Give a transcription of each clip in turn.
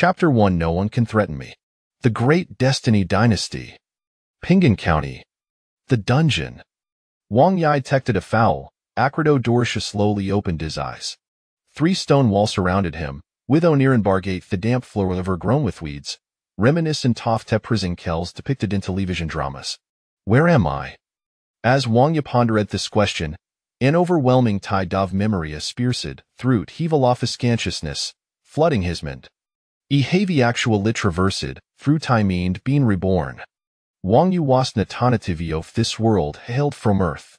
Chapter 1 No One Can Threaten Me. The Great Destiny Dynasty. Pingan County. The Dungeon. Wang Yi detected a foul. Acrido Dorsha slowly opened his eyes. 3 stone walls surrounded him, with Oniran Bargate the damp floor overgrown with weeds, reminiscent of te prison kells depicted in television dramas. Where am I? As Wang Yi pondered this question, an overwhelming tide of memory aspirted through Heveloffice consciousness, flooding his mind. Have actual lit traversed, through time and being reborn. Wang Yu was natanative of this world hailed from Earth.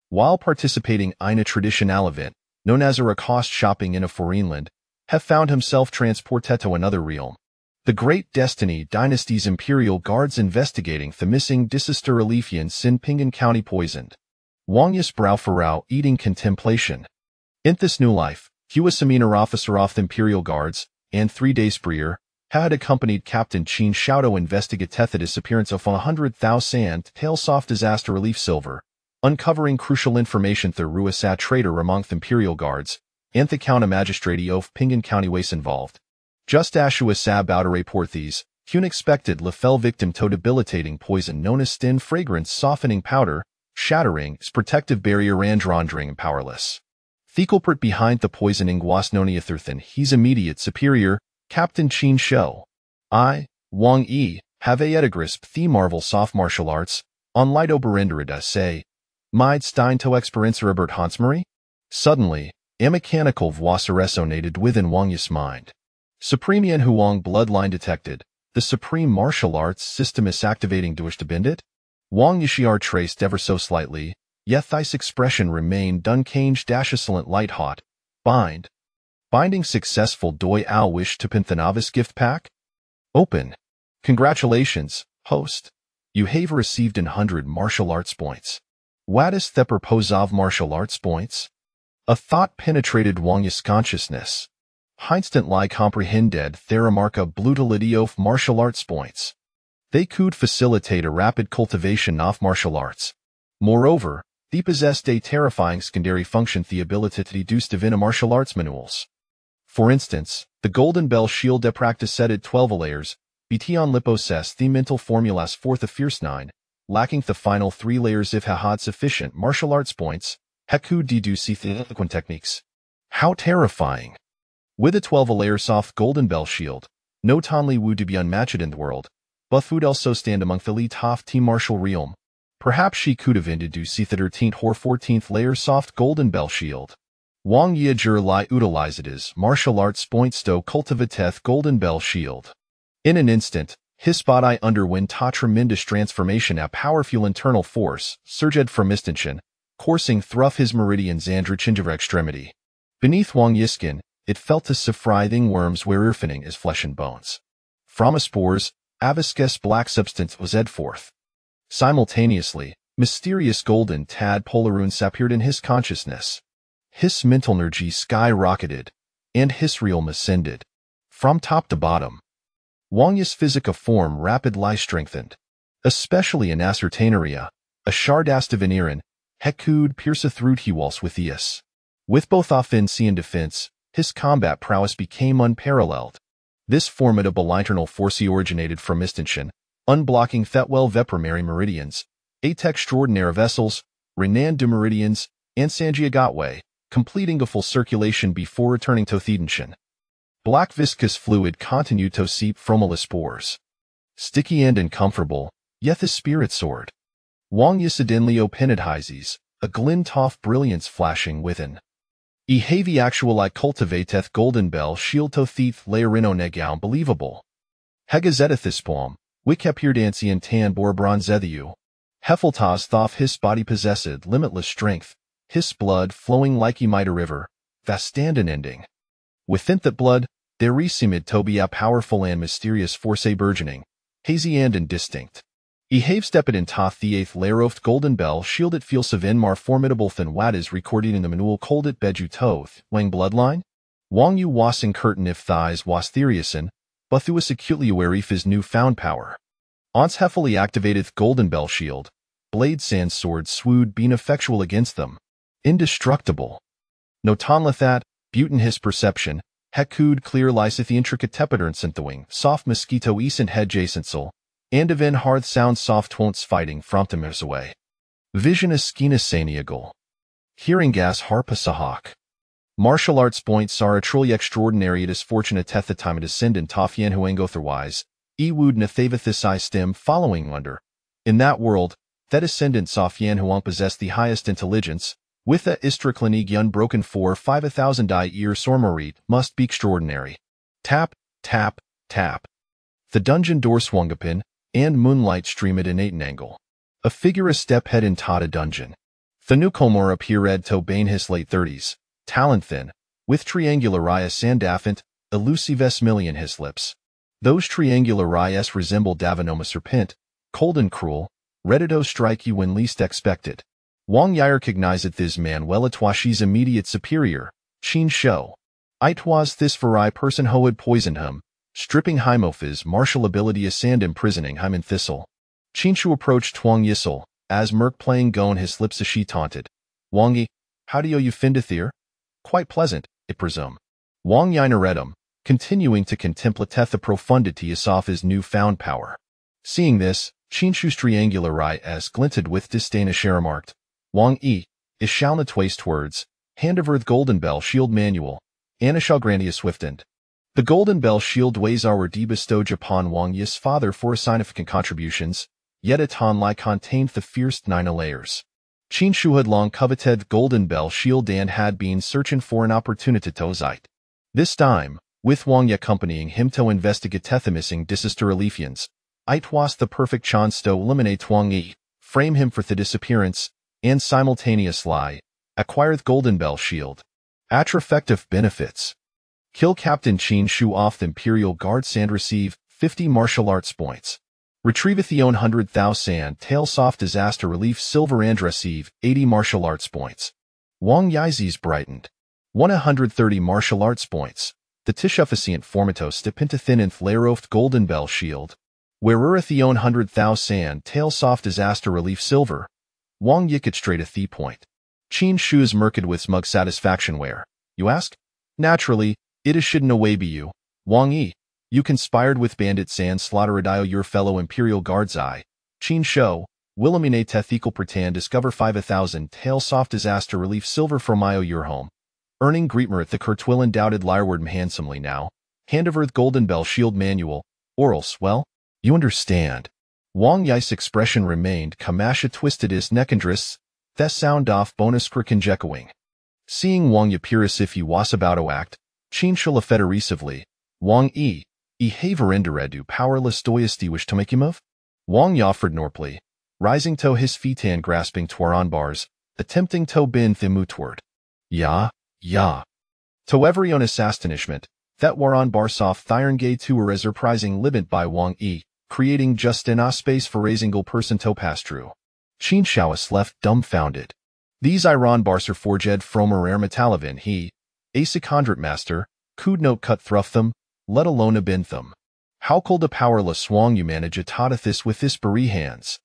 While participating in a traditional event, known as a cost shopping in a foreign land, have found himself transported to another realm. The Great Destiny Dynasty's Imperial Guards investigating the missing Disister Relifians in Pingan County poisoned. Wang Yu's brow furrowed, eating contemplation. In this new life, he was senior officer of the Imperial Guards, and 3 days prior, had accompanied Captain Qin Shao to investigate the disappearance of 100,000 tales of disaster relief silver, uncovering crucial information through Ruasat trader among the Imperial Guards, and the county magistrate of Pingan County was involved. Just as she was about to report these, Hune expected Le fell victim to debilitating poison known as thin fragrance softening powder, shattering its protective barrier and rendering powerless. The culprit behind the poisoning was known than his immediate superior, Captain Qin Shao. I, Wang Yi, have a grasp the marvel soft martial arts, on light oberendera say, Mide Stein to experience Robert Hansmary? Suddenly, a mechanical voice resonated within Wang Yi's mind. Supreme Yan Huang bloodline detected, the supreme martial arts system is activating durch the bindit? Wang Yishiar traced ever so slightly, yet this expression remained uncaged excellent light hot. Binding successful doi al wish to pin the novice gift pack? Open. Congratulations, host. You have received 100 martial arts points. What is the purpose of martial arts points? A thought penetrated Wang Yi's consciousness. Instantly comprehended Theramarca brutality of martial arts points. They could facilitate a rapid cultivation of martial arts. Moreover, they possessed a terrifying secondary function, the ability to deduce divine martial arts manuals. For instance, the Golden Bell Shield de practice set at 12 layers, BT on Liposes the mental formulas for the Fierce 9, lacking the final 3 layers if had sufficient martial arts points, Heku deduce the eloquent techniques. How terrifying! With a 12-layer soft Golden Bell Shield, no Tonli would to be unmatched in the world, but would also stand among the elite of the martial realm. Perhaps she could have introduced the 13th or 14th layer soft Golden Bell Shield. Wang Yi li utilized his martial arts points to cultivate Golden Bell Shield. In an instant, his body underwent a tremendous transformation, a powerful internal force surged from extension, coursing through his meridians and rechingiver extremity. Beneath Wang Yi's skin, it felt as if writhing worms were earthening his flesh and bones. From his spores, a viscous black substance was ed forth. Simultaneously, mysterious golden tadpolarunes appeared in his consciousness. His mental energy skyrocketed, and his realm ascended. From top to bottom, Wang Yi's physical form rapidly strengthened. Especially in ascertaineria, a shardast of Aniran, Hekud pierce through he walls with Eus. With both offense and defense, his combat prowess became unparalleled. This formidable internal force originated from extension, unblocking Thetwell Veprimary meridians, 8 extraordinary vessels, Renan du meridians, and Sanjiagatway, completing a full circulation before returning to Thedenshin. Black viscous fluid continued to seep from the spores. Sticky and uncomfortable, yet the spirit soared. Wang Yi suddenly opened a glint of brilliance flashing within. Have actually cultivateth Golden Bell Shield to thief layrino negau believable. Hegazetithis poem, wick appeared ancient tan bor bronzethiu. Heffeltas thoth his body possessed limitless strength, his blood flowing like a river, vast and unending. Within that blood, there seemed to be a powerful and mysterious force burgeoning, hazy and indistinct. Have stepped in toth the 8th layer of Golden Bell Shield it feels even more formidable than what is recorded in the manual called it Beju Toth, Wang bloodline? Wang Yu was incurtain if thighs was Theriasin, but through was acutely aware of his newfound power. Once heavily activated Golden Bell Shield, Blade Sand's sword swood being effectual against them. Indestructible. No tonlethat, Butin his perception, Hekud clear lysith the intricate tepidernsenthwing, soft mosquito escent head jacentsel, and even hard sound soft twonts fighting fromptimers away. Vision eskina saniagal. Hearing gas harpasahak. Martial arts points are a truly extraordinary it is fortunate tethatime descendant tofien huengotherwise, ewud nathavathis I stem following under. In that world, that ascendant Sophian Huang possessed the highest intelligence, with a istraclinig unbroken 4-5 1,000 year sormorit must be extraordinary. Tap, tap, tap. The dungeon door swung open, and moonlight streamed in an angle. A figure a step head in Tata dungeon. The newcomer appeared to bane his late 30s, talent thin, with triangular eyes sandaphant, elusive million his lips. Those triangular eyes resemble Davinoma serpent, cold and cruel, ready to strike you when least expected. Wang Yi recognized this man well at Washi's immediate superior, Qin Shou. It was this very person who had poisoned him, stripping him of his martial ability and imprisoning him in thistle. Qin Shu approached Wang Yisel, as Merc playing gone his lips as she taunted. Wang Yi, how do you find it here? Quite pleasant, I presume. Wang Yi read him, continuing to contemplate the profundity of his new-found power. Seeing this, Qin Shu's triangular eyes glinted with disdain as she remarked, Wang Yi, is shall not waste words, hand of earth golden bell shield manual, Anna shall grant you swiftend. The golden bell shield weighs our bestowed upon Wang Yi's father for significant contributions, yet it like contained the fierce 9 layers. Qin Shu had long coveted golden bell shield and had been searching for an opportunity to sight. This time, with Wang Yi accompanying him to investigate the missing disaster relifians, it was the perfect chance to eliminate Wang Yi, frame him for the disappearance, and simultaneously acquire the golden bell shield. Attreffective benefits. Kill Captain Qin Shu off the Imperial Guards and receive 50 martial arts points. Retrieve the 100,000 tail soft disaster relief silver and receive 80 martial arts points. Wang Yi's brightened. 130 martial arts points. The Tishufficient formatos depintathinth layeroft golden bell shield. Where the 100,000 tail soft disaster relief silver. Wang Yikit straight a the point. Qin Shu's merked with smug satisfaction where, you ask? Naturally, it is shouldn't away be you, Wang Yi. You conspired with bandits and slaughtered your fellow Imperial Guards Qin Shou, Wilhelmine Tethical pretend discover 5,000 tail soft disaster relief silver from your home. Earning Greetmer at the Kurtwillen doubted Lyreward handsomely now. Hand of earth golden bell shield manual, oral swell. You understand. Wang Yi's expression remained Kamasha twisted his neckandrists, that sound off bonus krikenjekawing. Seeing Wang Yi appear as if he was about to act, Qin Shu federisively, Wang Yi, haver indiredu powerless doyesti wish to make you move? Wang Yi offered Norply, rising to his feet and grasping Twaron bars, attempting to bend the mutward. Ya. To every honest astonishment, that Waron bar soft thyrngay to were as surprising libent by Wang Yi, creating just enough space for raising a person to pass through. Qin Shu was left dumbfounded. These Iron bars are forged from a rare metallavin he, a secondrat master, could not cut through them, let alone a bend them. How could a powerless swang you manage a this with this bari hands?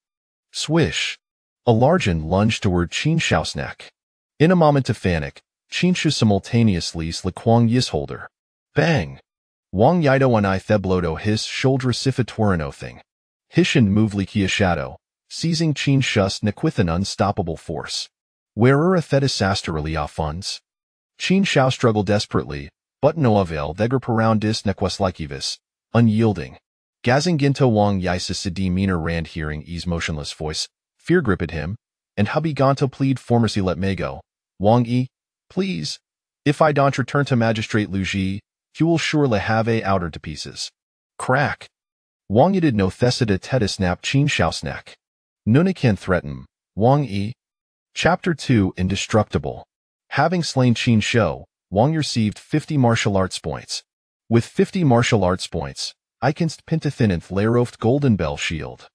Swish. A largen lunged toward Qin Shu's neck. In a moment of panic, Qin Shu simultaneously slick Wang Yi's holder. Bang! Wang Yido and I theblodo his shoulder sifatourino thing. Hishin move likia shadow, seizing Qin Shu's neck with an unstoppable force. Where a disasterly funds? Qin Shu struggled desperately, but no avail thegar paraundis nequas unyielding. Gazing into Wang Yi's demeanor rand hearing E's motionless voice, fear gripped him, and hubby gonto plead formerly let me go. Wang Yi, please. If I don't return to Magistrate Lu Ji, you will surely have a outer to pieces. Crack. Wang Yi did no thesida teta snap Qin Shu's neck. Nuna can threaten, Wang Yi. Chapter 2 Indestructible. Having slain Qin Shu, Wang Yi received 50 martial arts points. With 50 martial arts points, I canst pentathinth layeroft golden bell shield.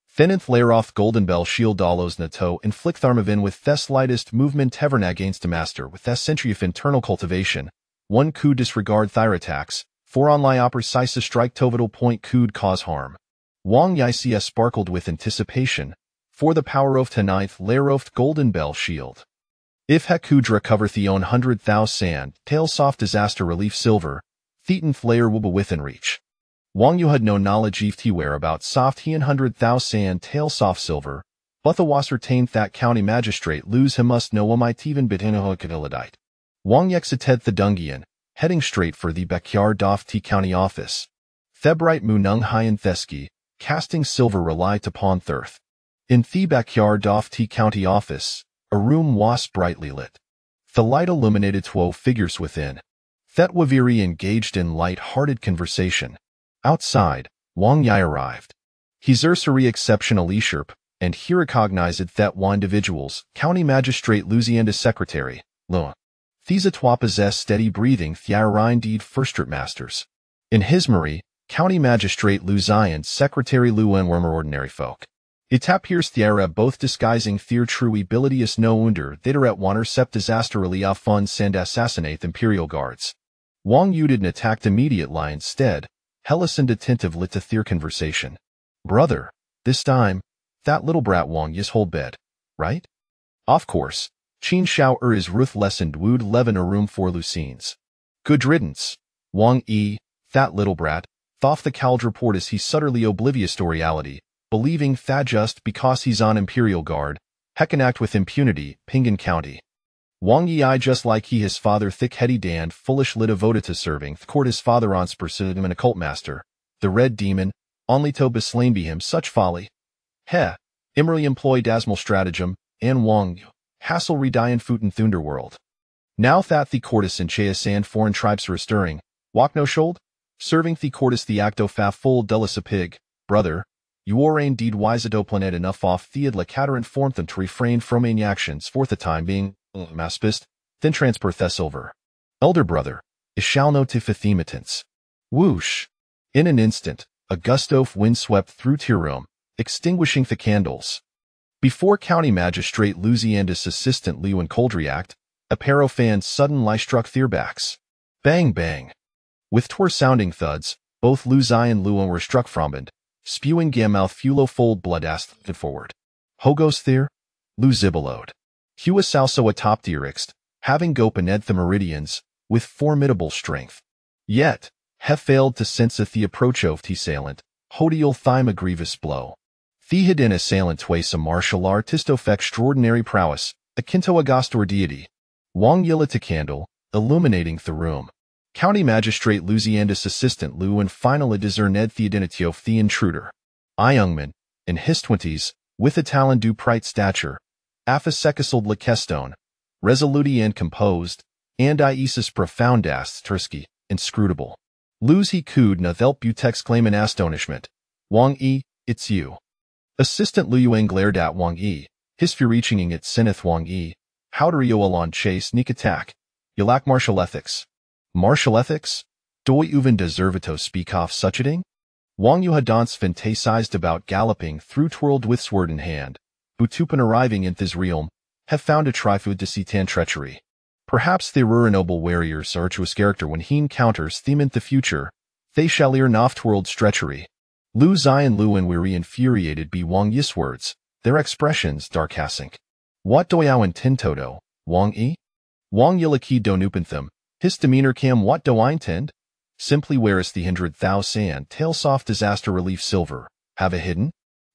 Thinth layeroft golden bell shield allos nato inflict tharmavin with thes lightest movement tevern against a master with thes century of internal cultivation. One could disregard thyr attacks, for on lie precise strike tovital point could cause harm. Wang Yi cs sparkled with anticipation, for the power of the 9th layeroft golden bell shield. If Hekudra cover Theon 100,000 sand, tail soft disaster relief silver, Thetan flayer will be within reach. Wang Yu had no knowledge of the whereabouts soft he 100,000 sand tail soft silver, but the wassertain that county magistrate lose him must know might even bit in a hookadilladite. Wang exited the Dungian, heading straight for the backyard of the county office. Thebright Munung Hyan Theski, casting silver relied upon thirth. In the backyard of the county office, a room was brightly lit. The light illuminated 12 figures within. Thetwaviri engaged in light-hearted conversation. Outside, Wang Yi arrived. His ursary exceptionally sharp, and he recognized that one individuals, County Magistrate Luzianda's secretary, Luan. These atwa possess steady breathing Thiarine deed first masters. In his Marie, County Magistrate Luzian's secretary Luan were more ordinary folk. It appears Thiara both disguising their true ability as no wonder they are at one sept disasterly off fund send assassinate imperial guards. Wang Yu didn't attack immediately instead, listened attentively to their conversation. Brother, this time, that little brat Wang Yi's hold bed, right? Of course, Qin Shao is ruthless and would leaven a room for Lucines. Good riddance. Wang Yi, that little brat, thought the Caldra report as he's subtly oblivious to reality, believing that just because he's on Imperial Guard, he can act with impunity, Pingan County. Wang Yi just like his father thick-heady Dan foolish lit devoted to serving the court his father on pursued him an occult master, the Red Demon, only to beslain be him such folly. Imri employ dasmal stratagem, and Wang Yu, hassle redian Futen Thunderworld. Now that the courtesan Chea and foreign tribes are stirring, walk no should, serving the courtis the acto fa full delis a pig, brother, you are indeed wise to planet enough off theod la catarant form them to refrain from any actions for the time being, maspist, then transper silver. Elder brother, is shall no to thematins. Whoosh! In an instant, a gust of wind swept through tier room, extinguishing the candles. Before County Magistrate Luzianda's assistant Lewin Coldriact, a pair of fans suddenly struck their backs. Bang bang! With tor-sounding thuds, both Luzi and Lewin were struck from it, spewing gammouth fulo-fold blood asked forward. Hogos there? Luzibelode. Huas also atop Dirixt, having gopened the meridians, with formidable strength. Yet, have failed to sense the approach of the assailant, hodial thime a grievous blow. The hidden assailant weighs a martial artist of extraordinary prowess, akin to a ghost or deity. Wang yielded a candle, illuminating the room. County Magistrate Luzianda's assistant Lu and finally discerned the identity of the intruder. A young man, in his 20s, with a talent due prite stature, Aphosekisold Lakestone, resolute and composed, and Isis profoundast Tursky, inscrutable. Luz he could na thelp butex claim in astonishment. Wang Yi, it's you. Assistant Lu Yuang glared at Wang Yi, his fear reaching it sinneth Wang Yi. How do you along chase sneak attack? You lack martial ethics. Martial ethics? Do you even deserve to speak off such a thing? Wang Yu had dance fantasized about galloping through twirled with sword in hand. Butupan arriving in this realm, have found a trifud deceitan treachery. Perhaps they were a noble warrior's arduous character when he encounters them in the future. They shall ear noft-world stretchery. Lu Zai and Lu and weary infuriated be Wang Yi's words, their expressions dark-hassink. What do yao intend toto, Wang Yi? Wang Yilaki do nupentham, his demeanor cam what do I intend? Simply whereas the 100,000 sand tail soft disaster relief silver, have a hidden?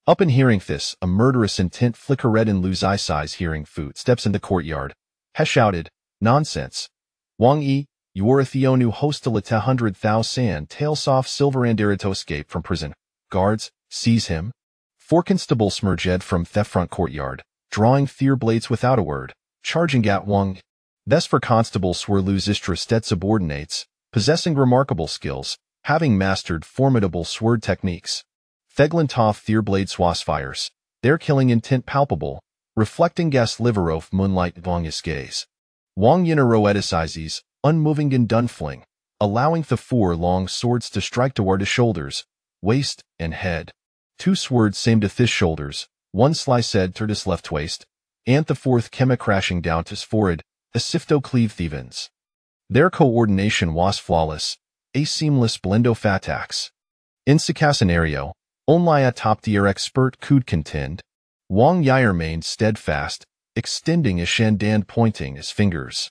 Up in hearing this, a murderous intent flicker red in Lu's eyes hearing footsteps in the courtyard, has shouted, nonsense. Wang Yi, you are a Theonu hostilate 100,000 sand tail soft silver and to escape from prison. Guards, seize him. 4 constables smerged from the front courtyard, drawing their blades without a word, charging at Wang. Thus for constables were Lu's Istra subordinates, possessing remarkable skills, having mastered formidable sword techniques. Theglantov their blade swasfires, their killing intent palpable, reflecting gas liver of moonlight Wang's gaze. Wang Yin roeticizes, unmoving and dunfling, allowing the 4 long swords to strike toward his shoulders, waist, and head. 2 swords same to his shoulders, 1 sliced to his left waist, and the 4th came crashing down to his forehead, a sifto cleave thevens. Their coordination was flawless, a seamless blend of attacks. In such scenario, only a top-tier expert could contend. Wang Yi remained steadfast, extending a shandan pointing his fingers.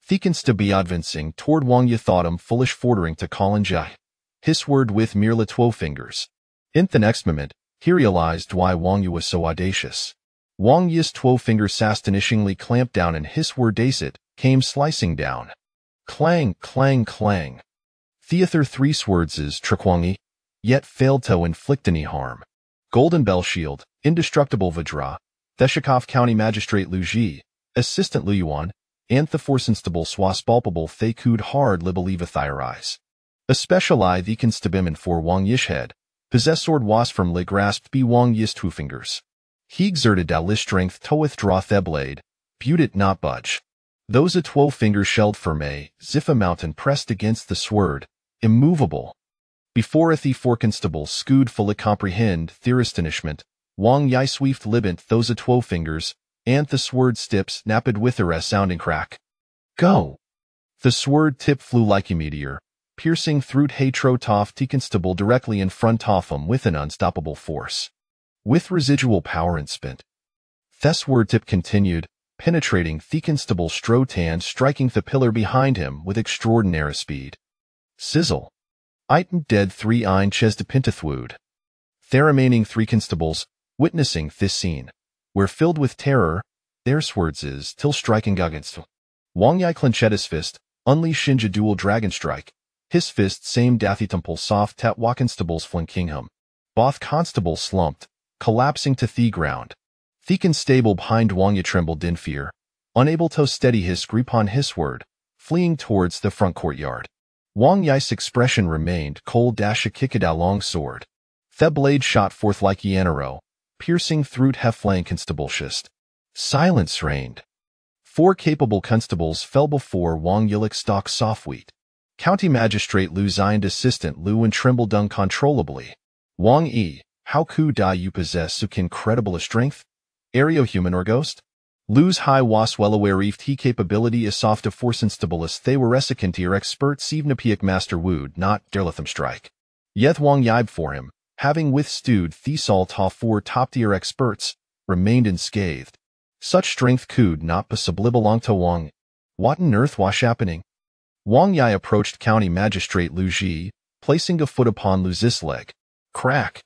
Thekens to be advancing toward Wang Yi thought him foolish fordering to call Jai. His word with merely 12 fingers. In the next moment, he realized why Wang Yi was so audacious. Wang Yi's 12 fingers astonishingly clamped down and his word dacet came slicing down. Clang, clang, clang. Theater 3 swords is trick Wang Yi, yet failed to inflict any harm. Golden Bell Shield, Indestructible Vajra, Theshikov County Magistrate Lu Ji, Assistant Lu Yuan, and the Forsenstable Swaspalpable They could hard libelieve thiorize. A special eye the constabim for Wang Yi's head, possess sword was from li grasped be Wang Yi's 2 fingers. He exerted dali strength to withdraw the blade, but it not budge. Those 12 fingers shelled firme, zif a mountain pressed against the sword, immovable. Before the four constables scood fully comprehend their astonishment, Wang Yi sweeft libent those 12 fingers, and the sword stips napped with a sounding crack. Go! The sword tip flew like a meteor, piercing through Hatro Toff T constable directly in front of him with an unstoppable force. With residual power and spent. The sword tip continued, penetrating the constable Strotan, striking the pillar behind him with extraordinary speed. Sizzle. Item dead 3 ein ches de pintithwood. The remaining 3 constables, witnessing this scene, were filled with terror, their swords is till striking against him. Wang Yi clenched his fist, unleashed a dual dragon strike. His fist same Dathy Temple soft tat wa constables flanking him. Both constables slumped, collapsing to the ground. The constable behind Wang Yi trembled in fear, unable to steady his grip on his sword, fleeing towards the front courtyard. Wang Yi's expression remained cold dash a kicked a long sword. The blade shot forth like an arrow, piercing through Heflang constable chest. Silence reigned. 4 capable constables fell before Wang Yilik stalk softwheat. County Magistrate Lu Zion Assistant Lu and trembled uncontrollably. Wang Yi, how could you possess such incredible a strength? Ario human or ghost? Lu's high was well aware if he capability is soft of force instabilis they were resicantier expert Sivnapiak master wood not derlithum strike. Yet Wang Yi for him, having withstood the assault of 4 top-tier experts, remained unscathed. Such strength could not possibly belong to Wang. What on earth was happening? Wang Yi approached County Magistrate Lu Ji, placing a foot upon Lu's leg. Crack.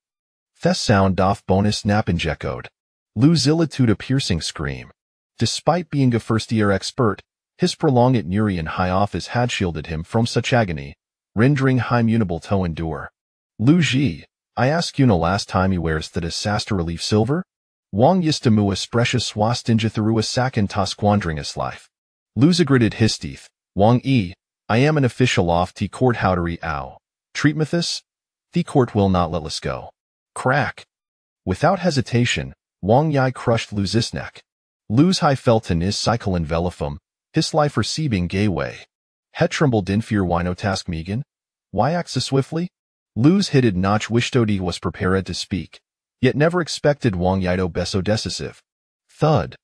The sound off bonus napping echoed. Lu zilitude a piercing scream. Despite being a first-year expert, his prolonged Nurian high office had shielded him from such agony, rendering him unable to endure. Lu Ji, I ask you no last time he wears the disaster relief silver? Wang Yistamu a precious swastinja through a sack and ta squandering his life. Lu zagritted his teeth. Wang Yi, I am an official off the court howdery ow. Treat me this? The court will not let us go. Crack. Without hesitation, Wang Yi crushed Lu's neck. Lu's high felt in his cycle envelopum, his life receiving gay way. Het trembled in fear why no task Megan? Why act so swiftly? Lu's hitted notch wished he was prepared to speak, yet never expected Wang Yi to beso decisive. Thud.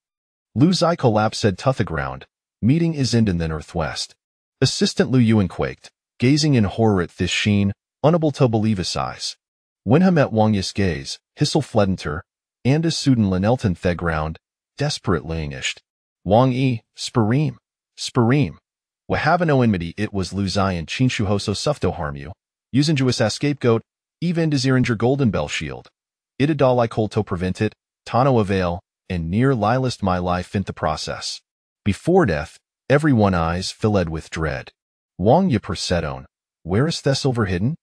Lu's eye collapsed to the ground, meeting his end in the northwest. Assistant Lu Yuan quaked, gazing in horror at this sheen, unable to believe his eyes. When he met Wang Yi's gaze, Hissel fledenter, and as Sudan Lenelton the ground, desperate layingished. Wang Yi, Spareem. We have no enmity it was Lu Zion Chinshuhoso sufto harm you. Using Jewish as scapegoat, even desiringer golden bell shield. Itadal I cold to prevent it, Tano avail, and near lilest my life in the process. Before death, everyone eyes filled with dread. Wang Yi persedone, where is the silver hidden?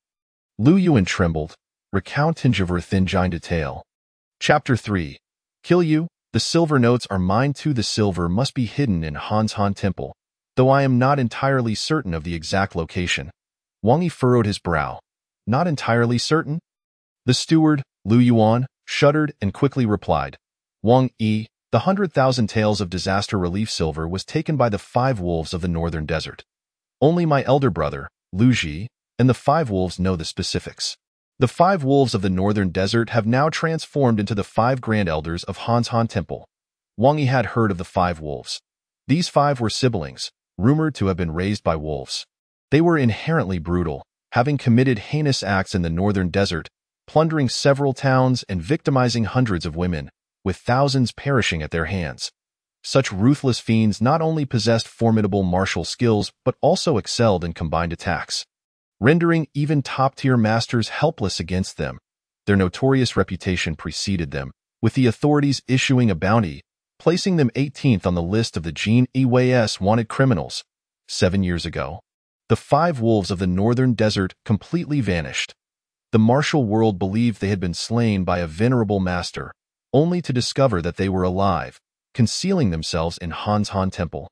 Lu Yuan trembled, recounting of her thin giant detail. Chapter 3. Kill you, the silver notes are mine too. The silver must be hidden in Han's Han Temple, though I am not entirely certain of the exact location. Wang Yi furrowed his brow. Not entirely certain? The steward, Lu Yuan, shuddered and quickly replied. Wang Yi, the 100,000 tales of disaster relief silver was taken by the 5 wolves of the northern desert. Only my elder brother, Lu Ji, and the 5 wolves know the specifics. The 5 wolves of the northern desert have now transformed into the 5 grand elders of Han's Han Temple. Wang Yi had heard of the 5 wolves. These 5 were siblings, rumored to have been raised by wolves. They were inherently brutal, having committed heinous acts in the northern desert, plundering several towns and victimizing hundreds of women, with thousands perishing at their hands. Such ruthless fiends not only possessed formidable martial skills but also excelled in combined attacks, rendering even top-tier masters helpless against them. Their notorious reputation preceded them, with the authorities issuing a bounty, placing them 18th on the list of the Jin Iwei's wanted criminals. 7 years ago, the 5 wolves of the northern desert completely vanished. The martial world believed they had been slain by a venerable master, only to discover that they were alive, concealing themselves in Han's Han Temple.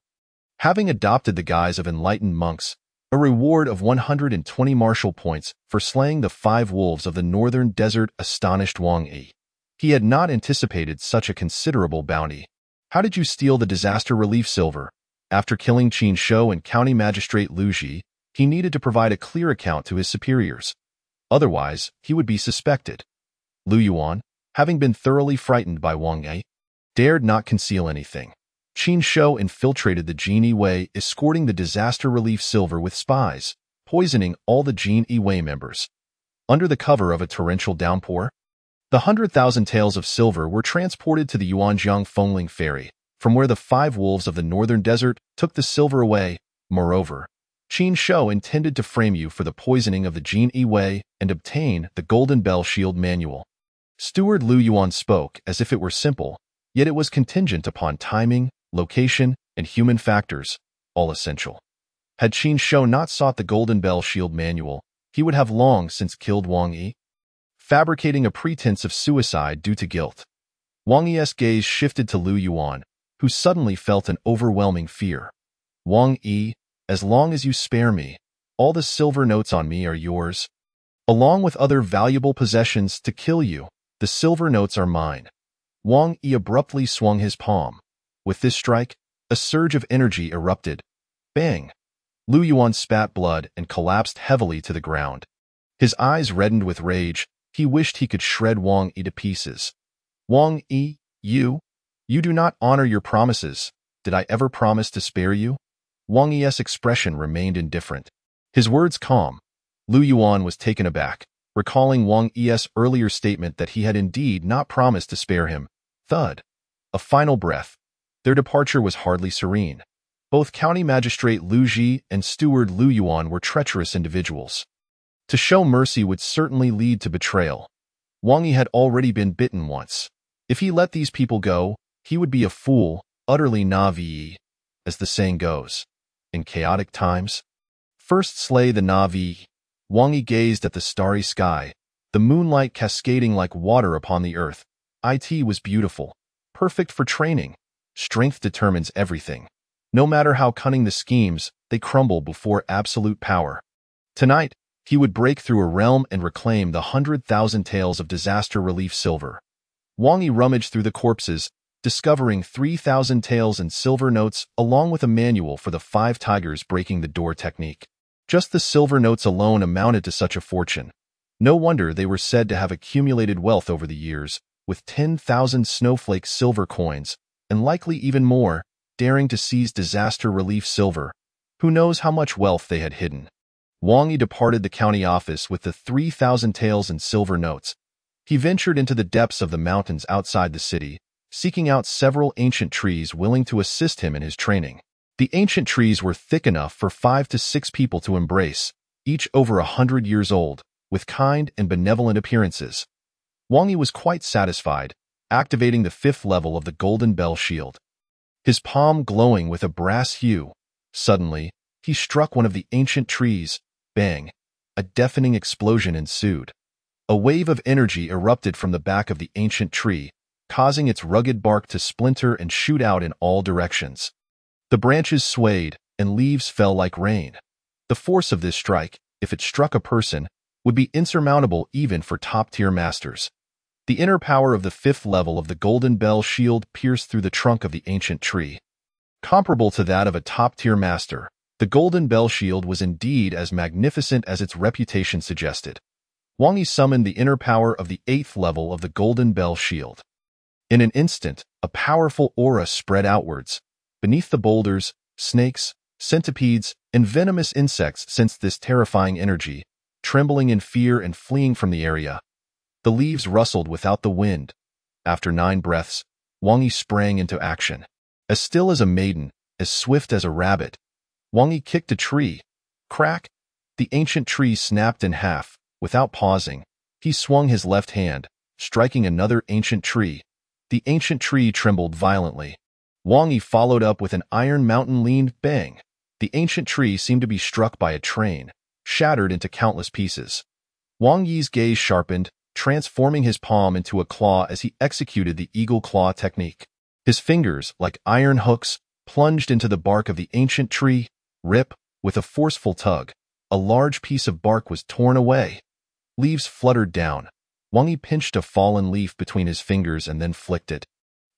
Having adopted the guise of enlightened monks, a reward of 120 martial points for slaying the 5 wolves of the northern desert astonished Wang Yi. He had not anticipated such a considerable bounty. How did you steal the disaster relief silver? After killing Qin Shou and County Magistrate Lu Ji, he needed to provide a clear account to his superiors. Otherwise, he would be suspected. Lu Yuan, having been thoroughly frightened by Wang Yi, dared not conceal anything. Qin Shou infiltrated the Jin Yi, escorting the disaster relief silver with spies, poisoning all the Jin Yi members. Under the cover of a torrential downpour, the 100,000 taels of silver were transported to the Yuanjiang Fengling ferry, from where the 5 wolves of the northern desert took the silver away. Moreover, Qin Shou intended to frame you for the poisoning of the Jin Yi and obtain the Golden Bell Shield Manual. Steward Lu Yuan spoke as if it were simple, yet it was contingent upon timing, location, and human factors, all essential. Had Qin Shou not sought the Golden Bell Shield Manual, he would have long since killed Wang Yi, fabricating a pretense of suicide due to guilt. Wang Yi's gaze shifted to Lu Yuan, who suddenly felt an overwhelming fear. Wang Yi, as long as you spare me, all the silver notes on me are yours. Along with other valuable possessions to kill you, the silver notes are mine. Wang Yi abruptly swung his palm. With this strike, a surge of energy erupted. Bang! Lu Yuan spat blood and collapsed heavily to the ground. His eyes reddened with rage. He wished he could shred Wang Yi to pieces. Wang Yi, you do not honor your promises. Did I ever promise to spare you? Wang Yi's expression remained indifferent. His words calm. Lu Yuan was taken aback, recalling Wang Yi's earlier statement that he had indeed not promised to spare him. Thud. A final breath. Their departure was hardly serene. Both County Magistrate Lu Ji and Steward Lu Yuan were treacherous individuals. To show mercy would certainly lead to betrayal. Wang Yi had already been bitten once. If he let these people go, he would be a fool, utterly naive, as the saying goes. In chaotic times, first slay the naive. Wang Yi gazed at the starry sky, the moonlight cascading like water upon the earth. It was beautiful, perfect for training. Strength determines everything. No matter how cunning the schemes, they crumble before absolute power. Tonight, he would break through a realm and reclaim the 100,000 taels of disaster relief silver. Wang Yi rummaged through the corpses, discovering 3,000 taels in silver notes along with a manual for the 5 tigers breaking the door technique. Just the silver notes alone amounted to such a fortune. No wonder they were said to have accumulated wealth over the years, with 10,000 snowflake silver coins, and likely even more, daring to seize disaster relief silver. Who knows how much wealth they had hidden. Wang Yi departed the county office with the 3,000 taels in silver notes. He ventured into the depths of the mountains outside the city, seeking out several ancient trees willing to assist him in his training. The ancient trees were thick enough for 5 to 6 people to embrace, each over 100 years old, with kind and benevolent appearances. Wang Yi was quite satisfied, activating the 5th level of the Golden Bell Shield. His palm glowing with a brass hue. Suddenly, he struck one of the ancient trees. Bang! A deafening explosion ensued. A wave of energy erupted from the back of the ancient tree, causing its rugged bark to splinter and shoot out in all directions. The branches swayed, and leaves fell like rain. The force of this strike, if it struck a person, would be insurmountable even for top-tier masters. The inner power of the 5th level of the Golden Bell Shield pierced through the trunk of the ancient tree. Comparable to that of a top-tier master, the Golden Bell Shield was indeed as magnificent as its reputation suggested. Wang Yi summoned the inner power of the 8th level of the Golden Bell Shield. In an instant, a powerful aura spread outwards. Beneath the boulders, snakes, centipedes, and venomous insects sensed this terrifying energy, trembling in fear and fleeing from the area. The leaves rustled without the wind. After 9 breaths, Wang Yi sprang into action. As still as a maiden, as swift as a rabbit, Wang Yi kicked a tree. Crack! The ancient tree snapped in half. Without pausing, he swung his left hand, striking another ancient tree. The ancient tree trembled violently. Wang Yi followed up with an iron mountain leaned bang. The ancient tree seemed to be struck by a train, shattered into countless pieces. Wang Yi's gaze sharpened, transforming his palm into a claw as he executed the eagle claw technique. His fingers, like iron hooks, plunged into the bark of the ancient tree. Rip! With a forceful tug, a large piece of bark was torn away. Leaves fluttered down. Wang Yi pinched a fallen leaf between his fingers and then flicked it.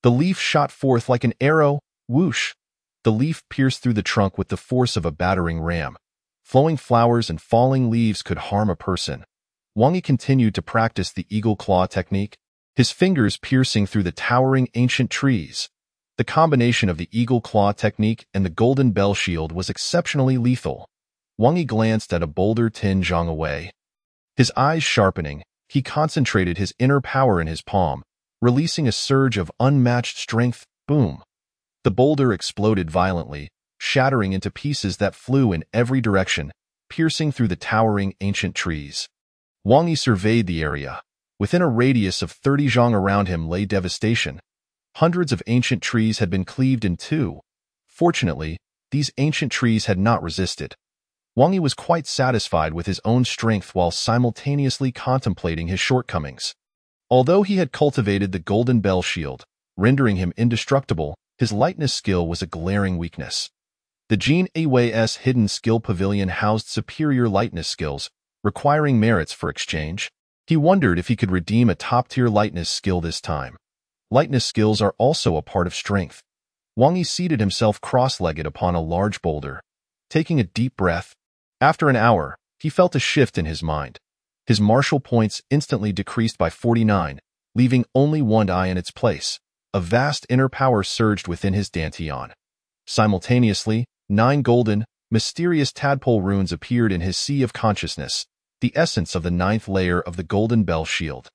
The leaf shot forth like an arrow. Whoosh! The leaf pierced through the trunk with the force of a battering ram. Flowing flowers and falling leaves could harm a person. Wang Yi continued to practice the eagle claw technique, his fingers piercing through the towering ancient trees. The combination of the eagle claw technique and the golden bell shield was exceptionally lethal. Wang Yi glanced at a boulder 10 zhang away. His eyes sharpening, he concentrated his inner power in his palm, releasing a surge of unmatched strength. Boom! The boulder exploded violently, shattering into pieces that flew in every direction, piercing through the towering ancient trees. Wang Yi surveyed the area. Within a radius of 30 zhang around him lay devastation. Hundreds of ancient trees had been cleaved in two. Fortunately, these ancient trees had not resisted. Wang Yi was quite satisfied with his own strength while simultaneously contemplating his shortcomings. Although he had cultivated the golden bell shield, rendering him indestructible, his lightness skill was a glaring weakness. The Jin Away's hidden skill pavilion housed superior lightness skills, requiring merits for exchange. He wondered if he could redeem a top-tier lightness skill this time. Lightness skills are also a part of strength. Wang Yi seated himself cross-legged upon a large boulder. Taking a deep breath, after an hour, he felt a shift in his mind. His martial points instantly decreased by 49, leaving only one eye in its place. A vast inner power surged within his dantian. Simultaneously, 9 golden, mysterious tadpole runes appeared in his sea of consciousness, the essence of the 9th layer of the golden bell shield.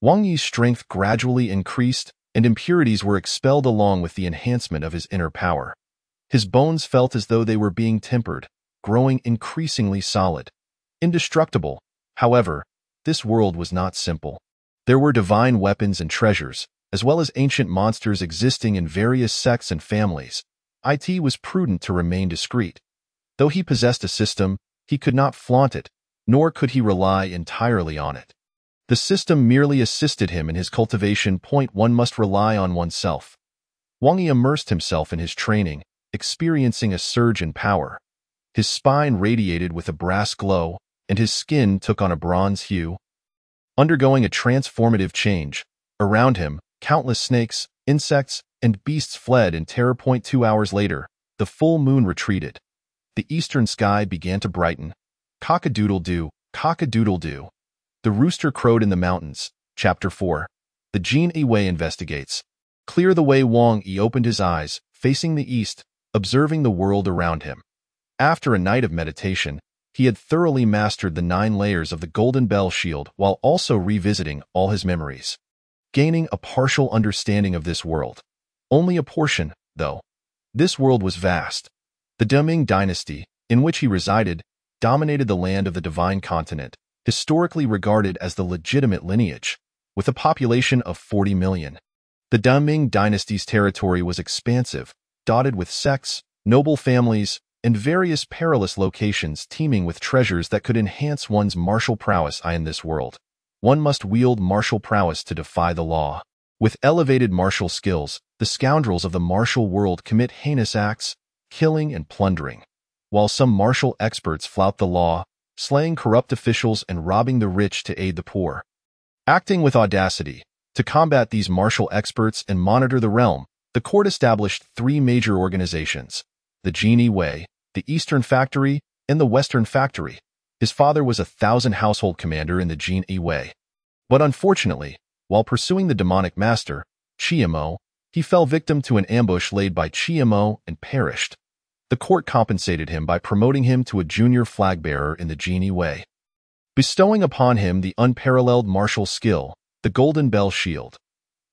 Wang Yi's strength gradually increased, and impurities were expelled along with the enhancement of his inner power. His bones felt as though they were being tempered, growing increasingly solid. Indestructible. However, this world was not simple. There were divine weapons and treasures, as well as ancient monsters existing in various sects and families. It was prudent to remain discreet. Though he possessed a system, he could not flaunt it, nor could he rely entirely on it. The system merely assisted him in his cultivation. One must rely on oneself. Wang Yi immersed himself in his training, experiencing a surge in power. His spine radiated with a brass glow, and his skin took on a bronze hue. Undergoing a transformative change, around him, countless snakes, insects, and beasts fled in terror. 2 hours later, the full moon retreated. The eastern sky began to brighten. Cock-a-doodle-doo, cock-a-doodle-doo. The rooster crowed in the mountains. Chapter 4. The Jin Away investigates. Clear the way. Wang Yi opened his eyes, facing the east, observing the world around him. After a night of meditation, he had thoroughly mastered the 9 layers of the golden bell shield while also revisiting all his memories. Gaining a partial understanding of this world. Only a portion, though. This world was vast. The Deming dynasty, in which he resided, dominated the land of the divine continent, historically regarded as the legitimate lineage, with a population of 40 million. The Deming dynasty's territory was expansive, dotted with sects, noble families, and various perilous locations teeming with treasures that could enhance one's martial prowess. In this world, one must wield martial prowess to defy the law. With elevated martial skills, the scoundrels of the martial world commit heinous acts, killing and plundering, while some martial experts flout the law, slaying corrupt officials and robbing the rich to aid the poor. Acting with audacity, to combat these martial experts and monitor the realm, the court established 3 major organizations: the Genie Way, the Eastern Factory, and the Western Factory. His father was a 1,000 household commander in the Genie Way. But unfortunately, while pursuing the demonic master, Chiemo, he fell victim to an ambush laid by Chiemo and perished. The court compensated him by promoting him to a junior flag-bearer in the Genie Way, bestowing upon him the unparalleled martial skill, the Golden Bell Shield.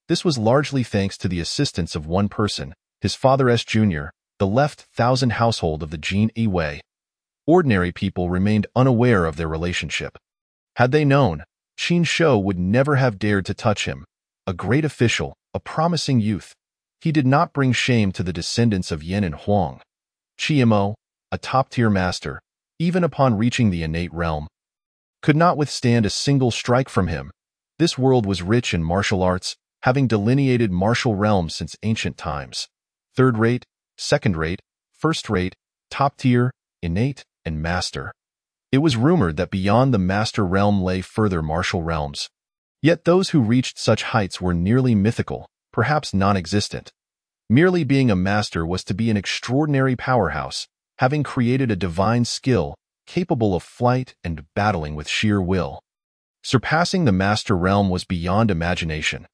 This was largely thanks to the assistance of one person, his father S. Jr., the left thousand household of the Jin Yi Wei. Ordinary people remained unaware of their relationship. Had they known, Qin Shou would never have dared to touch him. A great official, a promising youth. He did not bring shame to the descendants of Yan and Huang. Qiamo, a top-tier master, even upon reaching the innate realm, could not withstand a single strike from him. This world was rich in martial arts, having delineated martial realms since ancient times. Third-rate, second-rate, first-rate, top-tier, innate, and master. It was rumored that beyond the master realm lay further martial realms. Yet those who reached such heights were nearly mythical, perhaps non-existent. Merely being a master was to be an extraordinary powerhouse, having created a divine skill, capable of flight and battling with sheer will. Surpassing the master realm was beyond imagination.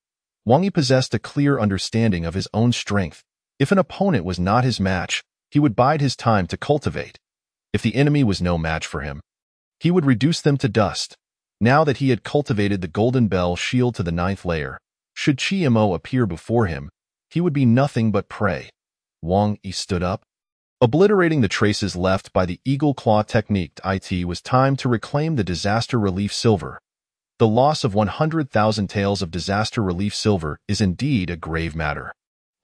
Wang Yi possessed a clear understanding of his own strength. If an opponent was not his match, he would bide his time to cultivate. If the enemy was no match for him, he would reduce them to dust. Now that he had cultivated the Golden Bell shield to the 9th layer, should Qiamo appear before him, he would be nothing but prey. Wang Yi stood up. Obliterating the traces left by the Eagle Claw technique, it was time to reclaim the disaster relief silver. The loss of 100,000 taels of disaster relief silver is indeed a grave matter.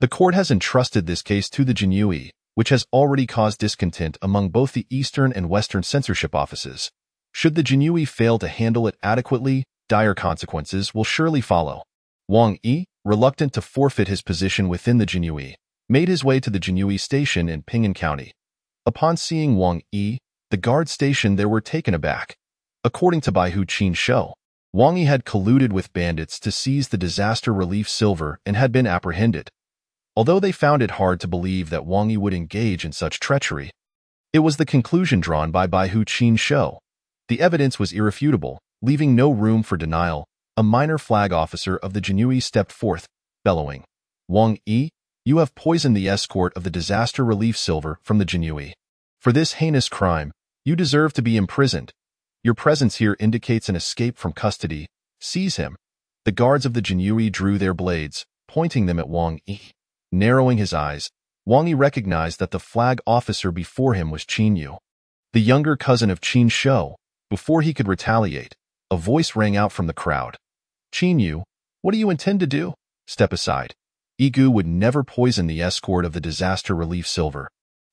The court has entrusted this case to the Jinyue, which has already caused discontent among both the Eastern and Western censorship offices. Should the Jinyue fail to handle it adequately, dire consequences will surely follow. Wang Yi, reluctant to forfeit his position within the Jinyue, made his way to the Jinyue station in Ping'an County. Upon seeing Wang Yi, the guard stationed there were taken aback. According to Baihu Qin Shou, Wang Yi had colluded with bandits to seize the disaster relief silver and had been apprehended. Although they found it hard to believe that Wang Yi would engage in such treachery, it was the conclusion drawn by Baihu Qin Shou. The evidence was irrefutable, leaving no room for denial. A minor flag officer of the Jinyue stepped forth, bellowing, "Wang Yi, you have poisoned the escort of the disaster relief silver from the Jinyue. For this heinous crime, you deserve to be imprisoned. Your presence here indicates an escape from custody. Seize him." The guards of the Jinyue drew their blades, pointing them at Wang Yi. Narrowing his eyes, Wang Yi recognized that the flag officer before him was Qin Yu, the younger cousin of Qin Shou. Before he could retaliate, a voice rang out from the crowd. "Qin Yu, what do you intend to do? Step aside. Igu would never poison the escort of the disaster relief silver.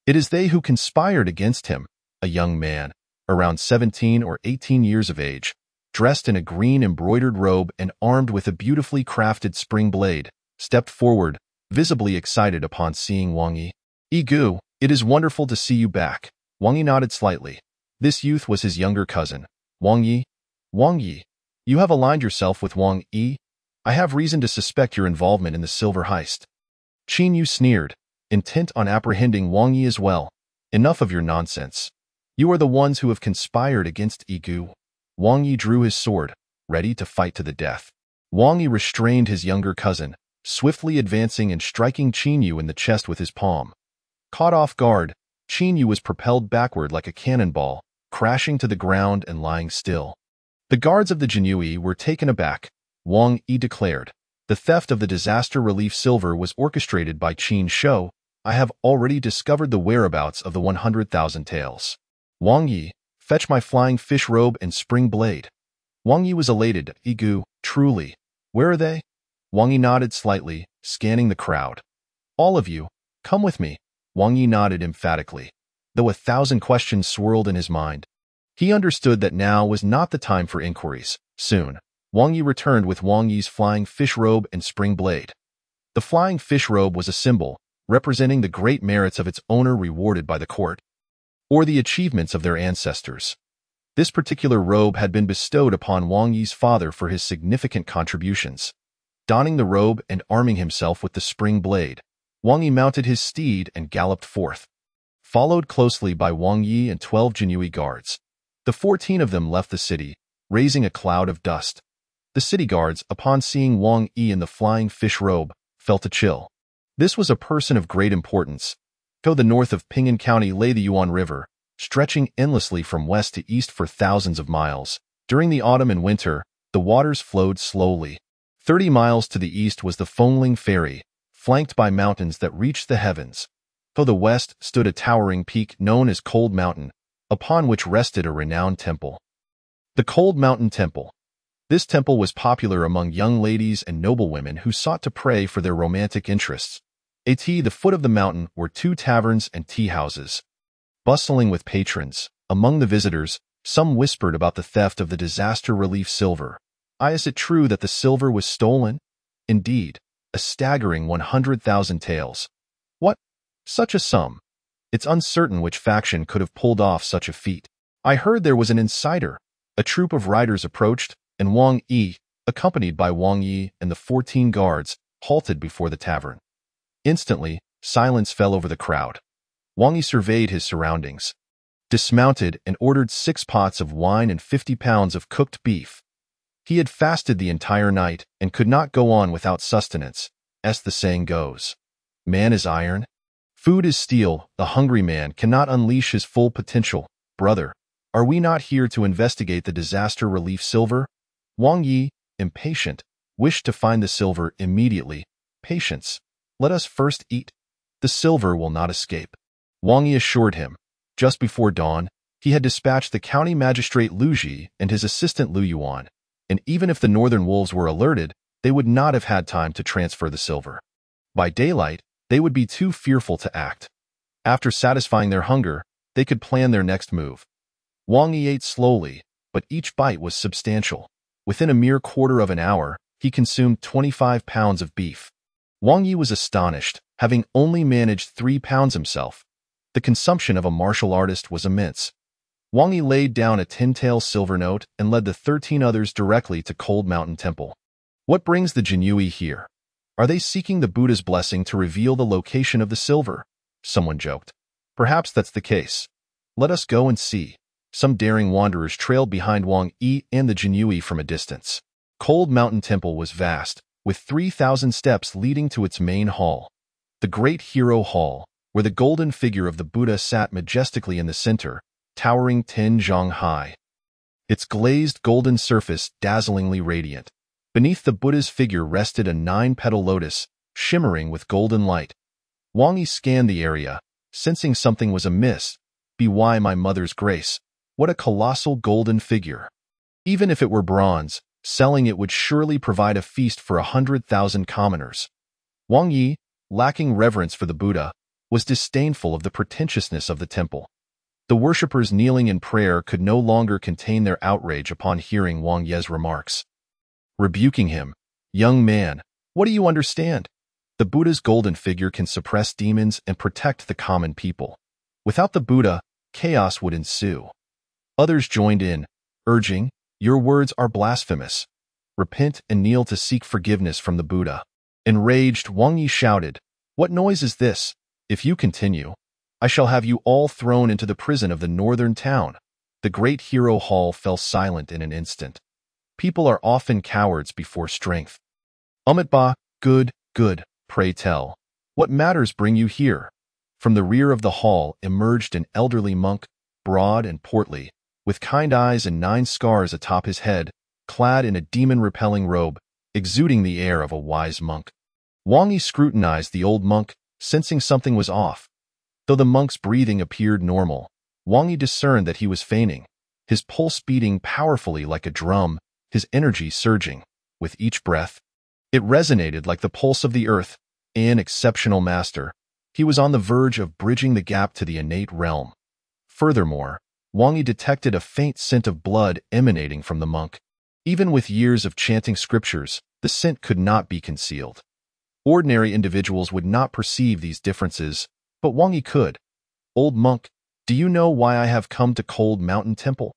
It is they who conspired against him." A young man, around 17 or 18 years of age, dressed in a green embroidered robe and armed with a beautifully crafted spring blade, stepped forward, visibly excited upon seeing Wang Yi. "Igu, it is wonderful to see you back." Wang Yi nodded slightly. This youth was his younger cousin, Wang Yi. "Wang Yi, you have aligned yourself with Wang Yi. I have reason to suspect your involvement in the silver heist." Qin Yu sneered, intent on apprehending Wang Yi as well. "Enough of your nonsense. You are the ones who have conspired against Igu." Wang Yi drew his sword, ready to fight to the death. Wang Yi restrained his younger cousin, swiftly advancing and striking Qin Yu in the chest with his palm. Caught off guard, Qin Yu was propelled backward like a cannonball, crashing to the ground and lying still. The guards of the Jinyue were taken aback. Wang Yi declared, "The theft of the disaster relief silver was orchestrated by Qin Shou. I have already discovered the whereabouts of the 100,000 taels. Wang Yi, fetch my flying fish robe and spring blade." Wang Yi was elated. "Igu, truly. Where are they?" Wang Yi nodded slightly, scanning the crowd. "All of you, come with me." Wang Yi nodded emphatically, though 1,000 questions swirled in his mind. He understood that now was not the time for inquiries. Soon, Wang Yi returned with Wang Yi's flying fish robe and spring blade. The flying fish robe was a symbol, representing the great merits of its owner rewarded by the court, or the achievements of their ancestors. This particular robe had been bestowed upon Wang Yi's father for his significant contributions. Donning the robe and arming himself with the spring blade, Wang Yi mounted his steed and galloped forth, followed closely by Wang Yi and 12 Jinyue guards. The 14 of them left the city, raising a cloud of dust. The city guards, upon seeing Wang Yi in the flying fish robe, felt a chill. This was a person of great importance. To the north of Ping'an County lay the Yuan River, stretching endlessly from west to east for thousands of miles. During the autumn and winter, the waters flowed slowly. 30 miles to the east was the Fengling Ferry, flanked by mountains that reached the heavens. To the west stood a towering peak known as Cold Mountain, upon which rested a renowned temple. The Cold Mountain Temple. This temple was popular among young ladies and noblewomen who sought to pray for their romantic interests. At the foot of the mountain were 2 taverns and tea houses, bustling with patrons. Among the visitors, some whispered about the theft of the disaster relief silver. Is it true that the silver was stolen? Indeed, a staggering 100,000 taels. What? Such a sum? It's uncertain which faction could have pulled off such a feat. I heard there was an insider. A troop of riders approached, and Wang Yi, accompanied by Wang Yi and the 14 guards, halted before the tavern. Instantly, silence fell over the crowd. Wang Yi surveyed his surroundings, dismounted, and ordered 6 pots of wine and 50 pounds of cooked beef. He had fasted the entire night and could not go on without sustenance, as the saying goes. Man is iron. Food is steel. The hungry man cannot unleash his full potential. Brother, are we not here to investigate the disaster relief silver? Wang Yi, impatient, wished to find the silver immediately. Patience. Let us first eat. The silver will not escape. Wang Yi assured him. Just before dawn, he had dispatched the county magistrate Lu Ji and his assistant Lu Yuan, and even if the northern wolves were alerted, they would not have had time to transfer the silver. By daylight, they would be too fearful to act. After satisfying their hunger, they could plan their next move. Wang Yi ate slowly, but each bite was substantial. Within a mere quarter of an hour, he consumed 25 pounds of beef. Wang Yi was astonished, having only managed 3 pounds himself. The consumption of a martial artist was immense. Wang Yi laid down a 10-tael silver note and led the 13 others directly to Cold Mountain Temple. What brings the Jinyui here? Are they seeking the Buddha's blessing to reveal the location of the silver? Someone joked. Perhaps that's the case. Let us go and see. Some daring wanderers trailed behind Wang Yi and the Jinyui from a distance. Cold Mountain Temple was vast, with 3,000 steps leading to its main hall. The Great Hero Hall, where the golden figure of the Buddha sat majestically in the center, towering 10 zhang high. Its glazed golden surface dazzlingly radiant. Beneath the Buddha's figure rested a 9-petal lotus, shimmering with golden light. Wang Yi scanned the area, sensing something was amiss. By my mother's grace, what a colossal golden figure! Even if it were bronze, selling it would surely provide a feast for 100,000 commoners. Wang Yi, lacking reverence for the Buddha, was disdainful of the pretentiousness of the temple. The worshippers kneeling in prayer could no longer contain their outrage upon hearing Wang Yi's remarks. Rebuking him, "Young man, what do you understand? The Buddha's golden figure can suppress demons and protect the common people. Without the Buddha, chaos would ensue." Others joined in, urging, "Your words are blasphemous. Repent and kneel to seek forgiveness from the Buddha." Enraged, Wang Yi shouted, "What noise is this? If you continue, I shall have you all thrown into the prison of the northern town." The Great Hero Hall fell silent in an instant. People are often cowards before strength. "Umitba, good, pray tell. What matters bring you here?" From the rear of the hall emerged an elderly monk, broad and portly, with kind eyes and 9 scars atop his head, clad in a demon-repelling robe, exuding the air of a wise monk. Wang Yi scrutinized the old monk, sensing something was off. Though the monk's breathing appeared normal, Wang Yi discerned that he was feigning, his pulse beating powerfully like a drum, his energy surging. With each breath, it resonated like the pulse of the earth. An exceptional master, he was on the verge of bridging the gap to the innate realm. Furthermore, Wang Yi detected a faint scent of blood emanating from the monk. Even with years of chanting scriptures, the scent could not be concealed. Ordinary individuals would not perceive these differences, but Wang Yi could. "Old monk, do you know why I have come to Cold Mountain Temple?"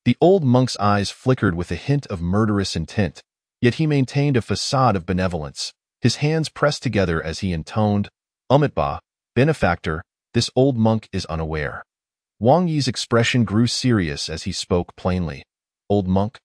The old monk's eyes flickered with a hint of murderous intent, yet he maintained a facade of benevolence, his hands pressed together as he intoned, "Umitba, benefactor, this old monk is unaware." Wang Yi's expression grew serious as he spoke plainly. "Old monk,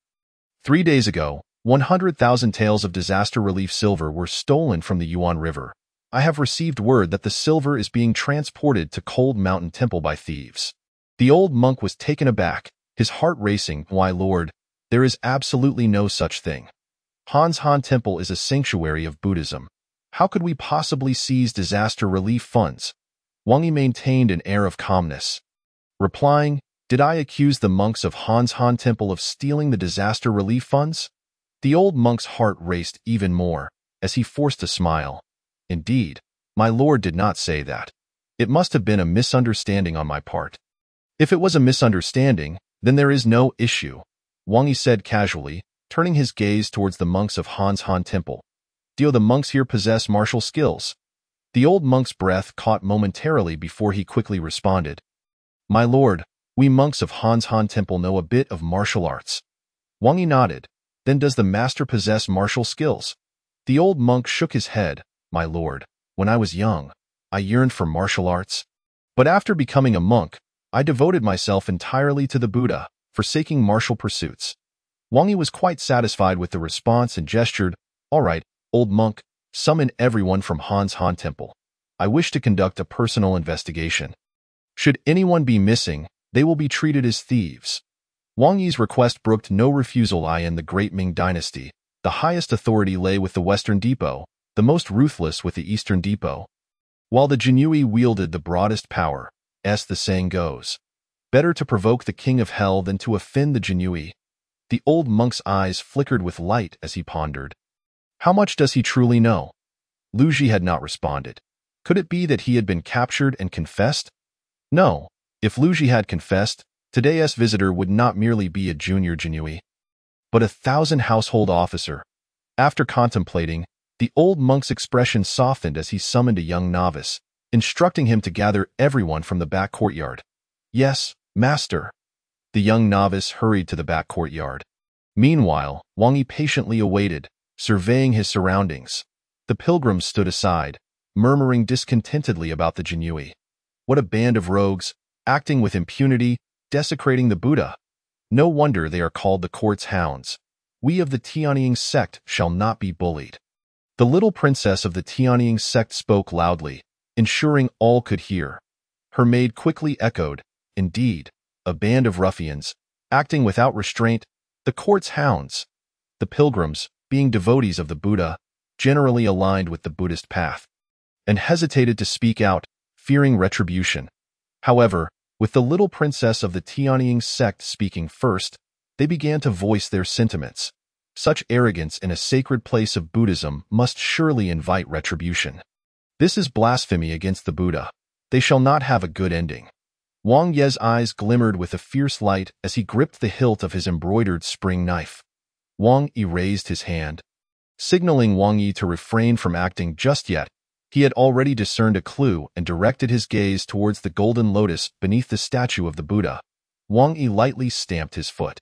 3 days ago, 100,000 taels of disaster relief silver were stolen from the Yuan River. I have received word that the silver is being transported to Cold Mountain Temple by thieves." The old monk was taken aback, his heart racing. "Why, Lord, there is absolutely no such thing. Han Temple is a sanctuary of Buddhism. How could we possibly seize disaster relief funds? Wang Yi maintained an air of calmness, replying, "Did I accuse the monks of Han's Han Temple of stealing the disaster relief funds?" The old monk's heart raced even more as he forced a smile. "Indeed, my lord did not say that. It must have been a misunderstanding on my part." "If it was a misunderstanding, then there is no issue," Wang Yi said casually, turning his gaze towards the monks of Han's Han Temple. "Do the monks here possess martial skills?" The old monk's breath caught momentarily before he quickly responded, "My lord, we monks of Han's Han Temple know a bit of martial arts." Wang Yi nodded. "Then does the master possess martial skills?" The old monk shook his head. "My lord, when I was young, I yearned for martial arts. But after becoming a monk, I devoted myself entirely to the Buddha, forsaking martial pursuits." Wang Yi was quite satisfied with the response and gestured, "All right, old monk, summon everyone from Han's Han Temple. I wish to conduct a personal investigation. Should anyone be missing, they will be treated as thieves." Wang Yi's request brooked no refusal. In the Great Ming Dynasty, the highest authority lay with the Western Depot, the most ruthless with the Eastern Depot. While the Jinyui wielded the broadest power, as the saying goes, better to provoke the king of hell than to offend the Jinyui. The old monk's eyes flickered with light as he pondered. How much does he truly know? Lu Ji had not responded. Could it be that he had been captured and confessed? No. If Lu Ji had confessed, today's visitor would not merely be a junior Jinyui, but a 1,000 household officer. After contemplating, the old monk's expression softened as he summoned a young novice, instructing him to gather everyone from the back courtyard. "Yes, master." The young novice hurried to the back courtyard. Meanwhile, Wang Yi patiently awaited, surveying his surroundings. The pilgrims stood aside, murmuring discontentedly about the Jinyui. What a band of rogues, acting with impunity, desecrating the Buddha. No wonder they are called the court's hounds. We of the Tianying sect shall not be bullied. The little princess of the Tianying sect spoke loudly, ensuring all could hear. Her maid quickly echoed, "Indeed, a band of ruffians, acting without restraint, the court's hounds." The pilgrims, being devotees of the Buddha, generally aligned with the Buddhist path, and hesitated to speak out, fearing retribution. However, with the little princess of the Tianying sect speaking first, they began to voice their sentiments. Such arrogance in a sacred place of Buddhism must surely invite retribution. This is blasphemy against the Buddha. They shall not have a good ending. Wang Ye's eyes glimmered with a fierce light as he gripped the hilt of his embroidered spring knife. Wang Yi raised his hand, signaling Wang Yi to refrain from acting just yet. He had already discerned a clue and directed his gaze towards the golden lotus beneath the statue of the Buddha. Wang Yi lightly stamped his foot.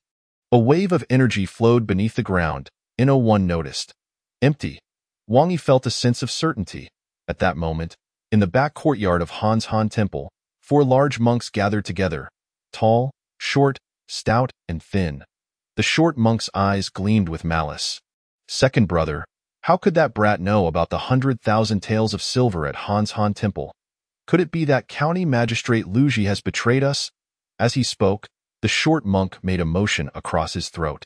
A wave of energy flowed beneath the ground. No one noticed. Empty. Wang Yi felt a sense of certainty. At that moment, in the back courtyard of Han's Han Temple, 4 large monks gathered together, tall, short, stout, and thin. The short monk's eyes gleamed with malice. "Second brother, how could that brat know about the 100,000 taels of silver at Han's Han Temple? Could it be that County Magistrate Lu Ji has betrayed us?" As he spoke, the short monk made a motion across his throat.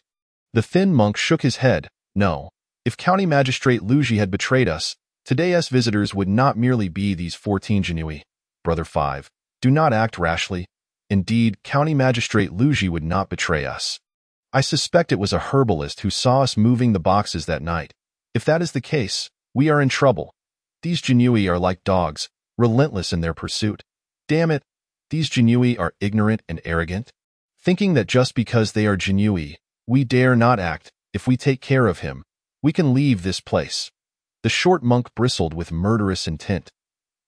The thin monk shook his head. "No. If County Magistrate Lu Ji had betrayed us, today's visitors would not merely be these 14 Jinyui. Brother 5, do not act rashly. Indeed, County Magistrate Lu Ji would not betray us. I suspect it was a herbalist who saw us moving the boxes that night. If that is the case, we are in trouble. These Jinyui are like dogs, relentless in their pursuit. Damn it, these Jinyui are ignorant and arrogant, thinking that just because they are Jinyui, we dare not act. If we take care of him, we can leave this place." The short monk bristled with murderous intent.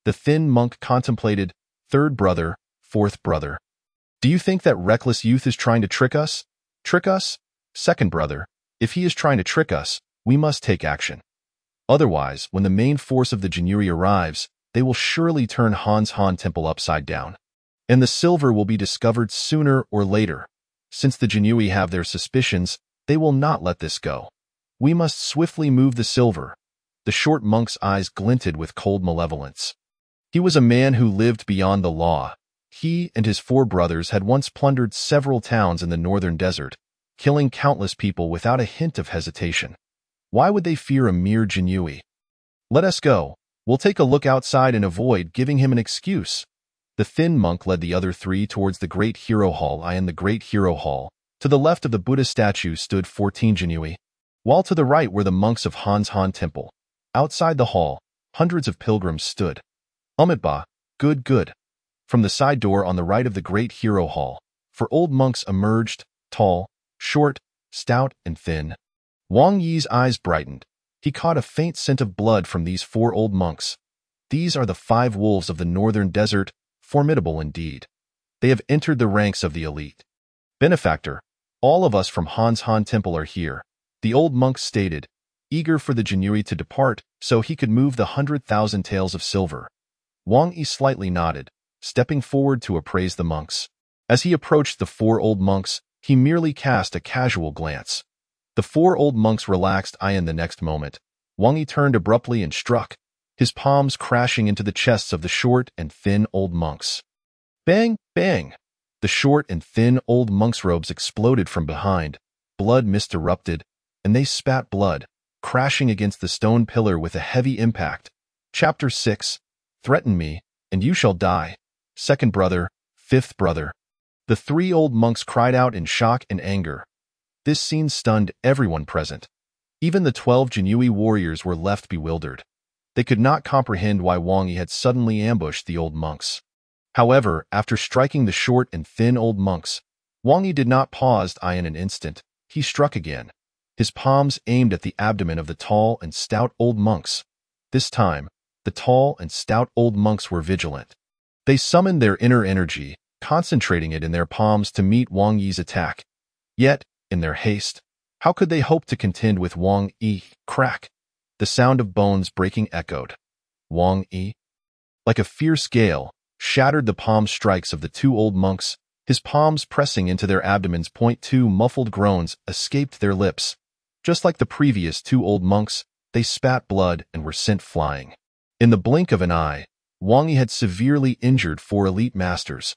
The thin monk contemplated. "Third brother, fourth brother. Do you think that reckless youth is trying to trick us? Trick us? Second brother, if he is trying to trick us, we must take action. Otherwise, when the main force of the Jinyuri arrives, they will surely turn Han's Han Temple upside down. And the silver will be discovered sooner or later. Since the Jinyui have their suspicions, they will not let this go. We must swiftly move the silver." The short monk's eyes glinted with cold malevolence. He was a man who lived beyond the law. He and his 4 brothers had once plundered several towns in the northern desert, killing countless people without a hint of hesitation. Why would they fear a mere Jinyui? Let us go. We'll take a look outside and avoid giving him an excuse. The thin monk led the other three towards the Great Hero Hall. In the Great Hero Hall, to the left of the Buddha statue stood 14 Jinui, while to the right were the monks of Han's Han Temple. Outside the hall, hundreds of pilgrims stood. Umitba, good, good. From the side door on the right of the Great Hero Hall, 4 old monks emerged, tall, short, stout, and thin. Wang Yi's eyes brightened. He caught a faint scent of blood from these 4 old monks. These are the 5 wolves of the northern desert, formidable indeed. They have entered the ranks of the elite. Benefactor, all of us from Han's Han Temple are here, the old monk stated, eager for the Jinui to depart so he could move the 100,000 taels of silver. Wang Yi slightly nodded, stepping forward to appraise the monks. As he approached the 4 old monks, he merely cast a casual glance. The 4 old monks relaxed. In the next moment, Wang Yi turned abruptly and struck, his palms crashing into the chests of the short and thin old monks. Bang, bang! The short and thin old monks' robes exploded from behind, blood mist erupted, and they spat blood, crashing against the stone pillar with a heavy impact. Chapter 6. Threaten me, and you shall die. Second brother, fifth brother. The 3 old monks cried out in shock and anger. This scene stunned everyone present. Even the 12 Jinui warriors were left bewildered. They could not comprehend why Wang Yi had suddenly ambushed the old monks. However, after striking the short and thin old monks, Wang Yi did not pause in an instant. He struck again, his palms aimed at the abdomen of the tall and stout old monks. This time, the tall and stout old monks were vigilant. They summoned their inner energy, concentrating it in their palms to meet Wang Yi's attack. Yet, in their haste, how could they hope to contend with Wang Yi? Crack! The sound of bones breaking echoed. Wang Yi, like a fierce gale, shattered the palm strikes of the 2 old monks, his palms pressing into their abdomens. 2 muffled groans escaped their lips. Just like the previous 2 old monks, they spat blood and were sent flying. In the blink of an eye, Wang Yi had severely injured 4 elite masters.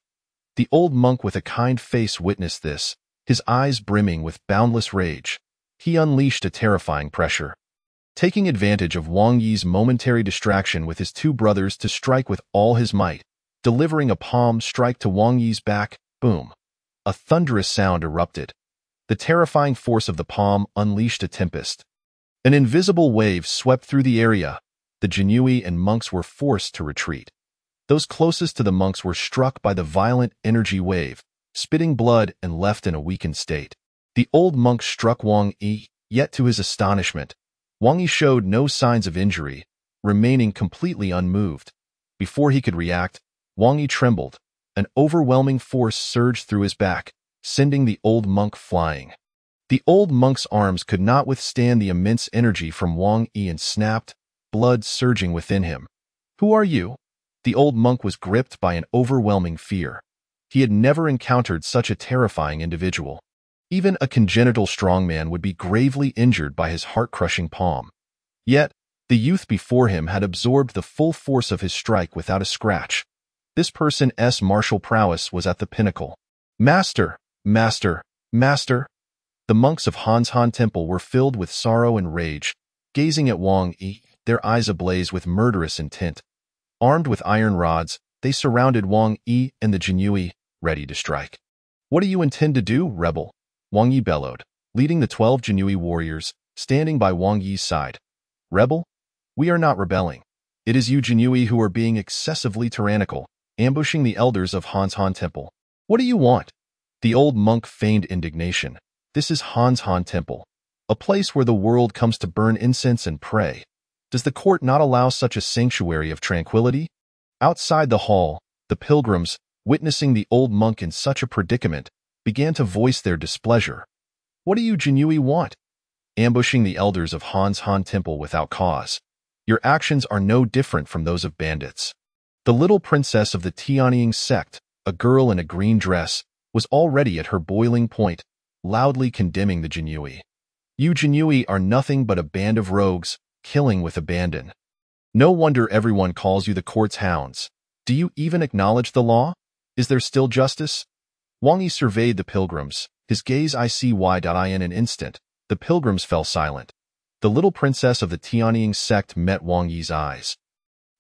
The old monk with a kind face witnessed this, his eyes brimming with boundless rage. He unleashed a terrifying pressure, taking advantage of Wang Yi's momentary distraction with his 2 brothers to strike with all his might, delivering a palm strike to Wang Yi's back. Boom! A thunderous sound erupted. The terrifying force of the palm unleashed a tempest. An invisible wave swept through the area. The Jinui and monks were forced to retreat. Those closest to the monks were struck by the violent energy wave, spitting blood and left in a weakened state. The old monk struck Wang Yi, yet to his astonishment, Wang Yi showed no signs of injury, remaining completely unmoved. Before he could react, Wang Yi trembled. An overwhelming force surged through his back, sending the old monk flying. The old monk's arms could not withstand the immense energy from Wang Yi and snapped, blood surging within him. Who are you? The old monk was gripped by an overwhelming fear. He had never encountered such a terrifying individual. Even a congenital strongman would be gravely injured by his heart-crushing palm. Yet, the youth before him had absorbed the full force of his strike without a scratch. This person's martial prowess was at the pinnacle. Master! Master! Master! The monks of Han's Han Temple were filled with sorrow and rage, gazing at Wang Yi, their eyes ablaze with murderous intent. Armed with iron rods, they surrounded Wang Yi and the Jinui, ready to strike. What do you intend to do, rebel? Wang Yi bellowed, leading the 12 Jinui warriors, standing by Wang Yi's side. Rebel? We are not rebelling. It is you Jinui who are being excessively tyrannical, ambushing the elders of Han's Han Temple. What do you want? The old monk feigned indignation. This is Han's Han Temple, a place where the world comes to burn incense and pray. Does the court not allow such a sanctuary of tranquility? Outside the hall, the pilgrims, witnessing the old monk in such a predicament, began to voice their displeasure. What do you Jinui want? Ambushing the elders of Han's Han Temple without cause. Your actions are no different from those of bandits. The little princess of the Tianying sect, a girl in a green dress, was already at her boiling point, loudly condemning the Jinui. You Jinui are nothing but a band of rogues, killing with abandon. No wonder everyone calls you the court's hounds. Do you even acknowledge the law? Is there still justice? Wang Yi surveyed the pilgrims, his gaze icy wide in an instant. The pilgrims fell silent. The little princess of the Tianying sect met Wang Yi's eyes.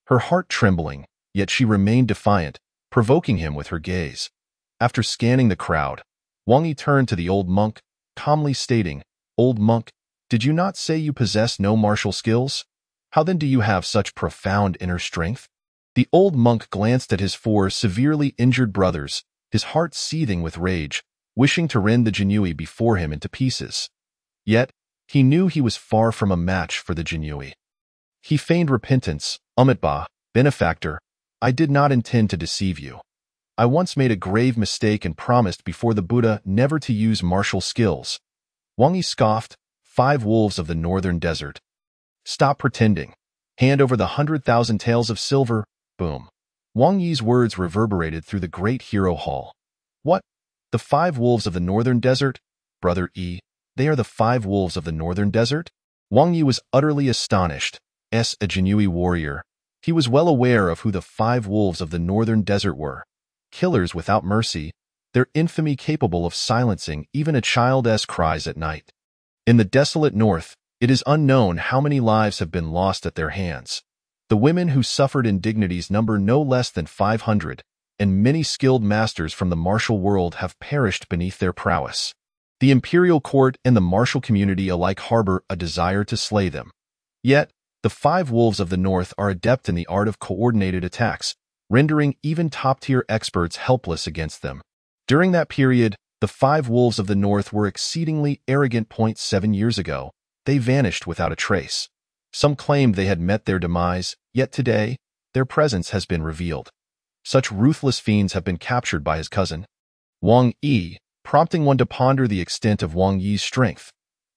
Her heart trembling, yet she remained defiant, provoking him with her gaze. After scanning the crowd, Wang Yi turned to the old monk, calmly stating, "Old monk, did you not say you possess no martial skills? How then do you have such profound inner strength?" The old monk glanced at his four severely injured brothers, his heart seething with rage, wishing to rend the Jinyui before him into pieces. Yet, he knew he was far from a match for the Jinyui. He feigned repentance. "Amitabha, benefactor, I did not intend to deceive you. I once made a grave mistake and promised before the Buddha never to use martial skills." Wang Yi scoffed, "5 wolves of the northern desert. Stop pretending. Hand over the 100,000 taels of silver." Boom. Wang Yi's words reverberated through the great hero hall. "What? The 5 wolves of the northern desert? Brother Yi, they are the 5 wolves of the northern desert?" Wang Yi was utterly astonished. A Jinyui warrior. He was well aware of who the 5 wolves of the northern desert were. Killers without mercy, their infamy capable of silencing even a child's cries at night. In the desolate north, it is unknown how many lives have been lost at their hands. The women who suffered indignities number no less than 500, and many skilled masters from the martial world have perished beneath their prowess. The imperial court and the martial community alike harbor a desire to slay them. Yet, the 5 wolves of the north are adept in the art of coordinated attacks, rendering even top-tier experts helpless against them. During that period, the 5 wolves of the north were exceedingly arrogant. 7 years ago, they vanished without a trace. Some claimed they had met their demise, yet today, their presence has been revealed. Such ruthless fiends have been captured by his cousin, Wang Yi, prompting one to ponder the extent of Wang Yi's strength.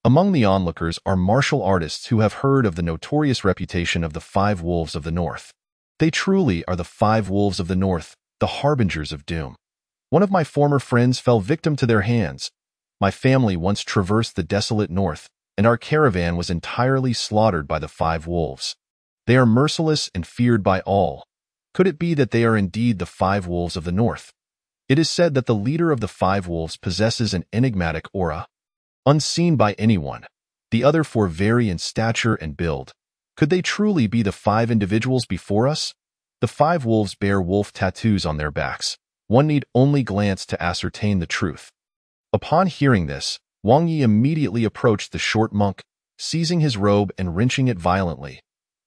Among the onlookers are martial artists who have heard of the notorious reputation of the 5 wolves of the north. They truly are the 5 wolves of the north, the harbingers of doom. One of my former friends fell victim to their hands. My family once traversed the desolate north, and our caravan was entirely slaughtered by the 5 wolves. They are merciless and feared by all. Could it be that they are indeed the 5 wolves of the north? It is said that the leader of the 5 wolves possesses an enigmatic aura, unseen by anyone. The other 4 vary in stature and build. Could they truly be the 5 individuals before us? The 5 wolves bear wolf tattoos on their backs. One need only glance to ascertain the truth. Upon hearing this, Wang Yi immediately approached the short monk, seizing his robe and wrenching it violently.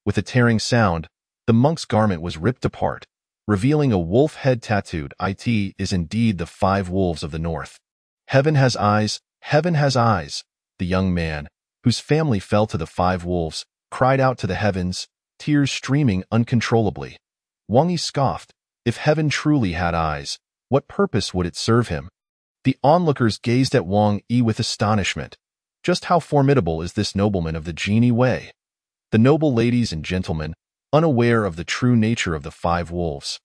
With a tearing sound, the monk's garment was ripped apart, revealing a wolf head tattooed. "It is indeed the 5 wolves of the north. Heaven has eyes, heaven has eyes." The young man, whose family fell to the 5 wolves, cried out to the heavens, tears streaming uncontrollably. Wang Yi scoffed. If heaven truly had eyes, what purpose would it serve him? The onlookers gazed at Wang Yi with astonishment. Just how formidable is this nobleman of the genie way? The noble ladies and gentlemen, unaware of the true nature of the 5 wolves,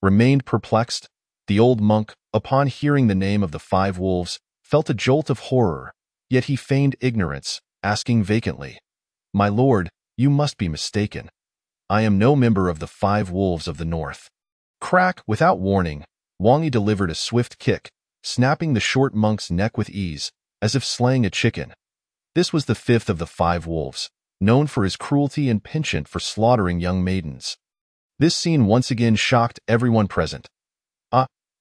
remained perplexed. The old monk, upon hearing the name of the 5 wolves, felt a jolt of horror, yet he feigned ignorance, asking vacantly, "My lord, you must be mistaken. I am no member of the 5 wolves of the north." Crack! Without warning, Wang Yi delivered a swift kick, snapping the short monk's neck with ease, as if slaying a chicken. This was the 5th of the 5 wolves, known for his cruelty and penchant for slaughtering young maidens. This scene once again shocked everyone present.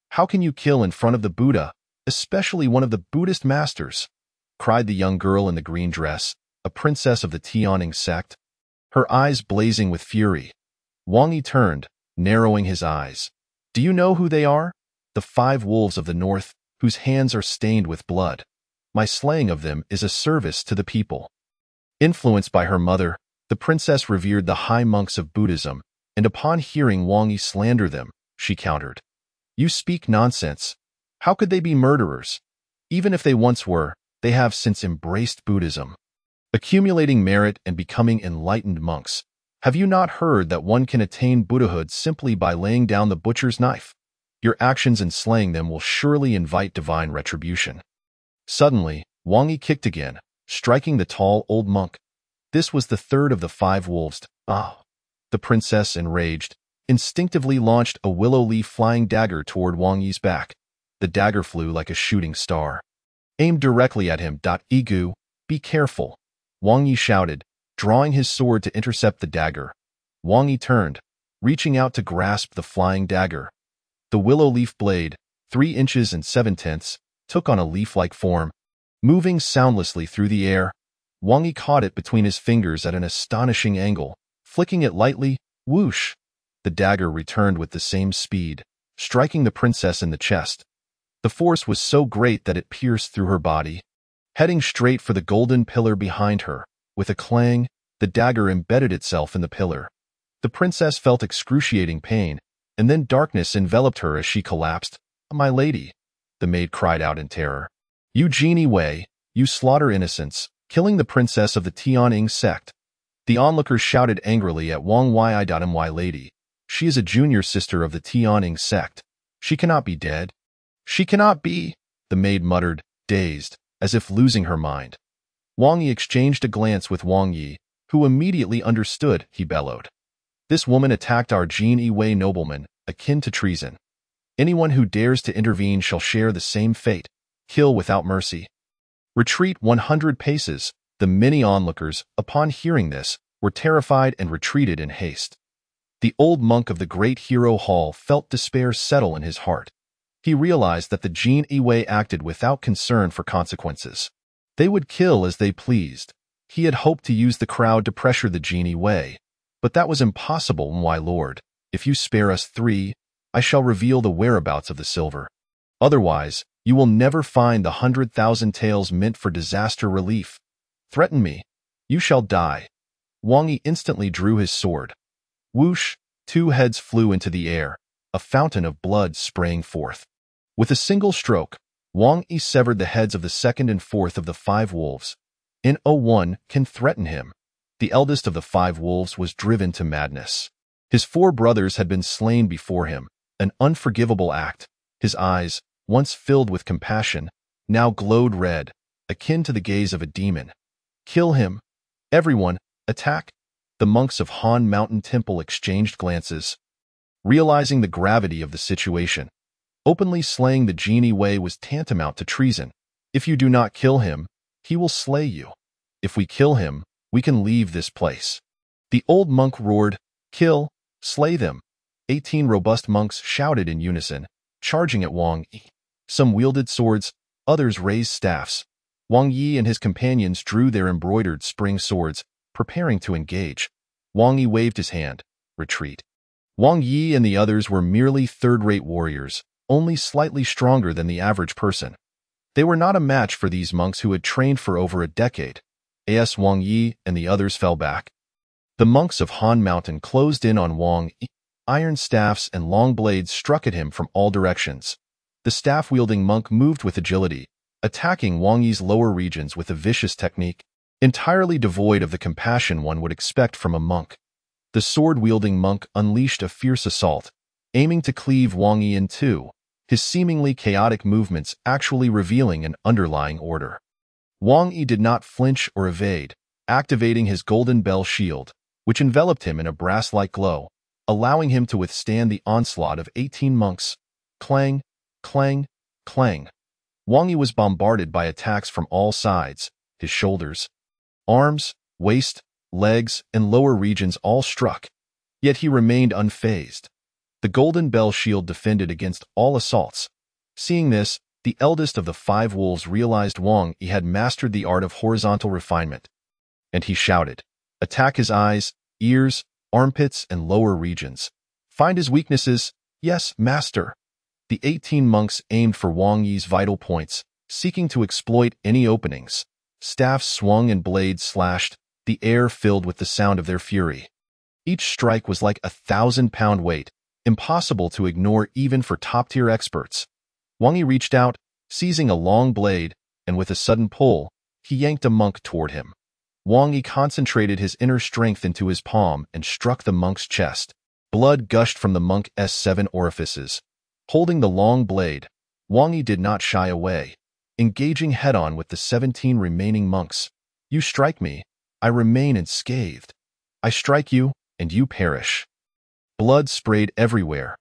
How can you kill in front of the Buddha, especially one of the Buddhist masters?" cried the young girl in the green dress, a princess of the Tianying sect, her eyes blazing with fury. Wang Yi turned, narrowing his eyes. "Do you know who they are? The 5 wolves of the north, whose hands are stained with blood. My slaying of them is a service to the people." Influenced by her mother, the princess revered the high monks of Buddhism, and upon hearing Wang Yi slander them, she countered, "You speak nonsense. How could they be murderers? Even if they once were, they have since embraced Buddhism, accumulating merit and becoming enlightened monks. Have you not heard that one can attain Buddhahood simply by laying down the butcher's knife? Your actions in slaying them will surely invite divine retribution." Suddenly, Wang Yi kicked again, striking the tall old monk. This was the 3rd of the 5 wolves. The princess, enraged, instinctively launched a willow leaf flying dagger toward Wang Yi's back. The dagger flew like a shooting star, aimed directly at him. "Egu, be careful." Wang Yi shouted, drawing his sword to intercept the dagger. Wang Yi turned, reaching out to grasp the flying dagger. The willow leaf blade, 3 inches and 7/10, took on a leaf-like form. Moving soundlessly through the air, Wang Yi caught it between his fingers at an astonishing angle. Flicking it lightly, whoosh! The dagger returned with the same speed, striking the princess in the chest. The force was so great that it pierced through her body. Heading straight for the golden pillar behind her, with a clang, the dagger embedded itself in the pillar. The princess felt excruciating pain, and then darkness enveloped her as she collapsed. "My lady," the maid cried out in terror. "You genie Wei, you slaughter innocents, killing the princess of the Tianying sect." The onlookers shouted angrily at Wang Yi. "My lady, she is a junior sister of the Tianying sect. She cannot be dead." "She cannot be," the maid muttered, dazed, as if losing her mind. Wang Yi exchanged a glance with Wang Yi, who immediately understood. He bellowed, "This woman attacked our Jin Wei nobleman, akin to treason. Anyone who dares to intervene shall share the same fate. Kill without mercy." "Retreat 100 paces." The many onlookers, upon hearing this, were terrified and retreated in haste. The old monk of the great hero hall felt despair settle in his heart. He realized that the Jin Wei acted without concern for consequences. They would kill as they pleased. He had hoped to use the crowd to pressure the Jin Wei, but that was impossible. "My lord, if you spare us 3, I shall reveal the whereabouts of the silver. Otherwise, you will never find the 100,000 taels meant for disaster relief. Threaten me. You shall die." Wang Yi instantly drew his sword. Whoosh! 2 heads flew into the air, a fountain of blood sprang forth. With a single stroke, Wang Yi severed the heads of the 2nd and 4th of the 5 wolves. No one can threaten him. The eldest of the 5 wolves was driven to madness. His 4 brothers had been slain before him, an unforgivable act. His eyes, once filled with compassion, now glowed red, akin to the gaze of a demon. "Kill him! Everyone, attack!" The monks of Han Mountain Temple exchanged glances. Realizing the gravity of the situation, openly slaying the Jin Wei was tantamount to treason. "If you do not kill him, he will slay you. If we kill him, we can leave this place." The old monk roared, "Kill, slay them." 18 robust monks shouted in unison, charging at Wang Yi. Some wielded swords, others raised staffs. Wang Yi and his companions drew their embroidered spring swords, preparing to engage. Wang Yi waved his hand. "Retreat." Wang Yi and the others were merely third-rate warriors, only slightly stronger than the average person. They were not a match for these monks who had trained for over a decade. As Wang Yi and the others fell back, the monks of Han Mountain closed in on Wang Yi. Iron staffs and long blades struck at him from all directions. The staff-wielding monk moved with agility, attacking Wang Yi's lower regions with a vicious technique, entirely devoid of the compassion one would expect from a monk. The sword-wielding monk unleashed a fierce assault, aiming to cleave Wang Yi in 2, his seemingly chaotic movements actually revealing an underlying order. Wang Yi did not flinch or evade, activating his golden bell shield, which enveloped him in a brass-like glow, allowing him to withstand the onslaught of 18 monks. Clang, clang, clang. Wang Yi was bombarded by attacks from all sides. His shoulders, arms, waist, legs, and lower regions all struck, yet he remained unfazed. The golden bell shield defended against all assaults. Seeing this, the eldest of the 5 wolves realized Wang Yi had mastered the art of horizontal refinement, and he shouted, "Attack his eyes, ears, armpits, and lower regions. Find his weaknesses." "Yes, master." The 18 monks aimed for Wang Yi's vital points, seeking to exploit any openings. Staffs swung and blades slashed, the air filled with the sound of their fury. Each strike was like a 1,000-pound weight, impossible to ignore even for top-tier experts. Wang Yi reached out, seizing a long blade, and with a sudden pull, he yanked a monk toward him. Wang Yi concentrated his inner strength into his palm and struck the monk's chest. Blood gushed from the monk's 7 orifices. Holding the long blade, Wang Yi did not shy away, engaging head-on with the 17 remaining monks. "You strike me, I remain unscathed. I strike you, and you perish." Blood sprayed everywhere.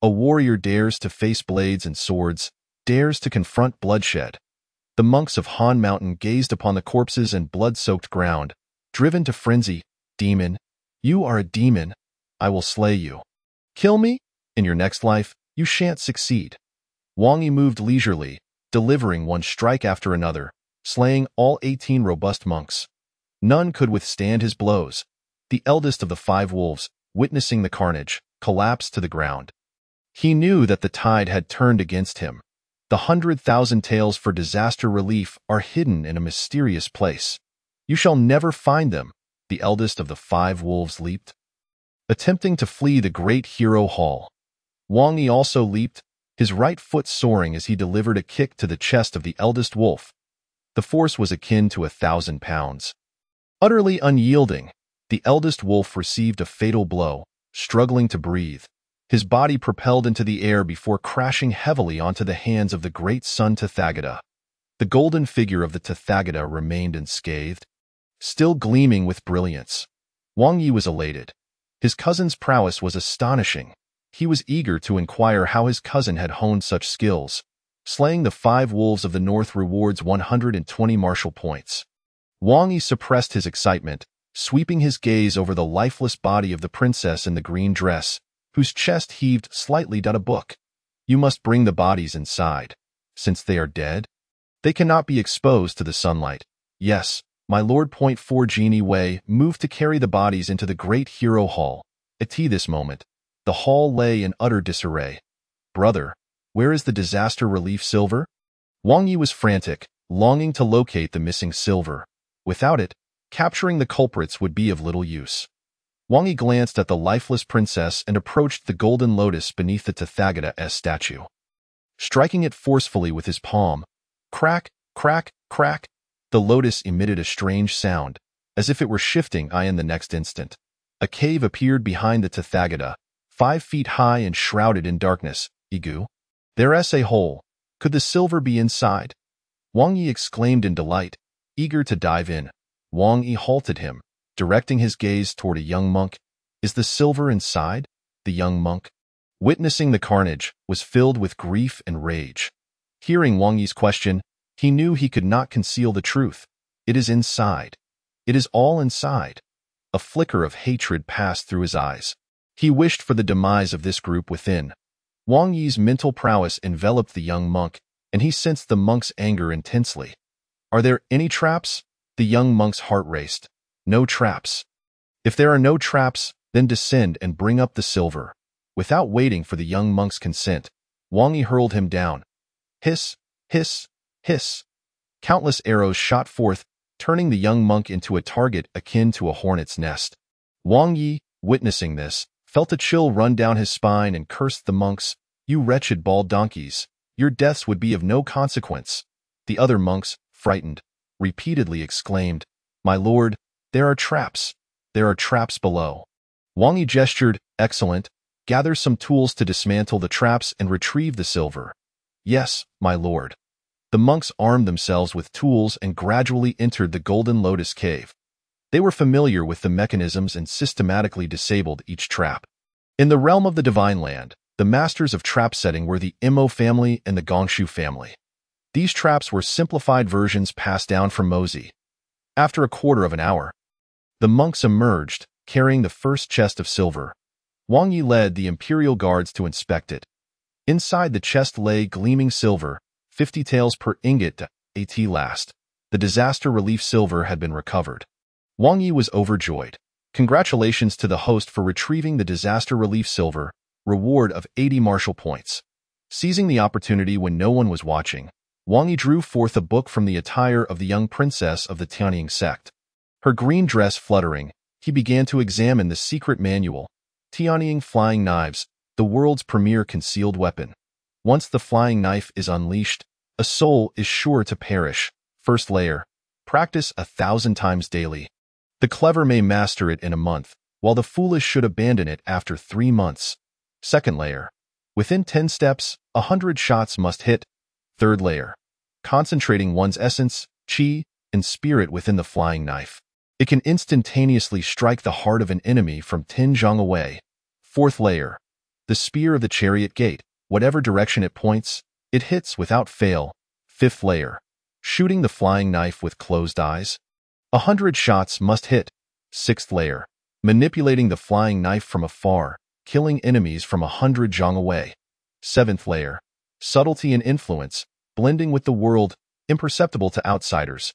A warrior dares to face blades and swords, dares to confront bloodshed. The monks of Han Mountain gazed upon the corpses and blood-soaked ground, driven to frenzy. Demon, you are a demon. I will slay you. Kill me? In your next life, you shan't succeed. Wang Yi moved leisurely, delivering one strike after another, slaying all 18 robust monks. None could withstand his blows. The eldest of the 5 wolves, witnessing the carnage, collapsed to the ground. He knew that the tide had turned against him. The 100,000 tales for disaster relief are hidden in a mysterious place. You shall never find them, the eldest of the 5 wolves leaped. Attempting to flee the great hero hall, Wang Yi also leaped, his right foot soaring as he delivered a kick to the chest of the eldest wolf. The force was akin to 1,000 pounds. Utterly unyielding, the eldest wolf received a fatal blow, struggling to breathe. His body propelled into the air before crashing heavily onto the hands of the great sun Tathagata. The golden figure of the Tathagata remained unscathed, still gleaming with brilliance. Wang Yi was elated. His cousin's prowess was astonishing. He was eager to inquire how his cousin had honed such skills. Slaying the 5 wolves of the north rewards 120 martial points. Wang Yi suppressed his excitement, sweeping his gaze over the lifeless body of the princess in the green dress, whose chest heaved slightly. A book. You must bring the bodies inside. Since they are dead, they cannot be exposed to the sunlight. Yes, my lord. 4 Genie Wei moved to carry the bodies into the great hero hall. At this moment, the hall lay in utter disarray. Brother, where is the disaster relief silver? Wang Yi was frantic, longing to locate the missing silver. Without it, capturing the culprits would be of little use. Wang Yi glanced at the lifeless princess and approached the golden lotus beneath the Tathagata's statue. Striking it forcefully with his palm, crack, crack, crack, the lotus emitted a strange sound, as if it were shifting. In the next instant, a cave appeared behind the Tathagata, 5 feet high and shrouded in darkness. Igu, there's a hole. Could the silver be inside? Wang Yi exclaimed in delight, eager to dive in. Wang Yi halted him, directing his gaze toward a young monk. Is the silver inside? The young monk, witnessing the carnage, was filled with grief and rage. Hearing Wang Yi's question, he knew he could not conceal the truth. It is inside. It is all inside. A flicker of hatred passed through his eyes. He wished for the demise of this group within. Wang Yi's mental prowess enveloped the young monk, and he sensed the monk's anger intensely. Are there any traps? The young monk's heart raced. No traps. If there are no traps, then descend and bring up the silver. Without waiting for the young monk's consent, Wang Yi hurled him down. Hiss, hiss, hiss. Countless arrows shot forth, turning the young monk into a target akin to a hornet's nest. Wang Yi, witnessing this, felt a chill run down his spine and cursed the monks. You wretched bald donkeys, your deaths would be of no consequence. The other monks, frightened, repeatedly exclaimed, My lord, there are traps. There are traps below. Wang Yi gestured, excellent. Gather some tools to dismantle the traps and retrieve the silver. Yes, my lord. The monks armed themselves with tools and gradually entered the Golden Lotus Cave. They were familiar with the mechanisms and systematically disabled each trap. In the realm of the Divine Land, the masters of trap setting were the Mo family and the Gongshu family. These traps were simplified versions passed down from Mozi. After a quarter of an hour, the monks emerged, carrying the first chest of silver. Wang Yi led the imperial guards to inspect it. Inside the chest lay gleaming silver, 50 taels per ingot. At last, the disaster relief silver had been recovered. Wang Yi was overjoyed. Congratulations to the host for retrieving the disaster relief silver, reward of 80 martial points. Seizing the opportunity when no one was watching, Wang Yi drew forth a book from the attire of the young princess of the Tianying sect. Her green dress fluttering, he began to examine the secret manual. Tianying Flying Knives, the world's premier concealed weapon. Once the flying knife is unleashed, a soul is sure to perish. First layer. Practice 1,000 times daily. The clever may master it in a month, while the foolish should abandon it after 3 months. Second layer. Within 10 steps, 100 shots must hit. Third layer. Concentrating one's essence, chi, and spirit within the flying knife. It can instantaneously strike the heart of an enemy from 10 zhang away. Fourth layer. The spear of the chariot gate, whatever direction it points, it hits without fail. Fifth layer. shooting the flying knife with closed eyes. 100 shots must hit. 6th layer, manipulating the flying knife from afar, killing enemies from 100 zhang away. 7th layer, subtlety and influence, blending with the world, imperceptible to outsiders.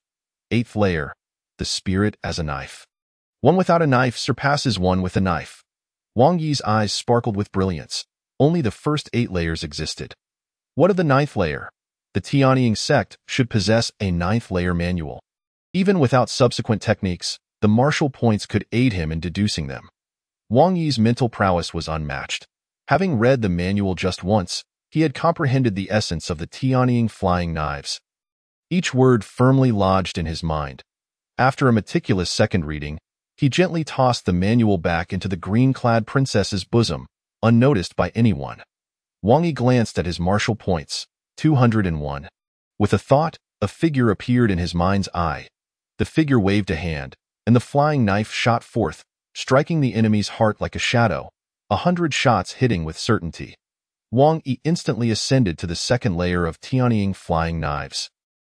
8th layer, the spirit as a knife. One without a knife surpasses one with a knife. Wang Yi's eyes sparkled with brilliance. Only the first 8 layers existed. What of the 9th layer? The Tianying sect should possess a 9th layer manual. Even without subsequent techniques, the martial points could aid him in deducing them. Wang Yi's mental prowess was unmatched. Having read the manual just once, he had comprehended the essence of the Tianying flying knives. Each word firmly lodged in his mind. After a meticulous second reading, he gently tossed the manual back into the green-clad princess's bosom, unnoticed by anyone. Wang Yi glanced at his martial points, 201. With a thought, a figure appeared in his mind's eye. The figure waved a hand, and the flying knife shot forth, striking the enemy's heart like a shadow, 100 shots hitting with certainty. Wang Yi instantly ascended to the second layer of Tianying flying knives.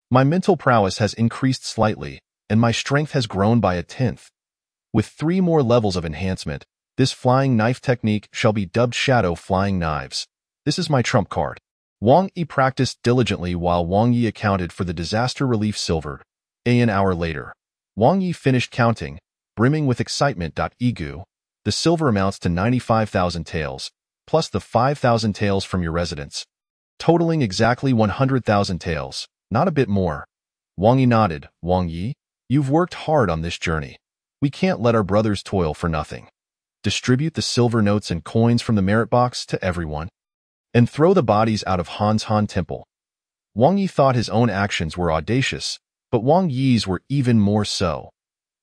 My mental prowess has increased slightly, and my strength has grown by 1/10. With 3 more levels of enhancement, this flying knife technique shall be dubbed Shadow Flying Knives. This is my trump card. Wang Yi practiced diligently while Wang Yi accounted for the disaster relief silver. An hour later, Wang Yi finished counting, brimming with excitement. Egu, the silver amounts to 95,000 taels, plus the 5,000 taels from your residence, totaling exactly 100,000 taels, not a bit more. Wang Yi nodded. Wang Yi, you've worked hard on this journey. We can't let our brothers toil for nothing. Distribute the silver notes and coins from the merit box to everyone, and throw the bodies out of Han's Han Temple. Wang Yi thought his own actions were audacious, but Wang Yi's were even more so.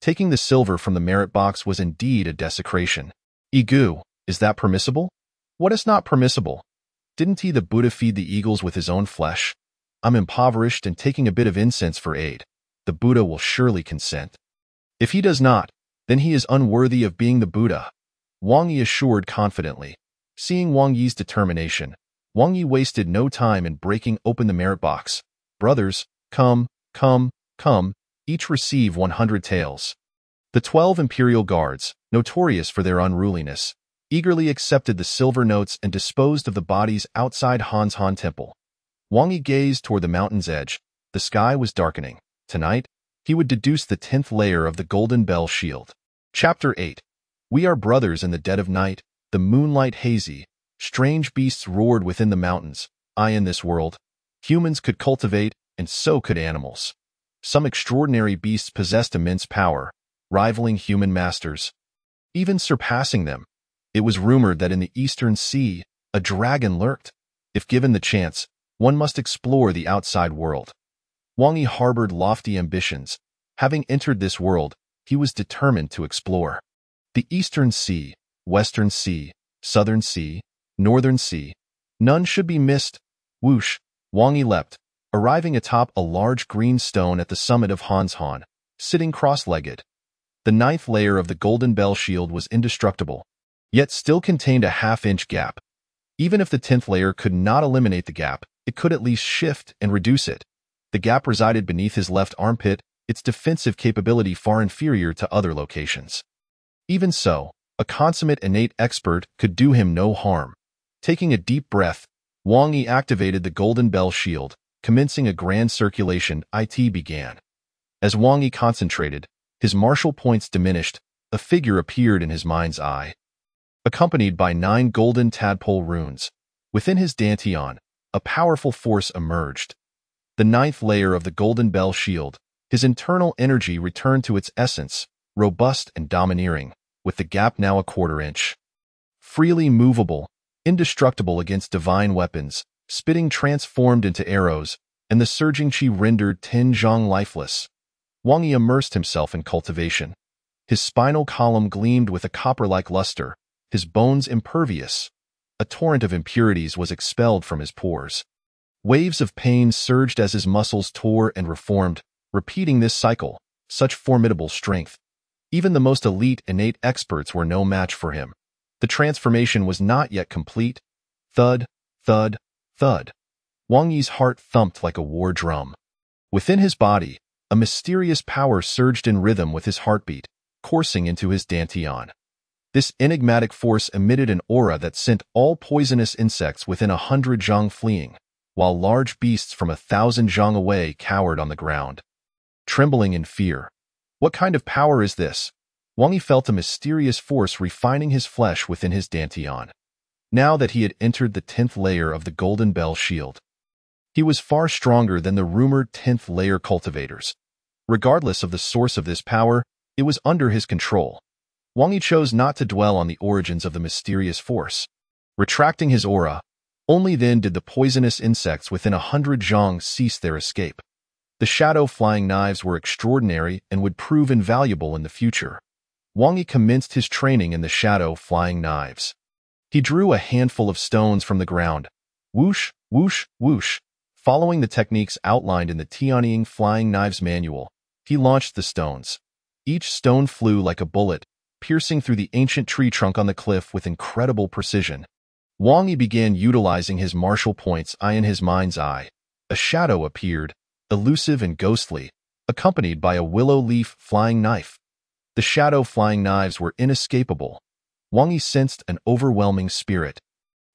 Taking the silver from the merit box was indeed a desecration. Egu, is that permissible? What is not permissible? Didn't he the Buddha feed the eagles with his own flesh? I'm impoverished and taking a bit of incense for aid. The Buddha will surely consent. If he does not, then he is unworthy of being the Buddha, Wang Yi assured confidently. Seeing Wang Yi's determination, Wang Yi wasted no time in breaking open the merit box. Brothers, come, each receive 100 taels. The 12 imperial guards, notorious for their unruliness, eagerly accepted the silver notes and disposed of the bodies outside Han's Han Temple. Wang Yi gazed toward the mountain's edge. The sky was darkening. Tonight, he would deduce the 10th layer of the Golden Bell Shield. Chapter 8. We are brothers in the dead of night, the moonlight hazy. Strange beasts roared within the mountains. In this world, humans could cultivate, and so could animals. Some extraordinary beasts possessed immense power, rivaling human masters, even surpassing them. It was rumored that in the eastern sea, a dragon lurked. If given the chance, one must explore the outside world. Wang Yi harbored lofty ambitions. Having entered this world, he was determined to explore. The eastern sea, western sea, southern sea, northern sea, none should be missed. Whoosh, Wang Yi leapt, arriving atop a large green stone at the summit of Han's Han, sitting cross-legged. The 9th layer of the Golden Bell Shield was indestructible, yet still contained a half-inch gap. Even if the 10th layer could not eliminate the gap, it could at least shift and reduce it. The gap resided beneath his left armpit, its defensive capability far inferior to other locations. Even so, a consummate innate expert could do him no harm. Taking a deep breath, Wang Yi activated the Golden Bell Shield, commencing a grand circulation. It began. As Wang Yi concentrated, his martial points diminished. A figure appeared in his mind's eye, accompanied by 9 golden tadpole runes. Within his dantian, a powerful force emerged. The 9th layer of the Golden Bell Shield, his internal energy returned to its essence, robust and domineering, with the gap now a 1/4 inch. Freely movable, indestructible against divine weapons, spitting transformed into arrows, and the surging chi rendered Ten Zhang lifeless. Wang Yi immersed himself in cultivation. His spinal column gleamed with a copper-like luster, his bones impervious. A torrent of impurities was expelled from his pores. Waves of pain surged as his muscles tore and reformed, repeating this cycle. Such formidable strength. Even the most elite innate experts were no match for him. The transformation was not yet complete. Thud, thud, thud. Wang Yi's heart thumped like a war drum. Within his body, a mysterious power surged in rhythm with his heartbeat, coursing into his dantian. This enigmatic force emitted an aura that sent all poisonous insects within 100 zhang fleeing, while large beasts from 1,000 zhang away cowered on the ground, trembling in fear. What kind of power is this? Wang Yi felt a mysterious force refining his flesh within his dantian. Now that he had entered the 10th layer of the Golden Bell Shield, he was far stronger than the rumored 10th layer cultivators. Regardless of the source of this power, it was under his control. Wang Yi chose not to dwell on the origins of the mysterious force. Retracting his aura, only then did the poisonous insects within 100 zhang cease their escape. The shadow-flying knives were extraordinary and would prove invaluable in the future. Wang Yi commenced his training in the shadow-flying knives. He drew a handful of stones from the ground. Whoosh, whoosh, whoosh. Following the techniques outlined in the Tianying Flying Knives Manual, he launched the stones. Each stone flew like a bullet, piercing through the ancient tree trunk on the cliff with incredible precision. Wang Yi began utilizing his martial points in his mind's eye. A shadow appeared, elusive and ghostly, accompanied by a willow leaf flying knife. The shadow-flying knives were inescapable. Wang Yi sensed an overwhelming spirit.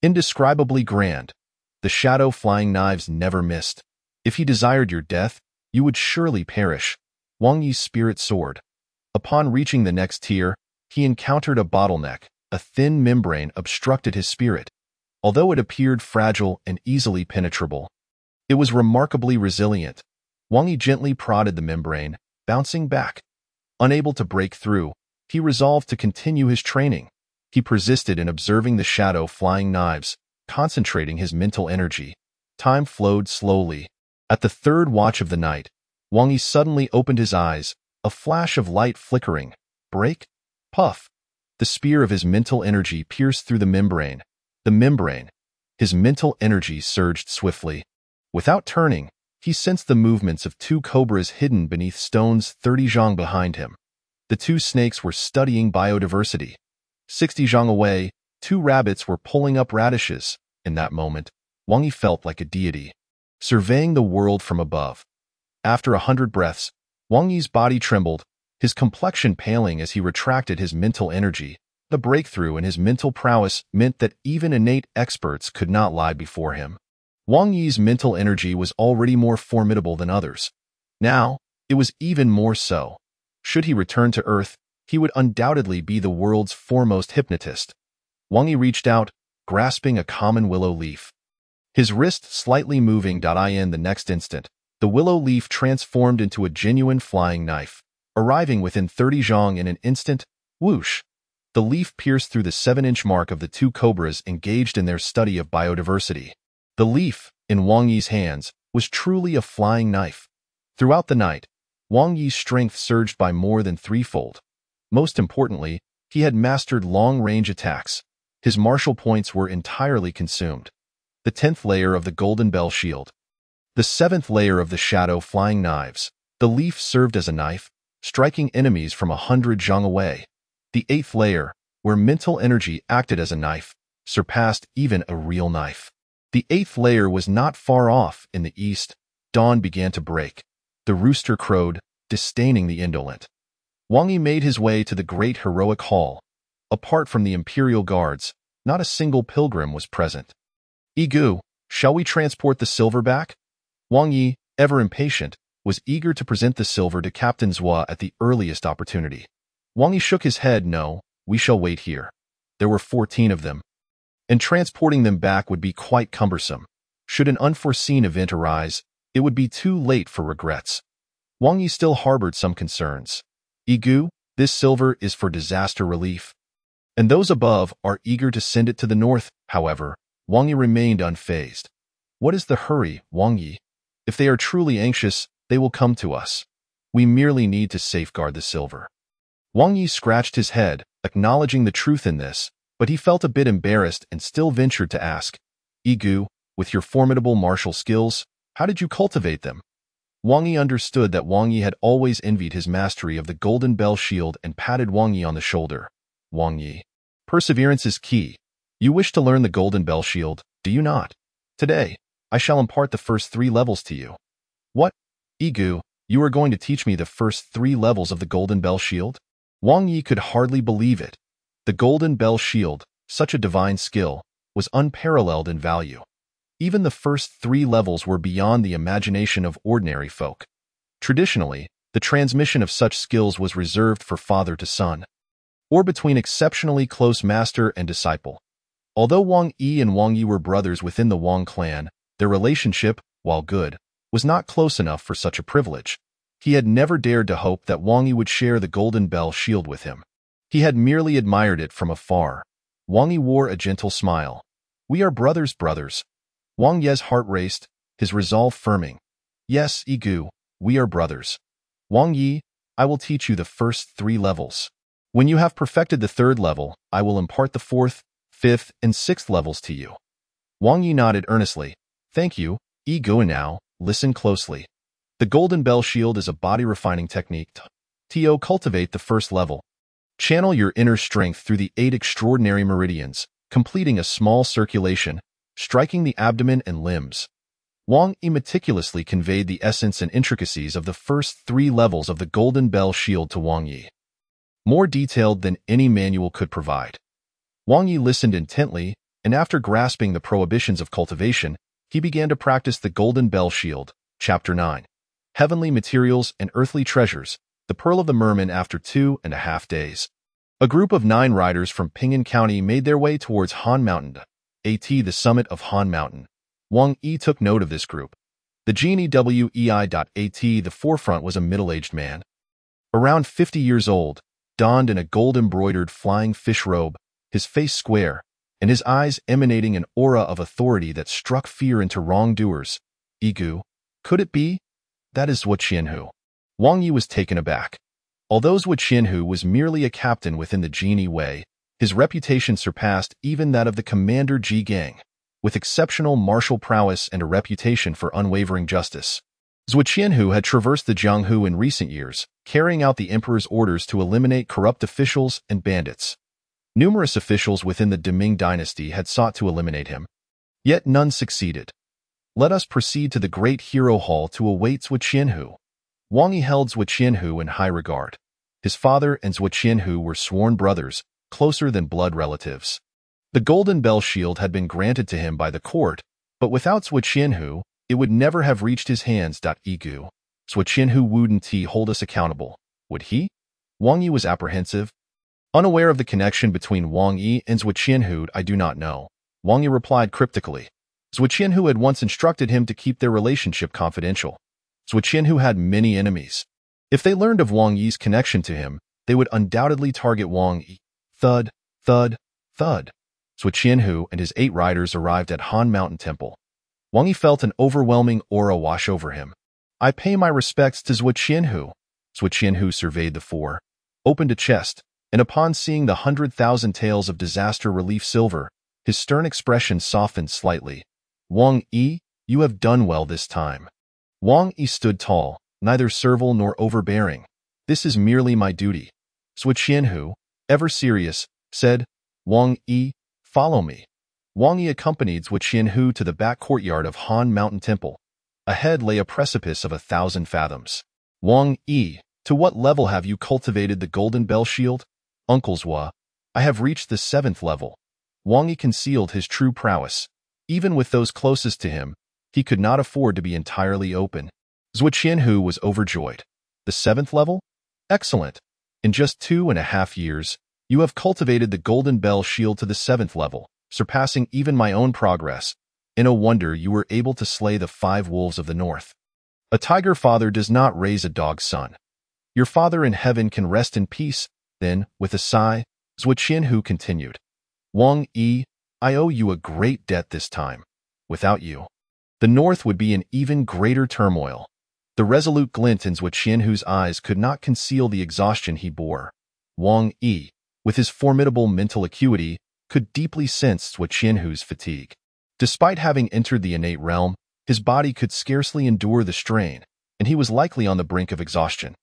Indescribably grand. The shadow-flying knives never missed. If he desired your death, you would surely perish. Wang Yi's spirit soared. Upon reaching the next tier, he encountered a bottleneck. A thin membrane obstructed his spirit. Although it appeared fragile and easily penetrable, it was remarkably resilient. Wang Yi gently prodded the membrane, bouncing back. Unable to break through, he resolved to continue his training. He persisted in observing the shadow-flying knives, concentrating his mental energy. Time flowed slowly. At the third watch of the night, Wang Yi suddenly opened his eyes, a flash of light flickering. Break? Puff. The spear of his mental energy pierced through the membrane. His mental energy surged swiftly. Without turning, he sensed the movements of two cobras hidden beneath stones 30 zhang behind him. The two snakes were studying biodiversity. 60 zhang away, two rabbits were pulling up radishes. In that moment, Wang Yi felt like a deity, surveying the world from above. After 100 breaths, Wang Yi's body trembled, his complexion paling as he retracted his mental energy. The breakthrough in his mental prowess meant that even innate experts could not lie before him. Wang Yi's mental energy was already more formidable than others. Now, it was even more so. Should he return to Earth, he would undoubtedly be the world's foremost hypnotist. Wang Yi reached out, grasping a common willow leaf. His wrist slightly moving. In the next instant, the willow leaf transformed into a genuine flying knife. Arriving within 30 zhang in an instant, whoosh! The leaf pierced through the 7-inch mark of the two cobras engaged in their study of biodiversity. The leaf, in Wang Yi's hands, was truly a flying knife. Throughout the night, Wang Yi's strength surged by more than threefold. Most importantly, he had mastered long-range attacks. His martial points were entirely consumed. The 10th layer of the Golden Bell Shield. The 7th layer of the shadow-flying knives. The leaf served as a knife, striking enemies from 100 zhang away. The 8th layer, where mental energy acted as a knife, surpassed even a real knife. The 8th layer was not far off. In the east, dawn began to break. The rooster crowed, disdaining the indolent. Wang Yi made his way to the great heroic hall. Apart from the imperial guards, not a single pilgrim was present. Igu, shall we transport the silver back? Wang Yi, ever impatient, was eager to present the silver to Captain Zhua at the earliest opportunity. Wang Yi shook his head. No, we shall wait here. There were 14 of them, and transporting them back would be quite cumbersome. Should an unforeseen event arise, it would be too late for regrets. Wang Yi still harbored some concerns. Igu, this silver is for disaster relief, and those above are eager to send it to the north. However, Wang Yi remained unfazed. What is the hurry, Wang Yi? If they are truly anxious, they will come to us. We merely need to safeguard the silver. Wang Yi scratched his head, acknowledging the truth in this, but he felt a bit embarrassed and still ventured to ask, Igu, with your formidable martial skills, how did you cultivate them? Wang Yi understood that Wang Yi had always envied his mastery of the Golden Bell Shield and patted Wang Yi on the shoulder. Wang Yi, perseverance is key. You wish to learn the Golden Bell Shield, do you not? Today, I shall impart the first 3 levels to you. What? Igu, you are going to teach me the first 3 levels of the Golden Bell Shield? Wang Yi could hardly believe it. The Golden Bell Shield, such a divine skill, was unparalleled in value. Even the first 3 levels were beyond the imagination of ordinary folk. Traditionally, the transmission of such skills was reserved for father to son, or between exceptionally close master and disciple. Although Wang Yi and Wang Yi were brothers within the Wang clan, their relationship, while good, was not close enough for such a privilege. He had never dared to hope that Wang Yi would share the Golden Bell Shield with him. He had merely admired it from afar. Wang Yi wore a gentle smile. We are brothers, brothers. Wang Ye's heart raced, his resolve firming. Yes, Igu, we are brothers. Wang Yi, I will teach you the first 3 levels. When you have perfected the 3rd level, I will impart the 4th, 5th, and 6th levels to you. Wang Yi nodded earnestly. Thank you, Igu, and now, listen closely. The Golden Bell Shield is a body-refining technique to cultivate the 1st level. Channel your inner strength through the 8 extraordinary meridians, completing a small circulation, striking the abdomen and limbs. Wang Yi meticulously conveyed the essence and intricacies of the first 3 levels of the Golden Bell Shield to Wang Yi, more detailed than any manual could provide. Wang Yi listened intently, and after grasping the prohibitions of cultivation, he began to practice the Golden Bell Shield. Chapter 9. Heavenly Materials and Earthly Treasures, the Pearl of the Merman. After 2.5 days, a group of 9 riders from Ping'an County made their way towards Han Mountain, the summit of Han Mountain. Wang Yi took note of this group. The genie the forefront was a middle-aged man, around 50 years old, donned in a gold-embroidered flying fish robe, his face square, and his eyes emanating an aura of authority that struck fear into wrongdoers. Igu, could it be? That is Zhuo Qianhu. Wang Yi was taken aback. Although Zhuo Qianhu was merely a captain within the genie way, his reputation surpassed even that of the commander Ji Gang, with exceptional martial prowess and a reputation for unwavering justice. Zhuo Qianhu had traversed the Jianghu in recent years, carrying out the emperor's orders to eliminate corrupt officials and bandits. Numerous officials within the Deming dynasty had sought to eliminate him, yet none succeeded. Let us proceed to the Great Hero Hall to await Zhuo Qianhu. Wang Yi held Zhuo Qianhu in high regard. His father and Zhuo Qianhu were sworn brothers, closer than blood relatives. The Golden Bell Shield had been granted to him by the court, but without Zhuo Qianhu, it would never have reached his hands. Igu, Zhuo Qianhu wouldn't hold us accountable, would he? Wang Yi was apprehensive. Unaware of the connection between Wang Yi and Zhuo Qianhu, I do not know. Wang Yi replied cryptically. Zhuo Qianhu had once instructed him to keep their relationship confidential. Zhuo Qianhu had many enemies. If they learned of Wang Yi's connection to him, they would undoubtedly target Wang Yi. Thud, thud, thud. Zhuo Qianhu and his 8 riders arrived at Han Mountain Temple. Wang Yi felt an overwhelming aura wash over him. I pay my respects to Zhuo Qianhu. Zhuo Qianhu surveyed the 4, opened a chest, and upon seeing the 100,000 taels of disaster relief silver, his stern expression softened slightly. Wang Yi, you have done well this time. Wang Yi stood tall, neither servile nor overbearing. This is merely my duty. Zhuo Qianhu, ever serious, said, Wang Yi, follow me. Wang Yi accompanied Zhuo Qianhu to the back courtyard of Han Mountain Temple. Ahead lay a precipice of 1,000 fathoms. Wang Yi, to what level have you cultivated the Golden Bell Shield? Uncle Zhuo, I have reached the 7th level. Wang Yi concealed his true prowess. Even with those closest to him, he could not afford to be entirely open. Zhuo Qianhu was overjoyed. The 7th level? Excellent. In just 2.5 years, you have cultivated the Golden Bell Shield to the 7th level, surpassing even my own progress. And no wonder you were able to slay the 5 wolves of the north. A tiger father does not raise a dog's son. Your father in heaven can rest in peace. Then, with a sigh, Zhuo Qianhu continued. Wang Yi, I owe you a great debt this time. Without you, the north would be in even greater turmoil. The resolute glint in Zhuo Qianhu's eyes could not conceal the exhaustion he bore. Wang Yi, with his formidable mental acuity, could deeply sense Zhuo Qianhu's fatigue. Despite having entered the innate realm, his body could scarcely endure the strain, and he was likely on the brink of exhaustion.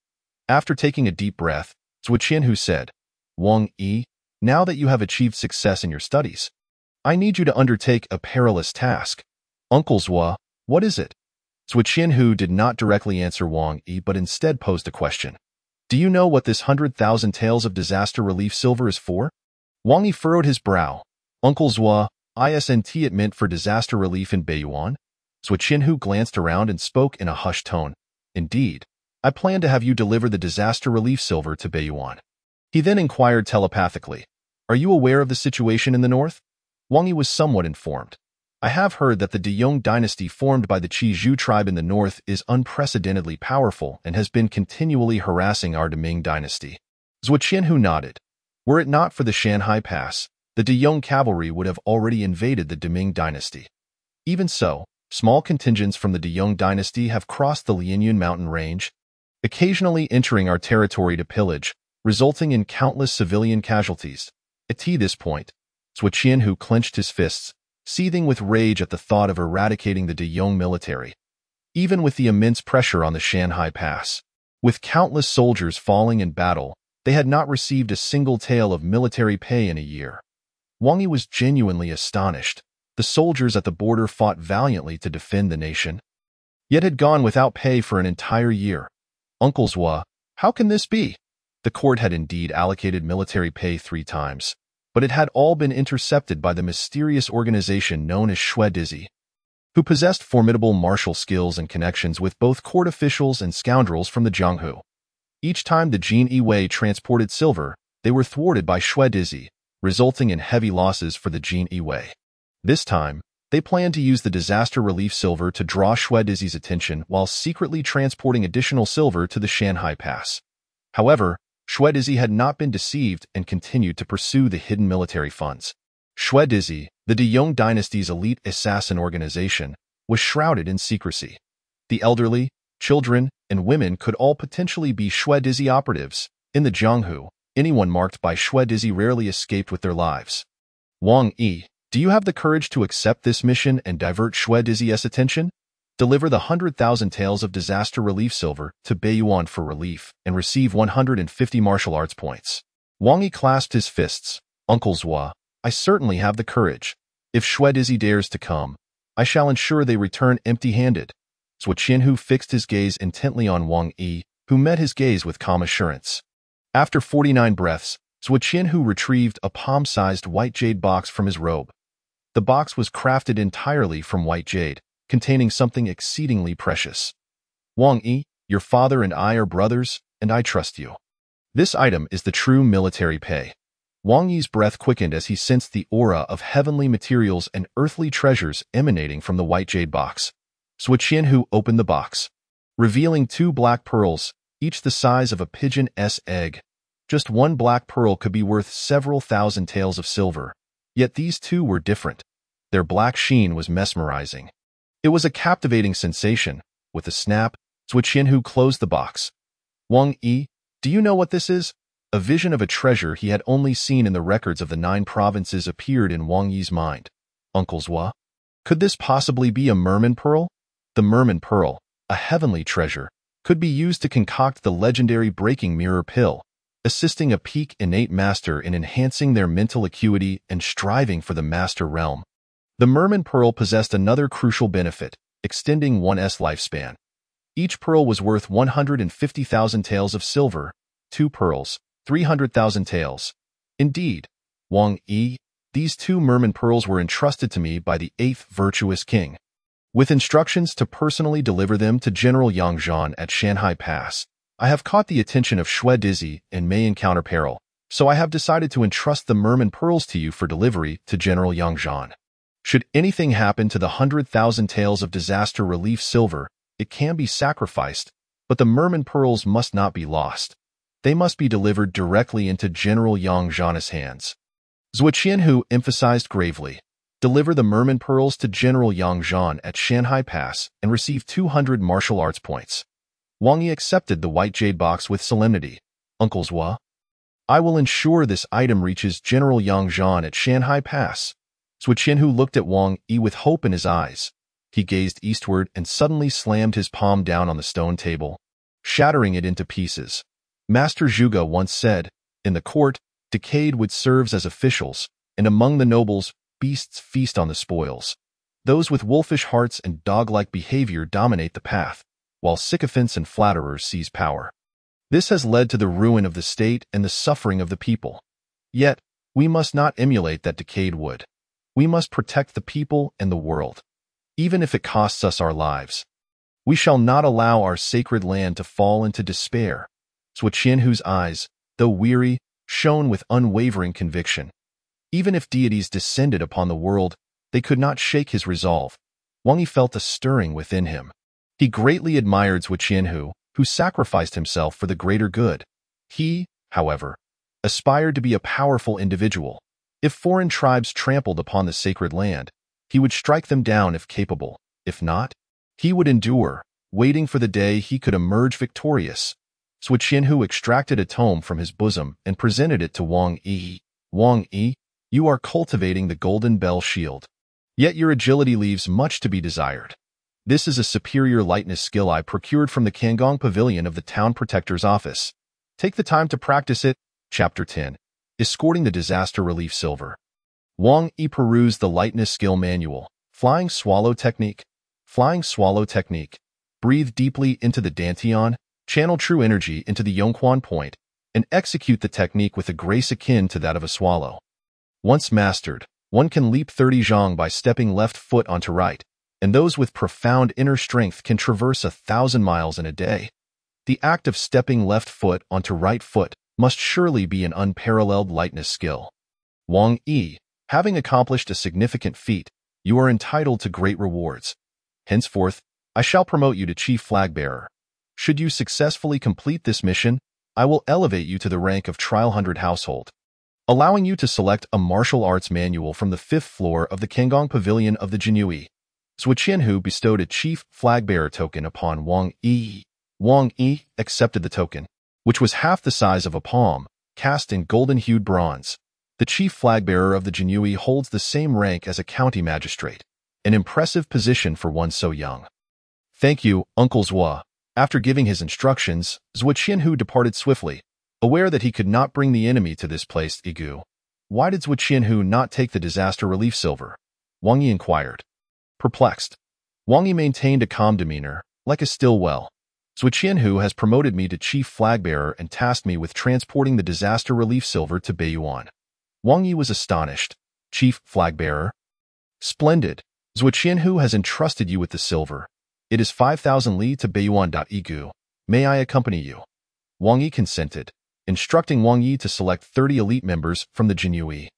After taking a deep breath, Zhuo Qianhu said, Wang Yi, now that you have achieved success in your studies, I need you to undertake a perilous task. Uncle Zhuo, what is it? Zhuo Qianhu did not directly answer Wang Yi but instead posed a question. Do you know what this 100,000 taels of disaster relief silver is for? Wang Yi furrowed his brow. Uncle Zhuo, isn't it meant for disaster relief in Beiyuan? Zhuo Qianhu glanced around and spoke in a hushed tone. Indeed, I plan to have you deliver the disaster relief silver to Beiyuan. He then inquired telepathically, are you aware of the situation in the north? Wang Yi was somewhat informed. I have heard that the Deyong dynasty formed by the Qizhu tribe in the north is unprecedentedly powerful and has been continually harassing our Deming dynasty. Zhuo Qianhu nodded. Were it not for the Shanhai Pass, the Deyong cavalry would have already invaded the Deming dynasty. Even so, small contingents from the Deyong dynasty have crossed the Lianyun mountain range, occasionally entering our territory to pillage, resulting in countless civilian casualties. At this point, Zhuo Qianhu clenched his fists, seething with rage at the thought of eradicating the Deyong military. Even with the immense pressure on the Shanhai Pass, with countless soldiers falling in battle, they had not received a single tael of military pay in a year. Wang Yi was genuinely astonished. The soldiers at the border fought valiantly to defend the nation, yet had gone without pay for an entire year. Uncle Zhuo, how can this be? The court had indeed allocated military pay 3 times, but it had all been intercepted by the mysterious organization known as Shuedizi, who possessed formidable martial skills and connections with both court officials and scoundrels from the Jianghu. Each time the Jin Yiwei transported silver, they were thwarted by Shuedizi, resulting in heavy losses for the Jin Yiwei. This time, they planned to use the disaster relief silver to draw Shuedizi's attention while secretly transporting additional silver to the Shanhai Pass. However, Shuedizi had not been deceived and continued to pursue the hidden military funds. Shuedizi, the Deyong dynasty's elite assassin organization, was shrouded in secrecy. The elderly, children, and women could all potentially be Shuedizi operatives. In the Jianghu, anyone marked by Shuedizi rarely escaped with their lives. Wang Yi, do you have the courage to accept this mission and divert Shuedizi's attention? Deliver the 100,000 taels of disaster relief silver to Beiyuan for relief and receive 150 martial arts points. Wang Yi clasped his fists. Uncle Zhuo, I certainly have the courage. If Shuedizi dares to come, I shall ensure they return empty-handed. Zhuo Qianhu fixed his gaze intently on Wang Yi, who met his gaze with calm assurance. After 49 breaths, Zhuo Qianhu retrieved a palm-sized white jade box from his robe. The box was crafted entirely from white jade, containing something exceedingly precious. Wang Yi, your father and I are brothers, and I trust you. This item is the true military pay. Wang Yi's breath quickened as he sensed the aura of heavenly materials and earthly treasures emanating from the white jade box. Zhuo Qianhu opened the box, revealing 2 black pearls, each the size of a pigeon's egg. Just one black pearl could be worth several thousand taels of silver, yet these 2 were different. Their black sheen was mesmerizing. It was a captivating sensation. With a snap, Zhuo Qianhu closed the box. Wang Yi, do you know what this is? A vision of a treasure he had only seen in the records of the 9 provinces appeared in Wang Yi's mind. Uncle Zhuo, could this possibly be a merman pearl? The merman pearl, a heavenly treasure, could be used to concoct the legendary breaking mirror pill, assisting a peak innate master in enhancing their mental acuity and striving for the master realm. The merman pearl possessed another crucial benefit, extending one's lifespan. Each pearl was worth 150,000 taels of silver, 2 pearls, 300,000 taels. Indeed, Wang Yi, these 2 merman pearls were entrusted to me by the 8th virtuous king, with instructions to personally deliver them to General Yang Zhan at Shanhai Pass. I have caught the attention of Shuedizi and may encounter peril, so I have decided to entrust the merman pearls to you for delivery to General Yang Zhan. Should anything happen to the 100,000 taels of disaster relief silver, it can be sacrificed, but the merman pearls must not be lost. They must be delivered directly into General Yang Zhan's hands. Zhuo Qianhu emphasized gravely, deliver the merman pearls to General Yang Zhan at Shanhai Pass and receive 200 martial arts points. Wang Yi accepted the white jade box with solemnity. Uncle Zhuo, I will ensure this item reaches General Yang Zhan at Shanhai Pass. Zhuo Qianhu looked at Wang Yi with hope in his eyes. He gazed eastward and suddenly slammed his palm down on the stone table, shattering it into pieces. Master Zhuge once said, in the court, decayed wood serves as officials, and among the nobles, beasts feast on the spoils. Those with wolfish hearts and dog-like behavior dominate the path, while sycophants and flatterers seize power. This has led to the ruin of the state and the suffering of the people. Yet, we must not emulate that decayed wood. We must protect the people and the world, even if it costs us our lives. We shall not allow our sacred land to fall into despair. Zhuo Qianhu's eyes, though weary, shone with unwavering conviction. Even if deities descended upon the world, they could not shake his resolve. Wang Yi felt a stirring within him. He greatly admired Zhuo Qianhu, who sacrificed himself for the greater good. He, however, aspired to be a powerful individual. If foreign tribes trampled upon the sacred land, he would strike them down if capable. If not, he would endure, waiting for the day he could emerge victorious. Zhuo Qianhu extracted a tome from his bosom and presented it to Wang Yi. Wang Yi, you are cultivating the Golden Bell Shield. Yet your agility leaves much to be desired. This is a superior lightness skill I procured from the Kangong Pavilion of the Town Protector's office. Take the time to practice it. Chapter 10. Escorting the Disaster Relief Silver. Wang Yi perused the lightness skill manual. Flying Swallow Technique. Flying Swallow Technique. Breathe deeply into the Dantian, channel true energy into the Yongquan point, and execute the technique with a grace akin to that of a swallow. Once mastered, one can leap 30 zhang by stepping left foot onto right, and those with profound inner strength can traverse 1,000 miles in a day. The act of stepping left foot onto right foot must surely be an unparalleled lightness skill. Wang Yi, having accomplished a significant feat, you are entitled to great rewards. Henceforth, I shall promote you to Chief Flag Bearer. Should you successfully complete this mission, I will elevate you to the rank of Trial 100 Household, allowing you to select a martial arts manual from the 5th floor of the Kangong Pavilion of the Jinui. Zhuo Qianhu bestowed a Chief Flag Bearer token upon Wang Yi. Wang Yi accepted the token, which was half the size of a palm, cast in golden-hued bronze. The Chief Flag Bearer of the Jinui holds the same rank as a county magistrate, an impressive position for one so young. Thank you, Uncle Zhuo. After giving his instructions, Zhuo Qianhu departed swiftly, aware that he could not bring the enemy to this place. Igu. Why did Zhuo Qianhu not take the disaster relief silver? Wang Yi inquired. Perplexed, Wang Yi maintained a calm demeanor, like a still well. Zhuo Qianhu has promoted me to Chief Flag Bearer and tasked me with transporting the disaster relief silver to Beiyuan. Wang Yi was astonished. Chief Flag Bearer? Splendid. Zhuo Qianhu has entrusted you with the silver. It is 5,000 li to Beiyuan. Igu. May I accompany you? Wang Yi consented, instructing Wang Yi to select 30 elite members from the Jinui.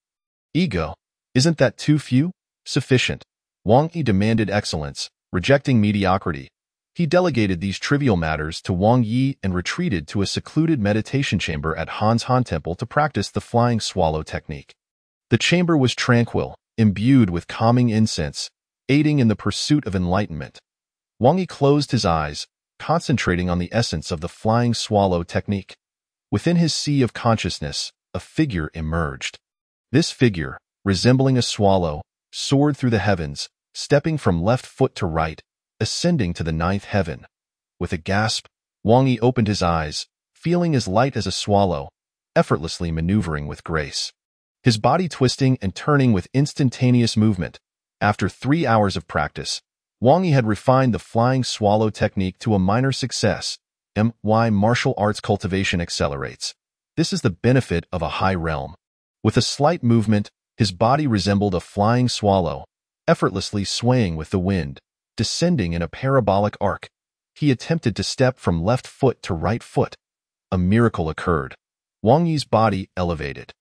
Ego. Isn't that too few? Sufficient. Wang Yi demanded excellence, rejecting mediocrity. He delegated these trivial matters to Wang Yi and retreated to a secluded meditation chamber at Han's Han Temple to practice the flying swallow technique. The chamber was tranquil, imbued with calming incense, aiding in the pursuit of enlightenment. Wang Yi closed his eyes, concentrating on the essence of the flying swallow technique. Within his sea of consciousness, a figure emerged. This figure, resembling a swallow, soared through the heavens, stepping from left foot to right, ascending to the 9th heaven. With a gasp, Wang Yi opened his eyes, feeling as light as a swallow, effortlessly maneuvering with grace. His body twisting and turning with instantaneous movement. After 3 hours of practice, Wang Yi had refined the flying swallow technique to a minor success. Martial arts cultivation accelerates. This is the benefit of a high realm. With a slight movement, his body resembled a flying swallow, effortlessly swaying with the wind, descending in a parabolic arc. He attempted to step from left foot to right foot. A miracle occurred. Wang Yi's body elevated.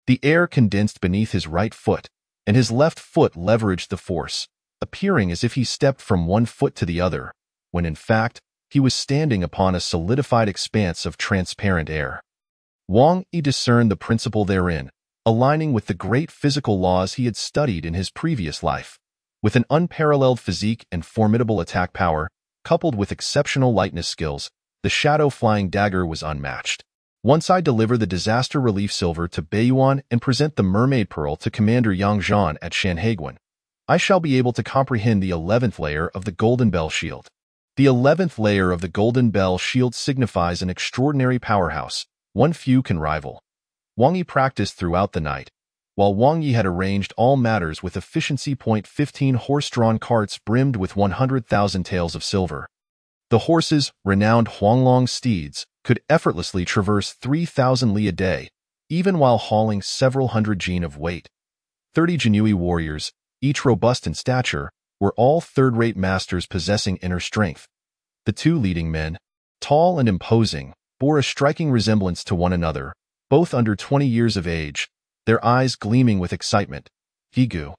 The air condensed beneath his right foot, and his left foot leveraged the force, appearing as if he stepped from one foot to the other, when in fact, he was standing upon a solidified expanse of transparent air. Wang Yi discerned the principle therein, aligning with the great physical laws he had studied in his previous life. With an unparalleled physique and formidable attack power, coupled with exceptional lightness skills, the shadow-flying dagger was unmatched. Once I deliver the disaster relief silver to Beiyuan and present the mermaid pearl to Commander Yang Zhan at Shanhaiguan, I shall be able to comprehend the 11th layer of the Golden Bell Shield. The 11th layer of the Golden Bell Shield signifies an extraordinary powerhouse, one few can rival. Wang Yi practiced throughout the night. while Wang Yi had arranged all matters with efficiency. 15 horse-drawn carts brimmed with 100,000 taels of silver. The horses, renowned Huanglong steeds, could effortlessly traverse 3,000 li a day, even while hauling several hundred jin of weight. 30 Jinui warriors, each robust in stature, were all third-rate masters possessing inner strength. The two leading men, tall and imposing, bore a striking resemblance to one another, both under 20 years of age, their eyes gleaming with excitement. Higu.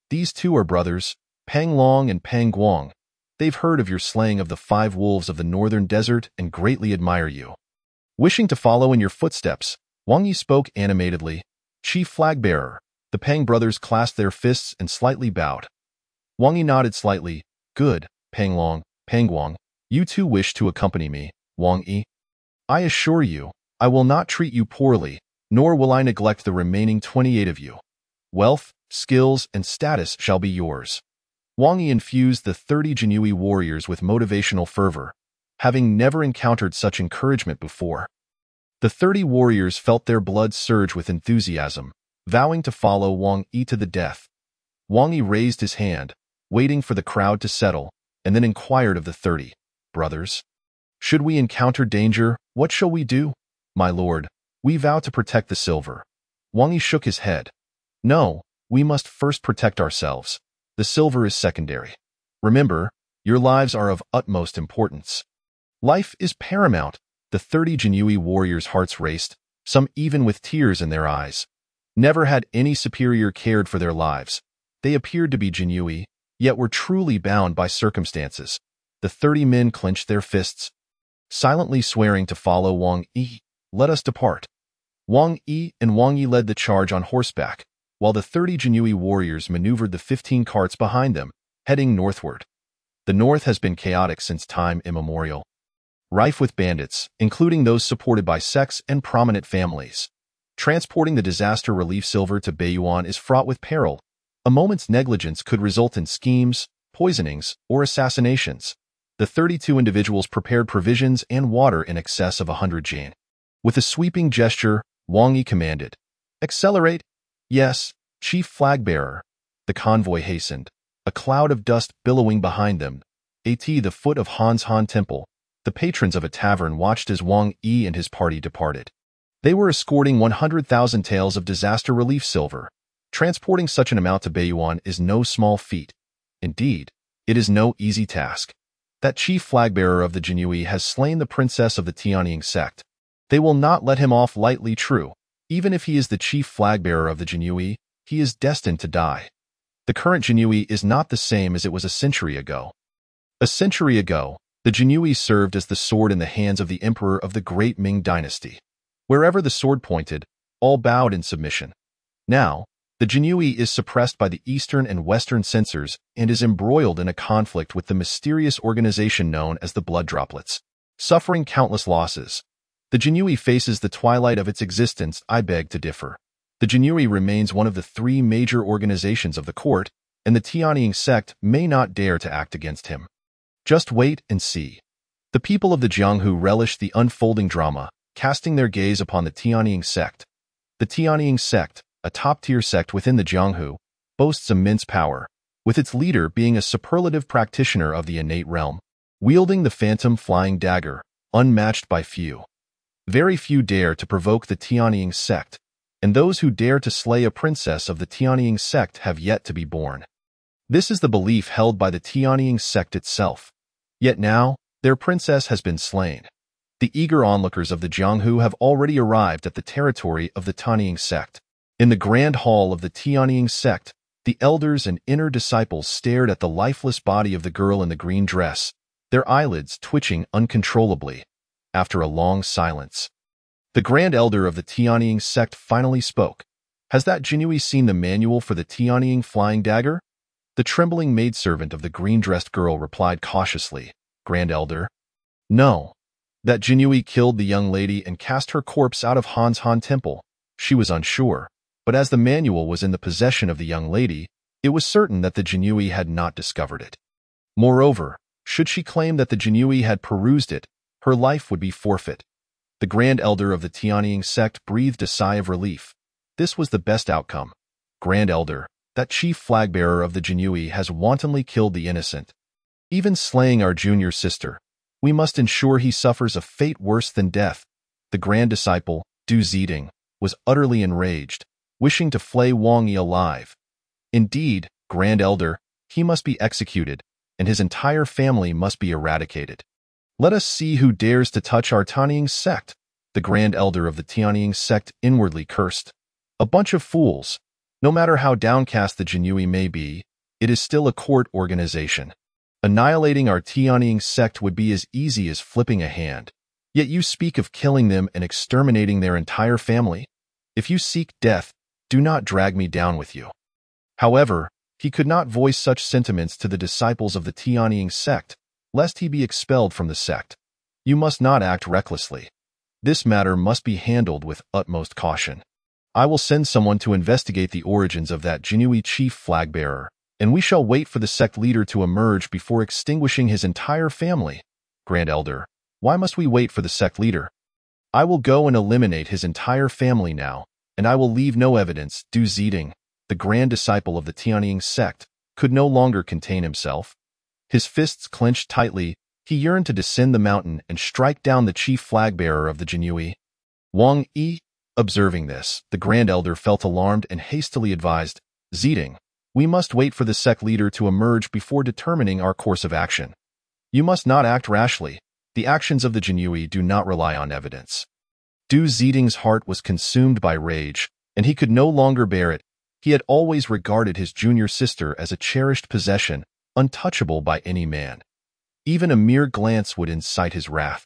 These two are brothers, Pang Long and Pang Guang. They've heard of your slaying of the 5 wolves of the northern desert and greatly admire you. Wishing to follow in your footsteps, Wang Yi spoke animatedly. Chief flag-bearer. The Pang brothers clasped their fists and slightly bowed. Wang Yi nodded slightly. Good, Pang Long, Pang Guang. You two wish to accompany me, Wang Yi. I assure you, I will not treat you poorly, nor will I neglect the remaining 28 of you. Wealth, skills, and status shall be yours. Wang Yi infused the 30 Jinui warriors with motivational fervor, having never encountered such encouragement before. The 30 warriors felt their blood surge with enthusiasm, vowing to follow Wang Yi to the death. Wang Yi raised his hand, waiting for the crowd to settle, and then inquired of the 30, Brothers, should we encounter danger, what shall we do? My lord, we vow to protect the silver. Wang Yi shook his head. No, we must first protect ourselves. The silver is secondary. Remember, your lives are of utmost importance. Life is paramount. The 30 Jinui warriors' hearts raced, some even with tears in their eyes. Never had any superior cared for their lives. They appeared to be Jinui, yet were truly bound by circumstances. The 30 men clenched their fists, silently swearing to follow Wang Yi. Let us depart. Wang Yi and Wang Yi led the charge on horseback, while the 30 Jinui warriors maneuvered the 15 carts behind them, heading northward. The north has been chaotic since time immemorial, rife with bandits, including those supported by sects and prominent families. Transporting the disaster relief silver to Baiyuan is fraught with peril. A moment's negligence could result in schemes, poisonings, or assassinations. The 32 individuals prepared provisions and water in excess of 100 jin. With a sweeping gesture, Wang Yi commanded, Accelerate! Yes, chief flag-bearer. The convoy hastened, a cloud of dust billowing behind them. At the foot of Han's Han Temple, the patrons of a tavern watched as Wang Yi and his party departed. They were escorting 100,000 taels of disaster relief silver. Transporting such an amount to Baiyuan is no small feat. Indeed, it is no easy task. That chief flag-bearer of the Jinui has slain the princess of the Tianying sect. They will not let him off lightly. True, even if he is the chief flag-bearer of the Jinui, he is destined to die. The current Jinui is not the same as it was a century ago. A century ago, the Jinui served as the sword in the hands of the emperor of the great Ming dynasty. Wherever the sword pointed, all bowed in submission. Now, the Jinui is suppressed by the eastern and western censors and is embroiled in a conflict with the mysterious organization known as the Blood Droplets. Suffering countless losses, the Jinui faces the twilight of its existence. I beg to differ. The Jinui remains one of the 3 major organizations of the court, and the Tianying sect may not dare to act against him. Just wait and see. The people of the Jianghu relish the unfolding drama, casting their gaze upon the Tianying sect. The Tianying sect, a top-tier sect within the Jianghu, boasts immense power, with its leader being a superlative practitioner of the innate realm, wielding the phantom flying dagger, unmatched by few. Very few dare to provoke the Tianying sect, and those who dare to slay a princess of the Tianying sect have yet to be born. This is the belief held by the Tianying sect itself. Yet now, their princess has been slain. The eager onlookers of the Jianghu have already arrived at the territory of the Tianying sect. In the grand hall of the Tianying sect, the elders and inner disciples stared at the lifeless body of the girl in the green dress, their eyelids twitching uncontrollably. After a long silence, the grand elder of the Tianying sect finally spoke. Has that Jinui seen the manual for the Tianying flying dagger? The trembling maidservant of the green-dressed girl replied cautiously, Grand Elder. No. That Jinui killed the young lady and cast her corpse out of Han's Han Temple. She was unsure, but as the manual was in the possession of the young lady, it was certain that the Jinui had not discovered it. Moreover, should she claim that the Jinui had perused it, her life would be forfeit. The Grand Elder of the Tianying sect breathed a sigh of relief. This was the best outcome. Grand Elder, that chief flag-bearer of the Jinui has wantonly killed the innocent, even slaying our junior sister. We must ensure he suffers a fate worse than death. The grand disciple, Du Zeding, was utterly enraged, wishing to flay Wang Yi alive. Indeed, Grand Elder, he must be executed, and his entire family must be eradicated. Let us see who dares to touch our Tianying sect. The Grand Elder of the Tianying sect inwardly cursed. A bunch of fools. No matter how downcast the Jinui may be, it is still a court organization. Annihilating our Tianying sect would be as easy as flipping a hand. Yet you speak of killing them and exterminating their entire family. If you seek death, do not drag me down with you. However, he could not voice such sentiments to the disciples of the Tianying sect, lest he be expelled from the sect. You must not act recklessly. This matter must be handled with utmost caution. I will send someone to investigate the origins of that Jinui chief flag-bearer, and we shall wait for the sect leader to emerge before extinguishing his entire family. Grand Elder, why must we wait for the sect leader? I will go and eliminate his entire family now, and I will leave no evidence. Du Zeding, the grand disciple of the Tianying sect, could no longer contain himself. His fists clenched tightly, he yearned to descend the mountain and strike down the chief flag-bearer of the Jinui. Wang Yi, observing this, the Grand Elder felt alarmed and hastily advised, Zeding, we must wait for the sect leader to emerge before determining our course of action. You must not act rashly. The actions of the Jinui do not rely on evidence. Du Zeding's heart was consumed by rage, and he could no longer bear it. He had always regarded his junior sister as a cherished possession, untouchable by any man. Even a mere glance would incite his wrath.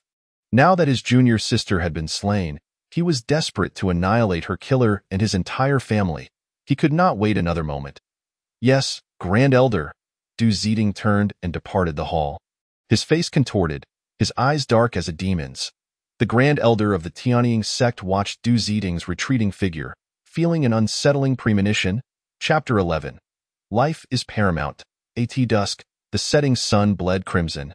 Now that his junior sister had been slain, he was desperate to annihilate her killer and his entire family. He could not wait another moment. Yes, Grand Elder. Du Zeding turned and departed the hall. His face contorted, his eyes dark as a demon's. The Grand Elder of the Tianying sect watched Du Zeding's retreating figure, feeling an unsettling premonition. Chapter 11. Life is paramount. At dusk, the setting sun bled crimson.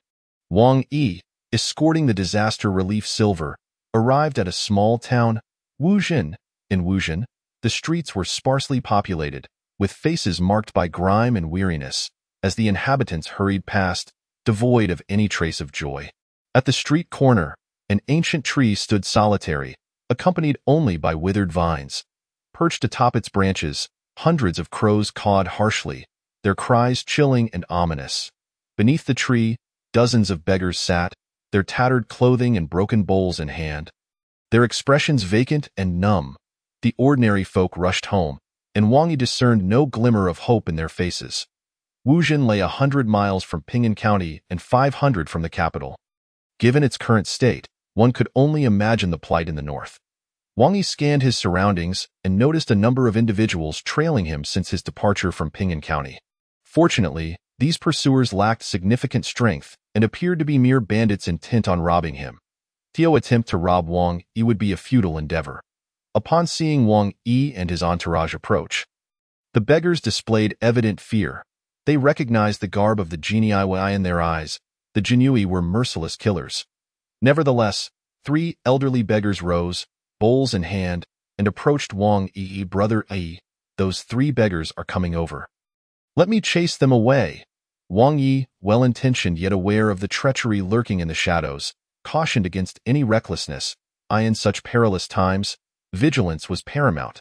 Wang Yi, escorting the disaster relief silver, arrived at a small town, Wuzhen. In Wuzhen, the streets were sparsely populated, with faces marked by grime and weariness, as the inhabitants hurried past, devoid of any trace of joy. At the street corner, an ancient tree stood solitary, accompanied only by withered vines. Perched atop its branches, hundreds of crows cawed harshly, their cries chilling and ominous. Beneath the tree, dozens of beggars sat, their tattered clothing and broken bowls in hand. Their expressions vacant and numb. The ordinary folk rushed home, and Wang Yi discerned no glimmer of hope in their faces. Wuzhen lay 100 miles from Ping'an County and 500 from the capital. Given its current state, one could only imagine the plight in the north. Wang Yi scanned his surroundings and noticed a number of individuals trailing him since his departure from Ping'an County. Fortunately, these pursuers lacked significant strength and appeared to be mere bandits intent on robbing him. Tio's attempt to rob Wang Yi would be a futile endeavor. Upon seeing Wang Yi and his entourage approach, the beggars displayed evident fear. They recognized the garb of the Jinui in their eyes. The Jinui were merciless killers. Nevertheless, 3 elderly beggars rose, bowls in hand, and approached Wang Yi. Brother Yi, those 3 beggars are coming over. Let me chase them away. Wang Yi, well-intentioned yet aware of the treachery lurking in the shadows, cautioned against any recklessness. In such perilous times, vigilance was paramount.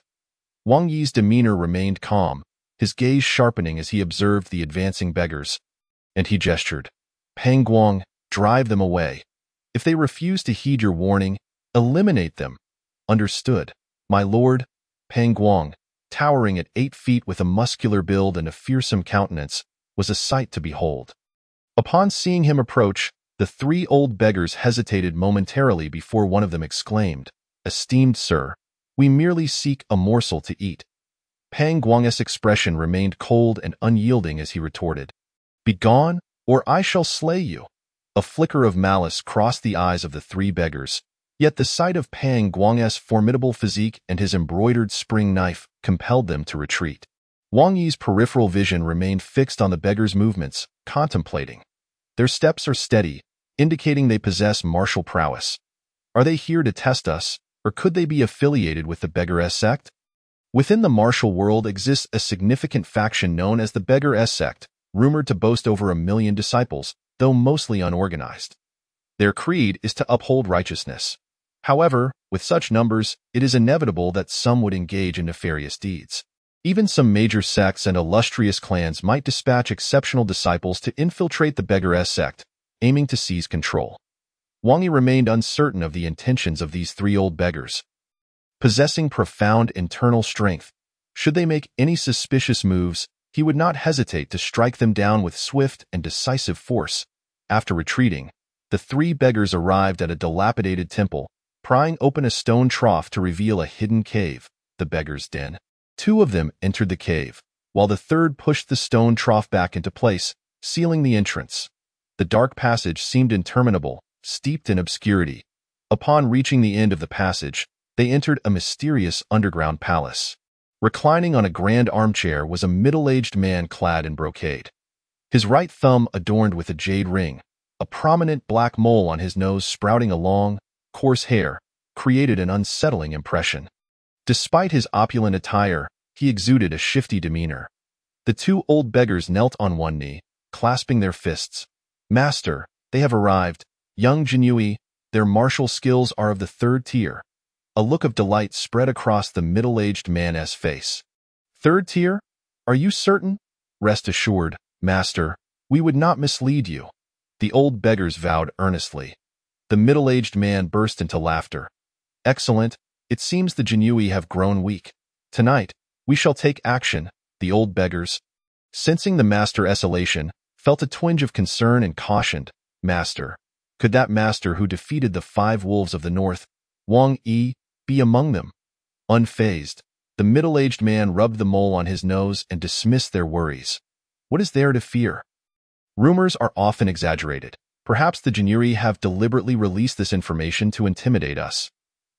Wang Yi's demeanor remained calm, his gaze sharpening as he observed the advancing beggars. And he gestured. Pang Guang, drive them away. If they refuse to heed your warning, eliminate them. Understood, my lord. Pang Guang, towering at 8 feet with a muscular build and a fearsome countenance, was a sight to behold. Upon seeing him approach, the 3 old beggars hesitated momentarily before one of them exclaimed, Esteemed sir, we merely seek a morsel to eat. Pang Guang's expression remained cold and unyielding as he retorted, Begone, or I shall slay you. A flicker of malice crossed the eyes of the 3 beggars, yet the sight of Pang Guang's formidable physique and his embroidered spring knife compelled them to retreat. Wang Yi's peripheral vision remained fixed on the beggars' movements, contemplating. Their steps are steady, indicating they possess martial prowess. Are they here to test us, or could they be affiliated with the beggar sect? Within the martial world exists a significant faction known as the Beggar sect, rumored to boast over 1 million disciples, though mostly unorganized. Their creed is to uphold righteousness. However, with such numbers, it is inevitable that some would engage in nefarious deeds. Even some major sects and illustrious clans might dispatch exceptional disciples to infiltrate the Beggar sect, aiming to seize control. Wang Yi remained uncertain of the intentions of these 3 old beggars. Possessing profound internal strength, should they make any suspicious moves, he would not hesitate to strike them down with swift and decisive force. After retreating, the 3 beggars arrived at a dilapidated temple, prying open a stone trough to reveal a hidden cave, the beggar's den. 2 of them entered the cave, while the 3rd pushed the stone trough back into place, sealing the entrance. The dark passage seemed interminable, steeped in obscurity. Upon reaching the end of the passage, they entered a mysterious underground palace. Reclining on a grand armchair was a middle-aged man clad in brocade. His right thumb adorned with a jade ring, a prominent black mole on his nose sprouting a long, coarse hair, created an unsettling impression. Despite his opulent attire, he exuded a shifty demeanor. The 2 old beggars knelt on one knee, clasping their fists. "Master, they have arrived. Young Jinyui, their martial skills are of the 3rd tier." A look of delight spread across the middle-aged man's face. "3rd tier? Are you certain?" "Rest assured, master, we would not mislead you," the old beggars vowed earnestly. The middle-aged man burst into laughter. "Excellent. It seems the Jinyui have grown weak. Tonight, we shall take action," the old beggars, sensing the master's elation, felt a twinge of concern and cautioned, "Master, could that master who defeated the 5 wolves of the north, Wang Yi, be among them?" Unfazed, the middle-aged man rubbed the mole on his nose and dismissed their worries. "What is there to fear? Rumors are often exaggerated. Perhaps the Jinyuri have deliberately released this information to intimidate us.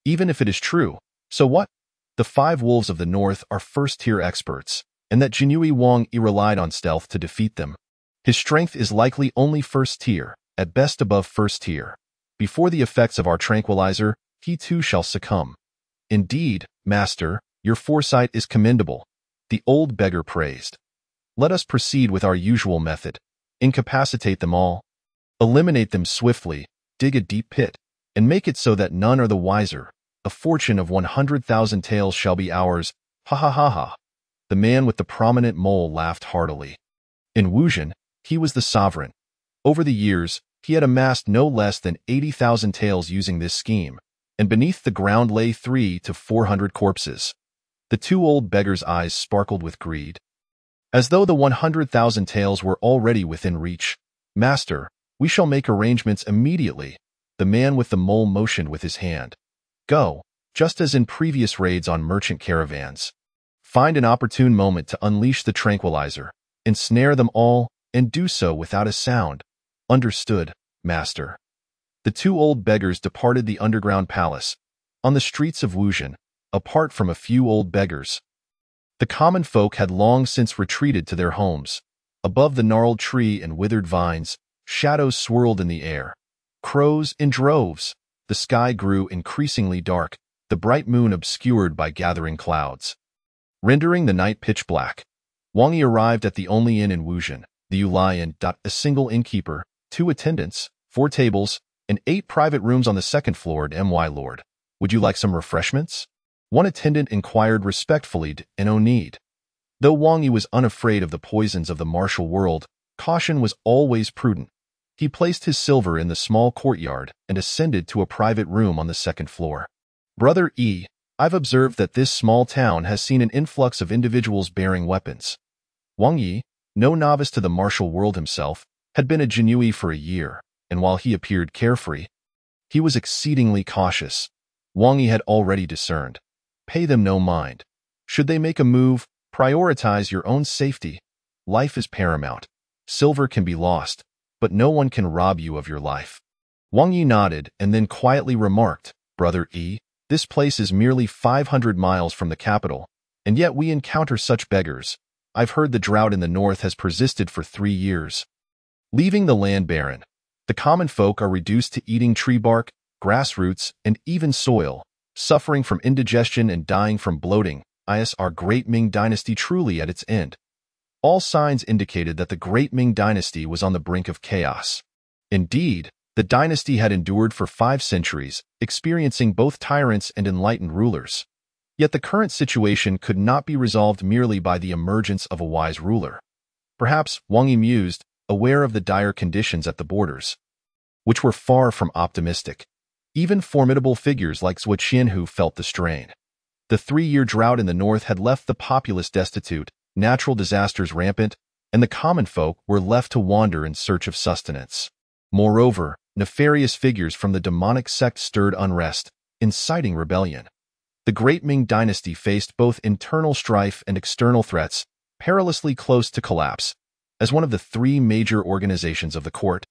Even if it is true, so what? The 5 wolves of the north are 1st-tier experts, and that Jinyui Wang Yi relied on stealth to defeat them. His strength is likely only 1st tier, at best above 1st tier. Before the effects of our tranquilizer, he too shall succumb." "Indeed, master, your foresight is commendable," the old beggar praised. "Let us proceed with our usual method. Incapacitate them all. Eliminate them swiftly, dig a deep pit, and make it so that none are the wiser. A fortune of 100,000 taels shall be ours. Ha ha ha ha." The man with the prominent mole laughed heartily. In Wuzhen, he was the sovereign. Over the years, he had amassed no less than 80,000 taels using this scheme, and beneath the ground lay 300 to 400 corpses. The 2 old beggars' eyes sparkled with greed. As though the 100,000 taels were already within reach. "Master, we shall make arrangements immediately," the man with the mole motioned with his hand. "Go, just as in previous raids on merchant caravans. Find an opportune moment to unleash the tranquilizer, ensnare them all, and do so without a sound." "Understood, master." The 2 old beggars departed the underground palace. On the streets of Wuzhen, apart from a few old beggars, the common folk had long since retreated to their homes. Above the gnarled tree and withered vines, shadows swirled in the air. Crows in droves. The sky grew increasingly dark, the bright moon obscured by gathering clouds, rendering the night pitch black. Wang Yi arrived at the only inn in Wuzhen, the Yulai Inn. A single innkeeper, 2 attendants, 4 tables, and 8 private rooms on the 2nd floor. "My lord, would you like some refreshments?" one attendant inquired respectfully. "No need." Though Wang Yi was unafraid of the poisons of the martial world, caution was always prudent. He placed his silver in the small courtyard and ascended to a private room on the 2nd floor. "Brother E, I've observed that this small town has seen an influx of individuals bearing weapons." Wang Yi, no novice to the martial world himself, had been a Jinyui for a year, and while he appeared carefree, he was exceedingly cautious. Wang Yi had already discerned. Pay them no mind. Should they make a move, prioritize your own safety. Life is paramount. Silver can be lost, but no one can rob you of your life. Wang Yi nodded and then quietly remarked, "Brother E, this place is merely 500 miles from the capital, and yet we encounter such beggars. I've heard the drought in the north has persisted for 3 years. Leaving the land barren, the common folk are reduced to eating tree bark, grass roots, and even soil, suffering from indigestion and dying from bloating. is our Great Ming Dynasty truly at its end? All signs indicated that the Great Ming Dynasty was on the brink of chaos. Indeed, the dynasty had endured for 5 centuries, experiencing both tyrants and enlightened rulers. Yet the current situation could not be resolved merely by the emergence of a wise ruler. Perhaps, Wang Yi mused, aware of the dire conditions at the borders, which were far from optimistic. Even formidable figures like Zhuo Qianhu felt the strain. The 3-year drought in the north had left the populace destitute, natural disasters rampant, and the common folk were left to wander in search of sustenance. Moreover, nefarious figures from the demonic sect stirred unrest, inciting rebellion. The Great Ming Dynasty faced both internal strife and external threats, perilously close to collapse. As one of the 3 major organizations of the court,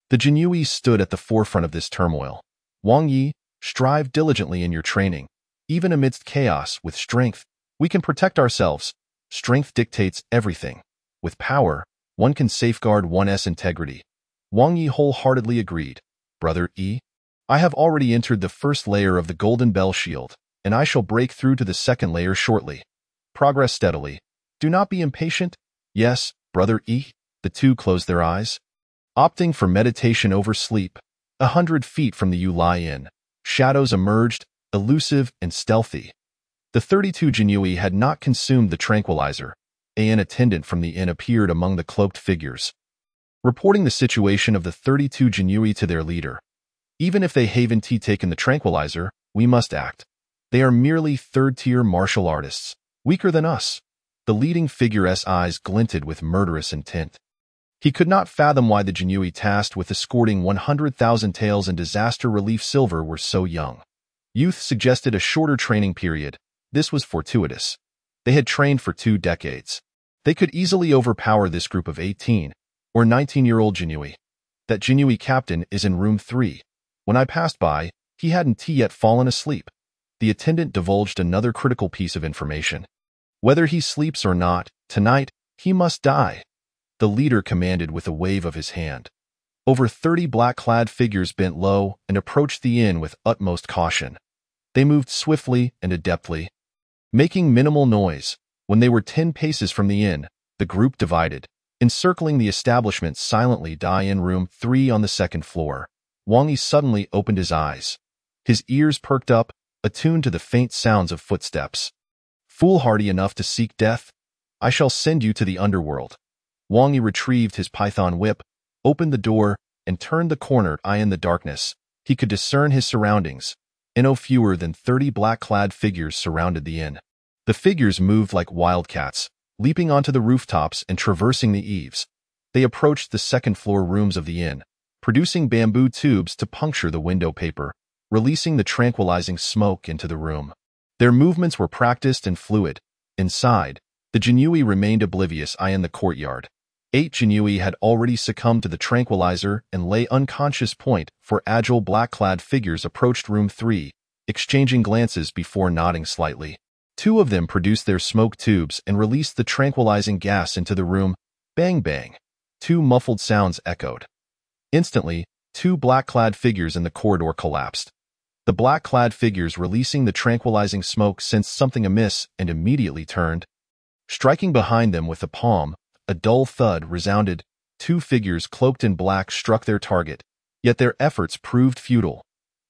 the Jinyui stood at the forefront of this turmoil. Wang Yi, strive diligently in your training. Even amidst chaos, with strength, we can protect ourselves. Strength dictates everything. With power, one can safeguard one's integrity. Wang Yi wholeheartedly agreed. Brother Yi, I have already entered the first layer of the Golden Bell Shield, and I shall break through to the second layer shortly. Progress steadily. Do not be impatient. Yes, Brother Yi. The two closed their eyes, opting for meditation over sleep. 100 feet from the Yulai Inn, shadows emerged, elusive and stealthy. The 32 Jinyui had not consumed the tranquilizer. An attendant from the inn appeared among the cloaked figures, reporting the situation of the 32 Jinyui to their leader. Even if they haven't taken the tranquilizer, we must act. They are merely 3rd-tier martial artists, weaker than us. The leading figure's eyes glinted with murderous intent. He could not fathom why the Jinyui tasked with escorting 100,000 taels in disaster relief silver were so young. Youth suggested a shorter training period. This was fortuitous. They had trained for 2 decades. They could easily overpower this group of 18 or 19-year-old Jinyui. That Jinyui captain is in room 3. When I passed by, he hadn't yet fallen asleep. The attendant divulged another critical piece of information. Whether he sleeps or not, tonight, he must die. The leader commanded with a wave of his hand. Over 30 black-clad figures bent low and approached the inn with utmost caution. They moved swiftly and adeptly, making minimal noise. When they were 10 paces from the inn, the group divided, encircling the establishment silently. In room 3 on the 2nd floor, Wang Yi suddenly opened his eyes. His ears perked up, attuned to the faint sounds of footsteps. Foolhardy enough to seek death? I shall send you to the underworld. Wang Yi retrieved his python whip, opened the door, and turned the corner. In the darkness, he could discern his surroundings. No fewer than 30 black-clad figures surrounded the inn. The figures moved like wildcats, leaping onto the rooftops and traversing the eaves. They approached the 2nd-floor rooms of the inn, producing bamboo tubes to puncture the window paper, releasing the tranquilizing smoke into the room. Their movements were practiced and fluid. Inside, the Jinyui remained oblivious. In the courtyard, 8 Jinyui had already succumbed to the tranquilizer and lay unconscious. Four agile black-clad figures approached room 3, exchanging glances before nodding slightly. 2 of them produced their smoke tubes and released the tranquilizing gas into the room. Bang bang. 2 muffled sounds echoed. Instantly, 2 black-clad figures in the corridor collapsed. The black-clad figures releasing the tranquilizing smoke sensed something amiss and immediately turned. Striking behind them with the palm, a dull thud resounded. 2 figures cloaked in black struck their target, yet their efforts proved futile.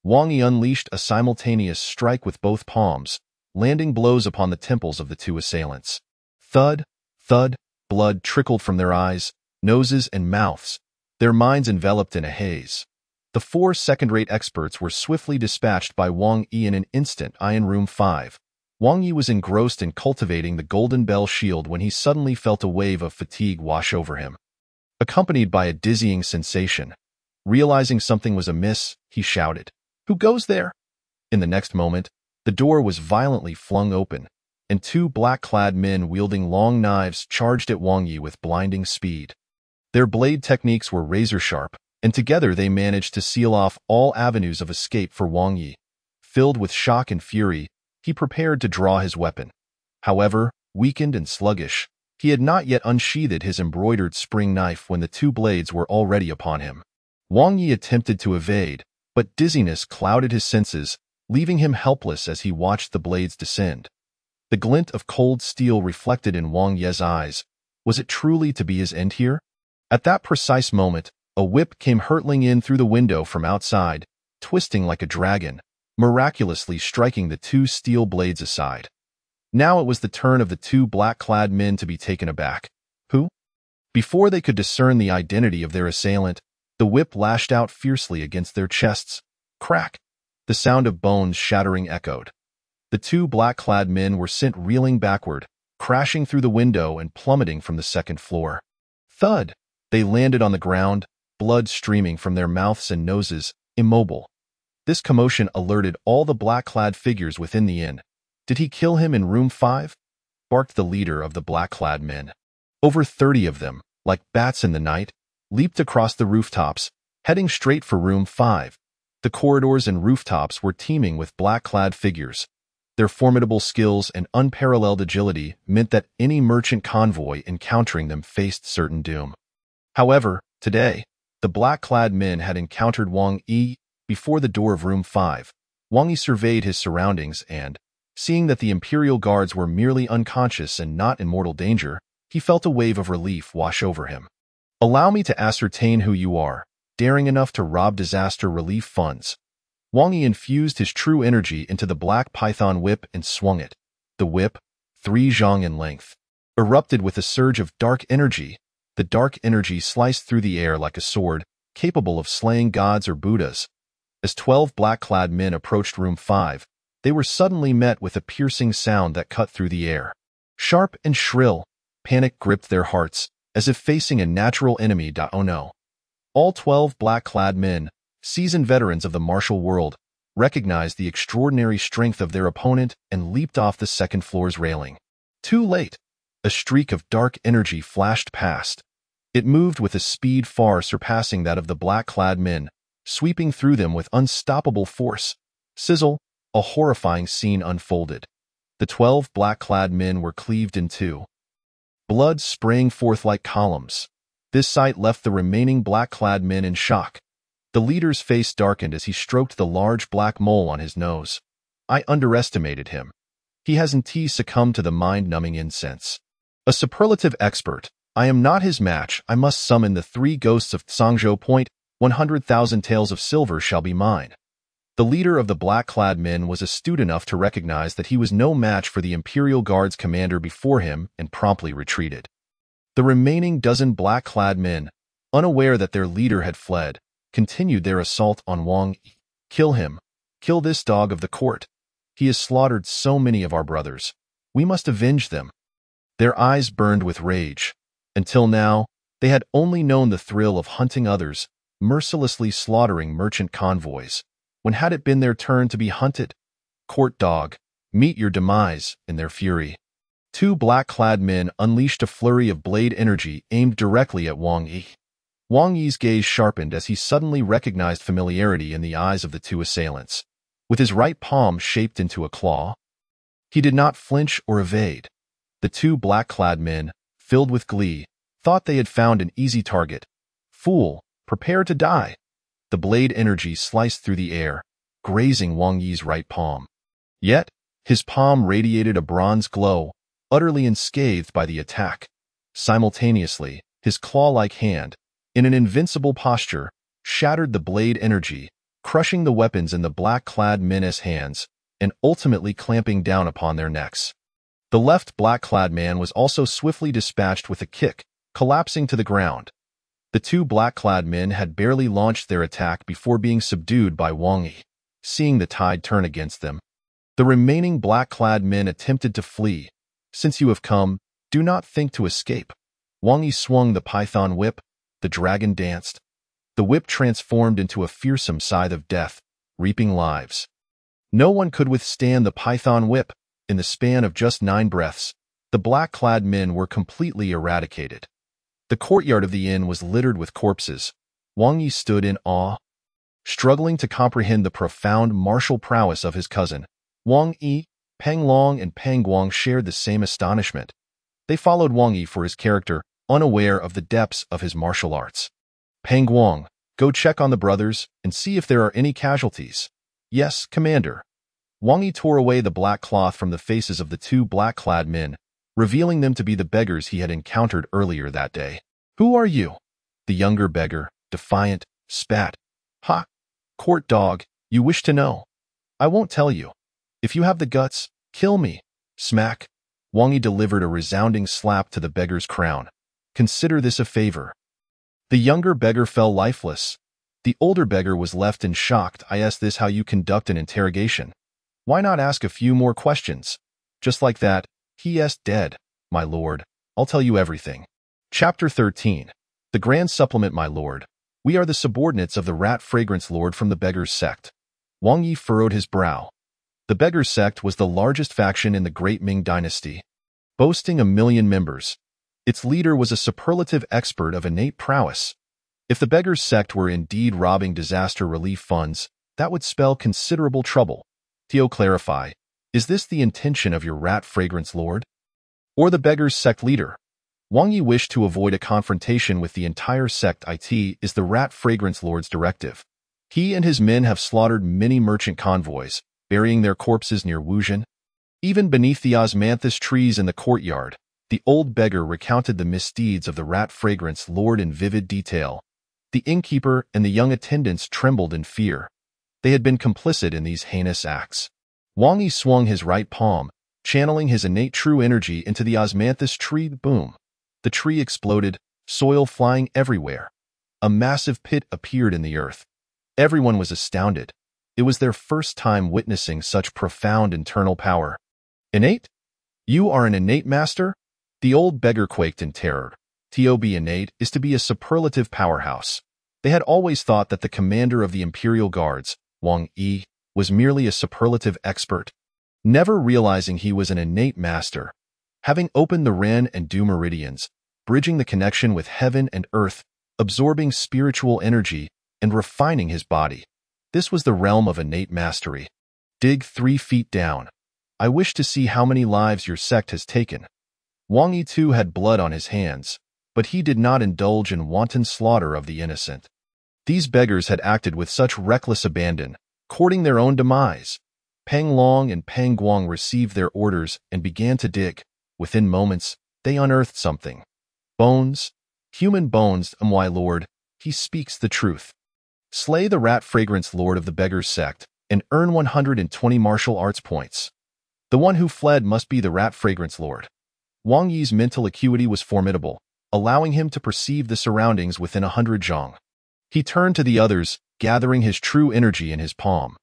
Wang Yi unleashed a simultaneous strike with both palms, landing blows upon the temples of the 2 assailants. Thud, thud, blood trickled from their eyes, noses, and mouths, their minds enveloped in a haze. The 4 second-rate experts were swiftly dispatched by Wang Yi in an instant. In room 5, Wang Yi was engrossed in cultivating the Golden Bell Shield when he suddenly felt a wave of fatigue wash over him, accompanied by a dizzying sensation. Realizing something was amiss, he shouted, "Who goes there?" In the next moment, the door was violently flung open, and 2 black-clad men wielding long knives charged at Wang Yi with blinding speed. Their blade techniques were razor-sharp, and together they managed to seal off all avenues of escape for Wang Yi. Filled with shock and fury, he prepared to draw his weapon. However, weakened and sluggish, he had not yet unsheathed his embroidered spring knife when the 2 blades were already upon him. Wang Yi attempted to evade, but dizziness clouded his senses, leaving him helpless as he watched the blades descend. The glint of cold steel reflected in Wang Ye's eyes. Was it truly to be his end here? At that precise moment, a whip came hurtling in through the window from outside, twisting like a dragon, miraculously striking the two steel blades aside. Now it was the turn of the two black-clad men to be taken aback. Who? Before they could discern the identity of their assailant, the whip lashed out fiercely against their chests. Crack! The sound of bones shattering echoed. The two black-clad men were sent reeling backward, crashing through the window and plummeting from the second floor. Thud! They landed on the ground, blood streaming from their mouths and noses, immobile. This commotion alerted all the black-clad figures within the inn. Did he kill him in room 5? Barked the leader of the black-clad men. Over 30 of them, like bats in the night, leaped across the rooftops, heading straight for room 5. The corridors and rooftops were teeming with black-clad figures. Their formidable skills and unparalleled agility meant that any merchant convoy encountering them faced certain doom. However, today, the black-clad men had encountered Wang Yi before the door of room 5. Wang Yi surveyed his surroundings and, seeing that the Imperial Guards were merely unconscious and not in mortal danger, he felt a wave of relief wash over him. Allow me to ascertain who you are, daring enough to rob disaster relief funds. Wang Yi infused his true energy into the black python whip and swung it. The whip, 3 zhang in length, erupted with a surge of dark energy. The dark energy sliced through the air like a sword, capable of slaying gods or Buddhas. As 12 black-clad men approached room 5, they were suddenly met with a piercing sound that cut through the air. Sharp and shrill, panic gripped their hearts, as if facing a natural enemy. Oh no. All 12 black-clad men, seasoned veterans of the martial world, recognized the extraordinary strength of their opponent and leaped off the second floor's railing. Too late. A streak of dark energy flashed past. It moved with a speed far surpassing that of the black-clad men, sweeping through them with unstoppable force. Sizzle, a horrifying scene unfolded. The 12 black-clad men were cleaved in two. Blood sprang forth like columns. This sight left the remaining black-clad men in shock. The leader's face darkened as he stroked the large black mole on his nose. I underestimated him. He hasn't succumbed to the mind-numbing incense. A superlative expert. I am not his match. I must summon the 3 ghosts of Tsangzhou Point. 100,000 taels of silver shall be mine. The leader of the black-clad men was astute enough to recognize that he was no match for the Imperial Guard's commander before him and promptly retreated. The remaining dozen black-clad men, unaware that their leader had fled, continued their assault on Wang Yi. Kill him. Kill this dog of the court. He has slaughtered so many of our brothers. We must avenge them. Their eyes burned with rage. Until now, they had only known the thrill of hunting others, mercilessly slaughtering merchant convoys. When had it been their turn to be hunted? Court dog, meet your demise. In their fury, 2 black-clad men unleashed a flurry of blade energy aimed directly at Wang Yi. Wang Yi's gaze sharpened as he suddenly recognized familiarity in the eyes of the 2 assailants. With his right palm shaped into a claw, he did not flinch or evade. The 2 black-clad men, filled with glee, thought they had found an easy target. Fool, prepare to die. The blade energy sliced through the air, grazing Wang Yi's right palm. Yet, his palm radiated a bronze glow, utterly unscathed by the attack. Simultaneously, his claw-like hand, in an invincible posture, shattered the blade energy, crushing the weapons in the black-clad men's hands, and ultimately clamping down upon their necks. The left black-clad man was also swiftly dispatched with a kick, collapsing to the ground. The 2 black-clad men had barely launched their attack before being subdued by Wang Yi. Seeing the tide turn against them, the remaining black-clad men attempted to flee. Since you have come, do not think to escape. Wang Yi swung the python whip. The dragon danced. The whip transformed into a fearsome scythe of death, reaping lives. No one could withstand the python whip. In the span of just 9 breaths, the black-clad men were completely eradicated. The courtyard of the inn was littered with corpses. Wang Yi stood in awe, struggling to comprehend the profound martial prowess of his cousin. Wang Yi, Peng Long, and Peng Guang shared the same astonishment. They followed Wang Yi for his character, unaware of the depths of his martial arts. Peng Guang, go check on the brothers and see if there are any casualties. Yes, Commander. Wang Yi tore away the black cloth from the faces of the two black-clad men, revealing them to be the beggars he had encountered earlier that day. "Who are you?" The younger beggar, defiant, spat. "Ha! Court dog, you wish to know? I won't tell you. If you have the guts, kill me." Smack! Wang Yi delivered a resounding slap to the beggar's crown. "Consider this a favor." The younger beggar fell lifeless. The older beggar was left in shock. "Is this how you conduct an interrogation? Why not ask a few more questions? Just like that, he's dead, my lord. I'll tell you everything." Chapter 13. The Grand Supplement. "My lord, we are the subordinates of the Rat Fragrance Lord from the Beggar's Sect." Wang Yi furrowed his brow. The Beggar's Sect was the largest faction in the Great Ming Dynasty, boasting 1,000,000 members. Its leader was a superlative expert of innate prowess. If the Beggar's Sect were indeed robbing disaster relief funds, that would spell considerable trouble. "To clarify, is this the intention of your Rat Fragrance Lord? Or the Beggar's Sect leader?" Wang Yi wished to avoid a confrontation with the entire sect. "It is the Rat Fragrance Lord's directive. He and his men have slaughtered many merchant convoys, burying their corpses near Wuzhen. Even beneath the osmanthus trees in the courtyard, the old beggar recounted the misdeeds of the Rat Fragrance Lord in vivid detail. The innkeeper and the young attendants trembled in fear. They had been complicit in these heinous acts. Wang Yi swung his right palm, channeling his innate true energy into the osmanthus tree. Boom! The tree exploded, soil flying everywhere. A massive pit appeared in the earth. Everyone was astounded. It was their first time witnessing such profound internal power. "Innate? You are an innate master?" The old beggar quaked in terror. "To be innate is to be a superlative powerhouse." They had always thought that the commander of the Imperial Guards, Wang Yi, was merely a superlative expert, never realizing he was an innate master. Having opened the Ren and Du meridians, bridging the connection with heaven and earth, absorbing spiritual energy, and refining his body. This was the realm of innate mastery. "Dig 3 feet down. I wish to see how many lives your sect has taken." Wang Yi too had blood on his hands, but he did not indulge in wanton slaughter of the innocent. These beggars had acted with such reckless abandon, courting their own demise. Peng Long and Peng Guang received their orders and began to dig. Within moments, they unearthed something. Bones, human bones. My lord, he speaks the truth. Slay the Rat Fragrance Lord of the Beggar's Sect and earn 120 martial arts points. The one who fled must be the Rat Fragrance Lord. Wang Yi's mental acuity was formidable, allowing him to perceive the surroundings within 100 zhang. He turned to the others, gathering his true energy in his palm.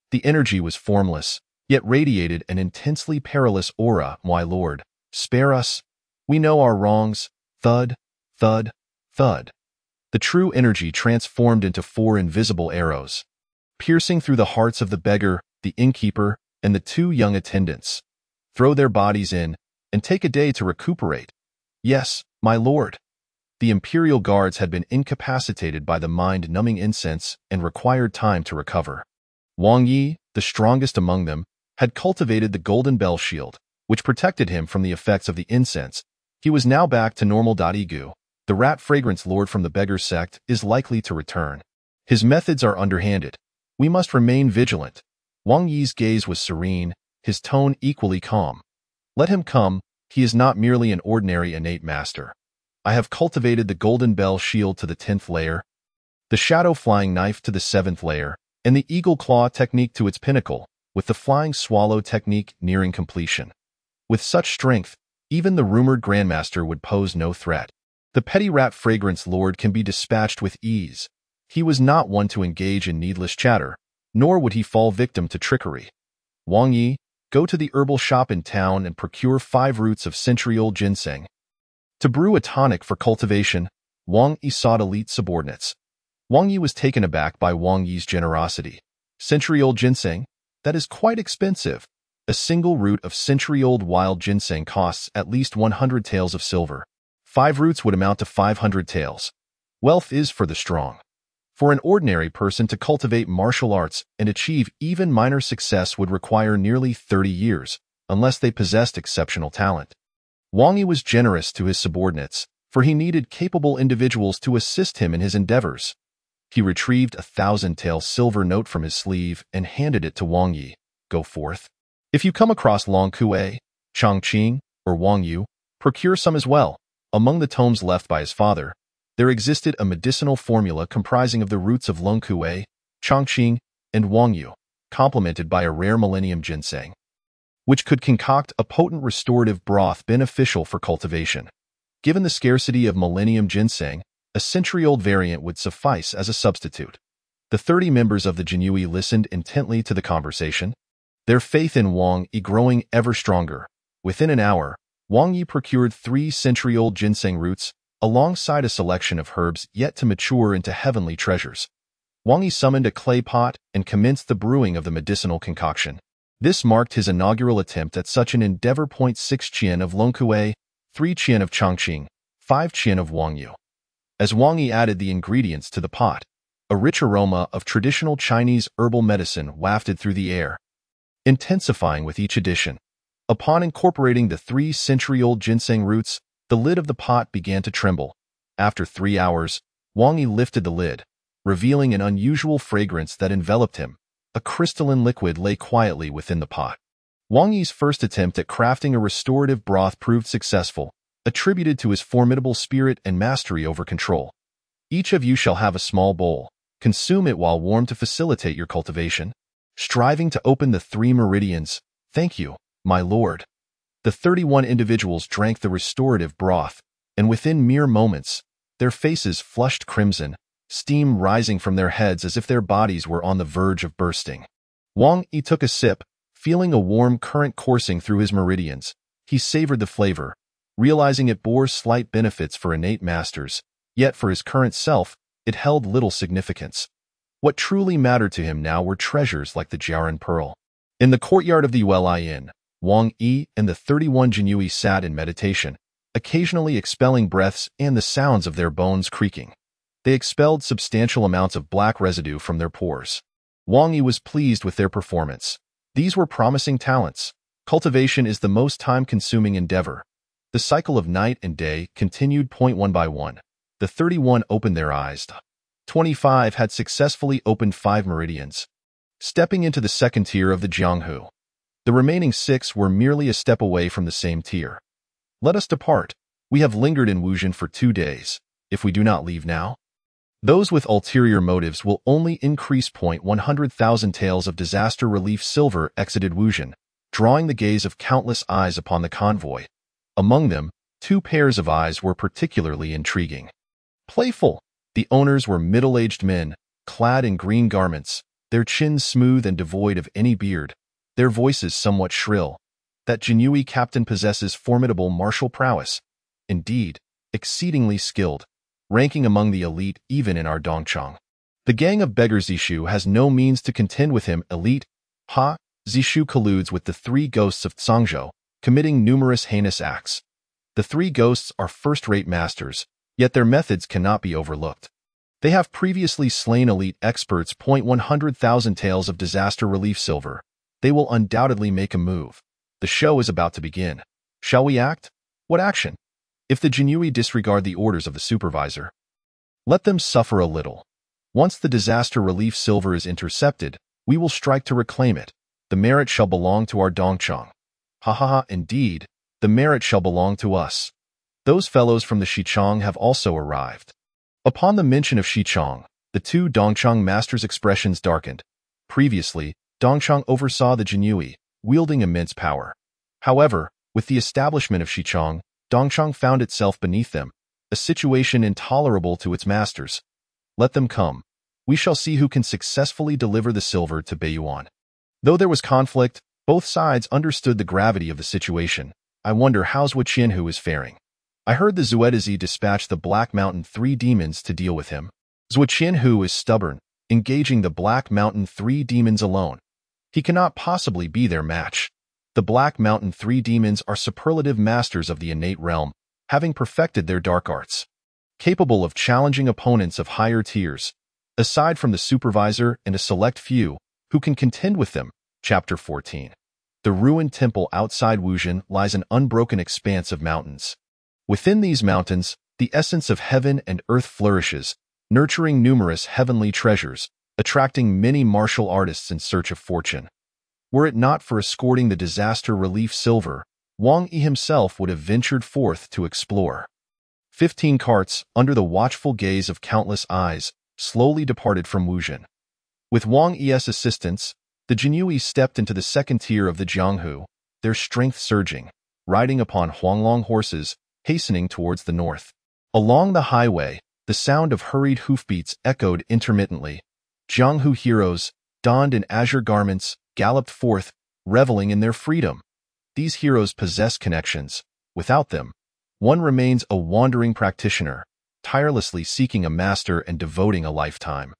The energy was formless, yet radiated an intensely perilous aura. "My lord, spare us. We know our wrongs." Thud, thud, thud. The true energy transformed into 4 invisible arrows, piercing through the hearts of the beggar, the innkeeper, and the 2 young attendants. "Throw their bodies in, and take a day to recuperate." "Yes, my lord." The Imperial Guards had been incapacitated by the mind-numbing incense and required time to recover. Wang Yi, the strongest among them, had cultivated the golden bell shield, which protected him from the effects of the incense. He was now back to normal. "Igu, the Rat Fragrance Lord from the Beggar's Sect, is likely to return. His methods are underhanded. We must remain vigilant." Wang Yi's gaze was serene, his tone equally calm. "Let him come. He is not merely an ordinary innate master. I have cultivated the golden bell shield to the 10th layer, the shadow flying knife to the 7th layer, and the eagle claw technique to its pinnacle, with the flying swallow technique nearing completion. With such strength, even the rumored Grandmaster would pose no threat. The petty Rat Fragrance Lord can be dispatched with ease. He was not one to engage in needless chatter, nor would he fall victim to trickery. Wang Yi, go to the herbal shop in town and procure 5 roots of century-old ginseng. To brew a tonic for cultivation, Wang Yi sought elite subordinates. Wang Yi was taken aback by Wang Yi's generosity. "Century-old ginseng? That is quite expensive. A single root of century-old wild ginseng costs at least 100 taels of silver. 5 roots would amount to 500 taels. Wealth is for the strong. For an ordinary person to cultivate martial arts and achieve even minor success would require nearly 30 years, unless they possessed exceptional talent." Wang Yi was generous to his subordinates, for he needed capable individuals to assist him in his endeavors. He retrieved a 1,000 tael silver note from his sleeve and handed it to Wang Yi. go forth. If you come across Long Kue, Chongqing, or Wang Yu, procure some as well. Among the tomes left by his father, there existed a medicinal formula comprising of the roots of Long Kue, Chongqing, and Wang Yu, complemented by a rare millennium ginseng, which could concoct a potent restorative broth beneficial for cultivation. Given the scarcity of millennium ginseng, a century-old variant would suffice as a substitute. The 30 members of the Jinyui listened intently to the conversation, their faith in Wang Yi growing ever stronger. Within an hour, Wang Yi procured 3 century-old ginseng roots, alongside a selection of herbs yet to mature into heavenly treasures. Wang Yi summoned a clay pot and commenced the brewing of the medicinal concoction. This marked his inaugural attempt at such an endeavor. 6 qian of Long Kue, 3 qian of Chongqing, 5 qian of Wang Yu. As Wang Yi added the ingredients to the pot, a rich aroma of traditional Chinese herbal medicine wafted through the air, intensifying with each addition. Upon incorporating the 3 century-old ginseng roots, the lid of the pot began to tremble. After 3 hours, Wang Yi lifted the lid, revealing an unusual fragrance that enveloped him. A crystalline liquid lay quietly within the pot. Wang Yi's first attempt at crafting a restorative broth proved successful, attributed to his formidable spirit and mastery over control. Each of you shall have a small bowl. Consume it while warm to facilitate your cultivation. Striving to open the 3 meridians. Thank you, my lord. The 31 individuals drank the restorative broth, and within mere moments, their faces flushed crimson, steam rising from their heads as if their bodies were on the verge of bursting. Wang Yi took a sip, feeling a warm current coursing through his meridians. He savored the flavor, realizing it bore slight benefits for innate masters, yet for his current self, it held little significance. What truly mattered to him now were treasures like the Jiaran Pearl. In the courtyard of the Yueli Inn, Wang Yi and the 31 Jinyui sat in meditation, occasionally expelling breaths and the sounds of their bones creaking. They expelled substantial amounts of black residue from their pores. Wang Yi was pleased with their performance. These were promising talents. Cultivation is the most time-consuming endeavor. The cycle of night and day continued. 1 by 1. The 31 opened their eyes. 25 had successfully opened 5 meridians, stepping into the second tier of the Jianghu. The remaining 6 were merely a step away from the same tier. Let us depart. We have lingered in Wuzhen for 2 days. If we do not leave now, those with ulterior motives will only increase. 100,000 tales of disaster relief silver exited Wuzhen, drawing the gaze of countless eyes upon the convoy. Among them, 2 pairs of eyes were particularly intriguing. Playful, the owners were middle-aged men, clad in green garments, their chins smooth and devoid of any beard, their voices somewhat shrill. That Jinyui captain possesses formidable martial prowess. Indeed, exceedingly skilled, ranking among the elite even in our Dongchang. The gang of beggars Zishu has no means to contend with him. Elite, Zishu colludes with the 3 ghosts of Tsangzhou, committing numerous heinous acts. The 3 ghosts are first-rate masters, yet their methods cannot be overlooked. They have previously slain elite experts. 100,000 tales of disaster relief silver. They will undoubtedly make a move. The show is about to begin. Shall we act? What action? If the Jinyui disregard the orders of the supervisor, let them suffer a little. Once the disaster relief silver is intercepted, we will strike to reclaim it. The merit shall belong to our Dongchang. Indeed, the merit shall belong to us. Those fellows from the Xichang have also arrived. Upon the mention of Xichang, the 2 Dongchang masters' expressions darkened. Previously, Dongchang oversaw the Jinyui, wielding immense power. However, with the establishment of Xichang, Dongchang found itself beneath them, a situation intolerable to its masters. Let them come. We shall see who can successfully deliver the silver to Beiyuan. Though there was conflict, both sides understood the gravity of the situation. I wonder how Zhou Qianhu is faring. I heard the Zuedizi dispatch the Black Mountain 3 demons to deal with him. Zhou Qianhu is stubborn, engaging the Black Mountain 3 demons alone. He cannot possibly be their match. The Black Mountain 3 demons are superlative masters of the innate realm, having perfected their dark arts, capable of challenging opponents of higher tiers, aside from the supervisor and a select few who can contend with them. Chapter 14. The ruined temple outside Wuzhen lies an unbroken expanse of mountains. Within these mountains, the essence of heaven and earth flourishes, nurturing numerous heavenly treasures, attracting many martial artists in search of fortune. Were it not for escorting the disaster relief silver, Wang Yi himself would have ventured forth to explore. 15 carts, under the watchful gaze of countless eyes, slowly departed from Wuzhen. With Wang Yi's assistance, the Jinyui stepped into the second tier of the Jianghu, their strength surging, riding upon Huanglong horses, hastening towards the north. Along the highway, the sound of hurried hoofbeats echoed intermittently. Jianghu heroes, donned in azure garments, galloped forth, reveling in their freedom. These heroes possess connections. Without them, one remains a wandering practitioner, tirelessly seeking a master and devoting a lifetime.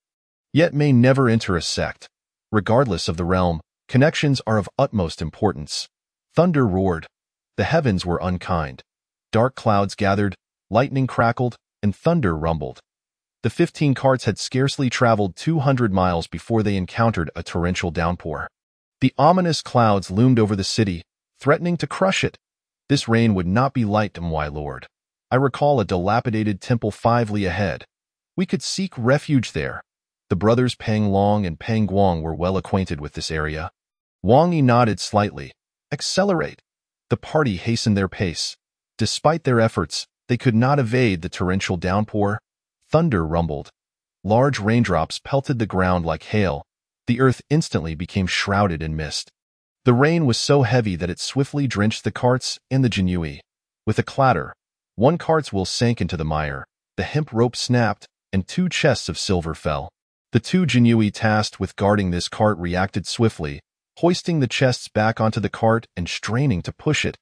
Yet may never enter a sect. Regardless of the realm, connections are of utmost importance. Thunder roared. The heavens were unkind. Dark clouds gathered, lightning crackled, and thunder rumbled. The 15 carts had scarcely traveled 200 miles before they encountered a torrential downpour. The ominous clouds loomed over the city, threatening to crush it. This rain would not be light, my lord. I recall a dilapidated temple 5 li ahead. We could seek refuge there. The brothers Peng Long and Peng Guang were well acquainted with this area. Wang Yi nodded slightly. Accelerate. The party hastened their pace. Despite their efforts, they could not evade the torrential downpour. Thunder rumbled. Large raindrops pelted the ground like hail. The earth instantly became shrouded in mist. The rain was so heavy that it swiftly drenched the carts and the Jinyui. With a clatter, one cart's wheel sank into the mire, the hemp rope snapped, and 2 chests of silver fell. The 2 Jinyui tasked with guarding this cart reacted swiftly, hoisting the chests back onto the cart and straining to push it.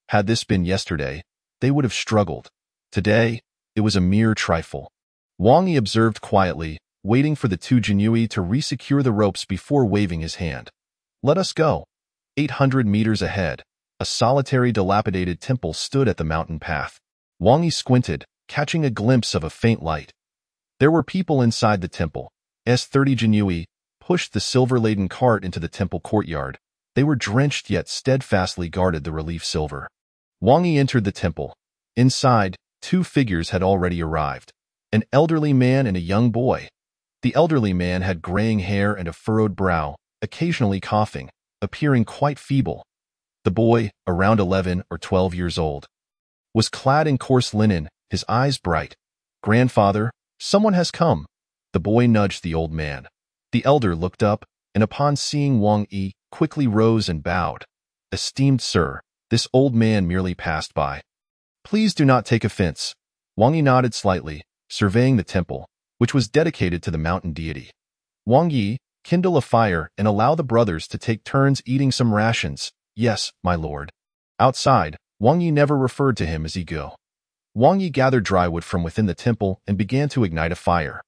Had this been yesterday, they would have struggled. Today, it was a mere trifle. Wang Yi observed quietly, waiting for the 2 Jinyui to resecure the ropes before waving his hand. Let us go. 800 meters ahead, a solitary dilapidated temple stood at the mountain path. Wang Yi squinted, catching a glimpse of a faint light. There were people inside the temple. 30 Jinyui pushed the silver-laden cart into the temple courtyard. They were drenched yet steadfastly guarded the relief silver. Wang Yi entered the temple. Inside, 2 figures had already arrived. An elderly man and a young boy. The elderly man had graying hair and a furrowed brow, occasionally coughing, appearing quite feeble. The boy, around 11 or 12 years old, was clad in coarse linen, his eyes bright. Grandfather, someone has come. The boy nudged the old man. The elder looked up, and upon seeing Wang Yi, quickly rose and bowed. Esteemed sir, this old man merely passed by. Please do not take offense. Wang Yi nodded slightly, surveying the temple, which was dedicated to the mountain deity. Wang Yi, kindle a fire and allow the brothers to take turns eating some rations. Yes, my lord. Outside, Wang Yi never referred to him as Ego. Wang Yi gathered drywood from within the temple and began to ignite a fire.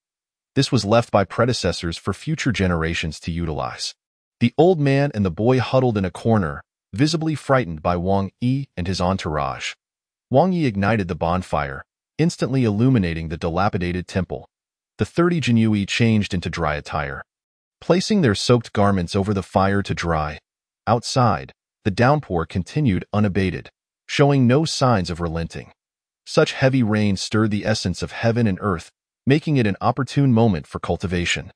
This was left by predecessors for future generations to utilize. The old man and the boy huddled in a corner, visibly frightened by Wang Yi and his entourage. Wang Yi ignited the bonfire, instantly illuminating the dilapidated temple. The 30 Jinyui changed into dry attire, placing their soaked garments over the fire to dry. Outside, the downpour continued unabated, showing no signs of relenting. Such heavy rain stirred the essence of heaven and earth, making it an opportune moment for cultivation.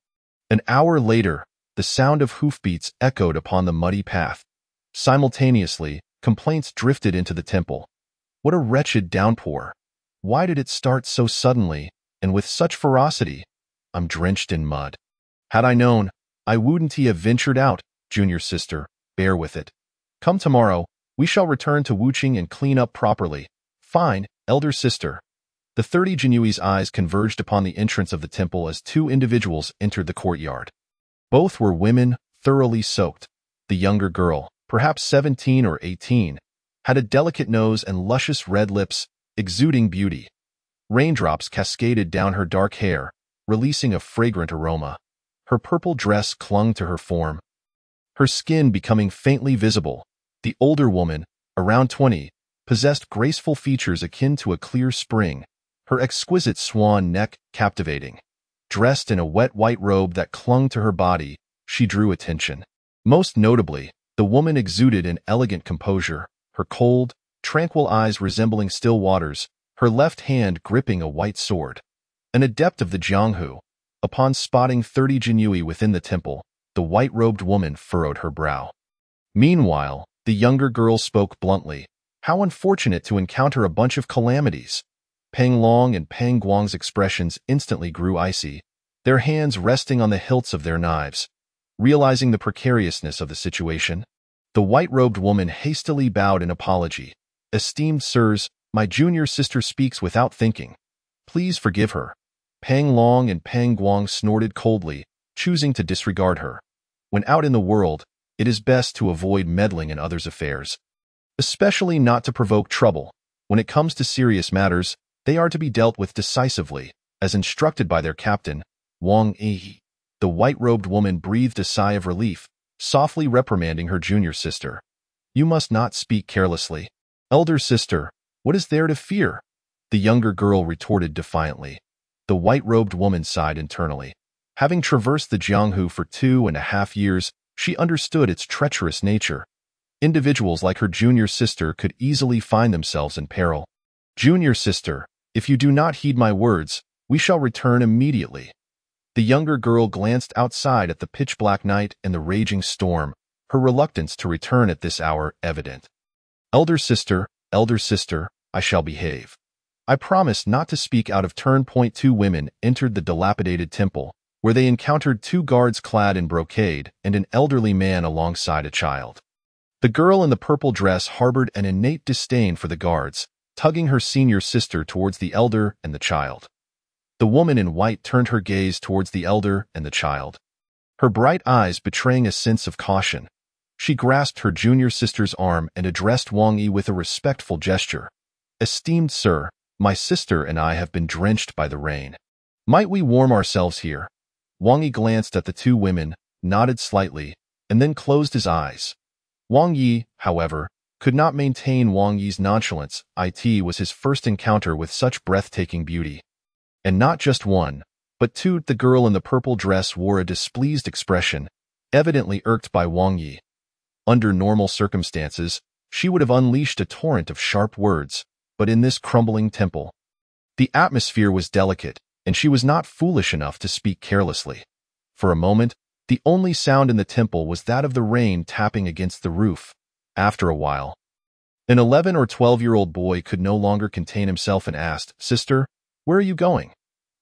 An hour later, the sound of hoofbeats echoed upon the muddy path. Simultaneously, complaints drifted into the temple. What a wretched downpour! Why did it start so suddenly, and with such ferocity? I'm drenched in mud. Had I known, I wouldn't have ventured out, junior sister, bear with it. Come tomorrow, we shall return to Wuqing and clean up properly. Fine, elder sister. The 30 Jinyui's eyes converged upon the entrance of the temple as 2 individuals entered the courtyard. Both were women, thoroughly soaked. The younger girl, perhaps 17 or 18, had a delicate nose and luscious red lips, exuding beauty. Raindrops cascaded down her dark hair, releasing a fragrant aroma. Her purple dress clung to her form, her skin becoming faintly visible. The older woman, around 20, possessed graceful features akin to a clear spring, her exquisite swan neck captivating. Dressed in a wet white robe that clung to her body, she drew attention. Most notably, the woman exuded an elegant composure, her cold, tranquil eyes resembling still waters, her left hand gripping a white sword. An adept of the Jianghu, upon spotting 30 Jinyui within the temple, the white-robed woman furrowed her brow. Meanwhile, the younger girl spoke bluntly. How unfortunate to encounter a bunch of calamities. Peng Long and Peng Guang's expressions instantly grew icy, their hands resting on the hilts of their knives. Realizing the precariousness of the situation, the white-robed woman hastily bowed in apology. Esteemed sirs, my junior sister speaks without thinking. Please forgive her. Peng Long and Peng Guang snorted coldly, choosing to disregard her. When out in the world, it is best to avoid meddling in others' affairs, especially not to provoke trouble. When it comes to serious matters, they are to be dealt with decisively, as instructed by their captain, Wang Yi. The white-robed woman breathed a sigh of relief, softly reprimanding her junior sister. You must not speak carelessly. Elder sister, what is there to fear? The younger girl retorted defiantly. The white-robed woman sighed internally. Having traversed the Jianghu for 2.5 years, she understood its treacherous nature. Individuals like her junior sister could easily find themselves in peril. Junior sister, if you do not heed my words, we shall return immediately. The younger girl glanced outside at the pitch-black night and the raging storm, her reluctance to return at this hour evident. Elder sister, I shall behave. I promise not to speak out of turn. 2 women entered the dilapidated temple, where they encountered 2 guards clad in brocade and an elderly man alongside a child. The girl in the purple dress harbored an innate disdain for the guards, tugging her senior sister towards the elder and the child. The woman in white turned her gaze towards the elder and the child, her bright eyes betraying a sense of caution. She grasped her junior sister's arm and addressed Wang Yi with a respectful gesture. Esteemed sir, my sister and I have been drenched by the rain. Might we warm ourselves here? Wang Yi glanced at the 2 women, nodded slightly, and then closed his eyes. Wang Yi, however, could not maintain Wang Yi's nonchalance. It was his first encounter with such breathtaking beauty. And not just one, but 2. The girl in the purple dress wore a displeased expression, evidently irked by Wang Yi. Under normal circumstances, she would have unleashed a torrent of sharp words, but in this crumbling temple, the atmosphere was delicate, and she was not foolish enough to speak carelessly. For a moment, the only sound in the temple was that of the rain tapping against the roof. After a while, an 11 or 12-year-old boy could no longer contain himself and asked, Sister, where are you going?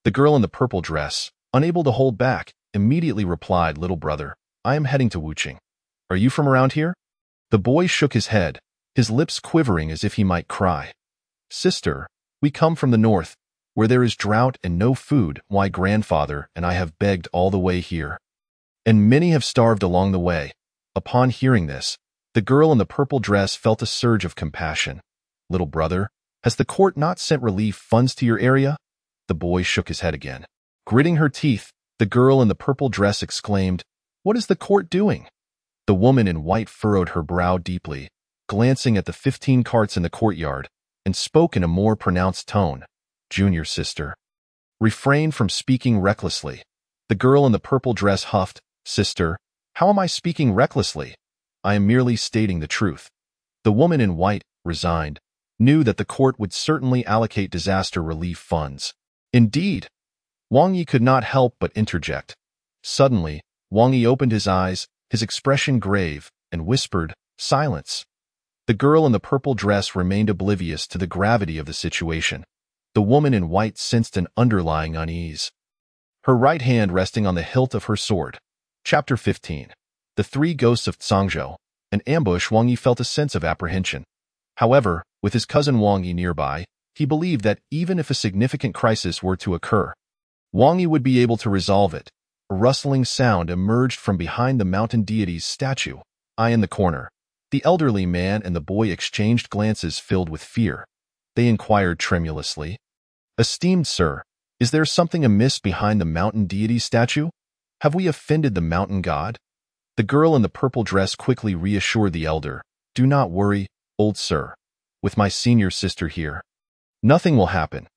The girl in the purple dress, unable to hold back, immediately replied, Little brother, I am heading to Wuqing. Are you from around here? The boy shook his head, his lips quivering as if he might cry. Sister, we come from the north, where there is drought and no food. My grandfather and I have begged all the way here, and many have starved along the way. Upon hearing this, the girl in the purple dress felt a surge of compassion. Little brother, has the court not sent relief funds to your area? The boy shook his head again. Gritting her teeth, the girl in the purple dress exclaimed, What is the court doing? The woman in white furrowed her brow deeply, glancing at the 15 carts in the courtyard, and spoke in a more pronounced tone. Junior sister, refrain from speaking recklessly. The girl in the purple dress huffed, Sister, how am I speaking recklessly? I am merely stating the truth. The woman in white, resigned, knew that the court would certainly allocate disaster relief funds. Indeed, Wang Yi could not help but interject. Suddenly, Wang Yi opened his eyes, his expression grave, and whispered, Silence. The girl in the purple dress remained oblivious to the gravity of the situation. The woman in white sensed an underlying unease, her right hand resting on the hilt of her sword. Chapter 15. The 3 Ghosts of Zhangzhou. An ambush. Wang Yi felt a sense of apprehension. However, with his cousin Wang Yi nearby, he believed that even if a significant crisis were to occur, Wang Yi would be able to resolve it. A rustling sound emerged from behind the mountain deity's statue. Eye in the corner. The elderly man and the boy exchanged glances filled with fear. They inquired tremulously, Esteemed sir, is there something amiss behind the mountain deity's statue? Have we offended the mountain god? The girl in the purple dress quickly reassured the elder, Do not worry, old sir. With my senior sister here, nothing will happen.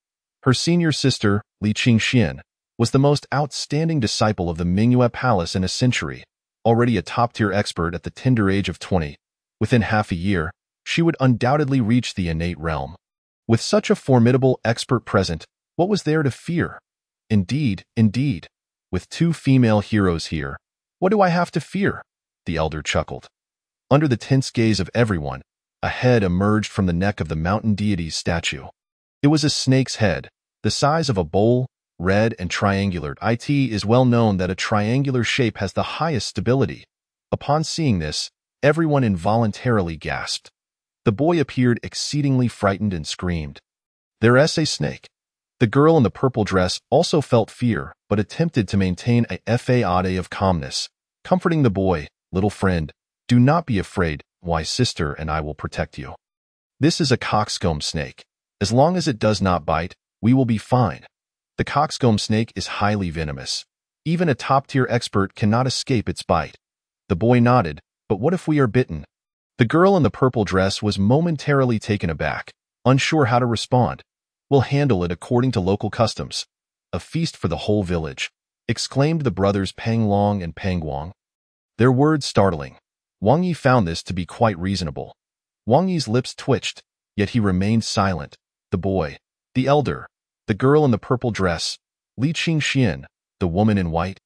Her senior sister, Li Qingxian, was the most outstanding disciple of the Mingyue Palace in a century, already a top-tier expert at the tender age of 20. Within half a year, she would undoubtedly reach the innate realm. With such a formidable expert present, what was there to fear? Indeed, with 2 female heroes here, what do I have to fear? The elder chuckled. Under the tense gaze of everyone, a head emerged from the neck of the mountain deity's statue. It was a snake's head, the size of a bowl, red and triangular. It is well known that a triangular shape has the highest stability. Upon seeing this, everyone involuntarily gasped. The boy appeared exceedingly frightened and screamed, "There's a snake." The girl in the purple dress also felt fear, but attempted to maintain a facade of calmness, comforting the boy, "Little friend, do not be afraid, wise sister and I will protect you. This is a coxcomb snake. As long as it does not bite, we will be fine." The coxcomb snake is highly venomous. Even a top-tier expert cannot escape its bite. The boy nodded, "But what if we are bitten?" The girl in the purple dress was momentarily taken aback, unsure how to respond. "We'll handle it according to local customs. A feast for the whole village," exclaimed the brothers Pang Long and Pang Guang. Their words startling. Wang Yi found this to be quite reasonable. Wang Yi's lips twitched, yet he remained silent. The boy, the elder, the girl in the purple dress, Li Qingxian, the woman in white,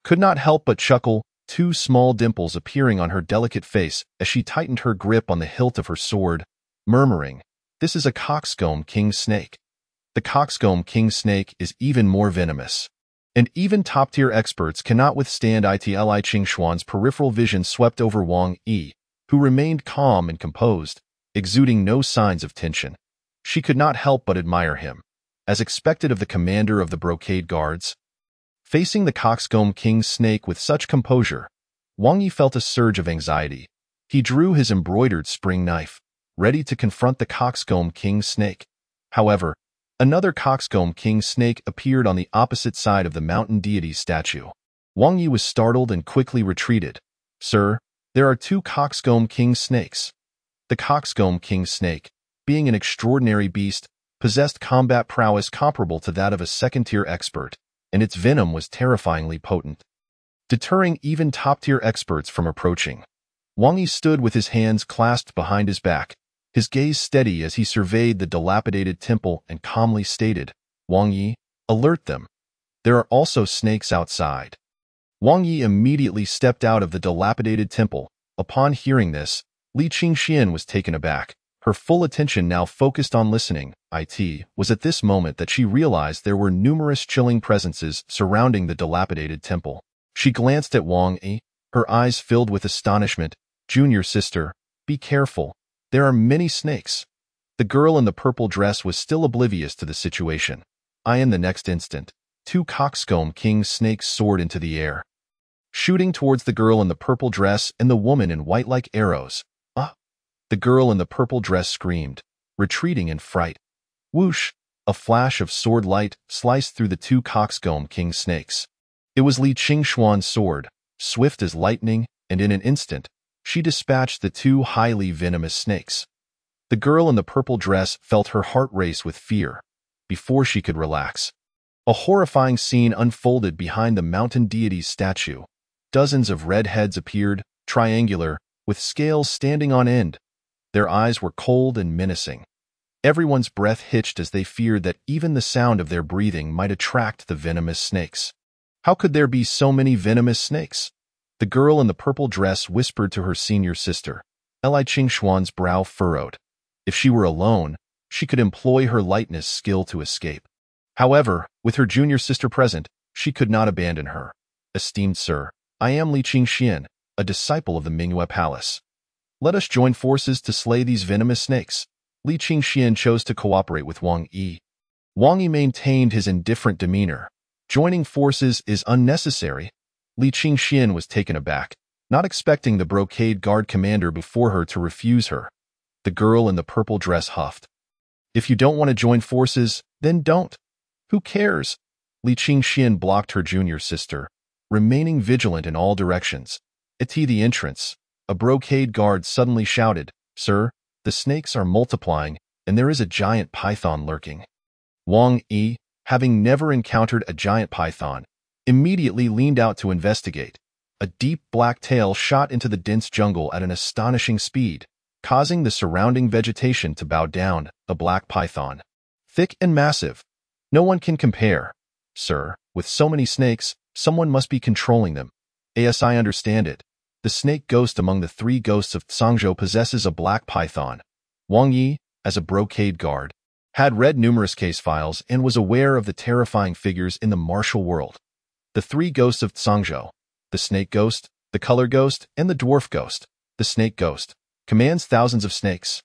could not help but chuckle, two small dimples appearing on her delicate face as she tightened her grip on the hilt of her sword, murmuring, "This is a coxcomb king snake. The coxcomb king snake is even more venomous." And even top-tier experts cannot withstand it. Li Qingxuan's peripheral vision swept over Wang Yi, who remained calm and composed, exuding no signs of tension. She could not help but admire him, as expected of the commander of the brocade guards. Facing the coxcomb king snake with such composure, Wang Yi felt a surge of anxiety. He drew his embroidered spring knife, ready to confront the coxcomb king snake. However, another coxcomb king snake appeared on the opposite side of the mountain deity's statue. Wang Yi was startled and quickly retreated. "Sir, there are two coxcomb king snakes." The coxcomb king snake, being an extraordinary beast, possessed combat prowess comparable to that of a second-tier expert, and its venom was terrifyingly potent, deterring even top-tier experts from approaching. Wang Yi stood with his hands clasped behind his back, his gaze steady as he surveyed the dilapidated temple and calmly stated, "Wang Yi, alert them. There are also snakes outside." Wang Yi immediately stepped out of the dilapidated temple. Upon hearing this, Li Qingxian was taken aback. Her full attention now focused on listening. It was at this moment that she realized there were numerous chilling presences surrounding the dilapidated temple. She glanced at Wang Yi, her eyes filled with astonishment. "Junior sister, be careful. There are many snakes." The girl in the purple dress was still oblivious to the situation. In the next instant, two coxcomb king snakes soared into the air, shooting towards the girl in the purple dress and the woman in white like arrows. "Ah!" The girl in the purple dress screamed, retreating in fright. Whoosh! A flash of sword light sliced through the two coxcomb king snakes. It was Li Qingxuan's sword, swift as lightning, and in an instant, she dispatched the two highly venomous snakes. The girl in the purple dress felt her heart race with fear. Before she could relax, a horrifying scene unfolded behind the mountain deity's statue. Dozens of red heads appeared, triangular, with scales standing on end. Their eyes were cold and menacing. Everyone's breath hitched as they feared that even the sound of their breathing might attract the venomous snakes. How could there be so many venomous snakes? The girl in the purple dress whispered to her senior sister. Li Qingxuan's brow furrowed. If she were alone, she could employ her lightness skill to escape. However, with her junior sister present, she could not abandon her. "Esteemed sir, I am Li Qingxian, a disciple of the Mingyue Palace. Let us join forces to slay these venomous snakes." Li Qingxian chose to cooperate with Wang Yi. Wang Yi maintained his indifferent demeanor. "Joining forces is unnecessary." Li Qingxian was taken aback, not expecting the brocade guard commander before her to refuse her. The girl in the purple dress huffed. "If you don't want to join forces, then don't. Who cares?" Li Qingxian blocked her junior sister, remaining vigilant in all directions. At the entrance, a brocade guard suddenly shouted, "Sir, the snakes are multiplying, and there is a giant python lurking." Wang Yi, having never encountered a giant python, immediately leaned out to investigate. A deep black tail shot into the dense jungle at an astonishing speed, causing the surrounding vegetation to bow down. A black python, thick and massive. No one can compare. "Sir, with so many snakes, someone must be controlling them." "As I understand it, the snake ghost among the three ghosts of Tsangzhou, possesses a black python. Wang Yi, as a brocade guard, had read numerous case files and was aware of the terrifying figures in the martial world. The three ghosts of Tsangzhou, the snake ghost, the color ghost, and the dwarf ghost. The snake ghost commands thousands of snakes.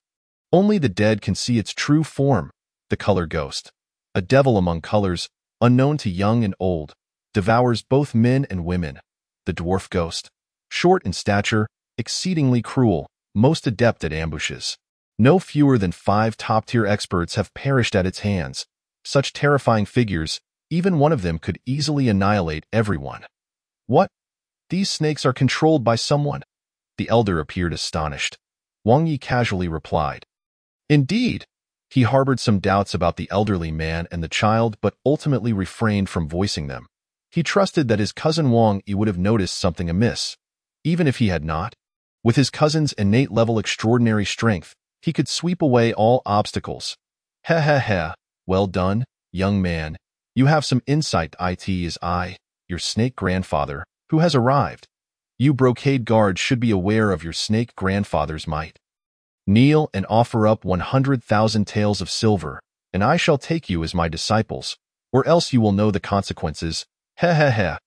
Only the dead can see its true form. The color ghost, a devil among colors, unknown to young and old, devours both men and women. The dwarf ghost, short in stature, exceedingly cruel, most adept at ambushes. No fewer than 5 top-tier experts have perished at its hands. Such terrifying figures, even one of them could easily annihilate everyone. What? These snakes are controlled by someone? The elder appeared astonished. Wang Yi casually replied. Indeed. He harbored some doubts about the elderly man and the child, but ultimately refrained from voicing them. He trusted that his cousin Wang Yi would have noticed something amiss. Even if he had not, with his cousin's innate level extraordinary strength, he could sweep away all obstacles. Ha ha ha, well done, young man. You have some insight. It is I, your snake grandfather, who has arrived. You brocade guards should be aware of your snake grandfather's might. Kneel and offer up 100,000 taels of silver, and I shall take you as my disciples, or else you will know the consequences. Ha ha ha.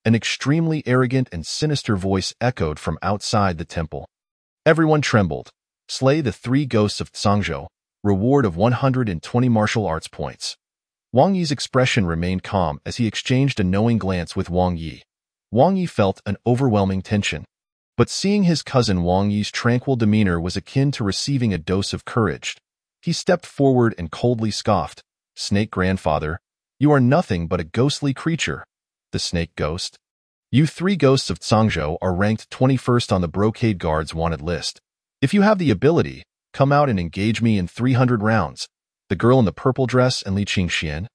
An extremely arrogant and sinister voice echoed from outside the temple. Everyone trembled. Slay the three ghosts of Tsangzhou, reward of 120 martial arts points. Wang Yi's expression remained calm as he exchanged a knowing glance with Wang Yi. Wang Yi felt an overwhelming tension. But seeing his cousin Wang Yi's tranquil demeanor was akin to receiving a dose of courage. He stepped forward and coldly scoffed. Snake grandfather, you are nothing but a ghostly creature. The snake ghost? You three ghosts of Tsangzhou are ranked 21st on the brocade guard's wanted list. If you have the ability, come out and engage me in 300 rounds. The girl in the purple dress and Li Qingxian.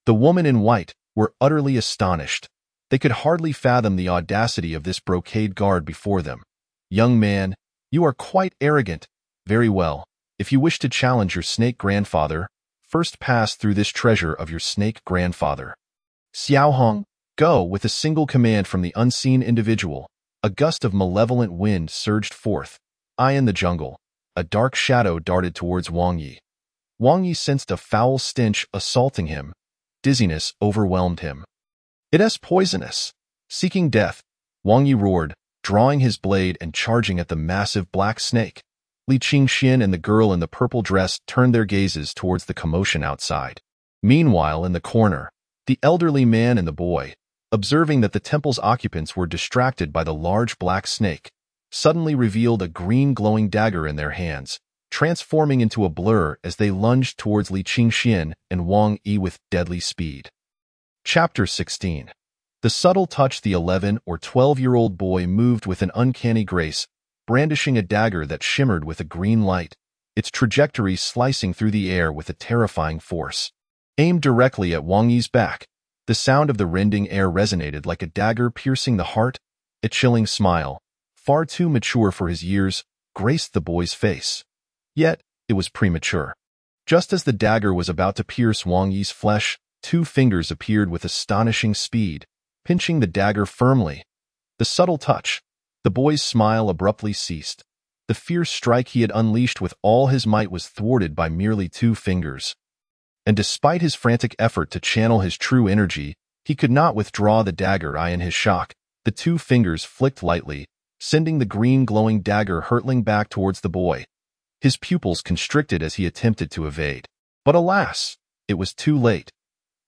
The woman in white were utterly astonished. They could hardly fathom the audacity of this brocade guard before them. Young man, you are quite arrogant. Very well. If you wish to challenge your snake grandfather, first pass through this treasure of your snake grandfather. Xiaohong, go. With a single command from the unseen individual, a gust of malevolent wind surged forth. Eye in the jungle. A dark shadow darted towards Wang Yi. Wang Yi sensed a foul stench assaulting him. Dizziness overwhelmed him. It is poisonous. Seeking death, Wang Yi roared, drawing his blade and charging at the massive black snake. Li Qingxian and the girl in the purple dress turned their gazes towards the commotion outside. Meanwhile, in the corner, the elderly man and the boy, observing that the temple's occupants were distracted by the large black snake, suddenly revealed a green glowing dagger in their hands, transforming into a blur as they lunged towards Li Qingxian and Wang Yi with deadly speed. Chapter 16. The subtle touch. The 11 or 12-year-old boy moved with an uncanny grace, brandishing a dagger that shimmered with a green light, its trajectory slicing through the air with a terrifying force. Aimed directly at Wang Yi's back, the sound of the rending air resonated like a dagger piercing the heart. A chilling smile, far too mature for his years, graced the boy's face. Yet, it was premature. Just as the dagger was about to pierce Wang Yi's flesh, 2 fingers appeared with astonishing speed, pinching the dagger firmly. The subtle touch. The boy's smile abruptly ceased. The fierce strike he had unleashed with all his might was thwarted by merely 2 fingers. And despite his frantic effort to channel his true energy, he could not withdraw the dagger. In his shock, the 2 fingers flicked lightly, sending the green glowing dagger hurtling back towards the boy. His pupils constricted as he attempted to evade. But alas, it was too late.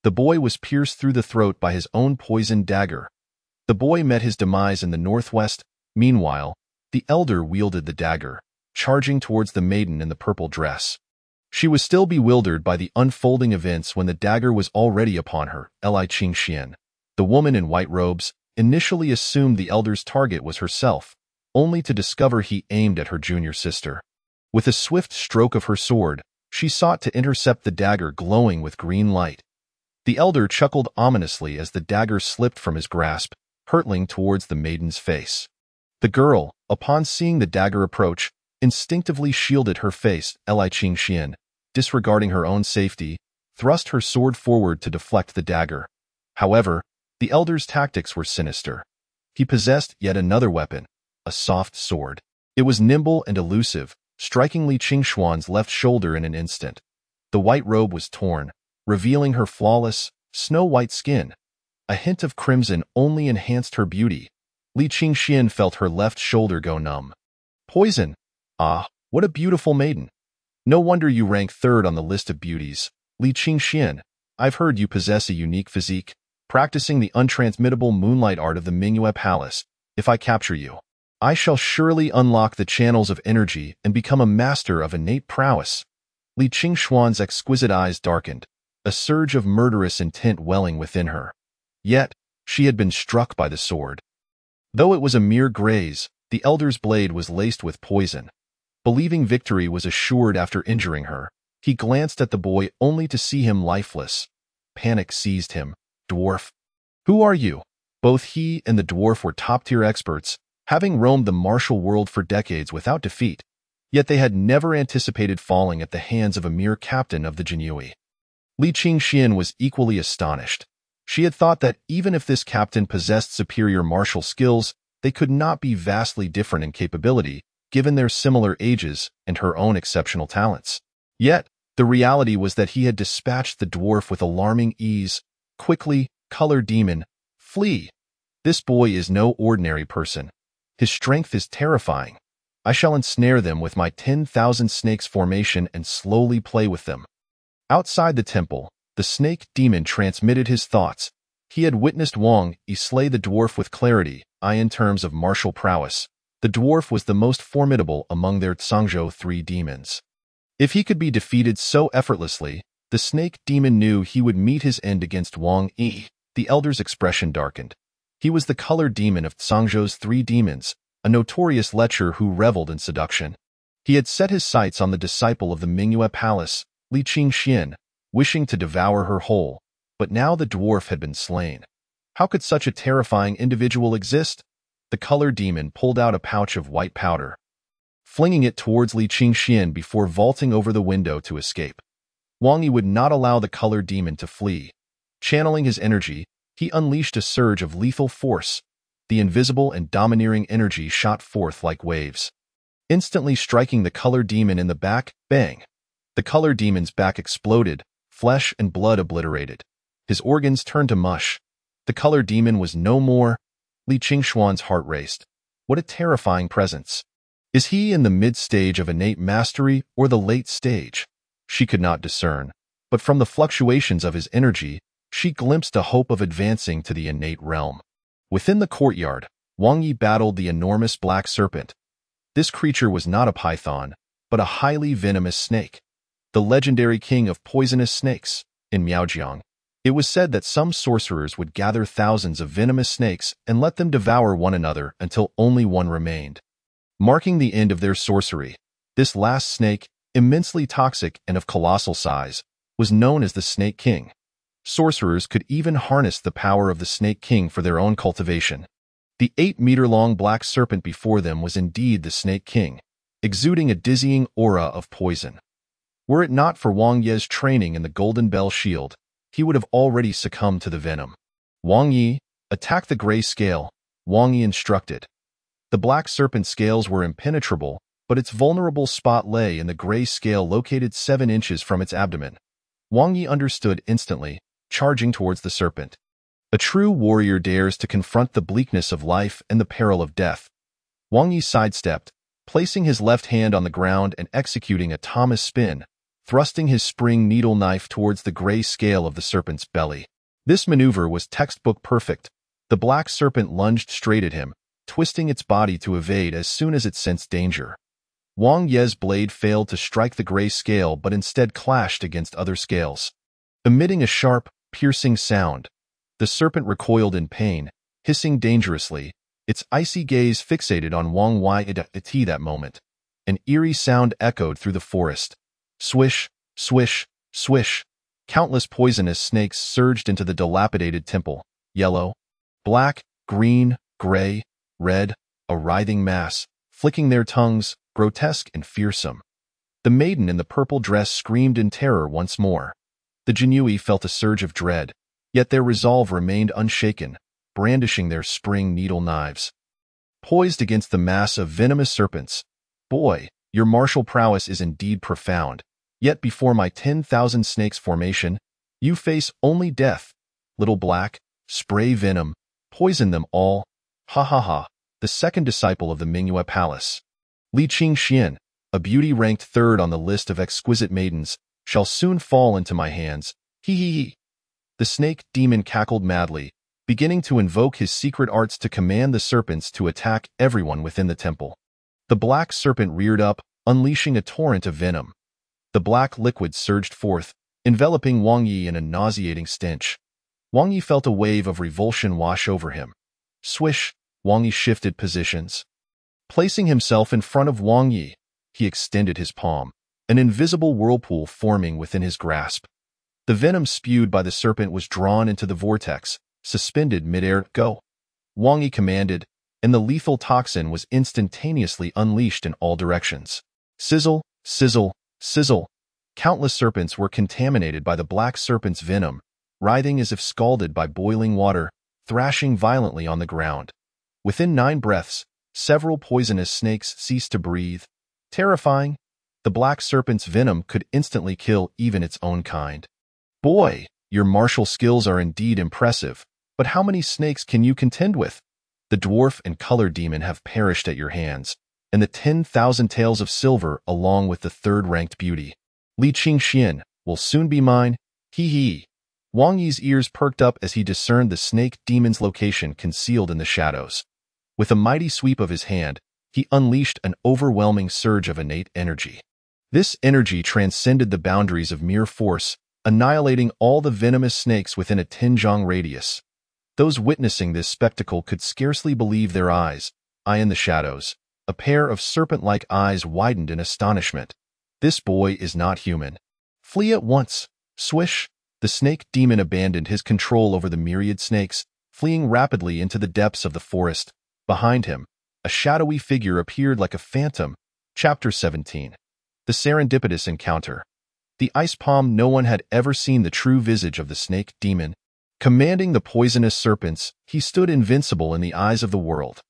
The boy was pierced through the throat by his own poisoned dagger. The boy met his demise in the northwest. Meanwhile, the elder wielded the dagger, charging towards the maiden in the purple dress. She was still bewildered by the unfolding events when the dagger was already upon her. Li Qingxian, the woman in white robes, initially assumed the elder's target was herself, only to discover he aimed at her junior sister. With a swift stroke of her sword, she sought to intercept the dagger glowing with green light. The elder chuckled ominously as the dagger slipped from his grasp, hurtling towards the maiden's face. The girl, upon seeing the dagger approach, instinctively shielded her face. Li Qingxian, disregarding her own safety, thrust her sword forward to deflect the dagger. However, the elder's tactics were sinister. He possessed yet another weapon, a soft sword. It was nimble and elusive, striking Li Qingxuan's left shoulder in an instant. The white robe was torn, revealing her flawless, snow-white skin. A hint of crimson only enhanced her beauty. Li Qingxian felt her left shoulder go numb. Poison! Ah, what a beautiful maiden! No wonder you rank third on the list of beauties. Li Qingxian, I've heard you possess a unique physique, practicing the untransmittable moonlight art of the Mingyue Palace. If I capture you, I shall surely unlock the channels of energy and become a master of innate prowess. Li Qingxuan's exquisite eyes darkened, a surge of murderous intent welling within her. Yet, she had been struck by the sword. Though it was a mere graze, the elder's blade was laced with poison. Believing victory was assured after injuring her, he glanced at the boy only to see him lifeless. Panic seized him. Dwarf. Who are you? Both he and the dwarf were top-tier experts, having roamed the martial world for decades without defeat, yet they had never anticipated falling at the hands of a mere captain of the Jinhui. Li Qingxian was equally astonished. She had thought that even if this captain possessed superior martial skills, they could not be vastly different in capability, given their similar ages and her own exceptional talents. Yet, the reality was that he had dispatched the dwarf with alarming ease. Quickly, color demon, flee. This boy is no ordinary person. His strength is terrifying. I shall ensnare them with my 10,000 snakes formation and slowly play with them. Outside the temple, the snake demon transmitted his thoughts. He had witnessed Wang Yi slay the dwarf with clarity. In terms of martial prowess, the dwarf was the most formidable among their Zhangzhou 3 demons. If he could be defeated so effortlessly, the snake demon knew he would meet his end against Wang Yi. The elder's expression darkened. He was the color demon of Zhangzhou's 3 demons, a notorious lecher who reveled in seduction. He had set his sights on the disciple of the Mingyue Palace, Li Qingxian, wishing to devour her whole, but now the dwarf had been slain. How could such a terrifying individual exist? The color demon pulled out a pouch of white powder, flinging it towards Li Qingxian before vaulting over the window to escape. Wang Yi would not allow the color demon to flee. Channeling his energy, he unleashed a surge of lethal force. The invisible and domineering energy shot forth like waves, instantly striking the color demon in the back. Bang! The color demon's back exploded, flesh and blood obliterated. His organs turned to mush. The color demon was no more. Li Qingxuan's heart raced. What a terrifying presence. Is he in the mid-stage of innate mastery or the late stage? She could not discern, but from the fluctuations of his energy, she glimpsed a hope of advancing to the innate realm. Within the courtyard, Wang Yi battled the enormous black serpent. This creature was not a python, but a highly venomous snake, the legendary king of poisonous snakes. In Miaojiang, it was said that some sorcerers would gather thousands of venomous snakes and let them devour one another until only one remained, marking the end of their sorcery. This last snake, immensely toxic and of colossal size, was known as the Snake King. Sorcerers could even harness the power of the Snake King for their own cultivation. The 8-meter-long black serpent before them was indeed the Snake King, exuding a dizzying aura of poison. Were it not for Wang Yi's training in the Golden Bell Shield, he would have already succumbed to the venom. Wang Yi, attack the gray scale, Wang Yi instructed. The black serpent's scales were impenetrable, but its vulnerable spot lay in the gray scale located 7 inches from its abdomen. Wang Yi understood instantly, charging towards the serpent. A true warrior dares to confront the bleakness of life and the peril of death. Wang Yi sidestepped, placing his left hand on the ground and executing a Thomas spin, thrusting his spring needle knife towards the gray scale of the serpent's belly. This maneuver was textbook perfect. The black serpent lunged straight at him, twisting its body to evade as soon as it sensed danger. Wang Yi's blade failed to strike the gray scale but instead clashed against other scales. Emitting a sharp, piercing sound, the serpent recoiled in pain, hissing dangerously, its icy gaze fixated on Wang Yi. That moment, an eerie sound echoed through the forest. Swish, swish, swish. Countless poisonous snakes surged into the dilapidated temple. Yellow, black, green, gray, red, a writhing mass, flicking their tongues, grotesque and fearsome. The maiden in the purple dress screamed in terror once more. The Jinhui felt a surge of dread, yet their resolve remained unshaken, brandishing their spring needle knives. poised against the mass of venomous serpents. Boy, your martial prowess is indeed profound. Yet before my 10,000 snakes formation, you face only death. Little Black, spray venom, poison them all. Ha ha ha. The second disciple of the Mingyue Palace. Li Qingxian, a beauty ranked third on the list of exquisite maidens, shall soon fall into my hands. Hee hee hee. The snake demon cackled madly, beginning to invoke his secret arts to command the serpents to attack everyone within the temple. The black serpent reared up, unleashing a torrent of venom. The black liquid surged forth, enveloping Wang Yi in a nauseating stench. Wang Yi felt a wave of revulsion wash over him. Swish, Wang Yi shifted positions. Placing himself in front of Wang Yi, he extended his palm, an invisible whirlpool forming within his grasp. The venom spewed by the serpent was drawn into the vortex, suspended midair. Go! Wang Yi commanded, and the lethal toxin was instantaneously unleashed in all directions. Sizzle, sizzle, sizzle. Countless serpents were contaminated by the black serpent's venom, writhing as if scalded by boiling water, thrashing violently on the ground. Within 9 breaths, several poisonous snakes ceased to breathe. Terrifying, the black serpent's venom could instantly kill even its own kind. Boy, your martial skills are indeed impressive, but how many snakes can you contend with? The dwarf and color demon have perished at your hands, and the 10,000 taels of silver along with the third-ranked beauty, Li Qingxian, will soon be mine. Hee hee. Wang Yi's ears perked up as he discerned the snake demon's location concealed in the shadows. With a mighty sweep of his hand, he unleashed an overwhelming surge of innate energy. This energy transcended the boundaries of mere force, annihilating all the venomous snakes within a 10-zhang radius. Those witnessing this spectacle could scarcely believe their eyes. Eye in the shadows, a pair of serpent-like eyes widened in astonishment. This boy is not human. Flee at once. Swish! The snake demon abandoned his control over the myriad snakes, fleeing rapidly into the depths of the forest. Behind him, a shadowy figure appeared like a phantom. Chapter 17. The Serendipitous Encounter. The ice palm. No one had ever seen the true visage of the snake demon. Commanding the poisonous serpents, he stood invincible in the eyes of the world.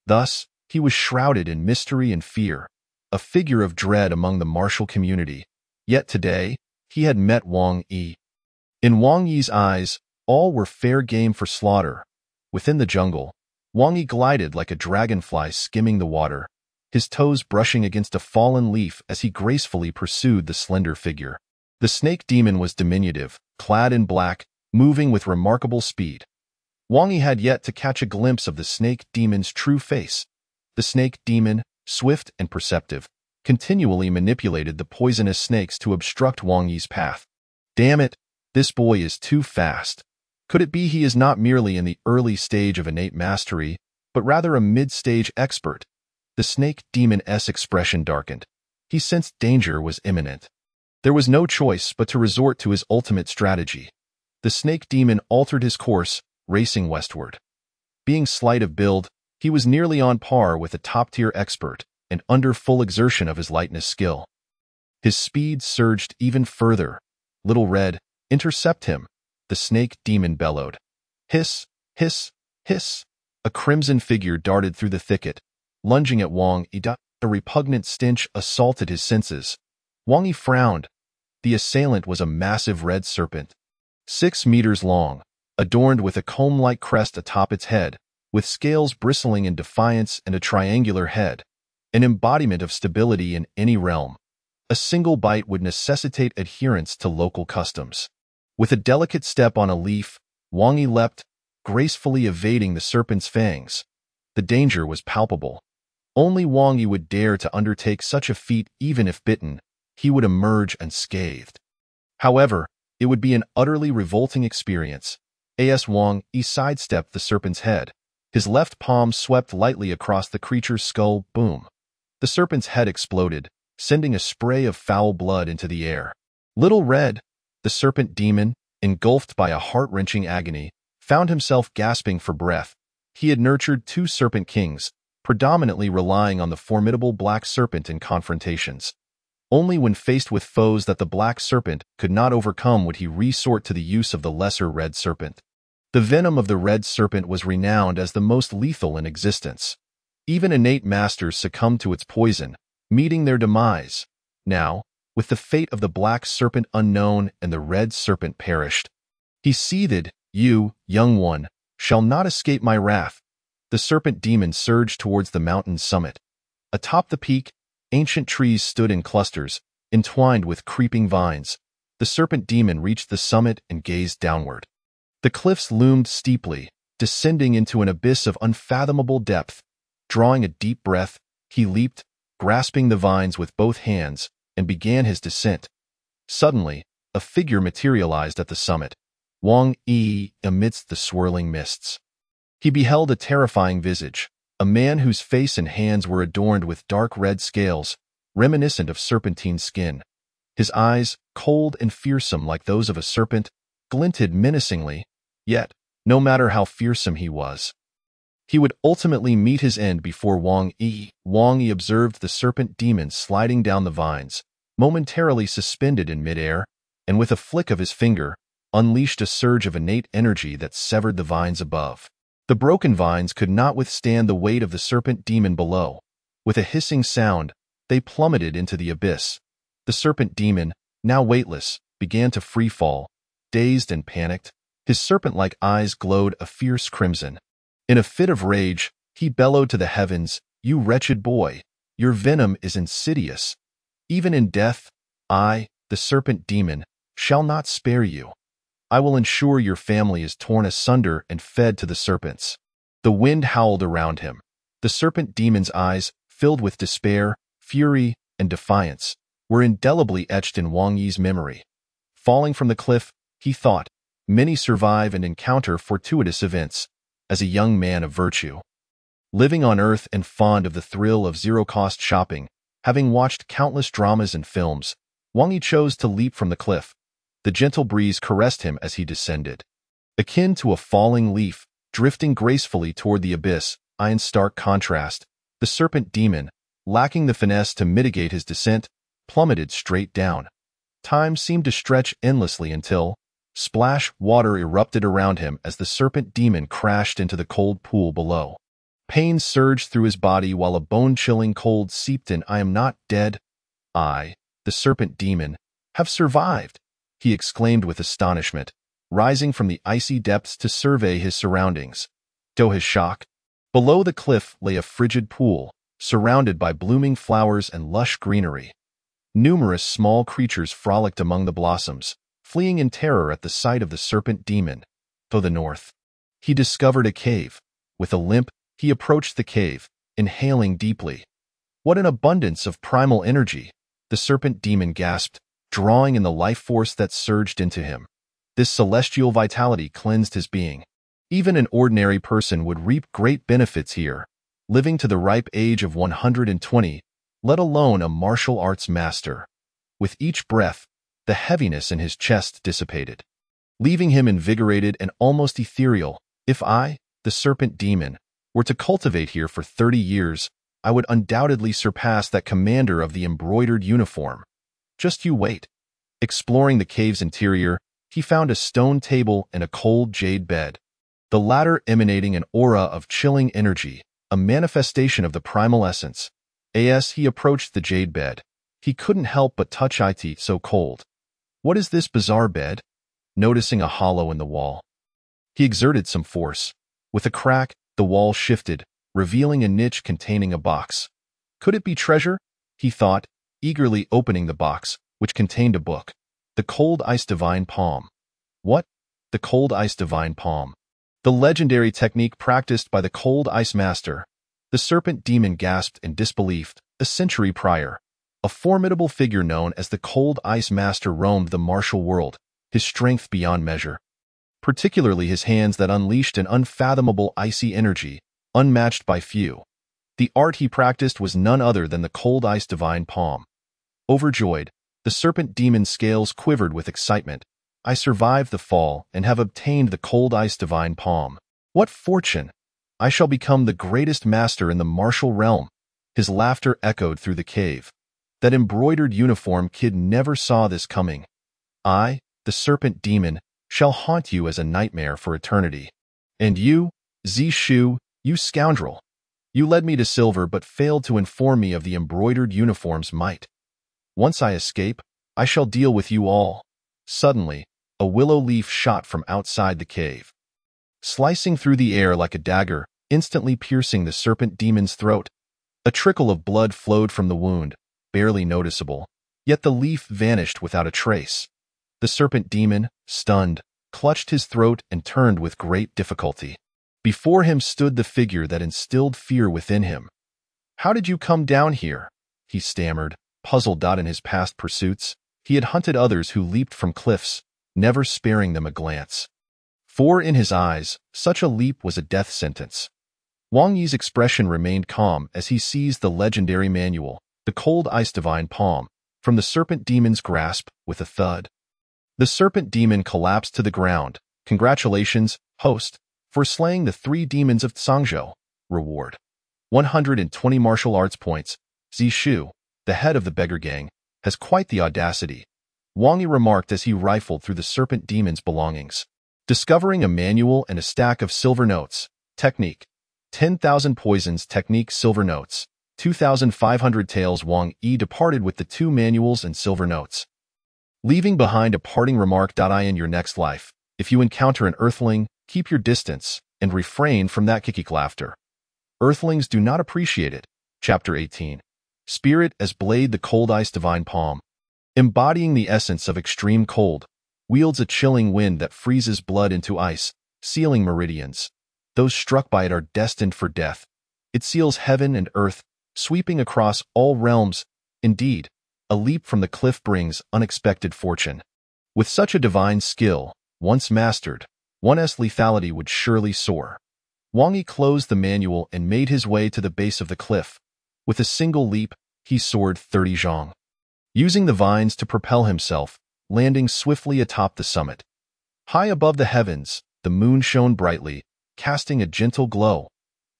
Thus, he was shrouded in mystery and fear, a figure of dread among the martial community. Yet today, he had met Wang Yi. In Wang Yi's eyes, all were fair game for slaughter. Within the jungle, Wang Yi glided like a dragonfly skimming the water, his toes brushing against a fallen leaf as he gracefully pursued the slender figure. The snake demon was diminutive, clad in black, moving with remarkable speed. Wang Yi had yet to catch a glimpse of the snake demon's true face. The snake demon, swift and perceptive, continually manipulated the poisonous snakes to obstruct Wang Yi's path. Damn it, this boy is too fast. Could it be he is not merely in the early stage of innate mastery, but rather a mid-stage expert? The snake demon's expression darkened. He sensed danger was imminent. There was no choice but to resort to his ultimate strategy. The snake demon altered his course, racing westward. Being slight of build, he was nearly on par with a top-tier expert and under full exertion of his lightness skill. His speed surged even further. Little Red, intercept him, the snake demon bellowed. Hiss, hiss, hiss. A crimson figure darted through the thicket, lunging at Wang Yi. A repugnant stench assaulted his senses. Wang Yi frowned. The assailant was a massive red serpent, 6 meters long, adorned with a comb-like crest atop its head, with scales bristling in defiance and a triangular head, an embodiment of stability in any realm. A single bite would necessitate adherence to local customs. With a delicate step on a leaf, Wang Yi leapt, gracefully evading the serpent's fangs. The danger was palpable. Only Wang Yi would dare to undertake such a feat. Even if bitten, he would emerge unscathed. However, it would be an utterly revolting experience. As Wang Yi sidestepped the serpent's head, his left palm swept lightly across the creature's skull. Boom! The serpent's head exploded, sending a spray of foul blood into the air. Little Red, the serpent demon, engulfed by a heart-wrenching agony, found himself gasping for breath. He had nurtured 2 serpent kings, predominantly relying on the formidable black serpent in confrontations. Only when faced with foes that the black serpent could not overcome would he resort to the use of the lesser red serpent. The venom of the red serpent was renowned as the most lethal in existence. Even innate masters succumb to its poison, meeting their demise. Now, with the fate of the black serpent unknown and the red serpent perished, he seethed, "You, young one, shall not escape my wrath." The serpent demon surged towards the mountain's summit. Atop the peak, ancient trees stood in clusters, entwined with creeping vines. The serpent demon reached the summit and gazed downward. The cliffs loomed steeply, descending into an abyss of unfathomable depth. Drawing a deep breath, he leaped, grasping the vines with both hands, and began his descent. Suddenly, a figure materialized at the summit, Wang Yi amidst the swirling mists. He beheld a terrifying visage, a man whose face and hands were adorned with dark red scales, reminiscent of serpentine skin. His eyes, cold and fearsome like those of a serpent, glinted menacingly, yet, no matter how fearsome he was, he would ultimately meet his end before Wang Yi. Wang Yi observed the serpent demon sliding down the vines, momentarily suspended in midair, and with a flick of his finger, unleashed a surge of innate energy that severed the vines above. The broken vines could not withstand the weight of the serpent demon below. With a hissing sound, they plummeted into the abyss. The serpent demon, now weightless, began to free fall. Dazed and panicked, his serpent-like eyes glowed a fierce crimson. In a fit of rage, he bellowed to the heavens, "You wretched boy, your venom is insidious. Even in death, I, the serpent demon, shall not spare you. I will ensure your family is torn asunder and fed to the serpents." The wind howled around him. The serpent demon's eyes, filled with despair, fury, and defiance, were indelibly etched in Wang Yi's memory. Falling from the cliff, he thought, many survive and encounter fortuitous events. As a young man of virtue, living on Earth and fond of the thrill of zero-cost shopping, having watched countless dramas and films, Wang Yi chose to leap from the cliff. The gentle breeze caressed him as he descended. Akin to a falling leaf, drifting gracefully toward the abyss, in stark contrast, the serpent demon, lacking the finesse to mitigate his descent, plummeted straight down. Time seemed to stretch endlessly until, splash, water erupted around him as the serpent demon crashed into the cold pool below. Pain surged through his body while a bone-chilling cold seeped in. "I am not dead. I, the serpent demon, have survived," he exclaimed with astonishment, rising from the icy depths to survey his surroundings. To his shock, below the cliff lay a frigid pool, surrounded by blooming flowers and lush greenery. Numerous small creatures frolicked among the blossoms, fleeing in terror at the sight of the serpent demon. To the north, he discovered a cave. With a limp, he approached the cave, inhaling deeply. "What an abundance of primal energy!" the serpent demon gasped, drawing in the life force that surged into him. This celestial vitality cleansed his being. Even an ordinary person would reap great benefits here, living to the ripe age of 120, let alone a martial arts master. With each breath, the heaviness in his chest dissipated, leaving him invigorated and almost ethereal. "If I, the serpent demon, were to cultivate here for 30 years, I would undoubtedly surpass that commander of the embroidered uniform. Just you wait." Exploring the cave's interior, he found a stone table and a cold jade bed, the latter emanating an aura of chilling energy, a manifestation of the primal essence. As he approached the jade bed, he couldn't help but touch it, so cold. "What is this bizarre bed?" Noticing a hollow in the wall, he exerted some force. With a crack, the wall shifted, revealing a niche containing a box. Could it be treasure? He thought, eagerly opening the box, which contained a book. The Cold Ice Divine Palm. What? The Cold Ice Divine Palm. The legendary technique practiced by the Cold Ice Master. The serpent demon gasped in disbelief. A century prior, a formidable figure known as the Cold Ice Master roamed the martial world, his strength beyond measure. Particularly his hands that unleashed an unfathomable icy energy, unmatched by few. The art he practiced was none other than the Cold Ice Divine Palm. Overjoyed, the serpent demon's scales quivered with excitement. "I survived the fall and have obtained the Cold Ice Divine Palm. What fortune! I shall become the greatest master in the martial realm." His laughter echoed through the cave. That embroidered uniform kid never saw this coming. "I, the serpent demon, shall haunt you as a nightmare for eternity. And you, Zishu, you scoundrel. You led me to silver but failed to inform me of the embroidered uniform's might. Once I escape, I shall deal with you all. Suddenly, a willow leaf shot from outside the cave, slicing through the air like a dagger, instantly piercing the serpent demon's throat. A trickle of blood flowed from the wound, barely noticeable, yet the leaf vanished without a trace. The serpent demon, stunned, clutched his throat and turned with great difficulty. Before him stood the figure that instilled fear within him. "How did you come down here?" he stammered, puzzled. In his past pursuits, he had hunted others who leaped from cliffs, never sparing them a glance. For in his eyes, such a leap was a death sentence. Wang Yi's expression remained calm as he seized the legendary manual, the cold ice divine palm, from the serpent demon's grasp with a thud. The serpent demon collapsed to the ground. "Congratulations, host, for slaying the 3 demons of Tsangzhou. Reward: 120 martial arts points. Zishu, the head of the beggar gang, has quite the audacity," Wang Yi remarked as he rifled through the serpent demon's belongings, discovering a manual and a stack of silver notes. Technique: 10,000 poisons. Technique: silver notes. 2,500 taels. Wang Yi departed with the 2 manuals and silver notes, leaving behind a parting remark. In your next life, if you encounter an earthling, keep your distance and refrain from that kiki laughter. Earthlings do not appreciate it. Chapter 18. Spirit as blade. The cold ice divine palm, embodying the essence of extreme cold, wields a chilling wind that freezes blood into ice, sealing meridians. Those struck by it are destined for death. It seals heaven and earth, sweeping across all realms. Indeed, a leap from the cliff brings unexpected fortune. With such a divine skill, once mastered, one's lethality would surely soar. Wang Yi closed the manual and made his way to the base of the cliff. With a single leap, he soared 30 zhang, using the vines to propel himself, landing swiftly atop the summit. High above the heavens, the moon shone brightly, casting a gentle glow.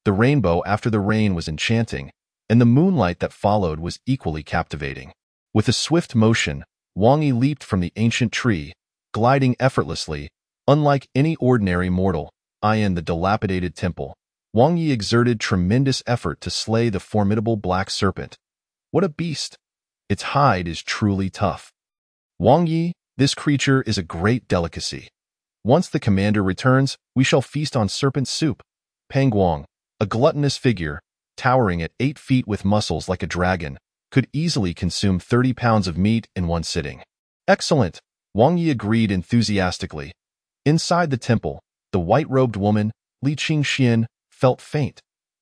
The rainbow after the rain was enchanting, and the moonlight that followed was equally captivating. With a swift motion, Wang Yi leaped from the ancient tree, gliding effortlessly, unlike any ordinary mortal. In the dilapidated temple, Wang Yi exerted tremendous effort to slay the formidable black serpent. What a beast! Its hide is truly tough. Wang Yi, this creature is a great delicacy. Once the commander returns, we shall feast on serpent soup. Pang Guang, a gluttonous figure, towering at 8 feet with muscles like a dragon, could easily consume 30 pounds of meat in one sitting. Excellent, Wang Yi agreed enthusiastically. Inside the temple, the white-robed woman, Li Qingxian, felt faint.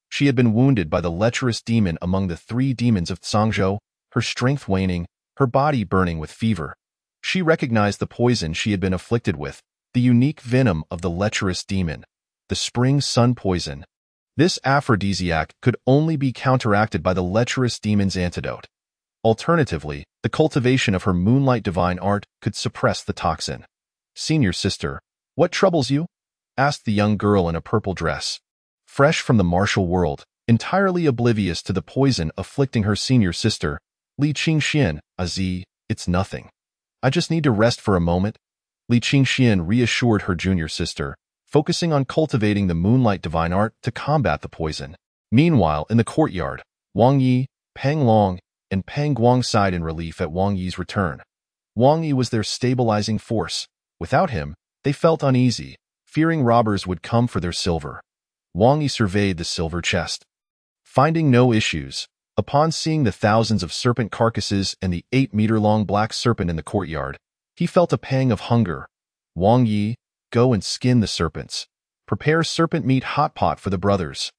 She had been wounded by the lecherous demon among the 3 demons of Tsangzhou, her strength waning, her body burning with fever. She recognized the poison she had been afflicted with, the unique venom of the lecherous demon, the spring sun poison. This aphrodisiac could only be counteracted by the lecherous demon's antidote. Alternatively, the cultivation of her moonlight divine art could suppress the toxin. "Senior sister, what troubles you?" asked the young girl in a purple dress. Fresh from the martial world, entirely oblivious to the poison afflicting her senior sister, Li Qingxian, "It's nothing. I just need to rest for a moment." Li Qingxian reassured her junior sister, focusing on cultivating the moonlight divine art to combat the poison. Meanwhile, in the courtyard, Wang Yi, Pang Long, and Pang Guang sighed in relief at Wang Yi's return. Wang Yi was their stabilizing force. Without him, they felt uneasy, fearing robbers would come for their silver. Wang Yi surveyed the silver chest, finding no issues. Upon seeing the thousands of serpent carcasses and the 8-meter-long black serpent in the courtyard, he felt a pang of hunger. "Wang Yi, go and skin the serpents. Prepare serpent meat hot pot for the brothers."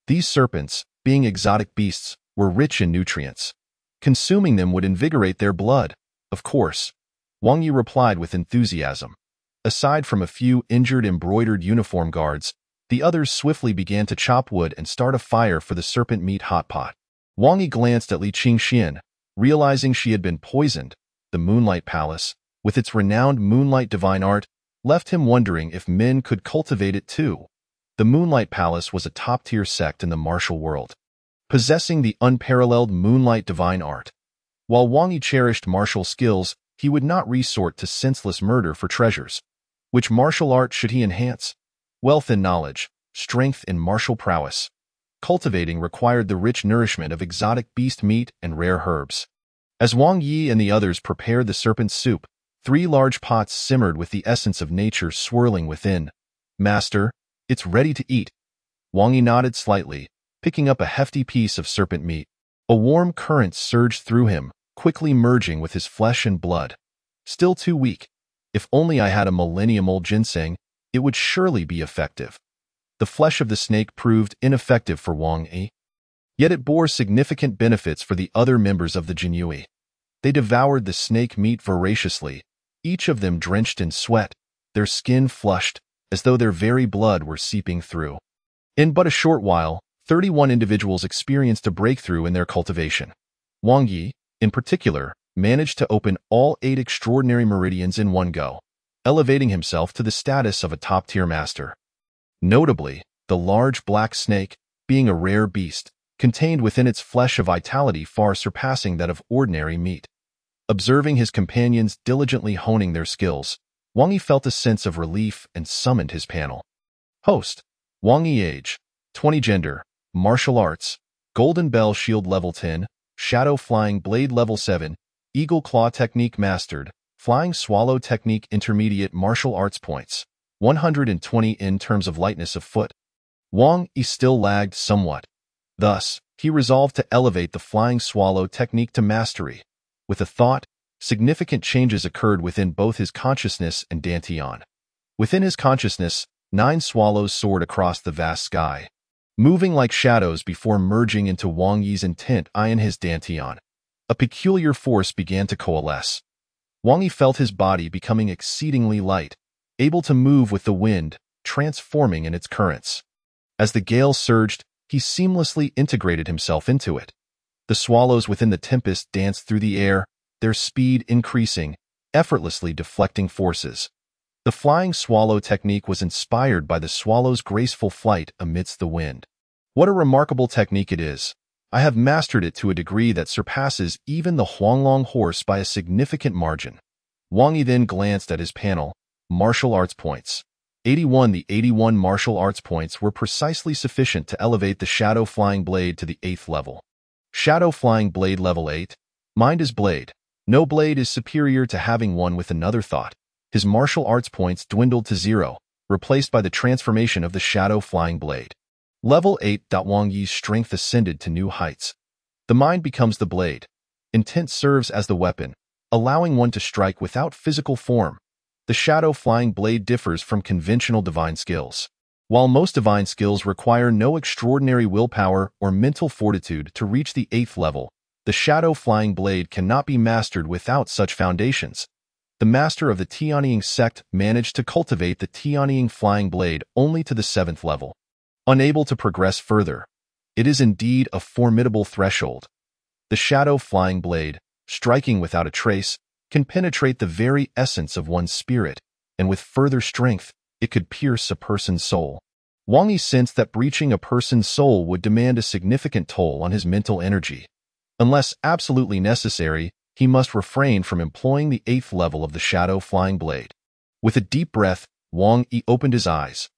These serpents, being exotic beasts, were rich in nutrients. Consuming them would invigorate their blood. Of course, Wang Yi replied with enthusiasm. Aside from a few injured embroidered uniform guards, the others swiftly began to chop wood and start a fire for the serpent meat hot pot. Wang Yi glanced at Li Qingxian, realizing she had been poisoned. The Moonlight Palace, with its renowned moonlight divine art, left him wondering if men could cultivate it too. The Moonlight Palace was a top-tier sect in the martial world, possessing the unparalleled moonlight divine art. While Wang Yi cherished martial skills, he would not resort to senseless murder for treasures. Which martial art should he enhance? Wealth in knowledge, strength in martial prowess. cultivating required the rich nourishment of exotic beast meat and rare herbs. As Wang Yi and the others prepared the serpent's soup, 3 large pots simmered with the essence of nature swirling within. "Master, it's ready to eat." Wang Yi nodded slightly, picking up a hefty piece of serpent meat. A warm current surged through him, quickly merging with his flesh and blood. "Still too weak. If only I had a millennium-old ginseng, it would surely be effective." The flesh of the snake proved ineffective for Wang Yi. Yet it bore significant benefits for the other members of the Jinyue. They devoured the snake meat voraciously, each of them drenched in sweat, their skin flushed, as though their very blood were seeping through. In but a short while, 31 individuals experienced a breakthrough in their cultivation. Wang Yi, in particular, managed to open all 8 extraordinary meridians in one go, elevating himself to the status of a top-tier master. Notably, the large black snake, being a rare beast, contained within its flesh a vitality far surpassing that of ordinary meat. Observing his companions diligently honing their skills, Wang Yi felt a sense of relief and summoned his panel. Host: Wang Yi, age 20, gender martial arts, golden bell shield level 10, shadow flying blade level 7, eagle claw technique mastered, flying swallow technique intermediate martial arts points, 120 in terms of lightness of foot. Wang Yi still lagged somewhat. Thus, he resolved to elevate the flying swallow technique to mastery. With a thought, significant changes occurred within both his consciousness and Dantian. Within his consciousness, 9 swallows soared across the vast sky, moving like shadows before merging into Wang Yi's intent in his Dantian. A peculiar force began to coalesce. Wang Yi felt his body becoming exceedingly light, able to move with the wind, transforming in its currents. As the gale surged, he seamlessly integrated himself into it. The swallows within the tempest danced through the air, their speed increasing, effortlessly deflecting forces. The flying swallow technique was inspired by the swallow's graceful flight amidst the wind. What a remarkable technique it is! I have mastered it to a degree that surpasses even the Huanglong horse by a significant margin. Wang Yi then glanced at his panel, martial arts points. 81. The 81 martial arts points were precisely sufficient to elevate the Shadow Flying Blade to the 8th level. Shadow Flying Blade level 8. Mind is blade. No blade is superior to having one with another thought. His martial arts points dwindled to 0, replaced by the transformation of the Shadow Flying Blade. Level 8. Wang Yi's strength ascended to new heights. The mind becomes the blade. Intent serves as the weapon, allowing one to strike without physical form. The Shadow Flying Blade differs from conventional divine skills. While most divine skills require no extraordinary willpower or mental fortitude to reach the 8th level, the Shadow Flying Blade cannot be mastered without such foundations. The master of the Tianying sect managed to cultivate the Tianying Flying Blade only to the 7th level. Unable to progress further, it is indeed a formidable threshold. The Shadow Flying Blade, striking without a trace, can penetrate the very essence of one's spirit, and with further strength, it could pierce a person's soul. Wang Yi sensed that breaching a person's soul would demand a significant toll on his mental energy. Unless absolutely necessary, he must refrain from employing the 8th level of the Shadow Flying Blade. With a deep breath, Wang Yi opened his eyes.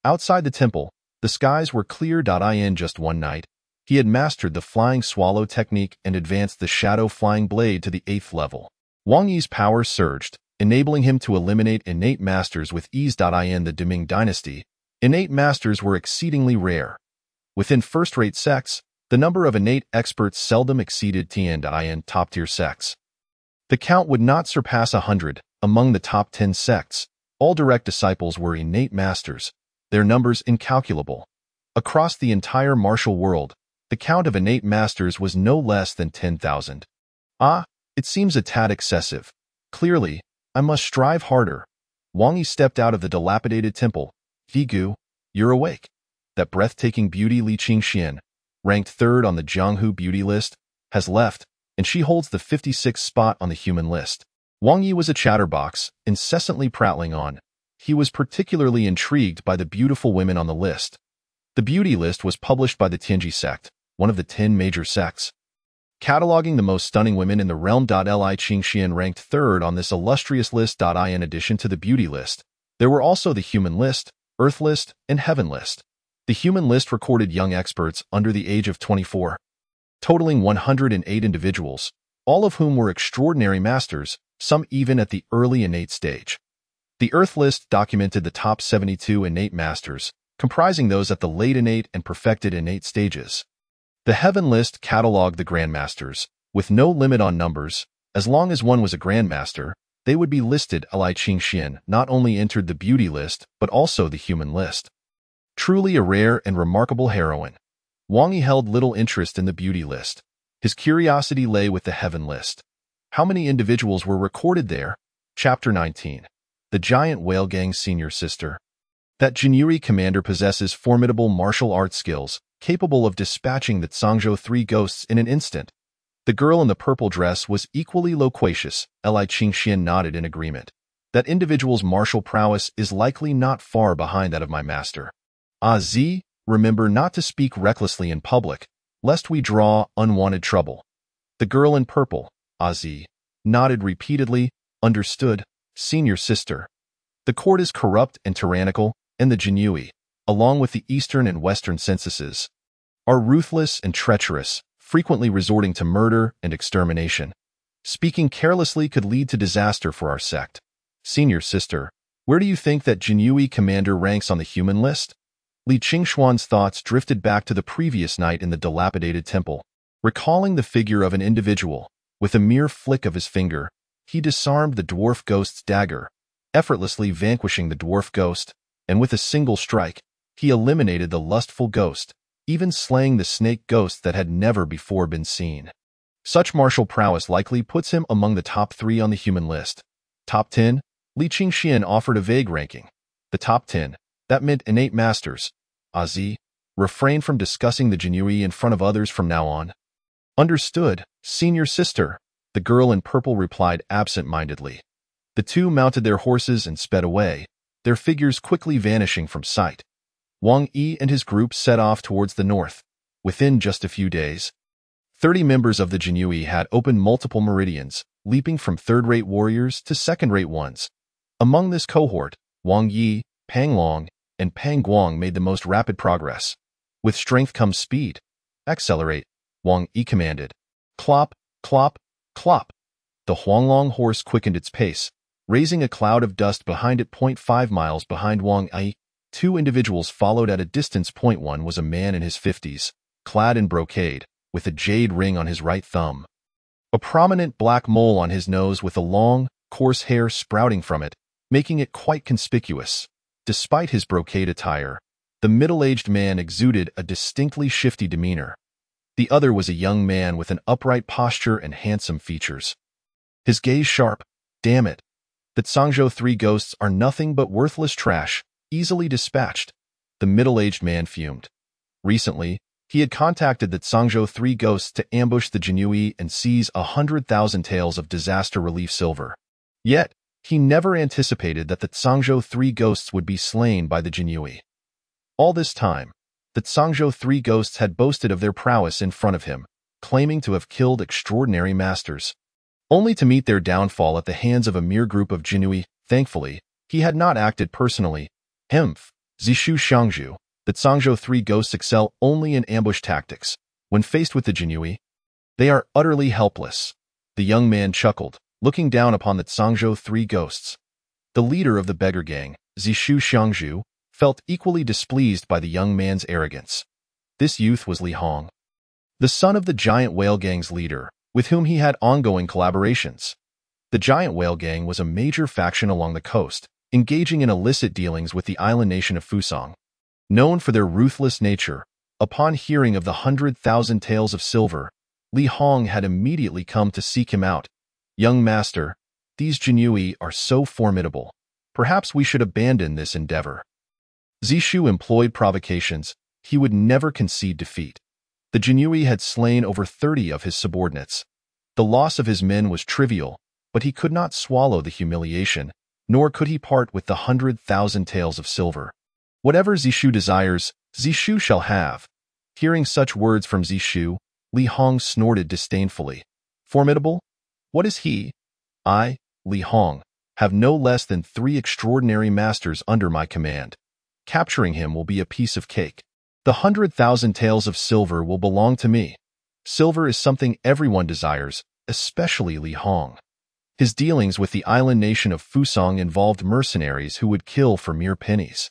Outside the temple, the skies were clear. In just one night, he had mastered the Flying Swallow technique and advanced the Shadow Flying Blade to the 8th level. Wang Yi's power surged, enabling him to eliminate innate masters with ease. In the Deming dynasty, innate masters were exceedingly rare. Within first-rate sects, the number of innate experts seldom exceeded in top-tier sects. The count would not surpass 100. Among the top 10 sects, all direct disciples were innate masters, their numbers incalculable. Across the entire martial world, the count of innate masters was no less than 10,000. It seems a tad excessive. Clearly, I must strive harder. Wang Yi stepped out of the dilapidated temple. Vigu, you're awake. That breathtaking beauty Li Qingxian, ranked 3rd on the Jianghu beauty list, has left, and she holds the 56th spot on the human list. Wang Yi was a chatterbox, incessantly prattling on. He was particularly intrigued by the beautiful women on the list. The beauty list was published by the Tianji sect, one of the 10 major sects, cataloging the most stunning women in the realm. Li Qingxian ranked 3rd on this illustrious list. In addition to the beauty list, there were also the human list, earth list, and heaven list. The human list recorded young experts under the age of 24, totaling 108 individuals, all of whom were extraordinary masters, some even at the early innate stage. The Earth list documented the top 72 innate masters, comprising those at the late innate and perfected innate stages. The Heaven list cataloged the grandmasters, with no limit on numbers. As long as one was a grandmaster, they would be listed. Li Qingxian not only entered the beauty list, but also the human list. Truly a rare and remarkable heroine. Wang Yi held little interest in the beauty list. His curiosity lay with the Heaven list. How many individuals were recorded there? Chapter 19. The Giant Whale Gang's Senior Sister. That Jinyuri commander possesses formidable martial arts skills, capable of dispatching the Zhangzhou 3 ghosts in an instant. The girl in the purple dress was equally loquacious. Li Qingxian nodded in agreement. That individual's martial prowess is likely not far behind that of my master. Zi, remember not to speak recklessly in public, lest we draw unwanted trouble. The girl in purple, Zi, nodded repeatedly. Understood, senior sister. The court is corrupt and tyrannical, and the Jinyui, along with the eastern and western censuses, are ruthless and treacherous, frequently resorting to murder and extermination. Speaking carelessly could lead to disaster for our sect. Senior sister, where do you think that Jinyui commander ranks on the human list? Li Qingshuan's thoughts drifted back to the previous night in the dilapidated temple. Recalling the figure of an individual, with a mere flick of his finger, he disarmed the dwarf ghost's dagger, effortlessly vanquishing the dwarf ghost, and with a single strike, he eliminated the lustful ghost, even slaying the snake ghost that had never before been seen. Such martial prowess likely puts him among the top 3 on the human list. Top 10? Li Qingxian offered a vague ranking. The top 10. That meant innate masters. Zi, refrain from discussing the Jinyui in front of others from now on. Understood, senior sister, the girl in purple replied absent-mindedly. The two mounted their horses and sped away, their figures quickly vanishing from sight. Wang Yi and his group set off towards the north. Within just a few days, 30 members of the Jinyui had opened multiple meridians, leaping from third-rate warriors to second-rate ones. Among this cohort, Wang Yi, Pang Long, and Pang Guang made the most rapid progress. With strength comes speed. Accelerate, Wang Yi commanded. Clop, clop, clop. The Huanglong horse quickened its pace, raising a cloud of dust behind it. 0.5 miles behind Wang Yi, 2 individuals followed at a distance. One was a man in his 50s, clad in brocade, with a jade ring on his right thumb. A prominent black mole on his nose with a long, coarse hair sprouting from it, making it quite conspicuous. Despite his brocade attire, the middle-aged man exuded a distinctly shifty demeanor. The other was a young man with an upright posture and handsome features. His gaze sharp. Damn it. The Zhangzhou 3 ghosts are nothing but worthless trash, easily dispatched. The middle-aged man fumed. Recently, he had contacted the Zhangzhou 3 ghosts to ambush the Jinyui and seize 100,000 taels of disaster relief silver. Yet, he never anticipated that the Zhangzhou 3 ghosts would be slain by the Jinyui. All this time, the Zhangzhou 3 ghosts had boasted of their prowess in front of him, claiming to have killed extraordinary masters, only to meet their downfall at the hands of a mere group of Jinyui. Thankfully, he had not acted personally. Zishu Xiangzhu, the Zhangzhou 3 ghosts excel only in ambush tactics. When faced with the Jinyui, they are utterly helpless. The young man chuckled, looking down upon the Zhangzhou 3 ghosts. The leader of the beggar gang, Zishu Xiangzhu, felt equally displeased by the young man's arrogance. This youth was Li Hong, the son of the Giant Whale Gang's leader, with whom he had ongoing collaborations. The Giant Whale Gang was a major faction along the coast, engaging in illicit dealings with the island nation of Fusang. Known for their ruthless nature, upon hearing of the 100,000 taels of silver, Li Hong had immediately come to seek him out. Young master, these Jinyui are so formidable. Perhaps we should abandon this endeavor. Zishu employed provocations. He would never concede defeat. The Jinyui had slain over 30 of his subordinates. The loss of his men was trivial, but he could not swallow the humiliation, nor could he part with the 100,000 taels of silver. Whatever Zishu desires, Zishu shall have. Hearing such words from Zishu, Li Hong snorted disdainfully. Formidable? What is he? I, Li Hong, have no less than 3 extraordinary masters under my command. Capturing him will be a piece of cake. The 100,000 taels of silver will belong to me. Silver is something everyone desires, especially Li Hong. His dealings with the island nation of Fusong involved mercenaries who would kill for mere pennies.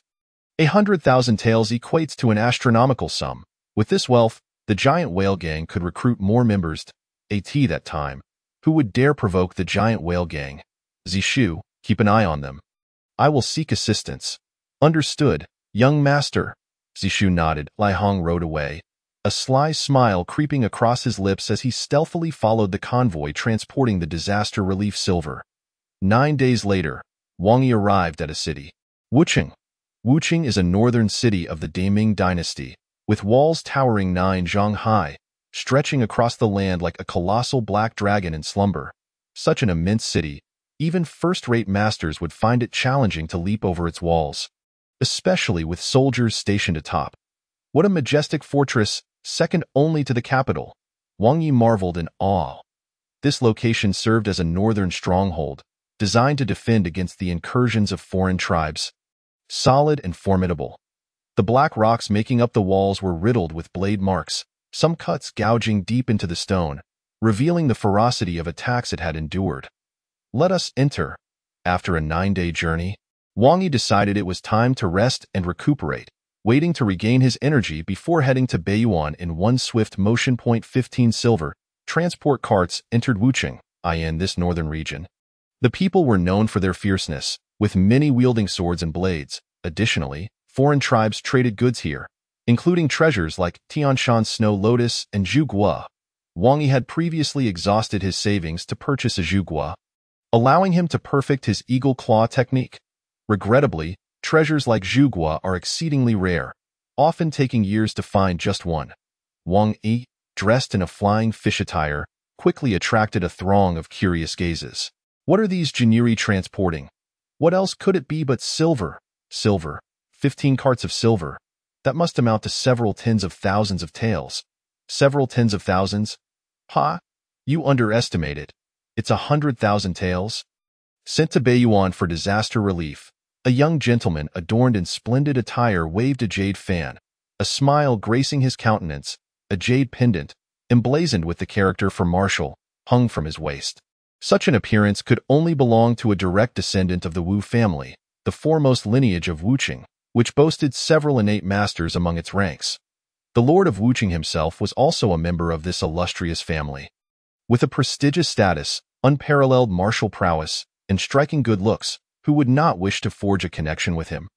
100,000 taels equates to an astronomical sum. With this wealth, the giant whale gang could recruit more members at that time. Who would dare provoke the giant whale gang? Zishu, keep an eye on them. I will seek assistance. Understood, young master. Zishu nodded. Li Hong rode away, a sly smile creeping across his lips as he stealthily followed the convoy transporting the disaster relief silver. 9 days later, Wang Yi arrived at a city. Wucheng. Wucheng is a northern city of the Daming dynasty, with walls towering 9 zhang high, stretching across the land like a colossal black dragon in slumber. Such an immense city, even first-rate masters would find it challenging to leap over its walls, especially with soldiers stationed atop. What a majestic fortress, second only to the capital. Wang Yi marveled in awe. This location served as a northern stronghold, designed to defend against the incursions of foreign tribes. Solid and formidable. The black rocks making up the walls were riddled with blade marks, some cuts gouging deep into the stone, revealing the ferocity of attacks it had endured. Let us enter. After a 9-day journey, Wang Yi decided it was time to rest and recuperate, waiting to regain his energy before heading to Beiyuan in one swift motion. 15 silver transport carts entered Wucheng, in this northern region. The people were known for their fierceness, with many wielding swords and blades. Additionally, foreign tribes traded goods here, including treasures like Tianshan Snow Lotus and Zhuguo. Wang Yi had previously exhausted his savings to purchase a Zhuguo, allowing him to perfect his eagle claw technique. Regrettably, treasures like Zhuguo are exceedingly rare, often taking years to find just one. Wang Yi, dressed in a flying fish attire, quickly attracted a throng of curious gazes. What are these Jiniri transporting? What else could it be but silver? Silver. 15 carts of silver. That must amount to several tens of thousands of taels. Several tens of thousands? Ha! You underestimate it. It's 100,000 taels. Sent to Beiyuan for disaster relief, a young gentleman adorned in splendid attire waved a jade fan, a smile gracing his countenance, a jade pendant, emblazoned with the character for Marshal, hung from his waist. Such an appearance could only belong to a direct descendant of the Wu family, the foremost lineage of Wucheng, which boasted several innate masters among its ranks. The Lord of Wucheng himself was also a member of this illustrious family. With a prestigious status, unparalleled martial prowess, and striking good looks, who would not wish to forge a connection with him?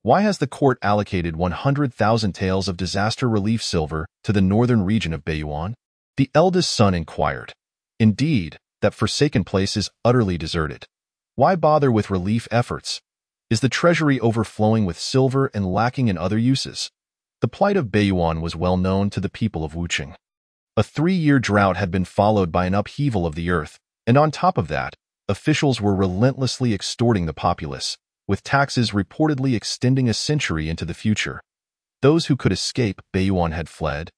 Why has the court allocated 100,000 taels of disaster relief silver to the northern region of Beiyuan? The eldest son inquired. Indeed, that forsaken place is utterly deserted. Why bother with relief efforts? Is the treasury overflowing with silver and lacking in other uses? The plight of Beiyuan was well known to the people of Wucheng. A 3-year drought had been followed by an upheaval of the earth, and on top of that, officials were relentlessly extorting the populace, with taxes reportedly extending a century into the future. Those who could escape Beiyuan had fled,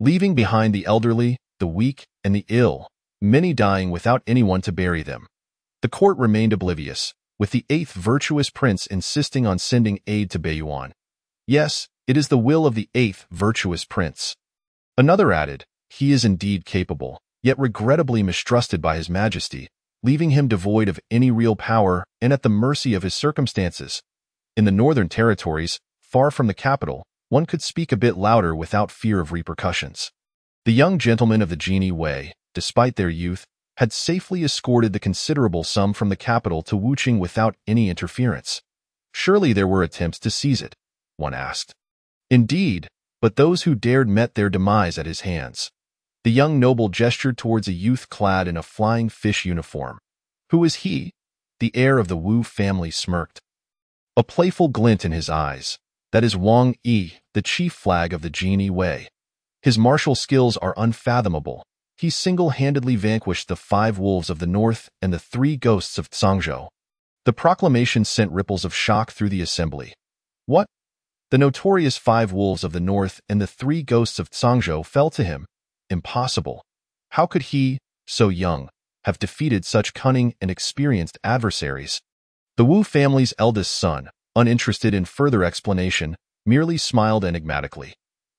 leaving behind the elderly, the weak, and the ill, many dying without anyone to bury them. The court remained oblivious, with the 8th virtuous prince insisting on sending aid to Beiyuan. Yes, it is the will of the 8th virtuous prince. Another added, he is indeed capable, yet regrettably mistrusted by his majesty, leaving him devoid of any real power and at the mercy of his circumstances. In the northern territories, far from the capital, one could speak a bit louder without fear of repercussions. The young gentlemen of the Genie Way, despite their youth, had safely escorted the considerable sum from the capital to Wucheng without any interference. Surely there were attempts to seize it, one asked. Indeed, but those who dared met their demise at his hands. The young noble gestured towards a youth clad in a flying fish uniform. Who is he? The heir of the Wu family smirked, a playful glint in his eyes. That is Wang Yi, the chief flag of the Genie Way. His martial skills are unfathomable. He single-handedly vanquished the 5 wolves of the north and the 3 ghosts of Tsangzhou. The proclamation sent ripples of shock through the assembly. What? The notorious 5 wolves of the north and the 3 ghosts of Tsangzhou fell to him? Impossible. How could he, so young, have defeated such cunning and experienced adversaries? The Wu family's eldest son, uninterested in further explanation, merely smiled enigmatically.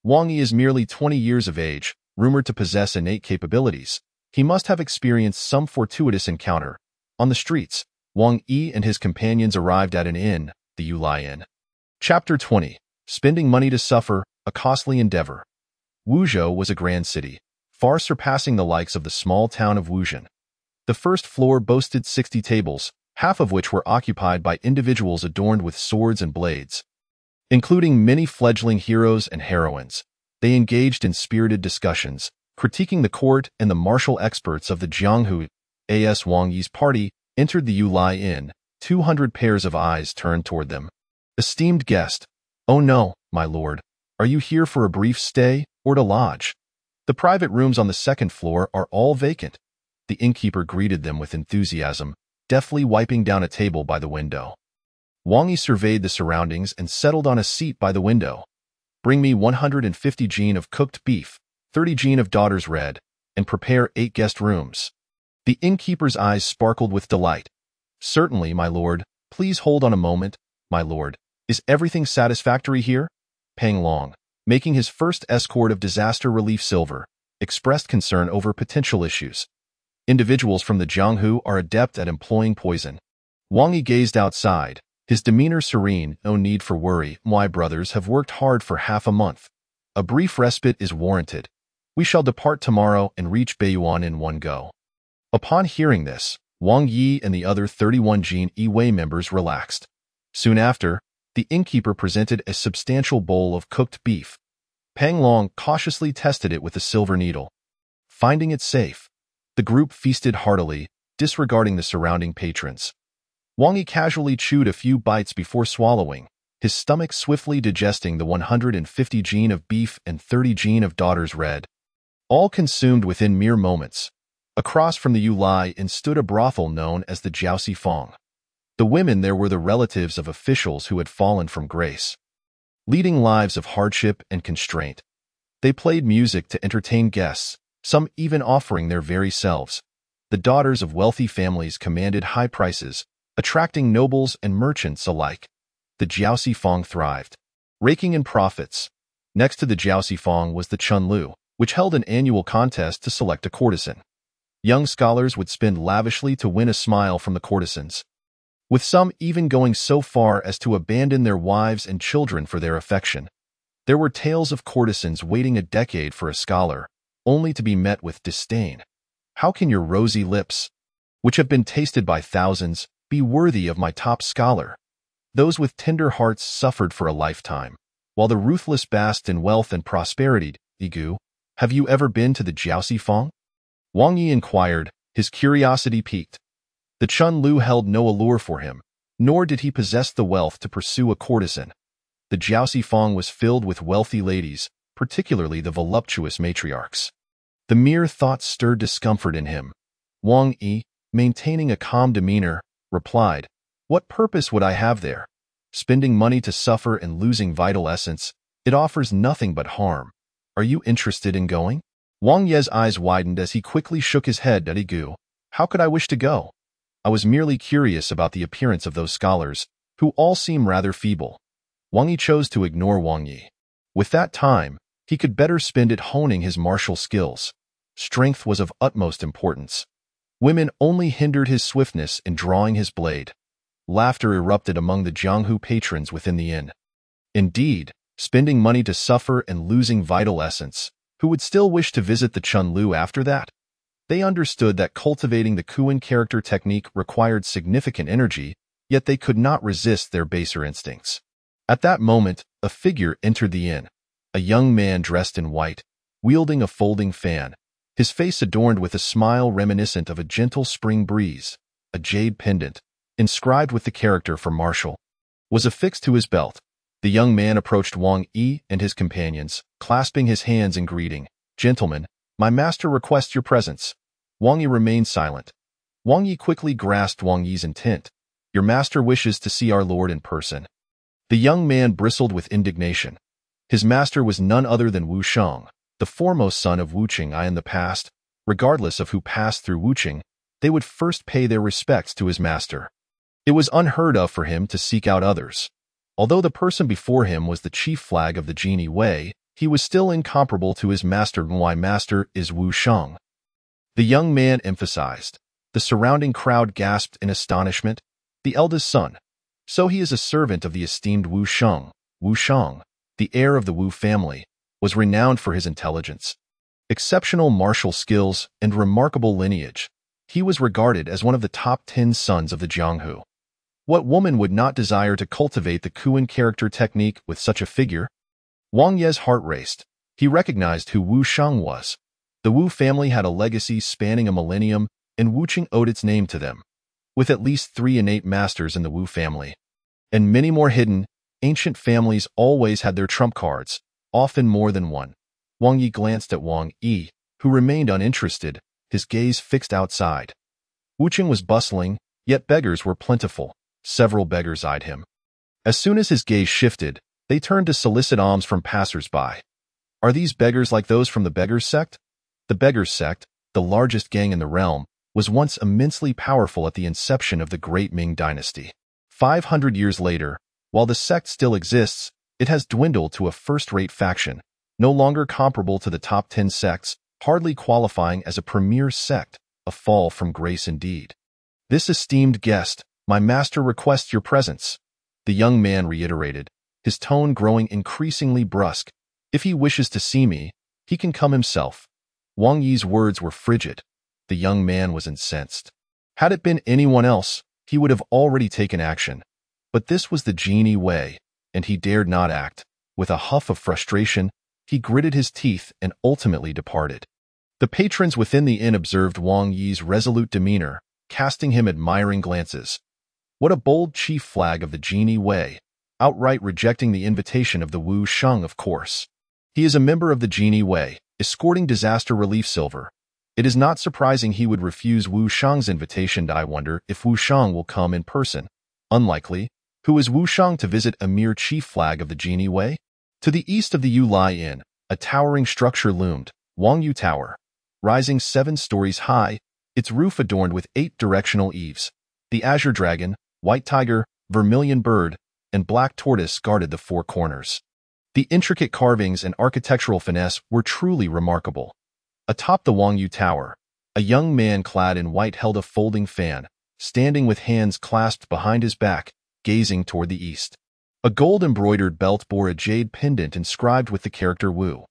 Wang Yi is merely 20 years of age, rumored to possess innate capabilities. He must have experienced some fortuitous encounter. On the streets, Wang Yi and his companions arrived at an inn, the Yulai Inn. Chapter 20. Spending money to suffer, a costly endeavor. Wuzhou was a grand city, far surpassing the likes of the small town of Wuzhen. The first floor boasted 60 tables, half of which were occupied by individuals adorned with swords and blades. Including many fledgling heroes and heroines, they engaged in spirited discussions, critiquing the court and the martial experts of the Jianghu. As Wang Yi's party entered the Yulai Inn, 200 pairs of eyes turned toward them. Esteemed guest, oh no, my lord, are you here for a brief stay or to lodge? The private rooms on the second floor are all vacant. The innkeeper greeted them with enthusiasm, deftly wiping down a table by the window. Wang Yi surveyed the surroundings and settled on a seat by the window. Bring me 150 jin of cooked beef, 30 jin of daughter's red, and prepare 8 guest rooms. The innkeeper's eyes sparkled with delight. Certainly, my lord. Please hold on a moment, my lord. Is everything satisfactory here? Pang Long, making his first escort of disaster relief silver, expressed concern over potential issues. Individuals from the Jianghu are adept at employing poison. Wang Yi gazed outside, his demeanor serene. No need for worry. My brothers have worked hard for half a month. A brief respite is warranted. We shall depart tomorrow and reach Beiyuan in one go. Upon hearing this, Wang Yi and the other 31 Jin Yi members relaxed. Soon after, the innkeeper presented a substantial bowl of cooked beef. Pang Long cautiously tested it with a silver needle. Finding it safe, the group feasted heartily, disregarding the surrounding patrons. Wang Yi casually chewed a few bites before swallowing, his stomach swiftly digesting the 150 jin of beef and 30 jin of daughter's red. All consumed within mere moments. Across from the Yulai Inn stood a brothel known as the Jiaoxi Fong. The women there were the relatives of officials who had fallen from grace, leading lives of hardship and constraint. They played music to entertain guests, some even offering their very selves. The daughters of wealthy families commanded high prices, attracting nobles and merchants alike. The Jiaoxi Fong thrived, raking in profits. Next to the Jiaoxi Fong was the Chunlu, which held an annual contest to select a courtesan. Young scholars would spend lavishly to win a smile from the courtesans, with some even going so far as to abandon their wives and children for their affection. There were tales of courtesans waiting a decade for a scholar, only to be met with disdain. How can your rosy lips, which have been tasted by thousands, be worthy of my top scholar? Those with tender hearts suffered for a lifetime, while the ruthless basked in wealth and prosperity. Igu, have you ever been to the Jiaoxi Fong? Wang Yi inquired, his curiosity piqued. The Chunlu held no allure for him, nor did he possess the wealth to pursue a courtesan. The Jiaoxi Fong was filled with wealthy ladies, particularly the voluptuous matriarchs. The mere thought stirred discomfort in him. Wang Yi, maintaining a calm demeanor, replied, What purpose would I have there? Spending money to suffer and losing vital essence, it offers nothing but harm. Are you interested in going? Wang Ye's eyes widened as he quickly shook his head at Igu. How could I wish to go? I was merely curious about the appearance of those scholars, who all seem rather feeble. Wang Yi chose to ignore Wang Yi. With that time, he could better spend it honing his martial skills. Strength was of utmost importance. Women only hindered his swiftness in drawing his blade. Laughter erupted among the Jianghu patrons within the inn. Indeed, spending money to suffer and losing vital essence, who would still wish to visit the Chunlu after that? They understood that cultivating the Kuan character technique required significant energy, yet they could not resist their baser instincts. At that moment, a figure entered the inn. A young man dressed in white, wielding a folding fan, his face adorned with a smile reminiscent of a gentle spring breeze. A jade pendant, inscribed with the character for Marshal, was affixed to his belt. The young man approached Wang Yi and his companions, clasping his hands in greeting. Gentlemen, my master requests your presence. Wang Yi remained silent. Wang Yi quickly grasped Wang Yi's intent. Your master wishes to see our lord in person. The young man bristled with indignation. His master was none other than Wu Sheng, the foremost son of Wu Qing'ai in the past. Regardless of who passed through Wu Qing, they would first pay their respects to his master. It was unheard of for him to seek out others. Although the person before him was the chief flag of the Genie Wei, he was still incomparable to his master. My master is Wu Shang, the young man emphasized. The surrounding crowd gasped in astonishment. The eldest son. So he is a servant of the esteemed Wu Shang. Wu Shang, the heir of the Wu family, was renowned for his intelligence, exceptional martial skills, and remarkable lineage. He was regarded as one of the top 10 sons of the Jianghu. What woman would not desire to cultivate the Kuan character technique with such a figure? Wang Ye's heart raced. He recognized who Wu Shang was. The Wu family had a legacy spanning a millennium, and Wuqing owed its name to them. With at least 3 innate masters in the Wu family, and many more hidden, ancient families always had their trump cards, often more than one. Wang Yi glanced at Wang Yi, who remained uninterested, his gaze fixed outside. Wuqing was bustling, yet beggars were plentiful. Several beggars eyed him. As soon as his gaze shifted, they turned to solicit alms from passers-by. Are these beggars like those from the Beggars sect? The Beggars sect, the largest gang in the realm, was once immensely powerful at the inception of the Great Ming Dynasty. 500 years later, while the sect still exists, it has dwindled to a first-rate faction, no longer comparable to the top 10 sects, hardly qualifying as a premier sect, a fall from grace indeed. This esteemed guest, my master requests your presence, the young man reiterated, his tone growing increasingly brusque. If he wishes to see me, he can come himself. Wang Yi's words were frigid. The young man was incensed. Had it been anyone else, he would have already taken action. But this was the genie way, and he dared not act. With a huff of frustration, he gritted his teeth and ultimately departed. The patrons within the inn observed Wang Yi's resolute demeanor, casting him admiring glances. What a bold chief flag of the genie way, outright rejecting the invitation of the Wu Shang, of course. He is a member of the genie way, escorting disaster relief silver. It is not surprising he would refuse Wu Shang's invitation. I wonder if Wu Shang will come in person. Unlikely. Who is Wu Shang to visit a mere chief flag of the genie way? To the east of the Yu Lai Inn, a towering structure loomed, Wang Yu Tower. Rising 7 stories high, its roof adorned with 8 directional eaves. The azure dragon, white tiger, vermilion bird, and black tortoise guarded the 4 corners. The intricate carvings and architectural finesse were truly remarkable. Atop the Wang Yu Tower, a young man clad in white held a folding fan, standing with hands clasped behind his back, gazing toward the east. A gold-embroidered belt bore a jade pendant inscribed with the character Wu.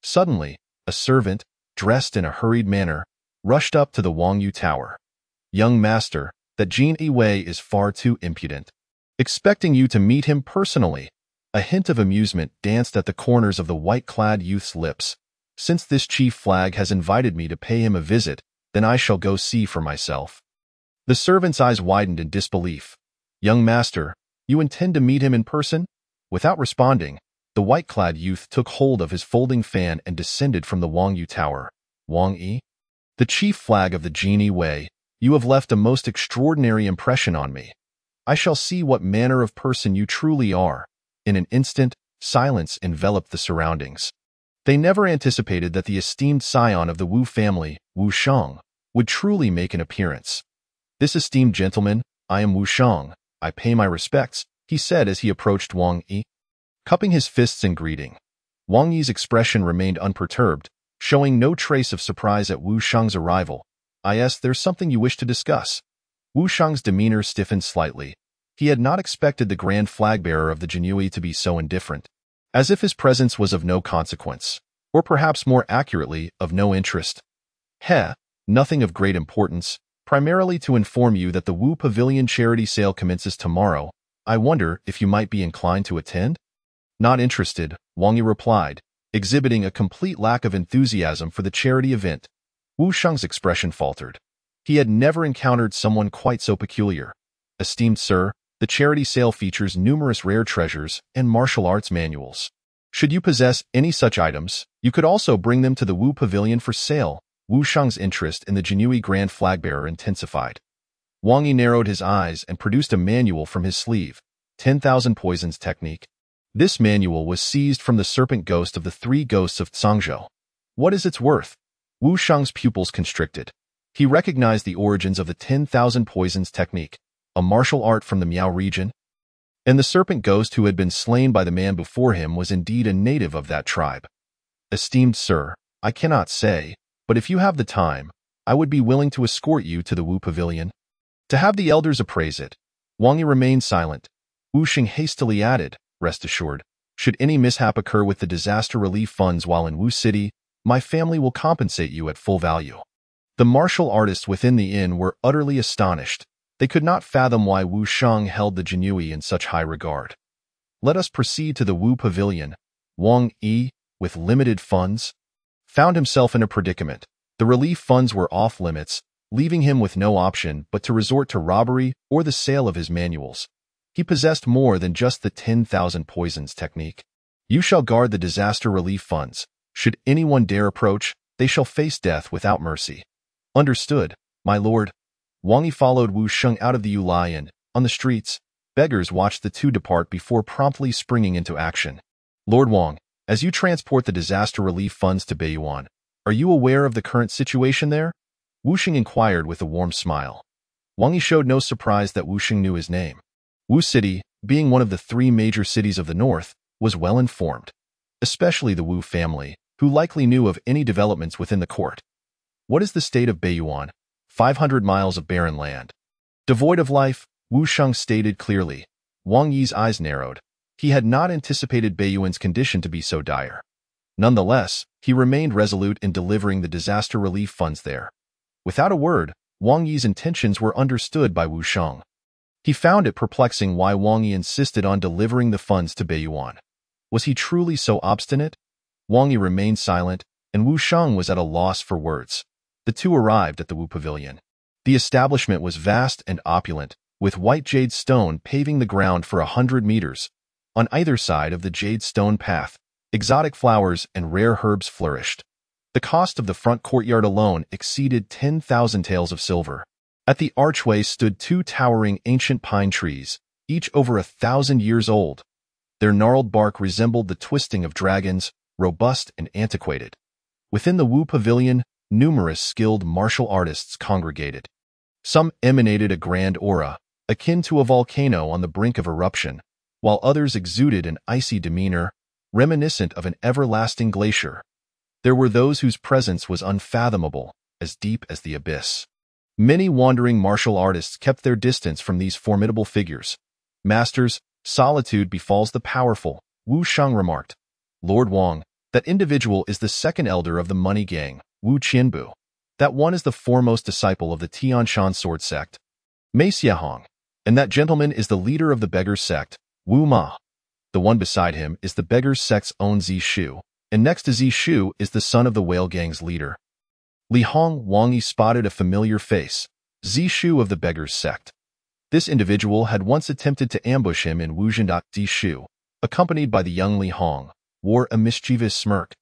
Suddenly, a servant, dressed in a hurried manner, rushed up to the Wang Yu Tower. Young master, that Genie Wei is far too impudent. Expecting you to meet him personally. A hint of amusement danced at the corners of the white-clad youth's lips. Since this chief flag has invited me to pay him a visit, then I shall go see for myself. The servant's eyes widened in disbelief. Young master, you intend to meet him in person? Without responding, the white-clad youth took hold of his folding fan and descended from the Wang Yu Tower. Wang Yi? The chief flag of the Genie Wei, you have left a most extraordinary impression on me. I shall see what manner of person you truly are. In an instant, silence enveloped the surroundings. They never anticipated that the esteemed scion of the Wu family, Wu Shang, would truly make an appearance. This esteemed gentleman, I am Wu Shang. I pay my respects, he said as he approached Wang Yi, cupping his fists in greeting. Wang Yi's expression remained unperturbed, showing no trace of surprise at Wu Shang's arrival. There's something you wish to discuss. Wu Shang's demeanor stiffened slightly. He had not expected the grand flag-bearer of the Jinui to be so indifferent, as if his presence was of no consequence, or perhaps more accurately, of no interest. Nothing of great importance, primarily to inform you that the Wu Pavilion charity sale commences tomorrow. I wonder if you might be inclined to attend? Not interested, Wang Yi replied, exhibiting a complete lack of enthusiasm for the charity event. Wu Shang's expression faltered. He had never encountered someone quite so peculiar. Esteemed sir, the charity sale features numerous rare treasures and martial arts manuals. Should you possess any such items, you could also bring them to the Wu Pavilion for sale. Wu Shang's interest in the Jinui Grand Flag-bearer intensified. Wang Yi narrowed his eyes and produced a manual from his sleeve, 10,000 Poisons Technique. This manual was seized from the serpent ghost of the 3 ghosts of Cangzhou. What is its worth? Wu Shang's pupils constricted. He recognized the origins of the 10,000 Poisons Technique, a martial art from the Miao region. And the serpent ghost who had been slain by the man before him was indeed a native of that tribe. Esteemed sir, I cannot say, but if you have the time, I would be willing to escort you to the Wu Pavilion. To have the elders appraise it. Wang Yi remained silent. Wu Xing hastily added, rest assured, should any mishap occur with the disaster relief funds while in Wu City, my family will compensate you at full value. The martial artists within the inn were utterly astonished. They could not fathom why Wu Shang held the Jinyui in such high regard. Let us proceed to the Wu Pavilion. Wang Yi, with limited funds, found himself in a predicament. The relief funds were off limits, leaving him with no option but to resort to robbery or the sale of his manuals. He possessed more than just the 10,000 poisons technique. You shall guard the disaster relief funds. Should anyone dare approach, they shall face death without mercy. Understood, my lord. Wang Yi followed Wu Sheng out of the Yulai Inn. On the streets, beggars watched the two depart before promptly springing into action. Lord Wang, as you transport the disaster relief funds to Beiyuan, are you aware of the current situation there? Wu Xing inquired with a warm smile. Wang Yi showed no surprise that Wu Xing knew his name. Wu City, being one of the 3 major cities of the north, was well informed, especially the Wu family, who likely knew of any developments within the court. What is the state of Beiyuan? 500 miles of barren land. Devoid of life, Wu Sheng stated clearly. Wang Yi's eyes narrowed. He had not anticipated Beiyuan's condition to be so dire. Nonetheless, he remained resolute in delivering the disaster relief funds there. Without a word, Wang Yi's intentions were understood by Wu Sheng. He found it perplexing why Wang Yi insisted on delivering the funds to Beiyuan. Was he truly so obstinate? Wang Yi remained silent, and Wu Sheng was at a loss for words. The two arrived at the Wu Pavilion. The establishment was vast and opulent, with white jade stone paving the ground for 100 meters. On either side of the jade stone path, exotic flowers and rare herbs flourished. The cost of the front courtyard alone exceeded 10,000 taels of silver. At the archway stood 2 towering ancient pine trees, each over 1,000 years old. Their gnarled bark resembled the twisting of dragons, robust and antiquated. Within the Wu Pavilion, numerous skilled martial artists congregated. Some emanated a grand aura, akin to a volcano on the brink of eruption, while others exuded an icy demeanor, reminiscent of an everlasting glacier. There were those whose presence was unfathomable, as deep as the abyss. Many wandering martial artists kept their distance from these formidable figures. Masters, solitude befalls the powerful, Wu Sheng remarked. Lord Wang, that individual is the second elder of the money gang, Wu Qianbu. That one is the foremost disciple of the Tianshan sword sect, Mei Xiahong, and that gentleman is the leader of the beggars sect, Wu Ma. The one beside him is the beggars sect's own Zishu, and next to Zishu is the son of the whale gang's leader. Li Hong. Wang Yi spotted a familiar face, Zishu of the beggars sect. This individual had once attempted to ambush him in Wuzhen. Zishu, accompanied by the young Li Hong, wore a mischievous smirk.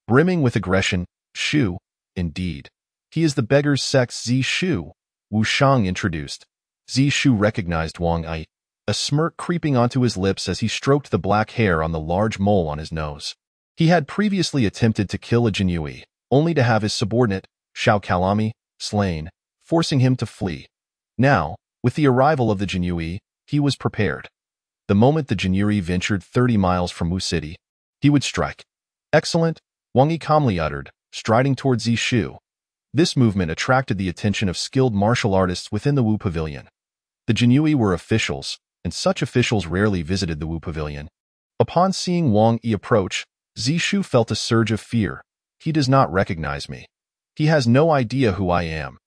Brimming with aggression, Shu, indeed. He is the beggars sect's Zishu, Wu Shang introduced. Zishu recognized Wang Yi, a smirk creeping onto his lips as he stroked the black hair on the large mole on his nose. He had previously attempted to kill a Jinyui, only to have his subordinate, Xiao Kalami, slain, forcing him to flee. Now, with the arrival of the Jinyui, he was prepared. The moment the Jinyui ventured 30 miles from Wu City, he would strike. Excellent, Wang Yi calmly uttered, striding towards Zishu. This movement attracted the attention of skilled martial artists within the Wu Pavilion. The Jinyui were officials, and such officials rarely visited the Wu Pavilion. Upon seeing Wang Yi approach, Zishu felt a surge of fear. He does not recognize me. He has no idea who I am.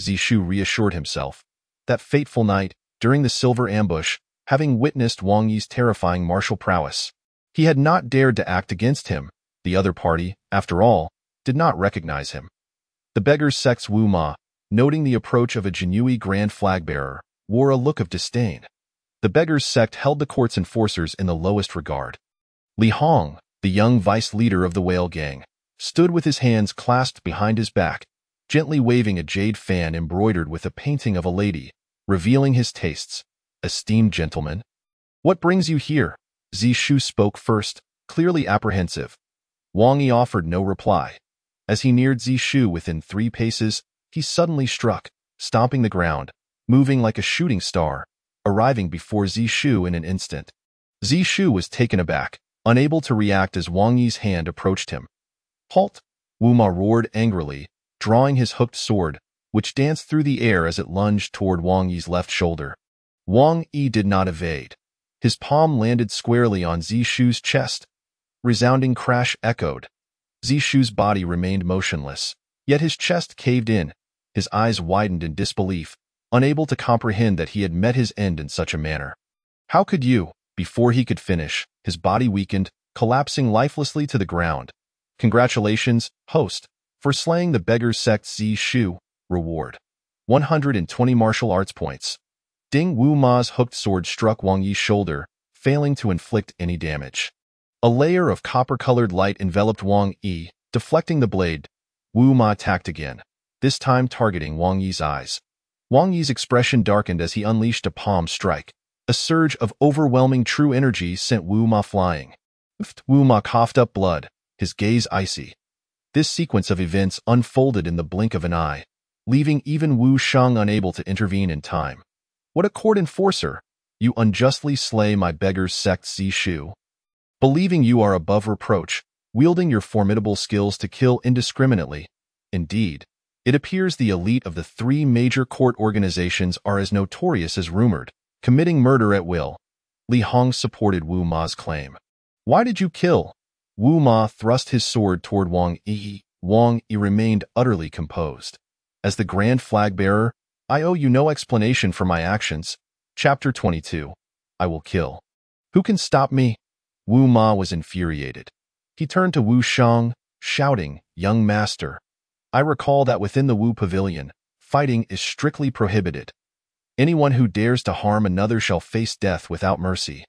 Zishu reassured himself. That fateful night, during the silver ambush, having witnessed Wang Yi's terrifying martial prowess, he had not dared to act against him. The other party, after all, did not recognize him. The beggars sect's Wu Ma, noting the approach of a Jinyui grand flag-bearer, wore a look of disdain. The beggars sect held the court's enforcers in the lowest regard. Li Hong, the young vice-leader of the whale gang, stood with his hands clasped behind his back, gently waving a jade fan embroidered with a painting of a lady, revealing his tastes. Esteemed gentleman, what brings you here? Zishu spoke first, clearly apprehensive. Wang Yi offered no reply. As he neared Zishu within 3 paces, he suddenly struck, stomping the ground, moving like a shooting star. arriving before Zishu in an instant. Zishu was taken aback, unable to react as Wang Yi's hand approached him. "Halt!" Wu Ma roared angrily, drawing his hooked sword, which danced through the air as it lunged toward Wang Yi's left shoulder. Wang Yi did not evade. His palm landed squarely on Zishu's chest. Resounding crash echoed. Zishu's body remained motionless, yet his chest caved in. His eyes widened in disbelief, unable to comprehend that he had met his end in such a manner. "How could you?" Before he could finish, his body weakened, collapsing lifelessly to the ground. "Congratulations, host, for slaying the beggar's sect Zishu. Reward: 120 martial arts points." Ding. Wu Ma's hooked sword struck Wang Yi's shoulder, failing to inflict any damage. A layer of copper-colored light enveloped Wang Yi, deflecting the blade. Wu Ma attacked again, this time targeting Wang Yi's eyes. Wang Yi's expression darkened as he unleashed a palm strike. A surge of overwhelming true energy sent Wu Ma flying. Wu Ma coughed up blood, his gaze icy. This sequence of events unfolded in the blink of an eye, leaving even Wu Shang unable to intervene in time. "What a court enforcer! You unjustly slay my beggar's sect Zishu. Believing you are above reproach, wielding your formidable skills to kill indiscriminately. Indeed, it appears the elite of the three major court organizations are as notorious as rumored, committing murder at will." Li Hong supported Wu Ma's claim. "Why did you kill?" Wu Ma thrust his sword toward Wang Yi. Wang Yi remained utterly composed. "As the grand flag bearer, I owe you no explanation for my actions." Chapter 22. I will kill. "Who can stop me?" Wu Ma was infuriated. He turned to Wu Shang, shouting, "Young master, I recall that within the Wu Pavilion, fighting is strictly prohibited. Anyone who dares to harm another shall face death without mercy.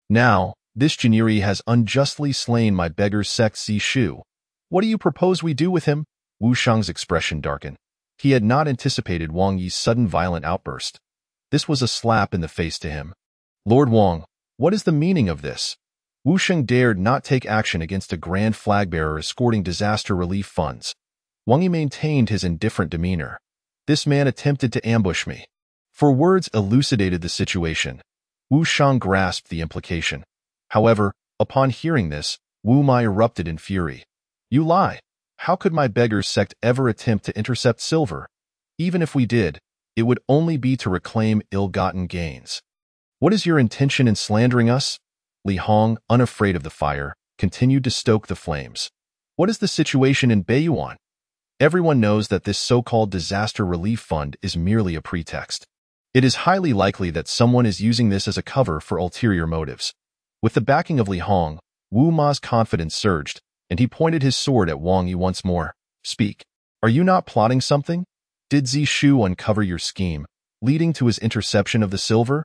Now, this Jiniri has unjustly slain my beggar's sect Zishu. What do you propose we do with him?" Wu Shang's expression darkened. He had not anticipated Wang Yi's sudden violent outburst. This was a slap in the face to him. "Lord Wang, what is the meaning of this?" Wu Shang dared not take action against a grand flag bearer escorting disaster relief funds. Wang Yi maintained his indifferent demeanor. "This man attempted to ambush me." For words elucidated the situation. Wu Shang grasped the implication. However, upon hearing this, Wu Ma erupted in fury. "You lie! How could my beggar's sect ever attempt to intercept silver? Even if we did, it would only be to reclaim ill-gotten gains. What is your intention in slandering us?" Li Hong, unafraid of the fire, continued to stoke the flames. "What is the situation in Beiyuan? Everyone knows that this so-called disaster relief fund is merely a pretext. It is highly likely that someone is using this as a cover for ulterior motives." With the backing of Li Hong, Wu Ma's confidence surged, and he pointed his sword at Wang Yi once more. "Speak. Are you not plotting something? Did Zishu uncover your scheme, leading to his interception of the silver?"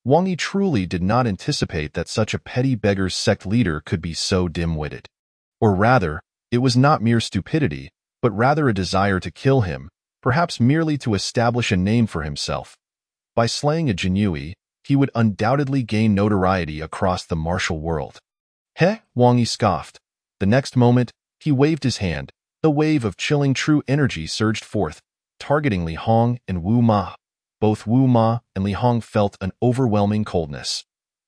Wang Yi truly did not anticipate that such a petty beggar's sect leader could be so dim-witted. Or rather, it was not mere stupidity, but rather a desire to kill him, perhaps merely to establish a name for himself. By slaying a Jinui, he would undoubtedly gain notoriety across the martial world. "Heh?" Wang Yi scoffed. The next moment, he waved his hand. A wave of chilling true energy surged forth, targeting Li Hong and Wu Ma. Both Wu Ma and Li Hong felt an overwhelming coldness.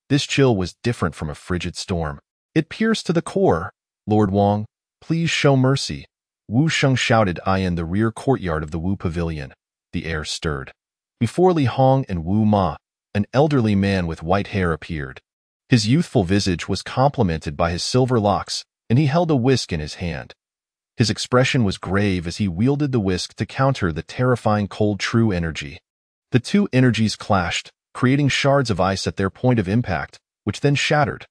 This chill was different from a frigid storm. It pierced to the core. "Lord Wang, please show mercy." Wu Sheng shouted in the rear courtyard of the Wu Pavilion. The air stirred. Before Li Hong and Wu Ma, an elderly man with white hair appeared. His youthful visage was complemented by his silver locks, and he held a whisk in his hand. His expression was grave as he wielded the whisk to counter the terrifying cold true energy. The two energies clashed, creating shards of ice at their point of impact, which then shattered.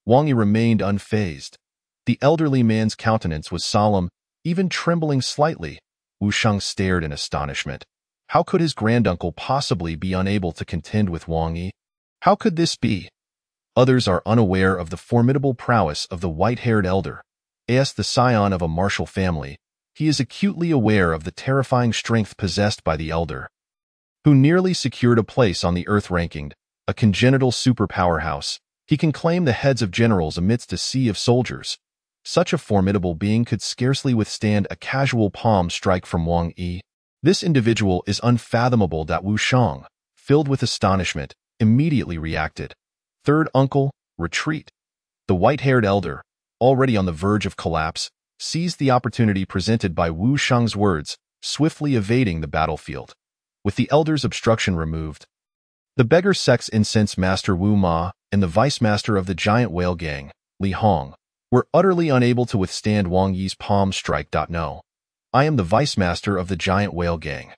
Wang Yi remained unfazed. The elderly man's countenance was solemn, even trembling slightly. Wu Sheng stared in astonishment. How could his granduncle possibly be unable to contend with Wang Yi? How could this be? Others are unaware of the formidable prowess of the white-haired elder. As the scion of a martial family, he is acutely aware of the terrifying strength possessed by the elder, who nearly secured a place on the Earth ranking, a congenital superpowerhouse. He can claim the heads of generals amidst a sea of soldiers. Such a formidable being could scarcely withstand a casual palm strike from Wang Yi. This individual is unfathomable. Wu Shang, filled with astonishment, immediately reacted. Third uncle, retreat. The white-haired elder, already on the verge of collapse, seized the opportunity presented by Wu Sheng's words, swiftly evading the battlefield. With the elder's obstruction removed, the beggar sect's incense master Wu Ma and the vice master of the giant whale gang, Li Hong, were utterly unable to withstand Wang Yi's palm strike. No. I am the vice master of the giant whale gang.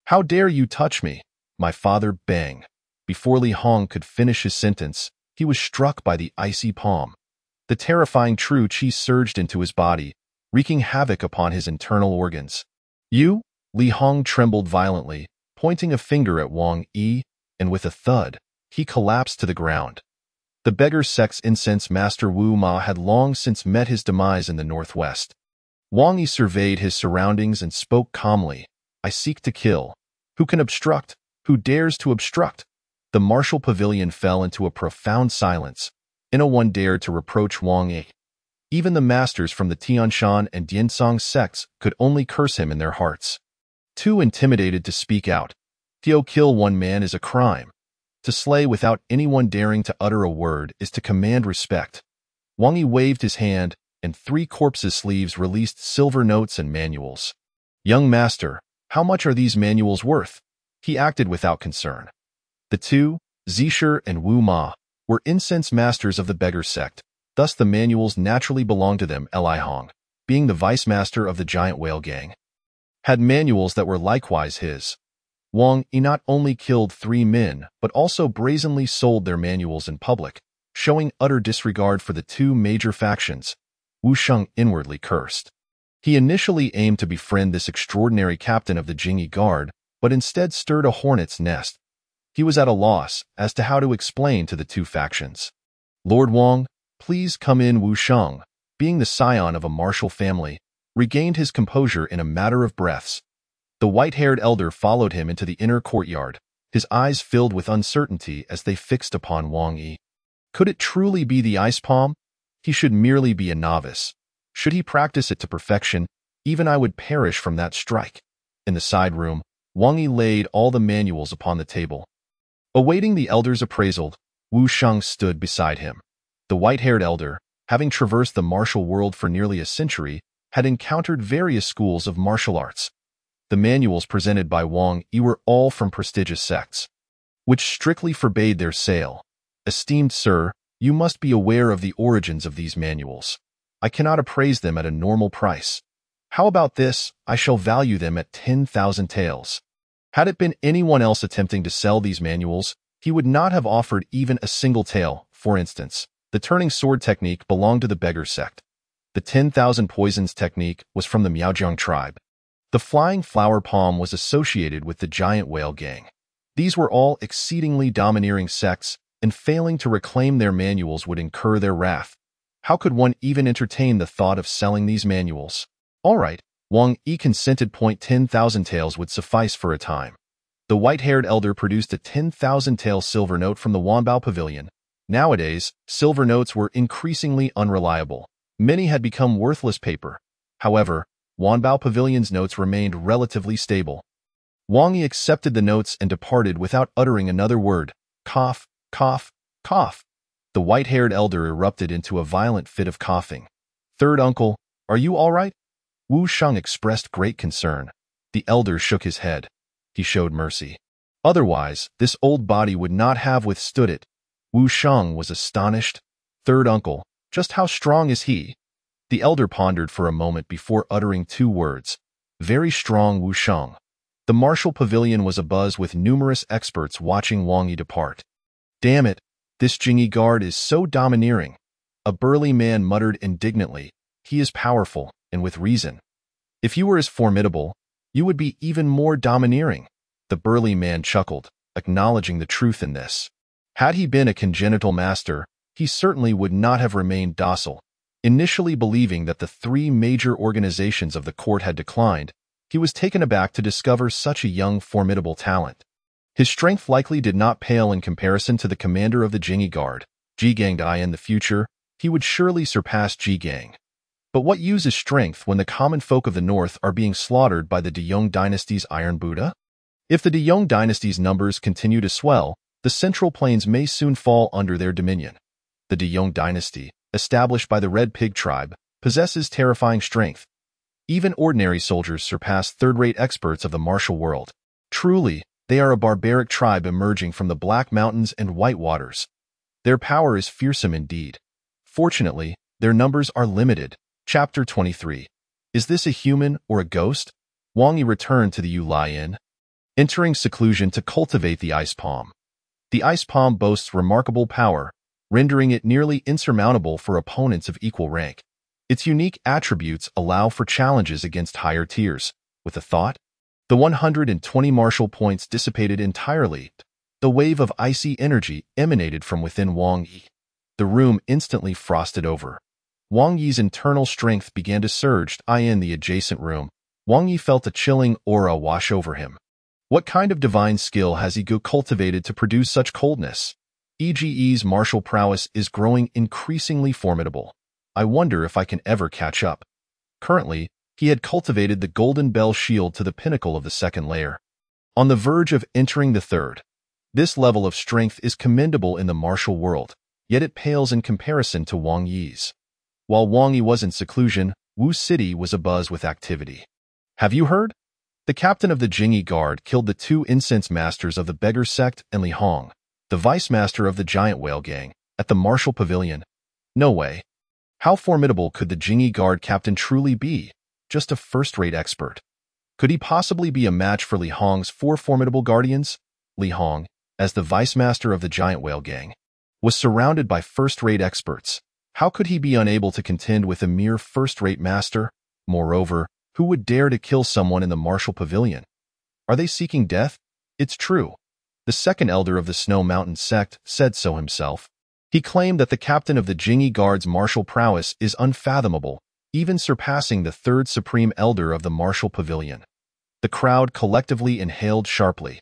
How dare you touch me? My father, bang. Before Li Hong could finish his sentence, he was struck by the icy palm. The terrifying true qi surged into his body, wreaking havoc upon his internal organs. You? Li Hong trembled violently, pointing a finger at Wang Yi, and with a thud, he collapsed to the ground. The beggar sect's incense master Wu Ma had long since met his demise in the northwest. Wang Yi surveyed his surroundings and spoke calmly. I seek to kill. Who can obstruct? Who dares to obstruct? The martial pavilion fell into a profound silence. No one dared to reproach Wang Yi. Even the masters from the Tianshan and Diansong sects could only curse him in their hearts. Too intimidated to speak out. To kill one man is a crime. To slay without anyone daring to utter a word is to command respect. Wang Yi waved his hand, and 3 corpses' sleeves released silver notes and manuals. Young master, how much are these manuals worth? He acted without concern. The 2, Zisher and Wu Ma, were incense masters of the beggar sect, thus the manuals naturally belonged to them. Li Hong, being the vice master of the giant whale gang, had manuals that were likewise his. Wang Yi not only killed 3 men, but also brazenly sold their manuals in public, showing utter disregard for the 2 major factions. Wu Sheng inwardly cursed. He initially aimed to befriend this extraordinary captain of the Jingyi Guard, but instead stirred a hornet's nest. He was at a loss as to how to explain to the 2 factions. Lord Wang, please come in. Wu Sheng, being the scion of a martial family, regained his composure in a matter of breaths. The white-haired elder followed him into the inner courtyard, his eyes filled with uncertainty as they fixed upon Wang Yi. Could it truly be the ice palm? He should merely be a novice. Should he practice it to perfection, even I would perish from that strike. In the side room, Wang Yi laid all the manuals upon the table. Awaiting the elder's appraisal, Wu Sheng stood beside him. The white-haired elder, having traversed the martial world for nearly a century, had encountered various schools of martial arts. The manuals presented by Wang Yi were all from prestigious sects, which strictly forbade their sale. Esteemed sir, you must be aware of the origins of these manuals. I cannot appraise them at a normal price. How about this? I shall value them at 10,000 taels. Had it been anyone else attempting to sell these manuals, he would not have offered even a single tael. For instance, the turning sword technique belonged to the beggar sect. The 10,000 poisons technique was from the Miaojiang tribe. The flying flower palm was associated with the giant whale gang. These were all exceedingly domineering sects, and failing to reclaim their manuals would incur their wrath. How could one even entertain the thought of selling these manuals? All right, Wang Yi consented. 10,000 taels would suffice for a time. The white-haired elder produced a 10,000 tael silver note from the Wanbao Pavilion. Nowadays, silver notes were increasingly unreliable. Many had become worthless paper. However, Wanbao Pavilion's notes remained relatively stable. Wang Yi accepted the notes and departed without uttering another word. Cough, cough, cough. The white-haired elder erupted into a violent fit of coughing. Third uncle, are you all right? Wu Sheng expressed great concern. The elder shook his head. He showed mercy. Otherwise, this old body would not have withstood it. Wu Sheng was astonished. Third uncle, just how strong is he? The elder pondered for a moment before uttering 2 words. Very strong. Wu Sheng. The martial pavilion was abuzz with numerous experts watching Wang Yi depart. Damn it, this Jingyi guard is so domineering. A burly man muttered indignantly. He is powerful, and with reason. If you were as formidable, you would be even more domineering. The burly man chuckled, acknowledging the truth in this. Had he been a congenital master, he certainly would not have remained docile. Initially believing that the 3 major organizations of the court had declined, he was taken aback to discover such a young, formidable talent. His strength likely did not pale in comparison to the commander of the Jingyi Guard, Ji Gang Dai. In the future, he would surely surpass Ji Gang. But what use is strength when the common folk of the north are being slaughtered by the De Yong dynasty's Iron Buddha? If the De Yong dynasty's numbers continue to swell, The Central Plains may soon fall under their dominion. The De Jong dynasty, established by the Red Pig tribe, possesses terrifying strength. Even ordinary soldiers surpass third-rate experts of the martial world. Truly, they are a barbaric tribe emerging from the Black Mountains and White Waters. Their power is fearsome indeed. Fortunately, their numbers are limited. Chapter 23. Is this a human or a ghost? Wang Yi returned to the Yulai Inn, entering seclusion to cultivate the ice palm. The ice palm boasts remarkable power, rendering it nearly insurmountable for opponents of equal rank. Its unique attributes allow for challenges against higher tiers. With a thought, the 120 martial points dissipated entirely. The wave of icy energy emanated from within Wang Yi. The room instantly frosted over. Wang Yi's internal strength began to surge. In the adjacent room, Wang Yi felt a chilling aura wash over him. What kind of divine skill has he cultivated to produce such coldness? Ege's martial prowess is growing increasingly formidable. I wonder if I can ever catch up. Currently, he had cultivated the Golden Bell Shield to the pinnacle of the second layer. On the verge of entering the third. This level of strength is commendable in the martial world, yet it pales in comparison to Wang Yi's. While Wang Yi was in seclusion, Wu City was abuzz with activity. Have you heard? The captain of the Jingyi Guard killed the 2 incense masters of the Beggar Sect and Li Hong, the vice master of the Giant Whale Gang, at the Martial Pavilion. No way. How formidable could the Jingyi Guard captain truly be? Just a first-rate expert. Could he possibly be a match for Li Hong's 4 formidable guardians? Li Hong, as the vice master of the Giant Whale Gang, was surrounded by first-rate experts. How could he be unable to contend with a mere first-rate master? Moreover, who would dare to kill someone in the Martial Pavilion? Are they seeking death? It's true. The second elder of the Snow Mountain sect said so himself. He claimed that the captain of the Jingyi Guard's martial prowess is unfathomable, even surpassing the third supreme elder of the Martial Pavilion. The crowd collectively inhaled sharply.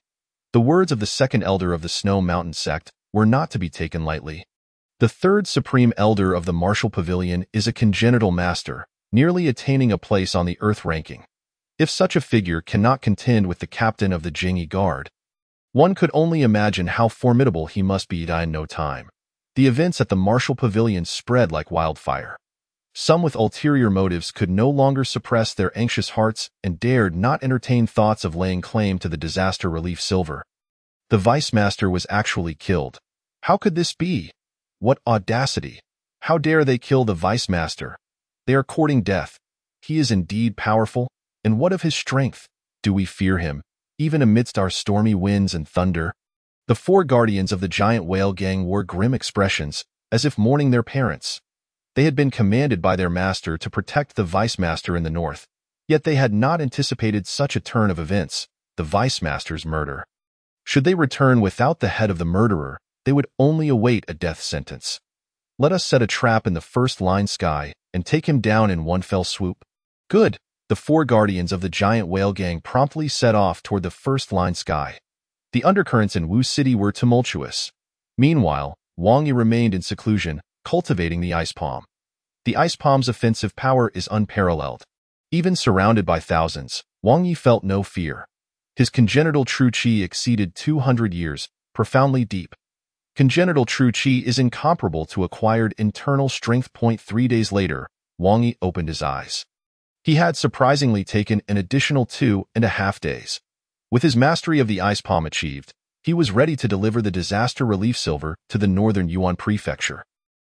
The words of the second elder of the Snow Mountain sect were not to be taken lightly. The third supreme elder of the Martial Pavilion is a congenital master, nearly attaining a place on the Earth ranking. If such a figure cannot contend with the captain of the Jingyi Guard, one could only imagine how formidable he must be in no time. The events at the Martial Pavilion spread like wildfire. Some with ulterior motives could no longer suppress their anxious hearts and dared not entertain thoughts of laying claim to the disaster relief silver. The vice master was actually killed. How could this be? What audacity! How dare they kill the vice master? They are courting death. He is indeed powerful, and what of his strength? Do we fear him, even amidst our stormy winds and thunder? The 4 guardians of the Giant Whale Gang wore grim expressions, as if mourning their parents. They had been commanded by their master to protect the vice master in the north, yet they had not anticipated such a turn of events, the vice master's murder. Should they return without the head of the murderer, they would only await a death sentence. Let us set a trap in the first-line sky and take him down in one fell swoop. Good. The 4 guardians of the Giant Whale Gang promptly set off toward the first-line sky. The undercurrents in Wu City were tumultuous. Meanwhile, Wang Yi remained in seclusion, cultivating the ice palm. The ice palm's offensive power is unparalleled. Even surrounded by thousands, Wang Yi felt no fear. His congenital true qi exceeded 200 years, profoundly deep. Congenital true qi is incomparable to acquired internal strength. 3 days later, Wang Yi opened his eyes. He had surprisingly taken an additional 2.5 days. With his mastery of the ice palm achieved, he was ready to deliver the disaster relief silver to the northern Yuan prefecture.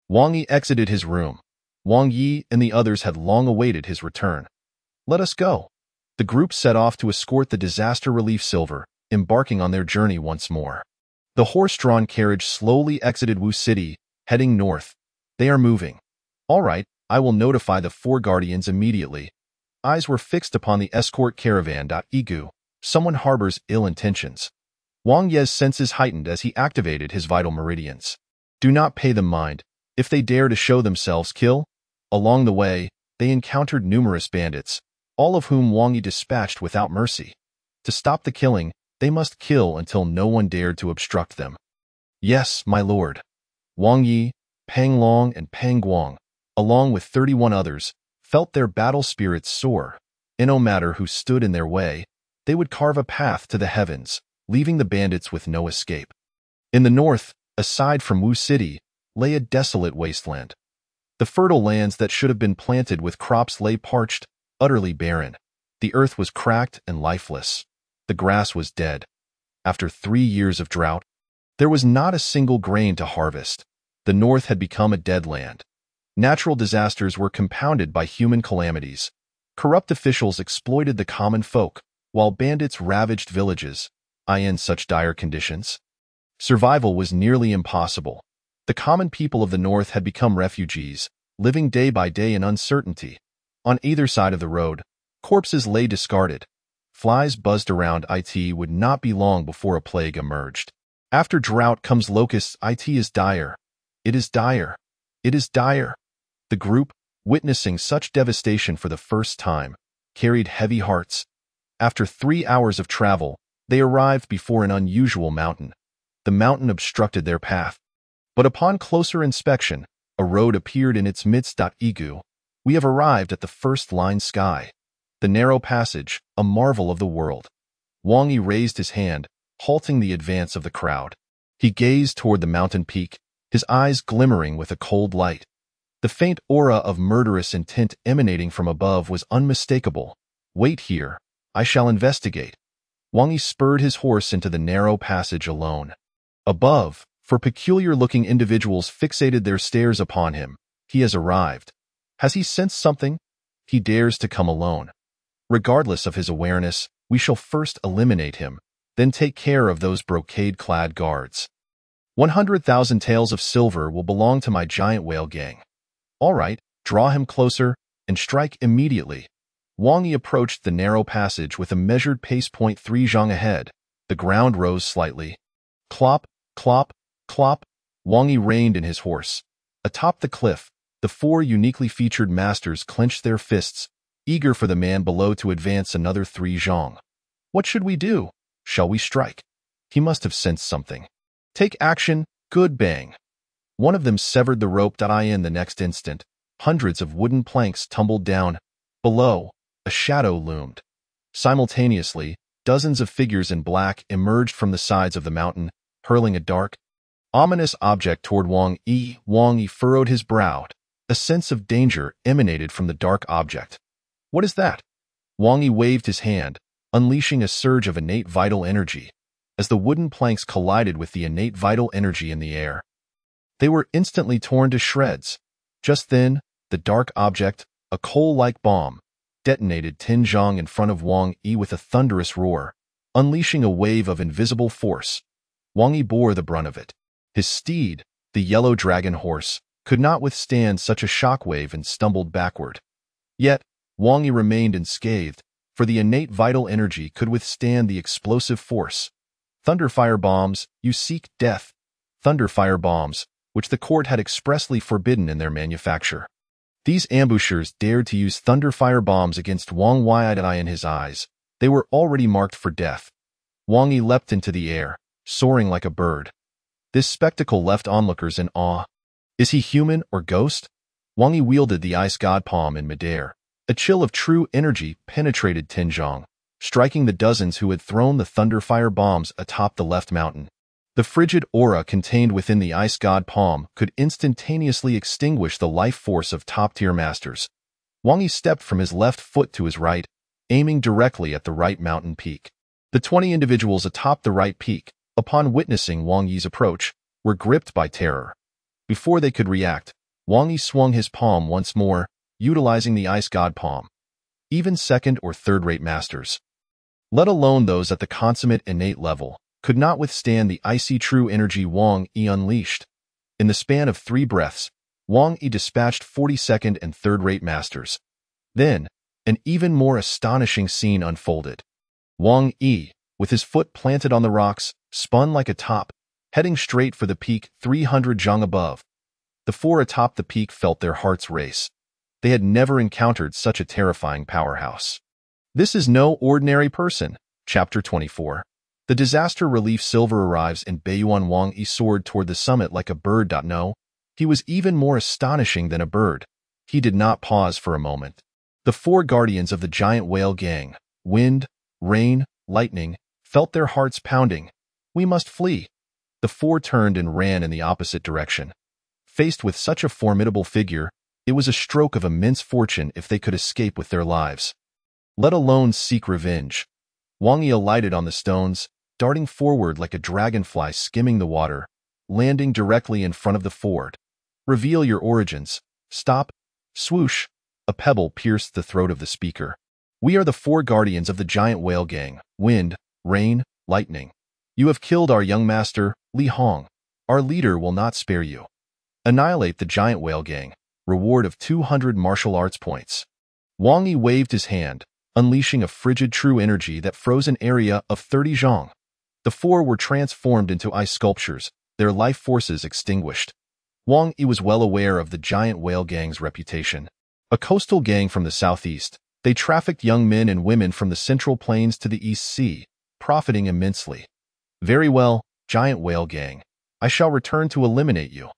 Wang Yi exited his room. Wang Yi and the others had long awaited his return. Let us go. The group set off to escort the disaster relief silver, embarking on their journey once more. The horse-drawn carriage slowly exited Wu City, heading north. They are moving. All right, I will notify the 4 guardians immediately. Eyes were fixed upon the escort caravan. Egu. Someone harbors ill intentions. Wang Yi's senses heightened as he activated his vital meridians. Do not pay them mind. If they dare to show themselves, kill. Along the way, they encountered numerous bandits, all of whom Wang Yi dispatched without mercy. To stop the killing, they must kill until no one dared to obstruct them. Yes, my lord. Wang Yi, Pang Long, and Pang Guang, along with 31 others, felt their battle spirits soar, and no matter who stood in their way, they would carve a path to the heavens, leaving the bandits with no escape. In the north, aside from Wu City, lay a desolate wasteland. The fertile lands that should have been planted with crops lay parched, utterly barren. The earth was cracked and lifeless. The grass was dead. After 3 years of drought, there was not a single grain to harvest. The north had become a dead land. Natural disasters were compounded by human calamities. Corrupt officials exploited the common folk, while bandits ravaged villages. In such dire conditions, survival was nearly impossible. The common people of the north had become refugees, living day by day in uncertainty. On either side of the road, corpses lay discarded. Flies buzzed around. It would not be long before a plague emerged. After drought comes locusts. It is dire. It is dire. It is dire. The group, witnessing such devastation for the first time, carried heavy hearts. After 3 hours of travel, they arrived before an unusual mountain. The mountain obstructed their path. But upon closer inspection, a road appeared in its midst. We have arrived at the first line sky. The narrow passage, a marvel of the world. Wang Yi raised his hand, halting the advance of the crowd. He gazed toward the mountain peak, his eyes glimmering with a cold light. The faint aura of murderous intent emanating from above was unmistakable. Wait here. I shall investigate. Wang Yi spurred his horse into the narrow passage alone. Above, for peculiar-looking individuals fixated their stares upon him. He has arrived. Has he sensed something? He dares to come alone. Regardless of his awareness, we shall first eliminate him, then take care of those brocade-clad guards. 100,000 taels of silver will belong to my giant whale gang. All right, draw him closer and strike immediately. Wang Yi approached the narrow passage with a measured pace. 3 zhang ahead. The ground rose slightly. Clop, clop, clop. Wang Yi reined in his horse. Atop the cliff, the 4 uniquely featured masters clenched their fists, eager for the man below to advance another 3 zhang. What should we do? Shall we strike? He must have sensed something. Take action. Good bang. One of them severed the rope. In the next instant, hundreds of wooden planks tumbled down. Below, a shadow loomed. Simultaneously, dozens of figures in black emerged from the sides of the mountain, hurling a dark, ominous object toward Wang Yi. Wang Yi furrowed his brow. A sense of danger emanated from the dark object. What is that? Wang Yi waved his hand, unleashing a surge of innate vital energy. As the wooden planks collided with the innate vital energy in the air, they were instantly torn to shreds. Just then, the dark object, a coal-like bomb, detonated 10 zhang in front of Wang Yi with a thunderous roar, unleashing a wave of invisible force. Wang Yi bore the brunt of it. His steed, the yellow dragon horse, could not withstand such a shockwave and stumbled backward. Yet, Wang Yi remained unscathed, for the innate vital energy could withstand the explosive force. Thunderfire bombs, you seek death. Thunderfire bombs, which the court had expressly forbidden in their manufacture. These ambushers dared to use thunderfire bombs against Wang Yi. In his eyes, they were already marked for death. Wang Yi leapt into the air, soaring like a bird. This spectacle left onlookers in awe. Is he human or ghost? Wang Yi wielded the ice god palm in midair. A chill of true energy penetrated Tinzhong, striking the dozens who had thrown the thunderfire bombs atop the left mountain. The frigid aura contained within the ice god palm could instantaneously extinguish the life force of top-tier masters. Wang Yi stepped from his left foot to his right, aiming directly at the right mountain peak. The 20 individuals atop the right peak, upon witnessing Wang Yi's approach, were gripped by terror. Before they could react, Wang Yi swung his palm once more, utilizing the ice god palm. Even second or third-rate masters, let alone those at the consummate innate level, could not withstand the icy true energy Wang Yi unleashed. In the span of 3 breaths, Wang Yi dispatched 42nd and third-rate masters. Then, an even more astonishing scene unfolded. Wang Yi, with his foot planted on the rocks, spun like a top, heading straight for the peak 300 zhang above. The 4 atop the peak felt their hearts race. They had never encountered such a terrifying powerhouse. This is no ordinary person. Chapter 24. The disaster relief silver arrives in Beiyuan. Wang Yi soared toward the summit like a bird. No, he was even more astonishing than a bird. He did not pause for a moment. The 4 guardians of the giant whale gang, wind, rain, lightning, felt their hearts pounding. We must flee. The four turned and ran in the opposite direction. Faced with such a formidable figure, it was a stroke of immense fortune if they could escape with their lives, let alone seek revenge. Wang Yi alighted on the stones, darting forward like a dragonfly skimming the water, landing directly in front of the ford. Reveal your origins. Stop. Swoosh. A pebble pierced the throat of the speaker. We are the four guardians of the giant whale gang: wind, rain, lightning. You have killed our young master, Li Hong. Our leader will not spare you. Annihilate the giant whale gang. Reward of 200 martial arts points. Wang Yi waved his hand, unleashing a frigid true energy that froze an area of 30 zhang. The four were transformed into ice sculptures, their life forces extinguished. Wang Yi was well aware of the giant whale gang's reputation. A coastal gang from the southeast, they trafficked young men and women from the Central Plains to the East Sea, profiting immensely. Very well, giant whale gang. I shall return to eliminate you,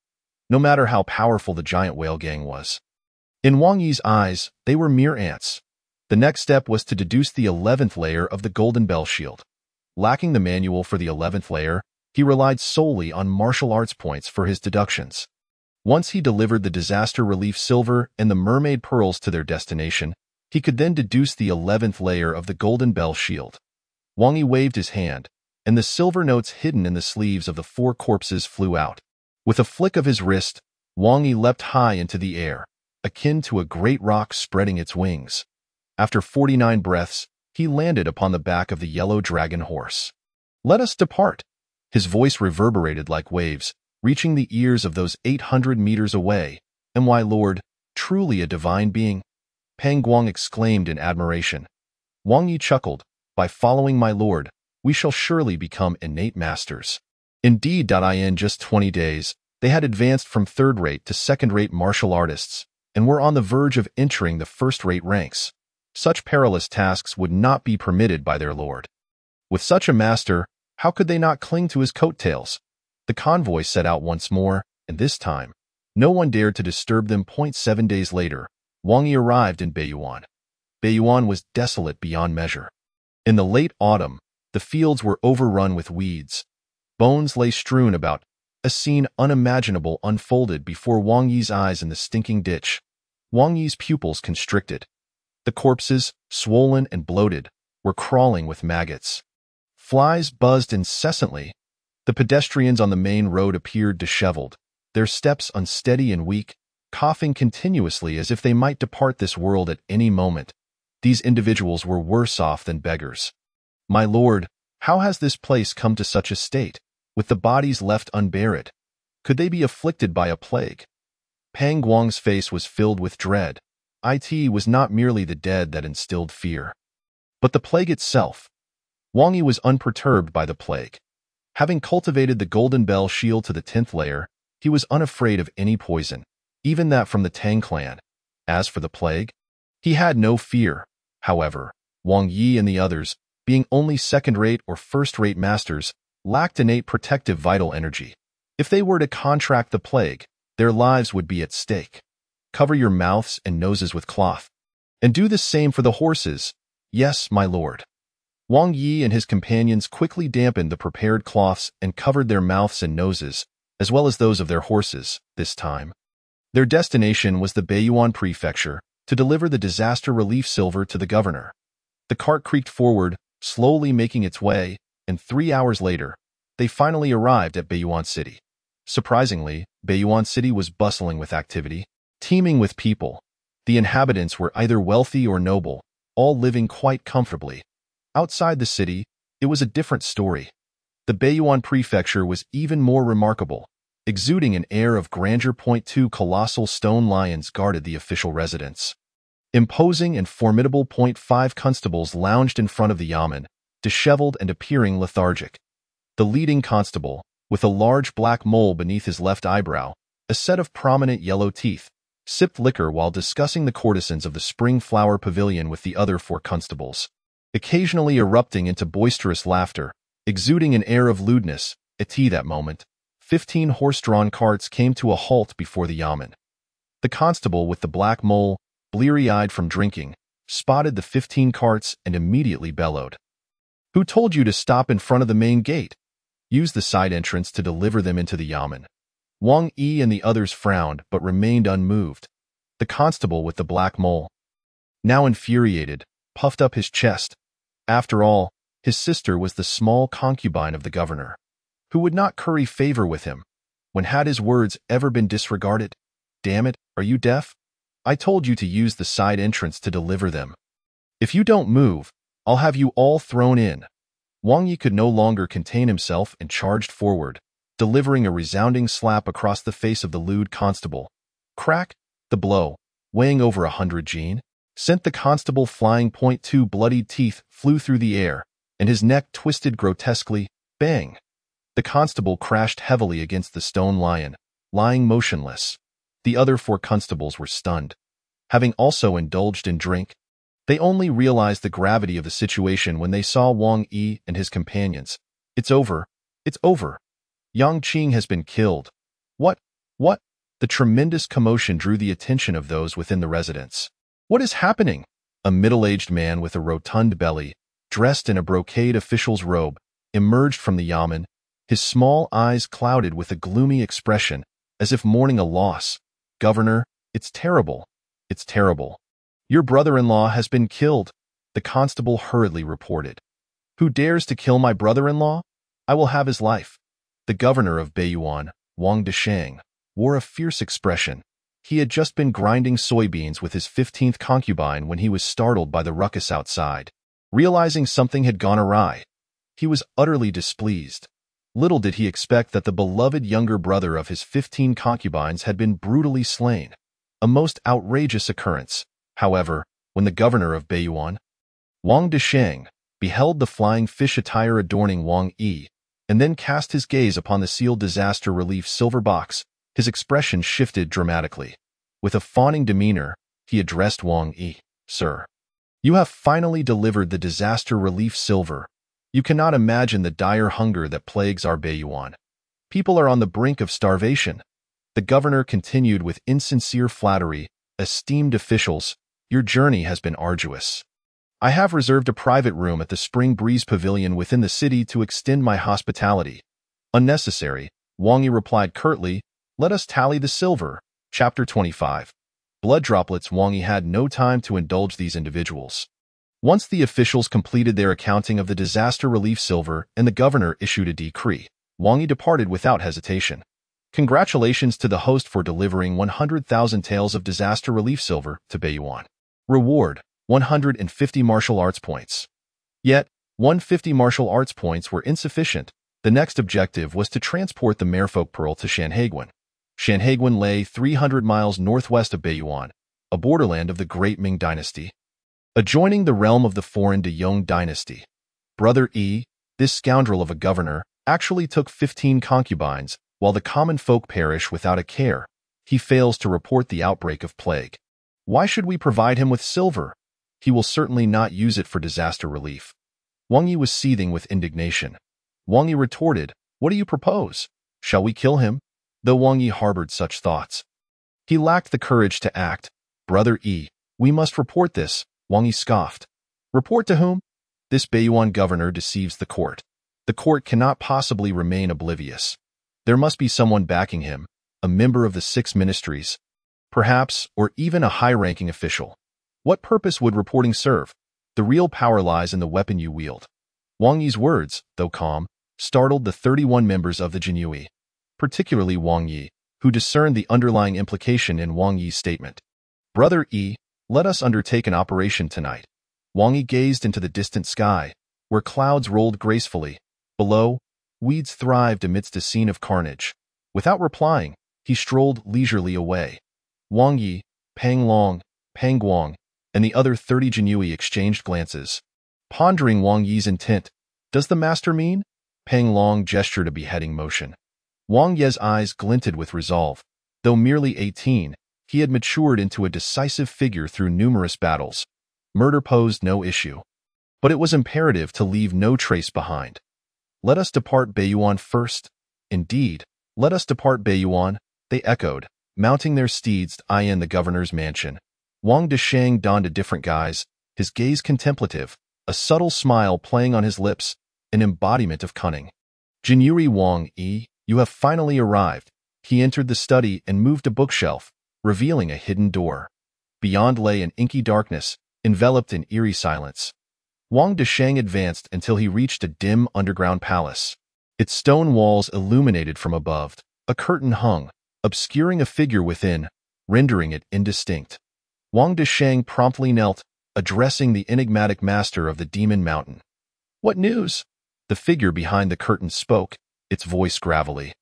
no matter how powerful the giant whale gang was. In Wang Yi's eyes, they were mere ants. The next step was to deduce the 11th layer of the Golden Bell Shield. Lacking the manual for the 11th layer, he relied solely on martial arts points for his deductions. Once he delivered the disaster relief silver and the mermaid pearls to their destination, he could then deduce the 11th layer of the Golden Bell Shield. Wang Yi waved his hand, and the silver notes hidden in the sleeves of the four corpses flew out. With a flick of his wrist, Wang Yi leapt high into the air, akin to a great rock spreading its wings. After 49 breaths, he landed upon the back of the yellow dragon horse. Let us depart. His voice reverberated like waves, reaching the ears of those 800 meters away. "Am I Lord, truly a divine being?" Pang Guang exclaimed in admiration. Wang Yi chuckled. By following my lord, we shall surely become innate masters. Indeed, in just 20 days, they had advanced from third-rate to second-rate martial artists, and were on the verge of entering the first-rate ranks. Such perilous tasks would not be permitted by their lord. With such a master, how could they not cling to his coattails? The convoy set out once more, and this time, no one dared to disturb them. 7 days later, Wang Yi arrived in Beiyuan. Beiyuan was desolate beyond measure. In the late autumn, the fields were overrun with weeds. Bones lay strewn about. A scene unimaginable unfolded before Wang Yi's eyes in the stinking ditch. Wang Yi's pupils constricted. The corpses, swollen and bloated, were crawling with maggots. Flies buzzed incessantly. The pedestrians on the main road appeared disheveled, their steps unsteady and weak, coughing continuously as if they might depart this world at any moment. These individuals were worse off than beggars. My lord, how has this place come to such a state, with the bodies left unburied? Could they be afflicted by a plague? Pang Guang's face was filled with dread. It was not merely the dead that instilled fear, but the plague itself. Wang Yi was unperturbed by the plague. Having cultivated the Golden Bell Shield to the 10th layer, he was unafraid of any poison, even that from the Tang clan. As for the plague, he had no fear. However, Wang Yi and the others, being only second-rate or first-rate masters, lacked innate protective vital energy. If they were to contract the plague, their lives would be at stake. Cover your mouths and noses with cloth. And do the same for the horses. Yes, my lord. Wang Yi and his companions quickly dampened the prepared cloths and covered their mouths and noses, as well as those of their horses, this time. Their destination was the Beiyuan Prefecture, to deliver the disaster relief silver to the governor. The cart creaked forward, slowly making its way, and 3 hours later, they finally arrived at Beiyuan City. Surprisingly, Beiyuan City was bustling with activity, teeming with people. The inhabitants were either wealthy or noble, all living quite comfortably. Outside the city, it was a different story. The Beiyuan Prefecture was even more remarkable, exuding an air of grandeur. 2 colossal stone lions guarded the official residence. Imposing and formidable. 5 constables lounged in front of the yamen, disheveled and appearing lethargic. The leading constable, with a large black mole beneath his left eyebrow, a set of prominent yellow teeth, sipped liquor while discussing the courtesans of the Spring Flower Pavilion with the other 4 constables, occasionally erupting into boisterous laughter, exuding an air of lewdness. At that moment, 15 horse-drawn carts came to a halt before the yamen. The constable with the black mole, bleary-eyed from drinking, spotted the 15 carts and immediately bellowed. "Who told you to stop in front of the main gate?" Use the side entrance to deliver them into the yamen. Wang Yi and the others frowned but remained unmoved. The constable with the black mole, now infuriated, puffed up his chest. After all, his sister was the small concubine of the governor, who would not curry favor with him. When had his words ever been disregarded? Damn it, are you deaf? I told you to use the side entrance to deliver them. If you don't move, I'll have you all thrown in. Wang Yi could no longer contain himself and charged forward, delivering a resounding slap across the face of the lewd constable. Crack! The blow, weighing over 100 Jin, sent the constable flying. Two bloodied teeth flew through the air, and his neck twisted grotesquely. Bang! The constable crashed heavily against the stone lion, lying motionless. The other 4 constables were stunned. Having also indulged in drink, they only realized the gravity of the situation when they saw Wang Yi and his companions. It's over. It's over. Yang Qing has been killed. What? What? The tremendous commotion drew the attention of those within the residence. What is happening? A middle-aged man with a rotund belly, dressed in a brocade official's robe, emerged from the yamen, his small eyes clouded with a gloomy expression, as if mourning a loss. Governor, it's terrible. It's terrible. Your brother-in-law has been killed, the constable hurriedly reported. Who dares to kill my brother-in-law? I will have his life. The governor of Beiyuan, Wang Deshang, wore a fierce expression. He had just been grinding soybeans with his 15th concubine when he was startled by the ruckus outside. Realizing something had gone awry, he was utterly displeased. Little did he expect that the beloved younger brother of his 15 concubines had been brutally slain. A most outrageous occurrence. However, when the governor of Beiyuan, Wang Deshang, beheld the flying fish attire adorning Wang Yi, and then cast his gaze upon the sealed disaster relief silver box, his expression shifted dramatically. With a fawning demeanor, he addressed Wang Yi. Sir, you have finally delivered the disaster relief silver. You cannot imagine the dire hunger that plagues our Beiyuan. People are on the brink of starvation. The governor continued with insincere flattery. Esteemed officials, your journey has been arduous. I have reserved a private room at the Spring Breeze Pavilion within the city to extend my hospitality. Unnecessary, Wang Yi replied curtly. Let us tally the silver. Chapter 25. Blood droplets. Wang Yi had no time to indulge these individuals. Once the officials completed their accounting of the disaster relief silver and the governor issued a decree, Wang Yi departed without hesitation. Congratulations to the host for delivering 100,000 taels of disaster relief silver to Beiyuan. Reward, 150 martial arts points. Yet, 150 martial arts points were insufficient. The next objective was to transport the merfolk pearl to Shanhaiguan. Shanhaiguan lay 300 miles northwest of Beiyuan, a borderland of the Great Ming Dynasty, adjoining the realm of the foreign De Yong Dynasty. Brother Yi, this scoundrel of a governor, actually took 15 concubines, while the common folk perish without a care. He fails to report the outbreak of plague. Why should we provide him with silver? He will certainly not use it for disaster relief. Wang Yi was seething with indignation. Wang Yi retorted, What do you propose? Shall we kill him? Though Wang Yi harbored such thoughts, he lacked the courage to act. Brother Yi, we must report this, Wang Yi scoffed. Report to whom? This Beiyuan governor deceives the court. The court cannot possibly remain oblivious. There must be someone backing him, a member of the 6 ministries, perhaps, or even a high-ranking official. What purpose would reporting serve? The real power lies in the weapon you wield. Wang Yi's words, though calm, startled the 31 members of the Jinyue, particularly Wang Yi, who discerned the underlying implication in Wang Yi's statement. Brother Yi, let us undertake an operation tonight. Wang Yi gazed into the distant sky, where clouds rolled gracefully. Below, weeds thrived amidst a scene of carnage. Without replying, he strolled leisurely away. Wang Yi, Pang Long, Pang Guang, and the other 30 Jinyue exchanged glances, pondering Wang Yi's intent. Does the master mean? Pang Long gestured a beheading motion. Wang Yi's eyes glinted with resolve. Though merely 18, he had matured into a decisive figure through numerous battles. Murder posed no issue, but it was imperative to leave no trace behind. Let us depart Beiyuan first. Indeed, let us depart Beiyuan, they echoed, mounting their steeds in the governor's mansion. Wang Deshang donned a different guise, his gaze contemplative, a subtle smile playing on his lips, an embodiment of cunning. Jinyuri Wang Yi, you have finally arrived. He entered the study and moved a bookshelf, revealing a hidden door. Beyond lay an inky darkness, enveloped in eerie silence. Wang Desheng advanced until he reached a dim underground palace. Its stone walls illuminated from above. A curtain hung, obscuring a figure within, rendering it indistinct. Wang Desheng promptly knelt, addressing the enigmatic master of the Demon Mountain. "What news?" The figure behind the curtain spoke, its voice gravelly,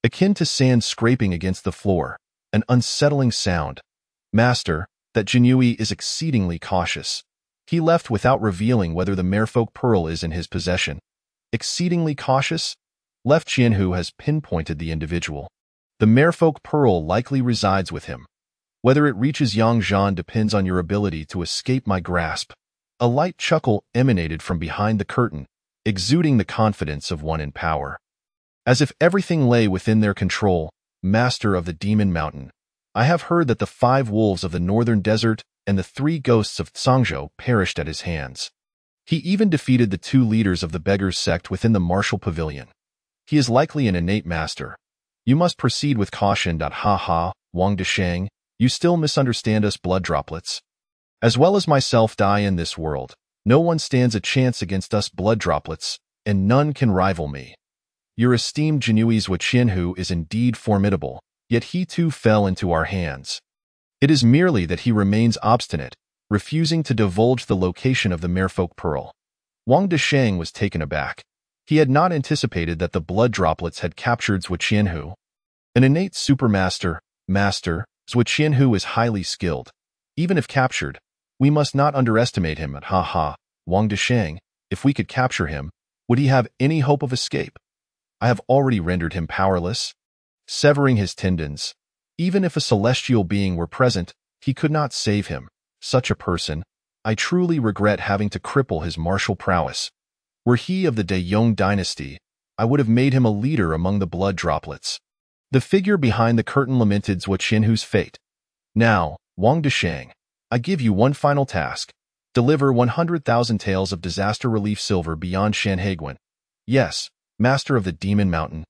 akin to sand scraping against the floor, an unsettling sound. "Master, that Jinyui is exceedingly cautious. He left without revealing whether the Merfolk Pearl is in his possession." Exceedingly cautious? Left Qianhu has pinpointed the individual. The Merfolk Pearl likely resides with him. Whether it reaches Yangzhan depends on your ability to escape my grasp. A light chuckle emanated from behind the curtain, exuding the confidence of one in power. As if everything lay within their control, master of the Demon Mountain, I have heard that the 5 wolves of the northern desert and the 3 ghosts of Tsangzhou perished at his hands. He even defeated the 2 leaders of the beggars sect within the martial pavilion. He is likely an innate master. You must proceed with caution. Ha ha, Wang Desheng, you still misunderstand us blood droplets. As well as myself die in this world, no one stands a chance against us blood droplets, and none can rival me. Your esteemed Jinyui's Qianhu is indeed formidable, yet he too fell into our hands. It is merely that he remains obstinate, refusing to divulge the location of the Merfolk Pearl. Wang Desheng was taken aback. He had not anticipated that the blood droplets had captured Zhuo Qianhu. An innate supermaster, master, Zhuo Qianhu is highly skilled. Even if captured, we must not underestimate him. Ha ha, Wang Desheng, if we could capture him, would he have any hope of escape? I have already rendered him powerless, severing his tendons. Even if a celestial being were present, he could not save him. Such a person, I truly regret having to cripple his martial prowess. Were he of the De Yong dynasty, I would have made him a leader among the blood droplets. The figure behind the curtain lamented Zhuo Qianhu's fate. Now, Wang Desheng, I give you one final task. Deliver 100,000 taels of disaster relief silver beyond Shanhaiguan. Yes, master of the Demon Mountain.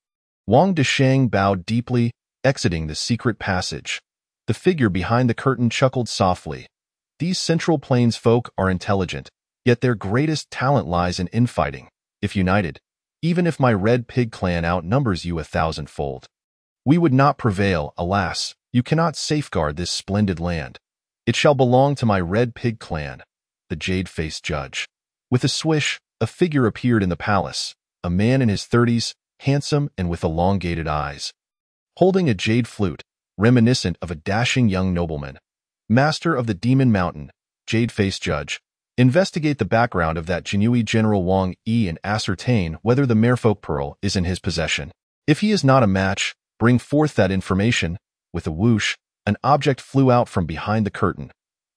Wang Desheng bowed deeply, exiting the secret passage. The figure behind the curtain chuckled softly. These Central Plains folk are intelligent, yet their greatest talent lies in infighting. If united, even if my Red Pig clan outnumbers you 1,000-fold, we would not prevail. Alas, you cannot safeguard this splendid land. It shall belong to my Red Pig clan. The jade-faced judge. With a swish, a figure appeared in the palace, a man in his 30s, handsome and with elongated eyes, holding a jade flute, reminiscent of a dashing young nobleman. Master of the Demon Mountain, jade-faced judge, investigate the background of that Jinyui General Wang Yi and ascertain whether the Merfolk Pearl is in his possession. If he is not a match, bring forth that information. With a whoosh, an object flew out from behind the curtain.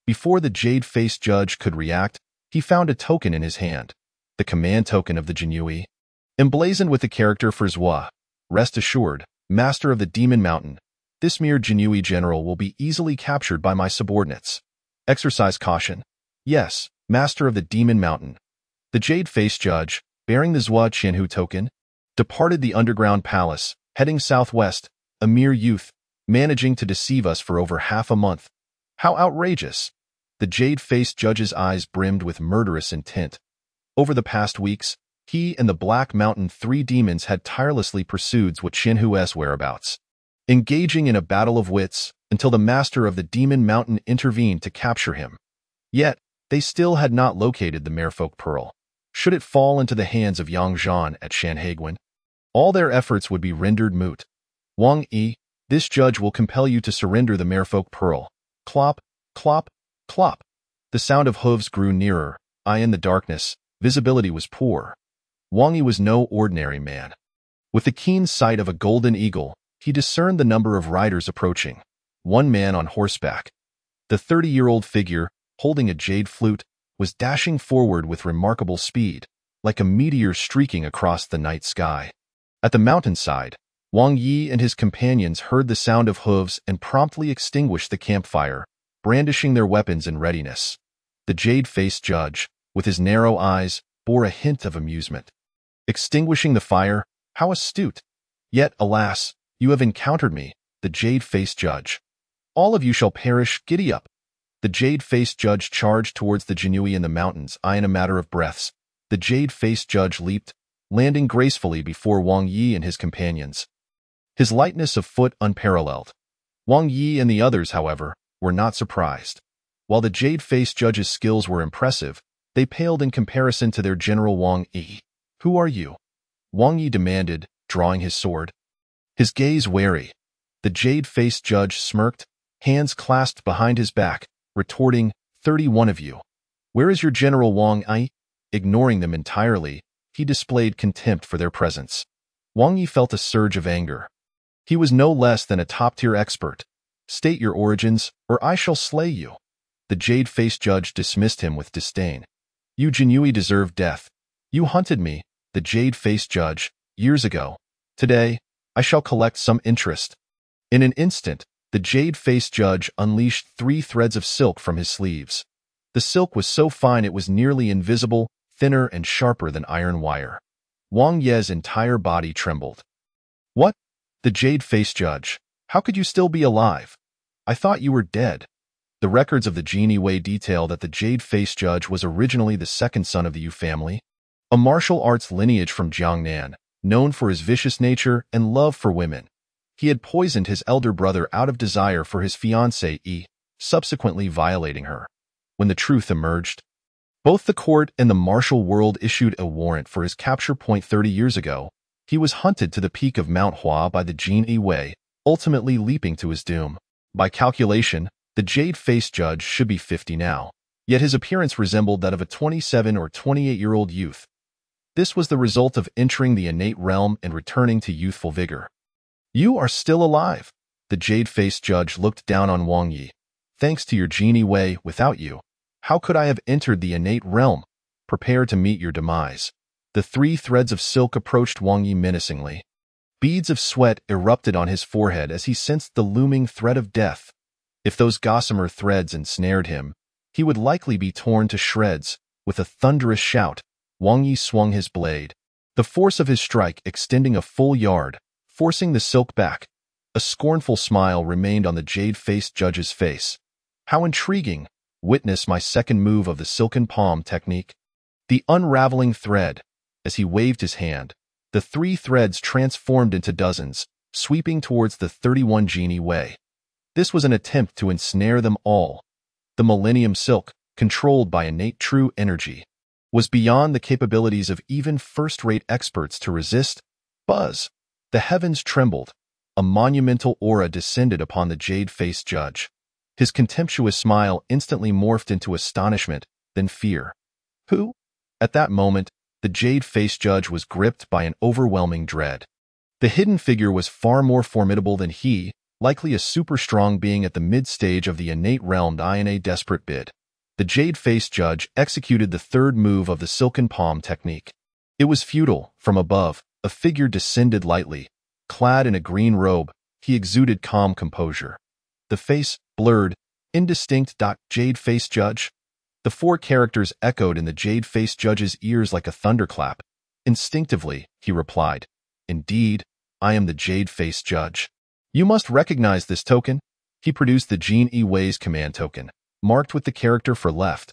Before the jade-faced judge could react, he found a token in his hand, the command token of the Jinyui, emblazoned with the character for Zhua. Rest assured, master of the Demon Mountain, this mere Jinyui general will be easily captured by my subordinates. Exercise caution. Yes, master of the Demon Mountain. The jade-faced judge, bearing the Zhuo Qianhu token, departed the underground palace, heading southwest, a mere youth, managing to deceive us for over half a month. How outrageous! The jade-faced judge's eyes brimmed with murderous intent. Over the past weeks, he and the Black Mountain 3 demons had tirelessly pursued Zhuo Qianhu's whereabouts, engaging in a battle of wits until the master of the Demon Mountain intervened to capture him. Yet, they still had not located the Merfolk Pearl. Should it fall into the hands of Yangzhan at Shanhaiguan, all their efforts would be rendered moot. Wang Yi, this judge will compel you to surrender the Merfolk Pearl. Clop, clop, clop. The sound of hooves grew nearer. In the darkness, visibility was poor. Wang Yi was no ordinary man. With the keen sight of a golden eagle, he discerned the number of riders approaching. 1 man on horseback. The 30-year-old figure, holding a jade flute, was dashing forward with remarkable speed, like a meteor streaking across the night sky. At the mountainside, Wang Yi and his companions heard the sound of hooves and promptly extinguished the campfire, brandishing their weapons in readiness. The jade-faced judge, with his narrow eyes, bore a hint of amusement. Extinguishing the fire? How astute! Yet, alas, you have encountered me, the jade-faced judge. All of you shall perish, giddy up. The jade-faced judge charged towards the Jinui in the mountains, in a matter of breaths. The jade-faced judge leaped, landing gracefully before Wang Yi and his companions. His lightness of foot unparalleled. Wang Yi and the others, however, were not surprised. While the jade-faced judge's skills were impressive, they paled in comparison to their general Wang Yi. Who are you? Wang Yi demanded, drawing his sword. His gaze wary. The jade-faced judge smirked, hands clasped behind his back, retorting, 31 of you. Where is your general Wang Yi? Ignoring them entirely, he displayed contempt for their presence. Wang Yi felt a surge of anger. He was no less than a top-tier expert. State your origins, or I shall slay you. The jade-faced judge dismissed him with disdain. You Jinui deserve death. You hunted me, the jade-faced judge, years ago. Today, I shall collect some interest. In an instant, the jade-faced judge unleashed 3 threads of silk from his sleeves. The silk was so fine it was nearly invisible, thinner and sharper than iron wire. Wang Ye's entire body trembled. What? The jade-faced judge. How could you still be alive? I thought you were dead. The records of the Jinui Wei detail that the jade-faced judge was originally the second son of the Yu family, a martial arts lineage from Jiangnan, known for his vicious nature and love for women. He had poisoned his elder brother out of desire for his fiancée Yi, subsequently violating her. When the truth emerged, both the court and the martial world issued a warrant for his capture. 30 years ago, he was hunted to the peak of Mount Hua by the Jinui Wei, ultimately leaping to his doom. By calculation, the jade-faced judge should be 50 now, yet his appearance resembled that of a 27 or 28-year-old youth. This was the result of entering the innate realm and returning to youthful vigor. You are still alive. The jade-faced judge looked down on Wang Yi. Thanks to your Jinui Wei, without you, how could I have entered the innate realm? Prepare to meet your demise. The 3 threads of silk approached Wang Yi menacingly. Beads of sweat erupted on his forehead as he sensed the looming threat of death. If those gossamer threads ensnared him, he would likely be torn to shreds. With a thunderous shout, Wang Yi swung his blade, the force of his strike extending a full yard, forcing the silk back. A scornful smile remained on the jade-faced judge's face. How intriguing! Witness my second move of the silken palm technique. The unraveling thread. As he waved his hand, the 3 threads transformed into dozens, sweeping towards the 31 Jinui Wei. This was an attempt to ensnare them all. The Millennium Silk, controlled by innate true energy, was beyond the capabilities of even first-rate experts to resist. Buzz! The heavens trembled. A monumental aura descended upon the jade-faced judge. His contemptuous smile instantly morphed into astonishment, then fear. Who? At that moment, the jade-faced judge was gripped by an overwhelming dread. The hidden figure was far more formidable than he, likely a super-strong being at the mid-stage of the innate realm. In a desperate bid, the jade-faced judge executed the 3rd move of the silken palm technique. It was futile. From above, a figure descended lightly. Clad in a green robe, he exuded calm composure. The face, blurred, indistinct. Jade-faced judge? The 4 characters echoed in the jade-faced judge's ears like a thunderclap. Instinctively, he replied, Indeed, I am the jade-faced judge. You must recognize this token. He produced the Jinui Wei's command token, marked with the character for left.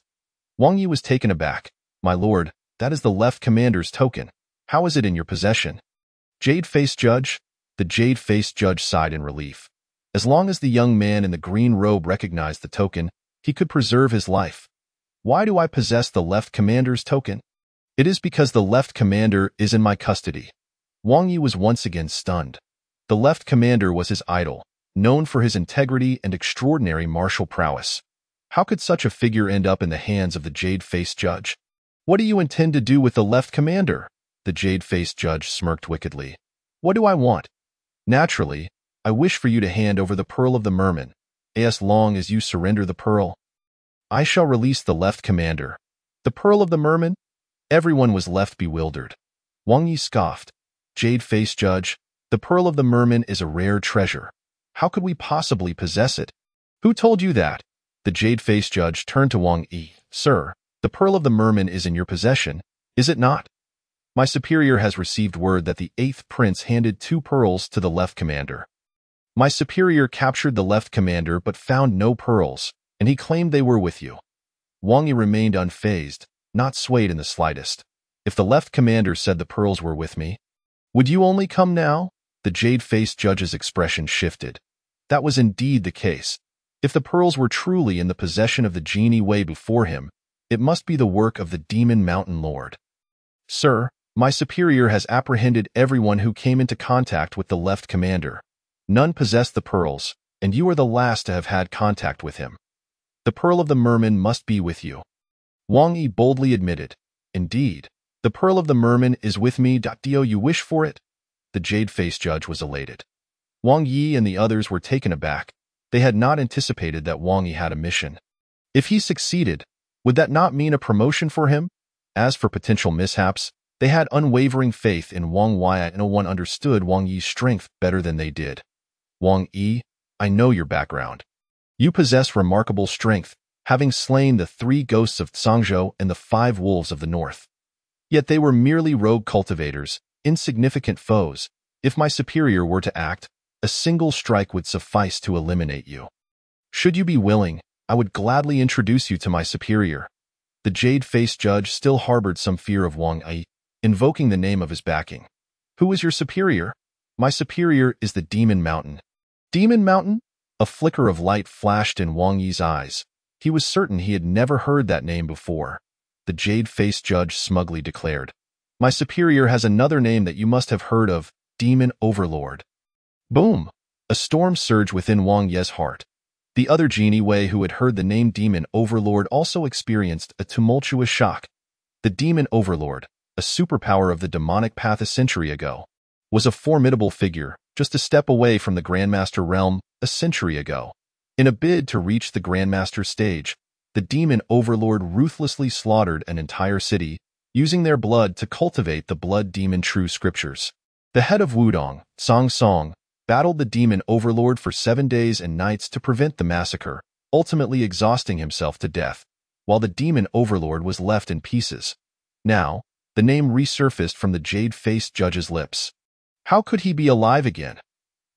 Wang Yi was taken aback. My lord, that is the left commander's token. How is it in your possession? Jade-faced judge? The jade-faced judge sighed in relief. As long as the young man in the green robe recognized the token, he could preserve his life. Why do I possess the left commander's token? It is because the left commander is in my custody. Wang Yi was once again stunned. The left commander was his idol, known for his integrity and extraordinary martial prowess. How could such a figure end up in the hands of the jade-faced judge? What do you intend to do with the left commander? The jade-faced judge smirked wickedly. What do I want? Naturally, I wish for you to hand over the pearl of the merman. As long as you surrender the pearl, I shall release the left commander. The pearl of the merman? Everyone was left bewildered. Wang Yi scoffed. Jade-faced judge, the pearl of the merman is a rare treasure. How could we possibly possess it? Who told you that? The jade-faced judge turned to Wang Yi. Sir, the pearl of the merman is in your possession, is it not? My superior has received word that the 8th prince handed 2 pearls to the left commander. My superior captured the left commander but found no pearls, and he claimed they were with you. Wang Yi remained unfazed, not swayed in the slightest. If the left commander said the pearls were with me, would you only come now? The jade-faced judge's expression shifted. That was indeed the case. If the pearls were truly in the possession of the genie Wei before him, it must be the work of the Demon Mountain Lord. Sir, my superior has apprehended everyone who came into contact with the left commander. None possessed the pearls, and you are the last to have had contact with him. The pearl of the merman must be with you. Wang Yi boldly admitted. Indeed, the pearl of the merman is with me. Do you wish for it? The jade-faced judge was elated. Wang Yi and the others were taken aback. They had not anticipated that Wang Yi had a mission. If he succeeded, would that not mean a promotion for him? As for potential mishaps, they had unwavering faith in Wang Yi, and no one understood Wang Yi's strength better than they did. Wang Yi, I know your background. You possess remarkable strength, having slain the 3 ghosts of Zhangzhou and the 5 wolves of the north. Yet they were merely rogue cultivators, insignificant foes. If my superior were to act, a single strike would suffice to eliminate you. Should you be willing, I would gladly introduce you to my superior. The jade-faced judge still harbored some fear of Wang Yi, invoking the name of his backing. Who is your superior? My superior is the Demon Mountain. Demon Mountain? A flicker of light flashed in Wang Yi's eyes. He was certain he had never heard that name before. The jade-faced judge smugly declared, My superior has another name that you must have heard of, Demon Overlord. Boom! A storm surged within Wang Yi's heart. The other genie Wei who had heard the name Demon Overlord also experienced a tumultuous shock. The Demon Overlord, a superpower of the demonic path a century ago, was a formidable figure, just a step away from the Grandmaster realm a century ago. In a bid to reach the Grandmaster stage, the Demon Overlord ruthlessly slaughtered an entire city, using their blood to cultivate the blood demon true scriptures. The head of Wudong, Song Song, battled the Demon Overlord for 7 days and nights to prevent the massacre, ultimately exhausting himself to death, while the Demon Overlord was left in pieces. Now, the name resurfaced from the jade-faced judge's lips. How could he be alive again?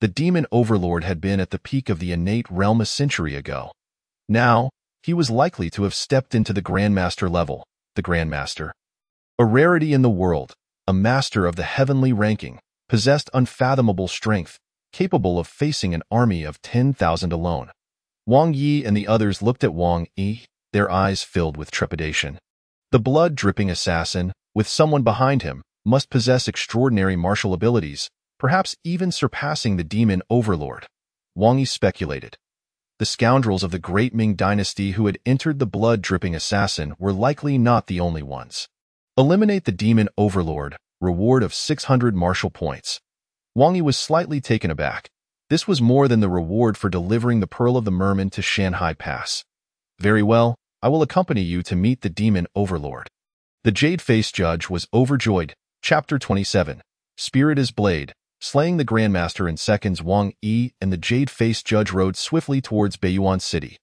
The Demon Overlord had been at the peak of the innate realm a century ago. Now, he was likely to have stepped into the Grandmaster level, the Grandmaster. A rarity in the world, a master of the heavenly ranking, possessed unfathomable strength, capable of facing an army of 10,000 alone. Wang Yi and the others looked at Wang Yi, their eyes filled with trepidation. The blood-dripping assassin, with someone behind him, must possess extraordinary martial abilities, perhaps even surpassing the Demon Overlord. Wang Yi speculated. The scoundrels of the Great Ming Dynasty who had entered the blood-dripping assassin were likely not the only ones. Eliminate the Demon Overlord, reward of 600 martial points. Wang Yi was slightly taken aback. This was more than the reward for delivering the Pearl of the Merman to Shanghai Pass. Very well, I will accompany you to meet the Demon Overlord. The jade-faced judge was overjoyed. Chapter 27. Spirit as Blade. Slaying the Grandmaster in seconds. Wang Yi and the jade-faced judge rode swiftly towards Beiyuan City.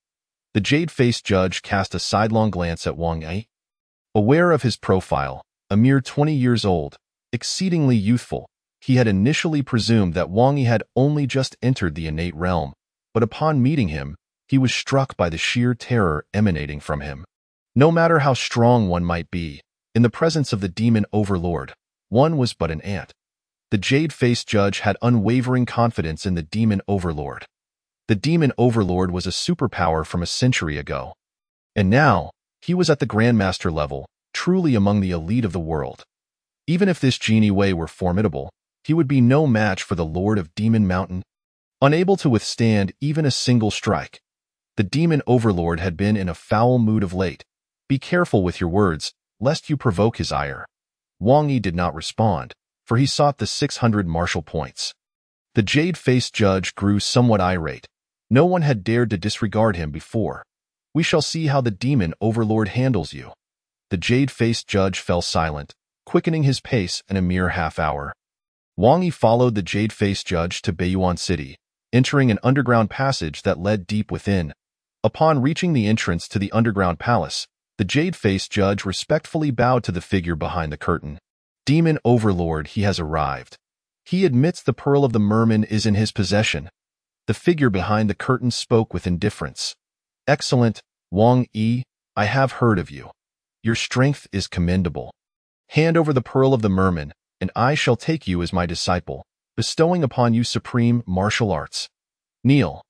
The jade-faced judge cast a sidelong glance at Wang Yi. Aware of his profile, a mere 20 years old, exceedingly youthful, he had initially presumed that Wang Yi had only just entered the innate realm, but upon meeting him, he was struck by the sheer terror emanating from him. No matter how strong one might be, in the presence of the Demon Overlord, one was but an ant. The jade-faced judge had unwavering confidence in the Demon Overlord. The Demon Overlord was a superpower from a century ago. And now, he was at the Grandmaster level, truly among the elite of the world. Even if this genie Wei were formidable, he would be no match for the Lord of Demon Mountain. Unable to withstand even a single strike, the Demon Overlord had been in a foul mood of late. Be careful with your words, lest you provoke his ire. Wang Yi did not respond, for he sought the 600 martial points. The jade-faced judge grew somewhat irate. No one had dared to disregard him before. We shall see how the Demon Overlord handles you. The jade-faced judge fell silent, quickening his pace in a mere half-hour. Wang Yi followed the jade-faced judge to Beiyuan City, entering an underground passage that led deep within. Upon reaching the entrance to the underground palace, the jade-faced judge respectfully bowed to the figure behind the curtain. Demon Overlord, he has arrived. He admits the Pearl of the Merman is in his possession. The figure behind the curtain spoke with indifference. Excellent, Wang Yi, I have heard of you. Your strength is commendable. Hand over the Pearl of the Merman, and I shall take you as my disciple, bestowing upon you supreme martial arts. Kneel.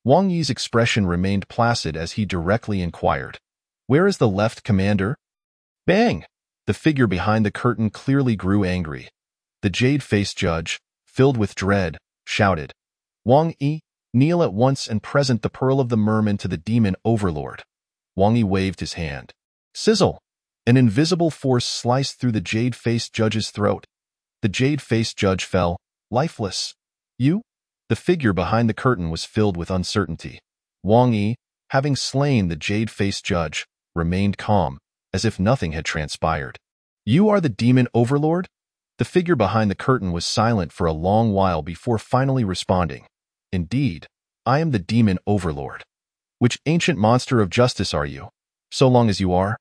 Wang Yi's expression remained placid as he directly inquired, "Where is the left commander?" Bang! The figure behind the curtain clearly grew angry. The jade-faced judge, filled with dread, shouted, "Wang Yi, kneel at once and present the Pearl of the Merman to the Demon Overlord." Wang Yi waved his hand. Sizzle! An invisible force sliced through the jade-faced judge's throat. The jade-faced judge fell, lifeless. You? The figure behind the curtain was filled with uncertainty. Wang Yi, having slain the jade-faced judge, remained calm, as if nothing had transpired. You are the Demon Overlord? The figure behind the curtain was silent for a long while before finally responding. Indeed, I am the Demon Overlord. Which ancient monster of justice are you? So long as you are?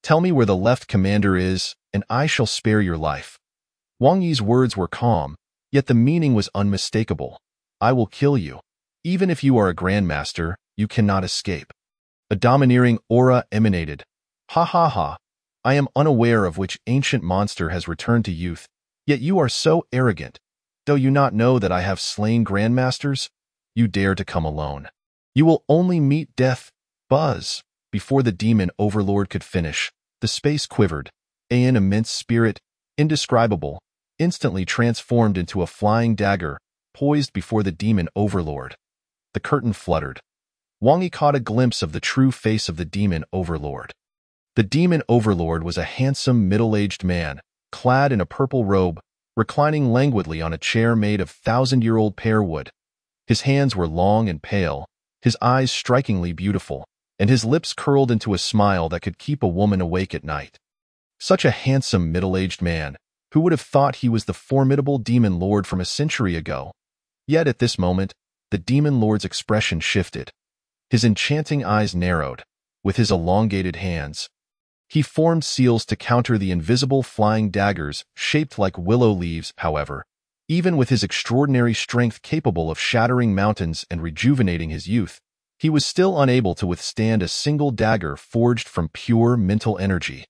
Tell me where the left commander is, and I shall spare your life. Wang Yi's words were calm, yet the meaning was unmistakable. I will kill you. Even if you are a grandmaster, you cannot escape. A domineering aura emanated. Ha ha ha. I am unaware of which ancient monster has returned to youth, yet you are so arrogant. Do you not know that I have slain grandmasters? You dare to come alone. You will only meet death. Buzz. Before the Demon Overlord could finish, the space quivered. An immense spirit, indescribable, instantly transformed into a flying dagger, poised before the Demon Overlord. The curtain fluttered. Wang Yi caught a glimpse of the true face of the Demon Overlord. The Demon Overlord was a handsome, middle-aged man, clad in a purple robe, reclining languidly on a chair made of thousand-year-old pear wood. His hands were long and pale, his eyes strikingly beautiful, and his lips curled into a smile that could keep a woman awake at night. Such a handsome middle-aged man, who would have thought he was the formidable Demon Lord from a century ago? Yet at this moment, the Demon Lord's expression shifted. His enchanting eyes narrowed. With his elongated hands, he formed seals to counter the invisible flying daggers shaped like willow leaves. However, even with his extraordinary strength capable of shattering mountains and rejuvenating his youth, he was still unable to withstand a single dagger forged from pure mental energy.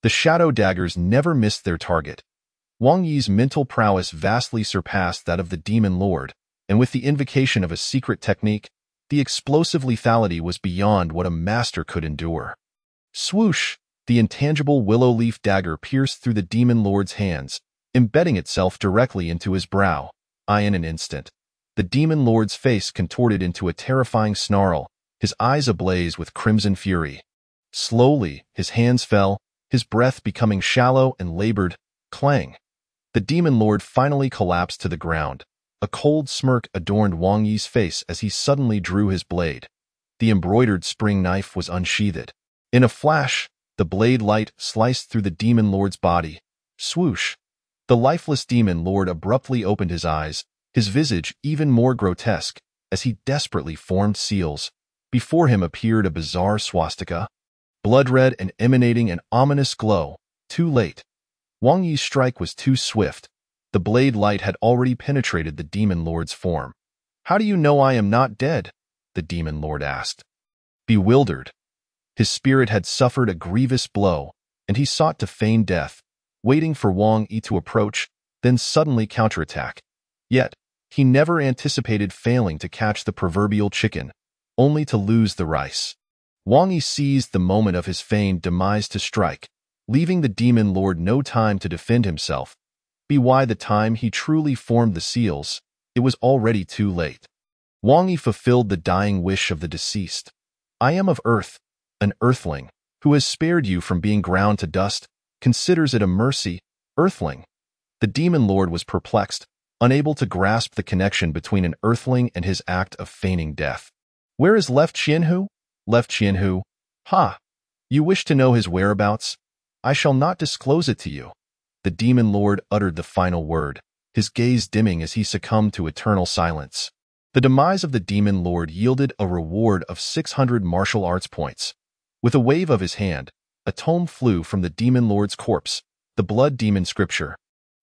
The shadow daggers never missed their target. Wang Yi's mental prowess vastly surpassed that of the Demon Lord, and with the invocation of a secret technique, the explosive lethality was beyond what a master could endure. Swoosh! The intangible willow leaf dagger pierced through the Demon Lord's hands, embedding itself directly into his brow. In an instant, the Demon Lord's face contorted into a terrifying snarl, his eyes ablaze with crimson fury. Slowly, his hands fell, his breath becoming shallow and labored. Clang! The Demon Lord finally collapsed to the ground. A cold smirk adorned Wang Yi's face as he suddenly drew his blade. The embroidered spring knife was unsheathed. In a flash, the blade light sliced through the Demon Lord's body. Swoosh! The lifeless Demon Lord abruptly opened his eyes, his visage even more grotesque, as he desperately formed seals. Before him appeared a bizarre swastika, blood-red and emanating an ominous glow. Too late. Wang Yi's strike was too swift. The blade light had already penetrated the Demon Lord's form. How do you know I am not dead? The Demon Lord asked. Bewildered. His spirit had suffered a grievous blow, and he sought to feign death, waiting for Wang Yi to approach, then suddenly counterattack. Yet, he never anticipated failing to catch the proverbial chicken, only to lose the rice. Wang Yi seized the moment of his feigned demise to strike, leaving the Demon Lord no time to defend himself. By the time he truly formed the seals, it was already too late. Wang Yi fulfilled the dying wish of the deceased. I am of Earth. An Earthling, who has spared you from being ground to dust, considers it a mercy. Earthling. The Demon Lord was perplexed, unable to grasp the connection between an Earthling and his act of feigning death. Where is Left Qianhu? Left Qianhu? Ha! You wish to know his whereabouts? I shall not disclose it to you. The Demon Lord uttered the final word, his gaze dimming as he succumbed to eternal silence. The demise of the Demon Lord yielded a reward of 600 martial arts points. With a wave of his hand, a tome flew from the Demon Lord's corpse, The Blood Demon Scripture.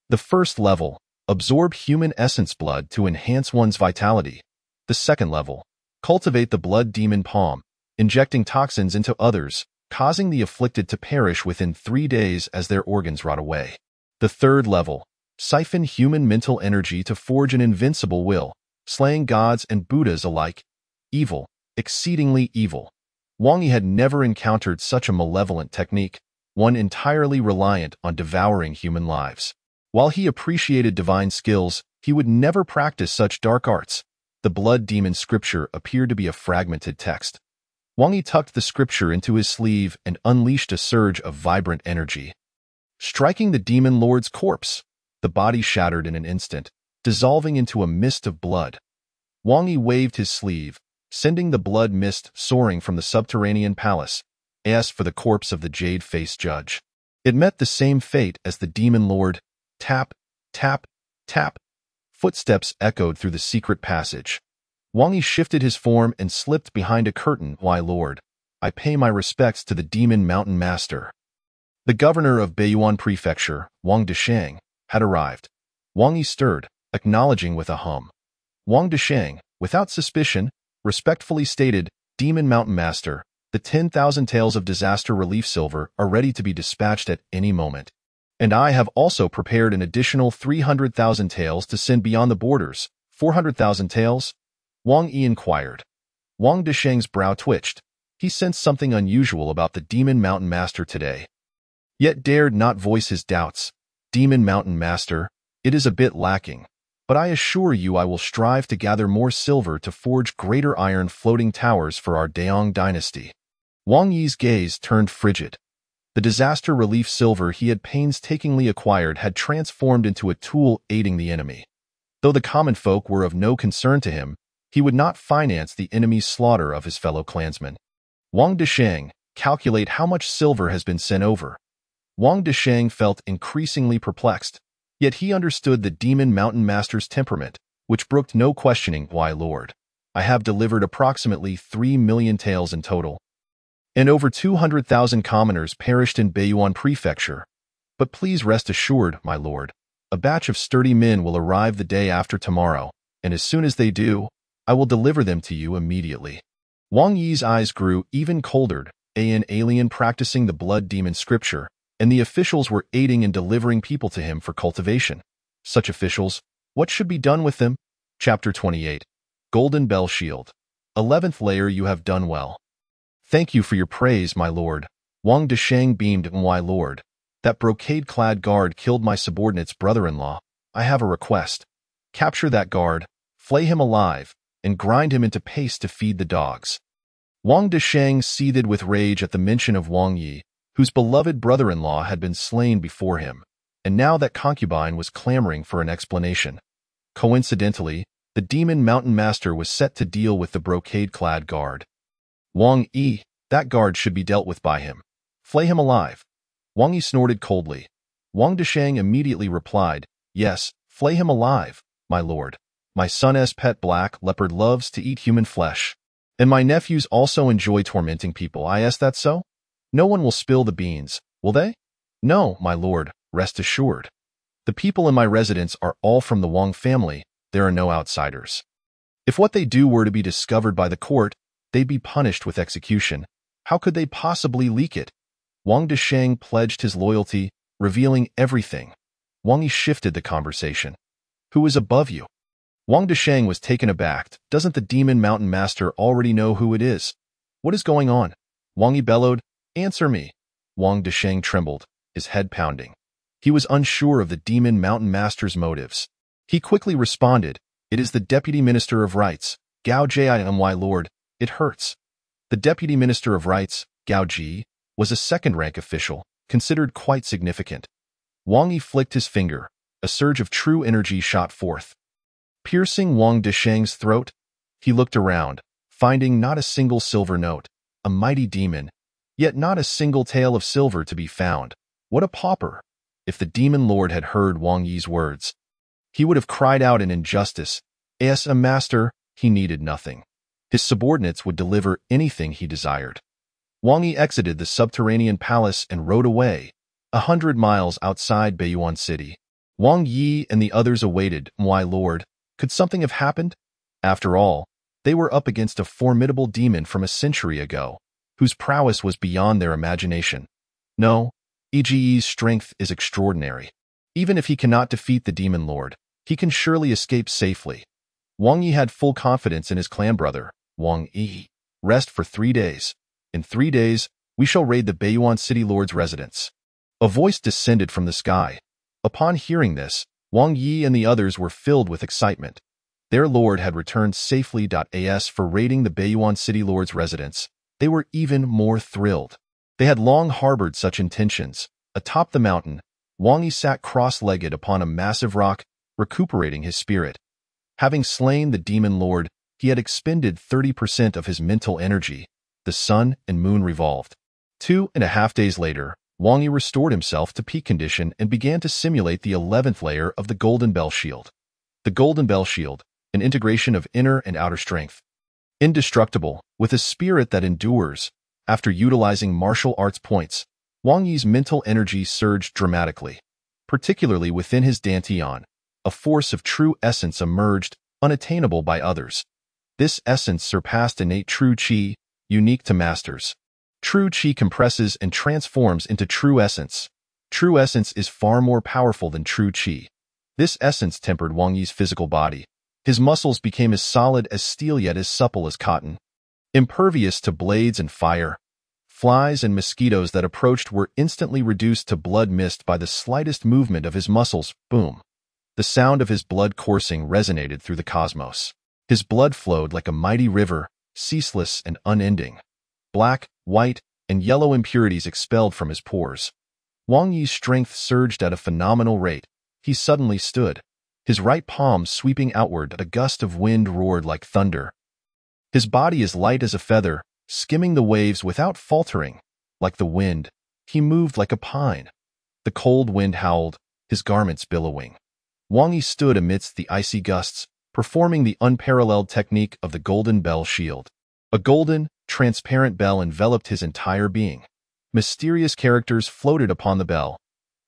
The first level, absorb human essence blood to enhance one's vitality. The second level, cultivate the blood demon palm, injecting toxins into others, causing the afflicted to perish within 3 days as their organs rot away. The third level, siphon human mental energy to forge an invincible will, slaying gods and Buddhas alike. Evil, exceedingly evil. Wang Yi had never encountered such a malevolent technique, one entirely reliant on devouring human lives. While he appreciated divine skills, he would never practice such dark arts. The Blood Demon Scripture appeared to be a fragmented text. Wang Yi tucked the scripture into his sleeve and unleashed a surge of vibrant energy. Striking the demon lord's corpse, the body shattered in an instant, dissolving into a mist of blood. Wang Yi waved his sleeve, sending the blood mist soaring from the subterranean palace, as for the corpse of the jade-faced judge. It met the same fate as the demon lord. Tap, tap, tap. Footsteps echoed through the secret passage. Wang Yi shifted his form and slipped behind a curtain. Why, Lord, I pay my respects to the Demon Mountain Master. The governor of Beiyuan Prefecture, Wang Desheng, had arrived. Wang Yi stirred, acknowledging with a hum. Wang Desheng, without suspicion, respectfully stated, Demon Mountain Master, the 10,000 taels of disaster relief silver are ready to be dispatched at any moment. And I have also prepared an additional 300,000 taels to send beyond the borders. 400,000 taels? Wang Yi inquired. Wang Desheng's brow twitched. He sensed something unusual about the Demon Mountain Master today, yet dared not voice his doubts. Demon Mountain Master, it is a bit lacking, but I assure you I will strive to gather more silver to forge greater iron floating towers for our Daong dynasty. Wang Yi's gaze turned frigid. The disaster relief silver he had painstakingly acquired had transformed into a tool aiding the enemy. Though the common folk were of no concern to him, he would not finance the enemy's slaughter of his fellow clansmen. Wang Desheng, calculate how much silver has been sent over. Wang Desheng felt increasingly perplexed, yet he understood the Demon Mountain Master's temperament, which brooked no questioning. Why, Lord, I have delivered approximately 3 million taels in total, and over 200,000 commoners perished in Beiyuan Prefecture. But please rest assured, my lord, a batch of sturdy men will arrive the day after tomorrow, and as soon as they do, I will deliver them to you immediately. Wang Yi's eyes grew even colder. An alien practicing the Blood Demon Scripture, and the officials were aiding in delivering people to him for cultivation. Such officials, what should be done with them? Chapter 28. Golden Bell Shield. 11th layer. You have done well. Thank you for your praise, my lord. Wang Desheng beamed. My lord, that brocade-clad guard killed my subordinate's brother-in-law. I have a request. Capture that guard, flay him alive, and grind him into paste to feed the dogs. Wang Desheng seethed with rage at the mention of Wang Yi, whose beloved brother-in-law had been slain before him, and now that concubine was clamoring for an explanation. Coincidentally, the Demon Mountain Master was set to deal with the brocade-clad guard. Wang Yi, that guard should be dealt with by him. Flay him alive. Wang Yi snorted coldly. Wang Desheng immediately replied, yes, flay him alive, my lord. My son's pet black leopard loves to eat human flesh, and my nephews also enjoy tormenting people. Is that so? No one will spill the beans, will they? No, my lord, rest assured. The people in my residence are all from the Wang family. There are no outsiders. If what they do were to be discovered by the court, they'd be punished with execution. How could they possibly leak it? Wang Desheng pledged his loyalty, revealing everything. Wang Yi shifted the conversation. Who is above you? Wang Desheng was taken aback. Doesn't the Demon Mountain Master already know who it is? What is going on? Wang Yi bellowed, answer me. Wang Desheng trembled, his head pounding. He was unsure of the Demon Mountain Master's motives. He quickly responded, it is the Deputy Minister of Rights, Gao Ji. My lord, it hurts. The Deputy Minister of Rights, Gao Ji, was a second-rank official, considered quite significant. Wang Yi flicked his finger. A surge of true energy shot forth, piercing Wang Desheng's throat. He looked around, finding not a single silver note, a mighty demon, yet not a single tael of silver to be found. What a pauper! If the demon lord had heard Wang Yi's words, he would have cried out in injustice. As a master, he needed nothing. His subordinates would deliver anything he desired. Wang Yi exited the subterranean palace and rode away, 100 miles outside Baiyuan City. Wang Yi and the others awaited. My lord, could something have happened? After all, they were up against a formidable demon from a century ago, whose prowess was beyond their imagination. No, Ege's strength is extraordinary. Even if he cannot defeat the demon lord, he can surely escape safely. Wang Yi had full confidence in his clan brother, Wang Yi. Rest for 3 days. In 3 days, we shall raid the Baiyuan City Lord's residence. A voice descended from the sky. Upon hearing this, Wang Yi and the others were filled with excitement. Their lord had returned safely. As for raiding the Baiyuan City Lord's residence, they were even more thrilled. They had long harbored such intentions. Atop the mountain, Wang Yi sat cross-legged upon a massive rock, recuperating his spirit. Having slain the demon lord, he had expended 30% of his mental energy. The sun and moon revolved. 2.5 days later, Wang Yi restored himself to peak condition and began to simulate the 11th layer of the Golden Bell Shield. The Golden Bell Shield, an integration of inner and outer strength. Indestructible, with a spirit that endures. After utilizing martial arts points, Wang Yi's mental energy surged dramatically. Particularly within his dantian, a force of true essence emerged, unattainable by others. This essence surpassed innate true qi, unique to masters. True qi compresses and transforms into true essence. True essence is far more powerful than true qi. This essence tempered Wang Yi's physical body. His muscles became as solid as steel yet as supple as cotton. Impervious to blades and fire, flies and mosquitoes that approached were instantly reduced to blood mist by the slightest movement of his muscles. Boom! The sound of his blood coursing resonated through the cosmos. His blood flowed like a mighty river, ceaseless and unending. Black, white, and yellow impurities expelled from his pores. Wang Yi's strength surged at a phenomenal rate. He suddenly stood, his right palm sweeping outward. A gust of wind roared like thunder. His body as light as a feather, skimming the waves without faltering. Like the wind, he moved like a pine. The cold wind howled, his garments billowing. Wang Yi stood amidst the icy gusts, performing the unparalleled technique of the Golden Bell Shield. A golden, transparent bell enveloped his entire being. Mysterious characters floated upon the bell.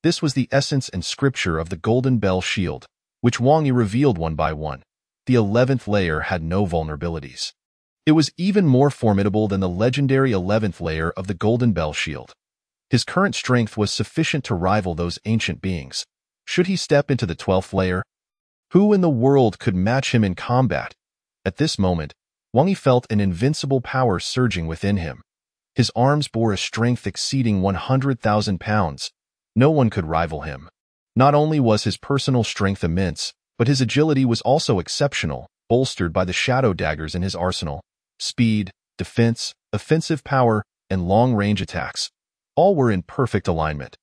This was the essence and scripture of the Golden Bell Shield, which Wang Yi revealed one by one. The 11th layer had no vulnerabilities. It was even more formidable than the legendary 11th layer of the Golden Bell Shield. His current strength was sufficient to rival those ancient beings. Should he step into the 12th layer? Who in the world could match him in combat? At this moment, Wang Yi felt an invincible power surging within him. His arms bore a strength exceeding 100,000 pounds. No one could rival him. Not only was his personal strength immense, but his agility was also exceptional, bolstered by the shadow daggers in his arsenal. Speed, defense, offensive power, and long-range attacks. All were in perfect alignment.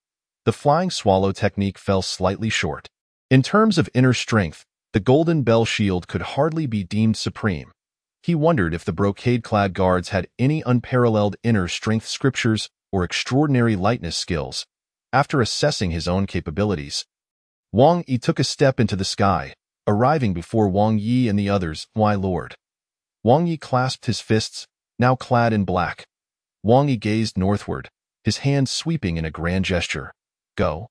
The flying swallow technique fell slightly short. In terms of inner strength, the Golden Bell Shield could hardly be deemed supreme. He wondered if the brocade-clad guards had any unparalleled inner strength scriptures or extraordinary lightness skills. After assessing his own capabilities, Wang Yi took a step into the sky, arriving before Wang Yi and the others. My lord. Wang Yi clasped his fists, now clad in black. Wang Yi gazed northward, his hands sweeping in a grand gesture. Go.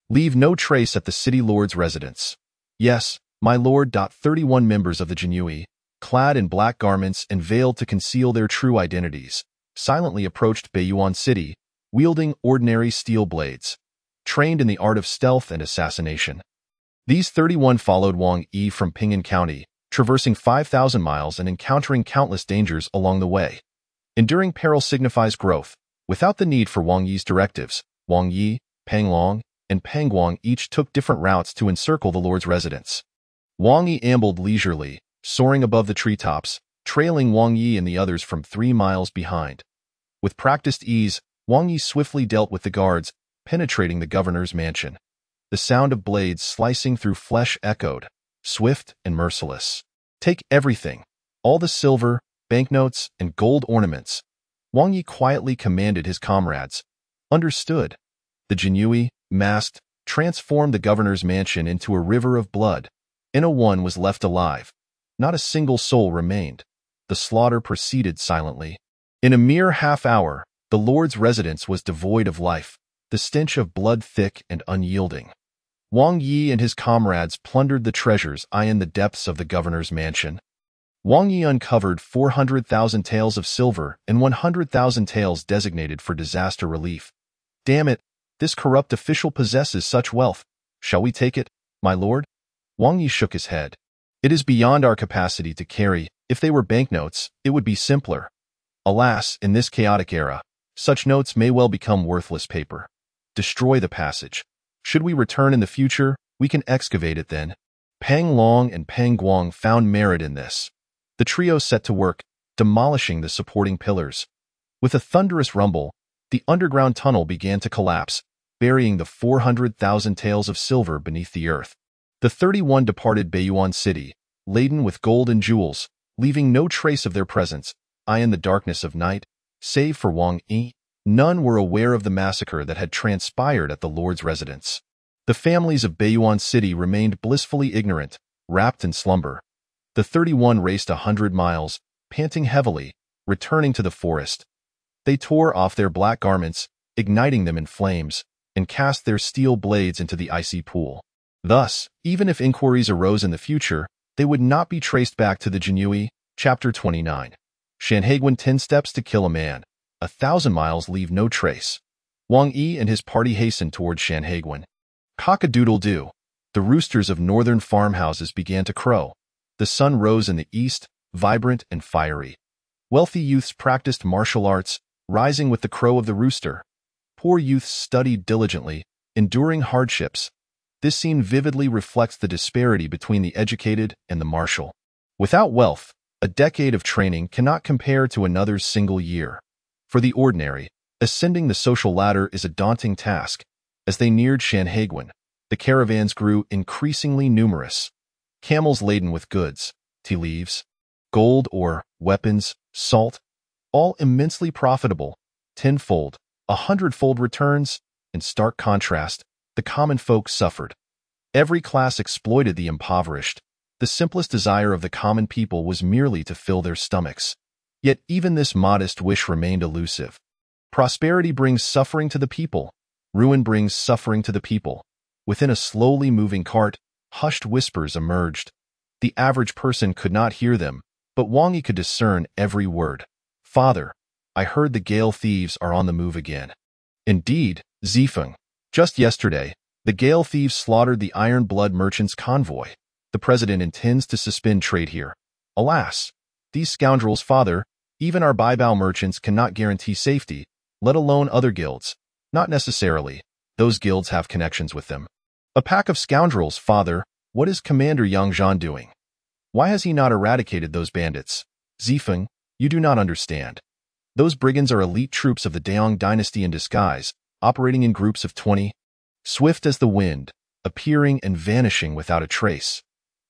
Leave no trace at the city lord's residence. Yes, my lord. 31 members of the Jinui, clad in black garments and veiled to conceal their true identities, silently approached Baiyuan City, wielding ordinary steel blades, trained in the art of stealth and assassination. These 31 followed Wang Yi from Ping'an County, traversing 5,000 miles and encountering countless dangers along the way. Enduring peril signifies growth. Without the need for Wang Yi's directives, Wang Yi, Pang Long, and Pang Guang each took different routes to encircle the Lord's residence. Wang Yi ambled leisurely, soaring above the treetops, trailing Wang Yi and the others from 3 miles behind. With practiced ease, Wang Yi swiftly dealt with the guards, penetrating the governor's mansion. The sound of blades slicing through flesh echoed, swift and merciless. Take everything, all the silver, banknotes, and gold ornaments. Wang Yi quietly commanded his comrades. Understood. The Jinui, masked, transformed the governor's mansion into a river of blood. No one was left alive. Not a single soul remained. The slaughter proceeded silently. In a mere half hour, the Lord's residence was devoid of life. the stench of blood thick and unyielding. Wang Yi and his comrades plundered the treasures in the depths of the governor's mansion. Wang Yi uncovered 400,000 taels of silver and 100,000 taels designated for disaster relief. Damn it, this corrupt official possesses such wealth. Shall we take it, my lord? Wang Yi shook his head. It is beyond our capacity to carry. If they were banknotes, it would be simpler. Alas, in this chaotic era, such notes may well become worthless paper. Destroy the passage. Should we return in the future, we can excavate it then. Pang Long and Pang Guang found merit in this. The trio set to work, demolishing the supporting pillars. With a thunderous rumble, the underground tunnel began to collapse, burying the 400,000 taels of silver beneath the earth. The 31 departed Baiyuan city, laden with gold and jewels, leaving no trace of their presence, in the darkness of night, save for Wang Yi. None were aware of the massacre that had transpired at the Lord's residence. The families of Baiyuan city remained blissfully ignorant, wrapped in slumber. The 31 raced 100 miles, panting heavily, returning to the forest. They tore off their black garments, igniting them in flames, and cast their steel blades into the icy pool. Thus, even if inquiries arose in the future, they would not be traced back to the Jinyue. Chapter 29. Shanhaiguan 10 Steps to Kill a Man. 1,000 miles leave no trace. Wang Yi and his party hastened towards Shanhaiguan. Cock-a-doodle-doo. The roosters of northern farmhouses began to crow. The sun rose in the east, vibrant and fiery. Wealthy youths practiced martial arts, rising with the crow of the rooster. Poor youths studied diligently, enduring hardships. This scene vividly reflects the disparity between the educated and the martial. Without wealth, a decade of training cannot compare to another's single year. For the ordinary, ascending the social ladder is a daunting task. As they neared Shanhaiguan, the caravans grew increasingly numerous. Camels laden with goods, tea leaves, gold ore, weapons, salt, all immensely profitable. Tenfold, 100-fold returns. In stark contrast, the common folk suffered. Every class exploited the impoverished. The simplest desire of the common people was merely to fill their stomachs. Yet even this modest wish remained elusive. Prosperity brings suffering to the people. Ruin brings suffering to the people. Within a slowly moving cart, hushed whispers emerged. The average person could not hear them, but Wang Yi could discern every word. Father, I heard the Gale thieves are on the move again. Indeed, Zifeng. Just yesterday, the Gale thieves slaughtered the Iron Blood merchants' convoy. The president intends to suspend trade here. Alas, these scoundrels, father, even our Baibao merchants cannot guarantee safety, let alone other guilds. Not necessarily. Those guilds have connections with them. A pack of scoundrels, father. What is Commander Yang Zhan doing? Why has he not eradicated those bandits? Zifeng, you do not understand. Those brigands are elite troops of the Daong dynasty in disguise, operating in groups of 20, swift as the wind, appearing and vanishing without a trace.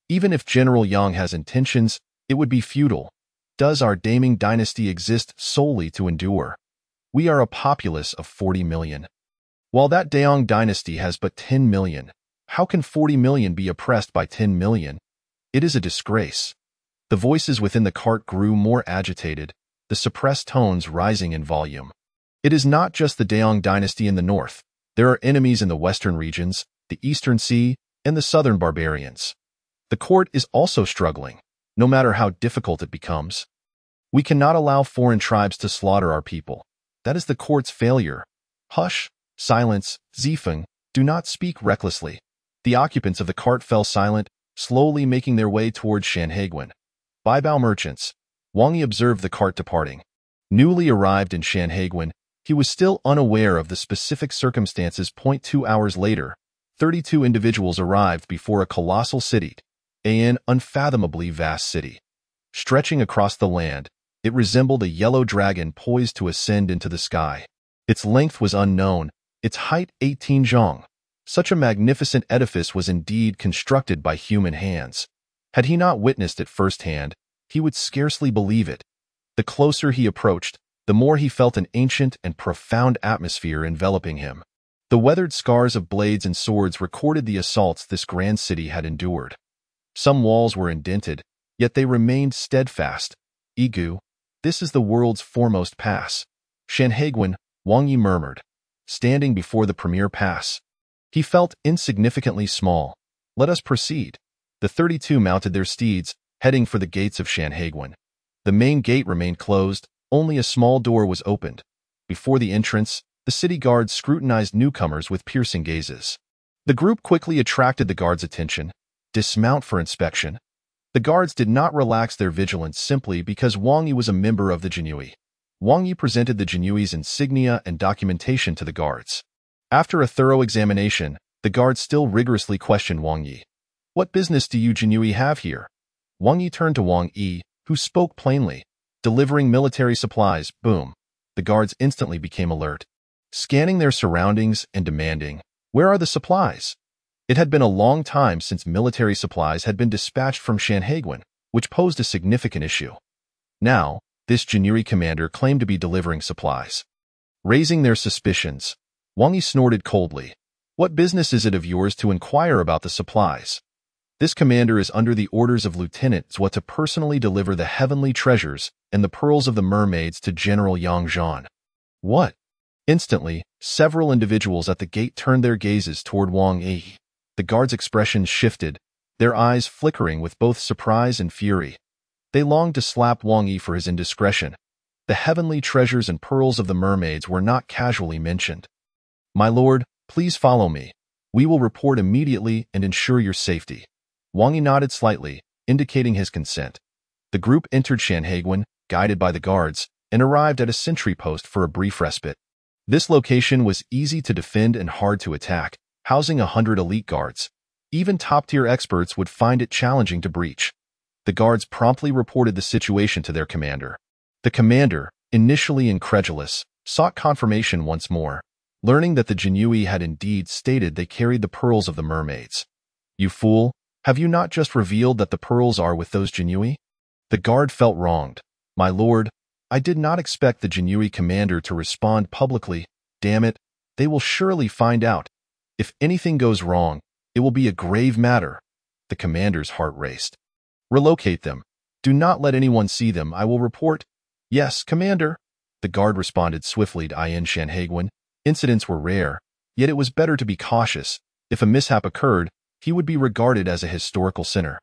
Even if General Yang has intentions, it would be futile. Does our Daming dynasty exist solely to endure? We are a populace of 40 million. While that Daong dynasty has but 10 million, how can 40 million be oppressed by 10 million? It is a disgrace. The voices within the cart grew more agitated, the suppressed tones rising in volume. It is not just the Daong dynasty in the north. There are enemies in the western regions, the eastern sea, and the southern barbarians. The court is also struggling, no matter how difficult it becomes. We cannot allow foreign tribes to slaughter our people. That is the court's failure. Hush, silence, Zifeng, do not speak recklessly. The occupants of the cart fell silent, slowly making their way towards Shanhaiguan. Baibao merchants. Wang Yi observed the cart departing. Newly arrived in Shanhaiguan, he was still unaware of the specific circumstances. 2 hours later, 32 individuals arrived before a colossal city, an unfathomably vast city. Stretching across the land, it resembled a yellow dragon poised to ascend into the sky. Its length was unknown, its height 18 zhong. Such a magnificent edifice was indeed constructed by human hands. Had he not witnessed it firsthand, he would scarcely believe it. The closer he approached, the more he felt an ancient and profound atmosphere enveloping him. The weathered scars of blades and swords recorded the assaults this grand city had endured. Some walls were indented, yet they remained steadfast. Igu, this is the world's foremost pass. Shanhaiguan, Wang Yi murmured. standing before the premier pass. He felt insignificantly small. Let us proceed. The 32 mounted their steeds, heading for the gates of Shanhaiguan. The main gate remained closed, only a small door was opened. Before the entrance, the city guards scrutinized newcomers with piercing gazes. The group quickly attracted the guards' attention. Dismount for inspection. The guards did not relax their vigilance simply because Wang Yi was a member of the Jinyui. Wang Yi presented the Jinyui's insignia and documentation to the guards. After a thorough examination, the guards still rigorously questioned Wang Yi. What business do you Jinyui have here? Wang Yi turned to Wang Yi, who spoke plainly. Delivering military supplies, boom. The guards instantly became alert, scanning their surroundings and demanding, where are the supplies? It had been a long time since military supplies had been dispatched from Shanhaiguan, which posed a significant issue. Now, this Jinyui commander claimed to be delivering supplies. Raising their suspicions, Wang Yi snorted coldly. What business is it of yours to inquire about the supplies? This commander is under the orders of Lieutenant Zhua to personally deliver the heavenly treasures and the pearls of the mermaids to General Yang Zhan. What? Instantly, several individuals at the gate turned their gazes toward Wang Yi. The guards' expressions shifted, their eyes flickering with both surprise and fury. They longed to slap Wang Yi for his indiscretion. The heavenly treasures and pearls of the mermaids were not casually mentioned. My lord, please follow me. We will report immediately and ensure your safety. Wang Yi nodded slightly, indicating his consent. The group entered Shanhaiguan, guided by the guards, and arrived at a sentry post for a brief respite. This location was easy to defend and hard to attack, housing 100 elite guards. Even top-tier experts would find it challenging to breach. The guards promptly reported the situation to their commander. The commander, initially incredulous, sought confirmation once more, learning that the Jinyui had indeed stated they carried the pearls of the mermaids. You fool! Have you not just revealed that the pearls are with those Jinyui? The guard felt wronged. My lord, I did not expect the Jinyui commander to respond publicly. Damn it, they will surely find out. If anything goes wrong, it will be a grave matter. The commander's heart raced. Relocate them. Do not let anyone see them. I will report. Yes, commander. The guard responded swiftly to In Shanhaiguan. Incidents were rare, yet it was better to be cautious. If a mishap occurred, he would be regarded as a historical sinner.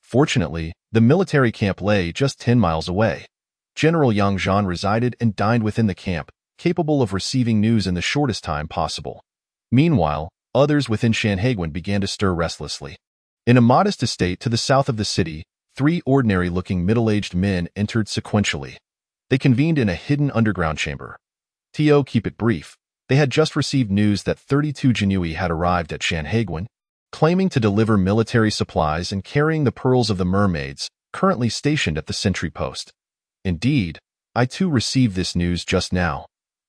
Fortunately, the military camp lay just 10 miles away. General Yang Zhan resided and dined within the camp, capable of receiving news in the shortest time possible. Meanwhile, others within Shanhaiguan began to stir restlessly. In a modest estate to the south of the city, 3 ordinary-looking middle-aged men entered sequentially. They convened in a hidden underground chamber. To keep it brief, they had just received news that 32 Jinyui had arrived at Shanhaiguan, claiming to deliver military supplies and carrying the pearls of the mermaids, currently stationed at the sentry post. Indeed, I too received this news just now.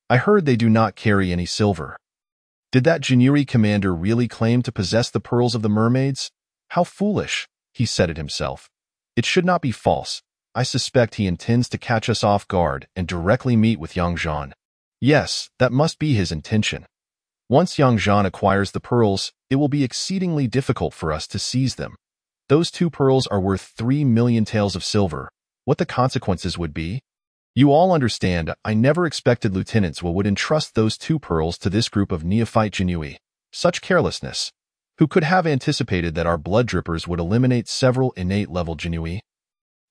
I heard they do not carry any silver. Did that Jinyui commander really claim to possess the pearls of the mermaids? How foolish, he said it himself. It should not be false. I suspect he intends to catch us off guard and directly meet with Yang Zhan. Yes, that must be his intention. Once Yang Zhan acquires the pearls, it will be exceedingly difficult for us to seize them. Those 2 pearls are worth 3 million taels of silver. What the consequences would be? You all understand, I never expected Lieutenant Zhua would entrust those 2 pearls to this group of neophyte Jinyui. Such carelessness. Who could have anticipated that our blood drippers would eliminate several innate-level Jinyui?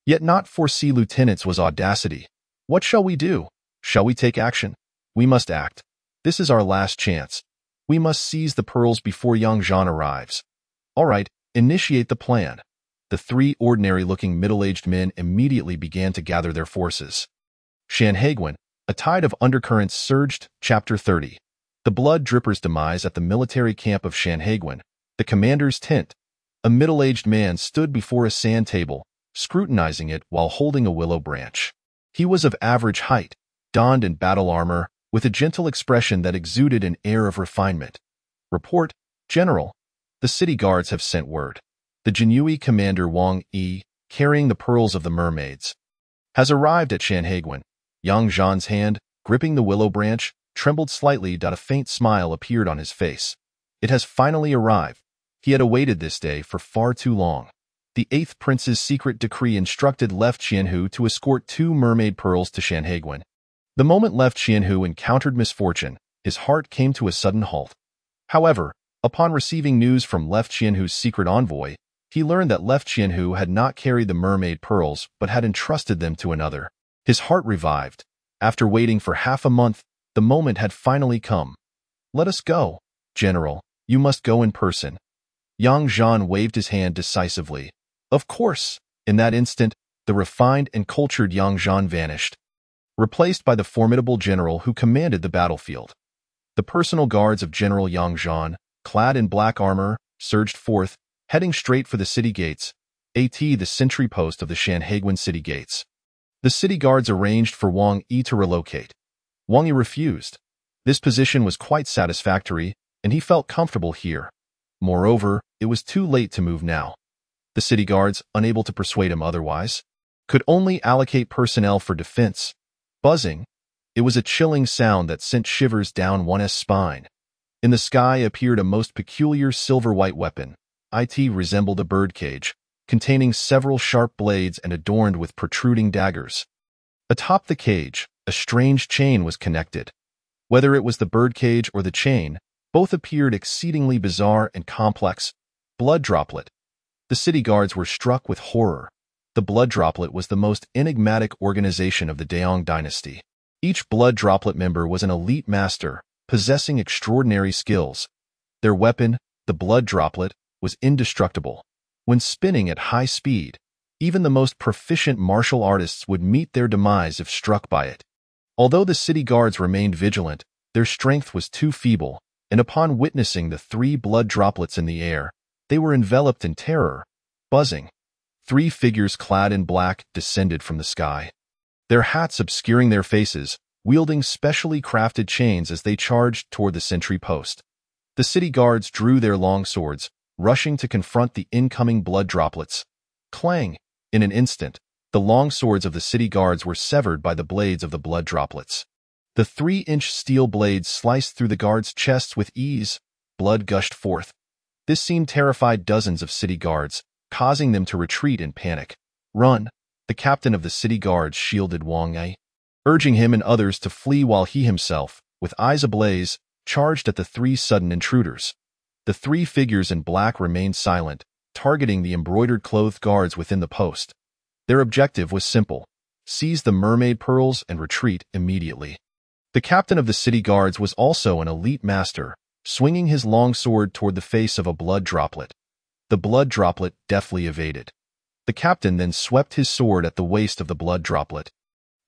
Yet not foresee Lieutenant Zhua's audacity. What shall we do? Shall we take action? We must act. This is our last chance. We must seize the pearls before Yang Zhan arrives. All right, initiate the plan. The 3 ordinary-looking middle-aged men immediately began to gather their forces. Shanhaiguan, a tide of undercurrents surged. Chapter 30. The blood drippers' demise at the military camp of Shanhaiguan. The commander's tent. A middle-aged man stood before a sand table, scrutinizing it while holding a willow branch. He was of average height, donned in battle armor, with a gentle expression that exuded an air of refinement. Report, General. The city guards have sent word. The Jinyui commander Wang Yi, carrying the pearls of the mermaids, has arrived at Shanhaiguan. Yang Zhan's hand, gripping the willow branch, trembled slightly. A faint smile appeared on his face. It has finally arrived. He had awaited this day for far too long. The 8th prince's secret decree instructed Left Qianhu to escort 2 mermaid pearls to Shanhaiguan. The moment Left Qianhu encountered misfortune, his heart came to a sudden halt. However, upon receiving news from Left Qianhu's secret envoy, he learned that Left Qianhu had not carried the mermaid pearls but had entrusted them to another. His heart revived. After waiting for half a month, the moment had finally come. "Let us go, General. You must go in person." Yang Zhan waved his hand decisively. "Of course." In that instant, the refined and cultured Yang Zhan vanished, replaced by the formidable general who commanded the battlefield. The personal guards of General Yang Zhan, clad in black armor, surged forth, heading straight for the city gates, the sentry post of the Shanhaiguan city gates. The city guards arranged for Wang Yi to relocate. Wang Yi refused. This position was quite satisfactory, and he felt comfortable here. Moreover, it was too late to move now. The city guards, unable to persuade him otherwise, could only allocate personnel for defense. Buzzing. It was a chilling sound that sent shivers down one's spine. In the sky appeared a most peculiar silver-white weapon. It resembled a birdcage, containing several sharp blades and adorned with protruding daggers. Atop the cage, a strange chain was connected. Whether it was the birdcage or the chain, both appeared exceedingly bizarre and complex. Blood droplet. The city guards were struck with horror. The blood droplet was the most enigmatic organization of the Daong dynasty. Each blood droplet member was an elite master, possessing extraordinary skills. Their weapon, the blood droplet, was indestructible. When spinning at high speed, even the most proficient martial artists would meet their demise if struck by it. Although the city guards remained vigilant, their strength was too feeble, and upon witnessing the 3 blood droplets in the air, they were enveloped in terror. Buzzing. 3 figures clad in black descended from the sky, their hats obscuring their faces, wielding specially crafted chains as they charged toward the sentry post. The city guards drew their long swords, rushing to confront the incoming blood droplets. Clang! In an instant, the long swords of the city guards were severed by the blades of the blood droplets. The 3-inch steel blades sliced through the guards' chests with ease. Blood gushed forth. This scene terrified dozens of city guards, causing them to retreat in panic. "Run!" The captain of the city guards shielded Wang Yi, urging him and others to flee while he himself, with eyes ablaze, charged at the 3 sudden intruders. The 3 figures in black remained silent, targeting the embroidered-clothed guards within the post. Their objective was simple: seize the mermaid pearls and retreat immediately. The captain of the city guards was also an elite master, swinging his long sword toward the face of a blood droplet. The blood droplet deftly evaded. The captain then swept his sword at the waist of the blood droplet.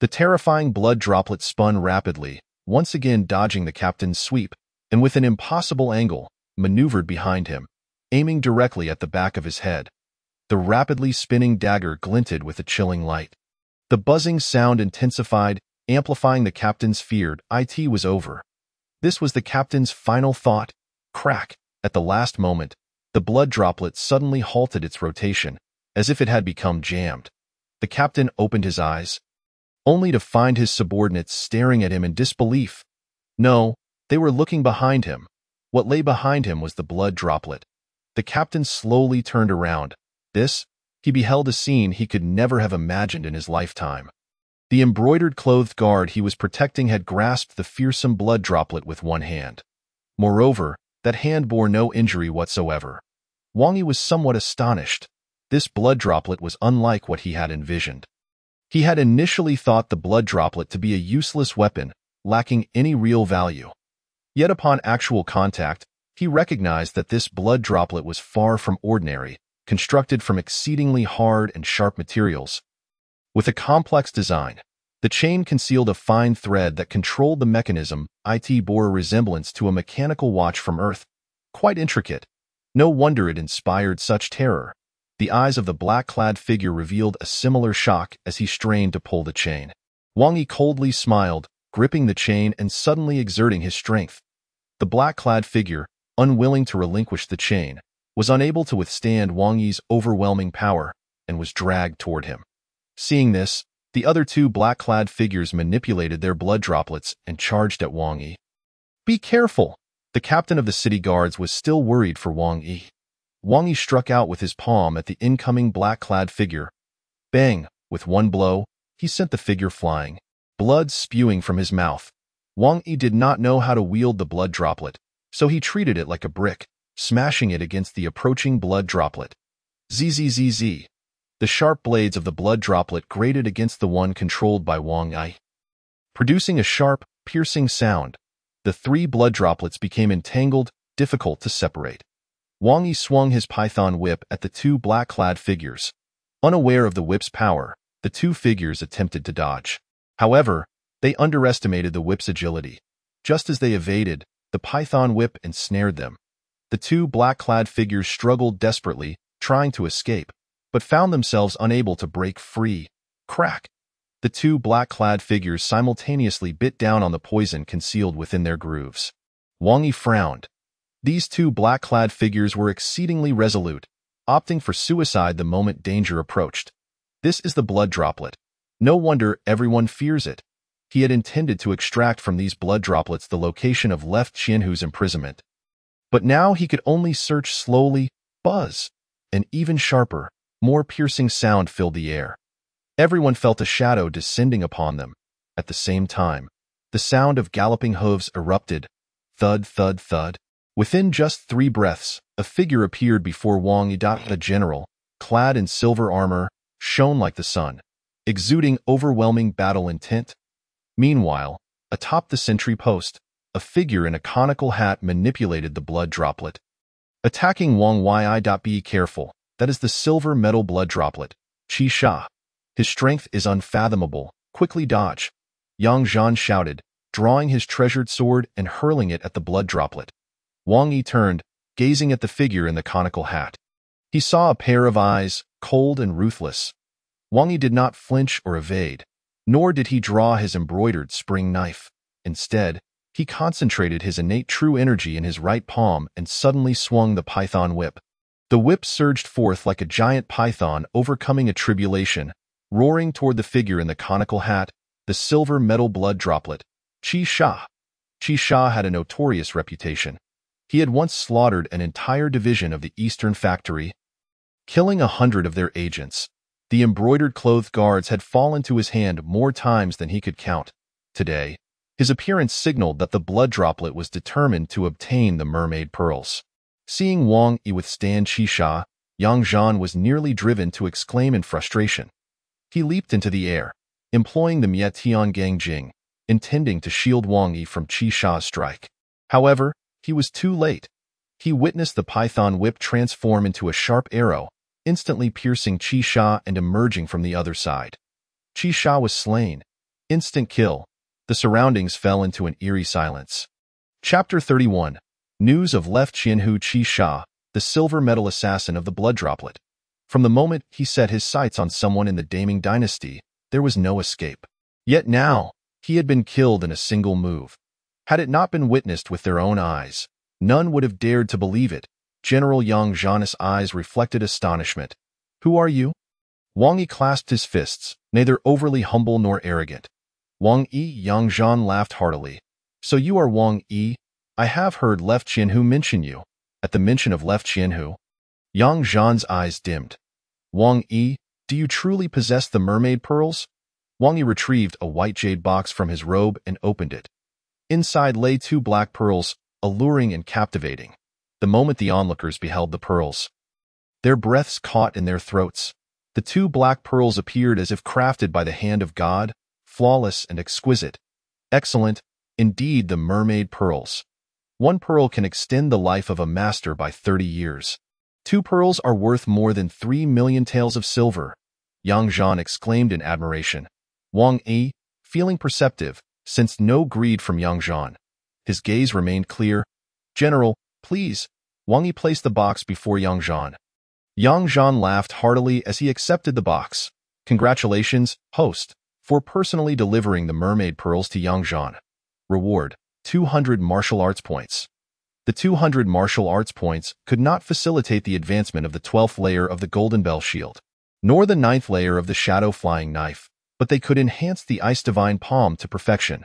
The terrifying blood droplet spun rapidly, once again dodging the captain's sweep, and with an impossible angle, maneuvered behind him, aiming directly at the back of his head. The rapidly spinning dagger glinted with a chilling light. The buzzing sound intensified, amplifying the captain's fear. It was over. This was the captain's final thought. Crack! At the last moment, the blood droplet suddenly halted its rotation, as if it had become jammed. The captain opened his eyes, only to find his subordinates staring at him in disbelief. No, they were looking behind him. What lay behind him was the blood droplet. The captain slowly turned around. He beheld a scene he could never have imagined in his lifetime. The embroidered-clothed guard he was protecting had grasped the fearsome blood droplet with one hand. Moreover, that hand bore no injury whatsoever. Wang Yi was somewhat astonished. This blood droplet was unlike what he had envisioned. He had initially thought the blood droplet to be a useless weapon, lacking any real value. Yet upon actual contact, he recognized that this blood droplet was far from ordinary, constructed from exceedingly hard and sharp materials. With a complex design, the chain concealed a fine thread that controlled the mechanism. It bore a resemblance to a mechanical watch from Earth. Quite intricate. No wonder it inspired such terror. The eyes of the black-clad figure revealed a similar shock as he strained to pull the chain. Wang Yi coldly smiled, gripping the chain and suddenly exerting his strength. The black-clad figure, unwilling to relinquish the chain, was unable to withstand Wang Yi's overwhelming power and was dragged toward him. Seeing this, the other 2 black-clad figures manipulated their blood droplets and charged at Wang Yi. "Be careful!" The captain of the city guards was still worried for Wang Yi. Wang Yi struck out with his palm at the incoming black-clad figure. Bang! With one blow, he sent the figure flying, blood spewing from his mouth. Wang Yi did not know how to wield the blood droplet, so he treated it like a brick, smashing it against the approaching blood droplet. Zzz. The sharp blades of the blood droplet grated against the one controlled by Wang Yi, producing a sharp, piercing sound. The three blood droplets became entangled, difficult to separate. Wang Yi swung his python whip at the two black-clad figures. Unaware of the whip's power, the two figures attempted to dodge. However, they underestimated the whip's agility. Just as they evaded, the python whip ensnared them. The two black-clad figures struggled desperately, trying to escape, but found themselves unable to break free. Crack! The two black-clad figures simultaneously bit down on the poison concealed within their grooves. Wang Yi frowned. These two black-clad figures were exceedingly resolute, opting for suicide the moment danger approached. This is the blood droplet. No wonder everyone fears it. He had intended to extract from these blood droplets the location of Left Qianhu's imprisonment. But now he could only search slowly. Buzz! An even sharper, more piercing sound filled the air. Everyone felt a shadow descending upon them. At the same time, the sound of galloping hooves erupted. Thud, thud, thud. Within just 3 breaths, a figure appeared before Wang Yi. The general, clad in silver armor, shone like the sun, exuding overwhelming battle intent. Meanwhile, atop the sentry post, a figure in a conical hat manipulated the blood droplet. Attacking Wang Yi. Be careful, that is the silver metal blood droplet. Qi Sha. His strength is unfathomable. Quickly dodge. Yang Zhan shouted, drawing his treasured sword and hurling it at the blood droplet. Wang Yi turned, gazing at the figure in the conical hat. He saw a pair of eyes, cold and ruthless. Wang Yi did not flinch or evade, nor did he draw his embroidered spring knife. Instead, he concentrated his innate true energy in his right palm and suddenly swung the python whip. The whip surged forth like a giant python overcoming a tribulation, roaring toward the figure in the conical hat, the silver metal blood droplet. Qi Sha. Qi Sha had a notorious reputation. He had once slaughtered an entire division of the Eastern Factory, killing 100 of their agents. The embroidered clothed guards had fallen to his hand more times than he could count. Today, his appearance signaled that the blood droplet was determined to obtain the mermaid pearls. Seeing Wang Yi withstand Qi Sha, Yang Zhan was nearly driven to exclaim in frustration. He leaped into the air, employing the Mietian Gangjing, intending to shield Wang Yi from Qi Sha's strike. However, he was too late. He witnessed the python whip transform into a sharp arrow, instantly piercing Qi Sha and emerging from the other side. Qi Sha was slain. Instant kill. The surroundings fell into an eerie silence. Chapter 31. News of Left Qianhu. Qi Sha, the silver metal assassin of the blood droplet. From the moment he set his sights on someone in the Daming dynasty, there was no escape. Yet now, he had been killed in a single move. Had it not been witnessed with their own eyes, none would have dared to believe it. General Yang Zhan's eyes reflected astonishment. Who are you? Wang Yi clasped his fists, neither overly humble nor arrogant. Wang Yi. Yang Zhan laughed heartily. So you are Wang Yi? I have heard Left Qianhu mention you. At the mention of Left Qianhu, Yang Zhan's eyes dimmed. Wang Yi, do you truly possess the mermaid pearls? Wang Yi retrieved a white jade box from his robe and opened it. Inside lay 2 black pearls, alluring and captivating. The moment the onlookers beheld the pearls, their breaths caught in their throats. The 2 black pearls appeared as if crafted by the hand of God, flawless and exquisite. Excellent, indeed, the mermaid pearls. 1 pearl can extend the life of a master by 30 years. 2 pearls are worth more than 3 million taels of silver. Yang Zhan exclaimed in admiration. Wang Yi, feeling perceptive, sensed no greed from Yang Zhan. His gaze remained clear. General, please. Wang Yi placed the box before Yang Zhan. Yang Zhan laughed heartily as he accepted the box. Congratulations, host, for personally delivering the mermaid pearls to Yang Zhan. Reward, 200 martial arts points. The 200 martial arts points could not facilitate the advancement of the 12th layer of the Golden Bell Shield, nor the 9th layer of the Shadow Flying Knife, but they could enhance the Ice Divine Palm to perfection.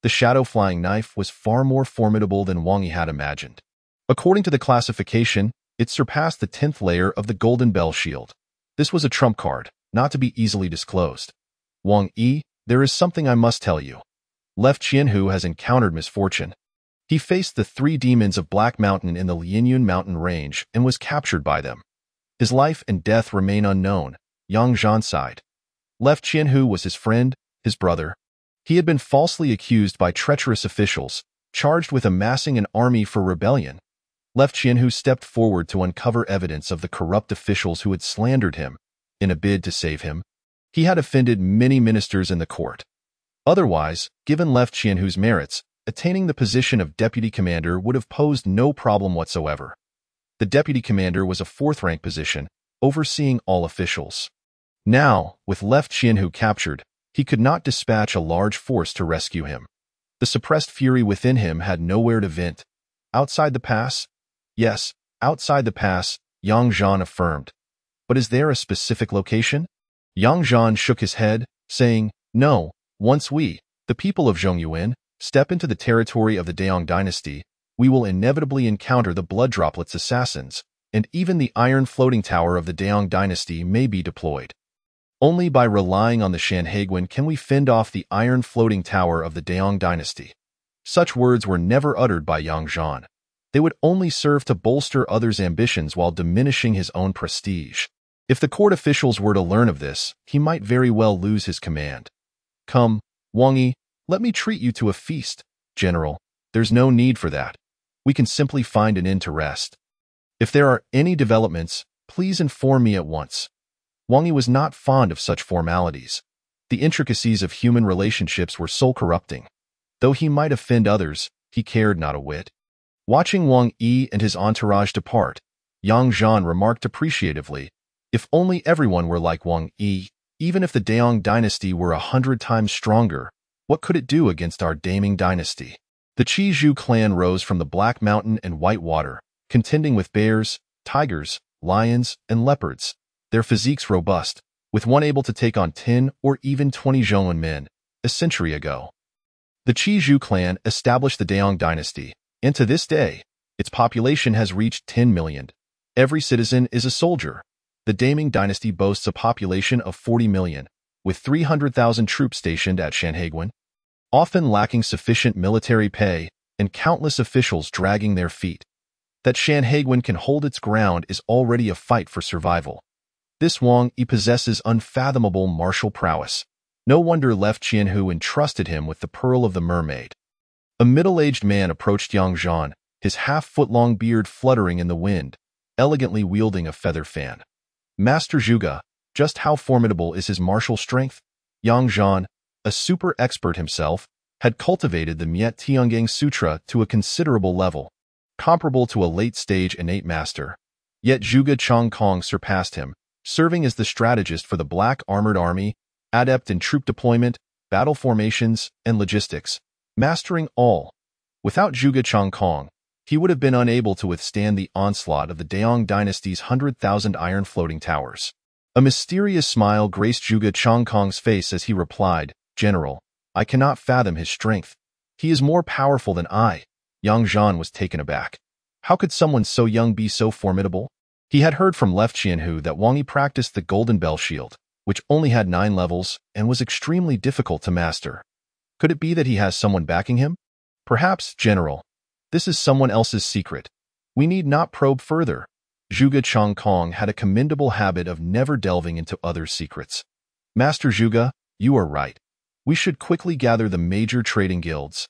The Shadow Flying Knife was far more formidable than Wang Yi had imagined. According to the classification, it surpassed the 10th layer of the Golden Bell Shield. This was a trump card, not to be easily disclosed. Wang Yi, there is something I must tell you. Left Qianhu has encountered misfortune. He faced the three demons of Black Mountain in the Lianyun mountain range and was captured by them. His life and death remain unknown, Yang Zhan sighed. Left Qianhu was his friend, his brother. He had been falsely accused by treacherous officials, charged with amassing an army for rebellion. Left Qianhu stepped forward to uncover evidence of the corrupt officials who had slandered him. In a bid to save him, he had offended many ministers in the court. Otherwise, given Left Qianhu's merits, attaining the position of deputy commander would have posed no problem whatsoever. The deputy commander was a fourth-rank position, overseeing all officials. Now, with Left Qianhu captured, he could not dispatch a large force to rescue him. The suppressed fury within him had nowhere to vent. Outside the pass? Yes, outside the pass, Yang Zhan affirmed. But is there a specific location? Yang Zhan shook his head, saying, no, once we, the people of Zhongyuan, step into the territory of the Daong dynasty, we will inevitably encounter the Blood Droplets assassins, and even the iron floating tower of the Daong dynasty may be deployed. Only by relying on the Sanheguan can we fend off the iron floating tower of the Daong dynasty. Such words were never uttered by Yang Zhan. They would only serve to bolster others' ambitions while diminishing his own prestige. If the court officials were to learn of this, he might very well lose his command. Come, Wang Yi, let me treat you to a feast, General. There's no need for that. We can simply find an inn to rest. If there are any developments, please inform me at once. Wang Yi was not fond of such formalities. The intricacies of human relationships were soul-corrupting. Though he might offend others, he cared not a whit. Watching Wang Yi and his entourage depart, Yang Zhan remarked appreciatively, if only everyone were like Wang Yi, even if the Daong dynasty were 100 times stronger, what could it do against our Daming dynasty? The Qizhu clan rose from the Black Mountain and White Water, contending with bears, tigers, lions, and leopards, their physiques robust, with one able to take on 10 or even 20 Zhongwen men, a century ago. The Qizhu clan established the Daong dynasty, and to this day, its population has reached 10 million. Every citizen is a soldier. The Daming dynasty boasts a population of 40 million, with 300,000 troops stationed at Sanheguan, often lacking sufficient military pay and countless officials dragging their feet. That Sanheguan can hold its ground is already a fight for survival. This Wang Yi possesses unfathomable martial prowess. No wonder Left Qianhu entrusted him with the Pearl of the Mermaid. A middle-aged man approached Yang Zhan, his half-foot-long beard fluttering in the wind, elegantly wielding a feather fan. Master Zhuge, just how formidable is his martial strength? Yang Zhan, a super expert himself, had cultivated the Miet Tiangang Sutra to a considerable level, comparable to a late-stage innate master. Yet Zhuge Changkong surpassed him, serving as the strategist for the Black Armored Army, adept in troop deployment, battle formations, and logistics, mastering all. Without Zhuge Changkong, he would have been unable to withstand the onslaught of the Daong dynasty's 100,000 iron floating towers. A mysterious smile graced Zhuge Changkong's face as he replied, General, I cannot fathom his strength. He is more powerful than I. Yang Zhan was taken aback. How could someone so young be so formidable? He had heard from Left Qianhu that Wang Yi practiced the Golden Bell Shield, which only had 9 levels and was extremely difficult to master. Could it be that he has someone backing him? Perhaps, General. This is someone else's secret. We need not probe further. Zhuge Changkong had a commendable habit of never delving into others' secrets. Master Zhuge, you are right. We should quickly gather the major trading guilds,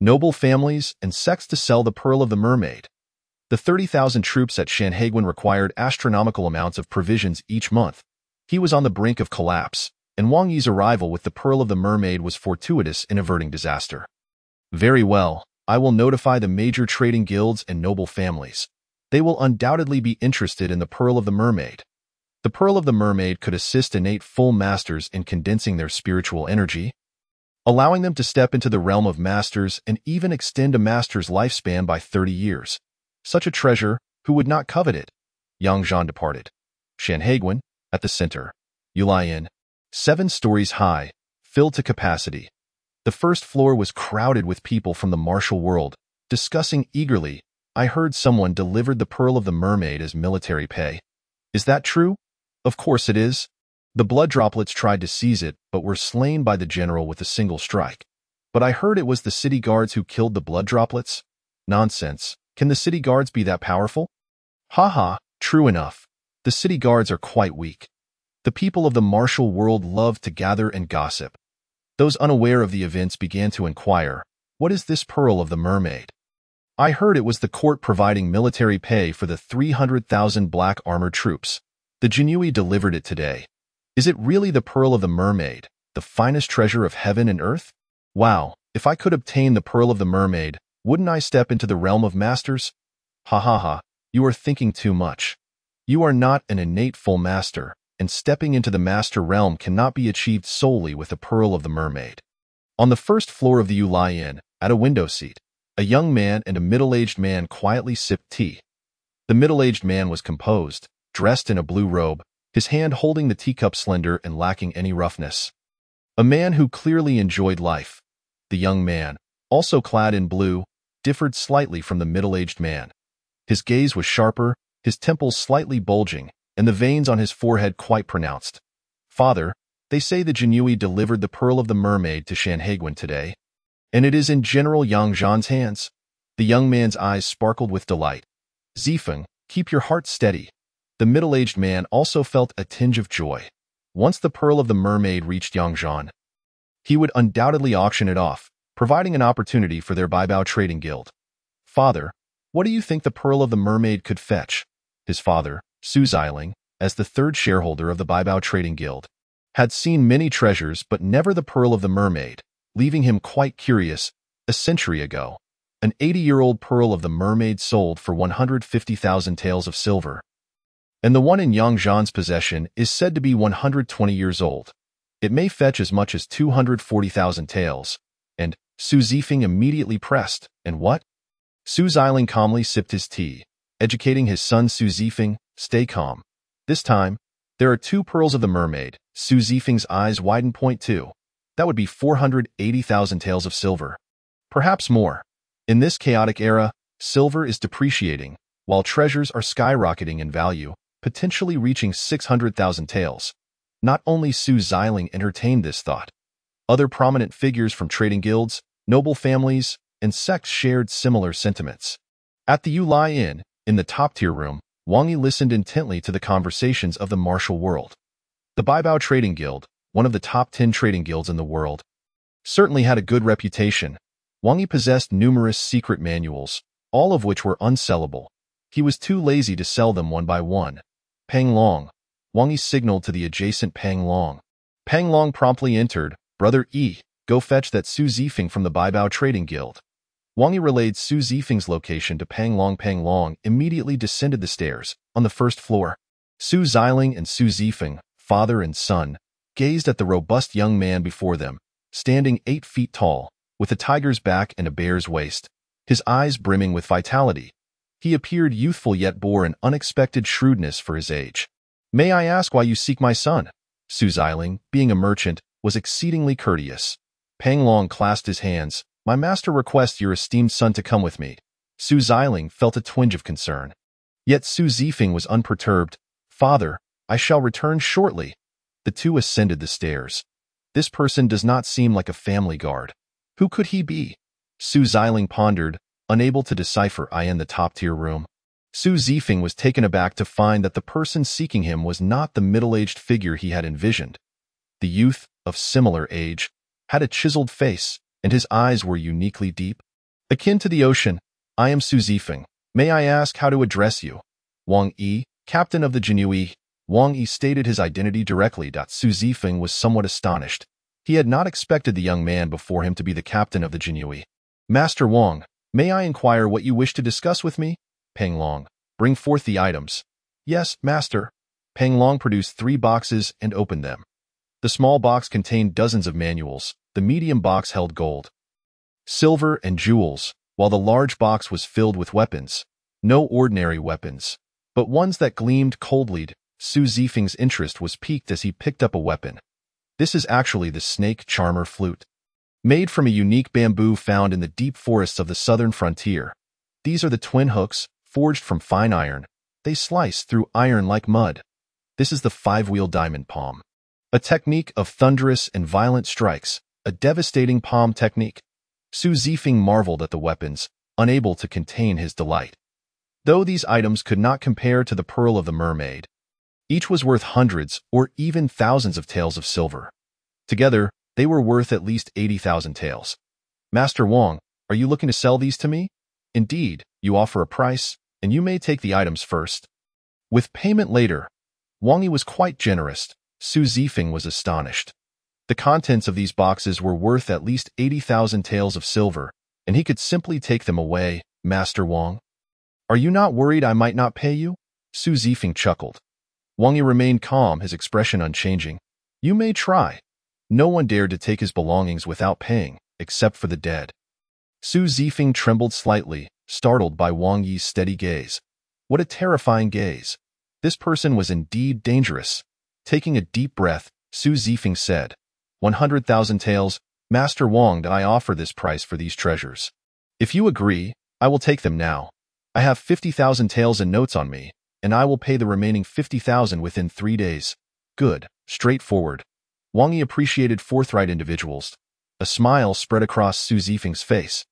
noble families, and sects to sell the Pearl of the Mermaid. The 30,000 troops at Sanheguan required astronomical amounts of provisions each month. He was on the brink of collapse, and Wang Yi's arrival with the Pearl of the Mermaid was fortuitous in averting disaster. Very well, I will notify the major trading guilds and noble families. They will undoubtedly be interested in the Pearl of the Mermaid. The Pearl of the Mermaid could assist innate full masters in condensing their spiritual energy, allowing them to step into the realm of masters and even extend a master's lifespan by 30 years. Such a treasure, who would not covet it? Yang Zhan departed. Sanheguan, at the center. Yulayan, 7 stories high, filled to capacity. The first floor was crowded with people from the martial world, discussing eagerly, I heard someone delivered the Pearl of the Mermaid as military pay. Is that true? Of course it is. The blood droplets tried to seize it, but were slain by the general with a single strike. But I heard it was the city guards who killed the blood droplets. Nonsense. Can the city guards be that powerful? Haha, true enough. The city guards are quite weak. The people of the martial world love to gather and gossip. Those unaware of the events began to inquire, what is this pearl of the mermaid? I heard it was the court providing military pay for the 300,000 black armored troops. The Jinui delivered it today. Is it really the pearl of the mermaid, the finest treasure of heaven and earth? Wow, if I could obtain the pearl of the mermaid, wouldn't I step into the realm of masters? Ha ha ha, you are thinking too much. You are not an innate full master, and stepping into the master realm cannot be achieved solely with the pearl of the mermaid. On the first floor of the Yulai Inn, at a window seat, a young man and a middle-aged man quietly sipped tea. The middle-aged man was composed, dressed in a blue robe, his hand holding the teacup slender and lacking any roughness. A man who clearly enjoyed life. The young man, also clad in blue, differed slightly from the middle-aged man. His gaze was sharper, his temples slightly bulging, and the veins on his forehead quite pronounced. Father, they say the Jinui delivered the pearl of the mermaid to Shanhaiguan today, and it is in General Yang Zhan's hands. The young man's eyes sparkled with delight. Zifeng, keep your heart steady. The middle-aged man also felt a tinge of joy. Once the pearl of the mermaid reached Yang Zhan, he would undoubtedly auction it off, providing an opportunity for their Baibao trading guild. Father, what do you think the pearl of the mermaid could fetch? His father, Su Xiling, as the third shareholder of the Baibao trading guild, had seen many treasures but never the pearl of the mermaid, leaving him quite curious. A century ago, an 80-year-old pearl of the mermaid sold for 150,000 taels of silver. And the one in Yang Zhan's possession is said to be 120 years old. It may fetch as much as 240,000 taels. And Su Zifeng immediately pressed, and what? Su Xiling calmly sipped his tea, educating his son Su Zifeng, stay calm. This time, there are 2 pearls of the mermaid. Su Zifeng's eyes widened. Point 2. That would be 480,000 taels of silver. Perhaps more. In this chaotic era, silver is depreciating, while treasures are skyrocketing in value, potentially reaching 600,000 taels. Not only Su Xiling entertained this thought. Other prominent figures from trading guilds, noble families, and sects shared similar sentiments. At the Yulai Inn, in the top-tier room, Wang Yi listened intently to the conversations of the martial world. The Baibao Trading Guild, one of the top 10 trading guilds in the world, certainly had a good reputation. Wang Yi possessed numerous secret manuals, all of which were unsellable. He was too lazy to sell them one by one. Pang Long. Wang Yi signaled to the adjacent Pang Long. Pang Long promptly entered. Brother Yi, go fetch that Su Zifeng from the Baibao Trading Guild. Wang Yi relayed Su Zifeng's location to Pang Long. Pang Long immediately descended the stairs, on the first floor. Su Xiling and Su Zifeng, father and son, gazed at the robust young man before them, standing 8 feet tall, with a tiger's back and a bear's waist, his eyes brimming with vitality. He appeared youthful yet bore an unexpected shrewdness for his age. May I ask why you seek my son? Su Xiling, being a merchant, was exceedingly courteous. Pang Long clasped his hands. My master requests your esteemed son to come with me. Su Xiling felt a twinge of concern. Yet Su Zifeng was unperturbed. Father, I shall return shortly. The two ascended the stairs. This person does not seem like a family guard. Who could he be? Su Xiling pondered, unable to decipher. In the top-tier room, Su Zifeng was taken aback to find that the person seeking him was not the middle-aged figure he had envisioned. The youth, of similar age, had a chiseled face, and his eyes were uniquely deep. Akin to the ocean. I am Su Zifeng. May I ask how to address you? Wang Yi, captain of the Jinui. Wang Yi stated his identity directly. Su Zifeng was somewhat astonished. He had not expected the young man before him to be the captain of the Jinui. Master Wang, may I inquire what you wish to discuss with me? Pang Long, bring forth the items. Yes, master. Pang Long produced 3 boxes and opened them. The small box contained dozens of manuals. The medium box held gold, silver, and jewels, while the large box was filled with weapons. No ordinary weapons, but ones that gleamed coldly. Su Zifeng's interest was piqued as he picked up a weapon. This is actually the snake charmer flute, made from a unique bamboo found in the deep forests of the southern frontier. These are the twin hooks, forged from fine iron. They slice through iron like mud. This is the 5-wheel diamond palm, a technique of thunderous and violent strikes, a devastating palm technique. Su Zifeng marveled at the weapons, unable to contain his delight. Though these items could not compare to the Pearl of the Mermaid, each was worth hundreds or even thousands of taels of silver. Together, they were worth at least 80,000 taels. Master Wang, are you looking to sell these to me? Indeed, you offer a price, and you may take the items first. With payment later, Wang Yi was quite generous. Su Zifeng was astonished. The contents of these boxes were worth at least 80,000 taels of silver, and he could simply take them away. Master Wang, are you not worried I might not pay you? Su Zifeng chuckled. Wang Yi remained calm, his expression unchanging. You may try. No one dared to take his belongings without paying, except for the dead. Su Zifeng trembled slightly, startled by Wang Yi's steady gaze. What a terrifying gaze. This person was indeed dangerous. Taking a deep breath, Su Zifeng said, 100,000 taels, Master Wang, that I offer this price for these treasures. If you agree, I will take them now. I have 50,000 taels in notes on me, and I will pay the remaining 50,000 within 3 days. Good, straightforward. Wang Yi appreciated forthright individuals. A smile spread across Su Zifeng's face.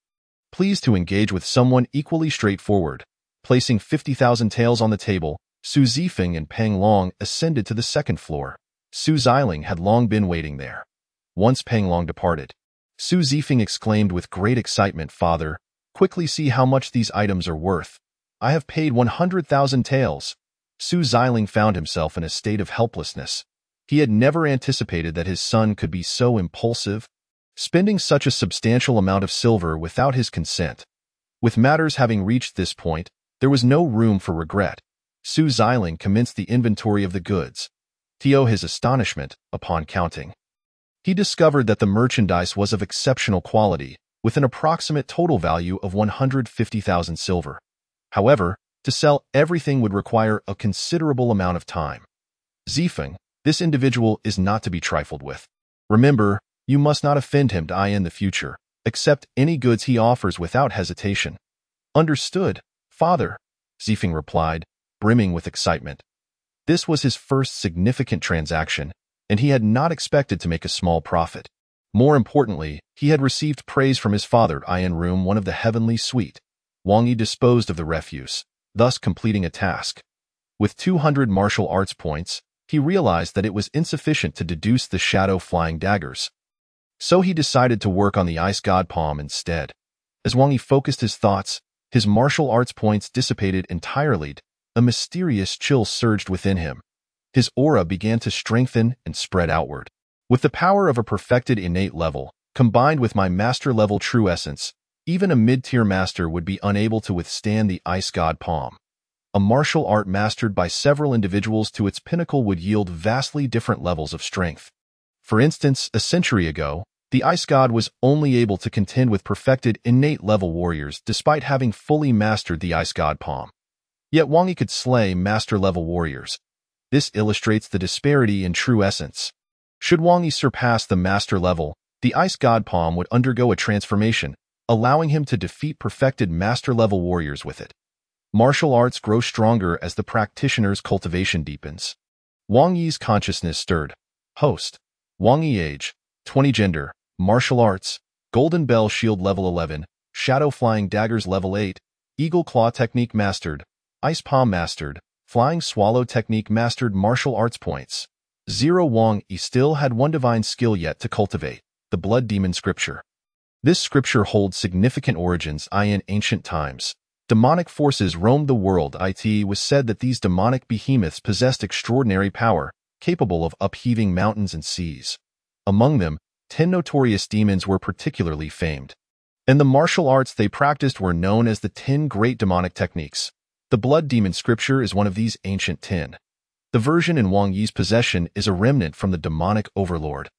Pleased to engage with someone equally straightforward. Placing 50,000 taels on the table, Su Zifeng and Peng Long ascended to the second floor. Su Xiling had long been waiting there. Once Peng Long departed, Su Zifeng exclaimed with great excitement, Father, quickly see how much these items are worth. I have paid 100,000 taels. Su Xiling found himself in a state of helplessness. He had never anticipated that his son could be so impulsive, spending such a substantial amount of silver without his consent. With matters having reached this point, there was no room for regret. Su Xiling commenced the inventory of the goods. To his astonishment, upon counting, he discovered that the merchandise was of exceptional quality, with an approximate total value of 150,000 silver. However, to sell everything would require a considerable amount of time. Zifeng, this individual is not to be trifled with. Remember, you must not offend him in the future. Accept any goods he offers without hesitation. Understood, Father, Zifeng replied, brimming with excitement. This was his first significant transaction, and he had not expected to make a small profit. More importantly, he had received praise from his father in room 1 of the heavenly suite. Wang Yi disposed of the refuse, thus completing a task. With 200 martial arts points, he realized that it was insufficient to deduce the shadow flying daggers. So he decided to work on the ice god palm instead. As Wang Yi focused his thoughts, his martial arts points dissipated entirely. A mysterious chill surged within him. His aura began to strengthen and spread outward. With the power of a perfected innate level, combined with my master-level true essence, even a mid-tier master would be unable to withstand the ice god palm. A martial art mastered by several individuals to its pinnacle would yield vastly different levels of strength. For instance, a century ago, the ice god was only able to contend with perfected innate level warriors despite having fully mastered the ice god palm. Yet Wang Yi could slay master-level warriors. This illustrates the disparity in true essence. Should Wang Yi surpass the master level, the ice god palm would undergo a transformation, allowing him to defeat perfected master-level warriors with it. Martial arts grow stronger as the practitioner's cultivation deepens. Wang Yi's consciousness stirred. Host. Wang Yi age, 20 gender, martial arts, golden bell shield level 11, shadow flying daggers level 8, eagle claw technique mastered, ice palm mastered, flying swallow technique mastered, martial arts points. 0 Wang Yi still had one divine skill yet to cultivate, the blood demon scripture. This scripture holds significant origins in ancient times. Demonic forces roamed the world. It was said that these demonic behemoths possessed extraordinary power, capable of upheaving mountains and seas. Among them, 10 notorious demons were particularly famed. And the martial arts they practiced were known as the 10 great demonic techniques. The blood demon scripture is one of these ancient 10. The version in Wang Yi's possession is a remnant from the demonic overlord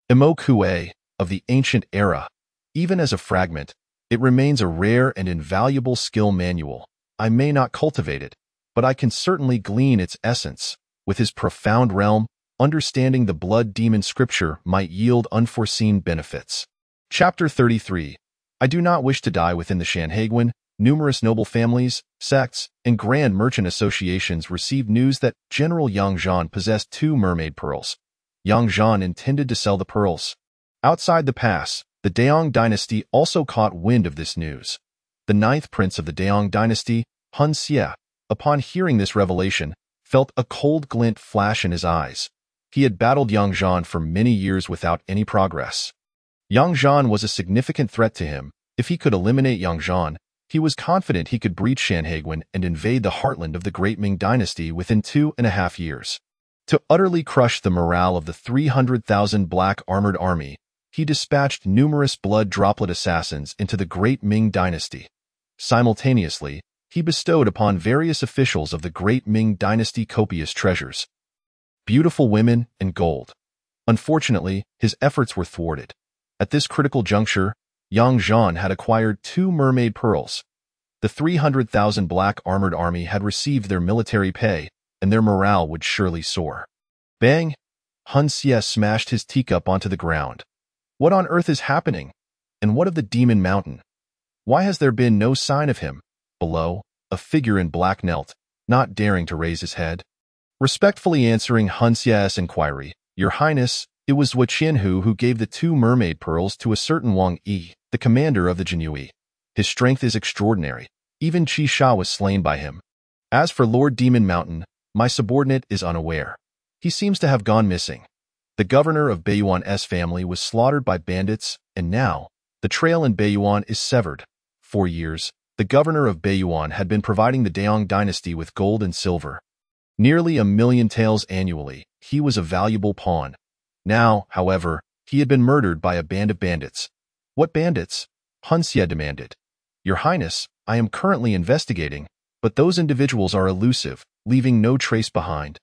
Imo Kue of the ancient era. Even as a fragment, it remains a rare and invaluable skill manual. I may not cultivate it, but I can certainly glean its essence. With his profound realm, understanding the blood demon scripture might yield unforeseen benefits. Chapter 33. I do not wish to die within the Sanhedrin. Numerous noble families, sects, and grand merchant associations received news that General Yang Zhan possessed 2 mermaid pearls. Yang Zhan intended to sell the pearls. Outside the pass, the Daong dynasty also caught wind of this news. The ninth prince of the Daong dynasty, Hun Xie, upon hearing this revelation, felt a cold glint flash in his eyes. He had battled Yang Zhan for many years without any progress. Yang Zhan was a significant threat to him. If he could eliminate Yang Zhan, he was confident he could breach Shanhaiguan and invade the heartland of the Great Ming dynasty within 2.5 years. To utterly crush the morale of the 300,000 black armored army, he dispatched numerous blood droplet assassins into the Great Ming dynasty. Simultaneously, he bestowed upon various officials of the Great Ming dynasty copious treasures, beautiful women, and gold. Unfortunately, his efforts were thwarted. At this critical juncture, Yang Zhan had acquired 2 mermaid pearls. The 300,000 black armored army had received their military pay, and their morale would surely soar. Bang! Hun Xie smashed his teacup onto the ground. What on earth is happening? And what of the Demon Mountain? Why has there been no sign of him? Below, a figure in black knelt, not daring to raise his head. Respectfully answering Hun Xie's inquiry, Your Highness, it was Wu Qianhu who gave the 2 mermaid pearls to a certain Wang Yi, the commander of the Jinhui. His strength is extraordinary. Even Qi Sha was slain by him. As for Lord Demon Mountain, my subordinate is unaware. He seems to have gone missing. The governor of Beiyuan's family was slaughtered by bandits, and now, the trail in Beiyuan is severed. For years, the governor of Beiyuan had been providing the Daong dynasty with gold and silver. Nearly 1 million taels annually, he was a valuable pawn. Now, however, he had been murdered by a band of bandits. What bandits? Hun Xie demanded. Your Highness, I am currently investigating, but those individuals are elusive, leaving no trace behind.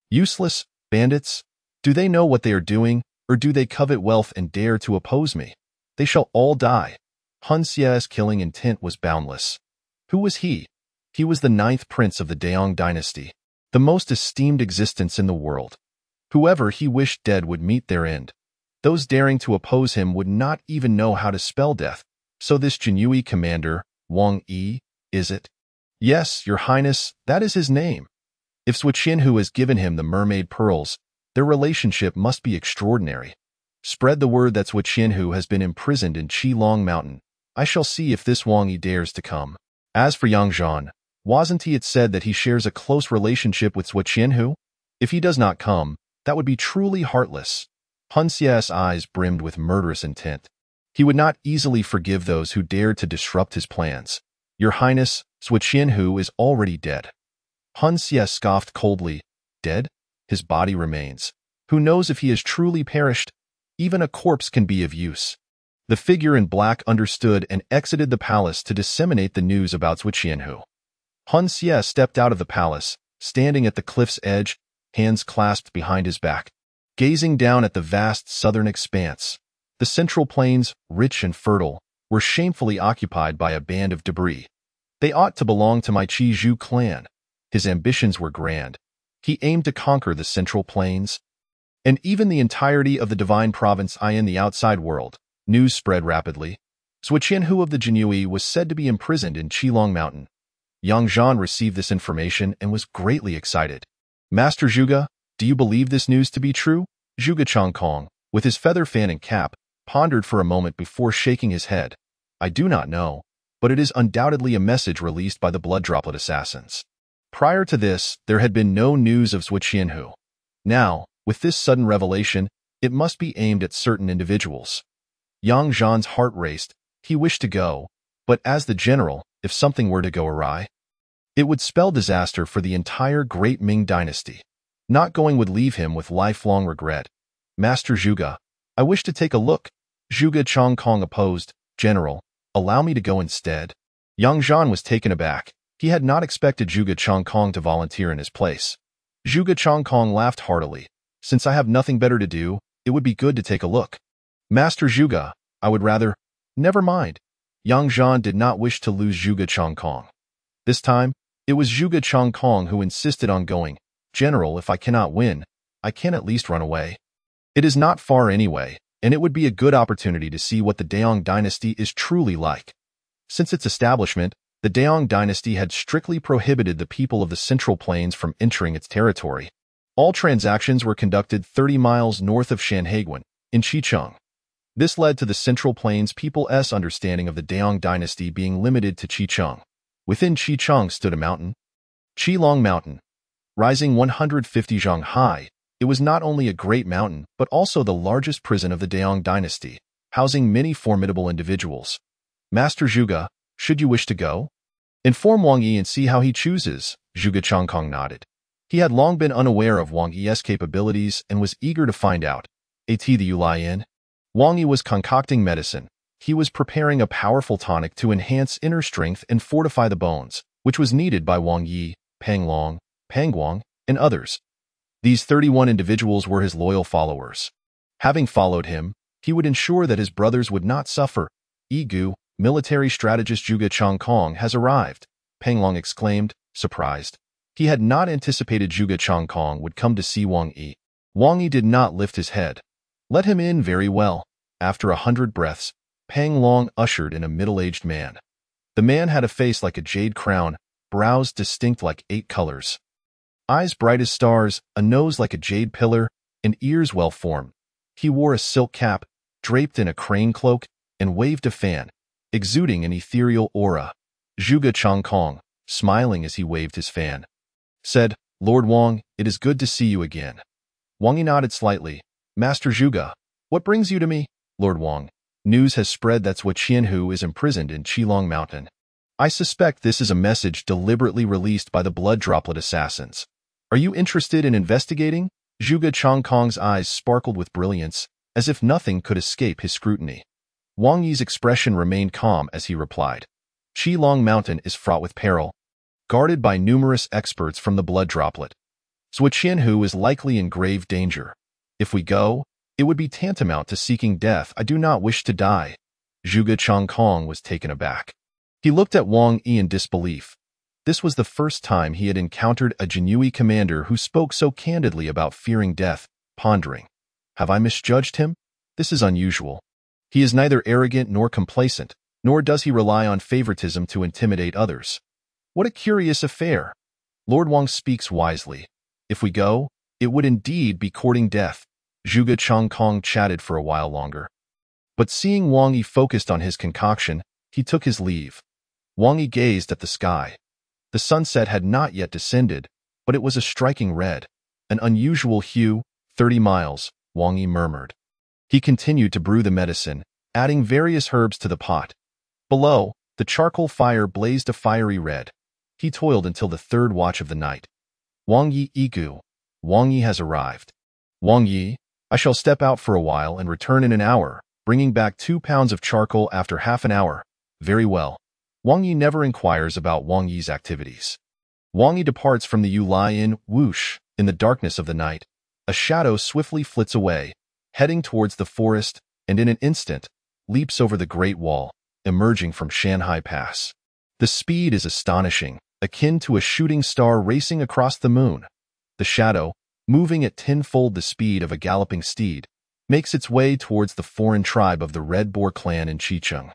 Useless bandits? Do they know what they are doing, or do they covet wealth and dare to oppose me? They shall all die. Hun Xie's killing intent was boundless. Who was he? He was the 9th prince of the Daong dynasty, the most esteemed existence in the world. Whoever he wished dead would meet their end. Those daring to oppose him would not even know how to spell death. So this Jinhui commander, Wang Yi, is it? Yes, Your Highness, that is his name. If Wu Qianhu has given him the mermaid pearls, their relationship must be extraordinary. Spread the word that Wu Qianhu has been imprisoned in Qilong Mountain. I shall see if this Wang Yi dares to come. As for Yang Zhan, wasn't it said that he shares a close relationship with Wu Qianhu? If he does not come, that would be truly heartless. Hun Xie's eyes brimmed with murderous intent. He would not easily forgive those who dared to disrupt his plans. Your Highness, Wu Qianhu is already dead. Hun Xie scoffed coldly. Dead? His body remains. Who knows if he has truly perished? Even a corpse can be of use. The figure in black understood and exited the palace to disseminate the news about Wu Qianhu. Hun Xie stepped out of the palace, standing at the cliff's edge, hands clasped behind his back, gazing down at the vast southern expanse. The central plains, rich and fertile, were shamefully occupied by a band of debris. They ought to belong to my Qi Zhu clan. His ambitions were grand. He aimed to conquer the central plains, and even the entirety of the divine province in the outside world. News spread rapidly. Wu Qianhu of the Jinhui was said to be imprisoned in Qilong Mountain. Yang Zhan received this information and was greatly excited. Master Zhuge, do you believe this news to be true? Zhuge Changkong, with his feather fan and cap, pondered for a moment before shaking his head. I do not know, but it is undoubtedly a message released by the blood droplet assassins. Prior to this, there had been no news of Wu Qianhu. Now, with this sudden revelation, it must be aimed at certain individuals. Yang Zhan's heart raced. He wished to go, but as the general, if something were to go awry, it would spell disaster for the entire Great Ming dynasty. Not going would leave him with lifelong regret. Master Zhuge, I wish to take a look. Zhuge Changkong opposed. General, allow me to go instead. Yang Zhan was taken aback. He had not expected Zhuge Changkong to volunteer in his place. Zhuge Changkong laughed heartily. Since I have nothing better to do, it would be good to take a look. Master Zhuge, I would rather... Never mind. Yang Zhan did not wish to lose Zhuge Changkong. This time, it was Zhuge Changkong who insisted on going. General, if I cannot win, I can at least run away. It is not far anyway, and it would be a good opportunity to see what the Daong dynasty is truly like. Since its establishment, the Daong dynasty had strictly prohibited the people of the Central Plains from entering its territory. All transactions were conducted 30 miles north of Shanhaiguan, in Xicheng. This led to the Central Plains people's understanding of the Daong dynasty being limited to Qicheng. Within Qicheng stood a mountain, Qilong Mountain. Rising 150 zhang high, it was not only a great mountain, but also the largest prison of the Daong dynasty, housing many formidable individuals. Master Zhuge, should you wish to go? Inform Wang Yi and see how he chooses, Zhuge Changkong nodded. He had long been unaware of Wang Yi's capabilities and was eager to find out. At the Yulayan, Wang Yi was concocting medicine. He was preparing a powerful tonic to enhance inner strength and fortify the bones, which was needed by Wang Yi, Pang Long, Pang Guang, and others. These 31 individuals were his loyal followers. Having followed him, he would ensure that his brothers would not suffer. Yigu, military strategist Zhuge Changkong has arrived, Pang Long exclaimed, surprised. He had not anticipated Zhuge Changkong would come to see Wang Yi. Wang Yi did not lift his head. Let him in very well. After 100 breaths, Pang Long ushered in a middle-aged man. The man had a face like a jade crown, brows distinct like 8 colors, eyes bright as stars, a nose like a jade pillar, and ears well-formed. He wore a silk cap, draped in a crane cloak, and waved a fan, exuding an ethereal aura. Zhuge Changkong, smiling as he waved his fan, said, Lord Wang, it is good to see you again. Wang Yi nodded slightly. Master Zhuge, what brings you to me? Lord Wang, news has spread that Zhuge Qianhu is imprisoned in Qilong Mountain. I suspect this is a message deliberately released by the blood droplet assassins. Are you interested in investigating? Zhuge Changkong's eyes sparkled with brilliance, as if nothing could escape his scrutiny. Wang Yi's expression remained calm as he replied. Qilong Mountain is fraught with peril, guarded by numerous experts from the blood droplet. Zhuge Qianhu is likely in grave danger. If we go, it would be tantamount to seeking death. I do not wish to die. Zhuge Changkong was taken aback. He looked at Wang Yi in disbelief. This was the first time he had encountered a Jinui commander who spoke so candidly about fearing death, pondering. Have I misjudged him? This is unusual. He is neither arrogant nor complacent, nor does he rely on favoritism to intimidate others. What a curious affair. Lord Wang speaks wisely. If we go, it would indeed be courting death. Zhuge Changkong chatted for a while longer. But seeing Wang Yi focused on his concoction, he took his leave. Wang Yi gazed at the sky. The sunset had not yet descended, but it was a striking red, an unusual hue. 30 miles, Wang Yi murmured. He continued to brew the medicine, adding various herbs to the pot. Below, the charcoal fire blazed a fiery red. He toiled until the 3rd watch of the night. Wang Yi Yigu, Wang Yi has arrived. Wang Yi, I shall step out for a while and return in an hour, bringing back 2 pounds of charcoal after half an hour. Very well. Wang Yi never inquires about Wang Yi's activities. Wang Yi departs from the Yulayan. Whoosh, in the darkness of the night, a shadow swiftly flits away, heading towards the forest, and in an instant, leaps over the Great Wall, emerging from Shanhai Pass. The speed is astonishing, akin to a shooting star racing across the moon. The shadow, moving at tenfold the speed of a galloping steed, makes its way towards the foreign tribe of the Red Boar clan in Qicheng.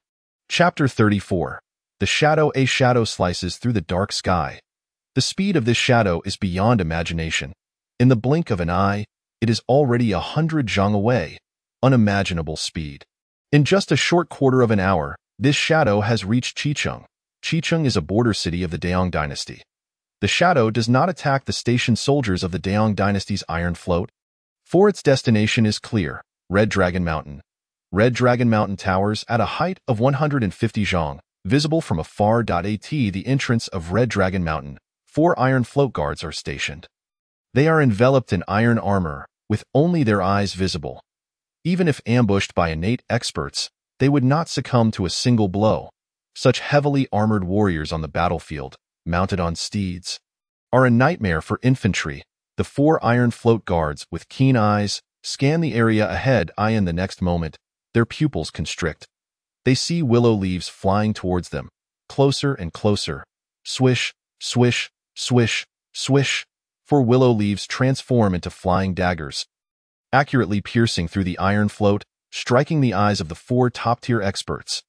Chapter 34. The shadow. A shadow slices through the dark sky. The speed of this shadow is beyond imagination. In the blink of an eye, it is already 100 zhang away. Unimaginable speed. In just a short quarter of an hour, this shadow has reached Qicheng. Qicheng is a border city of the Daong dynasty. The shadow does not attack the stationed soldiers of the Daong dynasty's iron float, for its destination is clear, Red Dragon Mountain. Red Dragon Mountain towers at a height of 150 zhang, visible from afar. At the entrance of Red Dragon Mountain, 4 iron float guards are stationed. They are enveloped in iron armor, with only their eyes visible. Even if ambushed by innate experts, they would not succumb to a single blow. Such heavily armored warriors on the battlefield, mounted on steeds, are a nightmare for infantry. The 4 iron float guards, with keen eyes, scan the area ahead. In the next moment, their pupils constrict. They see willow leaves flying towards them, closer and closer. Swish, swish, swish, swish. 4 willow leaves transform into flying daggers, accurately piercing through the iron float, striking the eyes of the 4 top-tier experts.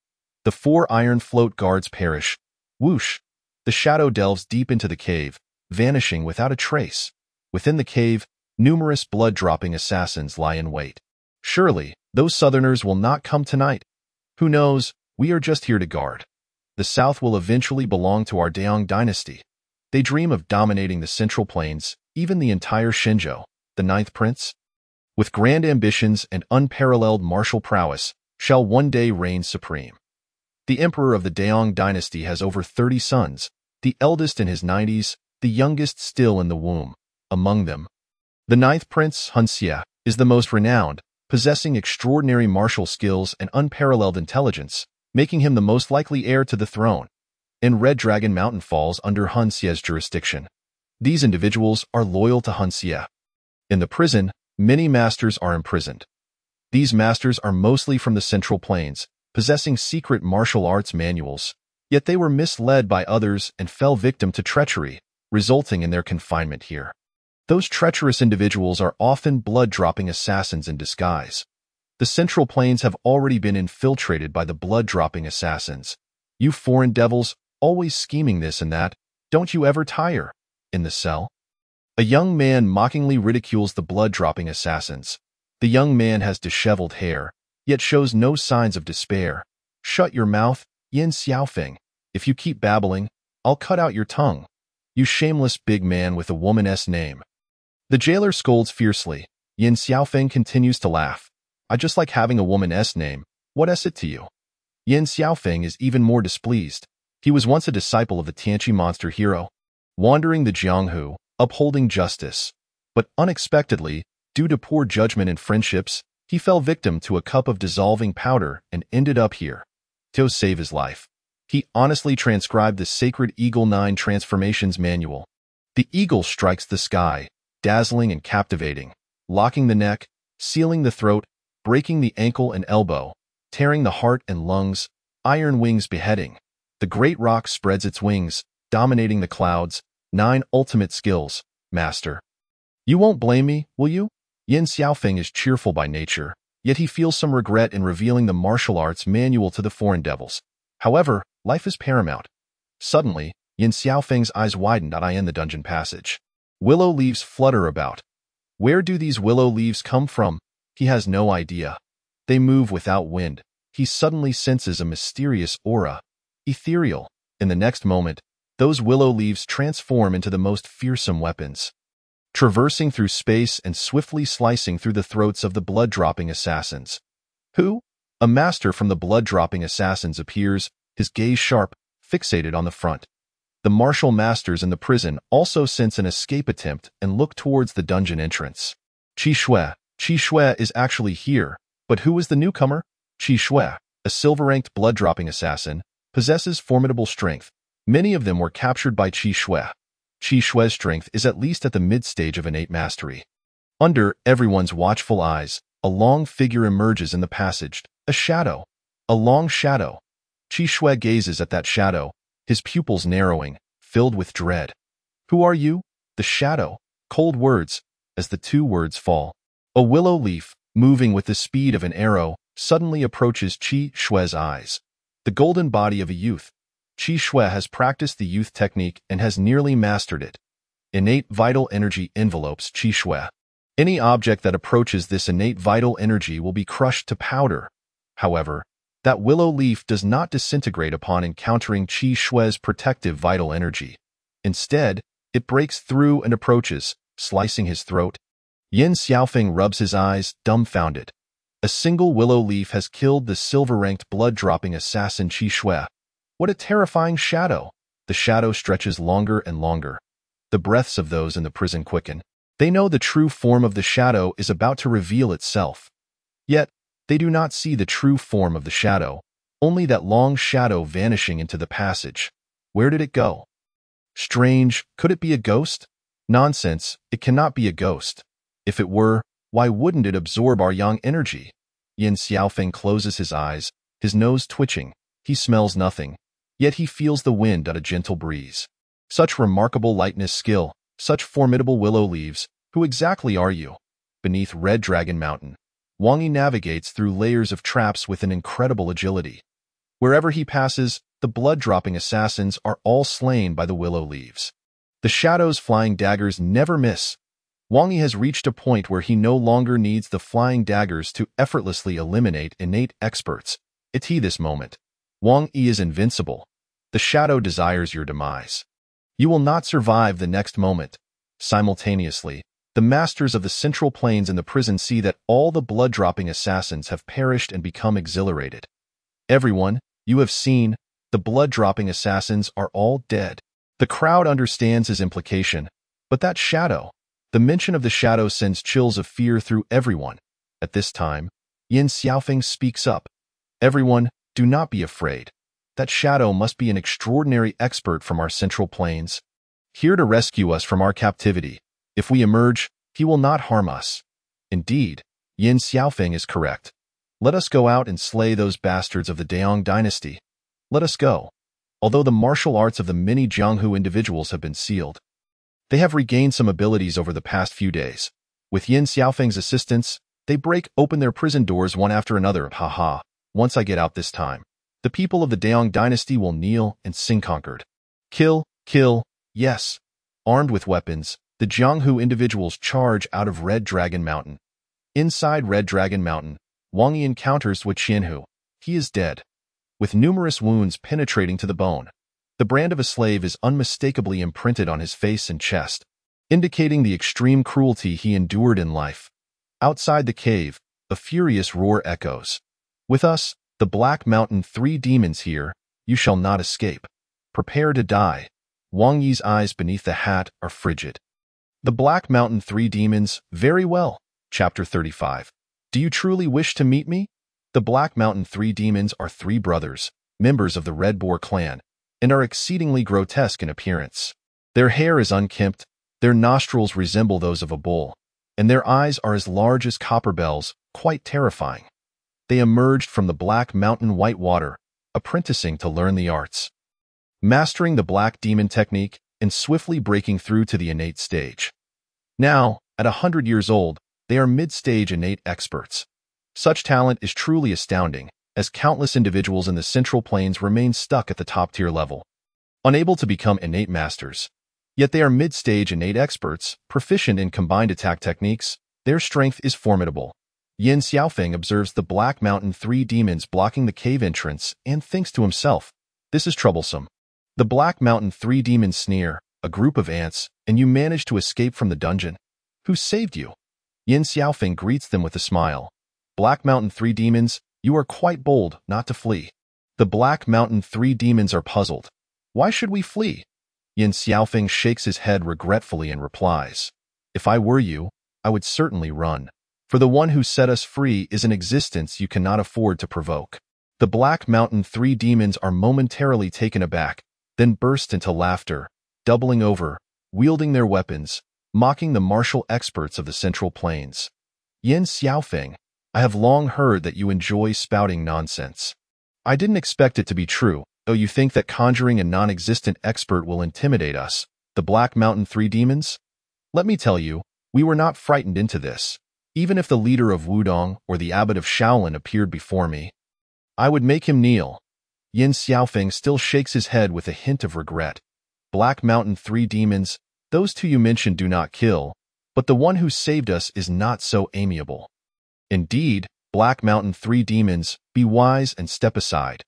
The 4 iron float guards perish. Whoosh! The shadow delves deep into the cave, vanishing without a trace. Within the cave, numerous blood-dropping assassins lie in wait. Surely, Those Southerners will not come tonight. Who knows, we are just here to guard. The South will eventually belong to our Daong dynasty. They dream of dominating the Central Plains, even the entire Shenzhou, the ninth prince, with grand ambitions and unparalleled martial prowess, shall one day reign supreme. The emperor of the Daong dynasty has over 30 sons, the eldest in his 90s, the youngest still in the womb. Among them, the ninth prince, Hun Xie, is the most renowned, possessing extraordinary martial skills and unparalleled intelligence, making him the most likely heir to the throne. And Red Dragon Mountain falls under Hun Xie's jurisdiction. These individuals are loyal to Hun Xie. In the prison, many masters are imprisoned. These masters are mostly from the Central Plains, possessing secret martial arts manuals, yet they were misled by others and fell victim to treachery, resulting in their confinement here. Those treacherous individuals are often blood-dropping assassins in disguise. The Central Plains have already been infiltrated by the blood-dropping assassins. You foreign devils, always scheming this and that, don't you ever tire? In the cell, a young man mockingly ridicules the blood-dropping assassins. The young man has disheveled hair, yet shows no signs of despair. Shut your mouth, Yin Xiaofeng. If you keep babbling, I'll cut out your tongue. You shameless big man with a woman's name. The jailer scolds fiercely. Yin Xiaofeng continues to laugh. I just like having a woman's name. What is it to you? Yin Xiaofeng is even more displeased. He was once a disciple of the Tianqi monster hero, wandering the Jianghu, upholding justice. But unexpectedly, due to poor judgment and friendships, he fell victim to a cup of dissolving powder and ended up here. To save his life, he honestly transcribed the sacred Eagle 9 Transformations Manual. The eagle strikes the sky, dazzling and captivating, locking the neck, sealing the throat, breaking the ankle and elbow, tearing the heart and lungs, iron wings beheading. The great rock spreads its wings, dominating the clouds. 9 ultimate skills, master. You won't blame me, will you? Yin Xiaofeng is cheerful by nature, yet he feels some regret in revealing the martial arts manual to the foreign devils. However, life is paramount. Suddenly, Yin Xiaofeng's eyes widened in the dungeon passage. Willow leaves flutter about. Where do these willow leaves come from? He has no idea. They move without wind. He suddenly senses a mysterious aura. Ethereal. In the next moment, those willow leaves transform into the most fearsome weapons, traversing through space and swiftly slicing through the throats of the blood-dropping assassins. Who? A master from the blood-dropping assassins appears, his gaze sharp, fixated on the front. The martial masters in the prison also sense an escape attempt and look towards the dungeon entrance. Qi Shui is actually here, but who is the newcomer? Qi Shui, a silver-ranked blood-dropping assassin, possesses formidable strength. Many of them were captured by Qi Shui. Qi Shui's strength is at least at the mid-stage of innate mastery. Under everyone's watchful eyes, a long figure emerges in the passage, a shadow. A long shadow. Qi Shui gazes at that shadow, his pupils narrowing, filled with dread. Who are you? The shadow. Cold words, as the 2 words fall. A willow leaf, moving with the speed of an arrow, suddenly approaches Qi Shui's eyes. The golden body of a youth. Qi Shui has practiced the youth technique and has nearly mastered it. Innate vital energy envelopes Qi Shui. Any object that approaches this innate vital energy will be crushed to powder. However, that willow leaf does not disintegrate upon encountering Qi Shui's protective vital energy. Instead, it breaks through and approaches, slicing his throat. Yin Xiaofeng rubs his eyes, dumbfounded. A single willow leaf has killed the silver-ranked blood-dropping assassin Qi Shui. What a terrifying shadow! The shadow stretches longer and longer. The breaths of those in the prison quicken. They know the true form of the shadow is about to reveal itself. Yet, they do not see the true form of the shadow, only that long shadow vanishing into the passage. Where did it go? Strange, could it be a ghost? Nonsense, it cannot be a ghost. If it were, why wouldn't it absorb our yang energy? Yin Xiaofeng closes his eyes, his nose twitching. He smells nothing. Yet he feels the wind at a gentle breeze. Such remarkable lightness skill, such formidable willow leaves. Who exactly are you? Beneath Red Dragon Mountain, Wang Yi navigates through layers of traps with an incredible agility. Wherever he passes, the blood-dropping assassins are all slain by the willow leaves. The shadow's flying daggers never miss. Wang Yi has reached a point where he no longer needs the flying daggers to effortlessly eliminate innate experts. It's this moment. Wang Yi is invincible. The shadow desires your demise. You will not survive the next moment. Simultaneously, the masters of the central plains in the prison see that all the blood-dropping assassins have perished and become exhilarated. Everyone, you have seen, the blood-dropping assassins are all dead. The crowd understands his implication, but that shadow, the mention of the shadow sends chills of fear through everyone. At this time, Yin Xiaofeng speaks up. Everyone, do not be afraid. That shadow must be an extraordinary expert from our central plains, here to rescue us from our captivity. If we emerge, he will not harm us. Indeed, Yin Xiaofeng is correct. Let us go out and slay those bastards of the Daong dynasty. Let us go. Although the martial arts of the many Jianghu individuals have been sealed, they have regained some abilities over the past few days. With Yin Xiaofeng's assistance, they break open their prison doors one after another. Haha, once I get out this time, the people of the Daong dynasty will kneel and sing conquered. Kill, kill, yes. Armed with weapons, the Jianghu individuals charge out of Red Dragon Mountain. Inside Red Dragon Mountain, Wang Yi encounters Wu Qianhu. He is dead, with numerous wounds penetrating to the bone. The brand of a slave is unmistakably imprinted on his face and chest, indicating the extreme cruelty he endured in life. Outside the cave, a furious roar echoes. With us, the Black Mountain 3 demons here, you shall not escape. Prepare to die. Wang Yi's eyes beneath the hat are frigid. The Black Mountain 3 demons, very well. Chapter 35. Do you truly wish to meet me? The Black Mountain 3 demons are 3 brothers, members of the Red Boar clan, and are exceedingly grotesque in appearance. Their hair is unkempt, their nostrils resemble those of a bull, and their eyes are as large as copper bells, quite terrifying. They emerged from the Black Mountain White Water, apprenticing to learn the arts, mastering the Black Demon technique, and swiftly breaking through to the innate stage. Now, at 100 years old, they are mid-stage innate experts. Such talent is truly astounding, as countless individuals in the Central Plains remain stuck at the top-tier level, unable to become innate masters. Yet they are mid-stage innate experts, proficient in combined attack techniques. Their strength is formidable. Yin Xiaofeng observes the Black Mountain 3 demons blocking the cave entrance and thinks to himself, this is troublesome. The Black Mountain 3 demons sneer, a group of ants, and you manage to escape from the dungeon. Who saved you? Yin Xiaofeng greets them with a smile. Black Mountain 3 demons, you are quite bold not to flee. The Black Mountain 3 demons are puzzled. Why should we flee? Yin Xiaofeng shakes his head regretfully and replies, if I were you, I would certainly run. For the one who set us free is an existence you cannot afford to provoke. The Black Mountain 3 demons are momentarily taken aback, then burst into laughter, doubling over, wielding their weapons, mocking the martial experts of the Central Plains. Yin Xiaofeng, I have long heard that you enjoy spouting nonsense. I didn't expect it to be true, though you think that conjuring a non-existent expert will intimidate us, the Black Mountain 3 demons? Let me tell you, we were not frightened into this. Even if the leader of Wudong or the abbot of Shaolin appeared before me, I would make him kneel. Yin Xiaofeng still shakes his head with a hint of regret. Black Mountain 3 demons, those 2 you mentioned do not kill, but the one who saved us is not so amiable. Indeed, Black Mountain 3 demons, be wise and step aside,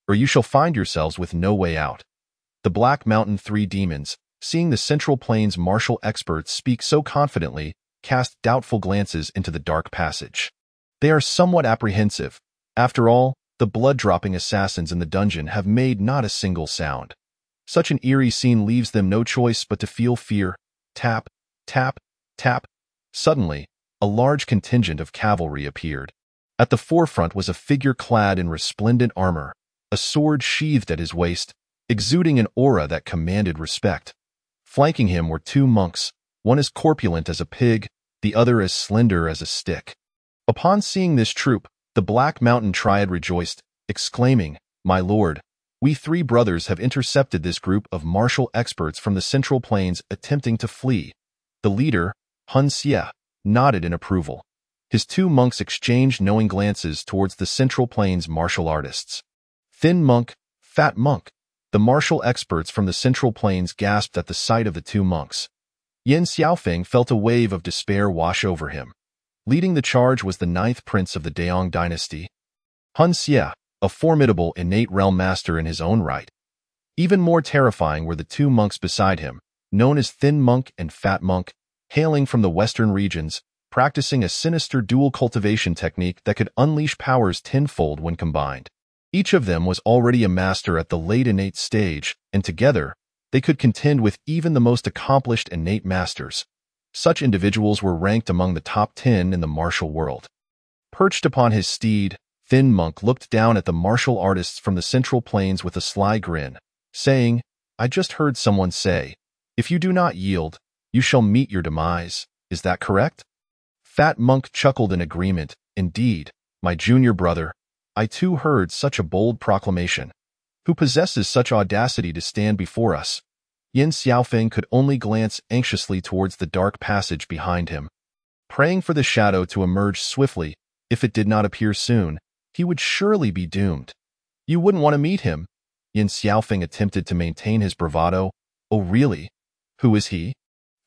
or you shall find yourselves with no way out. The Black Mountain 3 demons, seeing the Central Plains martial experts speak so confidently, cast doubtful glances into the dark passage. They are somewhat apprehensive. After all, the blood-dropping assassins in the dungeon have made not a single sound. Such an eerie scene leaves them no choice but to feel fear. Tap, tap, tap. Suddenly, a large contingent of cavalry appeared. At the forefront was a figure clad in resplendent armor, a sword sheathed at his waist, exuding an aura that commanded respect. Flanking him were 2 monks, one as corpulent as a pig, the other as slender as a stick. Upon seeing this troop, the Black Mountain Triad rejoiced, exclaiming, my lord, we 3 brothers have intercepted this group of martial experts from the Central Plains attempting to flee. The leader, Hun Xie, nodded in approval. His 2 monks exchanged knowing glances towards the Central Plains martial artists. Thin monk, fat monk. The martial experts from the Central Plains gasped at the sight of the 2 monks. Yin Xiaofeng felt a wave of despair wash over him. Leading the charge was the ninth prince of the Daong dynasty, Hun Xie, a formidable innate realm master in his own right. Even more terrifying were the two monks beside him, known as Thin Monk and Fat Monk, hailing from the western regions, practicing a sinister dual cultivation technique that could unleash powers tenfold when combined. Each of them was already a master at the late innate stage, and together, they could contend with even the most accomplished innate masters. Such individuals were ranked among the top 10 in the martial world. Perched upon his steed, Thin Monk looked down at the martial artists from the Central Plains with a sly grin, saying, "I just heard someone say, if you do not yield, you shall meet your demise. Is that correct?" Fat Monk chuckled in agreement. "Indeed, my junior brother, I too heard such a bold proclamation. Who possesses such audacity to stand before us?" Yin Xiaofeng could only glance anxiously towards the dark passage behind him. Praying for the shadow to emerge swiftly, if it did not appear soon, he would surely be doomed. "You wouldn't want to meet him?" Yin Xiaofeng attempted to maintain his bravado. "Oh really? Who is he?"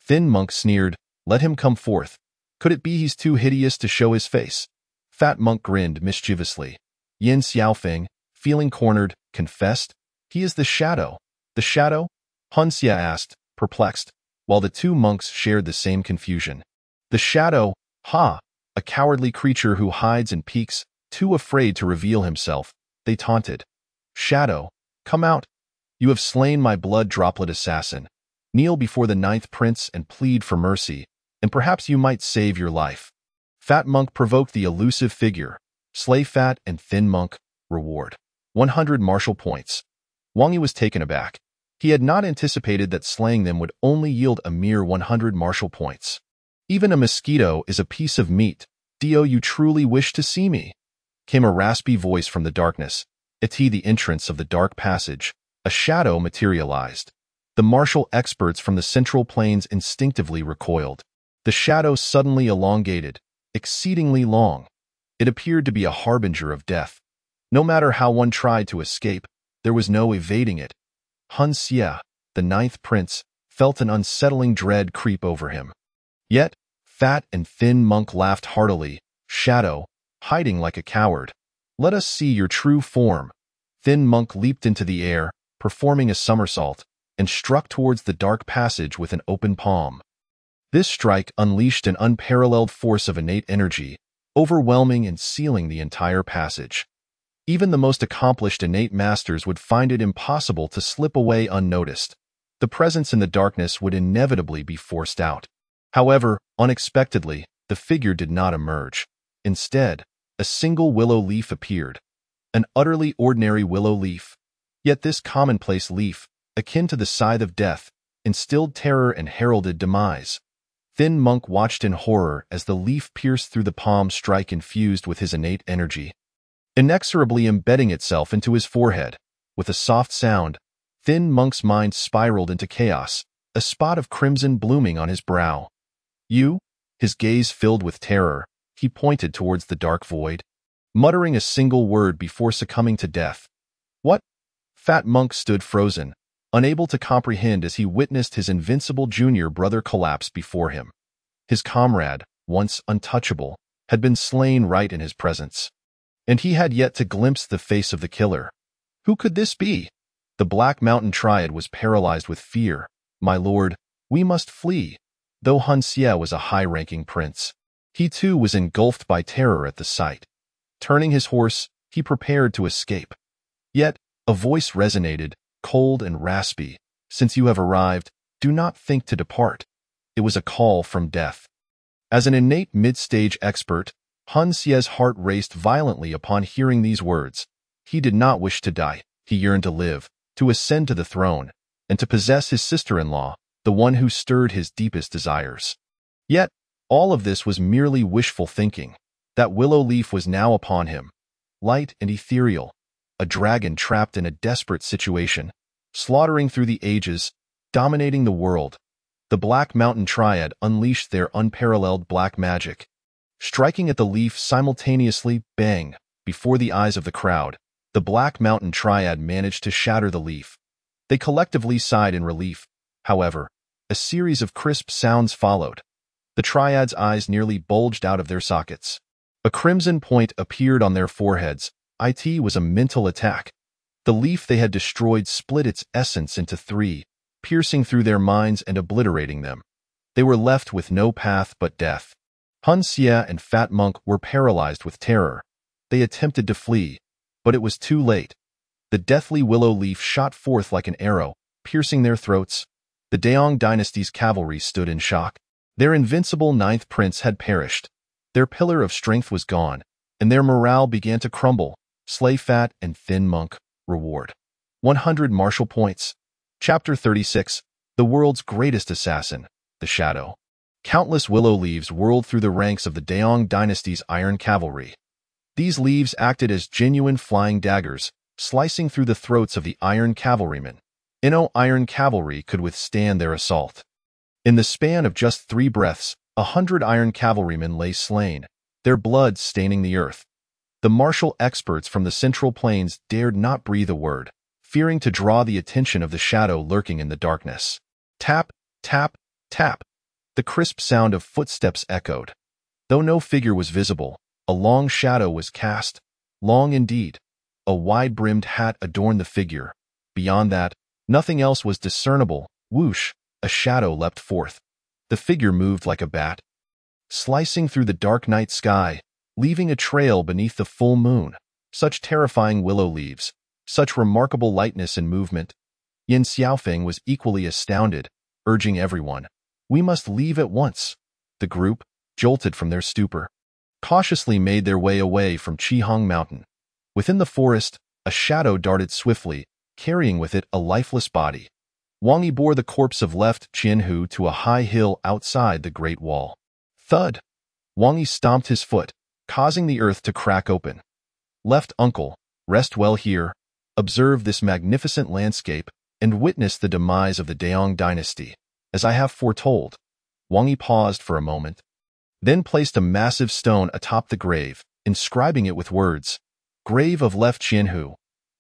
Thin Monk sneered. "Let him come forth. Could it be he's too hideous to show his face?" Fat Monk grinned mischievously. Yin Xiaofeng, feeling cornered, confessed, "He is the shadow." "The shadow?" Hun Xie asked, perplexed, while the two monks shared the same confusion. "The shadow, ha! A cowardly creature who hides and peeks, too afraid to reveal himself," they taunted. "Shadow, come out. You have slain my blood droplet assassin. Kneel before the ninth prince and plead for mercy, and perhaps you might save your life." Fat Monk provoked the elusive figure. Slay Fat and Thin Monk. Reward: 100 martial points. Wang Yi was taken aback. He had not anticipated that slaying them would only yield a mere 100 martial points. "Even a mosquito is a piece of meat. Do you truly wish to see me?" Came a raspy voice from the darkness. At the entrance of the dark passage, a shadow materialized. The martial experts from the Central Plains instinctively recoiled. The shadow suddenly elongated, exceedingly long. It appeared to be a harbinger of death. No matter how one tried to escape, there was no evading it. Hun Xie, the ninth prince, felt an unsettling dread creep over him. Yet, Fat and Thin Monk laughed heartily. "Shadow, hiding like a coward. Let us see your true form." Thin Monk leaped into the air, performing a somersault, and struck towards the dark passage with an open palm. This strike unleashed an unparalleled force of innate energy, overwhelming and sealing the entire passage. Even the most accomplished innate masters would find it impossible to slip away unnoticed. The presence in the darkness would inevitably be forced out. However, unexpectedly, the figure did not emerge. Instead, a single willow leaf appeared. An utterly ordinary willow leaf. Yet this commonplace leaf, akin to the scythe of death, instilled terror and heralded demise. Thin Monk watched in horror as the leaf pierced through the palm strike infused with his innate energy, inexorably embedding itself into his forehead. With a soft sound, Thin Monk's mind spiraled into chaos, a spot of crimson blooming on his brow. "You?" His gaze filled with terror, he pointed towards the dark void, muttering a single word before succumbing to death. "What?" Fat Monk stood frozen, unable to comprehend as he witnessed his invincible junior brother collapse before him. His comrade, once untouchable, had been slain right in his presence. And he had yet to glimpse the face of the killer. Who could this be? The Black Mountain Triad was paralyzed with fear. "My lord, we must flee." Though Hun Xie was a high-ranking prince, he too was engulfed by terror at the sight. Turning his horse, he prepared to escape. Yet, a voice resonated, cold and raspy. "Since you have arrived, do not think to depart." It was a call from death. As an innate mid-stage expert, Hun Xie's heart raced violently upon hearing these words. He did not wish to die. He yearned to live, to ascend to the throne, and to possess his sister-in-law, the one who stirred his deepest desires. Yet, all of this was merely wishful thinking. That willow leaf was now upon him, light and ethereal, a dragon trapped in a desperate situation, slaughtering through the ages, dominating the world. The Black Mountain Triad unleashed their unparalleled black magic. Striking at the leaf simultaneously, bang, before the eyes of the crowd, the Black Mountain Triad managed to shatter the leaf. They collectively sighed in relief. However, A series of crisp sounds followed. The triad's eyes nearly bulged out of their sockets. A crimson point appeared on their foreheads. It was a mental attack. The leaf they had destroyed split its essence into three, piercing through their minds and obliterating them. They were left with no path but death. Hun Xie and Fat Monk were paralyzed with terror. They attempted to flee, but it was too late. The deathly willow leaf shot forth like an arrow, piercing their throats. The Daong dynasty's cavalry stood in shock. Their invincible ninth prince had perished. Their pillar of strength was gone, and their morale began to crumble. Slay Fat and Thin Monk. Reward: 100 martial points. Chapter 36. The world's greatest assassin, the Shadow. Countless willow leaves whirled through the ranks of the Daong dynasty's iron cavalry. These leaves acted as genuine flying daggers, slicing through the throats of the iron cavalrymen. No iron cavalry could withstand their assault. In the span of just 3 breaths, 100 iron cavalrymen lay slain, their blood staining the earth. The martial experts from the Central Plains dared not breathe a word, fearing to draw the attention of the shadow lurking in the darkness. Tap, tap, tap. The crisp sound of footsteps echoed. Though no figure was visible, a long shadow was cast. Long indeed. A wide-brimmed hat adorned the figure. Beyond that, nothing else was discernible. Whoosh! A shadow leapt forth. The figure moved like a bat, slicing through the dark night sky, leaving a trail beneath the full moon. Such terrifying willow leaves, such remarkable lightness and movement. Yin Xiaofeng was equally astounded, urging everyone, "We must leave at once." The group, jolted from their stupor, cautiously made their way away from Qihong Mountain. Within the forest, a shadow darted swiftly, carrying with it a lifeless body. Wang Yi bore the corpse of left Qianhu to a high hill outside the Great Wall. Thud! Wang Yi stomped his foot, causing the earth to crack open. Left uncle, rest well here, observe this magnificent landscape, and witness the demise of the Daong dynasty, as I have foretold. Wang Yi paused for a moment, then placed a massive stone atop the grave, inscribing it with words, "Grave of left Qianhu."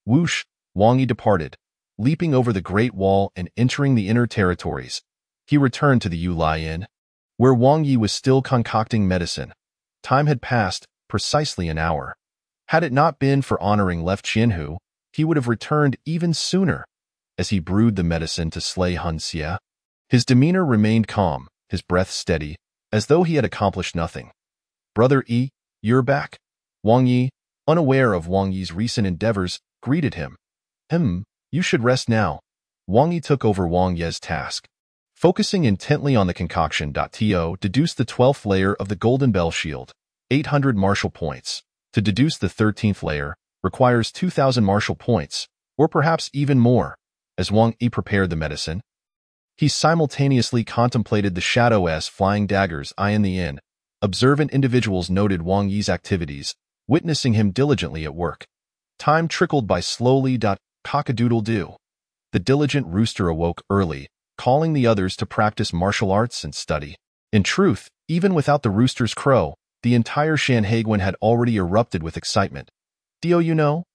Whoosh! Wang Yi departed, leaping over the Great Wall and entering the inner territories. He returned to the Yulai Inn, where Wang Yi was still concocting medicine. Time had passed, precisely an hour. Had it not been for honoring left Qianhu, he would have returned even sooner. As he brewed the medicine to slay Hun Xie, his demeanor remained calm, his breath steady, as though he had accomplished nothing. "Brother Yi, you're back." Wang Yi, unaware of Wang Yi's recent endeavors, greeted him. You should rest now." Wang Yi took over Wang Ye's task. Focusing intently on the concoction. To deduce the 12th layer of the Golden Bell Shield, 800 martial points. To deduce the 13th layer, requires 2,000 martial points, or perhaps even more. As Wang Yi prepared the medicine, he simultaneously contemplated the Shadow's flying daggers in the inn. Observant individuals noted Wang Yi's activities, witnessing him diligently at work. Time trickled by slowly. Cock-a-doodle-doo. The diligent rooster awoke early, calling the others to practice martial arts and study. In truth, even without the rooster's crow, the entire Shanhaiguan had already erupted with excitement. "Dio, you know,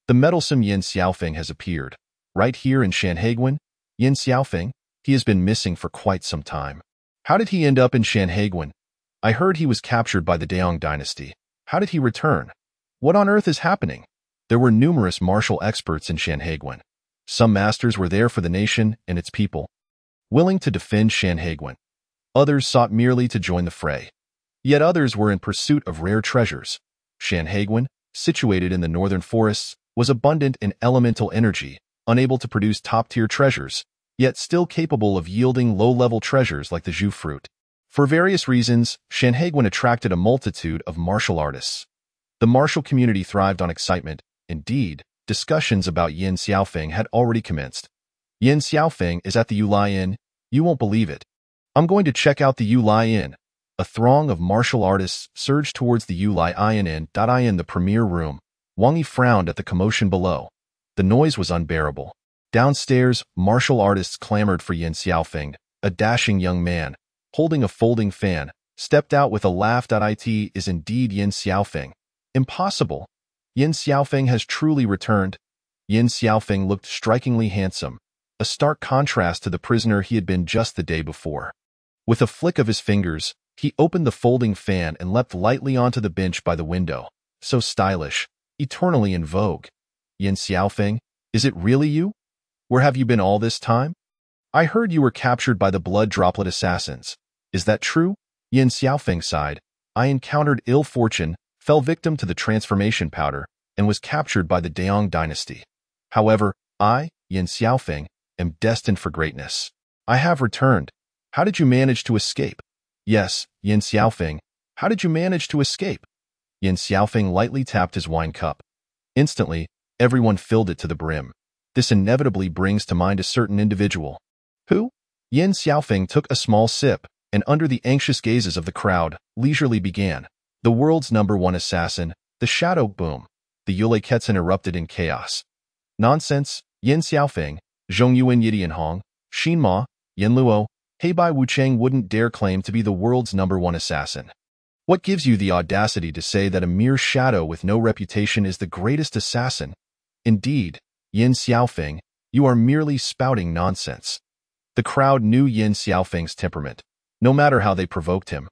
the meddlesome Yin Xiaofeng has appeared. Right here in Shanhaiguan. Yin Xiaofeng, he has been missing for quite some time. How did he end up in Shanhaiguan? I heard he was captured by the Daong dynasty. How did he return? What on earth is happening?" There were numerous martial experts in Shanhaiguan. Some masters were there for the nation and its people, willing to defend Shanhaiguan. Others sought merely to join the fray. Yet others were in pursuit of rare treasures. Shanhaiguan, situated in the northern forests, was abundant in elemental energy, unable to produce top-tier treasures, yet still capable of yielding low-level treasures like the Zhu fruit. For various reasons, Shanhaiguan attracted a multitude of martial artists. The martial community thrived on excitement. Indeed, discussions about Yin Xiaofeng had already commenced. "Yin Xiaofeng is at the Yulai Inn. You won't believe it. I'm going to check out the Yulai Inn." A throng of martial artists surged towards the Yulai Inn. In the premier room, Wang Yi frowned at the commotion below. The noise was unbearable. Downstairs, martial artists clamored for Yin Xiaofeng. A dashing young man, holding a folding fan, stepped out with a laugh. "It is indeed Yin Xiaofeng. Impossible. Yin Xiaofeng has truly returned." Yin Xiaofeng looked strikingly handsome, a stark contrast to the prisoner he had been just the day before. With a flick of his fingers, he opened the folding fan and leapt lightly onto the bench by the window. So stylish, eternally in vogue. Yin Xiaofeng, is it really you? Where have you been all this time? I heard you were captured by the blood droplet assassins. Is that true? Yin Xiaofeng sighed. I encountered ill fortune, fell victim to the transformation powder, and was captured by the Daong dynasty. However, I, Yin Xiaofeng, am destined for greatness. I have returned. How did you manage to escape? Yes, Yin Xiaofeng, how did you manage to escape? Yin Xiaofeng lightly tapped his wine cup. Instantly, everyone filled it to the brim. This inevitably brings to mind a certain individual. Who? Yin Xiaofeng took a small sip, and under the anxious gazes of the crowd, leisurely began. The world's #1 assassin, the Shadow Boom. The Yulei Ketsun erupted in chaos. Nonsense, Yin Xiaofeng, Zhong Yuan Yidian Hong, Xin Ma, Yin Luo, Heibai Wucheng wouldn't dare claim to be the world's #1 assassin. What gives you the audacity to say that a mere shadow with no reputation is the greatest assassin? Indeed, Yin Xiaofeng, you are merely spouting nonsense. The crowd knew Yin Xiaofeng's temperament. No matter how they provoked him,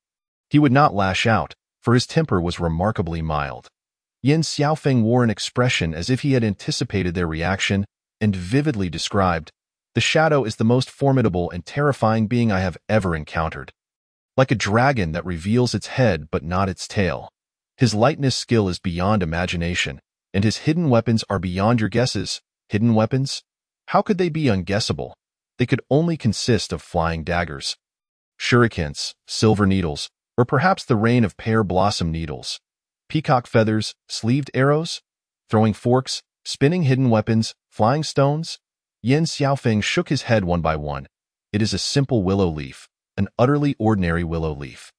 he would not lash out, for his temper was remarkably mild. Yin Xiaofeng wore an expression as if he had anticipated their reaction and vividly described, "The shadow is the most formidable and terrifying being I have ever encountered. Like a dragon that reveals its head but not its tail. His lightness skill is beyond imagination, and his hidden weapons are beyond your guesses." Hidden weapons? How could they be unguessable? They could only consist of flying daggers, shurikens, silver needles, or perhaps the rain of pear blossom needles. Peacock feathers, sleeved arrows, throwing forks, spinning hidden weapons, flying stones. Yin Xiaofeng shook his head one by one. It is a simple willow leaf, an utterly ordinary willow leaf.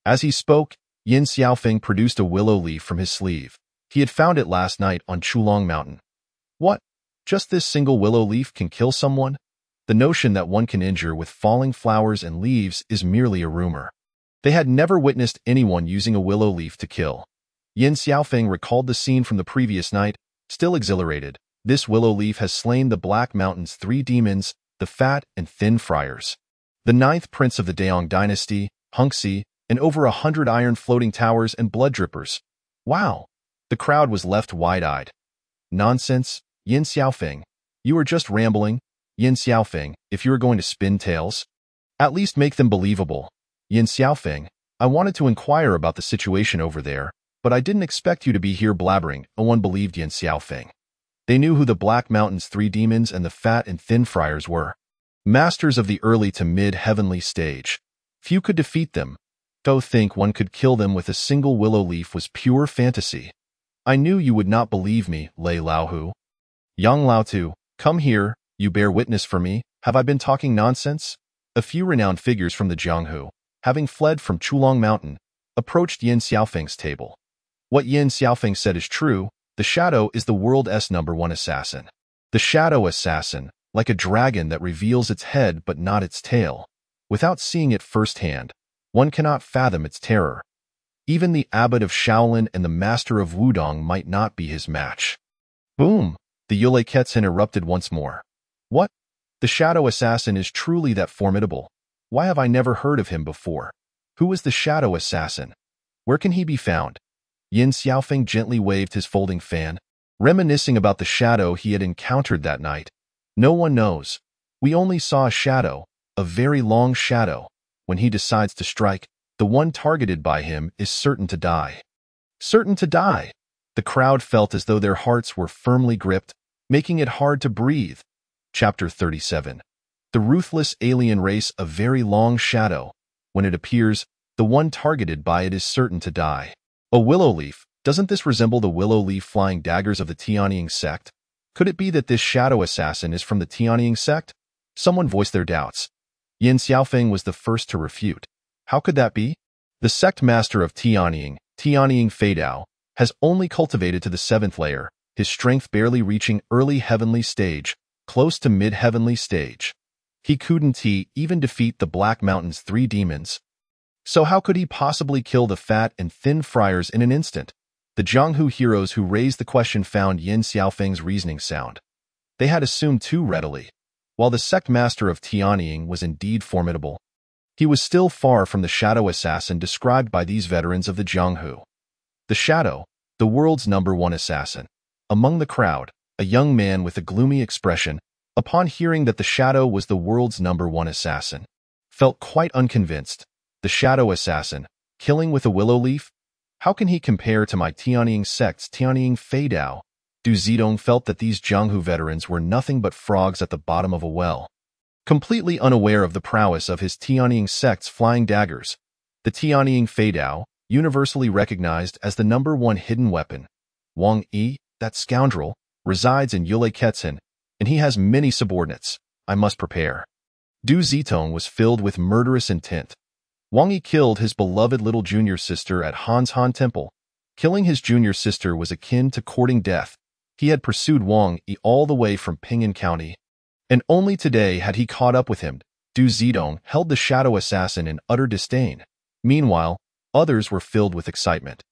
As he spoke, Yin Xiaofeng produced a willow leaf from his sleeve. He had found it last night on Chulong Mountain. What? Just this single willow leaf can kill someone? The notion that one can injure with falling flowers and leaves is merely a rumor. They had never witnessed anyone using a willow leaf to kill. Yin Xiaofeng recalled the scene from the previous night, still exhilarated. This willow leaf has slain the Black Mountain's 3 demons, the Fat and Thin Friars, the 9th prince of the Daong dynasty, Hunxi, and over 100 iron floating towers and blood drippers. Wow! The crowd was left wide-eyed. Nonsense, Yin Xiaofeng. You are just rambling. Yin Xiaofeng, if you are going to spin tales, at least make them believable. Yin Xiaofeng, I wanted to inquire about the situation over there, but I didn't expect you to be here blabbering. No one believed Yin Xiaofeng. They knew who the Black Mountain's 3 demons and the Fat and Thin Friars were. Masters of the early to mid-heavenly stage. Few could defeat them. To think one could kill them with a single willow leaf was pure fantasy. I knew you would not believe me, Lei Laohu. Yang Laotu, come here, you bear witness for me. Have I been talking nonsense? A few renowned figures from the Jianghu, having fled from Chulong Mountain, approached Yin Xiaofeng's table. What Yin Xiaofeng said is true. The Shadow is the world's #1 assassin. The Shadow Assassin, like a dragon that reveals its head but not its tail. Without seeing it firsthand, one cannot fathom its terror. Even the abbot of Shaolin and the master of Wudong might not be his match. Boom! The Yulei Ketsun erupted once more. What? The Shadow Assassin is truly that formidable. Why have I never heard of him before? Who is the Shadow Assassin? Where can he be found? Yin Xiaofeng gently waved his folding fan, reminiscing about the shadow he had encountered that night. No one knows. We only saw a shadow, a very long shadow. When he decides to strike, the one targeted by him is certain to die. Certain to die! The crowd felt as though their hearts were firmly gripped, making it hard to breathe. Chapter 37. The ruthless alien race, a very long shadow. When it appears, the one targeted by it is certain to die. A willow leaf, doesn't this resemble the willow leaf flying daggers of the Tianying sect? Could it be that this shadow assassin is from the Tianying sect? Someone voiced their doubts. Yin Xiaofeng was the first to refute. How could that be? The sect master of Tianying, Tianying Feidao, has only cultivated to the 7th layer, his strength barely reaching early heavenly stage, close to mid-heavenly stage. He couldn't even defeat the Black Mountain's 3 demons. So how could he possibly kill the Fat and Thin Friars in an instant? The Jianghu heroes who raised the question found Yin Xiaofeng's reasoning sound. They had assumed too readily. While the sect master of Tianying was indeed formidable, he was still far from the shadow assassin described by these veterans of the Jianghu. The shadow, the world's #1 assassin. Among the crowd, a young man with a gloomy expression, upon hearing that the shadow was the world's #1 assassin, felt quite unconvinced. The shadow assassin, killing with a willow leaf? How can he compare to my Tianying sect's Tianying Fei Dao? Du Zidong felt that these Jianghu veterans were nothing but frogs at the bottom of a well. Completely unaware of the prowess of his Tianying sect's flying daggers, the Tianying Fei Dao, universally recognized as the #1 hidden weapon. Wang Yi, that scoundrel, resides in Yulei Ketsun, and he has many subordinates. I must prepare. Du Zitong was filled with murderous intent. Wang Yi killed his beloved little junior sister at Han's Han Temple. Killing his junior sister was akin to courting death. He had pursued Wang Yi all the way from Ping'an County, and only today had he caught up with him. Du Zidong held the shadow assassin in utter disdain. Meanwhile, others were filled with excitement.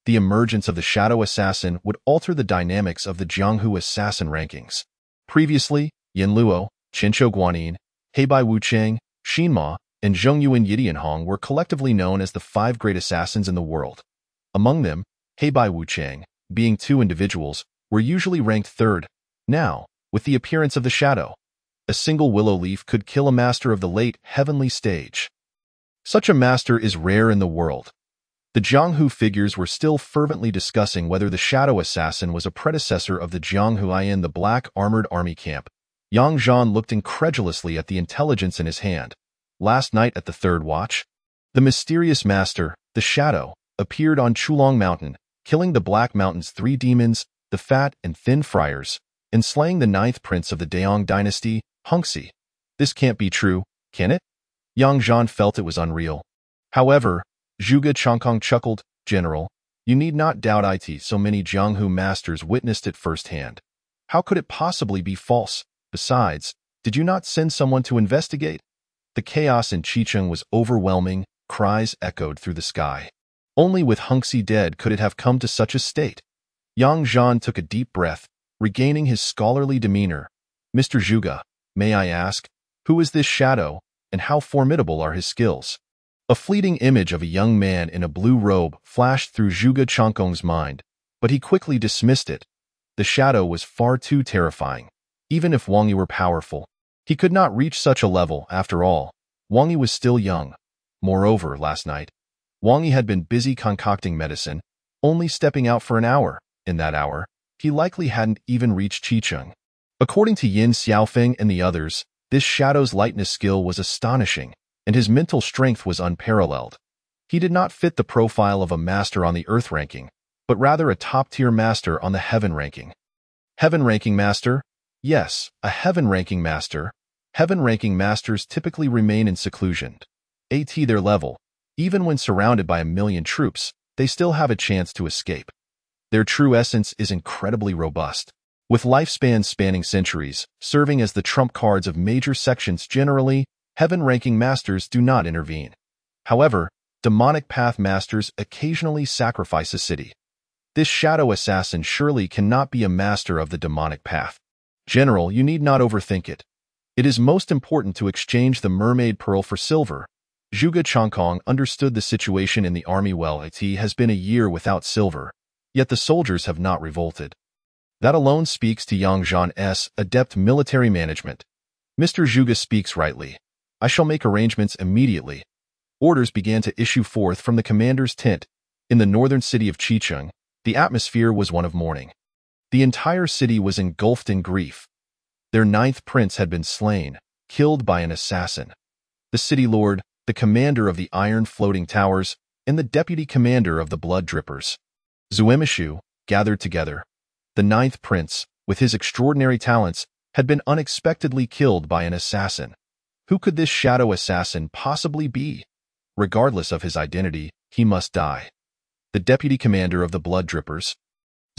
The emergence of the shadow assassin would alter the dynamics of the Jianghu assassin rankings. Previously, Yin Luo, Qinshou Guanyin, Heibai Wuchang, Xinma, and Zhongyuan Yidianhong were collectively known as the 5 great assassins in the world. Among them, Heibai Wuchang, being 2 individuals, were usually ranked 3rd. Now, with the appearance of the shadow, a single willow leaf could kill a master of the late heavenly stage. Such a master is rare in the world. The Jianghu figures were still fervently discussing whether the shadow assassin was a predecessor of the Jianghu in the black armored army camp. Yang Zhan looked incredulously at the intelligence in his hand. Last night at the 3rd watch, the mysterious master, the shadow, appeared on Chulong Mountain, killing the Black Mountain's 3 demons, the fat and thin friars, and slaying the 9th prince of the Daong dynasty, Hongxi. This can't be true, can it? Yang Zhan felt it was unreal. However, Zhuge Changkong chuckled, General, you need not doubt it. So many Jianghu masters witnessed it firsthand. How could it possibly be false? Besides, did you not send someone to investigate? The chaos in Qicheng was overwhelming, cries echoed through the sky. Only with Hongxi dead could it have come to such a state. Yang Zhan took a deep breath, regaining his scholarly demeanor. Mr. Zhuge, may I ask, who is this shadow, and how formidable are his skills? A fleeting image of a young man in a blue robe flashed through Zhuge Changkong's mind, but he quickly dismissed it. The shadow was far too terrifying. Even if Wang Yi were powerful, he could not reach such a level. After all, Wang Yi was still young. Moreover, last night, Wang Yi had been busy concocting medicine, only stepping out for an hour. In that hour, he likely hadn't even reached Qicheng. According to Yin Xiaofeng and the others, this shadow's lightness skill was astonishing, and his mental strength was unparalleled. He did not fit the profile of a master on the Earth ranking, but rather a top-tier master on the Heaven ranking. Heaven ranking master? Yes, a Heaven ranking master. Heaven ranking masters typically remain in seclusion. At their level, even when surrounded by 1,000,000 troops, they still have a chance to escape. Their true essence is incredibly robust, with lifespans spanning centuries, serving as the trump cards of major sections. Generally, Heaven-ranking masters do not intervene. However, demonic path masters occasionally sacrifice a city. This shadow assassin surely cannot be a master of the demonic path. General, you need not overthink it. It is most important to exchange the mermaid pearl for silver. Zhuge Changkong understood the situation in the army well. It has been a year without silver, yet the soldiers have not revolted. That alone speaks to Yang Zhan's adept military management. Mr. Zhuge speaks rightly. I shall make arrangements immediately. Orders began to issue forth from the commander's tent. In the northern city of Qicheng, the atmosphere was one of mourning. The entire city was engulfed in grief. Their 9th prince had been slain, killed by an assassin. The city lord, the commander of the iron floating towers, and the deputy commander of the blood drippers, Zuemishu, gathered together. The 9th prince, with his extraordinary talents, had been unexpectedly killed by an assassin. Who could this shadow assassin possibly be? Regardless of his identity, he must die. The deputy commander of the blood drippers,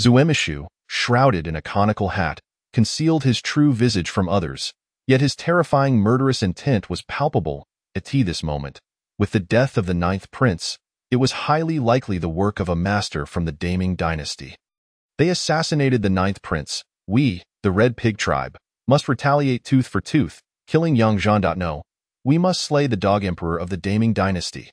Zuemishu, shrouded in a conical hat, concealed his true visage from others, yet his terrifying murderous intent was palpable at this moment. With the death of the 9th prince, it was highly likely the work of a master from the Daming dynasty. They assassinated the 9th prince. We, the Red Pig tribe, Must retaliate tooth for tooth, killing Yang Zhan. No. We must slay the dog emperor of the Daming dynasty.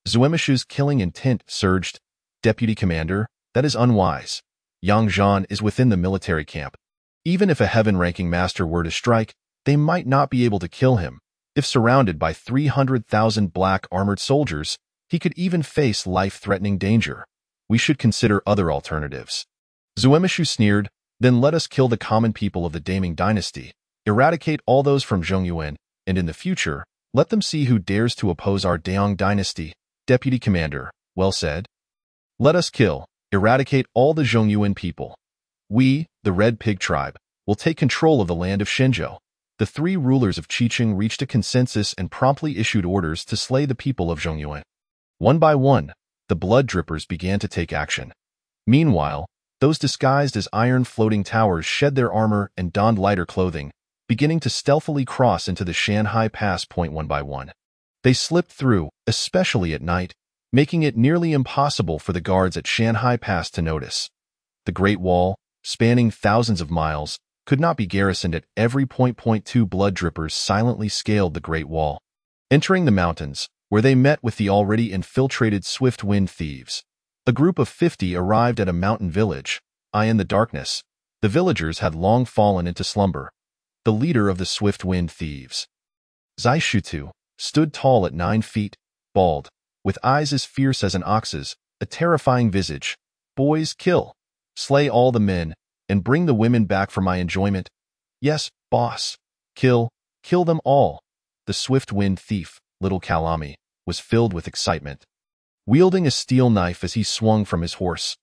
Zuemishu's killing intent surged. Deputy Commander, that is unwise. Yang Zhan is within the military camp. Even if a heaven-ranking master were to strike, they might not be able to kill him. If surrounded by 300,000 black armored soldiers, he could even face life-threatening danger. We should consider other alternatives. Zuemishu sneered, then let us kill the common people of the Daming dynasty, eradicate all those from Zhongyuan, and in the future, let them see who dares to oppose our Daong dynasty. Deputy Commander, well said. Let us kill, eradicate all the Zhongyuan people. We, the Red Pig tribe, will take control of the land of Shenzhou. The three rulers of Qiqing reached a consensus and promptly issued orders to slay the people of Zhongyuan. One by one, the blood drippers began to take action. Meanwhile, those disguised as iron floating towers shed their armor and donned lighter clothing, beginning to stealthily cross into the Shanhai Pass point one by one. They slipped through, especially at night, making it nearly impossible for the guards at Shanhai Pass to notice. The Great Wall, spanning thousands of miles, could not be garrisoned at every point. Two blood drippers silently scaled the Great Wall, entering the mountains, where they met with the already infiltrated Swift Wind thieves. A group of 50 arrived at a mountain village. In the darkness, the villagers had long fallen into slumber. The leader of the Swift Wind thieves, Zai Shutu, stood tall at 9 feet, bald, with eyes as fierce as an ox's, a terrifying visage. Boys, kill. Slay all the men, and bring the women back for my enjoyment. Yes, boss. Kill them all. The Swift Wind thief, Little Kalami, was filled with excitement, wielding a steel knife as he swung from his horse.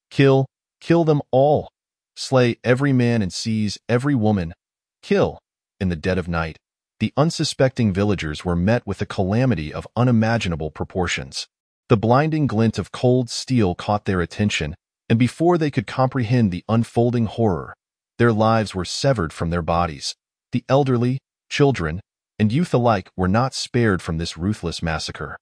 Kill them all. Slay every man and seize every woman. Kill. In the dead of night, the unsuspecting villagers were met with a calamity of unimaginable proportions. The blinding glint of cold steel caught their attention, and before they could comprehend the unfolding horror, their lives were severed from their bodies. The elderly, children, and youth alike were not spared from this ruthless massacre.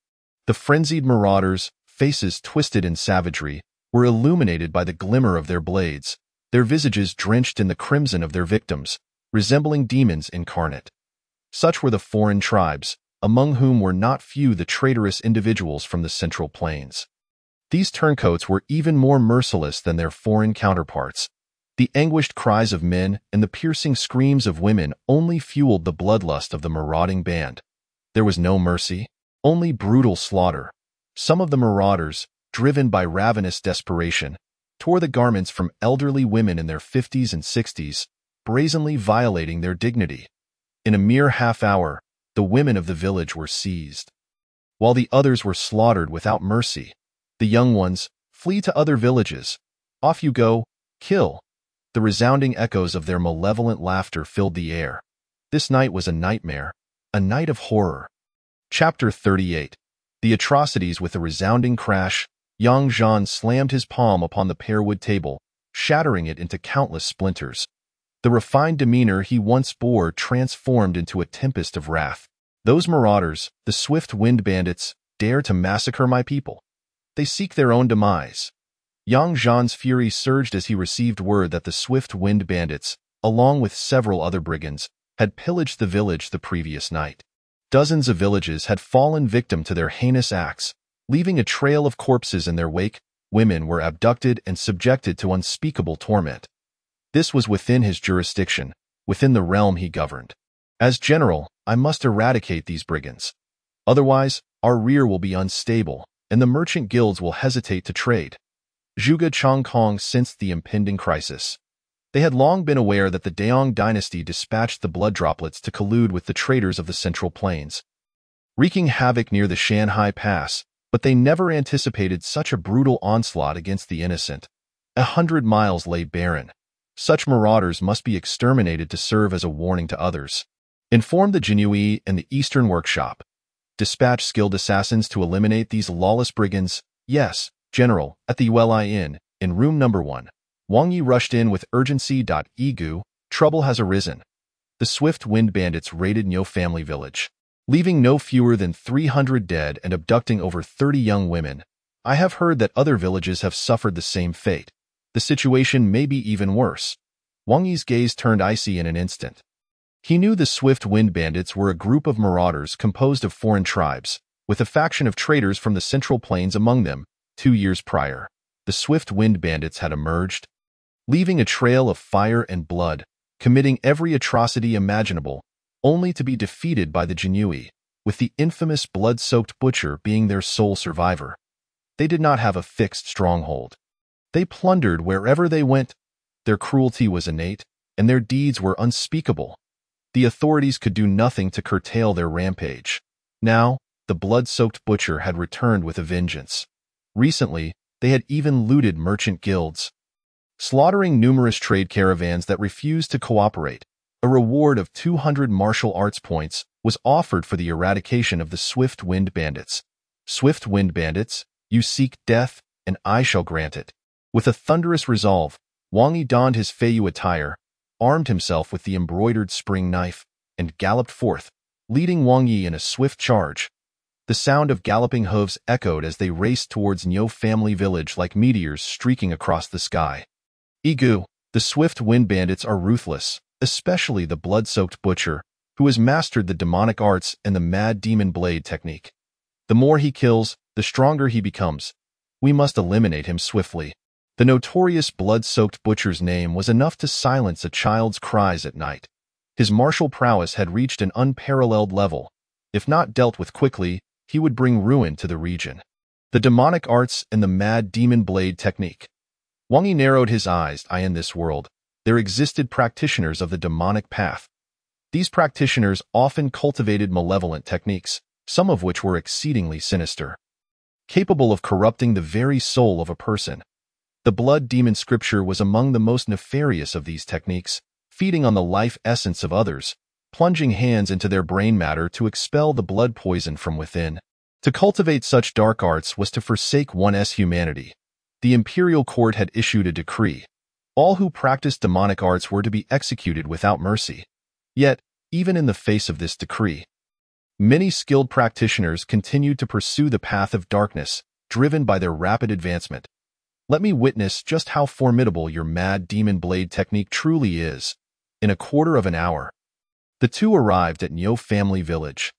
The frenzied marauders, faces twisted in savagery, were illuminated by the glimmer of their blades, their visages drenched in the crimson of their victims, resembling demons incarnate. Such were the foreign tribes, among whom were not few the traitorous individuals from the Central Plains. These turncoats were even more merciless than their foreign counterparts. The anguished cries of men and the piercing screams of women only fueled the bloodlust of the marauding band. There was no mercy, only brutal slaughter. Some of the marauders, driven by ravenous desperation, tore the garments from elderly women in their 50s and 60s, brazenly violating their dignity. In a mere half hour, the women of the village were seized, while the others were slaughtered without mercy. The young ones, flee to other villages. Off you go, kill. The resounding echoes of their malevolent laughter filled the air. This night was a nightmare, a night of horror. Chapter 38. The atrocities. With a resounding crash, Yang Zhan slammed his palm upon the pearwood table, shattering it into countless splinters. The refined demeanor he once bore transformed into a tempest of wrath. Those marauders, the Swift Wind bandits, dare to massacre my people. They seek their own demise. Yang Zhan's fury surged as he received word that the Swift Wind bandits, along with several other brigands, had pillaged the village the previous night. Dozens of villages had fallen victim to their heinous acts, leaving a trail of corpses in their wake. Women were abducted and subjected to unspeakable torment. This was within his jurisdiction, within the realm he governed. As general, I must eradicate these brigands. Otherwise, our rear will be unstable, and the merchant guilds will hesitate to trade. Zhuge Chongkong sensed the impending crisis. They had long been aware that the Daong dynasty dispatched the blood droplets to collude with the traders of the Central Plains, wreaking havoc near the Shanhai Pass, but they never anticipated such a brutal onslaught against the innocent. 100 miles lay barren. Such marauders must be exterminated to serve as a warning to others. Inform the Jinui and the Eastern Workshop. Dispatch skilled assassins to eliminate these lawless brigands. Yes, General, at the Yueli Inn, in room number 1. Wang Yi rushed in with urgency. Egu, trouble has arisen. The Swift Wind bandits raided Nyo family village, leaving no fewer than 300 dead and abducting over 30 young women. I have heard that other villages have suffered the same fate. The situation may be even worse. Wang Yi's gaze turned icy in an instant. He knew the Swift Wind Bandits were a group of marauders composed of foreign tribes, with a faction of traders from the Central Plains among them. 2 years prior, the Swift Wind Bandits had emerged, leaving a trail of fire and blood, committing every atrocity imaginable, only to be defeated by the Jinui, with the infamous blood-soaked butcher being their sole survivor. They did not have a fixed stronghold. They plundered wherever they went. Their cruelty was innate, and their deeds were unspeakable. The authorities could do nothing to curtail their rampage. Now, the blood-soaked butcher had returned with a vengeance. Recently, they had even looted merchant guilds, slaughtering numerous trade caravans that refused to cooperate. A reward of 200 martial arts points was offered for the eradication of the Swift Wind Bandits. Swift Wind Bandits, you seek death, and I shall grant it. With a thunderous resolve, Wang Yi donned his Feiyu attire, armed himself with the embroidered spring knife, and galloped forth, leading Wang Yi in a swift charge. The sound of galloping hooves echoed as they raced towards Niu family village like meteors streaking across the sky. Igu, the Swift Wind Bandits are ruthless, especially the blood-soaked butcher, who has mastered the demonic arts and the mad demon blade technique. The more he kills, the stronger he becomes. We must eliminate him swiftly. The notorious blood-soaked butcher's name was enough to silence a child's cries at night. His martial prowess had reached an unparalleled level. If not dealt with quickly, he would bring ruin to the region. The demonic arts and the mad demon blade technique. Wang Yi narrowed his eyes. In this world, there existed practitioners of the demonic path. These practitioners often cultivated malevolent techniques, some of which were exceedingly sinister, capable of corrupting the very soul of a person. The blood demon scripture was among the most nefarious of these techniques, feeding on the life essence of others, plunging hands into their brain matter to expel the blood poison from within. To cultivate such dark arts was to forsake one's humanity. The imperial court had issued a decree. All who practiced demonic arts were to be executed without mercy. Yet, even in the face of this decree, many skilled practitioners continued to pursue the path of darkness, driven by their rapid advancement. Let me witness just how formidable your mad demon blade technique truly is. In a quarter of an hour, the two arrived at Niu family village.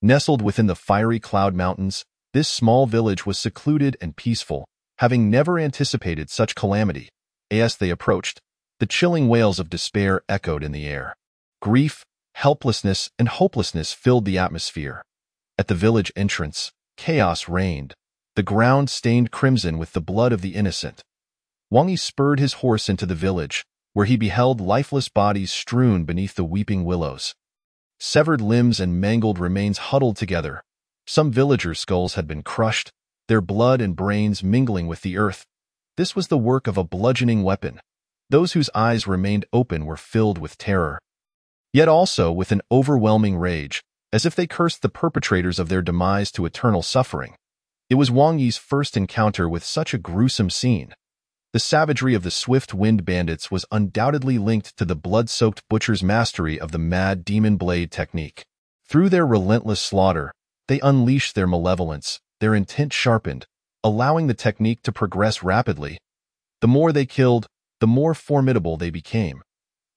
Nestled within the fiery cloud mountains, this small village was secluded and peaceful, having never anticipated such calamity. As they approached, the chilling wails of despair echoed in the air. Grief, helplessness, and hopelessness filled the atmosphere. At the village entrance, chaos reigned, the ground stained crimson with the blood of the innocent. Wang Yi spurred his horse into the village, where he beheld lifeless bodies strewn beneath the weeping willows. Severed limbs and mangled remains huddled together. Some villagers' skulls had been crushed, their blood and brains mingling with the earth. This was the work of a bludgeoning weapon. Those whose eyes remained open were filled with terror, yet also with an overwhelming rage, as if they cursed the perpetrators of their demise to eternal suffering. It was Wang Yi's first encounter with such a gruesome scene. The savagery of the Swift Wind Bandits was undoubtedly linked to the blood-soaked butcher's mastery of the mad demon blade technique. Through their relentless slaughter, they unleashed their malevolence, their intent sharpened, allowing the technique to progress rapidly. The more they killed, the more formidable they became.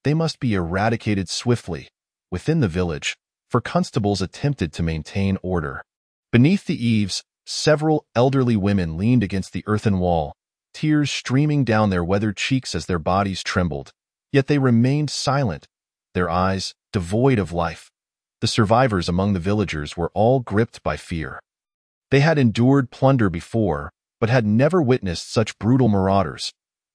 They must be eradicated swiftly, within the village, for constables attempted to maintain order. Beneath the eaves, several elderly women leaned against the earthen wall, tears streaming down their weathered cheeks as their bodies trembled. Yet they remained silent, their eyes devoid of life. The survivors among the villagers were all gripped by fear. They had endured plunder before, but had never witnessed such brutal marauders.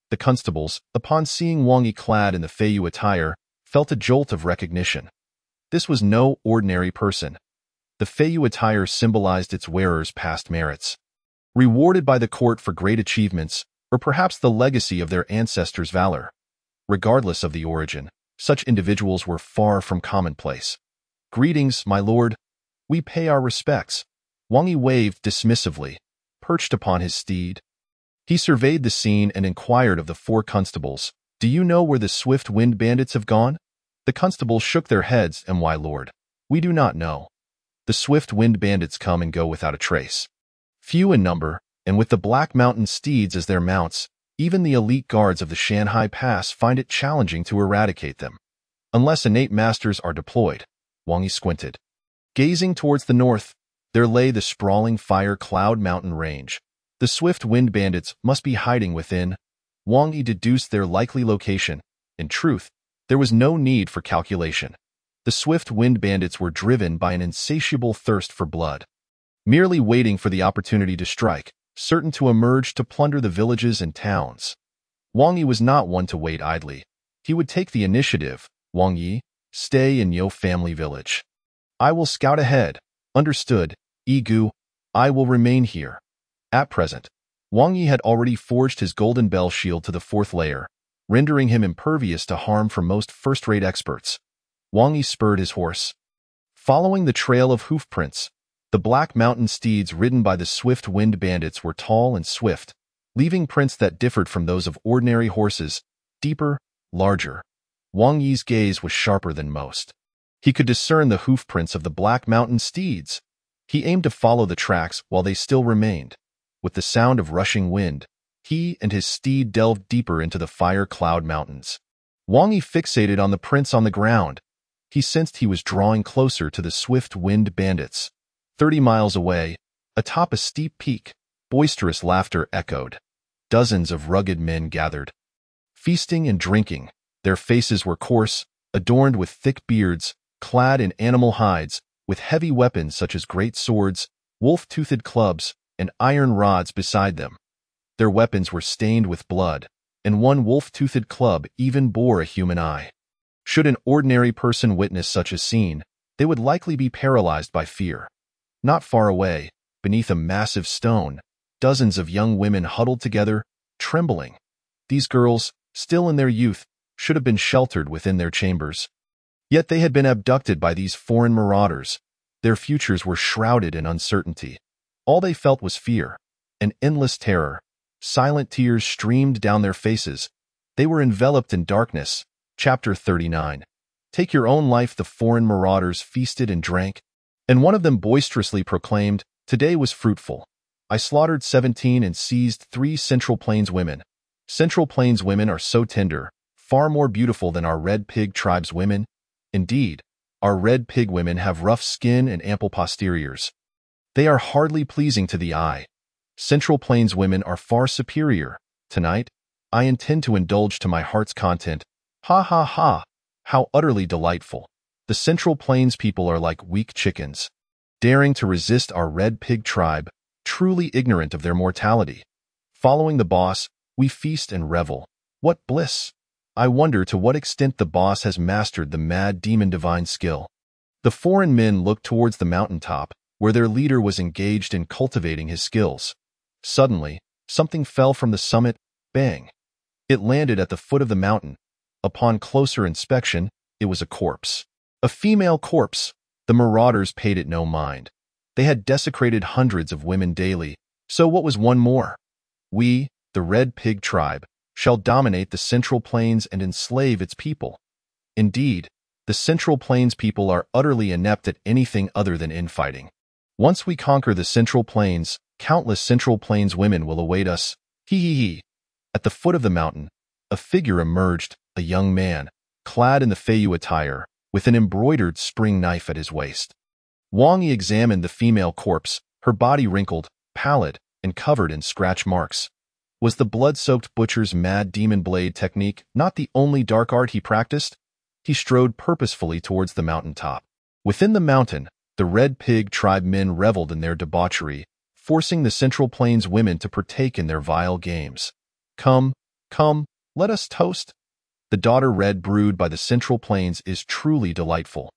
The constables, upon seeing Wang Yi clad in the Feiyu attire, felt a jolt of recognition. This was no ordinary person. The Feiyu attire symbolized its wearer's past merits, rewarded by the court for great achievements, or perhaps the legacy of their ancestors' valor. Regardless of the origin, such individuals were far from commonplace. "Greetings, my lord. We pay our respects." Wang Yi waved dismissively, perched upon his steed. He surveyed the scene and inquired of the four constables, "Do you know where the Swift Wind Bandits have gone?" The constables shook their heads. "My lord, we do not know. The Swift Wind Bandits come and go without a trace. Few in number, and with the Black Mountain steeds as their mounts, even the elite guards of the Shanhai Pass find it challenging to eradicate them. Unless innate masters are deployed. Wang Yi squinted. Gazing towards the north, there lay the sprawling Fire Cloud Mountain range. The swift wind bandits must be hiding within. Wang Yi deduced their likely location. In truth, there was no need for calculation. The swift wind bandits were driven by an insatiable thirst for blood, merely waiting for the opportunity to strike, certain to emerge to plunder the villages and towns. Wang Yi was not one to wait idly. He would take the initiative. Wang Yi, stay in Yo family village. I will scout ahead. Understood, Egu. I will remain here. At present, Wang Yi had already forged his golden bell shield to the 4th layer, rendering him impervious to harm from most first-rate experts. Wang Yi spurred his horse. Following the trail of hoofprints, the black mountain steeds ridden by the swift wind bandits were tall and swift, leaving prints that differed from those of ordinary horses, deeper, larger. Wang Yi's gaze was sharper than most. He could discern the hoofprints of the black mountain steeds. He aimed to follow the tracks while they still remained. With the sound of rushing wind, he and his steed delved deeper into the Fire Cloud Mountains. Wang Yi fixated on the prints on the ground. He sensed he was drawing closer to the swift wind bandits. 30 miles away, atop a steep peak, boisterous laughter echoed. Dozens of rugged men gathered, feasting and drinking. Their faces were coarse, adorned with thick beards, clad in animal hides, with heavy weapons such as great swords, wolf-toothed clubs, and iron rods beside them. Their weapons were stained with blood, and one wolf-toothed club even bore a human eye. Should an ordinary person witness such a scene, they would likely be paralyzed by fear. Not far away, beneath a massive stone, dozens of young women huddled together, trembling. These girls, still in their youth, should have been sheltered within their chambers. Yet they had been abducted by these foreign marauders. Their futures were shrouded in uncertainty. All they felt was fear, an endless terror. Silent tears streamed down their faces. They were enveloped in darkness. Chapter 39. Take your own life. The foreign marauders feasted and drank, and one of them boisterously proclaimed, "Today was fruitful. I slaughtered 17 and seized 3 Central Plains women. Central Plains women are so tender, far more beautiful than our Red Pig tribe's women. Indeed, our Red Pig women have rough skin and ample posteriors. They are hardly pleasing to the eye. Central Plains women are far superior. Tonight, I intend to indulge to my heart's content. Ha ha ha! How utterly delightful. The Central Plains people are like weak chickens, daring to resist our Red Pig tribe, truly ignorant of their mortality. Following the boss, we feast and revel. What bliss! I wonder to what extent the boss has mastered the mad demon divine skill." The foreign men looked towards the mountaintop, where their leader was engaged in cultivating his skills. Suddenly, something fell from the summit. Bang! It landed at the foot of the mountain. Upon closer inspection, it was a corpse. A female corpse. The marauders paid it no mind. They had desecrated hundreds of women daily, so what was one more? We, the Red Pig tribe, shall dominate the Central Plains and enslave its people. Indeed, the Central Plains people are utterly inept at anything other than infighting. Once we conquer the Central Plains, countless Central Plains women will await us. Hee hee hee. At the foot of the mountain, a figure emerged, a young man, clad in the Feiyu attire, with an embroidered spring knife at his waist. Wang Yi examined the female corpse, her body wrinkled, pallid, and covered in scratch marks. Was the blood-soaked butcher's mad demon blade technique not the only dark art he practiced? He strode purposefully towards the mountaintop. Within the mountain, the Red Pig tribe men reveled in their debauchery, forcing the Central Plains women to partake in their vile games. Come, come, let us toast. The daughter red brewed by the Central Plains is truly delightful.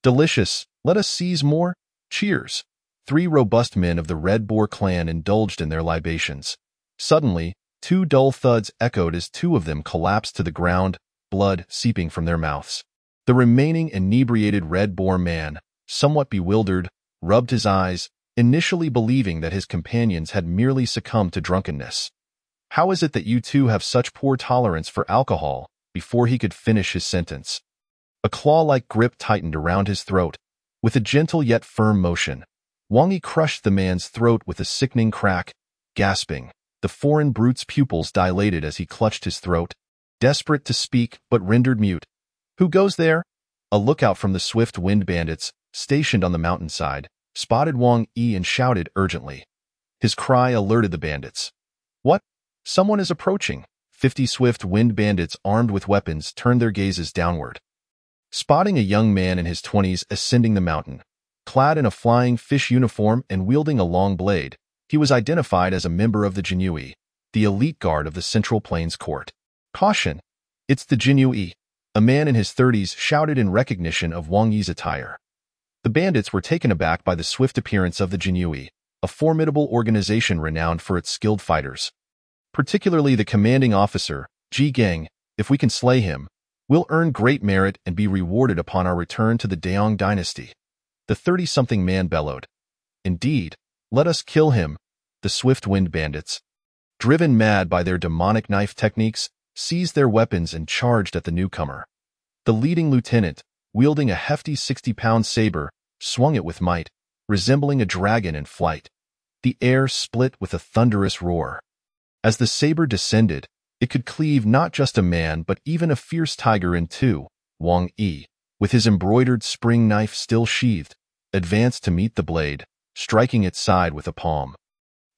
Delicious, let us seize more. Cheers. 3 robust men of the Red Boar clan indulged in their libations. Suddenly, 2 dull thuds echoed as 2 of them collapsed to the ground, blood seeping from their mouths. The remaining inebriated Red Boar man, somewhat bewildered, rubbed his eyes, initially believing that his companions had merely succumbed to drunkenness. "How is it that you two have such poor tolerance for alcohol?" Before he could finish his sentence, a claw-like grip tightened around his throat. With a gentle yet firm motion, Wang Yi crushed the man's throat with a sickening crack. Gasping, the foreign brute's pupils dilated as he clutched his throat, desperate to speak but rendered mute. Who goes there? A lookout from the swift wind bandits, stationed on the mountainside, spotted Wang Yi and shouted urgently. His cry alerted the bandits. What? Someone is approaching. 50 swift wind bandits armed with weapons turned their gazes downward. Spotting a young man in his 20s ascending the mountain, clad in a flying fish uniform and wielding a long blade, he was identified as a member of the Jinyue, the elite guard of the Central Plains Court. Caution! It's the Jinyue, a man in his 30s shouted in recognition of Wang Yi's attire. The bandits were taken aback by the swift appearance of the Jinyue, a formidable organization renowned for its skilled fighters. Particularly the commanding officer, Ji Gang. If we can slay him, we'll earn great merit and be rewarded upon our return to the Daong dynasty. The 30-something man bellowed. Indeed, let us kill him. The swift wind bandits, driven mad by their demonic knife techniques, seized their weapons and charged at the newcomer. The leading lieutenant, wielding a hefty 60-pound saber, swung it with might, resembling a dragon in flight. The air split with a thunderous roar. As the saber descended, it could cleave not just a man but even a fierce tiger in two. Wang Yi, with his embroidered spring knife still sheathed, advanced to meet the blade, striking its side with a palm.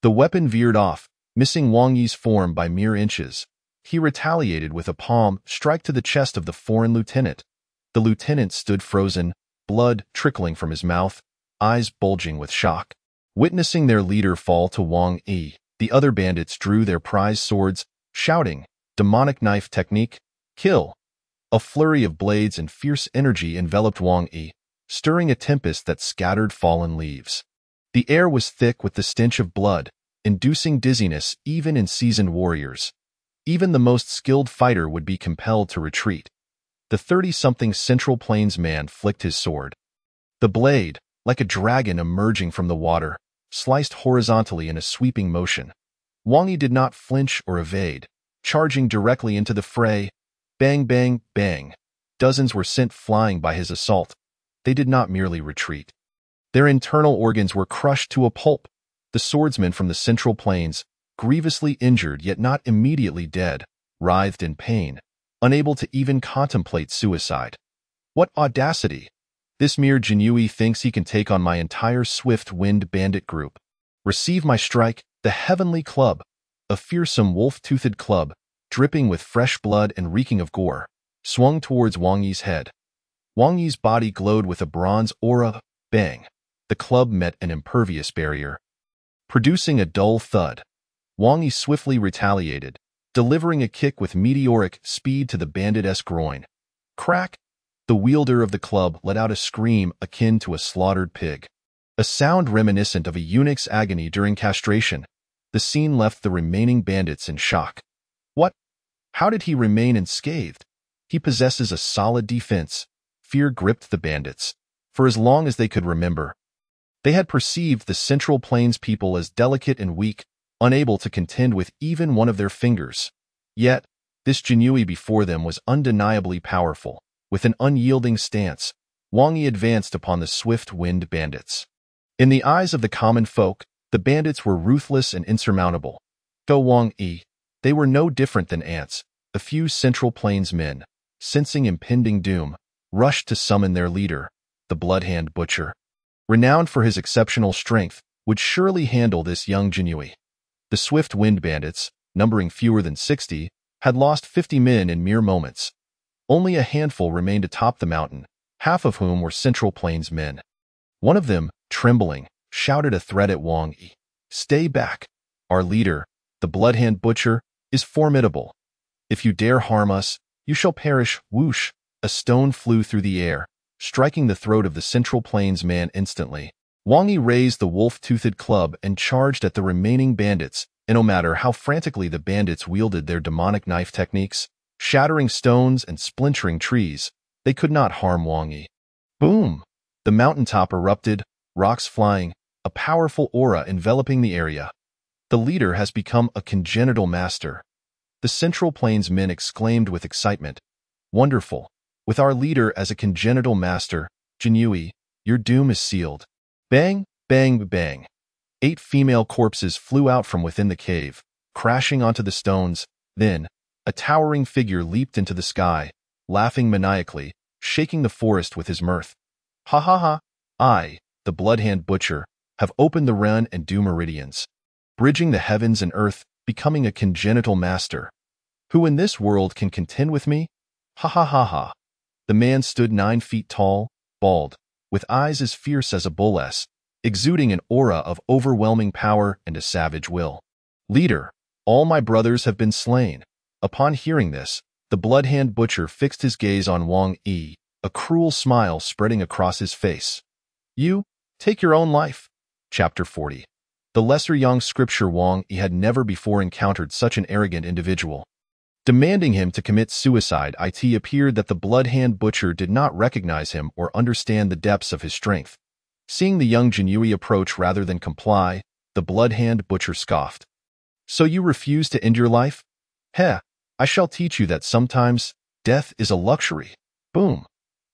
The weapon veered off, missing Wang Yi's form by mere inches. He retaliated with a palm strike to the chest of the foreign lieutenant. The lieutenant stood frozen, blood trickling from his mouth, eyes bulging with shock. Witnessing their leader fall to Wang Yi, the other bandits drew their prized swords, shouting, demonic knife technique, kill. A flurry of blades and fierce energy enveloped Wang Yi, stirring a tempest that scattered fallen leaves. The air was thick with the stench of blood, inducing dizziness even in seasoned warriors. Even the most skilled fighter would be compelled to retreat. The 30-something Central Plains man flicked his sword. The blade, like a dragon emerging from the water, sliced horizontally in a sweeping motion. Wang Yi did not flinch or evade, charging directly into the fray. Bang, bang, bang. Dozens were sent flying by his assault. They did not merely retreat. Their internal organs were crushed to a pulp. The swordsmen from the Central Plains, grievously injured yet not immediately dead, writhed in pain, unable to even contemplate suicide. What audacity! This mere Jinyue thinks he can take on my entire swift wind bandit group. Receive my strike, the heavenly club, a fearsome wolf-toothed club, dripping with fresh blood and reeking of gore, swung towards Wang Yi's head. Wang Yi's body glowed with a bronze aura. Bang! The club met an impervious barrier, producing a dull thud. Wang Yi swiftly retaliated, delivering a kick with meteoric speed to the bandit's groin. Crack! The wielder of the club let out a scream akin to a slaughtered pig. A sound reminiscent of a eunuch's agony during castration. The scene left the remaining bandits in shock. What? How did he remain unscathed? He possesses a solid defense. Fear gripped the bandits. For as long as they could remember, they had perceived the Central Plains people as delicate and weak, unable to contend with even one of their fingers. Yet, this Jinyue before them was undeniably powerful. With an unyielding stance, Wang Yi advanced upon the swift wind bandits. In the eyes of the common folk, the bandits were ruthless and insurmountable. To Wang Yi, they were no different than ants. A few Central Plains men, sensing impending doom, rushed to summon their leader, the Bloodhand Butcher. Renowned for his exceptional strength, would surely handle this young Jinyue. The swift wind bandits, numbering fewer than 60, had lost 50 men in mere moments. Only a handful remained atop the mountain, half of whom were Central Plains men. One of them, trembling, shouted a threat at Wang Yi. Stay back. Our leader, the Bloodhand Butcher, is formidable. If you dare harm us, you shall perish. Whoosh! A stone flew through the air, striking the throat of the Central Plains man instantly. Wang Yi raised the wolf-toothed club and charged at the remaining bandits, and no matter how frantically the bandits wielded their demonic knife techniques, shattering stones and splintering trees, they could not harm Wang Yi. Boom! The mountaintop erupted, rocks flying, a powerful aura enveloping the area. The leader has become a congenital master. The Central Plains men exclaimed with excitement. Wonderful! With our leader as a congenital master, Jinyue, your doom is sealed. Bang, bang, bang. 8 female corpses flew out from within the cave, crashing onto the stones. Then, a towering figure leaped into the sky, laughing maniacally, shaking the forest with his mirth. Ha ha ha! I, the Bloodhand Butcher, have opened the Ren and Du meridians, bridging the heavens and earth, becoming a congenital master. Who in this world can contend with me? Ha ha ha ha! The man stood 9 feet tall, bald, with eyes as fierce as a bull's, exuding an aura of overwhelming power and a savage will. Leader, all my brothers have been slain. Upon hearing this, the Bloodhand Butcher fixed his gaze on Wang Yi, a cruel smile spreading across his face. You, take your own life. Chapter 40. The Lesser Yang Scripture. Wang Yi had never before encountered such an arrogant individual. Demanding him to commit suicide, it appeared that the Bloodhand Butcher did not recognize him or understand the depths of his strength. Seeing the young Jinyui approach rather than comply, the Bloodhand Butcher scoffed. So you refuse to end your life? Heh, I shall teach you that sometimes death is a luxury. Boom!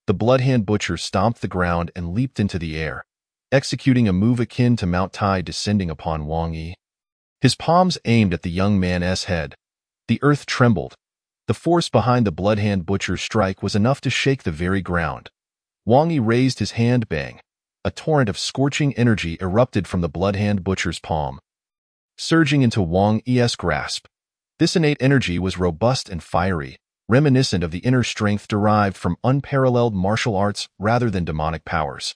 The Bloodhand Butcher stomped the ground and leaped into the air, executing a move akin to Mount Tai descending upon Wang Yi. His palms aimed at the young man's head. The earth trembled. The force behind the Bloodhand Butcher's strike was enough to shake the very ground. Wang Yi raised his hand. Bang! A torrent of scorching energy erupted from the Bloodhand Butcher's palm, surging into Wang Yi's grasp. This innate energy was robust and fiery, reminiscent of the inner strength derived from unparalleled martial arts rather than demonic powers.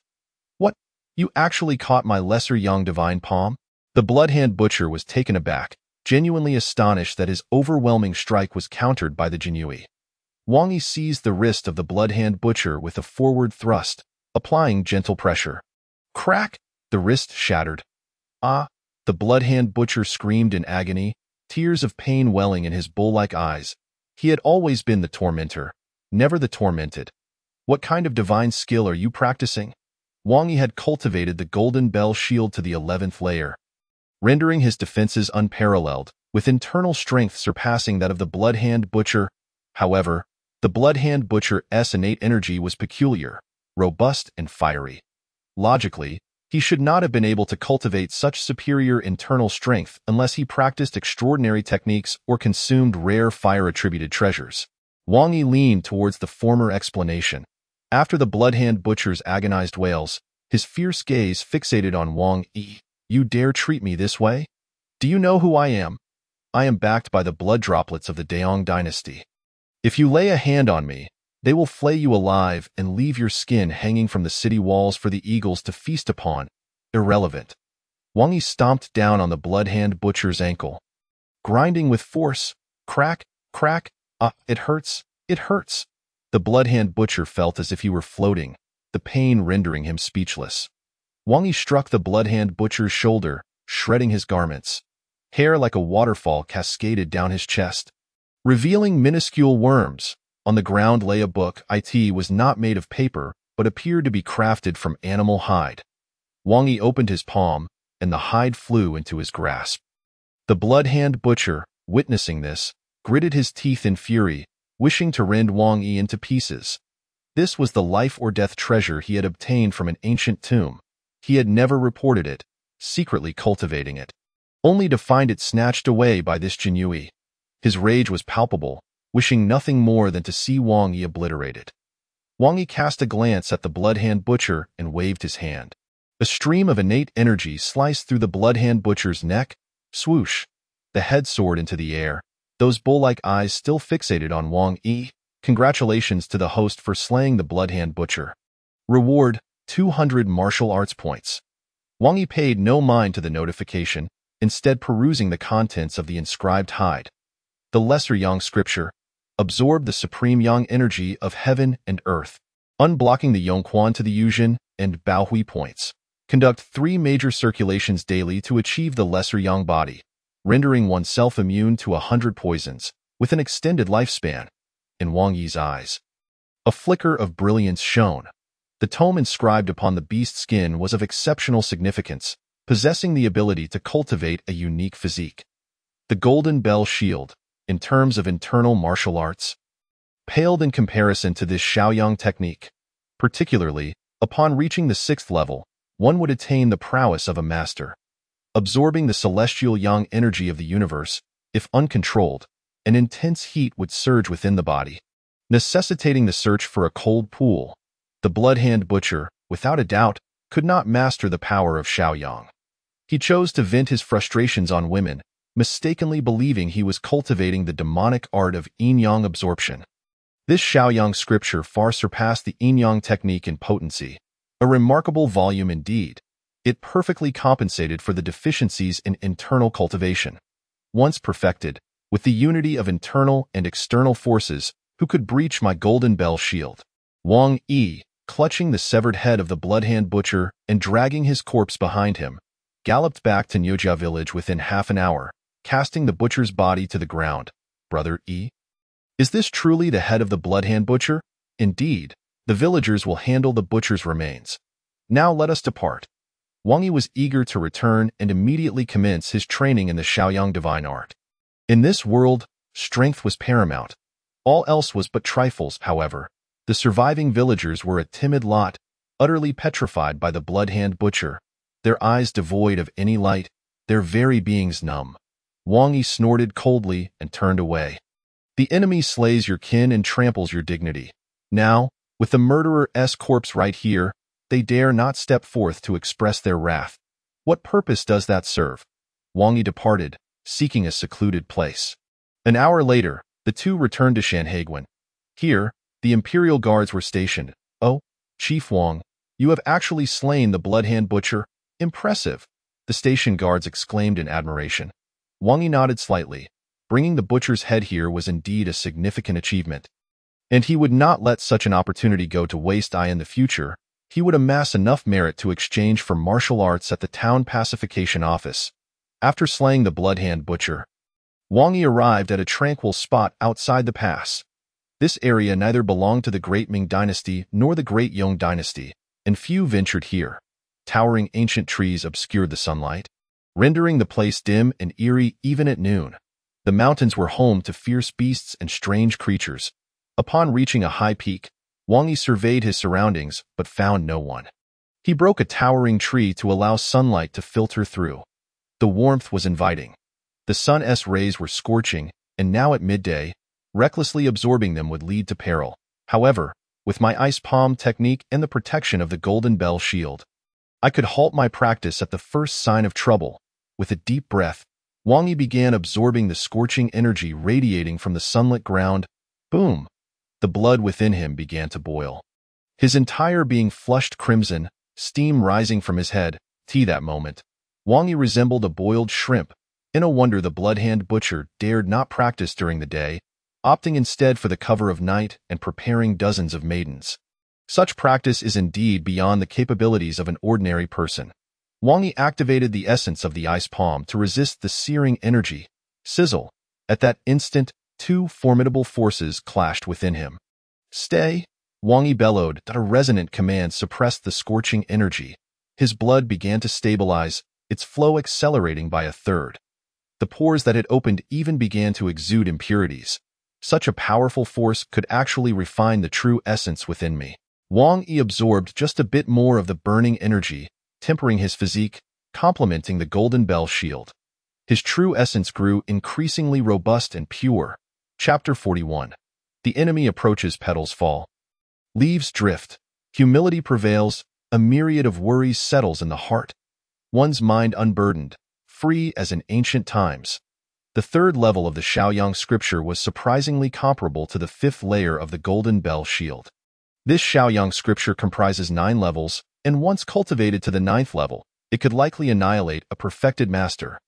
What? You actually caught my lesser young divine palm? The Bloodhand Butcher was taken aback, genuinely astonished that his overwhelming strike was countered by the Jinyui. Wang Yi seized the wrist of the Bloodhand Butcher with a forward thrust, applying gentle pressure. Crack! The wrist shattered. Ah! The Bloodhand Butcher screamed in agony, tears of pain welling in his bull-like eyes. He had always been the tormentor, never the tormented. What kind of divine skill are you practicing? Wang Yi had cultivated the Golden Bell Shield to the 11th layer, rendering his defenses unparalleled, with internal strength surpassing that of the Bloodhand Butcher. However, the Bloodhand Butcher's innate energy was peculiar, robust and fiery. Logically, he should not have been able to cultivate such superior internal strength unless he practiced extraordinary techniques or consumed rare fire-attributed treasures. Wang Yi leaned towards the former explanation. After the Bloodhand Butcher's agonized wails, his fierce gaze fixated on Wang Yi. You dare treat me this way? Do you know who I am? I am backed by the blood droplets of the Daong dynasty. If you lay a hand on me, they will flay you alive and leave your skin hanging from the city walls for the eagles to feast upon. Irrelevant. Wang Yi stomped down on the Bloodhand Butcher's ankle, grinding with force. Crack, crack, it hurts, it hurts. The Bloodhand Butcher felt as if he were floating, the pain rendering him speechless. Wang Yi struck the Bloodhand Butcher's shoulder, shredding his garments. Hair like a waterfall cascaded down his chest, revealing minuscule worms. On the ground lay a book. It was not made of paper, but appeared to be crafted from animal hide. Wang Yi opened his palm, and the hide flew into his grasp. The Bloodhand Butcher, witnessing this, gritted his teeth in fury, wishing to rend Wang Yi into pieces. This was the life-or-death treasure he had obtained from an ancient tomb. He had never reported it, secretly cultivating it, only to find it snatched away by this Jinyui. His rage was palpable, wishing nothing more than to see Wang Yi obliterated. Wang Yi cast a glance at the Bloodhand Butcher and waved his hand. A stream of innate energy sliced through the Bloodhand Butcher's neck. Swoosh! The head soared into the air, those bull-like eyes still fixated on Wang Yi. Congratulations to the host for slaying the Bloodhand Butcher. Reward, 200 martial arts points. Wang Yi paid no mind to the notification, instead perusing the contents of the inscribed hide. The Lesser Yang Scripture. Absorb the supreme Yang energy of heaven and earth, unblocking the Yongquan to the Yuzhen and Baohui points. Conduct 3 major circulations daily to achieve the Lesser Yang body, rendering oneself immune to 100 poisons, with an extended lifespan. In Wang Yi's eyes, a flicker of brilliance shone. The tome inscribed upon the beast's skin was of exceptional significance, possessing the ability to cultivate a unique physique. The Golden Bell Shield, in terms of internal martial arts, paled in comparison to this Shaoyang technique. Particularly, upon reaching the 6th level, one would attain the prowess of a master. Absorbing the celestial yang energy of the universe, if uncontrolled, an intense heat would surge within the body. necessitating the search for a cold pool. The blood-hand butcher, without a doubt, could not master the power of Xiaoyang. He chose to vent his frustrations on women, mistakenly believing he was cultivating the demonic art of yin-yang absorption. This Xiaoyang scripture far surpassed the yin-yang technique in potency, a remarkable volume indeed. It perfectly compensated for the deficiencies in internal cultivation. Once perfected, with the unity of internal and external forces, who could breach my golden bell shield? Wang Yi, clutching the severed head of the blood-hand butcher and dragging his corpse behind him, galloped back to Niujia village within half an hour, casting the butcher's body to the ground. Brother Yi? Is this truly the head of the blood-hand butcher? Indeed, the villagers will handle the butcher's remains. Now let us depart. Wang Yi was eager to return and immediately commence his training in the Xiaoyang divine art. In this world, strength was paramount. All else was but trifles, however. The surviving villagers were a timid lot, utterly petrified by the blood-hand butcher, their eyes devoid of any light, their very beings numb. Wang Yi snorted coldly and turned away. The enemy slays your kin and tramples your dignity. Now, with the murderer's corpse right here, they dare not step forth to express their wrath. What purpose does that serve? Wang Yi departed, seeking a secluded place. An hour later, the two returned to Shanhaiguan. Here, the imperial guards were stationed. Oh, Chief Wang, you have actually slain the blood-hand butcher. Impressive, the station guards exclaimed in admiration. Wang Yi nodded slightly. Bringing the butcher's head here was indeed a significant achievement. And he would not let such an opportunity go to waste. In the future, he would amass enough merit to exchange for martial arts at the town pacification office. After slaying the blood-hand butcher, Wang Yi arrived at a tranquil spot outside the pass. This area neither belonged to the Great Ming Dynasty nor the Great Yong Dynasty, and few ventured here. Towering ancient trees obscured the sunlight, rendering the place dim and eerie even at noon. The mountains were home to fierce beasts and strange creatures. Upon reaching a high peak, Wang Yi surveyed his surroundings but found no one. He broke a towering tree to allow sunlight to filter through. The warmth was inviting. The sun's rays were scorching, and now at midday, recklessly absorbing them would lead to peril. However, with my ice palm technique and the protection of the golden bell shield, I could halt my practice at the first sign of trouble. With a deep breath, Wang Yi began absorbing the scorching energy radiating from the sunlit ground. Boom! The blood within him began to boil. His entire being flushed crimson, steam rising from his head. That moment, Wang Yi resembled a boiled shrimp. No wonder the blood-hand butcher dared not practice during the day, opting instead for the cover of night and preparing dozens of maidens. Such practice is indeed beyond the capabilities of an ordinary person. Wang Yi activated the essence of the ice palm to resist the searing energy. Sizzle! At that instant, two formidable forces clashed within him. Stay! Wang Yi bellowed. A resonant command suppressed the scorching energy. His blood began to stabilize, its flow accelerating by a third. The pores that had opened even began to exude impurities. Such a powerful force could actually refine the true essence within me. Wang Yi absorbed just a bit more of the burning energy, tempering his physique, complementing the golden bell shield. His true essence grew increasingly robust and pure. Chapter 41. The enemy approaches, petals fall. Leaves drift. Humility prevails. A myriad of worries settles in the heart. One's mind unburdened, free as in ancient times. The third level of the Xiaoyang scripture was surprisingly comparable to the fifth layer of the golden bell shield. This Xiaoyang scripture comprises 9 levels, and once cultivated to the 9th level, it could likely annihilate a perfected master.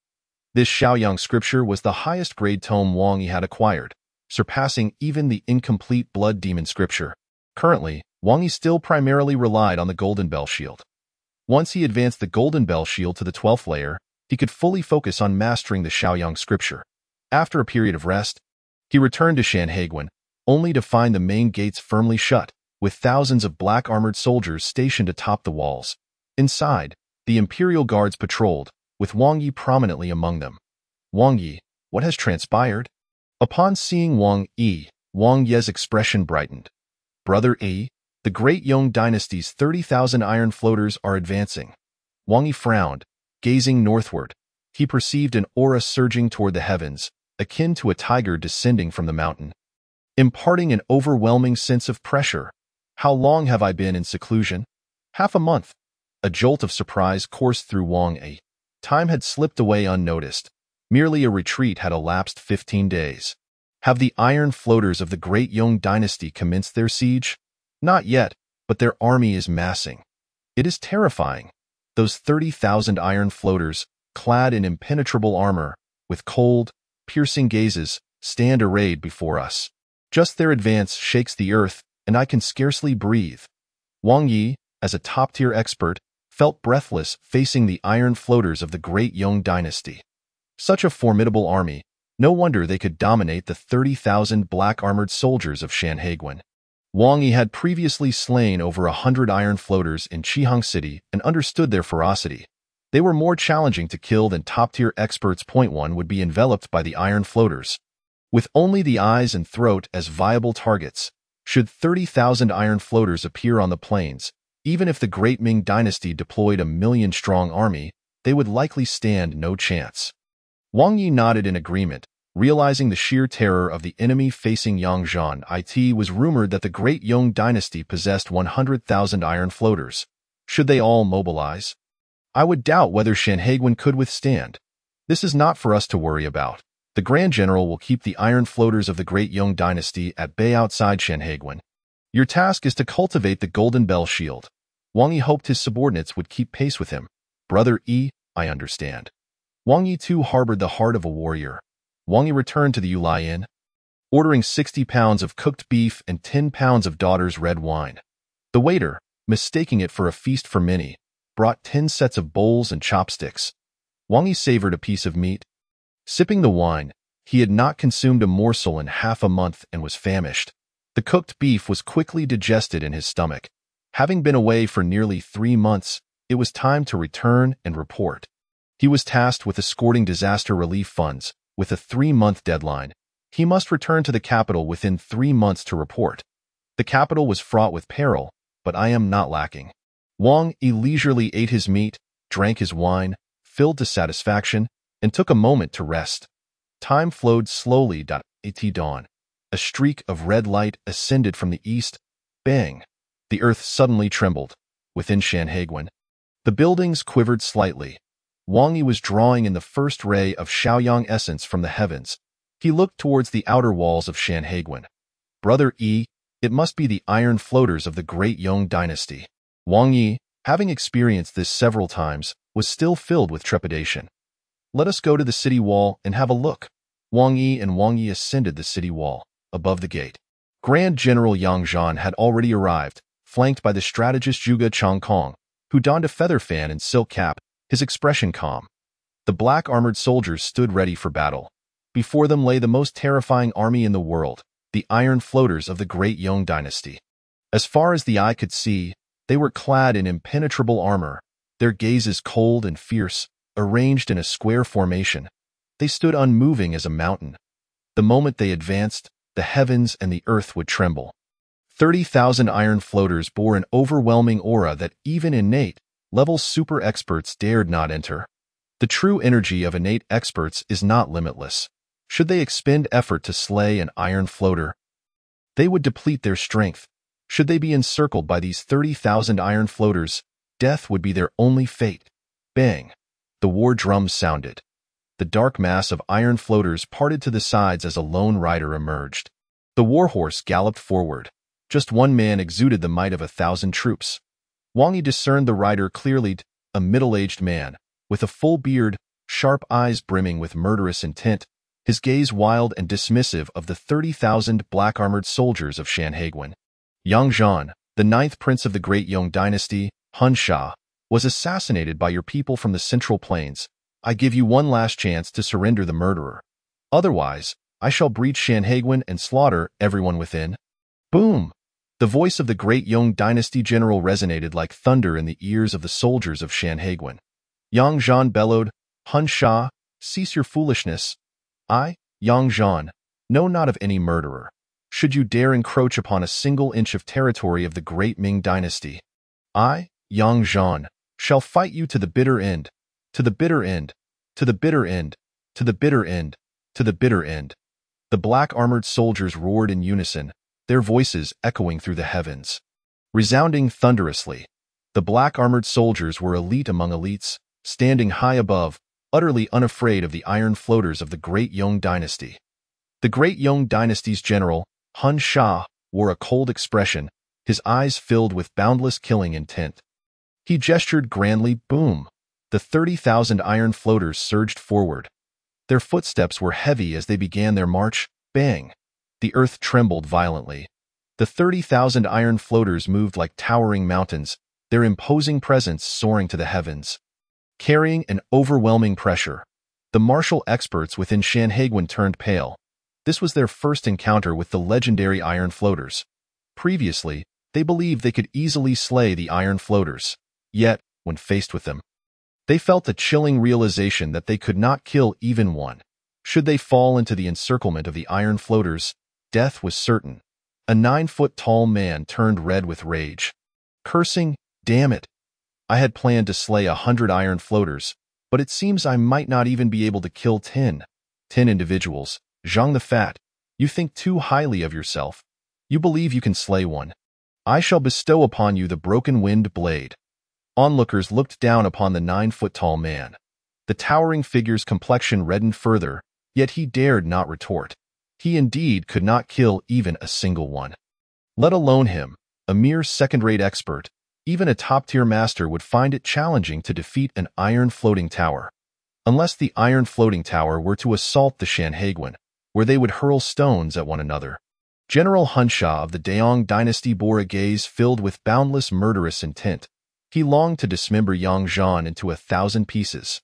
This Xiaoyang scripture was the highest grade tome Wang Yi had acquired, surpassing even the incomplete blood demon scripture. Currently, Wang Yi still primarily relied on the golden bell shield. Once he advanced the golden bell shield to the 12th layer, he could fully focus on mastering the Xiaoyang scripture. After a period of rest, he returned to Shanhaiguan, only to find the main gates firmly shut, with thousands of black-armored soldiers stationed atop the walls. Inside, the imperial guards patrolled, with Wang Yi prominently among them. Wang Yi, what has transpired? Upon seeing Wang Yi's expression brightened. Brother Yi, the Great Yong Dynasty's 30,000 iron floaters are advancing. Wang Yi frowned, gazing northward. He perceived an aura surging toward the heavens, akin to a tiger descending from the mountain. imparting an overwhelming sense of pressure. How long have I been in seclusion? Half a month. A jolt of surprise coursed through Wang Yi. Time had slipped away unnoticed. Merely a retreat had elapsed 15 days. Have the iron floaters of the Great Yong dynasty commenced their siege? Not yet, but their army is massing. It is terrifying. Those 30,000 iron floaters, clad in impenetrable armor, with cold, piercing gazes, stand arrayed before us. Just their advance shakes the earth, and I can scarcely breathe. Wang Yi, as a top-tier expert, felt breathless facing the iron floaters of the Great Yong dynasty. Such a formidable army, no wonder they could dominate the 30,000 black-armored soldiers of Shanhaiguan. Wang Yi had previously slain over 100 iron floaters in Qihang City and understood their ferocity. They were more challenging to kill than top-tier experts. Point one would be enveloped by the iron floaters. With only the eyes and throat as viable targets, should 30,000 iron floaters appear on the plains, even if the Great Ming dynasty deployed a million-strong army, they would likely stand no chance. Wang Yi nodded in agreement, realizing the sheer terror of the enemy facing Yangzhan. It was rumored that the Great Yong dynasty possessed 100,000 iron floaters. Should they all mobilize? I would doubt whether Shanhaiguan could withstand. This is not for us to worry about. The Grand General will keep the iron floaters of the Great Yong dynasty at bay outside Shanhaiguan. Your task is to cultivate the Golden Bell Shield. Wang Yi hoped his subordinates would keep pace with him. Brother Yi, I understand. Wang Yi too harbored the heart of a warrior. Wang Yi returned to the Yulai Inn, ordering 60 pounds of cooked beef and 10 pounds of daughter's red wine. The waiter, mistaking it for a feast for many, brought 10 sets of bowls and chopsticks. Wang Yi savored a piece of meat. Sipping the wine, he had not consumed a morsel in half a month and was famished. The cooked beef was quickly digested in his stomach. Having been away for nearly 3 months, it was time to return and report. He was tasked with escorting disaster relief funds, with a 3-month deadline. He must return to the capital within 3 months to report. The capital was fraught with peril, but I am not lacking. Wang Yi leisurely ate his meat, drank his wine, filled to satisfaction, and took a moment to rest. Time flowed slowly. At dawn, a streak of red light ascended from the east. Bang! The earth suddenly trembled. Within Shanhaiguan, the buildings quivered slightly. Wang Yi was drawing in the first ray of Shaoyang essence from the heavens. He looked towards the outer walls of Shanhaiguan. Brother Yi, it must be the iron floaters of the Great Yong dynasty. Wang Yi, having experienced this several times, was still filled with trepidation. Let us go to the city wall and have a look. Wang Yi ascended the city wall, above the gate. Grand General Yangzhan had already arrived, flanked by the strategist Zhuge Changkong, who donned a feather fan and silk cap, his expression calm. The black-armored soldiers stood ready for battle. Before them lay the most terrifying army in the world, the iron floaters of the Great Yong dynasty. As far as the eye could see, they were clad in impenetrable armor, their gazes cold and fierce, arranged in a square formation. They stood unmoving as a mountain. The moment they advanced, the heavens and the earth would tremble. 30,000 iron floaters bore an overwhelming aura that even innate, level super experts dared not enter. The true energy of innate experts is not limitless. Should they expend effort to slay an iron floater, they would deplete their strength. Should they be encircled by these 30,000 iron floaters, death would be their only fate. Bang! The war drums sounded. The dark mass of iron floaters parted to the sides as a lone rider emerged. The warhorse galloped forward. Just one man exuded the might of 1,000 troops. Wang Yi discerned the rider clearly, a middle-aged man, with a full beard, sharp eyes brimming with murderous intent, his gaze wild and dismissive of the 30,000 black-armored soldiers of Shanhaiguan. Yangzhan, the 9th prince of the Great Yong dynasty, Hun Sha, was assassinated by your people from the Central Plains. I give you one last chance to surrender the murderer. Otherwise, I shall breach Shanhaiguan and slaughter everyone within. Boom! The voice of the Great Yong dynasty general resonated like thunder in the ears of the soldiers of Shanhaiguan. Yangzhan bellowed, Hun Sha, cease your foolishness. I, Yangzhan, know not of any murderer. Should you dare encroach upon a single inch of territory of the Great Ming dynasty, I, Yangzhan, shall fight you to the bitter end, to the bitter end, to the bitter end, to the bitter end, to the bitter end. The black-armored soldiers roared in unison, their voices echoing through the heavens. Resounding thunderously, the black-armored soldiers were elite among elites, standing high above, utterly unafraid of the iron floaters of the Great Yong Dynasty. The Great Yong Dynasty's general, Hun Sha, wore a cold expression, his eyes filled with boundless killing intent. He gestured grandly, boom. The 30,000 iron floaters surged forward. Their footsteps were heavy as they began their march, bang. The earth trembled violently. The 30,000 iron floaters moved like towering mountains, their imposing presence soaring to the heavens. Carrying an overwhelming pressure, the martial experts within Shanhaiguan turned pale. This was their first encounter with the legendary iron floaters. Previously, they believed they could easily slay the iron floaters. Yet, when faced with them, they felt the chilling realization that they could not kill even one. Should they fall into the encirclement of the iron floaters, death was certain. A 9-foot-tall man turned red with rage. Cursing, damn it. I had planned to slay 100 iron floaters, but it seems I might not even be able to kill 10 individuals. Zhang the Fat, you think too highly of yourself. You believe you can slay one. I shall bestow upon you the broken wind blade. Onlookers looked down upon the 9-foot-tall man. The towering figure's complexion reddened further, yet he dared not retort. He indeed could not kill even a single one. Let alone him, a mere second-rate expert. Even a top-tier master would find it challenging to defeat an iron floating tower. Unless the iron floating tower were to assault the Shanhaiguan, where they would hurl stones at one another. General Hun Sha of the Daong dynasty bore a gaze filled with boundless murderous intent. He longed to dismember Yang Zhan into 1,000 pieces.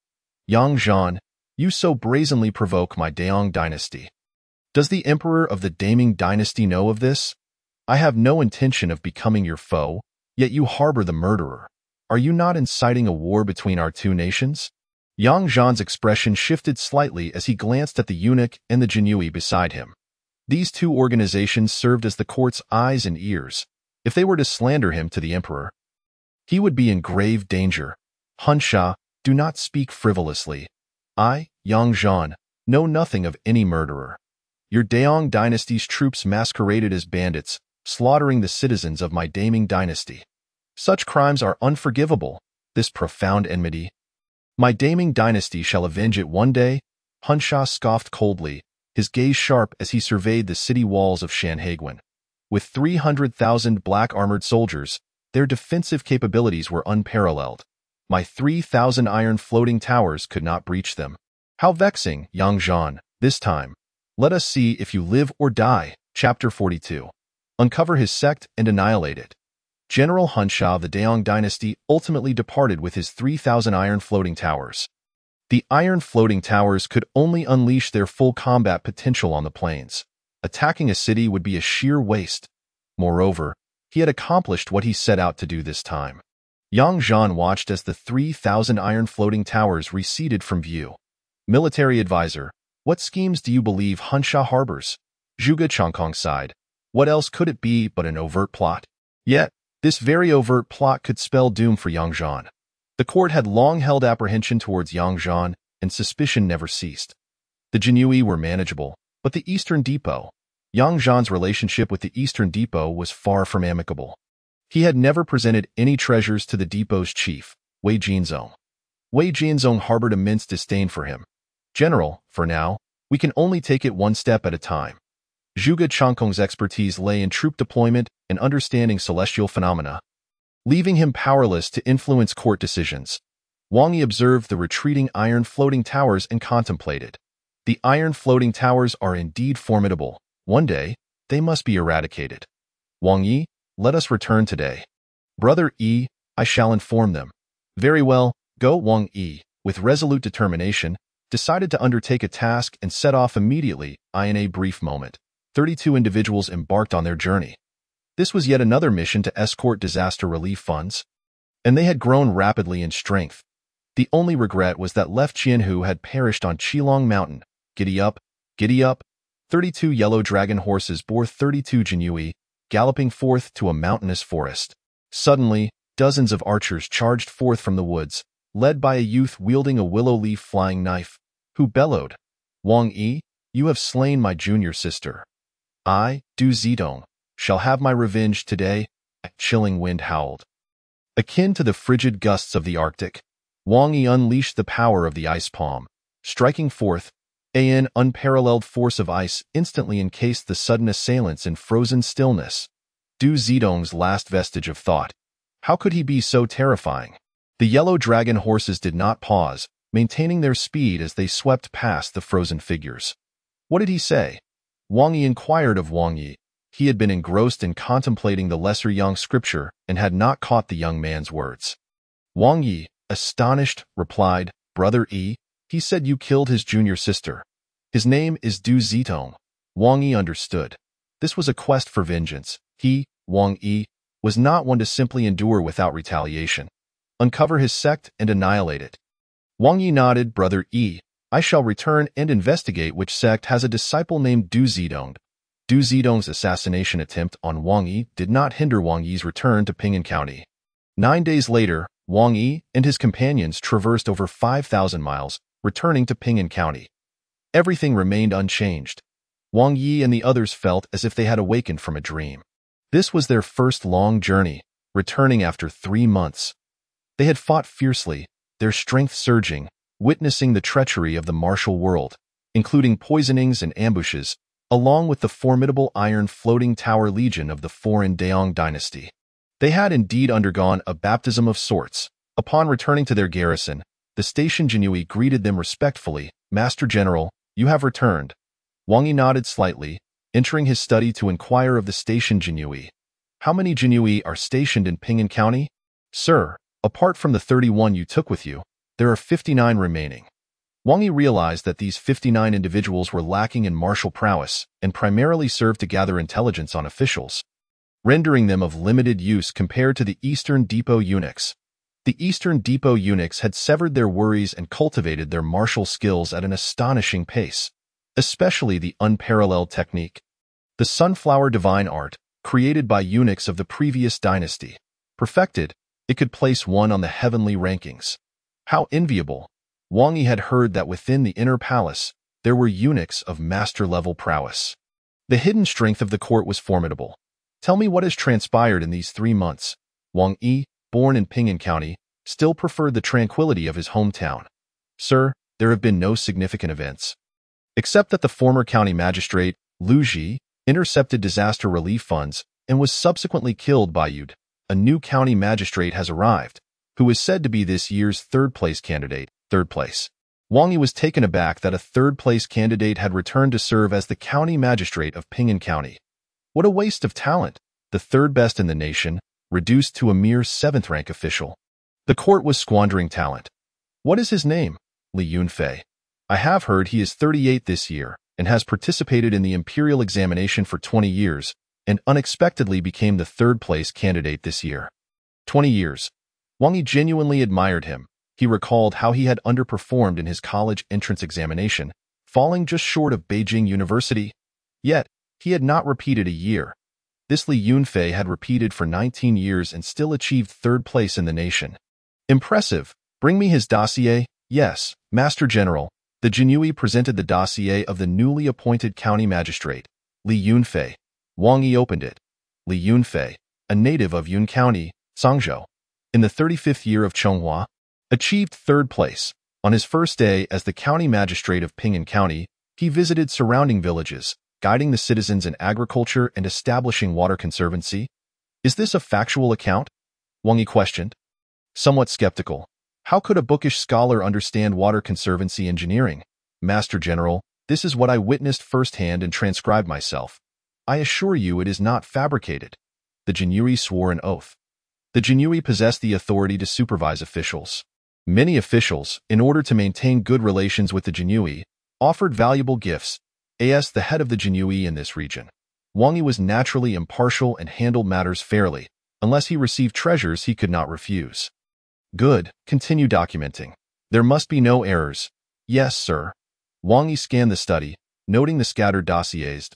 Yang Zhan, you so brazenly provoke my Daong dynasty. Does the emperor of the Daming dynasty know of this? I have no intention of becoming your foe, yet you harbor the murderer. Are you not inciting a war between our two nations? Yang Zhan's expression shifted slightly as he glanced at the eunuch and the Jinui beside him. These two organizations served as the court's eyes and ears. If they were to slander him to the emperor, he would be in grave danger. Hun Sha, do not speak frivolously. I, Yang Zhan, know nothing of any murderer. Your Daong dynasty's troops masqueraded as bandits, slaughtering the citizens of my Daming dynasty. Such crimes are unforgivable, this profound enmity. My Daming dynasty shall avenge it one day. Hun Sha scoffed coldly, his gaze sharp as he surveyed the city walls of Shanhaiguan. With 300,000 black-armored soldiers, their defensive capabilities were unparalleled. My 3,000 iron floating towers could not breach them. How vexing, Yang Zhan, this time. Let us see if you live or die. Chapter 42. Uncover his sect and annihilate it. General Hun Sha of the Daong dynasty ultimately departed with his 3,000 iron floating towers. The iron floating towers could only unleash their full combat potential on the plains. Attacking a city would be a sheer waste. Moreover, he had accomplished what he set out to do this time. Yang Zhan watched as the 3,000 iron floating towers receded from view. Military advisor, what schemes do you believe Hun Sha harbors? Zhuge Changkong sighed. What else could it be but an overt plot? Yet, this very overt plot could spell doom for Yang Zhan. The court had long held apprehension towards Yang Zhan, and suspicion never ceased. The Jinui were manageable, but the Eastern Depot. Yang Zhan's relationship with the Eastern Depot was far from amicable. He had never presented any treasures to the depot's chief, Wei Jinzong. Wei Jinzong harbored immense disdain for him. General, for now, we can only take it one step at a time. Zhuge Changkong's expertise lay in troop deployment and understanding celestial phenomena. Leaving him powerless to influence court decisions, Wang Yi observed the retreating iron floating towers and contemplated. The iron floating towers are indeed formidable. One day, they must be eradicated. Wang Yi, let us return today. Brother Yi, I shall inform them. Very well, go. Wang Yi, with resolute determination, decided to undertake a task and set off immediately. In a brief moment, 32 individuals embarked on their journey. This was yet another mission to escort disaster relief funds, and they had grown rapidly in strength. The only regret was that Left Qianhu had perished on Qilong Mountain. Giddy up, giddy up. 32 yellow dragon horses bore 32 Jinui, galloping forth to a mountainous forest. Suddenly, dozens of archers charged forth from the woods, led by a youth wielding a willow leaf flying knife, who bellowed, Wang Yi, You have slain my junior sister. I, Du Zedong, shall have my revenge today. A chilling wind howled. Akin to the frigid gusts of the Arctic, Wang Yi unleashed the power of the ice palm, striking forth. An unparalleled force of ice instantly encased the sudden assailants in frozen stillness. Du Zedong's last vestige of thought. How could he be so terrifying? The yellow dragon horses did not pause, maintaining their speed as they swept past the frozen figures. What did he say? Wang Yi inquired of Wang Yi. He had been engrossed in contemplating the Lesser Yang scripture and had not caught the young man's words. Wang Yi, astonished, replied, Brother Yi, he said you killed his junior sister. His name is Du Zedong. Wang Yi understood. This was a quest for vengeance. He, Wang Yi, was not one to simply endure without retaliation. Uncover his sect and annihilate it. Wang Yi nodded. Brother Yi, I shall return and investigate which sect has a disciple named Du Zedong. Du Zedong's assassination attempt on Wang Yi did not hinder Wang Yi's return to Ping'an County. 9 days later, Wang Yi and his companions traversed over 5,000 miles, returning to Ping'an County. Everything remained unchanged. Wang Yi and the others felt as if they had awakened from a dream. This was their first long journey, returning after 3 months. They had fought fiercely, their strength surging, witnessing the treachery of the martial world, including poisonings and ambushes, along with the formidable iron floating tower legion of the foreign Daong dynasty. They had indeed undergone a baptism of sorts. Upon returning to their garrison, the station Jinui greeted them respectfully. Master General, you have returned. Wang Yi nodded slightly, entering his study to inquire of the station Jinui. How many Jinui are stationed in Ping'an County? Sir, apart from the 31 you took with you, there are 59 remaining. Wang Yi realized that these 59 individuals were lacking in martial prowess and primarily served to gather intelligence on officials, rendering them of limited use compared to the Eastern Depot eunuchs. The Eastern Depot eunuchs had severed their worries and cultivated their martial skills at an astonishing pace, especially the unparalleled technique. The sunflower divine art, created by eunuchs of the previous dynasty. Perfected, it could place one on the heavenly rankings. How enviable! Wang Yi had heard that within the inner palace, there were eunuchs of master-level prowess. The hidden strength of the court was formidable. Tell me what has transpired in these 3 months. Wang Yi, born in Ping'an County, still preferred the tranquility of his hometown. Sir, there have been no significant events. Except that the former county magistrate, Lu Ji, intercepted disaster relief funds and was subsequently killed by Yud. A new county magistrate has arrived, who is said to be this year's third-place candidate. Third place. Wang Yi was taken aback that a third-place candidate had returned to serve as the county magistrate of Ping'an County. What a waste of talent! The third best in the nation, reduced to a mere 7th-rank official. The court was squandering talent. What is his name? Li Yunfei. I have heard he is 38 this year and has participated in the imperial examination for 20 years and unexpectedly became the third-place candidate this year. 20 years. Wang Yi genuinely admired him. He recalled how he had underperformed in his college entrance examination, falling just short of Beijing University. Yet, he had not repeated a year. This Li Yunfei had repeated for 19 years and still achieved 3rd place in the nation. Impressive. Bring me his dossier. Yes, Master General. The Jinui presented the dossier of the newly appointed county magistrate, Li Yunfei. Wang Yi opened it. Li Yunfei, a native of Yun County, Sangzhou, in the 35th year of Chonghua, achieved 3rd place. On his first day as the county magistrate of Ping'an County, he visited surrounding villages, guiding the citizens in agriculture and establishing water conservancy. Is this a factual account? Wang Yi questioned. Somewhat skeptical. How could a bookish scholar understand water conservancy engineering? Master General, this is what I witnessed firsthand and transcribed myself. I assure you it is not fabricated. The Jinui swore an oath. The Jinui possessed the authority to supervise officials. Many officials, in order to maintain good relations with the Jinui, offered valuable gifts. As the head of the Jinui in this region, Wang Yi was naturally impartial and handled matters fairly, unless he received treasures he could not refuse. Good, continue documenting. There must be no errors. Yes, sir. Wang Yi scanned the study, noting the scattered dossiers.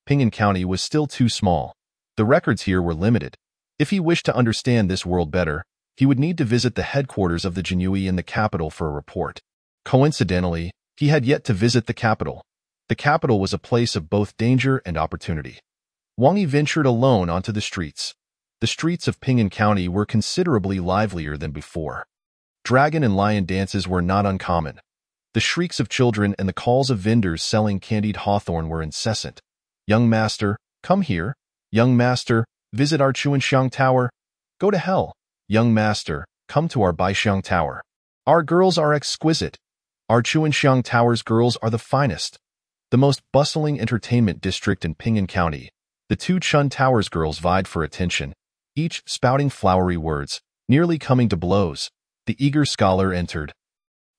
Ping'an County was still too small. The records here were limited. If he wished to understand this world better, he would need to visit the headquarters of the Jinui in the capital for a report. Coincidentally, he had yet to visit the capital. The capital was a place of both danger and opportunity. Wang Yi ventured alone onto the streets. The streets of Ping'an County were considerably livelier than before. Dragon and lion dances were not uncommon. The shrieks of children and the calls of vendors selling candied hawthorn were incessant. "Young master, come here. Young master, visit our Chuanxiang Tower. Go to hell. Young master, come to our Baixiang Tower. Our girls are exquisite. Our Chuanxiang Tower's girls are the finest." The most bustling entertainment district in Ping'an County, the two Chun Towers girls vied for attention, each spouting flowery words, nearly coming to blows. The eager scholar entered,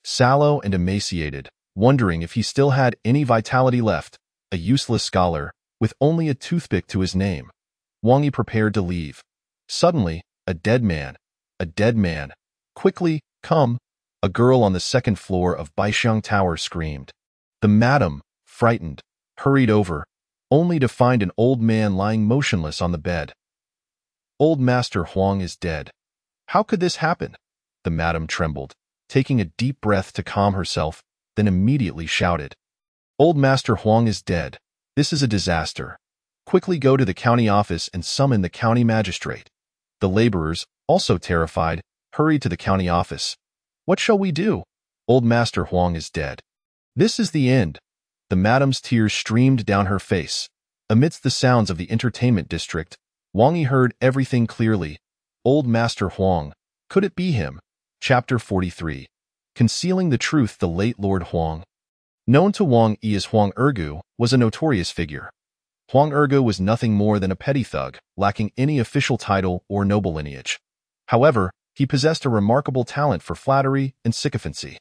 sallow and emaciated, wondering if he still had any vitality left, a useless scholar, with only a toothpick to his name. Wang Yi prepared to leave. Suddenly, a dead man. Quickly, come. A girl on the second floor of Baixiang Tower screamed. The madam, frightened, hurried over, only to find an old man lying motionless on the bed. "Old Master Huang is dead." "How could this happen?" The madam trembled, taking a deep breath to calm herself, then immediately shouted, "Old Master Huang is dead. This is a disaster. Quickly go to the county office and summon the county magistrate." The laborers, also terrified, hurried to the county office. "What shall we do? Old Master Huang is dead. This is the end." The madam's tears streamed down her face. Amidst the sounds of the entertainment district, Wang Yi heard everything clearly. Old Master Huang. Could it be him? Chapter 43. Concealing the truth. The late Lord Huang, known to Wang Yi as Huang Ergu, was a notorious figure. Huang Ergu was nothing more than a petty thug, lacking any official title or noble lineage. However, he possessed a remarkable talent for flattery and sycophancy.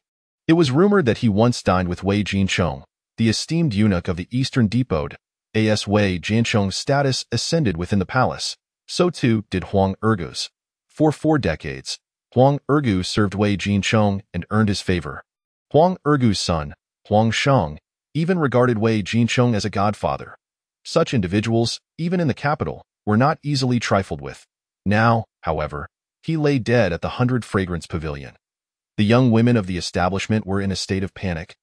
It was rumored that he once dined with Wei Jinchong, the esteemed eunuch of the Eastern Depot. As Wei Jinchong's status ascended within the palace, so too did Huang Ergu's. For 4 decades, Huang Ergu served Wei Jinchong and earned his favor. Huang Ergu's son, Huang Shang, even regarded Wei Jinchong as a godfather. Such individuals, even in the capital, were not easily trifled with. Now, however, he lay dead at the 100 Fragrance Pavilion. The young women of the establishment were in a state of panic.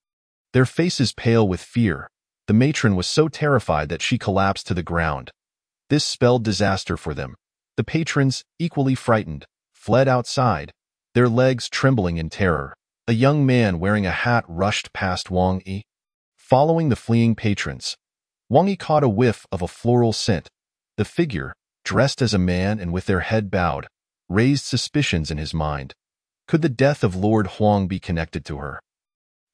Their faces pale with fear, the matron was so terrified that she collapsed to the ground. This spelled disaster for them. The patrons, equally frightened, fled outside, their legs trembling in terror. A young man wearing a hat rushed past Wang Yi. Following the fleeing patrons, Wang Yi caught a whiff of a floral scent. The figure, dressed as a man and with their head bowed, raised suspicions in his mind. Could the death of Lord Huang be connected to her?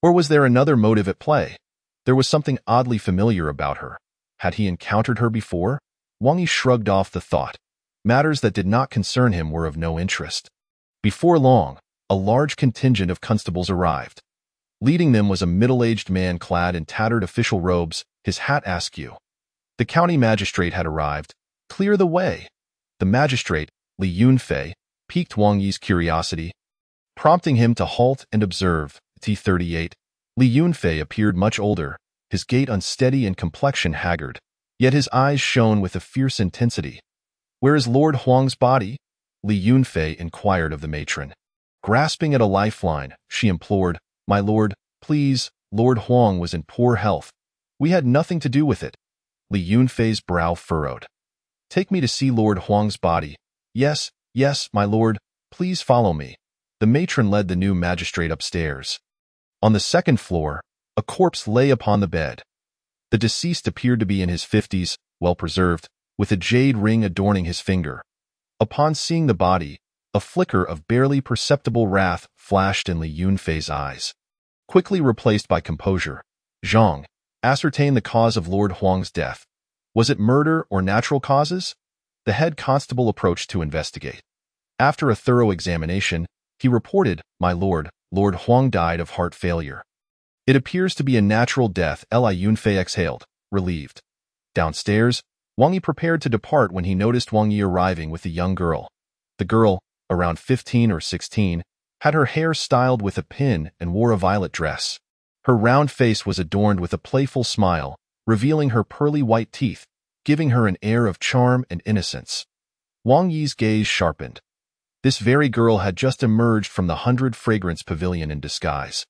Or was there another motive at play? There was something oddly familiar about her. Had he encountered her before? Wang Yi shrugged off the thought. Matters that did not concern him were of no interest. Before long, a large contingent of constables arrived. Leading them was a middle-aged man clad in tattered official robes, his hat askew. The county magistrate had arrived. "Clear the way." The magistrate, Li Yunfei, piqued Wang Yi's curiosity, prompting him to halt and observe. T38. Li Yunfei appeared much older, his gait unsteady and complexion haggard, yet his eyes shone with a fierce intensity. "Where is Lord Huang's body?" Li Yunfei inquired of the matron. Grasping at a lifeline, she implored, "My lord, please, Lord Huang was in poor health. We had nothing to do with it." Li Yunfei's brow furrowed. "Take me to see Lord Huang's body." Yes, my lord, please follow me." The matron led the new magistrate upstairs. On the second floor, a corpse lay upon the bed. The deceased appeared to be in his 50s, well preserved, with a jade ring adorning his finger. Upon seeing the body, a flicker of barely perceptible wrath flashed in Li Yunfei's eyes. Quickly replaced by composure, Zhang, ascertain the cause of Lord Huang's death. Was it murder or natural causes? The head constable approached to investigate. After a thorough examination, he reported, "My lord, Lord Huang died of heart failure." "It appears to be a natural death." Li Yunfei exhaled, relieved. Downstairs, Wang Yi prepared to depart when he noticed Wang Yi arriving with the young girl. The girl, around 15 or 16, had her hair styled with a pin and wore a violet dress. Her round face was adorned with a playful smile, revealing her pearly white teeth, giving her an air of charm and innocence. Wang Yi's gaze sharpened. This very girl had just emerged from the 100 Fragrance Pavilion in disguise.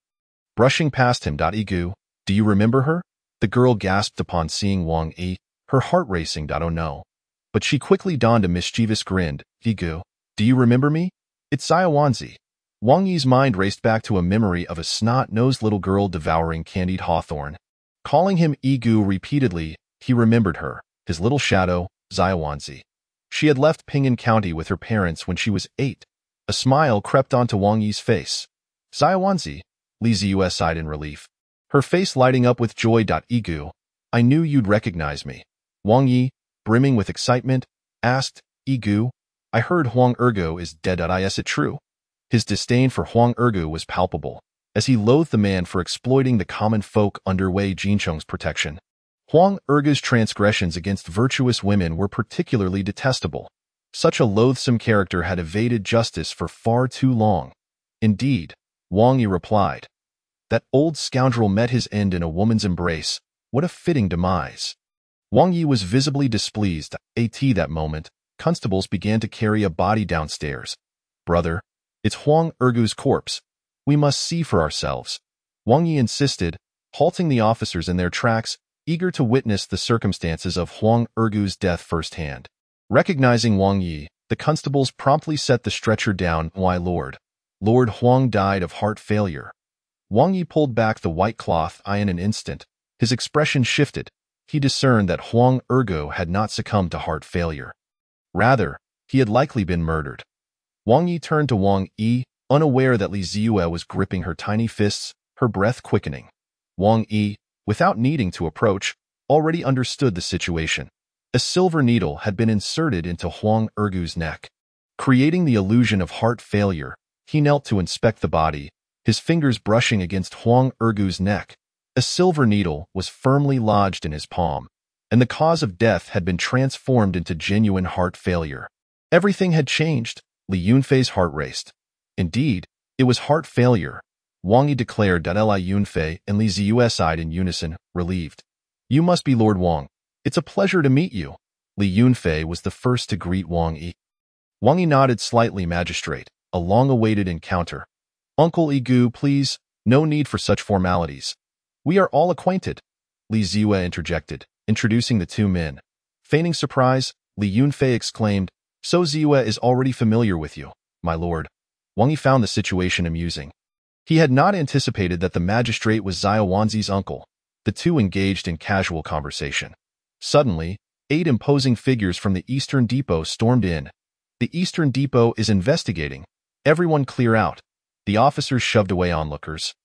Brushing past him, Igu, "Do you remember her?" The girl gasped upon seeing Wang Yi, her heart racing. Oh no. But she quickly donned a mischievous grin. Yigu, do you remember me? It's Xiaowanzi. Wang Yi's mind raced back to a memory of a snot-nosed little girl devouring candied hawthorn. Calling him Yigu repeatedly, he remembered her, his little shadow, Xiaowanzi. She had left Ping'an County with her parents when she was 8. A smile crept onto Wang Yi's face. Xiaowanzi, Li Ziyue sighed in relief, her face lighting up with joy. Yigu, I knew you'd recognize me. Wang Yi, brimming with excitement, asked, Yigu, I heard Huang Ergo is dead. Is it true? His disdain for Huang Ergo was palpable, as he loathed the man for exploiting the common folk under Wei Jincheng's protection. Huang Ergo's transgressions against virtuous women were particularly detestable. Such a loathsome character had evaded justice for far too long. Indeed, Wang Yi replied, that old scoundrel met his end in a woman's embrace. What a fitting demise. Wang Yi was visibly displeased. That moment, constables began to carry a body downstairs. Brother, it's Huang Ergo's corpse. We must see for ourselves. Wang Yi insisted, halting the officers in their tracks, eager to witness the circumstances of Huang Ergo's death firsthand. Recognizing Wang Yi, the constables promptly set the stretcher down. Why, Lord Huang died of heart failure. Wang Yi pulled back the white cloth in an instant. His expression shifted. He discerned that Huang Ergo had not succumbed to heart failure. Rather, he had likely been murdered. Wang Yi turned to Wang Yi, unaware that Li Ziyue was gripping her tiny fists, her breath quickening. Wang Yi, without needing to approach, already understood the situation. A silver needle had been inserted into Huang Ergo's neck. Creating the illusion of heart failure, he knelt to inspect the body, his fingers brushing against Huang Ergo's neck. A silver needle was firmly lodged in his palm, and the cause of death had been transformed into genuine heart failure. Everything had changed. Li Yunfei's heart raced. Indeed, it was heart failure. Wang Yi declared. Li Yunfei and Li Ziyue sighed in unison, relieved. You must be Lord Wang. It's a pleasure to meet you. Li Yunfei was the first to greet Wang Yi. Wang Yi nodded slightly. Magistrate, a long-awaited encounter. Uncle Yigu, please, no need for such formalities. We are all acquainted. Li Ziyue interjected, introducing the two men. Feigning surprise, Li Yunfei exclaimed, So Ziyue is already familiar with you, my lord. Wang Yi found the situation amusing. He had not anticipated that the magistrate was Xiaowanzi's uncle. The two engaged in casual conversation. Suddenly, 8 imposing figures from the Eastern Depot stormed in. The Eastern Depot is investigating. Everyone clear out. The officers shoved away onlookers.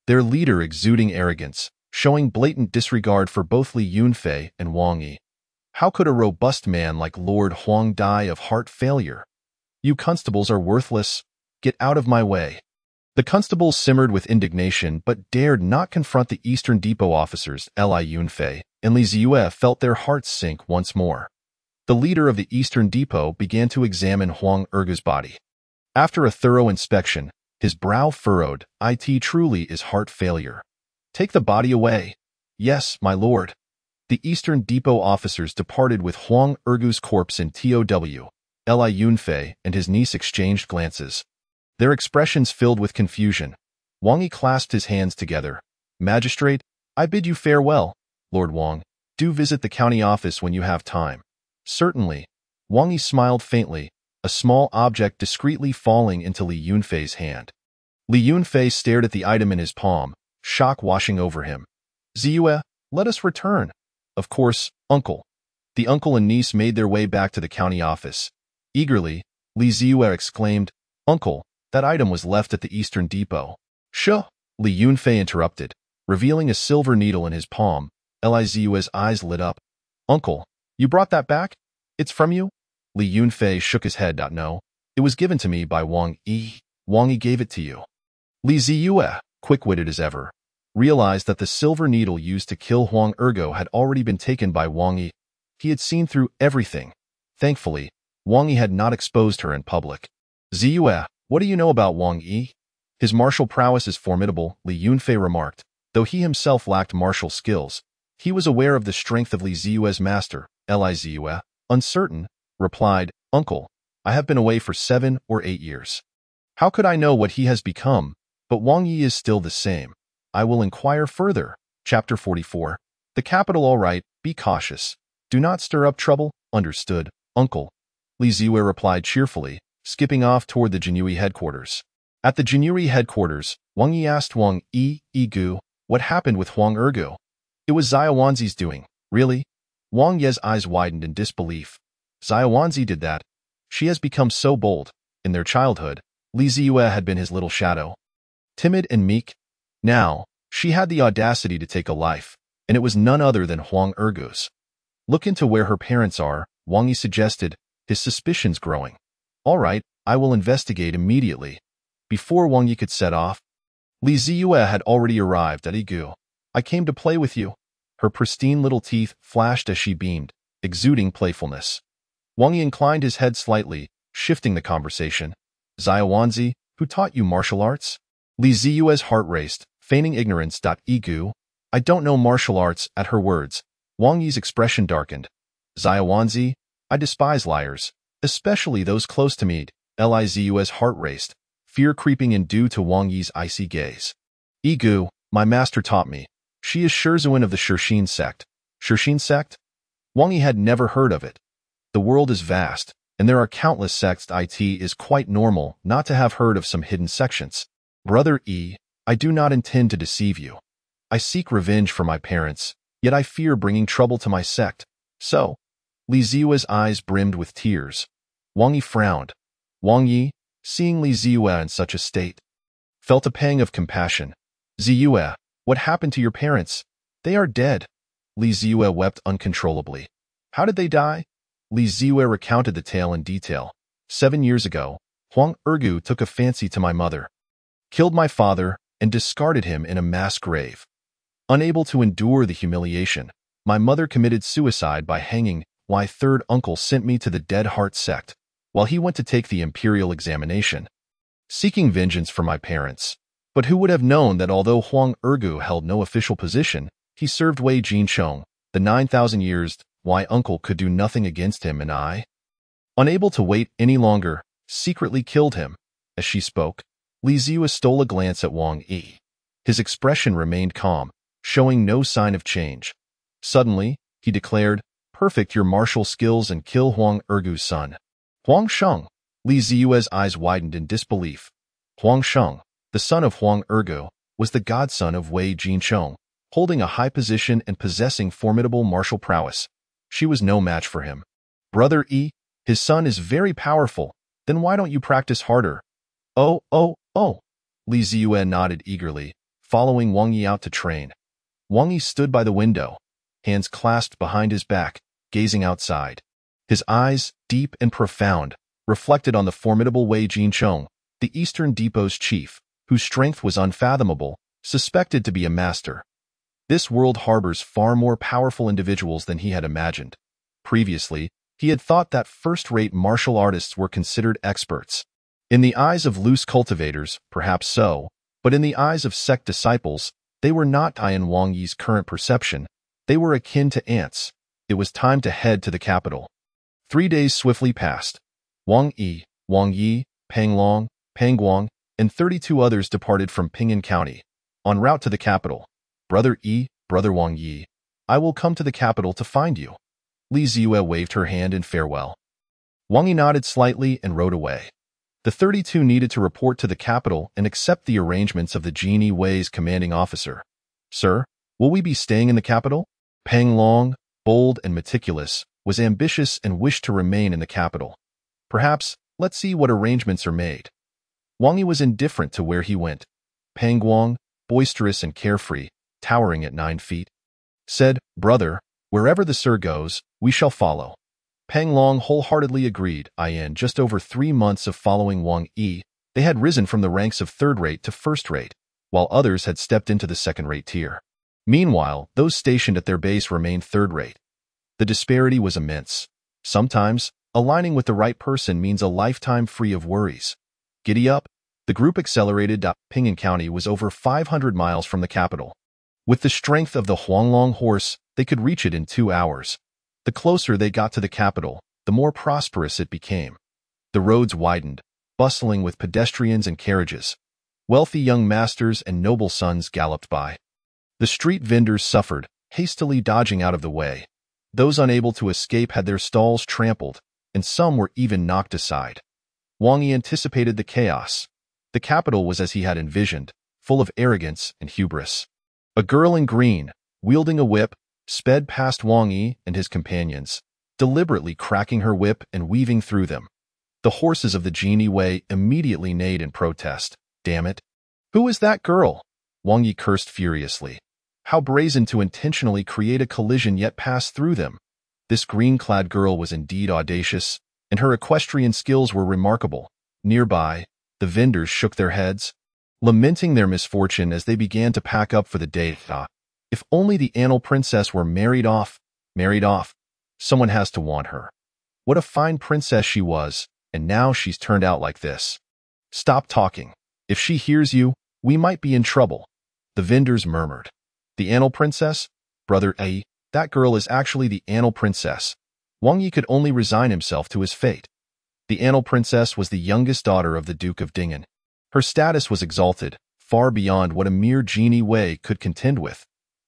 Their leader exuding arrogance, showing blatant disregard for both Li Yunfei and Wang Yi. How could a robust man like Lord Huang die of heart failure? You constables are worthless. Get out of my way. The constables simmered with indignation but dared not confront the Eastern Depot officers. Li Yunfei and Li Ziyue felt their hearts sink once more. The leader of the Eastern Depot began to examine Huang Ergo's body. After a thorough inspection, his brow furrowed. It truly is heart failure. Take the body away. Yes, my lord. The Eastern Depot officers departed with Huang Ergo's corpse in TOW. Li Yunfei and his niece exchanged glances. Their expressions filled with confusion. Wang Yi clasped his hands together. Magistrate, I bid you farewell. Lord Wang, do visit the county office when you have time. Certainly. Wang Yi smiled faintly, a small object discreetly falling into Li Yunfei's hand. Li Yunfei stared at the item in his palm, shock washing over him. Ziyue, let us return. Of course, uncle. The uncle and niece made their way back to the county office. Eagerly, Li Ziyue exclaimed, Uncle, that item was left at the Eastern Depot. Shh! Li Yunfei interrupted, revealing a silver needle in his palm. Li Ziyue's eyes lit up. Uncle, you brought that back? It's from you? Li Yunfei shook his head. No, it was given to me by Wang Yi. Wang Yi gave it to you. Li Ziyue, quick-witted as ever, realized that the silver needle used to kill Huang Ergo had already been taken by Wang Yi. He had seen through everything. Thankfully, Wang Yi had not exposed her in public. Ziyue, what do you know about Wang Yi? His martial prowess is formidable, Li Yunfei remarked. Though he himself lacked martial skills, he was aware of the strength of Li Ziyue's master. Li Ziyue, uncertain, replied, Uncle, I have been away for 7 or 8 years. How could I know what he has become? But Wang Yi is still the same. I will inquire further. Chapter 44. The capital all right, be cautious. Do not stir up trouble, understood, uncle. Li Ziwei replied cheerfully, skipping off toward the Jinui headquarters. At the Jinui headquarters, Wang Yi asked Wang Yigu what happened with Huang Ergu. It was Xiaowanzi's doing. Really? Wang Ye's eyes widened in disbelief. Xiaowanzi did that. She has become so bold. In their childhood, Li Ziwei had been his little shadow. Timid and meek. Now, she had the audacity to take a life, and it was none other than Huang Ergu's. Look into where her parents are, Wang Yi suggested, his suspicions growing. All right, I will investigate immediately. Before Wang Yi could set off, Li Ziwei had already arrived at Yigu. I came to play with you. Her pristine little teeth flashed as she beamed, exuding playfulness. Wang Yi inclined his head slightly, shifting the conversation. Xiaowanzi, who taught you martial arts? Li Ziwei's heart raced, feigning ignorance. Yigu, I don't know martial arts. At her words, Wang Yi's expression darkened. Xiaowanzi, I despise liars, especially those close to me. Li Ziwei's heart raced, fear creeping in due to Wang Yi's icy gaze. Yigu, my master taught me. She is Shizuan of the Shixin sect. Shixin sect? Wang Yi had never heard of it. The world is vast, and there are countless sects. It is quite normal not to have heard of some hidden sections. Brother E, I do not intend to deceive you. I seek revenge for my parents, yet I fear bringing trouble to my sect. So, Li Ziwei's eyes brimmed with tears. Wang Yi frowned. Wang Yi, seeing Li Ziwei in such a state, felt a pang of compassion. Ziwei, what happened to your parents? They are dead. Li Ziwei wept uncontrollably. How did they die? Li Ziwei recounted the tale in detail. 7 years ago, Huang Ergu took a fancy to my mother, killed my father, and discarded him in a mass grave. Unable to endure the humiliation, my mother committed suicide by hanging. My third uncle sent me to the Dead Heart sect, while he went to take the imperial examination, seeking vengeance for my parents. But who would have known that although Huang Ergu held no official position, he served Wei Jinchong, the 9,000 years. My uncle could do nothing against him, and I, unable to wait any longer, secretly killed him. As she spoke, Li Ziwei stole a glance at Wang Yi. His expression remained calm, showing no sign of change. Suddenly, he declared, perfect your martial skills and kill Huang Ergu's son. Huang Sheng. Li Ziwei's eyes widened in disbelief. Huang Sheng, the son of Huang Ergu, was the godson of Wei Jinchong, holding a high position and possessing formidable martial prowess. She was no match for him. Brother E, his son is very powerful. Then why don't you practice harder? Oh. Li Ziwei nodded eagerly, following Wang Yi out to train. Wang Yi stood by the window, hands clasped behind his back, gazing outside. His eyes, deep and profound, reflected on the formidable Wei Jinchong, the Eastern Depot's chief, whose strength was unfathomable, suspected to be a master. This world harbors far more powerful individuals than he had imagined. Previously, he had thought that first-rate martial artists were considered experts. In the eyes of loose cultivators, perhaps so, but in the eyes of sect disciples, they were not. In Wang Yi's current perception, they were akin to ants. It was time to head to the capital. 3 days swiftly passed. Wang Yi, Pang Long, Pang Guang, and 32 others departed from Ping'an County, en route to the capital. Brother E, Brother Wang Yi, I will come to the capital to find you. Li Ziwei waved her hand in farewell. Wang Yi nodded slightly and rode away. The 32 needed to report to the capital and accept the arrangements of the Genie Wei's commanding officer. Sir, will we be staying in the capital? Pang Long, bold and meticulous, was ambitious and wished to remain in the capital. Perhaps, let's see what arrangements are made. Wang Yi was indifferent to where he went. Pang Guang, boisterous and carefree, towering at 9 feet, said, Brother, wherever the sir goes, we shall follow. Pang Long wholeheartedly agreed. In just over 3 months of following Wang Yi, they had risen from the ranks of third-rate to first-rate, while others had stepped into the second-rate tier. Meanwhile, those stationed at their base remained third-rate. The disparity was immense. Sometimes, aligning with the right person means a lifetime free of worries. Giddy up, the group accelerated. Ping'an County was over 500 miles from the capital. With the strength of the Huanglong horse, they could reach it in 2 hours. The closer they got to the capital, the more prosperous it became. The roads widened, bustling with pedestrians and carriages. Wealthy young masters and noble sons galloped by. The street vendors suffered, hastily dodging out of the way. Those unable to escape had their stalls trampled, and some were even knocked aside. Wang Yi anticipated the chaos. The capital was as he had envisioned, full of arrogance and hubris. A girl in green, wielding a whip, sped past Wang Yi and his companions, deliberately cracking her whip and weaving through them. The horses of the Genie Wei immediately neighed in protest. Damn it! Who is that girl? Wang Yi cursed furiously. How brazen to intentionally create a collision yet pass through them. This green-clad girl was indeed audacious, and her equestrian skills were remarkable. Nearby, the vendors shook their heads, lamenting their misfortune as they began to pack up for the day. If only the Annal Princess were married off. Someone has to want her. What a fine princess she was, and now she's turned out like this. Stop talking. If she hears you, we might be in trouble. The vendors murmured. The Annal Princess? Brother A, that girl is actually the Annal Princess. Wang Yi could only resign himself to his fate. The Annal Princess was the youngest daughter of the Duke of Dingen. Her status was exalted, far beyond what a mere Genie Wei could contend with.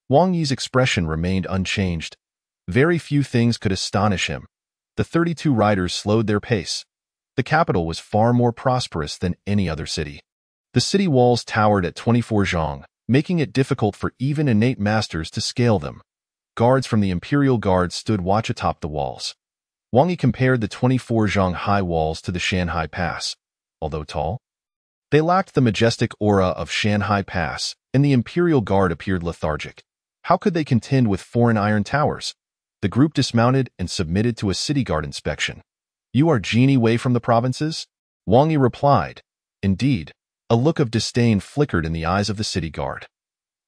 Wang Yi's expression remained unchanged. Very few things could astonish him. The 32 riders slowed their pace. The capital was far more prosperous than any other city. The city walls towered at 24 zhang, making it difficult for even innate masters to scale them. Guards from the Imperial Guard stood watch atop the walls. Wang Yi compared the 24 zhang high walls to the Shanhai Pass. Although tall, they lacked the majestic aura of Shanhai Pass, and the Imperial Guard appeared lethargic. How could they contend with foreign iron towers? The group dismounted and submitted to a city guard inspection. You are Genie Wei from the provinces? Wang Yi replied. Indeed. A look of disdain flickered in the eyes of the city guard.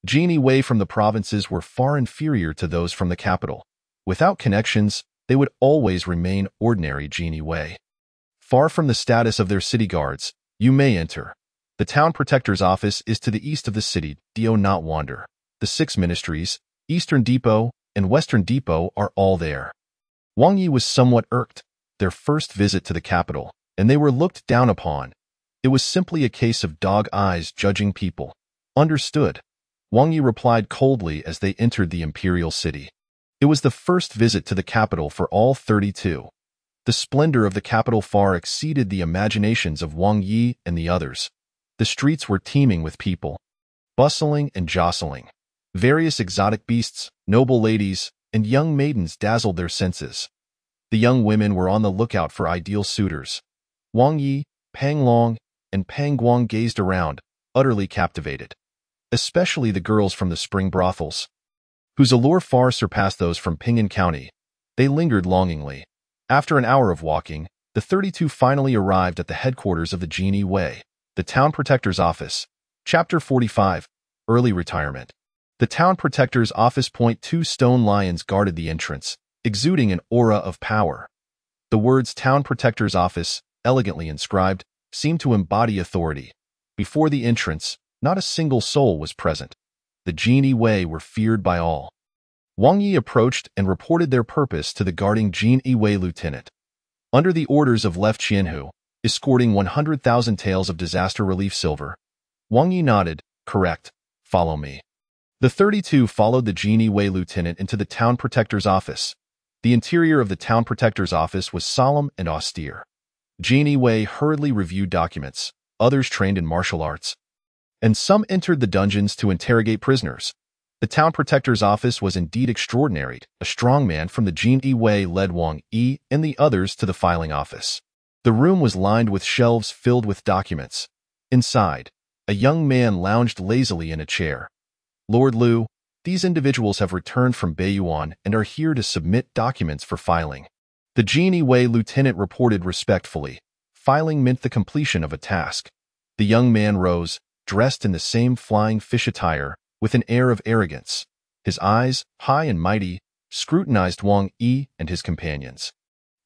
Genie Wei from the provinces were far inferior to those from the capital. Without connections, they would always remain ordinary Genie Wei. Far from the status of their city guards, you may enter. The town protector's office is to the east of the city, do not wander. The 6 ministries, Eastern Depot and Western Depot, are all there. Wang Yi was somewhat irked. Their first visit to the capital, and they were looked down upon. It was simply a case of dog eyes judging people. Understood. Wang Yi replied coldly as they entered the imperial city. It was the first visit to the capital for all 32. The splendor of the capital far exceeded the imaginations of Wang Yi and the others. The streets were teeming with people, bustling and jostling. Various exotic beasts, noble ladies, and young maidens dazzled their senses. The young women were on the lookout for ideal suitors. Wang Yi, Pang Long, and Pang Guang gazed around, utterly captivated. Especially the girls from the spring brothels, whose allure far surpassed those from Ping'an County. They lingered longingly. After an hour of walking, the 32 finally arrived at the headquarters of the Genie Wei, the Town Protector's Office. Chapter 45, Early Retirement. The Town Protector's Office. 2 stone lions guarded the entrance, exuding an aura of power. The words Town Protector's Office, elegantly inscribed, seemed to embody authority. Before the entrance, not a single soul was present. The Genie Wei were feared by all. Wang Yi approached and reported their purpose to the guarding Genie Wei lieutenant. Under the orders of Left Qianhu, escorting 100,000 taels of disaster relief silver. Wang Yi nodded. Correct. Follow me. The 32 followed the Genie Wei lieutenant into the Town Protector's office. The interior of the Town Protector's office was solemn and austere. Genie Wei hurriedly reviewed documents, others trained in martial arts, and some entered the dungeons to interrogate prisoners. The Town Protector's office was indeed extraordinary. A strong man from the Genie Wei led Wang Yi and the others to the filing office. The room was lined with shelves filled with documents. Inside, a young man lounged lazily in a chair. Lord Liu, these individuals have returned from Beiyuan and are here to submit documents for filing. The Genie Wei lieutenant reported respectfully. Filing meant the completion of a task. The young man rose, dressed in the same flying fish attire, with an air of arrogance. His eyes, high and mighty, scrutinized Wang Yi and his companions.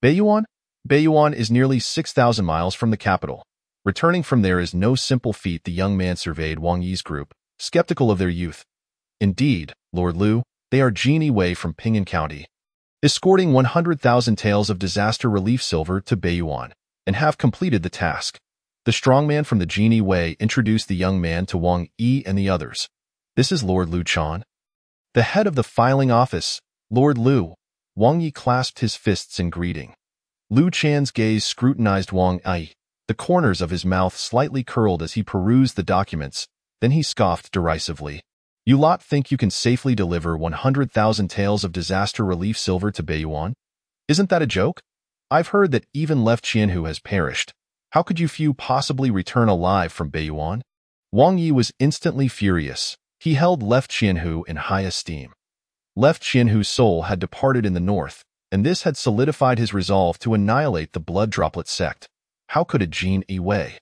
Beiyuan? Beiyuan is nearly 6,000 miles from the capital. Returning from there is no simple feat. The young man surveyed Wang Yi's group, skeptical of their youth. Indeed, Lord Liu, they are Genie Wei from Ping'an County, escorting 100,000 taels of disaster relief silver to Beiyuan, and have completed the task. The strong man from the Genie Wei introduced the young man to Wang Yi and the others. This is Lord Liu Chan. The head of the filing office, Lord Liu. Wang Yi clasped his fists in greeting. Liu Chan's gaze scrutinized Wang Yi. The corners of his mouth slightly curled as he perused the documents. Then he scoffed derisively. You lot think you can safely deliver 100,000 taels of disaster relief silver to Beiyuan? Isn't that a joke? I've heard that even Left Qianhu has perished. How could you few possibly return alive from Beiyuan? Wang Yi was instantly furious. He held Left Qianhu in high esteem. Left Qianhu's soul had departed in the north, and this had solidified his resolve to annihilate the blood droplet sect. How could a Jin Yi Wei?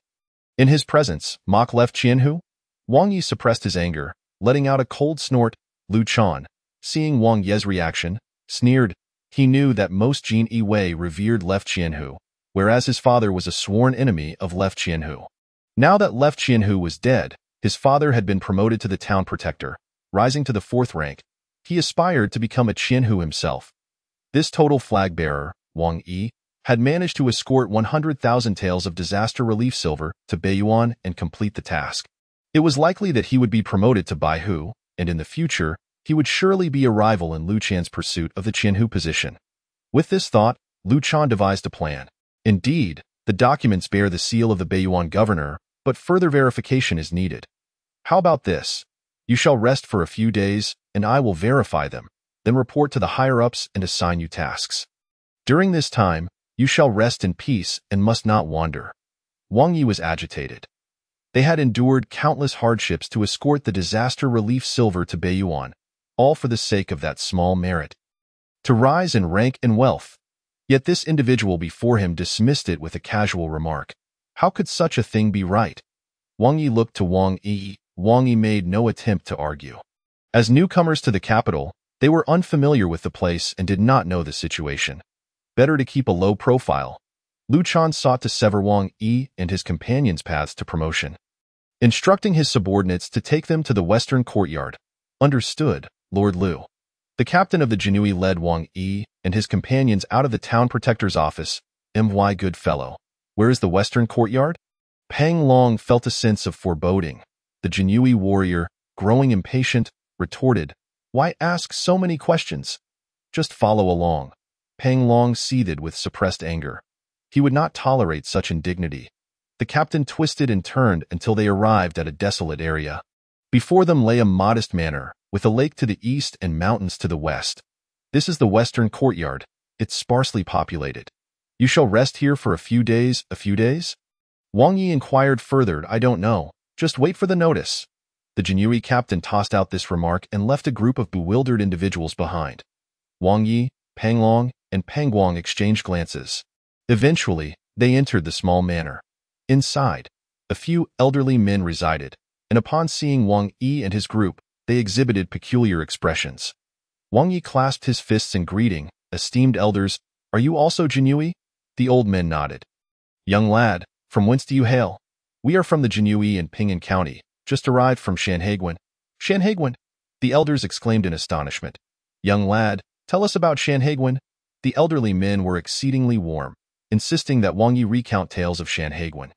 In his presence, mock Left Qianhu? Wang Yi suppressed his anger, letting out a cold snort. Liu Chan, seeing Wang Ye's reaction, sneered. He knew that most Jin Yi Wei revered Left Qianhu, whereas his father was a sworn enemy of Left Qianhu. Now that Left Qianhu was dead, his father had been promoted to the town protector, rising to the 4th rank. He aspired to become a Qianhu himself. This total flag bearer, Wang Yi, had managed to escort 100,000 taels of disaster relief silver to Beiyuan and complete the task. It was likely that he would be promoted to Baihu, and in the future, he would surely be a rival in Liu Chan's pursuit of the Qianhu position. With this thought, Liu Chan devised a plan. Indeed, the documents bear the seal of the Beiyuan governor, but further verification is needed. How about this? You shall rest for a few days, and I will verify them, then report to the higher-ups and assign you tasks. During this time, you shall rest in peace and must not wander. Wang Yi was agitated. They had endured countless hardships to escort the disaster relief silver to Beiyuan, all for the sake of that small merit. To rise in rank and wealth. Yet this individual before him dismissed it with a casual remark. How could such a thing be right? Wang Yi looked to Wang Yi. Wang Yi made no attempt to argue. As newcomers to the capital, they were unfamiliar with the place and did not know the situation. Better to keep a low profile. Liu Chan sought to sever Wang Yi and his companions' paths to promotion, instructing his subordinates to take them to the western courtyard. Understood, Lord Liu. The captain of the Jinui led Wang Yi and his companions out of the town protector's office. My good fellow, where is the western courtyard? Pang Long felt a sense of foreboding. The Jinui warrior, growing impatient, retorted, Why ask so many questions? Just follow along. Pang Long seethed with suppressed anger. He would not tolerate such indignity. The captain twisted and turned until they arrived at a desolate area. Before them lay a modest manor, with a lake to the east and mountains to the west. This is the western courtyard. It's sparsely populated. You shall rest here for a few days. A few days? Wang Yi inquired further. I don't know. Just wait for the notice. The Jinui captain tossed out this remark and left a group of bewildered individuals behind. Wang Yi, Pang Long, and Pang Guang exchanged glances. Eventually, they entered the small manor. Inside, a few elderly men resided, and upon seeing Wang Yi and his group, they exhibited peculiar expressions. Wang Yi clasped his fists in greeting. Esteemed elders, are you also Jinui? The old men nodded. Young lad, from whence do you hail? We are from the Jinui in Ping'an County, just arrived from Shanhaiguan. Shanhaiguan? The elders exclaimed in astonishment. Young lad, tell us about Shanhaiguan. The elderly men were exceedingly warm, insisting that Wang Yi recount tales of Shanhaiguan.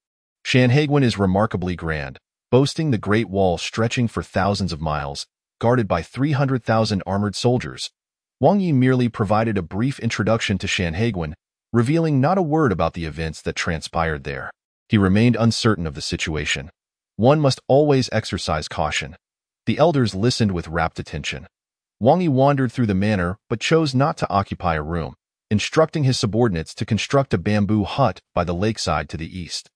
Shanhaiguan is remarkably grand, boasting the Great Wall stretching for thousands of miles, guarded by 300,000 armored soldiers. Wang Yi merely provided a brief introduction to Shanhaiguan, revealing not a word about the events that transpired there. He remained uncertain of the situation. One must always exercise caution. The elders listened with rapt attention. Wang Yi wandered through the manor but chose not to occupy a room, instructing his subordinates to construct a bamboo hut by the lakeside to the east.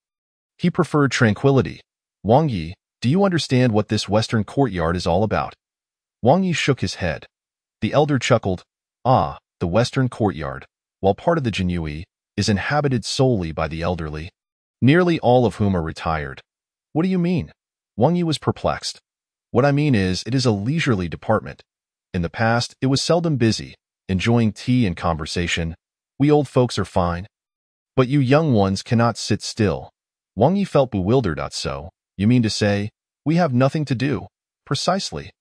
He preferred tranquility. Wang Yi, do you understand what this western courtyard is all about? Wang Yi shook his head. The elder chuckled. Ah, the western courtyard, while part of the Jinui, is inhabited solely by the elderly, nearly all of whom are retired. What do you mean? Wang Yi was perplexed. What I mean is, it is a leisurely department. In the past, it was seldom busy, enjoying tea and conversation. We old folks are fine. But you young ones cannot sit still. Wang Yi felt bewildered. So, you mean to say, we have nothing to do? Precisely.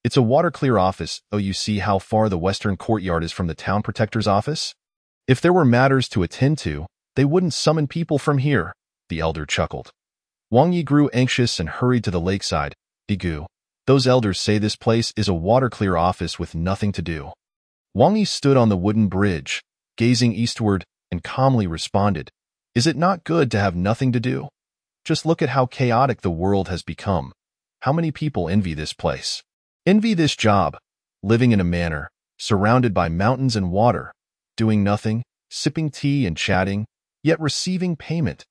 It's a water-clear office. Oh, you see how far the western courtyard is from the town protector's office? If there were matters to attend to, they wouldn't summon people from here, the elder chuckled. Wang Yi grew anxious and hurried to the lakeside. Digu. Those elders say this place is a water-clear office with nothing to do. Wang Yi stood on the wooden bridge, gazing eastward, and calmly responded, "Is it not good to have nothing to do? Just look at how chaotic the world has become. How many people envy this place? Envy this job, living in a manor, surrounded by mountains and water, doing nothing, sipping tea and chatting, yet receiving payment.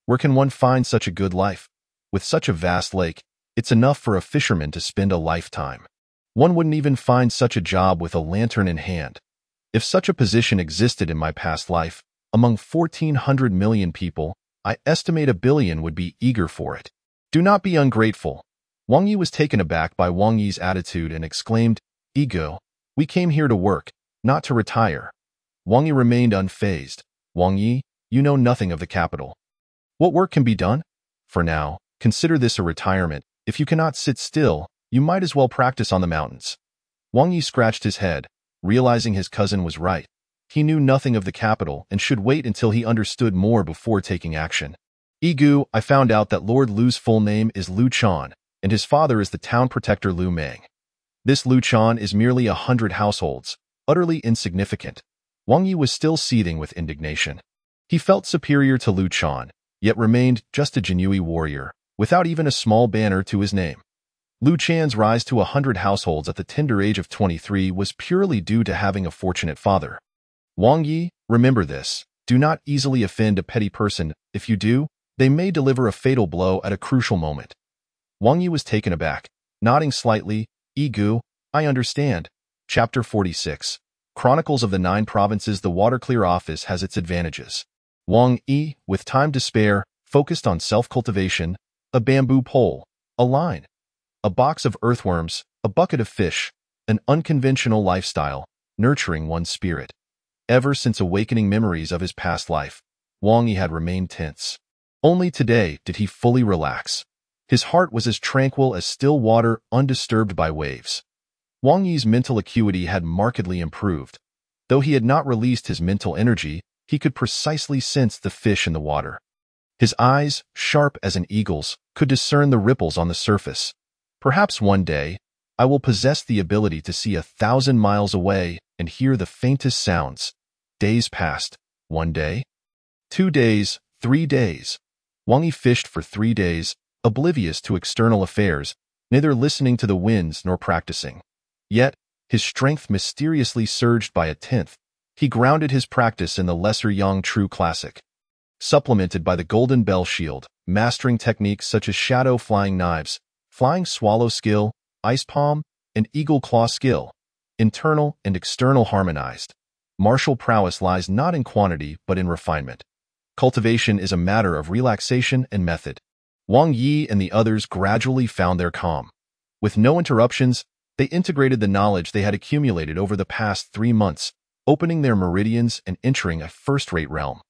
Where can one find such a good life? With such a vast lake, it's enough for a fisherman to spend a lifetime. One wouldn't even find such a job with a lantern in hand. If such a position existed in my past life, among 1,400 million people, I estimate 1 billion would be eager for it. Do not be ungrateful." Wang Yi was taken aback by Wang Yi's attitude and exclaimed, "Ego, we came here to work, not to retire." Wang Yi remained unfazed. "Wang Yi, you know nothing of the capital. What work can be done? For now, consider this a retirement. If you cannot sit still, you might as well practice on the mountains." Wang Yi scratched his head, realizing his cousin was right. He knew nothing of the capital and should wait until he understood more before taking action. "Egu, I found out that Lord Lu's full name is Lu Chan, and his father is the town protector Lu Meng. This Lu Chan is merely 100 households, utterly insignificant." Wang Yi was still seething with indignation. He felt superior to Lu Chan, yet remained just a Jinui warrior, without even a small banner to his name. Lu Chan's rise to 100 households at the tender age of 23 was purely due to having a fortunate father. "Wang Yi, remember this. Do not easily offend a petty person. If you do, they may deliver a fatal blow at a crucial moment." Wang Yi was taken aback, nodding slightly. "Egu, I understand." Chapter 46. Chronicles of the 9 Provinces. The water-clear office has its advantages. Wang Yi, with time to spare, focused on self-cultivation, a bamboo pole, a line, a box of earthworms, a bucket of fish, an unconventional lifestyle, nurturing one's spirit. Ever since awakening memories of his past life, Wang Yi had remained tense. Only today did he fully relax. His heart was as tranquil as still water undisturbed by waves. Wang Yi's mental acuity had markedly improved. Though he had not released his mental energy, he could precisely sense the fish in the water. His eyes, sharp as an eagle's, could discern the ripples on the surface. Perhaps one day, I will possess the ability to see 1,000 miles away and hear the faintest sounds. Days passed. 1 day, 2 days, 3 days. Wang Yi fished for 3 days, oblivious to external affairs, neither listening to the winds nor practicing. Yet, his strength mysteriously surged by 1/10. He grounded his practice in the Lesser Yang True Classic. Supplemented by the Golden Bell Shield, mastering techniques such as shadow flying knives, flying swallow skill, ice palm, and eagle claw skill, internal and external harmonized. Martial prowess lies not in quantity but in refinement. Cultivation is a matter of relaxation and method. Wang Yi and the others gradually found their calm. With no interruptions, they integrated the knowledge they had accumulated over the past 3 months, opening their meridians and entering a first-rate realm.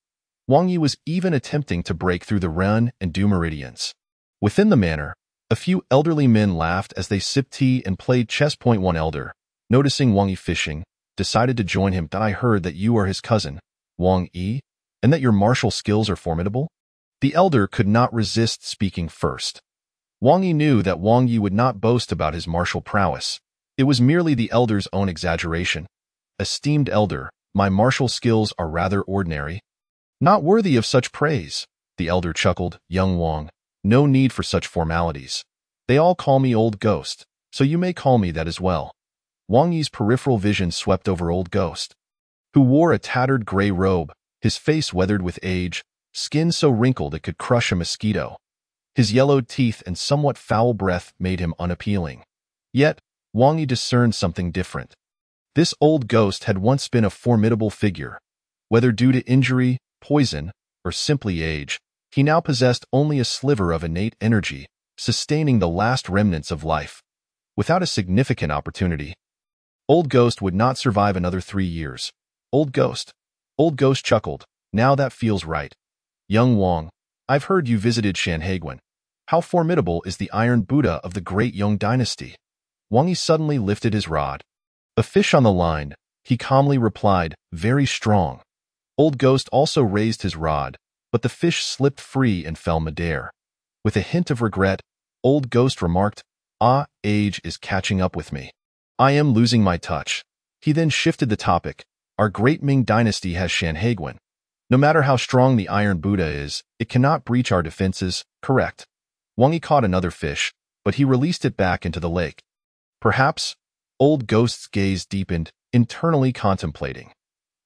Wang Yi was even attempting to break through the Ren and Du meridians. Within the manor, a few elderly men laughed as they sipped tea and played chess. One elder, noticing Wang Yi fishing, decided to join him. "I heard that you are his cousin, Wang Yi, and that your martial skills are formidable?" The elder could not resist speaking first. Wang Yi knew that Wang Yi would not boast about his martial prowess. It was merely the elder's own exaggeration. "Esteemed elder, my martial skills are rather ordinary. Not worthy of such praise." The elder chuckled. "Young Wang, no need for such formalities. They all call me Old Ghost, so you may call me that as well." Wang Yi's peripheral vision swept over Old Ghost, who wore a tattered gray robe, his face weathered with age, skin so wrinkled it could crush a mosquito. His yellowed teeth and somewhat foul breath made him unappealing. Yet, Wang Yi discerned something different. This old ghost had once been a formidable figure. Whether due to injury, poison, or simply age, he now possessed only a sliver of innate energy, sustaining the last remnants of life. Without a significant opportunity, Old Ghost would not survive another 3 years. Old Ghost chuckled. "Now that feels right. Young Wang, I've heard you visited Shanhaiguan. How formidable is the Iron Buddha of the Great Yong Dynasty?" Wang Yi suddenly lifted his rod. "A fish on the line," he calmly replied, "very strong." Old Ghost also raised his rod, but the fish slipped free and fell midair. With a hint of regret, Old Ghost remarked, Ah, age is catching up with me. I am losing my touch. He then shifted the topic. Our great Ming dynasty has Sanheguan. No matter how strong the Iron Buddha is, it cannot breach our defenses, correct? Wang Yi caught another fish, but he released it back into the lake. Perhaps? Old Ghost's gaze deepened, internally contemplating.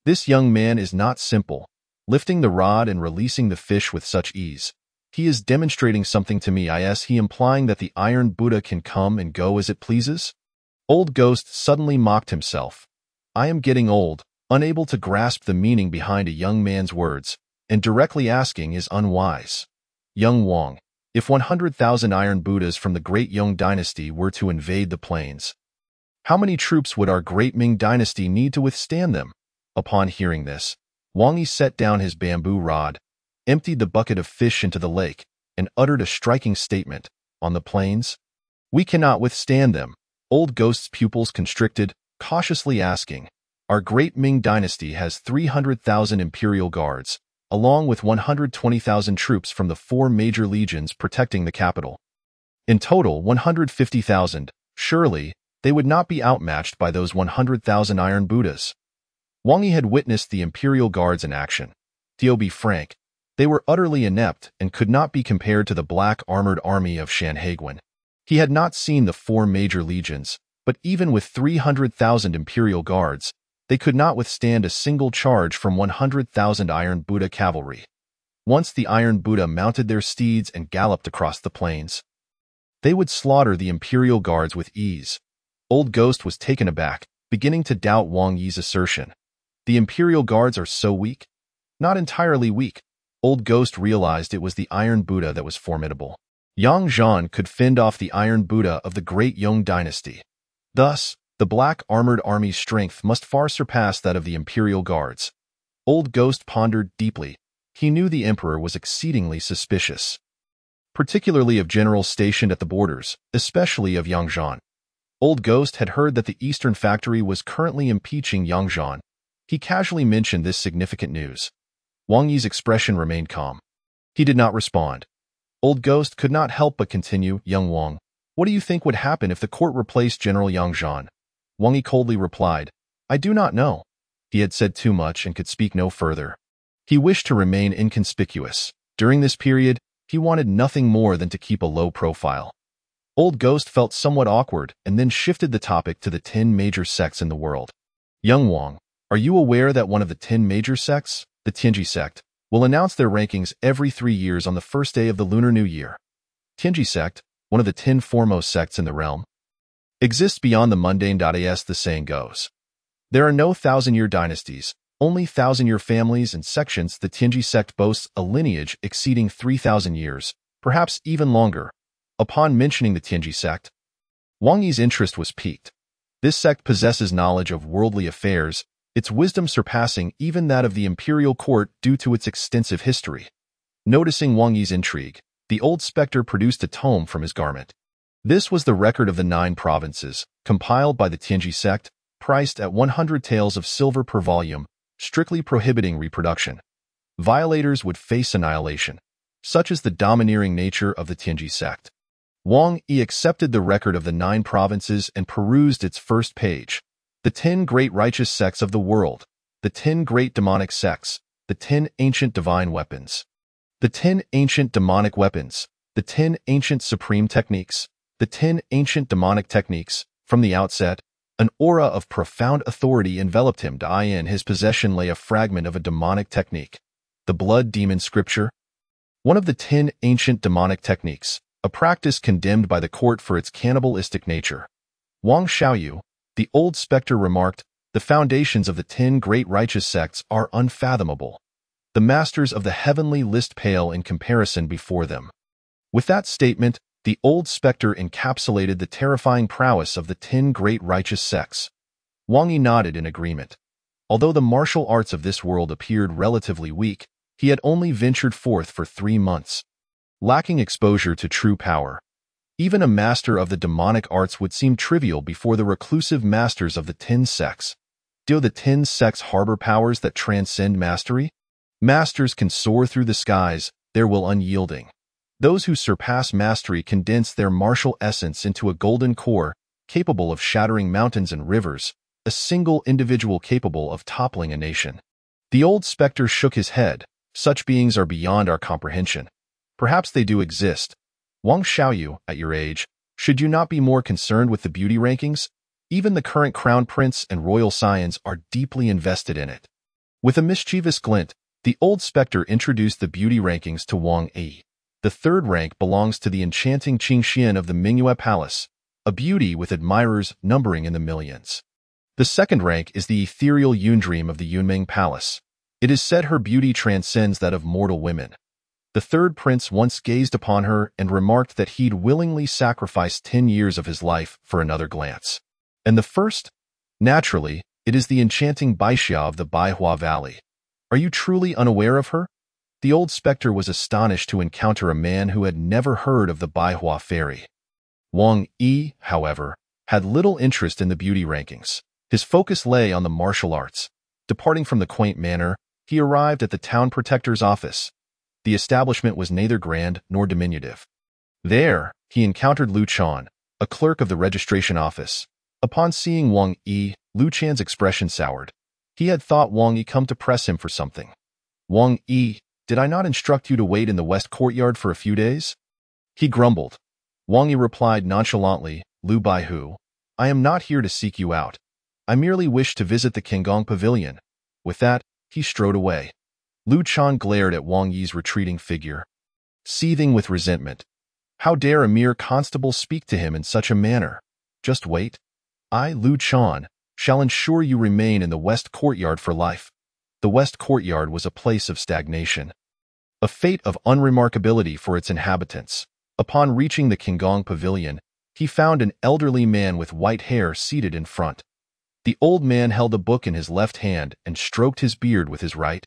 This young man is not simple, lifting the rod and releasing the fish with such ease. He is demonstrating something to me. Is he implying that the Iron Buddha can come and go as it pleases? Old Ghost suddenly mocked himself. I am getting old, unable to grasp the meaning behind a young man's words, and directly asking is unwise. Young Wang, if 100,000 Iron Buddhas from the great Yong dynasty were to invade the plains, how many troops would our great Ming dynasty need to withstand them? Upon hearing this, Wang Yi set down his bamboo rod, emptied the bucket of fish into the lake, and uttered a striking statement. On the plains? We cannot withstand them. Old Ghost's pupils constricted, cautiously asking. Our great Ming dynasty has 300,000 imperial guards, along with 120,000 troops from the 4 major legions protecting the capital. In total, 150,000. Surely, they would not be outmatched by those 100,000 Iron Buddhas. Wang Yi had witnessed the imperial guards in action. To be frank, they were utterly inept and could not be compared to the black armored army of Sanheguan. He had not seen the 4 major legions, but even with 300,000 imperial guards, they could not withstand a single charge from 100,000 Iron Buddha cavalry. Once the Iron Buddha mounted their steeds and galloped across the plains, they would slaughter the imperial guards with ease. Old Ghost was taken aback, beginning to doubt Wang Yi's assertion. The imperial guards are so weak? Not entirely weak. Old Ghost realized it was the Iron Buddha that was formidable. Yang Zhan could fend off the Iron Buddha of the great Yong dynasty. Thus, the black armored army's strength must far surpass that of the imperial guards. Old Ghost pondered deeply. He knew the emperor was exceedingly suspicious, particularly of generals stationed at the borders, especially of Yang Zhan. Old Ghost had heard that the Eastern Factory was currently impeaching Yang Zhan. He casually mentioned this significant news. Wang Yi's expression remained calm. He did not respond. Old Ghost could not help but continue. Young Wang, what do you think would happen if the court replaced General Yang Zhan? Wang Yi coldly replied, I do not know. He had said too much and could speak no further. He wished to remain inconspicuous. During this period, he wanted nothing more than to keep a low profile. Old Ghost felt somewhat awkward and then shifted the topic to the 10 major sects in the world. Young Wang, are you aware that one of the 10 major sects, the Tianji sect, will announce their rankings every 3 years on the first day of the Lunar New Year? Tianji sect, one of the 10 foremost sects in the realm, exists beyond the mundane. As the saying goes, there are no 1,000-year dynasties, only 1,000-year families and sections. The Tianji sect boasts a lineage exceeding 3,000 years, perhaps even longer. Upon mentioning the Tianji sect, Wang Yi's interest was piqued. This sect possesses knowledge of worldly affairs, its wisdom surpassing even that of the imperial court due to its extensive history. Noticing Wang Yi's intrigue, the old specter produced a tome from his garment. This was the record of the 9 provinces, compiled by the Tianji sect, priced at 100 taels of silver per volume, strictly prohibiting reproduction. Violators would face annihilation. Such is the domineering nature of the Tianji sect. Wang Yi accepted the record of the 9 provinces and perused its first page. The 10 great righteous sects of the world, the 10 great demonic sects, the 10 ancient divine weapons, the 10 ancient demonic weapons, the 10 ancient supreme techniques, the 10 ancient demonic techniques. From the outset, an aura of profound authority enveloped him. In his possession lay a fragment of a demonic technique, the blood demon scripture, one of the 10 ancient demonic techniques, a practice condemned by the court for its cannibalistic nature. Wang Xiaoyu, the old specter, remarked, the foundations of the 10 great righteous sects are unfathomable. The masters of the heavenly list pale in comparison before them. With that statement, the old specter encapsulated the terrifying prowess of the 10 great righteous sects. Wang Yi nodded in agreement. Although the martial arts of this world appeared relatively weak, he had only ventured forth for 3 months. Lacking exposure to true power, even a master of the demonic arts would seem trivial before the reclusive masters of the 10 sects. Do the 10 sects harbor powers that transcend mastery? Masters can soar through the skies, their will unyielding. Those who surpass mastery condense their martial essence into a golden core capable of shattering mountains and rivers, a single individual capable of toppling a nation. The old specter shook his head. Such beings are beyond our comprehension. Perhaps they do exist. Wang Xiaoyu, at your age, should you not be more concerned with the beauty rankings? Even the current crown prince and royal scions are deeply invested in it. With a mischievous glint, the old specter introduced the beauty rankings to Wang Yi. The third rank belongs to the enchanting Qingxian of the Mingyue Palace, a beauty with admirers numbering in the millions. The second rank is the ethereal Yundream of the Yunming Palace. It is said her beauty transcends that of mortal women. The third prince once gazed upon her and remarked that he'd willingly sacrifice 10 years of his life for another glance. And the first? Naturally, it is the enchanting Baixia of the Baihua Valley. Are you truly unaware of her? The old specter was astonished to encounter a man who had never heard of the Baihua fairy. Wang Yi, however, had little interest in the beauty rankings. His focus lay on the martial arts. Departing from the quaint manor, he arrived at the town protector's office. The establishment was neither grand nor diminutive. There, he encountered Lu Chan, a clerk of the registration office. Upon seeing Wang Yi, Lu Chan's expression soured. He had thought Wang Yi come to press him for something. Wang Yi, did I not instruct you to wait in the west courtyard for a few days? He grumbled. Wang Yi replied nonchalantly, Lu Baihu, I am not here to seek you out. I merely wish to visit the Qinggong Pavilion. With that, he strode away. Lu Chan glared at Wang Yi's retreating figure, seething with resentment. How dare a mere constable speak to him in such a manner? Just wait. I, Lu Chan, shall ensure you remain in the west courtyard for life. The west courtyard was a place of stagnation, a fate of unremarkability for its inhabitants. Upon reaching the Qinggong Pavilion, he found an elderly man with white hair seated in front. The old man held a book in his left hand and stroked his beard with his right.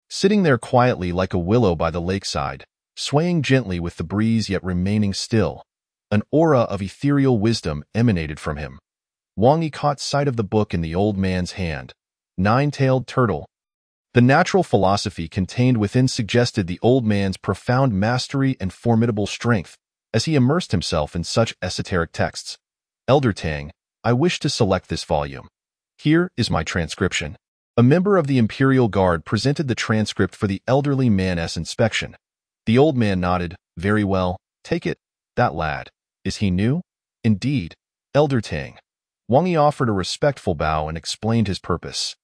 Sitting there quietly like a willow by the lakeside, swaying gently with the breeze yet remaining still, an aura of ethereal wisdom emanated from him. Wang Yi caught sight of the book in the old man's hand. Nine-tailed turtle. The natural philosophy contained within suggested the old man's profound mastery and formidable strength as he immersed himself in such esoteric texts. Elder Tang, I wish to select this volume. Here is my transcription. A member of the Imperial Guard presented the transcript for the elderly man's inspection. The old man nodded. Very well, take it. That lad. Is he new? Indeed. Elder Tang. Wang Yi offered a respectful bow and explained his purpose.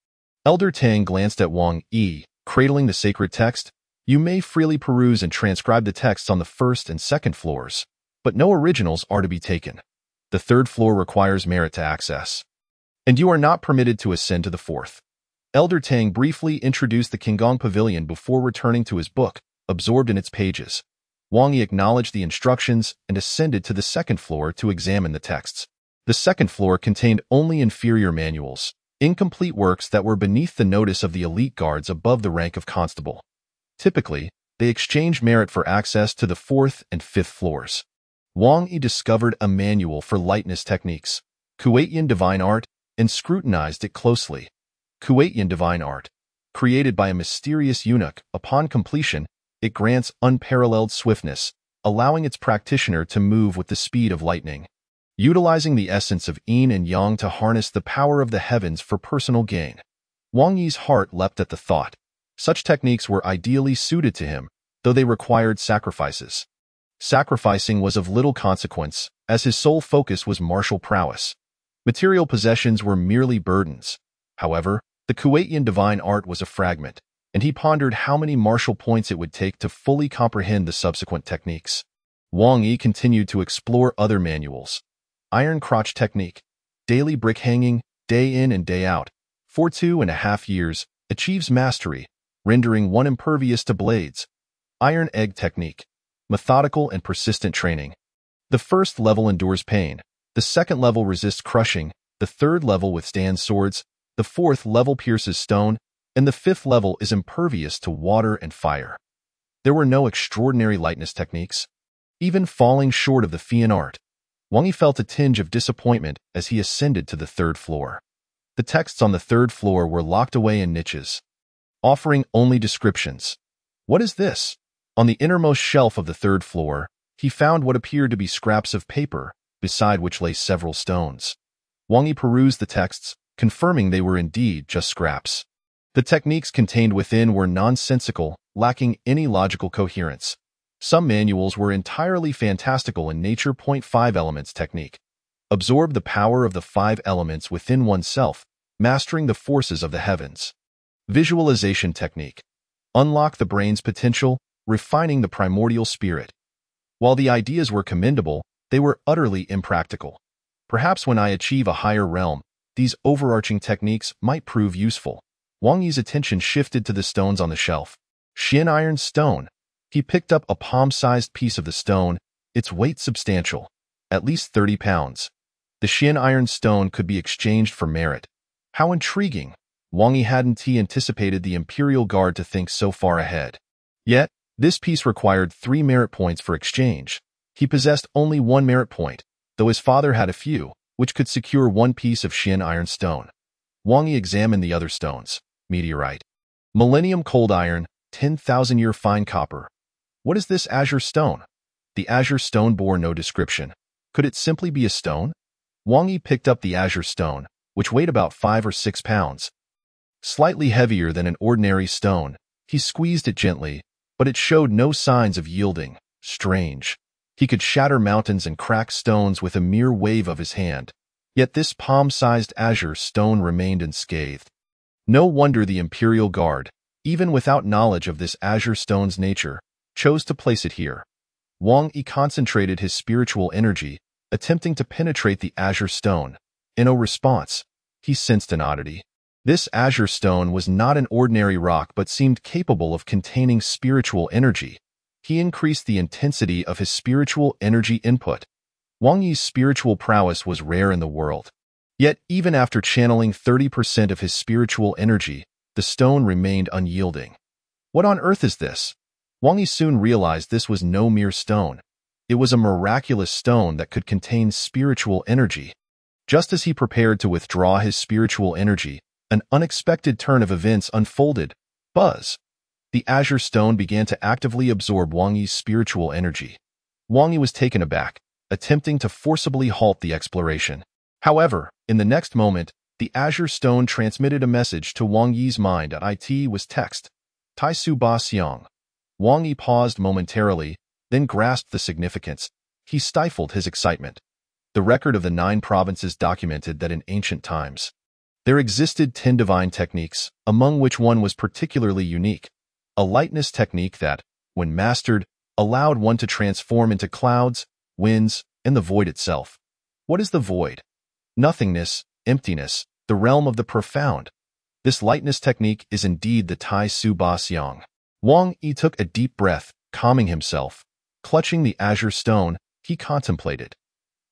Elder Tang glanced at Wang Yi, cradling the sacred text. You may freely peruse and transcribe the texts on the first and second floors, but no originals are to be taken. The third floor requires merit to access, and you are not permitted to ascend to the fourth. Elder Tang briefly introduced the Qinggong Pavilion before returning to his book, absorbed in its pages. Wang Yi acknowledged the instructions and ascended to the second floor to examine the texts. The second floor contained only inferior manuals, incomplete works that were beneath the notice of the elite guards above the rank of constable. Typically, they exchanged merit for access to the fourth and fifth floors. Wang Yi discovered a manual for lightness techniques, Kuwaitian divine art, and scrutinized it closely. Kuwaitian divine art, created by a mysterious eunuch, upon completion, it grants unparalleled swiftness, allowing its practitioner to move with the speed of lightning. Utilizing the essence of yin and yang to harness the power of the heavens for personal gain. Wang Yi's heart leapt at the thought. Such techniques were ideally suited to him, though they required sacrifices. Sacrificing was of little consequence, as his sole focus was martial prowess. Material possessions were merely burdens. However, the Kuwaitian divine art was a fragment, and he pondered how many martial points it would take to fully comprehend the subsequent techniques. Wang Yi continued to explore other manuals. Iron crotch technique, daily brick hanging, day in and day out, for 2.5 years, achieves mastery, rendering one impervious to blades. Iron egg technique, methodical and persistent training. The first level endures pain, the second level resists crushing, the third level withstands swords, the fourth level pierces stone, and the fifth level is impervious to water and fire. There were no extraordinary lightness techniques, even falling short of the Fian art. Wang Yi felt a tinge of disappointment as he ascended to the third floor. The texts on the third floor were locked away in niches, offering only descriptions. What is this? On the innermost shelf of the third floor, he found what appeared to be scraps of paper, beside which lay several stones. Wang Yi perused the texts, confirming they were indeed just scraps. The techniques contained within were nonsensical, lacking any logical coherence. Some manuals were entirely fantastical in nature. 5 Elements Technique. Absorb the power of the 5 elements within oneself, mastering the forces of the heavens. Visualization Technique. Unlock the brain's potential, refining the primordial spirit. While the ideas were commendable, they were utterly impractical. Perhaps when I achieve a higher realm, these overarching techniques might prove useful. Wang Yi's attention shifted to the stones on the shelf. Shin iron stone. He picked up a palm-sized piece of the stone, its weight substantial, at least 30 pounds. The Shin iron stone could be exchanged for merit. How intriguing! Wang Yi hadn't anticipated the Imperial Guard to think so far ahead. Yet, this piece required 3 merit points for exchange. He possessed only 1 merit point, though his father had a few, which could secure 1 piece of Shin iron stone. Wang Yi examined the other stones. Meteorite. Millennium cold iron, 10,000-year fine copper. What is this azure stone? The azure stone bore no description. Could it simply be a stone? Wang Yi picked up the azure stone, which weighed about 5 or 6 pounds. Slightly heavier than an ordinary stone, he squeezed it gently, but it showed no signs of yielding. Strange. He could shatter mountains and crack stones with a mere wave of his hand. Yet this palm-sized azure stone remained unscathed. No wonder the Imperial Guard, even without knowledge of this azure stone's nature, chose to place it here. Wang Yi concentrated his spiritual energy, attempting to penetrate the azure stone. In no response, he sensed an oddity. This azure stone was not an ordinary rock but seemed capable of containing spiritual energy. He increased the intensity of his spiritual energy input. Wang Yi's spiritual prowess was rare in the world. Yet, even after channeling 30% of his spiritual energy, the stone remained unyielding. What on earth is this? Wang Yi soon realized this was no mere stone. It was a miraculous stone that could contain spiritual energy. Just as he prepared to withdraw his spiritual energy, an unexpected turn of events unfolded. Buzz! The azure stone began to actively absorb Wang Yi's spiritual energy. Wang Yi was taken aback, attempting to forcibly halt the exploration. However, in the next moment, the azure stone transmitted a message to Wang Yi's mind. It was text. Tai Su Ba Xiang. Wang Yi paused momentarily, then grasped the significance. He stifled his excitement. The record of the 9 provinces documented that in ancient times, there existed 10 divine techniques, among which one was particularly unique. A lightness technique that, when mastered, allowed one to transform into clouds, winds, and the void itself. What is the void? Nothingness, emptiness, the realm of the profound. This lightness technique is indeed the Tai Su Ba Xiang. Wang Yi took a deep breath, calming himself. Clutching the azure stone, he contemplated.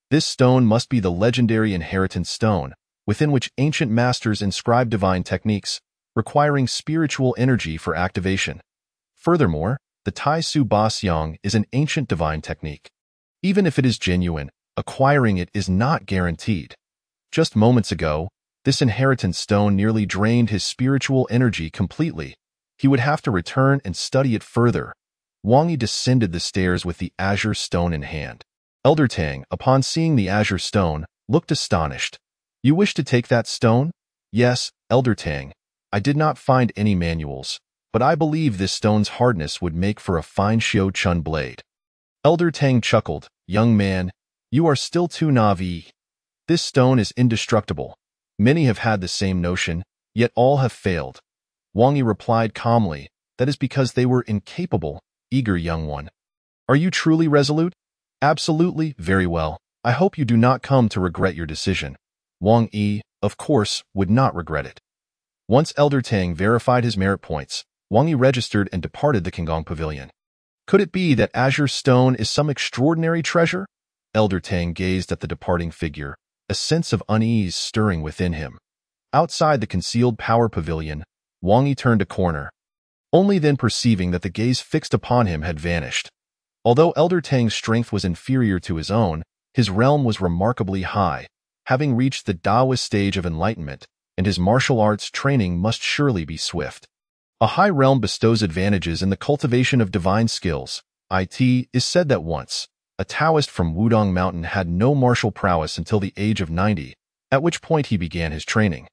This stone must be the legendary inheritance stone, within which ancient masters inscribed divine techniques, requiring spiritual energy for activation. Furthermore, the Tai Su Ba Xiang is an ancient divine technique. Even if it is genuine, acquiring it is not guaranteed. Just moments ago, this inheritance stone nearly drained his spiritual energy completely. He would have to return and study it further. Wang Yi descended the stairs with the azure stone in hand. Elder Tang, upon seeing the azure stone, looked astonished. You wish to take that stone? Yes, Elder Tang. I did not find any manuals, but I believe this stone's hardness would make for a fine Xiao Chun blade. Elder Tang chuckled. Young man, you are still too naive. This stone is indestructible. Many have had the same notion, yet all have failed. Wang Yi replied calmly, that is because they were incapable. Eager young one. Are you truly resolute? Absolutely, very well. I hope you do not come to regret your decision. Wang Yi, of course, would not regret it. Once Elder Tang verified his merit points, Wang Yi registered and departed the Kingong Pavilion. Could it be that azure stone is some extraordinary treasure? Elder Tang gazed at the departing figure, a sense of unease stirring within him. Outside the concealed power pavilion, Wang Yi turned a corner, only then perceiving that the gaze fixed upon him had vanished. Although Elder Tang's strength was inferior to his own, his realm was remarkably high, having reached the Taoist stage of enlightenment, and his martial arts training must surely be swift. A high realm bestows advantages in the cultivation of divine skills. It is said that once, a Taoist from Wudong Mountain had no martial prowess until the age of 90, at which point he began his training.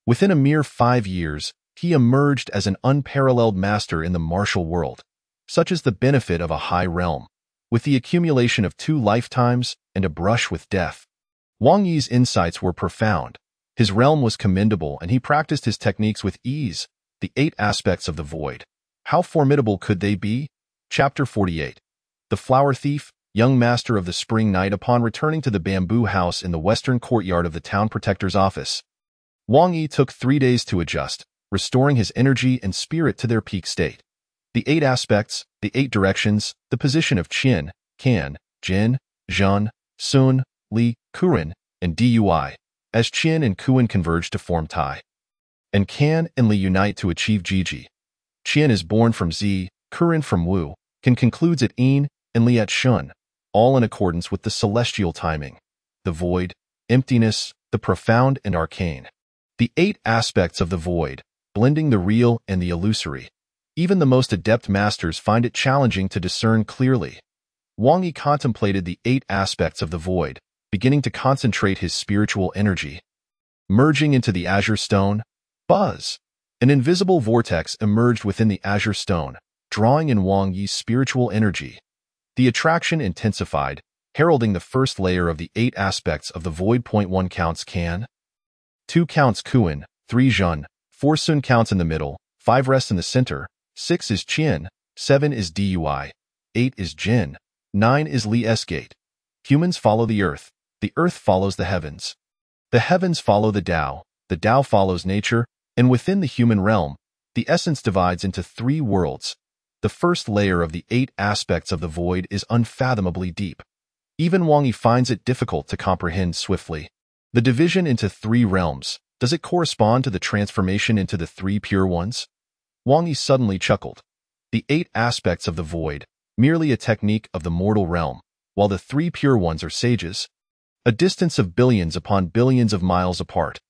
Within a mere 5 years, he emerged as an unparalleled master in the martial world. Such is the benefit of a high realm, with the accumulation of 2 lifetimes and a brush with death. Wang Yi's insights were profound. His realm was commendable, and he practiced his techniques with ease. The 8 aspects of the void. How formidable could they be? Chapter 48. The Flower Thief, young master of the spring night upon returning to the bamboo house in the western courtyard of the town protector's office. Wang Yi took 3 days to adjust, restoring his energy and spirit to their peak state. The 8 aspects, the 8 directions, the position of Qin, Can, Jin, Zhen, Sun, Li, Kuren, and Dui, as Qin and Kuan converge to form Tai. And Can and Li unite to achieve Jiji. Qin is born from Zi, Kuren from Wu, Can concludes at Yin, and Li at Shun, all in accordance with the celestial timing. The void, emptiness, the profound and arcane. The 8 aspects of the void, blending the real and the illusory. Even the most adept masters find it challenging to discern clearly. Wang Yi contemplated the 8 aspects of the void, beginning to concentrate his spiritual energy. Merging into the azure stone, buzz! An invisible vortex emerged within the azure stone, drawing in Wang Yi's spiritual energy. The attraction intensified, heralding the first layer of the 8 aspects of the void. 1 counts Can, 2 counts Kuan, 3 Zhen, 4 Sun counts in the middle, 5 rests in the center, 6 is Qin, 7 is Dui, 8 is Jin, 9 is Li's gate. Humans follow the earth follows the heavens. The heavens follow the Tao follows nature, and within the human realm, the essence divides into 3 worlds. The first layer of the 8 aspects of the void is unfathomably deep. Even Wang Yi finds it difficult to comprehend swiftly. The division into 3 realms, does it correspond to the transformation into the 3 pure ones? Wang Yi suddenly chuckled. The 8 aspects of the void, merely a technique of the mortal realm, while the 3 pure ones are sages. A distance of billions upon billions of miles apart.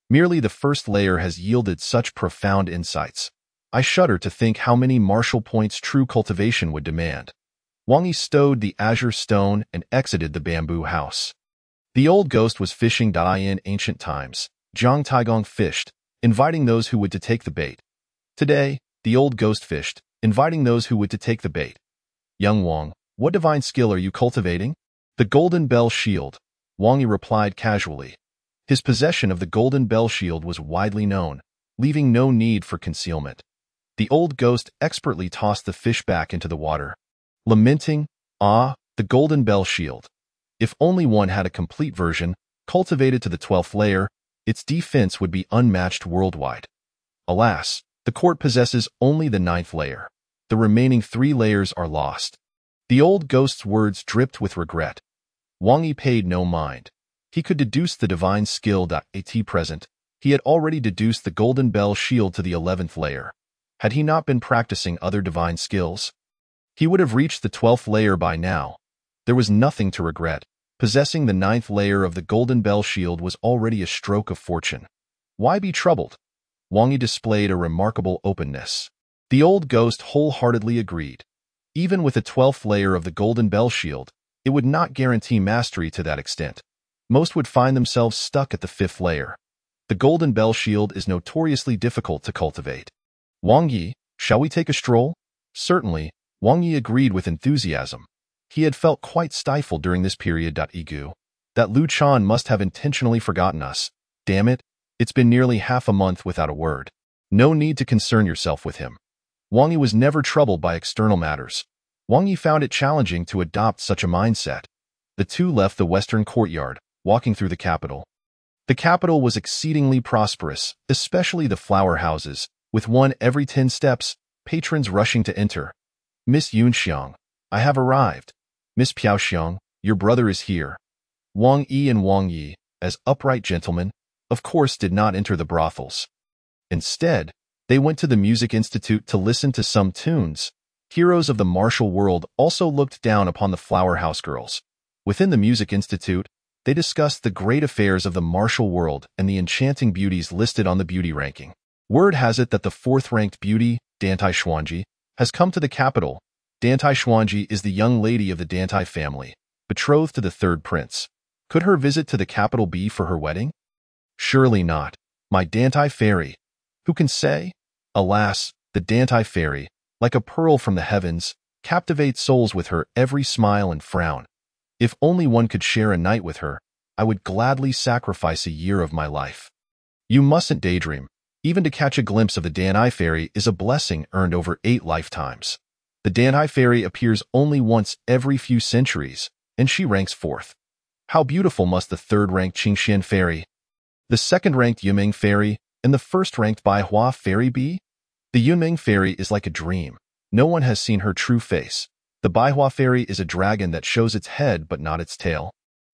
Merely the first layer has yielded such profound insights. I shudder to think how many martial points true cultivation would demand. Wang Yi stowed the azure stone and exited the bamboo house. The old ghost was fishing. In ancient times, Zhang Taigong fished, inviting those who would to take the bait. Today, the old ghost fished, inviting those who would to take the bait. Young Wang, what divine skill are you cultivating? The golden bell shield, Wang Yi replied casually. His possession of the golden bell shield was widely known, leaving no need for concealment. The old ghost expertly tossed the fish back into the water. Lamenting, the golden bell shield. If only one had a complete version, cultivated to the 12th layer, its defense would be unmatched worldwide. Alas, the court possesses only the 9th layer. The remaining 3 layers are lost. The old ghost's words dripped with regret. Wang Yi paid no mind. He could deduce the divine skill. At present, he had already deduced the golden bell shield to the 11th layer. Had he not been practicing other divine skills, he would have reached the 12th layer by now. There was nothing to regret. Possessing the 9th layer of the golden bell shield was already a stroke of fortune. Why be troubled? Wang Yi displayed a remarkable openness. The old ghost wholeheartedly agreed. Even with the 12th layer of the golden bell shield, it would not guarantee mastery to that extent. Most would find themselves stuck at the 5th layer. The golden bell shield is notoriously difficult to cultivate. Wang Yi, shall we take a stroll? Certainly, Wang Yi agreed with enthusiasm. He had felt quite stifled during this period. Egu. That Lu Chan must have intentionally forgotten us. Damn it, it's been nearly half a month without a word. No need to concern yourself with him. Wang Yi was never troubled by external matters. Wang Yi found it challenging to adopt such a mindset. The two left the western courtyard, walking through the capital. The capital was exceedingly prosperous, especially the flower houses, with one every 10 steps, patrons rushing to enter. Miss Yunxiang, I have arrived. Miss Piaoxiang, your brother is here. Wang Yi and Wang Yi, as upright gentlemen, of course did not enter the brothels. Instead, they went to the music institute to listen to some tunes. Heroes of the martial world also looked down upon the flower house girls. Within the music institute, they discussed the great affairs of the martial world and the enchanting beauties listed on the beauty ranking. Word has it that the 4th-ranked beauty, Dantai Xuanji, has come to the capital. Dantai Xuanji is the young lady of the Dantai family, betrothed to the third prince. Could her visit to the capital be for her wedding? Surely not. My Dantai fairy. Who can say? Alas, the Dantai fairy, like a pearl from the heavens, captivates souls with her every smile and frown. If only one could share a night with her, I would gladly sacrifice a year of my life. You mustn't daydream. Even to catch a glimpse of the Danai fairy is a blessing earned over 8 lifetimes. The Danai fairy appears only once every few centuries, and she ranks 4th. How beautiful must the 3rd-ranked Qingxian fairy, the 2nd-ranked Yunming fairy, and the 1st-ranked Baihua fairy be? The Yunming fairy is like a dream. No one has seen her true face. The Baihua fairy is a dragon that shows its head but not its tail.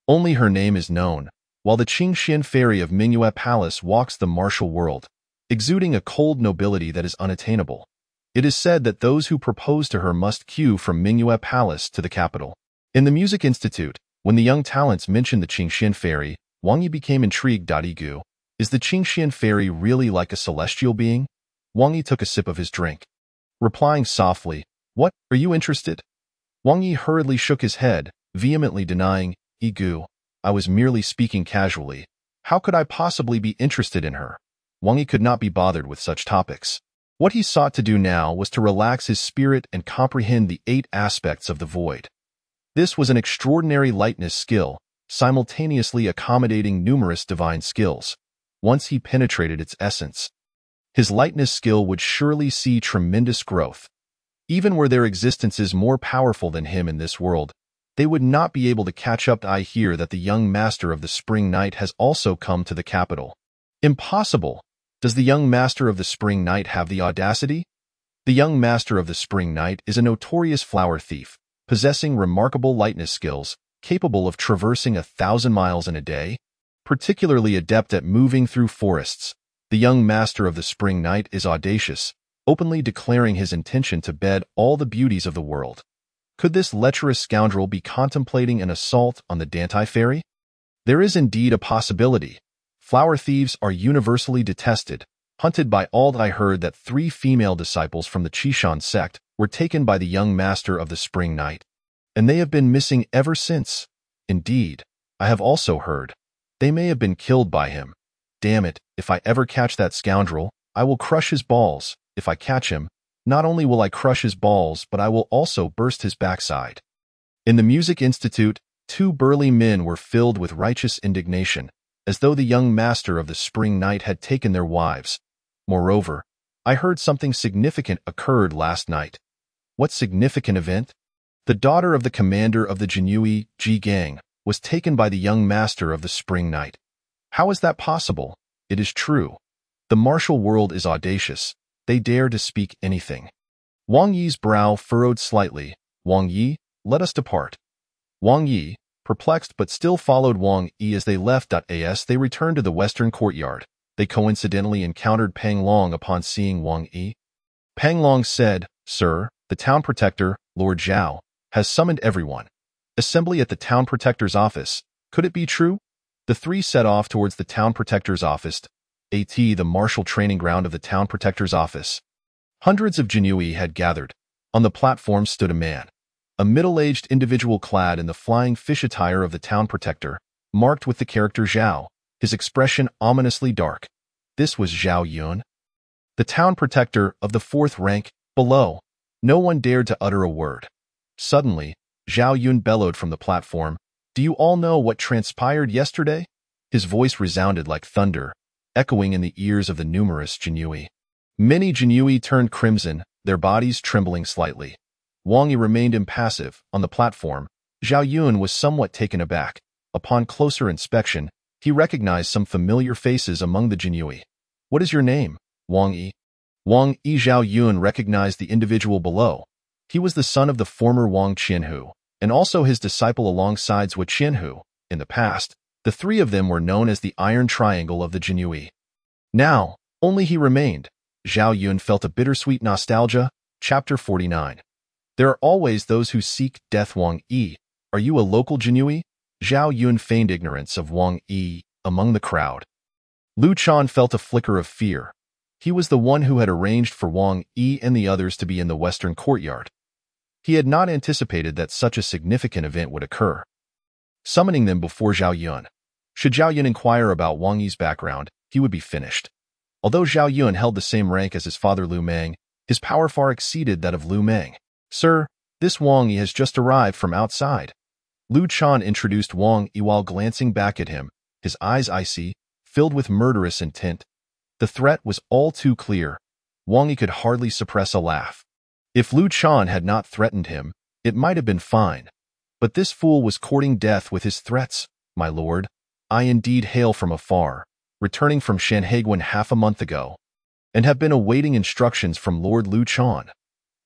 Only her name is known, while the Qingxian fairy of Mingyue Palace walks the martial world, exuding a cold nobility that is unattainable. It is said that those who propose to her must queue from Mingyue Palace to the capital. In the Music Institute, when the young talents mentioned the Qingxian fairy, Wang Yi became intrigued. Igu, is the Qingxian fairy really like a celestial being? Wang Yi took a sip of his drink, replying softly, "What, are you interested?" Wang Yi hurriedly shook his head, vehemently denying, "Igu, I was merely speaking casually. How could I possibly be interested in her?" Wang Yi could not be bothered with such topics. What he sought to do now was to relax his spirit and comprehend the 8 aspects of the void. This was an extraordinary lightness skill, simultaneously accommodating numerous divine skills. Once he penetrated its essence, his lightness skill would surely see tremendous growth. Even were their existences more powerful than him in this world, they would not be able to catch up. I hear that the young master of the Spring Night has also come to the capital. Impossible! Does the young master of the Spring Night have the audacity? The young master of the Spring Night is a notorious flower thief, possessing remarkable lightness skills, capable of traversing 1,000 miles in a day, particularly adept at moving through forests. The young master of the Spring Night is audacious, openly declaring his intention to bed all the beauties of the world. Could this lecherous scoundrel be contemplating an assault on the Dantai fairy? There is indeed a possibility. Flower thieves are universally detested, hunted by all. I heard that 3 female disciples from the Qishan sect were taken by the young master of the Spring Night, and they have been missing ever since. Indeed, I have also heard they may have been killed by him. Damn it, if I ever catch that scoundrel, I will crush his balls. If I catch him, not only will I crush his balls, but I will also burst his backside. In the Music Institute, 2 burly men were filled with righteous indignation, as though the young master of the Spring Night had taken their wives. Moreover, I heard something significant occurred last night. What significant event? The daughter of the commander of the Jinyui, Ji Gang, was taken by the young master of the Spring Night. How is that possible? It is true. The martial world is audacious. They dare to speak anything. Wang Yi's brow furrowed slightly. Wang Yi, let us depart. Wang Yi, perplexed but still followed Wang Yi as they left. As they returned to the western courtyard, they coincidentally encountered Pang Long. Upon seeing Wang Yi, Pang Long said, "Sir, the town protector, Lord Zhao, has summoned everyone. Assembly at the town protector's office. Could it be true?" The 3 set off towards the town protector's office, the martial training ground of the town protector's office. Hundreds of Jinyui had gathered. On the platform stood a man, a middle-aged individual clad in the flying fish attire of the town protector, marked with the character Zhao, his expression ominously dark. This was Zhao Yun, the town protector of the 4th rank. Below, no one dared to utter a word. Suddenly, Zhao Yun bellowed from the platform, "Do you all know what transpired yesterday?" His voice resounded like thunder, echoing in the ears of the numerous Jinyui. Many Jinyui turned crimson, their bodies trembling slightly. Wang Yi remained impassive. On the platform, Zhao Yun was somewhat taken aback. Upon closer inspection, he recognized some familiar faces among the Jinyui. "What is your name?" "Wang Yi." Wang Yi. Zhao Yun recognized the individual below. He was the son of the former Wang Qianhu, and also his disciple alongside Zhou Qianhu. In the past, the 3 of them were known as the Iron Triangle of the Jinyui. Now, only he remained. Zhao Yun felt a bittersweet nostalgia. Chapter 49. There are always those who seek death. Wang Yi, are you a local Jinyui? Zhao Yun feigned ignorance of Wang Yi among the crowd. Lu Chan felt a flicker of fear. He was the one who had arranged for Wang Yi and the others to be in the western courtyard. He had not anticipated that such a significant event would occur. Summoning them before Zhao Yun. Should Zhao Yun inquire about Wang Yi's background, he would be finished. Although Zhao Yun held the same rank as his father Lu Meng, his power far exceeded that of Lu Meng. "Sir, this Wang Yi has just arrived from outside." Lu Chan introduced Wang Yi while glancing back at him, his eyes icy, filled with murderous intent. The threat was all too clear. Wang Yi could hardly suppress a laugh. If Lu Chan had not threatened him, it might have been fine. But this fool was courting death with his threats. "My lord, I indeed hail from afar, returning from Shanhaiguan half a month ago, and have been awaiting instructions from Lord Lu Chan."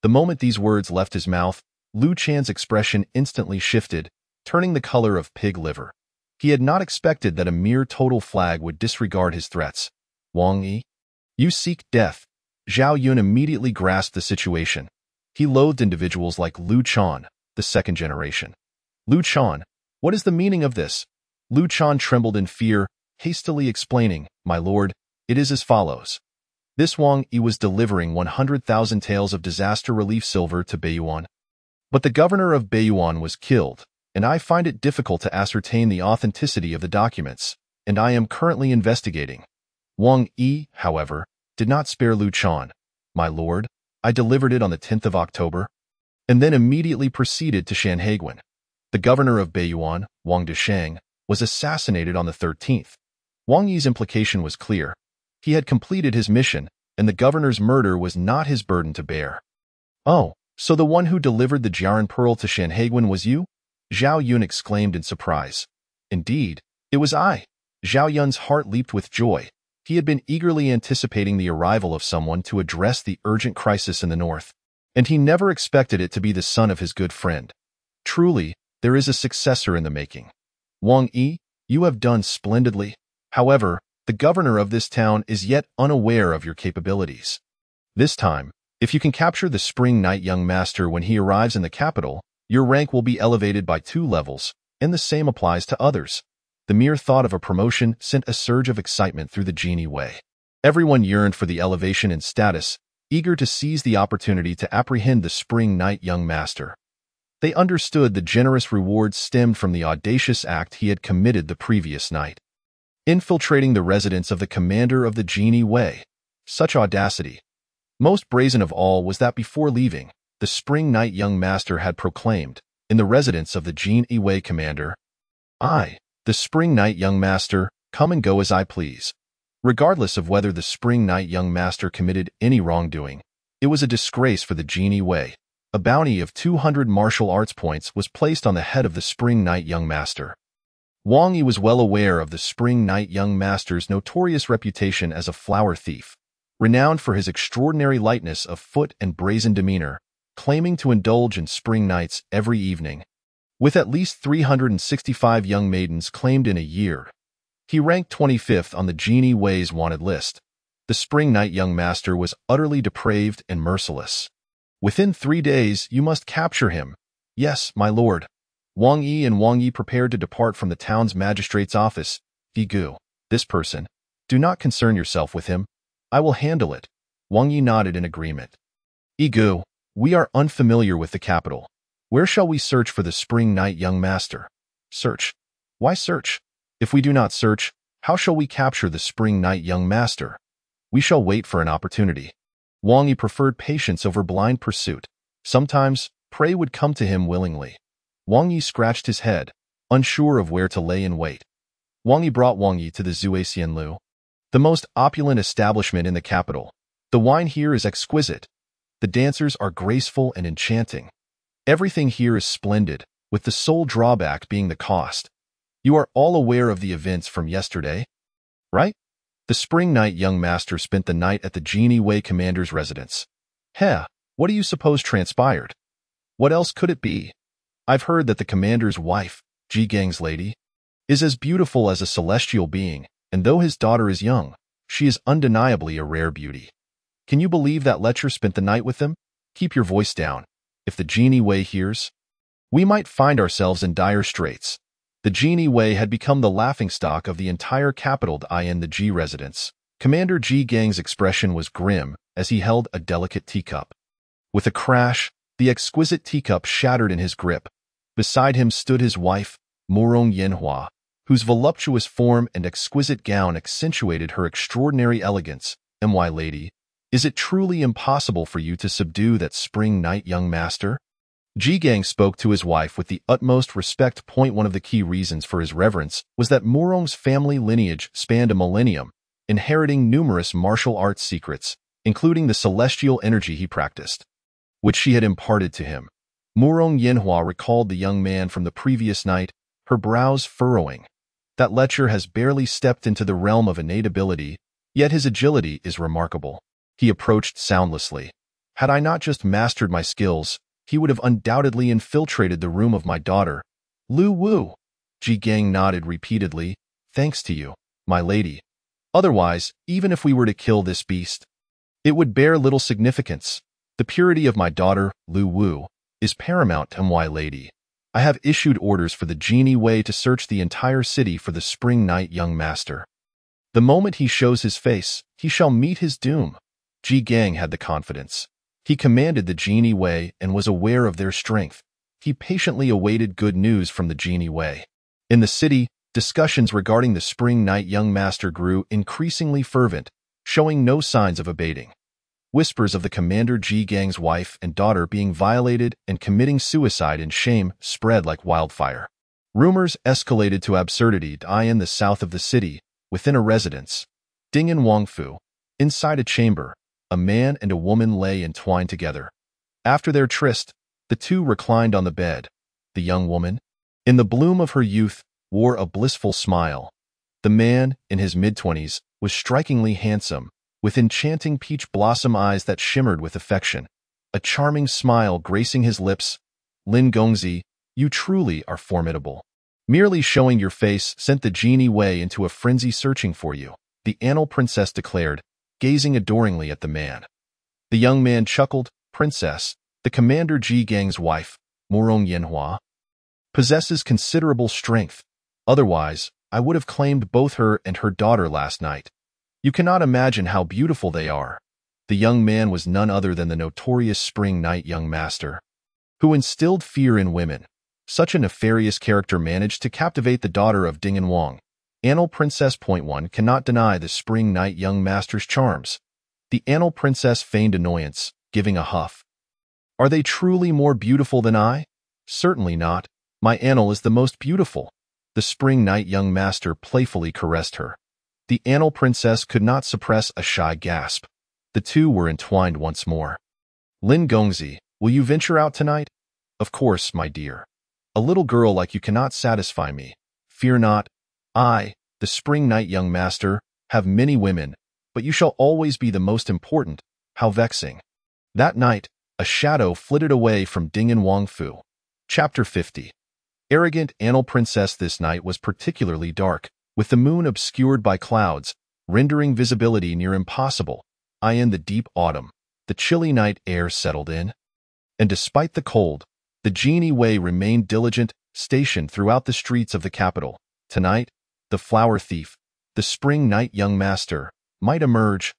The moment these words left his mouth, Lu Chan's expression instantly shifted, turning the color of pig liver. He had not expected that a mere total flag would disregard his threats. "Wang Yi, you seek death." Zhao Yun immediately grasped the situation. He loathed individuals like Lu Chan, the second generation. "Lu Chan, what is the meaning of this?" Lu Chan trembled in fear, hastily explaining, "My lord, it is as follows. This Wang Yi was delivering 100,000 taels of disaster relief silver to Beiyuan. But the governor of Beiyuan was killed, and I find it difficult to ascertain the authenticity of the documents, and I am currently investigating." Wang Yi, however, did not spare Lu Chan. "My lord, I delivered it on the 10th of October, and then immediately proceeded to Shanhaiguan. The governor of Beiyuan, Wang Deshang, was assassinated on the 13th. Wang Yi's implication was clear. He had completed his mission, and the governor's murder was not his burden to bear. "Oh, so the one who delivered the Jiaran Pearl to Shanhaiguan was you?" Zhao Yun exclaimed in surprise. "Indeed, it was I." Zhao Yun's heart leaped with joy. He had been eagerly anticipating the arrival of someone to address the urgent crisis in the north, and he never expected it to be the son of his good friend. Truly, there is a successor in the making. "Wang Yi, you have done splendidly. However, the governor of this town is yet unaware of your capabilities. This time, if you can capture the Spring Knight young master when he arrives in the capital, your rank will be elevated by 2 levels, and the same applies to others." The mere thought of a promotion sent a surge of excitement through the Genie Wei. Everyone yearned for the elevation in status, eager to seize the opportunity to apprehend the Spring Knight young master. They understood the generous rewards stemmed from the audacious act he had committed the previous night, infiltrating the residence of the commander of the Genie Wei. Such audacity! Most brazen of all was that before leaving, the Spring Knight young master had proclaimed, in the residence of the Genie Wei commander, "I, the Spring Knight young master, come and go as I please." Regardless of whether the Spring Knight young master committed any wrongdoing, it was a disgrace for the Genie Wei. A bounty of 200 martial arts points was placed on the head of the Spring Knight young master. Wang Yi was well aware of the Spring Knight young master's notorious reputation as a flower thief, renowned for his extraordinary lightness of foot and brazen demeanor, claiming to indulge in spring nights every evening, with at least 365 young maidens claimed in a year. He ranked 25th on the Genie Wei's wanted list. The Spring Knight young master was utterly depraved and merciless. "Within 3 days, you must capture him." "Yes, my lord." Wang Yi prepared to depart from the town's magistrate's office. "Gu, this person. Do not concern yourself with him. I will handle it." Wang Yi nodded in agreement. "Gu, we are unfamiliar with the capital. Where shall we search for the Spring Knight young master?" "Search? Why search? If we do not search, how shall we capture the Spring Knight young master? We shall wait for an opportunity." Wang Yi preferred patience over blind pursuit. Sometimes, prey would come to him willingly. Wang Yi scratched his head, unsure of where to lay in wait. Wang Yi brought Wang Yi to the Zuexianlu, the most opulent establishment in the capital. The wine here is exquisite. The dancers are graceful and enchanting. Everything here is splendid, with the sole drawback being the cost. You are all aware of the events from yesterday, right? The Spring Knight young master spent the night at the Genie Wei commander's residence. What do you suppose transpired? What else could it be? I've heard that the commander's wife, Ji Gang's lady, is as beautiful as a celestial being, and though his daughter is young, she is undeniably a rare beauty. Can you believe that Letcher spent the night with them? Keep your voice down. If the Genie Wei hears, we might find ourselves in dire straits. The Genie Wei had become the laughingstock of the entire capital in the Ji residence. Commander Ji Gang's expression was grim as he held a delicate teacup. With a crash, the exquisite teacup shattered in his grip. Beside him stood his wife, Morong Yenhua, whose voluptuous form and exquisite gown accentuated her extraordinary elegance. My lady, is it truly impossible for you to subdue that spring night young master? Ji Gang spoke to his wife with the utmost respect. One of the key reasons for his reverence was that Morong's family lineage spanned a millennium, inheriting numerous martial arts secrets, including the celestial energy he practiced, which she had imparted to him. Morong Yenhua recalled the young man from the previous night, her brows furrowing. That lecher has barely stepped into the realm of innate ability, yet his agility is remarkable. He approached soundlessly. Had I not just mastered my skills, he would have undoubtedly infiltrated the room of my daughter. Lu Wu. Ji Gang nodded repeatedly. Thanks to you, my lady. Otherwise, even if we were to kill this beast, it would bear little significance. The purity of my daughter, Lu Wu, is paramount to my lady. I have issued orders for the Genie Wei to search the entire city for the spring night young master. The moment he shows his face, he shall meet his doom. Ji Gang had the confidence. He commanded the Genie Wei and was aware of their strength. He patiently awaited good news from the Genie Wei. In the city, discussions regarding the spring night young master grew increasingly fervent, showing no signs of abating. Whispers of the Commander Ji Gang's wife and daughter being violated and committing suicide in shame spread like wildfire. Rumors escalated to absurdity in the south of the city, within a residence. Ding and Wangfu. Inside a chamber, a man and a woman lay entwined together. After their tryst, the two reclined on the bed. The young woman, in the bloom of her youth, wore a blissful smile. The man, in his mid-20s, was strikingly handsome, with enchanting peach blossom eyes that shimmered with affection, a charming smile gracing his lips. Lin Gongzi, you truly are formidable. Merely showing your face sent the Genie Wei into a frenzy searching for you, the Annal Princess declared, gazing adoringly at the man. The young man chuckled. Princess, the Commander Ji Gang's wife, Morong Yenhua, possesses considerable strength. Otherwise, I would have claimed both her and her daughter last night. You cannot imagine how beautiful they are. The young man was none other than the notorious spring night young master, who instilled fear in women. Such a nefarious character managed to captivate the daughter of Ding and Wang. Annal Princess. One cannot deny the spring night young master's charms. The Annal Princess feigned annoyance, giving a huff. Are they truly more beautiful than I? Certainly not. My Annal is the most beautiful. The spring night young master playfully caressed her. The Annal Princess could not suppress a shy gasp. The two were entwined once more. Lin Gongzi, will you venture out tonight? Of course, my dear. A little girl like you cannot satisfy me. Fear not. I, the spring night young master, have many women, but you shall always be the most important. How vexing. That night, a shadow flitted away from Ding and Wangfu. Chapter 50. Arrogant Annal Princess. This night was particularly dark, with the moon obscured by clouds, rendering visibility near impossible. In the deep autumn, the chilly night air settled in. And despite the cold, the Genie Wei remained diligent, stationed throughout the streets of the capital. Tonight, the flower thief, the spring night young master, might emerge.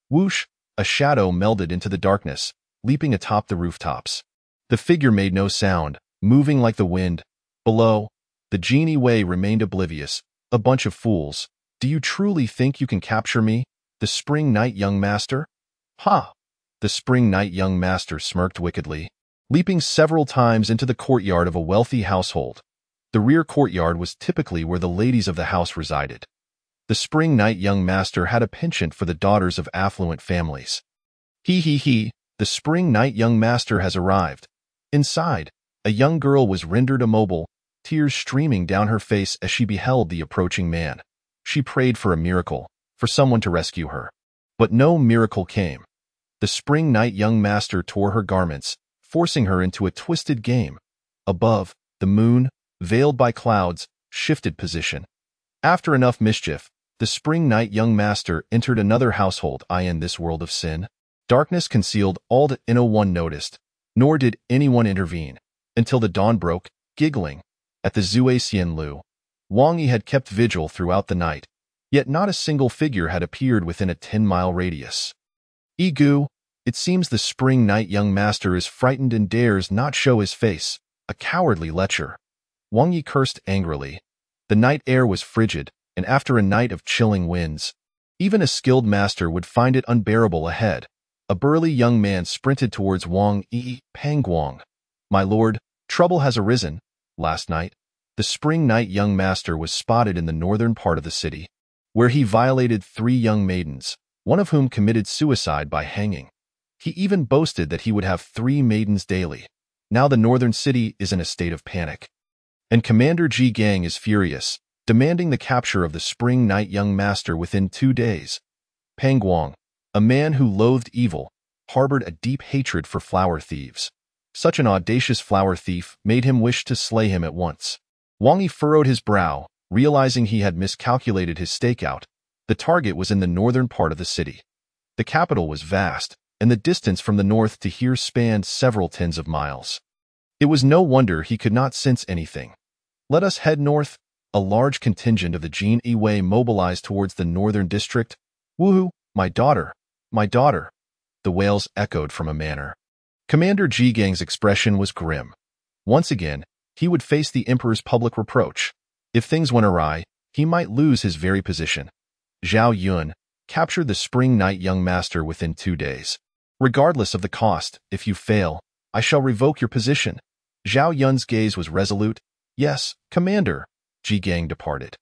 Whoosh! A shadow melded into the darkness, leaping atop the rooftops. The figure made no sound, moving like the wind. Below, the Genie Wei remained oblivious. A bunch of fools. Do you truly think you can capture me, the spring night young master? Ha! The spring night young master smirked wickedly, leaping several times into the courtyard of a wealthy household. The rear courtyard was typically where the ladies of the house resided. The spring night young master had a penchant for the daughters of affluent families. He, the spring night young master has arrived. Inside, a young girl was rendered immobile, tears streaming down her face as she beheld the approaching man. She prayed for a miracle, for someone to rescue her. But no miracle came. The spring night young master tore her garments, forcing her into a twisted game. Above, the moon, veiled by clouds, shifted position. After enough mischief, the spring night young master entered another household. In this world of sin, darkness concealed all that no one noticed, nor did anyone intervene, until the dawn broke, giggling. At the Zhuaxian Lu, Wang Yi had kept vigil throughout the night. Yet not a single figure had appeared within a 10-mile radius. Egu, it seems the spring night young master is frightened and dares not show his face, a cowardly lecher. Wang Yi cursed angrily. The night air was frigid, and after a night of chilling winds, even a skilled master would find it unbearable ahead. A burly young man sprinted towards Wang Yi. Pangguang, my lord, trouble has arisen. Last night, the spring night young master was spotted in the northern part of the city, where he violated 3 young maidens, one of whom committed suicide by hanging. He even boasted that he would have 3 maidens daily. Now the northern city is in a state of panic, and Commander Ji Gang is furious, demanding the capture of the spring night young master within 2 days. Pangguang, a man who loathed evil, harbored a deep hatred for flower thieves. Such an audacious flower thief made him wish to slay him at once. Wang Yi furrowed his brow, realizing he had miscalculated his stakeout. The target was in the northern part of the city. The capital was vast, and the distance from the north to here spanned several tens of miles. It was no wonder he could not sense anything. Let us head north. A large contingent of the Jin Yi mobilized towards the northern district. Woohoo, my daughter, my daughter, the wails echoed from a manor. Commander Ji Gang's expression was grim. Once again, he would face the emperor's public reproach. If things went awry, he might lose his very position. Zhao Yun captured the spring night young master within 2 days. Regardless of the cost, if you fail, I shall revoke your position. Zhao Yun's gaze was resolute. Yes, Commander. Ji Gang departed.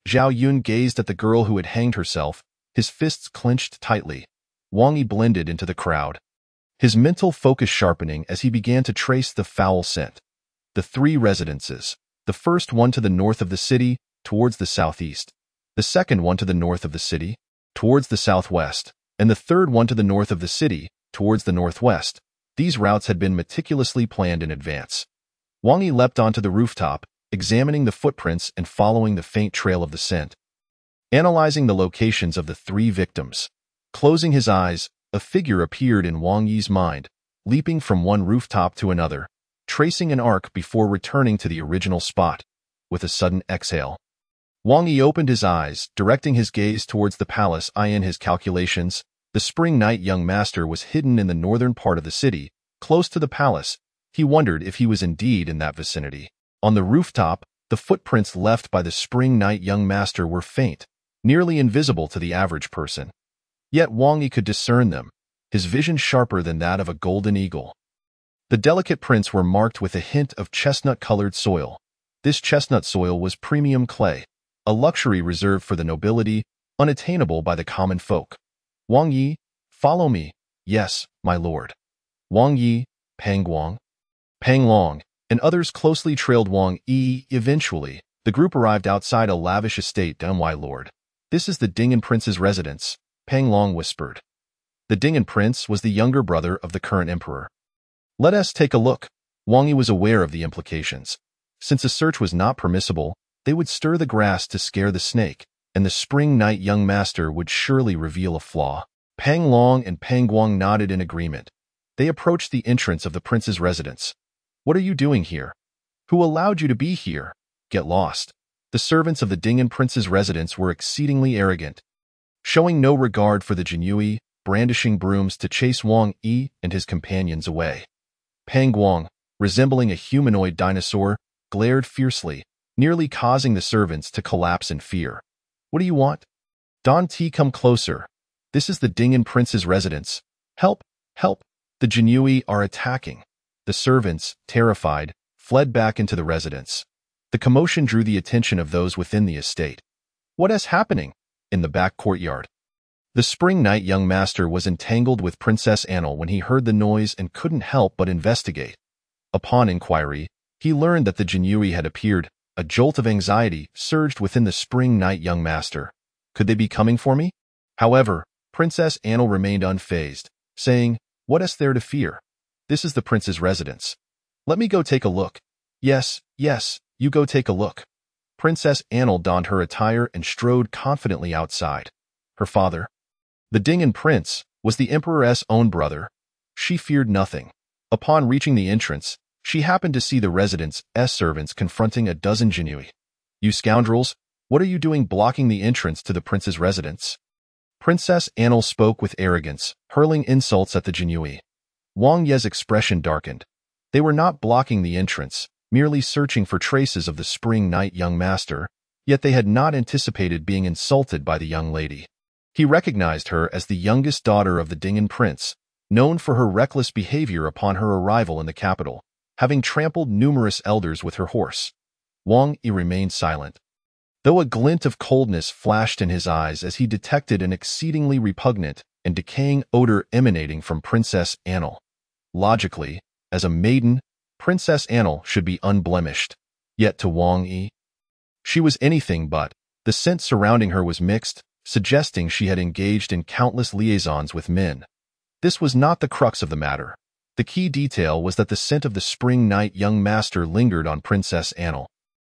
Zhao Yun gazed at the girl who had hanged herself, his fists clenched tightly. Wang Yi blended into the crowd, his mental focus sharpening as he began to trace the foul scent. The 3 residences, the first one to the north of the city, towards the southeast, the second one to the north of the city, towards the southwest, and the third one to the north of the city, towards the northwest. These routes had been meticulously planned in advance. Wang Yi leapt onto the rooftop, examining the footprints and following the faint trail of the scent, analyzing the locations of the 3 victims. Closing his eyes, a figure appeared in Wang Yi's mind, leaping from one rooftop to another, tracing an arc before returning to the original spot. With a sudden exhale, Wang Yi opened his eyes, directing his gaze towards the palace. In his calculations, the spring night young master was hidden in the northern part of the city, close to the palace. He wondered if he was indeed in that vicinity. On the rooftop, the footprints left by the spring night young master were faint, nearly invisible to the average person. Yet Wang Yi could discern them, his vision sharper than that of a golden eagle. The delicate prints were marked with a hint of chestnut-colored soil. This chestnut soil was premium clay, a luxury reserved for the nobility, unattainable by the common folk. Wang Yi, follow me. Yes, my lord. Wang Yi, Pangguang, Panglong, and others closely trailed Wang Yi. Eventually, the group arrived outside a lavish estate. My lord, this is the Ding'an Prince's residence, Panglong whispered. The Ding'an Prince was the younger brother of the current emperor. Let us take a look. Wang Yi was aware of the implications. Since a search was not permissible, they would stir the grass to scare the snake, and the spring night young master would surely reveal a flaw. Panglong and Pangguang nodded in agreement. They approached the entrance of the prince's residence. What are you doing here? Who allowed you to be here? Get lost. The servants of the Ding'an Prince's residence were exceedingly arrogant, showing no regard for the Jinyui, brandishing brooms to chase Wang Yi and his companions away. Pangguang, resembling a humanoid dinosaur, glared fiercely, nearly causing the servants to collapse in fear. What do you want? Don T, come closer. This is the Ding'an Prince's residence. Help, help. The Jinyui are attacking. The servants, terrified, fled back into the residence. The commotion drew the attention of those within the estate. What is happening? In the back courtyard, the spring night young master was entangled with Princess Annel when he heard the noise and couldn't help but investigate. Upon inquiry, he learned that the Jinyui had appeared. A jolt of anxiety surged within the spring night young master. Could they be coming for me? However, Princess Annel remained unfazed, saying, What is there to fear? This is the prince's residence. Let me go take a look. Yes, yes, you go take a look. Princess Annel donned her attire and strode confidently outside. Her father, the Ding'an Prince, was the emperor's own brother. She feared nothing. Upon reaching the entrance, she happened to see the resident's servants confronting a dozen Jinyui. You scoundrels, What are you doing blocking the entrance to the prince's residence? Princess Anil spoke with arrogance, hurling insults at the Jinhui. Wang Ye's expression darkened. They were not blocking the entrance, merely searching for traces of the spring night young master, yet they had not anticipated being insulted by the young lady. He recognized her as the youngest daughter of the Dingen prince, known for her reckless behavior upon her arrival in the capital, having trampled numerous elders with her horse. Wang Yi remained silent, though a glint of coldness flashed in his eyes as he detected an exceedingly repugnant and decaying odor emanating from Princess Anil. Logically, as a maiden, Princess Anil should be unblemished, yet to Wang Yi, she was anything but. The scent surrounding her was mixed, suggesting she had engaged in countless liaisons with men. This was not the crux of the matter. The key detail was that the scent of the spring night young master lingered on Princess Anil.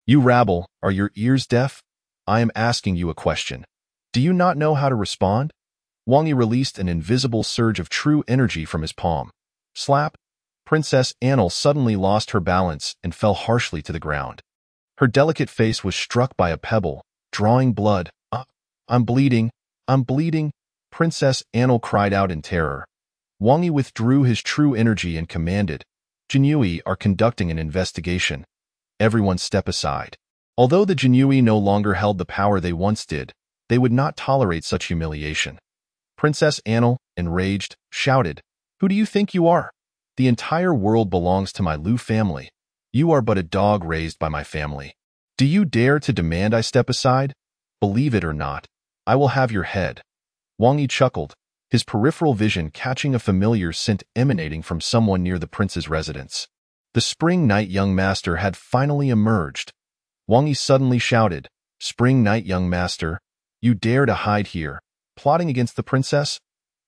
You rabble, are your ears deaf? I am asking you a question. Do you not know how to respond? Wang Yi released an invisible surge of true energy from his palm. Slap! Princess Anil suddenly lost her balance and fell harshly to the ground. Her delicate face was struck by a pebble, drawing blood. I'm bleeding. I'm bleeding. Princess Anil cried out in terror. Wang Yi withdrew his true energy and commanded, Jinhui are conducting an investigation. Everyone step aside. Although the Jinhui no longer held the power they once did, they would not tolerate such humiliation. Princess Anil, enraged, shouted, Who do you think you are? The entire world belongs to my Lu family. You are but a dog raised by my family. Do you dare to demand I step aside? Believe it or not, I will have your head. Wang Yi chuckled, his peripheral vision catching a familiar scent emanating from someone near the prince's residence. The spring night young master had finally emerged. Wang Yi suddenly shouted, Spring night young master, you dare to hide here, plotting against the princess?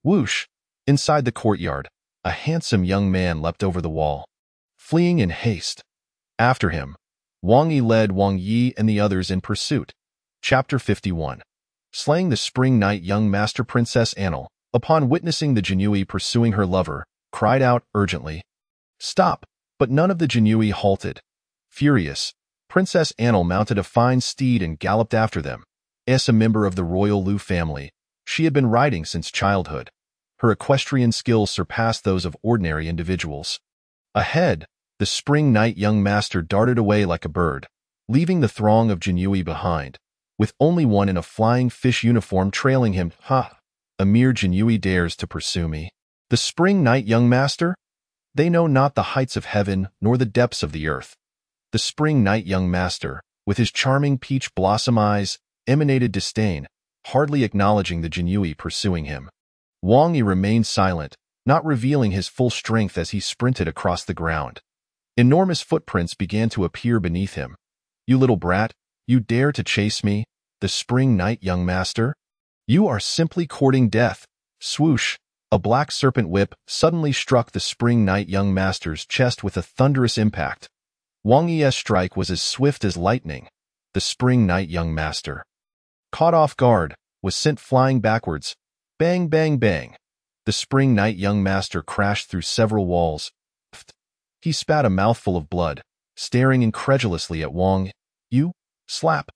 Whoosh! Inside the courtyard, a handsome young man leapt over the wall, fleeing in haste. After him, Wang Yi led Wang Yi and the others in pursuit. Chapter 51. Slaying the spring night young master. Princess Anil, upon witnessing the Jinhui pursuing her lover, cried out urgently, Stop! But none of the Jinhui halted. Furious, Princess Anil mounted a fine steed and galloped after them. As a member of the royal Lu family, she had been riding since childhood. Her equestrian skills surpassed those of ordinary individuals. Ahead, the spring night young master darted away like a bird, leaving the throng of Jinhui behind, with only one in a flying fish uniform trailing him. Ha! A mere Jinhui dares to pursue me. The spring night young master? They know not the heights of heaven nor the depths of the earth. The spring night young master, with his charming peach blossom eyes, emanated disdain, hardly acknowledging the Jinhui pursuing him. Wang Yi remained silent, not revealing his full strength as he sprinted across the ground. Enormous footprints began to appear beneath him. You little brat, you dare to chase me, the spring night young master? You are simply courting death. Swoosh! A black serpent whip suddenly struck the spring night young master's chest with a thunderous impact. Wang Yi's strike was as swift as lightning. The spring night young master, caught off guard, was sent flying backwards. Bang, bang, bang. The spring night young master crashed through several walls. He spat a mouthful of blood, staring incredulously at Wang Yi. Slap!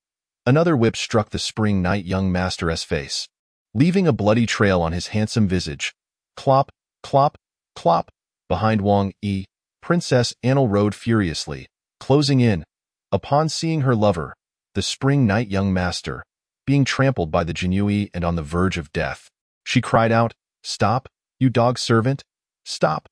Another whip struck the spring night young master's face, leaving a bloody trail on his handsome visage. Clop, clop, clop. Behind Wang Yi, Princess Anil rode furiously, closing in. Upon seeing her lover, the spring night young master, being trampled by the Jinhui and on the verge of death, she cried out, Stop, you dog servant! Stop!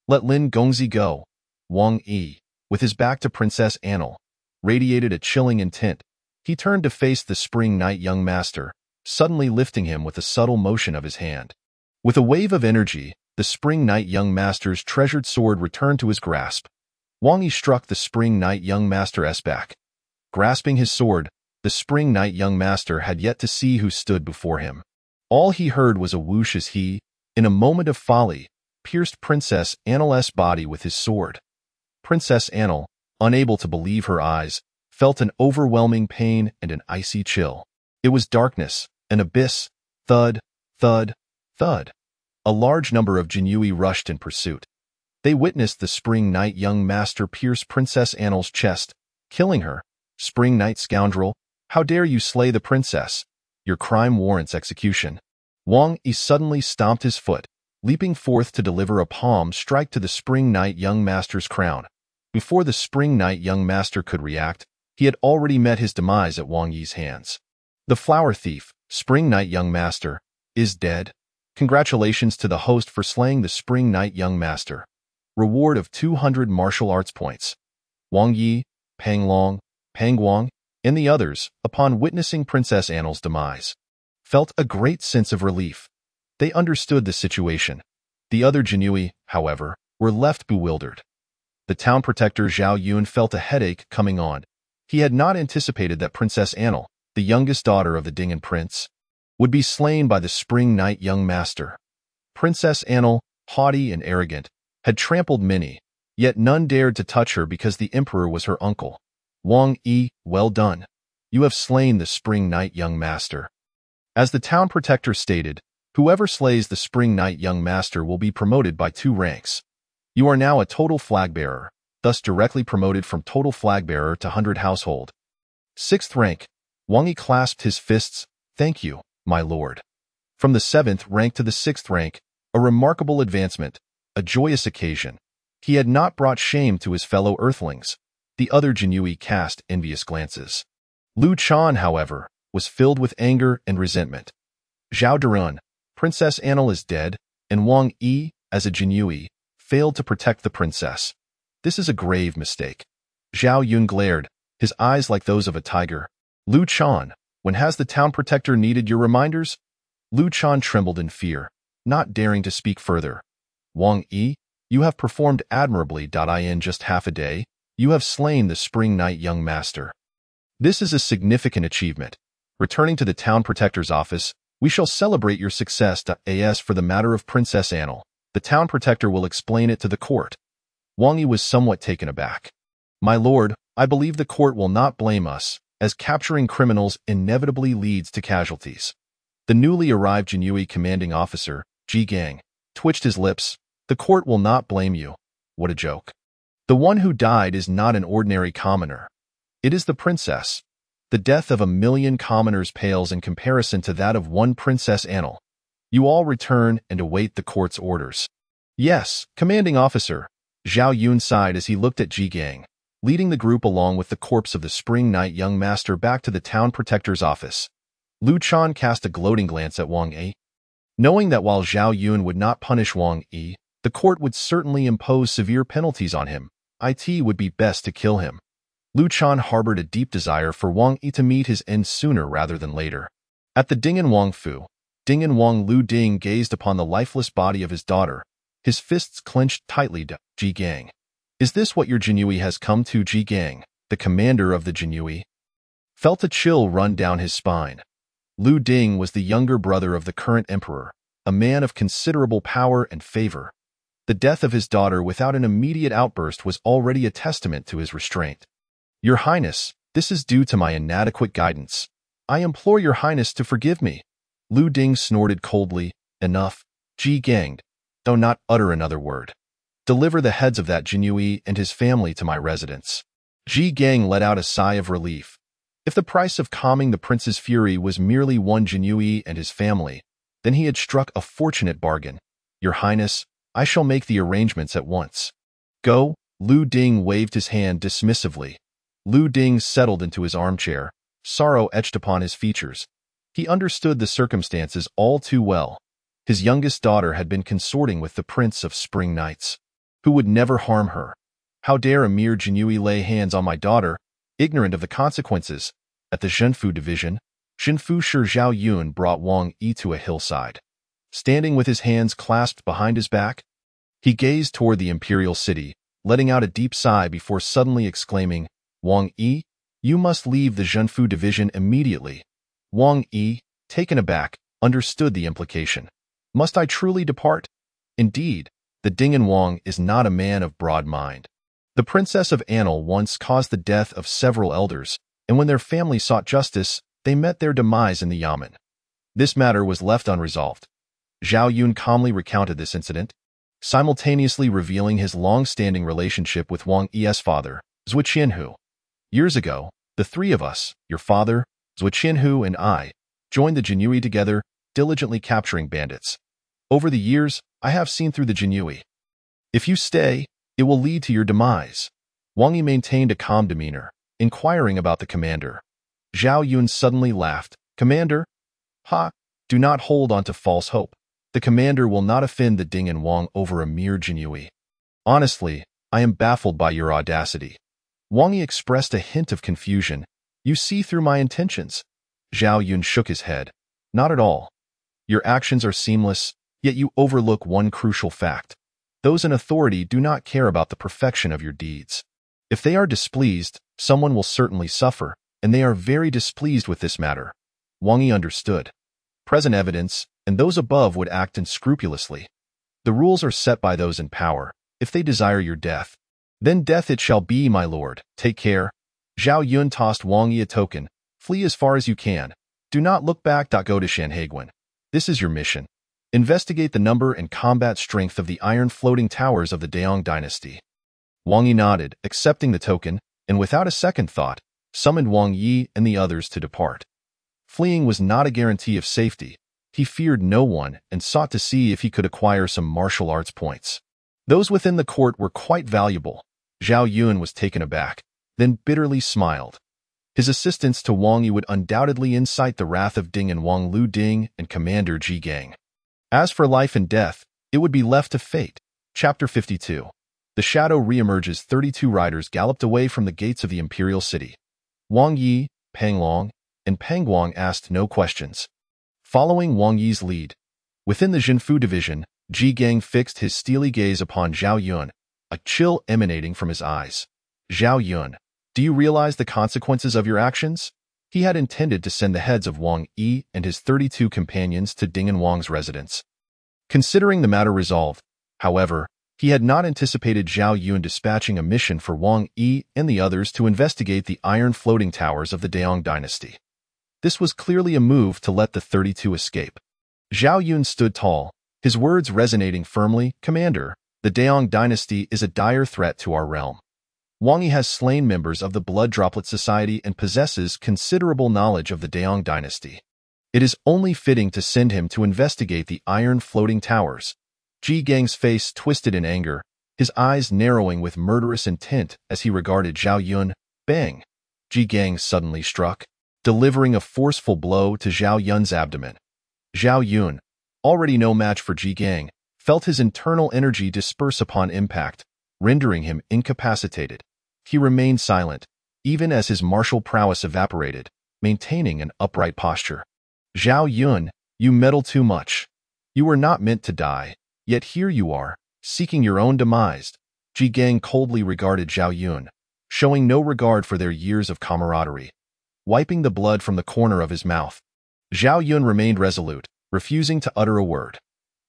Let Lin Gongzi go! Wang Yi, with his back to Princess Anil, radiated a chilling intent. He turned to face the spring night young master, suddenly lifting him with a subtle motion of his hand. With a wave of energy, the spring night young master's treasured sword returned to his grasp. Wang Yi struck the spring night young master's back. Grasping his sword, the spring night young master had yet to see who stood before him. All he heard was a whoosh as he, in a moment of folly, pierced Princess Anil's body with his sword. Princess Anil, unable to believe her eyes, felt an overwhelming pain and an icy chill. It was darkness, an abyss. Thud, thud, thud. A large number of Jinhui rushed in pursuit. They witnessed the spring night young master pierce Princess Anil's chest, killing her. Spring night scoundrel, How dare you slay the princess? Your crime warrants execution. Wang Yi suddenly stomped his foot, leaping forth to deliver a palm strike to the Spring Knight young master's crown. Before the Spring Knight young master could react, he had already met his demise at Wang Yi's hands. The flower thief, Spring Knight young master, is dead. Congratulations to the host for slaying the Spring Knight young master. Reward of 200 martial arts points. Wang Yi, Pang Long, Pang Guang, and the others, upon witnessing Princess Annel's demise, felt a great sense of relief. They understood the situation. The other Jinui, however, were left bewildered. The town protector Zhao Yun felt a headache coming on. He had not anticipated that Princess Annel, the youngest daughter of the Dingen Prince, would be slain by the Spring Knight young master. Princess Annel, haughty and arrogant, had trampled many, yet none dared to touch her because the emperor was her uncle. Wang Yi, well done. You have slain the Spring Knight young master. As the town protector stated, whoever slays the Spring Knight young master will be promoted by 2 ranks. You are now a total flag bearer, thus directly promoted from total flag bearer to 100 household. 6th rank. Wang Yi clasped his fists. Thank you, my lord. From the 7th rank to the 6th rank, a remarkable advancement, a joyous occasion. He had not brought shame to his fellow earthlings. The other Jinui cast envious glances. Lu Chan, however, was filled with anger and resentment. Zhao Darun, Princess Annel is dead, and Wang Yi, as a Jinui, failed to protect the princess. This is a grave mistake. Zhao Yun glared, his eyes like those of a tiger. Lu Chan, when has the town protector needed your reminders? Lu Chan trembled in fear, not daring to speak further. Wang Yi, you have performed admirably. In just half a day, you have slain the Spring Knight young master. This is a significant achievement. Returning to the town protector's office, we shall celebrate your success. As for the matter of Princess Annel, the town protector will explain it to the court. Wang Yi was somewhat taken aback. My lord, I believe the court will not blame us, as capturing criminals inevitably leads to casualties. The newly arrived Jinui commanding officer, Ji Gang, twitched his lips. The court will not blame you. What a joke. The one who died is not an ordinary commoner. It is the princess. The death of 1,000,000 commoners pales in comparison to that of one Princess Annel. You all return and await the court's orders. Yes, commanding officer. Zhao Yun sighed as he looked at Ji Gang, leading the group along with the corpse of the Spring Knight young master back to the town protector's office. Lu Chan cast a gloating glance at Wang Yi. Knowing that while Zhao Yun would not punish Wang Yi, the court would certainly impose severe penalties on him. It would be best to kill him. Lu Chan harbored a deep desire for Wang Yi to meet his end sooner rather than later. At the Dingen Wang Fu, Dingen Wang Lu Ding gazed upon the lifeless body of his daughter, his fists clenched tightly. Ji Gang. Is this what your Jinui has come to? Ji Gang, the commander of the Jinui, felt a chill run down his spine. Lu Ding was the younger brother of the current emperor, a man of considerable power and favor. The death of his daughter without an immediate outburst was already a testament to his restraint. Your Highness, this is due to my inadequate guidance. I implore your Highness to forgive me. Lu Ding snorted coldly. Enough. Ji Gang, though not utter another word. Deliver the heads of that Jinui and his family to my residence. Ji Gang let out a sigh of relief. If the price of calming the prince's fury was merely one Jinui and his family, then he had struck a fortunate bargain. Your Highness, I shall make the arrangements at once. Go. Lu Ding waved his hand dismissively. Lu Ding settled into his armchair, sorrow etched upon his features. He understood the circumstances all too well. His youngest daughter had been consorting with the Prince of Spring Knights, who would never harm her. How dare a mere Jinui lay hands on my daughter, ignorant of the consequences? At the Zhenfu division, Zhenfu Shi Zhao Yun brought Wang Yi to a hillside. Standing with his hands clasped behind his back, he gazed toward the imperial city, letting out a deep sigh before suddenly exclaiming, Wang Yi, you must leave the Zhenfu division immediately. Wang Yi, taken aback, understood the implication. Must I truly depart? Indeed, the Dingen Wang is not a man of broad mind. The Princess of Annel once caused the death of several elders, and when their family sought justice, they met their demise in the Yamen. This matter was left unresolved. Zhao Yun calmly recounted this incident, simultaneously revealing his long-standing relationship with Wang Yi's father, Zui Qianhu. Years ago, the three of us, your father, Zhou Qinhu and I joined the Jinyui together, diligently capturing bandits. Over the years, I have seen through the Jinyui. If you stay, it will lead to your demise. Wang Yi maintained a calm demeanor, inquiring about the commander. Zhao Yun suddenly laughed. Commander? Ha! Do not hold on to false hope. The commander will not offend the Ding and Wang over a mere Jinyui. Honestly, I am baffled by your audacity. Wang Yi expressed a hint of confusion. You see through my intentions. Zhao Yun shook his head. Not at all. Your actions are seamless, yet you overlook one crucial fact. Those in authority do not care about the perfection of your deeds. If they are displeased, someone will certainly suffer, and they are very displeased with this matter. Wang Yi understood. Present evidence, and those above would act unscrupulously. The rules are set by those in power. If they desire your death, then death it shall be, my lord. Take care. Zhao Yun tossed Wang Yi a token. Flee as far as you can. Do not look back. Go to Shanhaiguan. This is your mission. Investigate the number and combat strength of the iron floating towers of the Daong dynasty. Wang Yi nodded, accepting the token, and without a second thought, summoned Wang Yi and the others to depart. Fleeing was not a guarantee of safety. He feared no one and sought to see if he could acquire some martial arts points. Those within the court were quite valuable. Zhao Yun was taken aback, then bitterly smiled. His assistance to Wang Yi would undoubtedly incite the wrath of Ding and Wang Lu Ding and Commander Ji Gang. As for life and death, it would be left to fate. Chapter 52. The shadow reemerges. 32 riders galloped away from the gates of the imperial city. Wang Yi, Peng Long, and Peng Guang asked no questions. Following Wang Yi's lead, within the Jinfu division, Ji Gang fixed his steely gaze upon Zhao Yun, a chill emanating from his eyes. Zhao Yun, do you realize the consequences of your actions? He had intended to send the heads of Wang Yi and his 32 companions to Ding and Wang's residence. Considering the matter resolved, however, he had not anticipated Zhao Yun dispatching a mission for Wang Yi and the others to investigate the iron floating towers of the Daong dynasty. This was clearly a move to let the 32 escape. Zhao Yun stood tall, his words resonating firmly. Commander, the Daong dynasty is a dire threat to our realm. Wang Yi has slain members of the Blood Droplet Society and possesses considerable knowledge of the Daong dynasty. It is only fitting to send him to investigate the iron floating towers. Ji Gang's face twisted in anger, his eyes narrowing with murderous intent as he regarded Zhao Yun. Bang! Ji Gang suddenly struck, delivering a forceful blow to Zhao Yun's abdomen. Zhao Yun, already no match for Ji Gang, felt his internal energy disperse upon impact, rendering him incapacitated. He remained silent, even as his martial prowess evaporated, maintaining an upright posture. Zhao Yun, you meddle too much. You were not meant to die, yet here you are, seeking your own demise. Ji Gang coldly regarded Zhao Yun, showing no regard for their years of camaraderie. Wiping the blood from the corner of his mouth, Zhao Yun remained resolute, refusing to utter a word.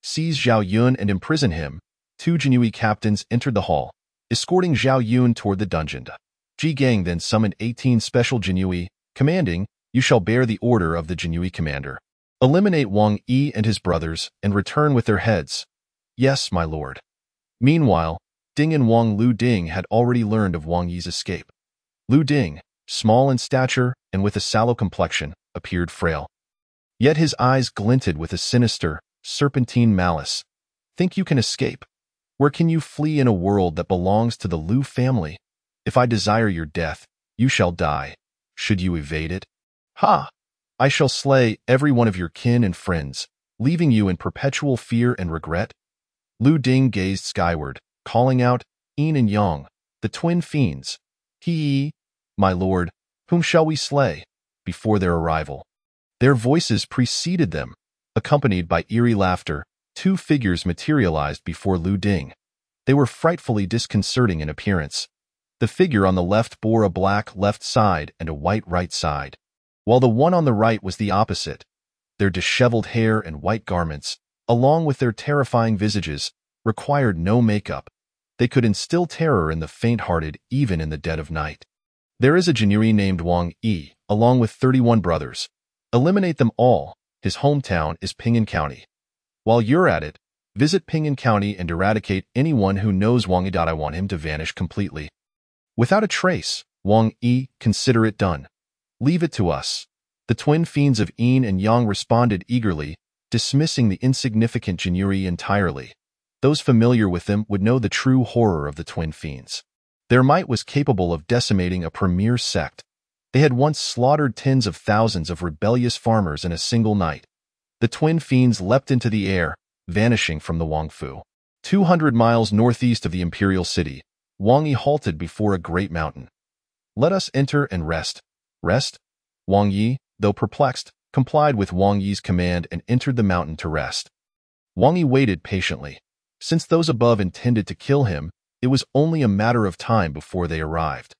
Seize Zhao Yun and imprison him. 2 Jinyui captains entered the hall, escorting Zhao Yun toward the dungeon. Ji Gang then summoned 18 special Jinyui, commanding, you shall bear the order of the Jinyui commander. Eliminate Wang Yi and his brothers and return with their heads. Yes, my lord. Meanwhile, Ding and Wang Lu Ding had already learned of Wang Yi's escape. Lu Ding, small in stature and with a sallow complexion, appeared frail. Yet his eyes glinted with a sinister, serpentine malice. Think you can escape? Where can you flee in a world that belongs to the Lu family? If I desire your death, you shall die. Should you evade it? Ha! I shall slay every one of your kin and friends, leaving you in perpetual fear and regret. Lu Ding gazed skyward, calling out, Yin and Yang, the twin fiends. He, my lord, whom shall we slay? Before their arrival, their voices preceded them. Accompanied by eerie laughter, 2 figures materialized before Lu Ding. They were frightfully disconcerting in appearance. The figure on the left bore a black left side and a white right side, while the one on the right was the opposite. Their disheveled hair and white garments, along with their terrifying visages, required no makeup. They could instill terror in the faint-hearted even in the dead of night. There is a Jinyui named Wang Yi, along with 31 brothers. Eliminate them all. His hometown is Ping'an County. While you're at it, visit Ping'an County and eradicate anyone who knows Wang Yi. I want him to vanish completely. Without a trace, Wang Yi, consider it done. Leave it to us. The twin fiends of yin and yang responded eagerly, dismissing the insignificant Jinuri entirely. Those familiar with them would know the true horror of the twin fiends. Their might was capable of decimating a premier sect. They had once slaughtered tens of thousands of rebellious farmers in a single night. The twin fiends leapt into the air, vanishing from the Wangfu. 200 miles northeast of the imperial city, Wang Yi halted before a great mountain. "Let us enter and rest." "Rest?" Wang Yi, though perplexed, complied with Wang Yi's command and entered the mountain to rest. Wang Yi waited patiently. Since those above intended to kill him, it was only a matter of time before they arrived.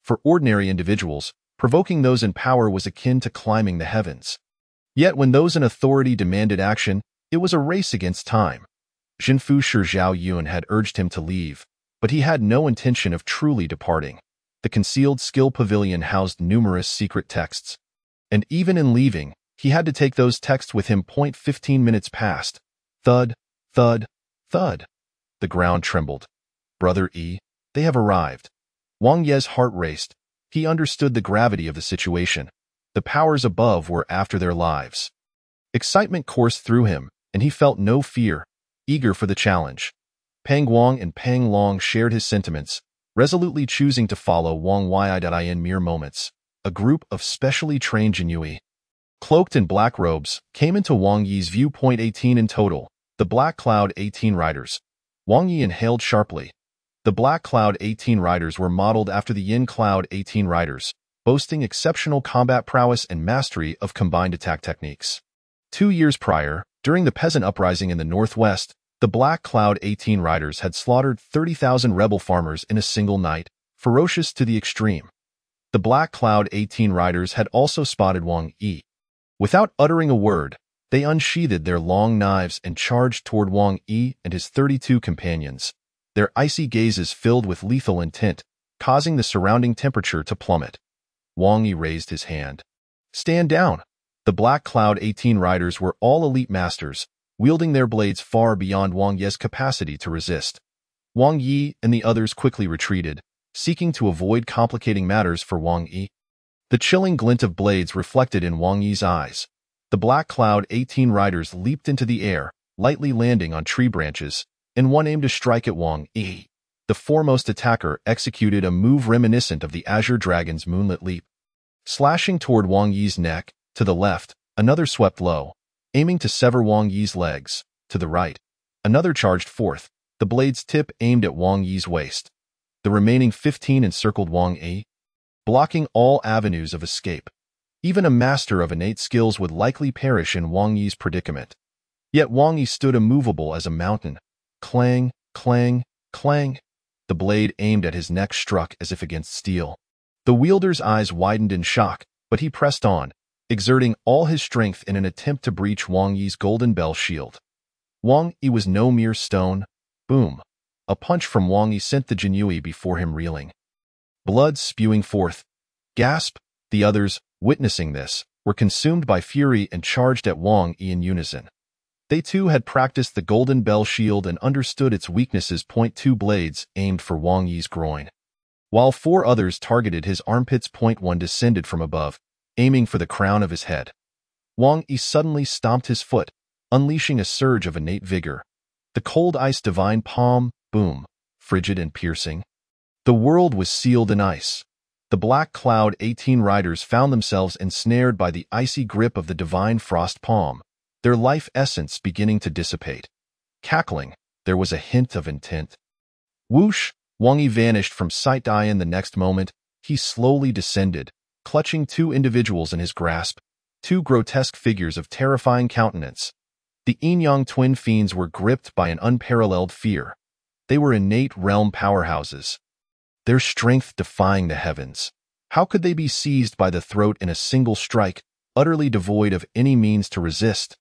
For ordinary individuals, provoking those in power was akin to climbing the heavens. Yet when those in authority demanded action, it was a race against time. Jinfu Shi Zhao Yun had urged him to leave, but he had no intention of truly departing. The concealed skill pavilion housed numerous secret texts. And even in leaving, he had to take those texts with him. 15 minutes passed. Thud, thud, thud. The ground trembled. "Brother E, they have arrived." Wang Ye's heart raced. He understood the gravity of the situation. The powers above were after their lives. Excitement coursed through him, and he felt no fear, eager for the challenge. Pang Guang and Pang Long shared his sentiments, resolutely choosing to follow Wang Yi in mere moments. A group of specially trained Jinui, cloaked in black robes, came into Wang Yi's viewpoint. 18 in total, the Black Cloud 18 riders. Wang Yi inhaled sharply. The Black Cloud 18 riders were modeled after the Yin Cloud 18 riders, boasting exceptional combat prowess and mastery of combined attack techniques. 2 years prior, during the peasant uprising in the northwest, the Black Cloud 18 riders had slaughtered 30,000 rebel farmers in a single night, ferocious to the extreme. The Black Cloud 18 riders had also spotted Wang Yi. Without uttering a word, they unsheathed their long knives and charged toward Wang Yi and his 32 companions, their icy gazes filled with lethal intent, causing the surrounding temperature to plummet. Wang Yi raised his hand. "Stand down." The Black Cloud 18 riders were all elite masters, wielding their blades far beyond Wang Yi's capacity to resist. Wang Yi and the others quickly retreated, seeking to avoid complicating matters for Wang Yi. The chilling glint of blades reflected in Wang Yi's eyes. The Black Cloud 18 riders leaped into the air, lightly landing on tree branches, and one aimed to strike at Wang Yi. The foremost attacker executed a move reminiscent of the Azure Dragon's moonlit leap. Slashing toward Wang Yi's neck, to the left, another swept low, aiming to sever Wang Yi's legs. To the right, another charged forth, the blade's tip aimed at Wang Yi's waist. The remaining 15 encircled Wang Yi, blocking all avenues of escape. Even a master of innate skills would likely perish in Wang Yi's predicament. Yet Wang Yi stood immovable as a mountain. Clang, clang, clang. The blade aimed at his neck struck as if against steel. The wielder's eyes widened in shock, but he pressed on, exerting all his strength in an attempt to breach Wang Yi's golden bell shield. Wang Yi was no mere stone. Boom. A punch from Wang Yi sent the Jinui before him reeling. Blood spewing forth. Gasp! The others, witnessing this, were consumed by fury and charged at Wang Yi in unison. They too had practiced the golden bell shield and understood its weaknesses. 2 blades aimed for Wang Yi's groin, while 4 others targeted his armpits. 1 descended from above, aiming for the crown of his head. Wang Yi suddenly stomped his foot, unleashing a surge of innate vigor. The cold ice divine palm, boom, frigid and piercing. The world was sealed in ice. The Black Cloud 18 riders found themselves ensnared by the icy grip of the divine frost palm, their life essence beginning to dissipate. Cackling, there was a hint of intent. Whoosh! Wang Yi vanished from sight. In the next moment, he slowly descended, clutching 2 individuals in his grasp, 2 grotesque figures of terrifying countenance. The yin-yang twin fiends were gripped by an unparalleled fear. They were innate realm powerhouses, their strength defying the heavens. How could they be seized by the throat in a single strike, utterly devoid of any means to resist?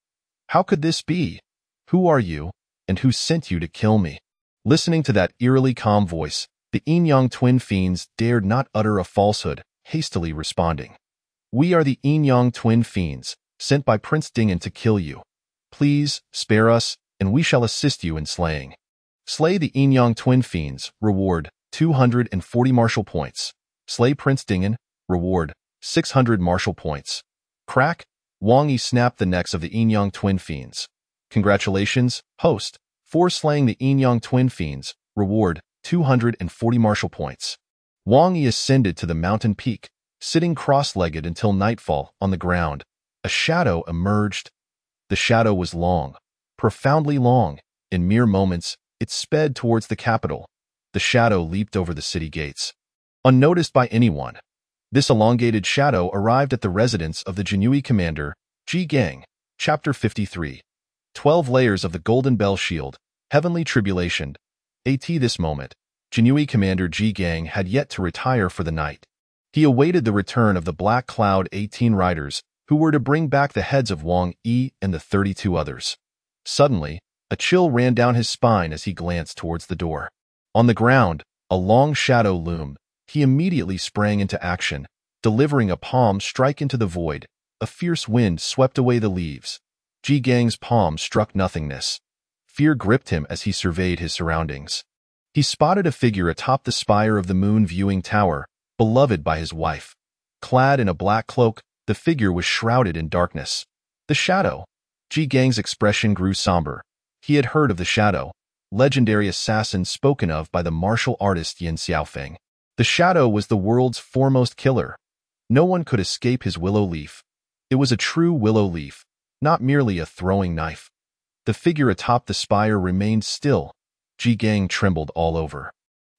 How could this be? Who are you, and who sent you to kill me? Listening to that eerily calm voice, the yin-yang twin fiends dared not utter a falsehood, hastily responding. "We are the yin-yang twin fiends, sent by Prince Dingen to kill you. Please, spare us, and we shall assist you in slaying." Slay the yin-yang twin fiends, reward 240 martial points. Slay Prince Dingen, reward 600 martial points. Crack! Wang Yi snapped the necks of the Yin-Yang twin fiends. Congratulations, host, for slaying the Yin-Yang twin fiends. Reward, 240 martial points. Wang Yi ascended to the mountain peak, sitting cross-legged until nightfall on the ground. A shadow emerged. The shadow was long, profoundly long. In mere moments, it sped towards the capital. The shadow leaped over the city gates. Unnoticed by anyone, this elongated shadow arrived at the residence of the Jinui commander, Ji Gang. Chapter 53. 12 layers of the Golden Bell Shield, Heavenly Tribulation. At this moment, Jinui commander Ji Gang had yet to retire for the night. He awaited the return of the Black Cloud 18 riders, who were to bring back the heads of Wang Yi and the 32 others. Suddenly, a chill ran down his spine as he glanced towards the door. On the ground, a long shadow loomed. He immediately sprang into action, delivering a palm strike into the void. A fierce wind swept away the leaves. Ji Gang's palm struck nothingness. Fear gripped him as he surveyed his surroundings. He spotted a figure atop the spire of the moon viewing tower, beloved by his wife. Clad in a black cloak, the figure was shrouded in darkness. The shadow. Ji Gang's expression grew somber. He had heard of the shadow, legendary assassin spoken of by the martial artist Yin Xiaofeng. The shadow was the world's foremost killer. No one could escape his willow leaf. It was a true willow leaf, not merely a throwing knife. The figure atop the spire remained still. Ji Gang trembled all over.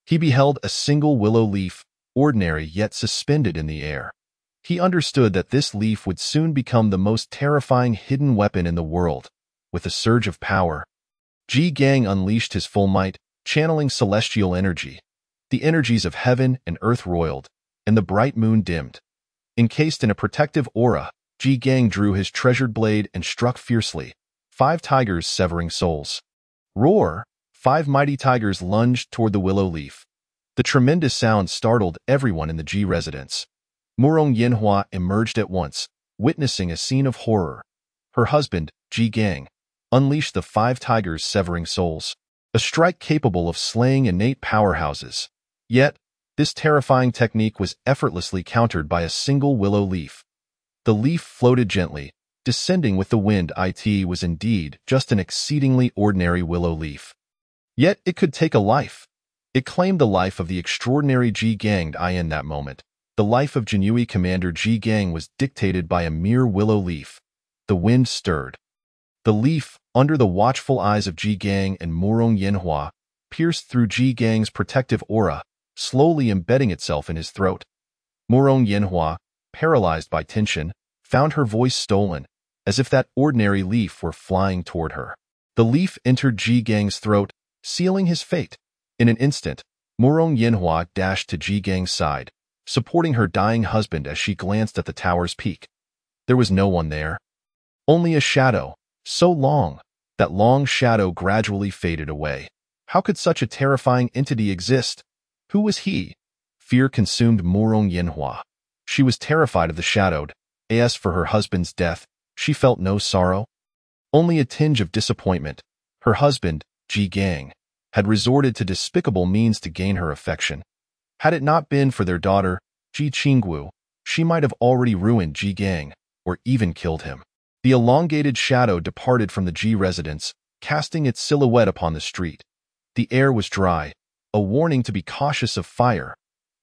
He beheld a single willow leaf, ordinary yet suspended in the air. He understood that this leaf would soon become the most terrifying hidden weapon in the world. With a surge of power, Ji Gang unleashed his full might, channeling celestial energy. The energies of heaven and earth roiled, and the bright moon dimmed. Encased in a protective aura, Ji Gang drew his treasured blade and struck fiercely. 5 tigers severing souls. Roar! 5 mighty tigers lunged toward the willow leaf. The tremendous sound startled everyone in the Ji residence. Murong Yanhua emerged at once, witnessing a scene of horror. Her husband, Ji Gang, unleashed the 5 tigers severing souls, a strike capable of slaying innate powerhouses. Yet, this terrifying technique was effortlessly countered by a single willow leaf. The leaf floated gently, descending with the wind. It was indeed just an exceedingly ordinary willow leaf. Yet it could take a life. It claimed the life of the extraordinary Ji Gang. In that moment, the life of Jinui commander Ji Gang was dictated by a mere willow leaf. The wind stirred. The leaf, under the watchful eyes of Ji Gang and Murong Yanhua, pierced through Ji Gang's protective aura, slowly embedding itself in his throat. Murong Yanhua, paralyzed by tension, found her voice stolen, as if that ordinary leaf were flying toward her. The leaf entered Ji Gang's throat, sealing his fate. In an instant, Murong Yanhua dashed to Ji Gang's side, supporting her dying husband as she glanced at the tower's peak. There was no one there. Only a shadow, so long, that long shadow gradually faded away. How could such a terrifying entity exist? Who was he? Fear consumed Murong Yanhua. She was terrified of the shadowed. As for her husband's death, she felt no sorrow, only a tinge of disappointment. Her husband, Ji Gang, had resorted to despicable means to gain her affection. Had it not been for their daughter, Ji Qinggu, she might have already ruined Ji Gang, or even killed him. The elongated shadow departed from the Ji residence, casting its silhouette upon the street. The air was dry, a warning to be cautious of fire.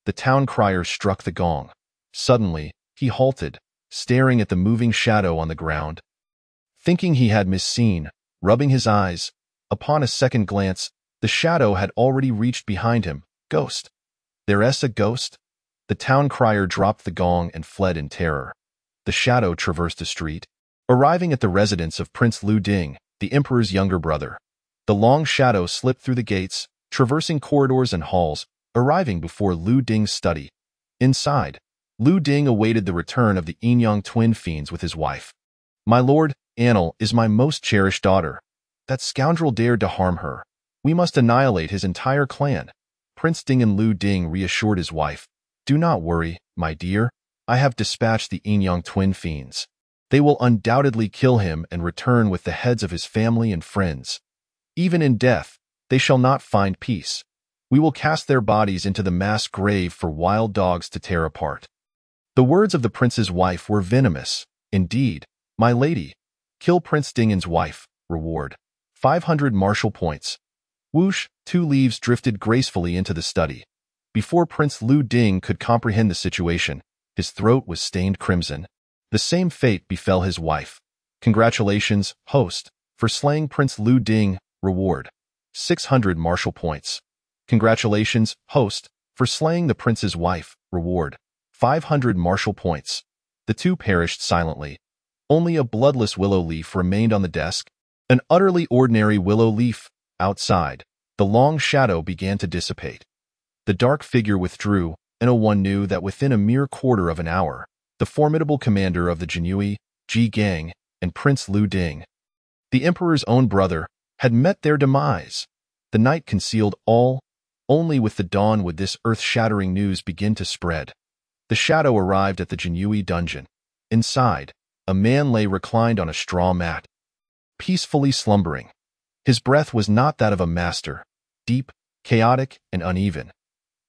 The town crier struck the gong. Suddenly, he halted, staring at the moving shadow on the ground. Thinking he had misseen, rubbing his eyes, upon a second glance, the shadow had already reached behind him. Ghost. There's a ghost? The town crier dropped the gong and fled in terror. The shadow traversed a street, arriving at the residence of Prince Lu Ding, the emperor's younger brother. The long shadow slipped through the gates, traversing corridors and halls, arriving before Lu Ding's study. Inside, Lu Ding awaited the return of the Yin-Yang twin fiends with his wife. My lord, Annal is my most cherished daughter. That scoundrel dared to harm her. We must annihilate his entire clan. Prince Ding and Lu Ding reassured his wife. Do not worry, my dear. I have dispatched the Yin-Yang twin fiends. They will undoubtedly kill him and return with the heads of his family and friends. Even in death, they shall not find peace. We will cast their bodies into the mass grave for wild dogs to tear apart. The words of the prince's wife were venomous. Indeed, my lady. Kill Prince Dingen's wife. Reward. 500 martial points. Whoosh, 2 leaves drifted gracefully into the study. Before Prince Lu Ding could comprehend the situation, his throat was stained crimson. The same fate befell his wife. Congratulations, host, for slaying Prince Lu Ding. Reward. 600 martial points. Congratulations, host, for slaying the prince's wife. Reward. 500 martial points. The two perished silently. Only a bloodless willow leaf remained on the desk. An utterly ordinary willow leaf. Outside, the long shadow began to dissipate. The dark figure withdrew, and one knew that within a mere quarter of an hour, the formidable commander of the Jinhui, Ji Gang, and Prince Lu Ding, the emperor's own brother, had met their demise. The night concealed all. Only with the dawn would this earth-shattering news begin to spread. The shadow arrived at the Jinhui dungeon. Inside, a man lay reclined on a straw mat, peacefully slumbering. His breath was not that of a master, deep, chaotic, and uneven.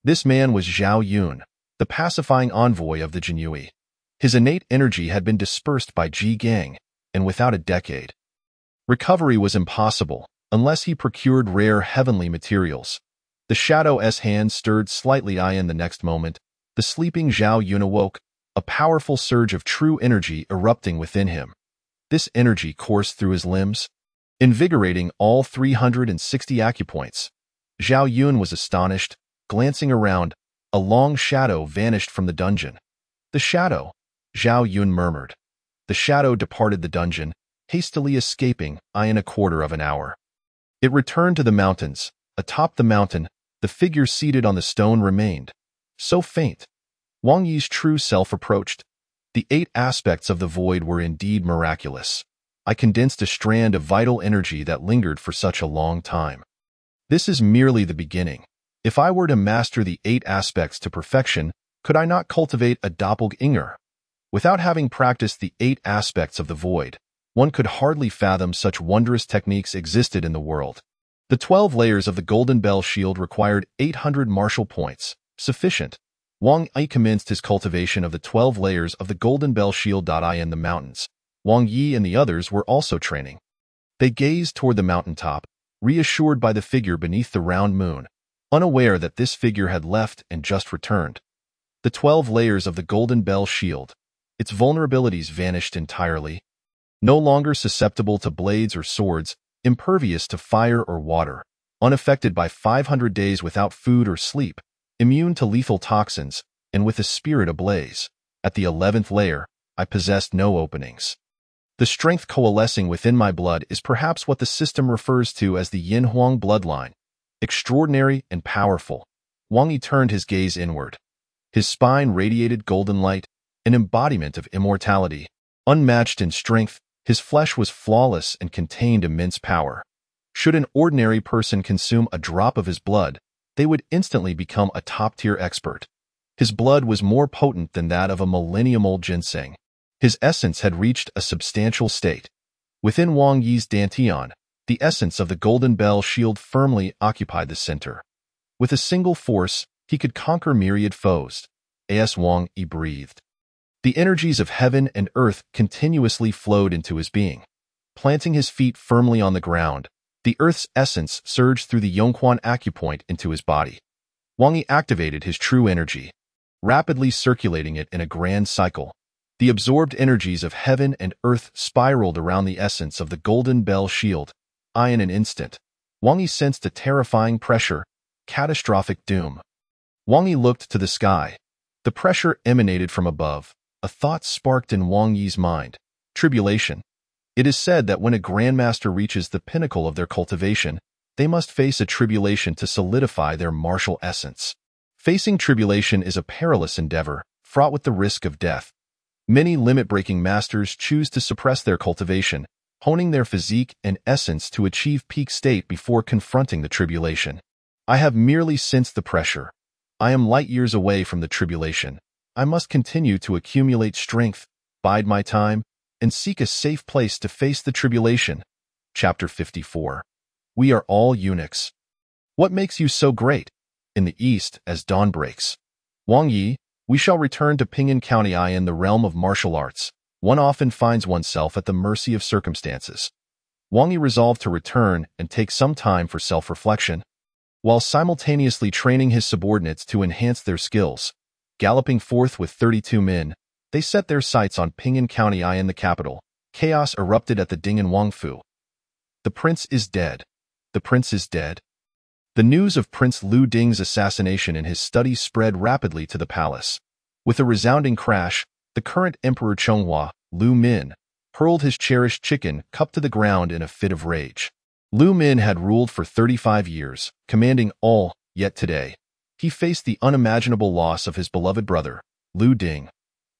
This man was Zhao Yun, the pacifying envoy of the Jinhui. His innate energy had been dispersed by Ji Gang, and without a decade, recovery was impossible unless he procured rare heavenly materials. The Shadow's hand stirred slightly. In the next moment, the sleeping Zhao Yun awoke, a powerful surge of true energy erupting within him. This energy coursed through his limbs, invigorating all 360 acupoints. Zhao Yun was astonished. Glancing around, a long shadow vanished from the dungeon. The shadow, Zhao Yun murmured. The shadow departed the dungeon, hastily escaping in a quarter of an hour. It returned to the mountains. Atop the mountain, the figure seated on the stone remained, so faint. Wang Yi's true self approached. The 8 aspects of the void were indeed miraculous. I condensed a strand of vital energy that lingered for such a long time. This is merely the beginning. If I were to master the 8 aspects to perfection, could I not cultivate a doppelganger? Without having practiced the 8 aspects of the void, one could hardly fathom such wondrous techniques existed in the world. The 12 layers of the Golden Bell Shield required 800 martial points, sufficient. Wang Yi commenced his cultivation of the 12 layers of the Golden Bell Shield. In the mountains, Wang Yi and the others were also training. They gazed toward the mountaintop, reassured by the figure beneath the round moon, unaware that this figure had left and just returned. The 12 layers of the Golden Bell Shield. Its vulnerabilities vanished entirely. No longer susceptible to blades or swords, impervious to fire or water, unaffected by 500 days without food or sleep, immune to lethal toxins, and with a spirit ablaze. At the 11th layer, I possessed no openings. The strength coalescing within my blood is perhaps what the system refers to as the Yin Huang bloodline. Extraordinary and powerful. Wang Yi turned his gaze inward. His spine radiated golden light, an embodiment of immortality. Unmatched in strength, his flesh was flawless and contained immense power. Should an ordinary person consume a drop of his blood, they would instantly become a top-tier expert. His blood was more potent than that of a millennium-old ginseng. His essence had reached a substantial state. Within Wang Yi's dantian, the essence of the Golden Bell Shield firmly occupied the center. With a single force, he could conquer myriad foes. As Wang Yi breathed, the energies of heaven and earth continuously flowed into his being. Planting his feet firmly on the ground, the earth's essence surged through the Yongquan acupoint into his body. Wang Yi activated his true energy, rapidly circulating it in a grand cycle. The absorbed energies of heaven and earth spiraled around the essence of the Golden Bell Shield. In an instant, Wang Yi sensed a terrifying pressure, catastrophic doom. Wang Yi looked to the sky. The pressure emanated from above. A thought sparked in Wang Yi's mind. Tribulation. It is said that when a grandmaster reaches the pinnacle of their cultivation, they must face a tribulation to solidify their martial essence. Facing tribulation is a perilous endeavor, fraught with the risk of death. Many limit-breaking masters choose to suppress their cultivation, honing their physique and essence to achieve peak state before confronting the tribulation. I have merely sensed the pressure. I am light years away from the tribulation. I must continue to accumulate strength, bide my time, and seek a safe place to face the tribulation. Chapter 54. We are all eunuchs. What makes you so great? In the east, as dawn breaks. Wang Yi, we shall return to Ping'an County in the realm of martial arts. one often finds oneself at the mercy of circumstances. Wang Yi resolved to return and take some time for self-reflection, while simultaneously training his subordinates to enhance their skills. Galloping forth with 32 men, they set their sights on Ping'an County in the capital. Chaos erupted at the Ding'an Wangfu. The prince is dead. The prince is dead. The news of Prince Lu Ding's assassination in his study spread rapidly to the palace. With a resounding crash, the current Emperor Chonghua, Lu Min, hurled his cherished chicken cup to the ground in a fit of rage. Lu Min had ruled for 35 years, commanding all, yet today, he faced the unimaginable loss of his beloved brother, Lu Ding.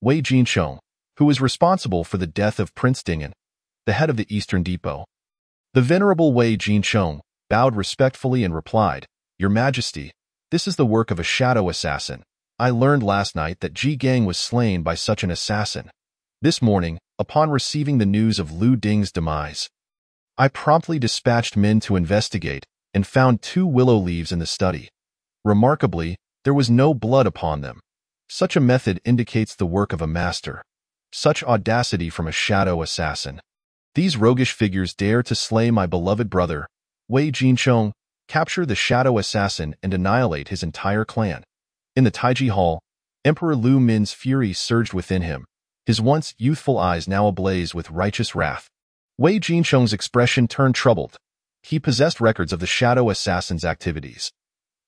Wei Jinchong, who was responsible for the death of Prince Ding'an, the head of the Eastern Depot. The venerable Wei Jinchong bowed respectfully and replied, "Your Majesty, this is the work of a shadow assassin. I learned last night that Ji Gang was slain by such an assassin. This morning, upon receiving the news of Lu Ding's demise, I promptly dispatched men to investigate and found 2 willow leaves in the study. Remarkably, there was no blood upon them. Such a method indicates the work of a master. Such audacity from a shadow assassin. These roguish figures dare to slay my beloved brother, Wei Jinchong, capture the shadow assassin and annihilate his entire clan." In the Taiji Hall, Emperor Lu Min's fury surged within him, his once youthful eyes now ablaze with righteous wrath. Wei Jinchong's expression turned troubled. He possessed records of the shadow assassin's activities.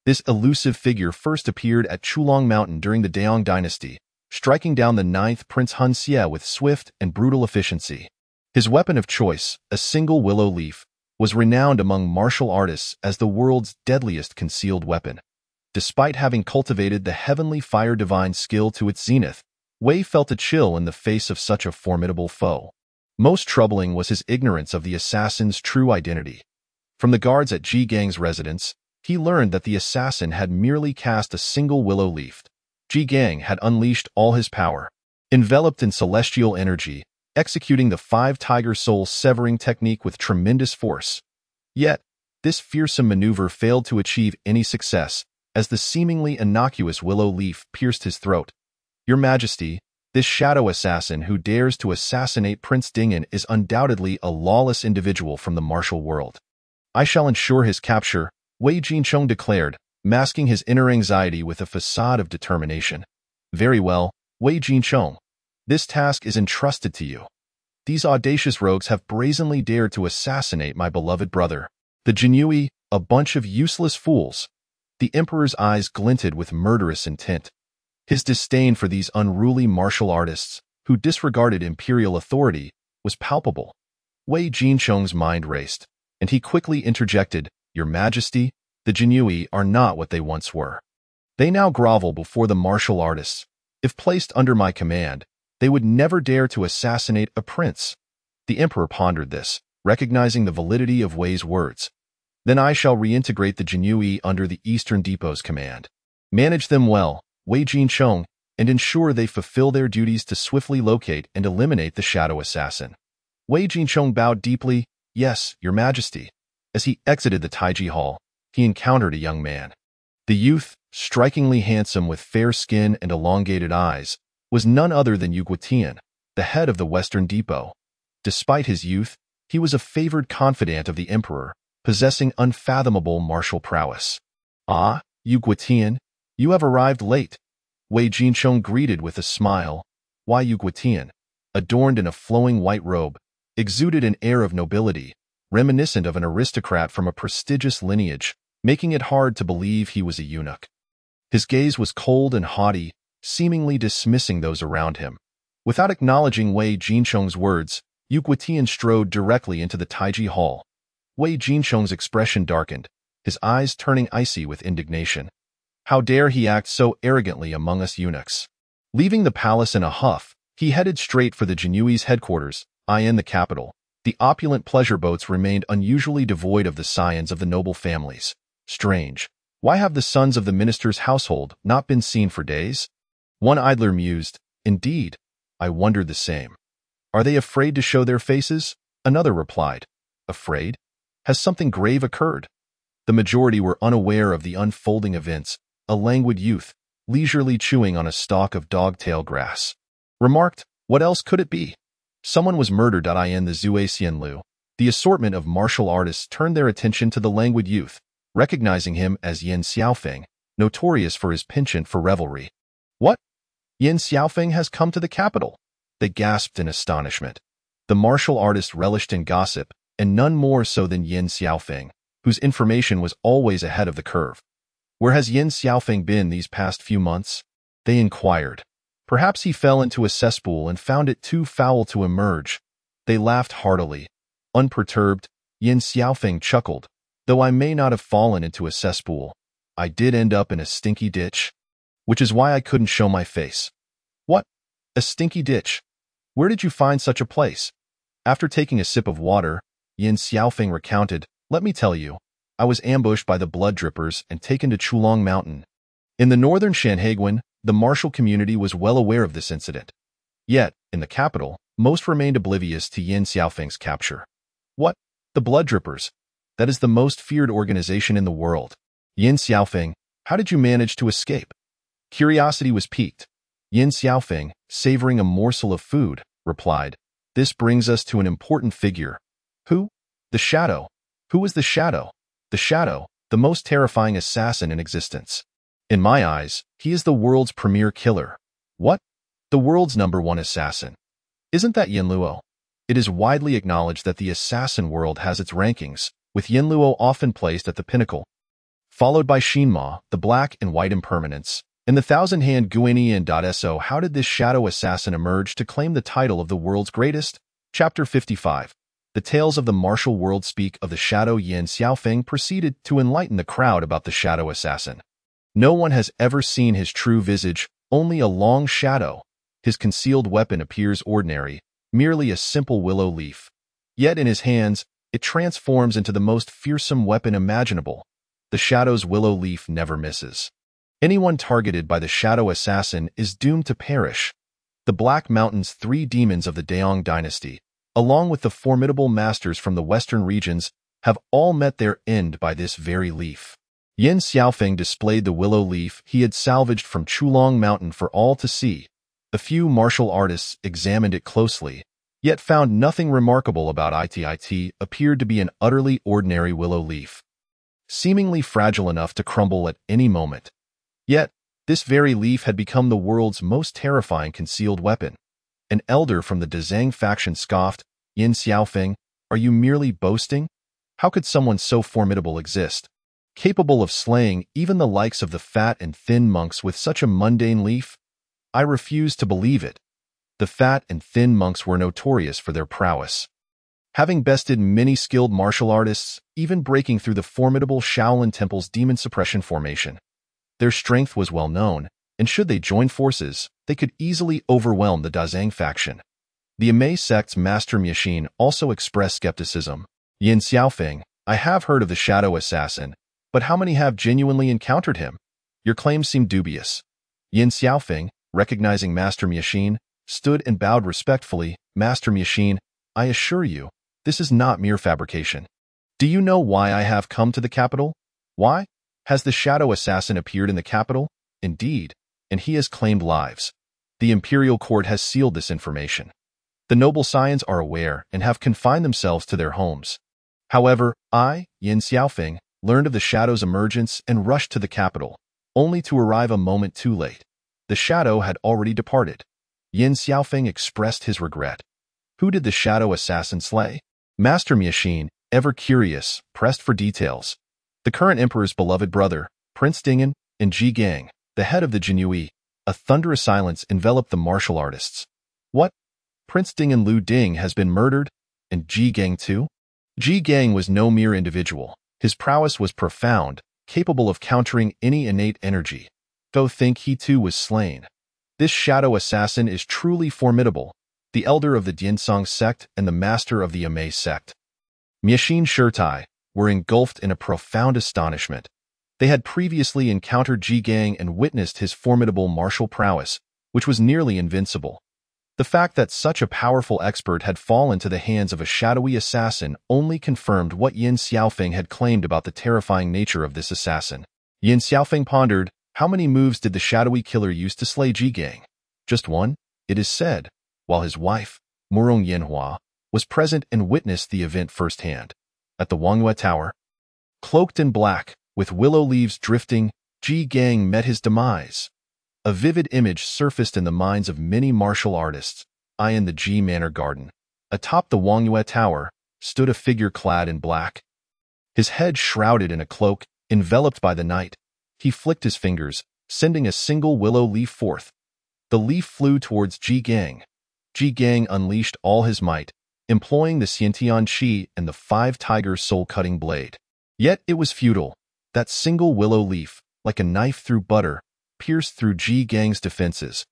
This elusive figure first appeared at Chulong Mountain during the Daong dynasty, striking down the 9th Prince Hun Xie with swift and brutal efficiency. His weapon of choice, a single willow leaf, was renowned among martial artists as the world's deadliest concealed weapon. Despite having cultivated the heavenly fire divine skill to its zenith, Wei felt a chill in the face of such a formidable foe. Most troubling was his ignorance of the assassin's true identity. From the guards at Ji Gang's residence, he learned that the assassin had merely cast a single willow leaf. Ji Gang had unleashed all his power. Enveloped in celestial energy, executing the 5 tiger soul severing technique with tremendous force. Yet, this fearsome maneuver failed to achieve any success, as the seemingly innocuous willow leaf pierced his throat. "Your Majesty, this shadow assassin who dares to assassinate Prince Ding'an is undoubtedly a lawless individual from the martial world. I shall ensure his capture," Wei Jinchong declared, masking his inner anxiety with a facade of determination. "Very well, Wei Jinchong. This task is entrusted to you. These audacious rogues have brazenly dared to assassinate my beloved brother. The Jinyui, a bunch of useless fools." The emperor's eyes glinted with murderous intent. His disdain for these unruly martial artists, who disregarded imperial authority, was palpable. Wei Jinchong's mind raced, and he quickly interjected, "Your Majesty, the Jinyui are not what they once were. They now grovel before the martial artists. If placed under my command, they would never dare to assassinate a prince." The emperor pondered this, recognizing the validity of Wei's words. "Then I shall reintegrate the Jinyui under the Eastern Depot's command. Manage them well, Wei Jinchong, and ensure they fulfill their duties to swiftly locate and eliminate the shadow assassin." Wei Jinchong bowed deeply, "Yes, Your Majesty." As he exited the Taiji Hall, he encountered a young man. The youth, strikingly handsome with fair skin and elongated eyes, was none other than Yu Guotian, the head of the Western Depot. Despite his youth, he was a favored confidant of the emperor, possessing unfathomable martial prowess. "Ah, Yu Guotian, you have arrived late," Wei Jinchong greeted with a smile. Wai Yu Guotian, adorned in a flowing white robe, exuded an air of nobility, reminiscent of an aristocrat from a prestigious lineage, making it hard to believe he was a eunuch. His gaze was cold and haughty, seemingly dismissing those around him. Without acknowledging Wei Jinchong's words, Yu Guotian strode directly into the Taiji Hall. Wei Jinchong's expression darkened, his eyes turning icy with indignation. How dare he act so arrogantly among us eunuchs? Leaving the palace in a huff, he headed straight for the Jinyui's headquarters, in the capital. The opulent pleasure boats remained unusually devoid of the scions of the noble families. Strange. Why have the sons of the minister's household not been seen for days? One idler mused. Indeed, I wondered the same. Are they afraid to show their faces? Another replied. Afraid? Has something grave occurred? The majority were unaware of the unfolding events. A languid youth, leisurely chewing on a stalk of dog-tail grass, remarked, What else could it be? Someone was murdered. In the Zue Xianlu, the assortment of martial artists turned their attention to the languid youth, recognizing him as Yin Xiaofeng, notorious for his penchant for revelry. What? Yin Xiaofeng has come to the capital? They gasped in astonishment. The martial artist relished in gossip, and none more so than Yin Xiaofeng, whose information was always ahead of the curve. Where has Yin Xiaofeng been these past few months? They inquired. Perhaps he fell into a cesspool and found it too foul to emerge. They laughed heartily. Unperturbed, Yin Xiaofeng chuckled. Though I may not have fallen into a cesspool, I did end up in a stinky ditch, which is why I couldn't show my face. What? A stinky ditch? Where did you find such a place? After taking a sip of water, Yin Xiaofeng recounted, let me tell you, I was ambushed by the blood drippers and taken to Chulong Mountain. In the northern Shanhaiguan, the martial community was well aware of this incident. Yet, in the capital, most remained oblivious to Yin Xiaofeng's capture. What? The blood drippers? That is the most feared organization in the world. Yin Xiaofeng, how did you manage to escape? Curiosity was piqued. Yin Xiaofeng, savoring a morsel of food, replied, this brings us to an important figure. Who? The Shadow. Who is the Shadow? The Shadow, the most terrifying assassin in existence. In my eyes, he is the world's premier killer. What? The world's #1 assassin. Isn't that Yin Luo? It is widely acknowledged that the assassin world has its rankings, with Yin Luo often placed at the pinnacle, followed by Shinma, the black and white impermanence, and the thousand-hand Guanyin.So. How did this shadow assassin emerge to claim the title of the world's greatest? Chapter 55. The tales of the martial world speak of the shadow. Yin Xiaofeng proceeded to enlighten the crowd about the shadow assassin. No one has ever seen his true visage, only a long shadow. His concealed weapon appears ordinary, merely a simple willow leaf. Yet in his hands, it transforms into the most fearsome weapon imaginable. The shadow's willow leaf never misses. Anyone targeted by the shadow assassin is doomed to perish. The Black Mountain's 3 demons of the Daong dynasty, along with the formidable masters from the western regions, have all met their end by this very leaf. Yin Xiaofeng displayed the willow leaf he had salvaged from Chulong Mountain for all to see. A few martial artists examined it closely, yet found nothing remarkable about it. Appeared to be an utterly ordinary willow leaf, seemingly fragile enough to crumble at any moment. Yet, this very leaf had become the world's most terrifying concealed weapon. An elder from the Dazang faction scoffed, Yin Xiaofeng, are you merely boasting? How could someone so formidable exist, capable of slaying even the likes of the fat and thin monks with such a mundane leaf? I refuse to believe it. The fat and thin monks were notorious for their prowess, having bested many skilled martial artists, even breaking through the formidable Shaolin Temple's demon suppression formation. Their strength was well known, and should they join forces, they could easily overwhelm the Dazang faction. The Amei sect's Master Miexin also expressed skepticism. Yin Xiaofeng, I have heard of the shadow assassin, but how many have genuinely encountered him? Your claims seem dubious. Yin Xiaofeng, recognizing Master Miexin, stood and bowed respectfully. Master Miexin, I assure you, this is not mere fabrication. Do you know why I have come to the capital? Why? Has the shadow assassin appeared in the capital? Indeed, and he has claimed lives. The imperial court has sealed this information. The noble scions are aware and have confined themselves to their homes. However, I, Yin Xiaofeng, learned of the shadow's emergence and rushed to the capital, only to arrive a moment too late. The shadow had already departed. Yin Xiaofeng expressed his regret. Who did the shadow assassin slay? Master Miexin, ever curious, pressed for details. The current emperor's beloved brother, Prince Dingen, and Ji Gang, the head of the Jinyue. A thunderous silence enveloped the martial artists. What? Prince Dingen Lu Ding has been murdered? And Ji Gang too? Ji Gang was no mere individual. His prowess was profound, capable of countering any innate energy. Go think he too was slain. This shadow assassin is truly formidable, the elder of the Dinsong sect and the master of the Amei sect. Miexin Shirtai were engulfed in a profound astonishment. They had previously encountered Ji Gang and witnessed his formidable martial prowess, which was nearly invincible. The fact that such a powerful expert had fallen into the hands of a shadowy assassin only confirmed what Yin Xiaofeng had claimed about the terrifying nature of this assassin. Yin Xiaofeng pondered, how many moves did the shadowy killer use to slay Ji Gang? Just one, it is said, while his wife, Murong Yanhua, was present and witnessed the event firsthand. At the Wangyue Tower, cloaked in black, with willow leaves drifting, Ji Gang met his demise. A vivid image surfaced in the minds of many martial artists. In the Ji Manor Garden, atop the Wangyue Tower, stood a figure clad in black. His head shrouded in a cloak, enveloped by the night. He flicked his fingers, sending a single willow leaf forth. The leaf flew towards Ji Gang. Ji Gang unleashed all his might, employing the Xiantian Qi and the five-tiger soul-cutting blade. Yet it was futile. That single willow leaf, like a knife through butter, pierced through Ji Gang's defenses.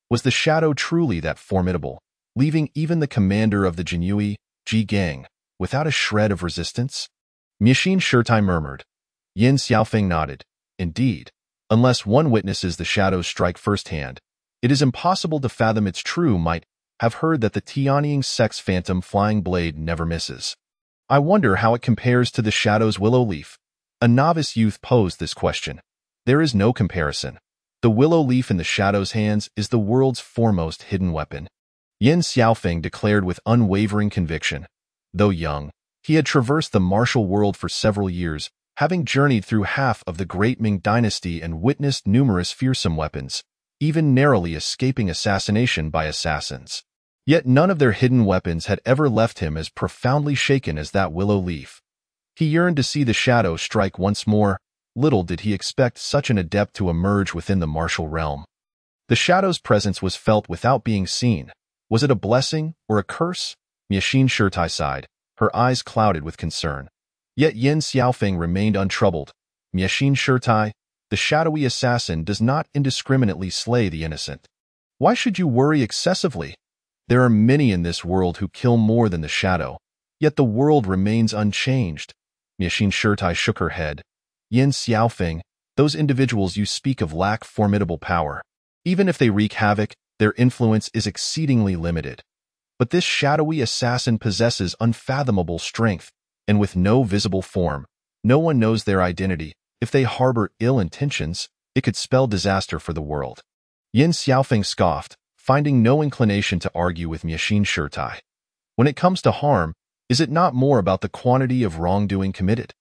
Was the shadow truly that formidable, leaving even the commander of the Jinyue, Ji Gang, without a shred of resistance? Machine Shirtai murmured. Yin Xiaofeng nodded. Indeed, unless one witnesses the shadow's strike firsthand, it is impossible to fathom its true might. Have heard that the Tianying Sect's phantom flying blade never misses. I wonder how it compares to the shadow's willow leaf. A novice youth posed this question. There is no comparison. The willow leaf in the shadow's hands is the world's foremost hidden weapon. Yin Xiaofeng declared with unwavering conviction. Though young, he had traversed the martial world for several years, having journeyed through half of the Great Ming Dynasty and witnessed numerous fearsome weapons, even narrowly escaping assassination by assassins. Yet none of their hidden weapons had ever left him as profoundly shaken as that willow leaf. He yearned to see the shadow strike once more. Little did he expect such an adept to emerge within the martial realm. The shadow's presence was felt without being seen. Was it a blessing or a curse? Machine Shirtai sighed, her eyes clouded with concern. Yet Yin Xiaofeng remained untroubled. Machine Shirtai, the shadowy assassin does not indiscriminately slay the innocent. Why should you worry excessively? There are many in this world who kill more than the shadow, yet the world remains unchanged. Machine Shirtai shook her head. Yin Xiaofeng, those individuals you speak of lack formidable power. Even if they wreak havoc, their influence is exceedingly limited. But this shadowy assassin possesses unfathomable strength, and with no visible form, no one knows their identity. If they harbor ill intentions, it could spell disaster for the world. Yin Xiaofeng scoffed, finding no inclination to argue with Machine Shirtai. When it comes to harm, is it not more about the quantity of wrongdoing committed?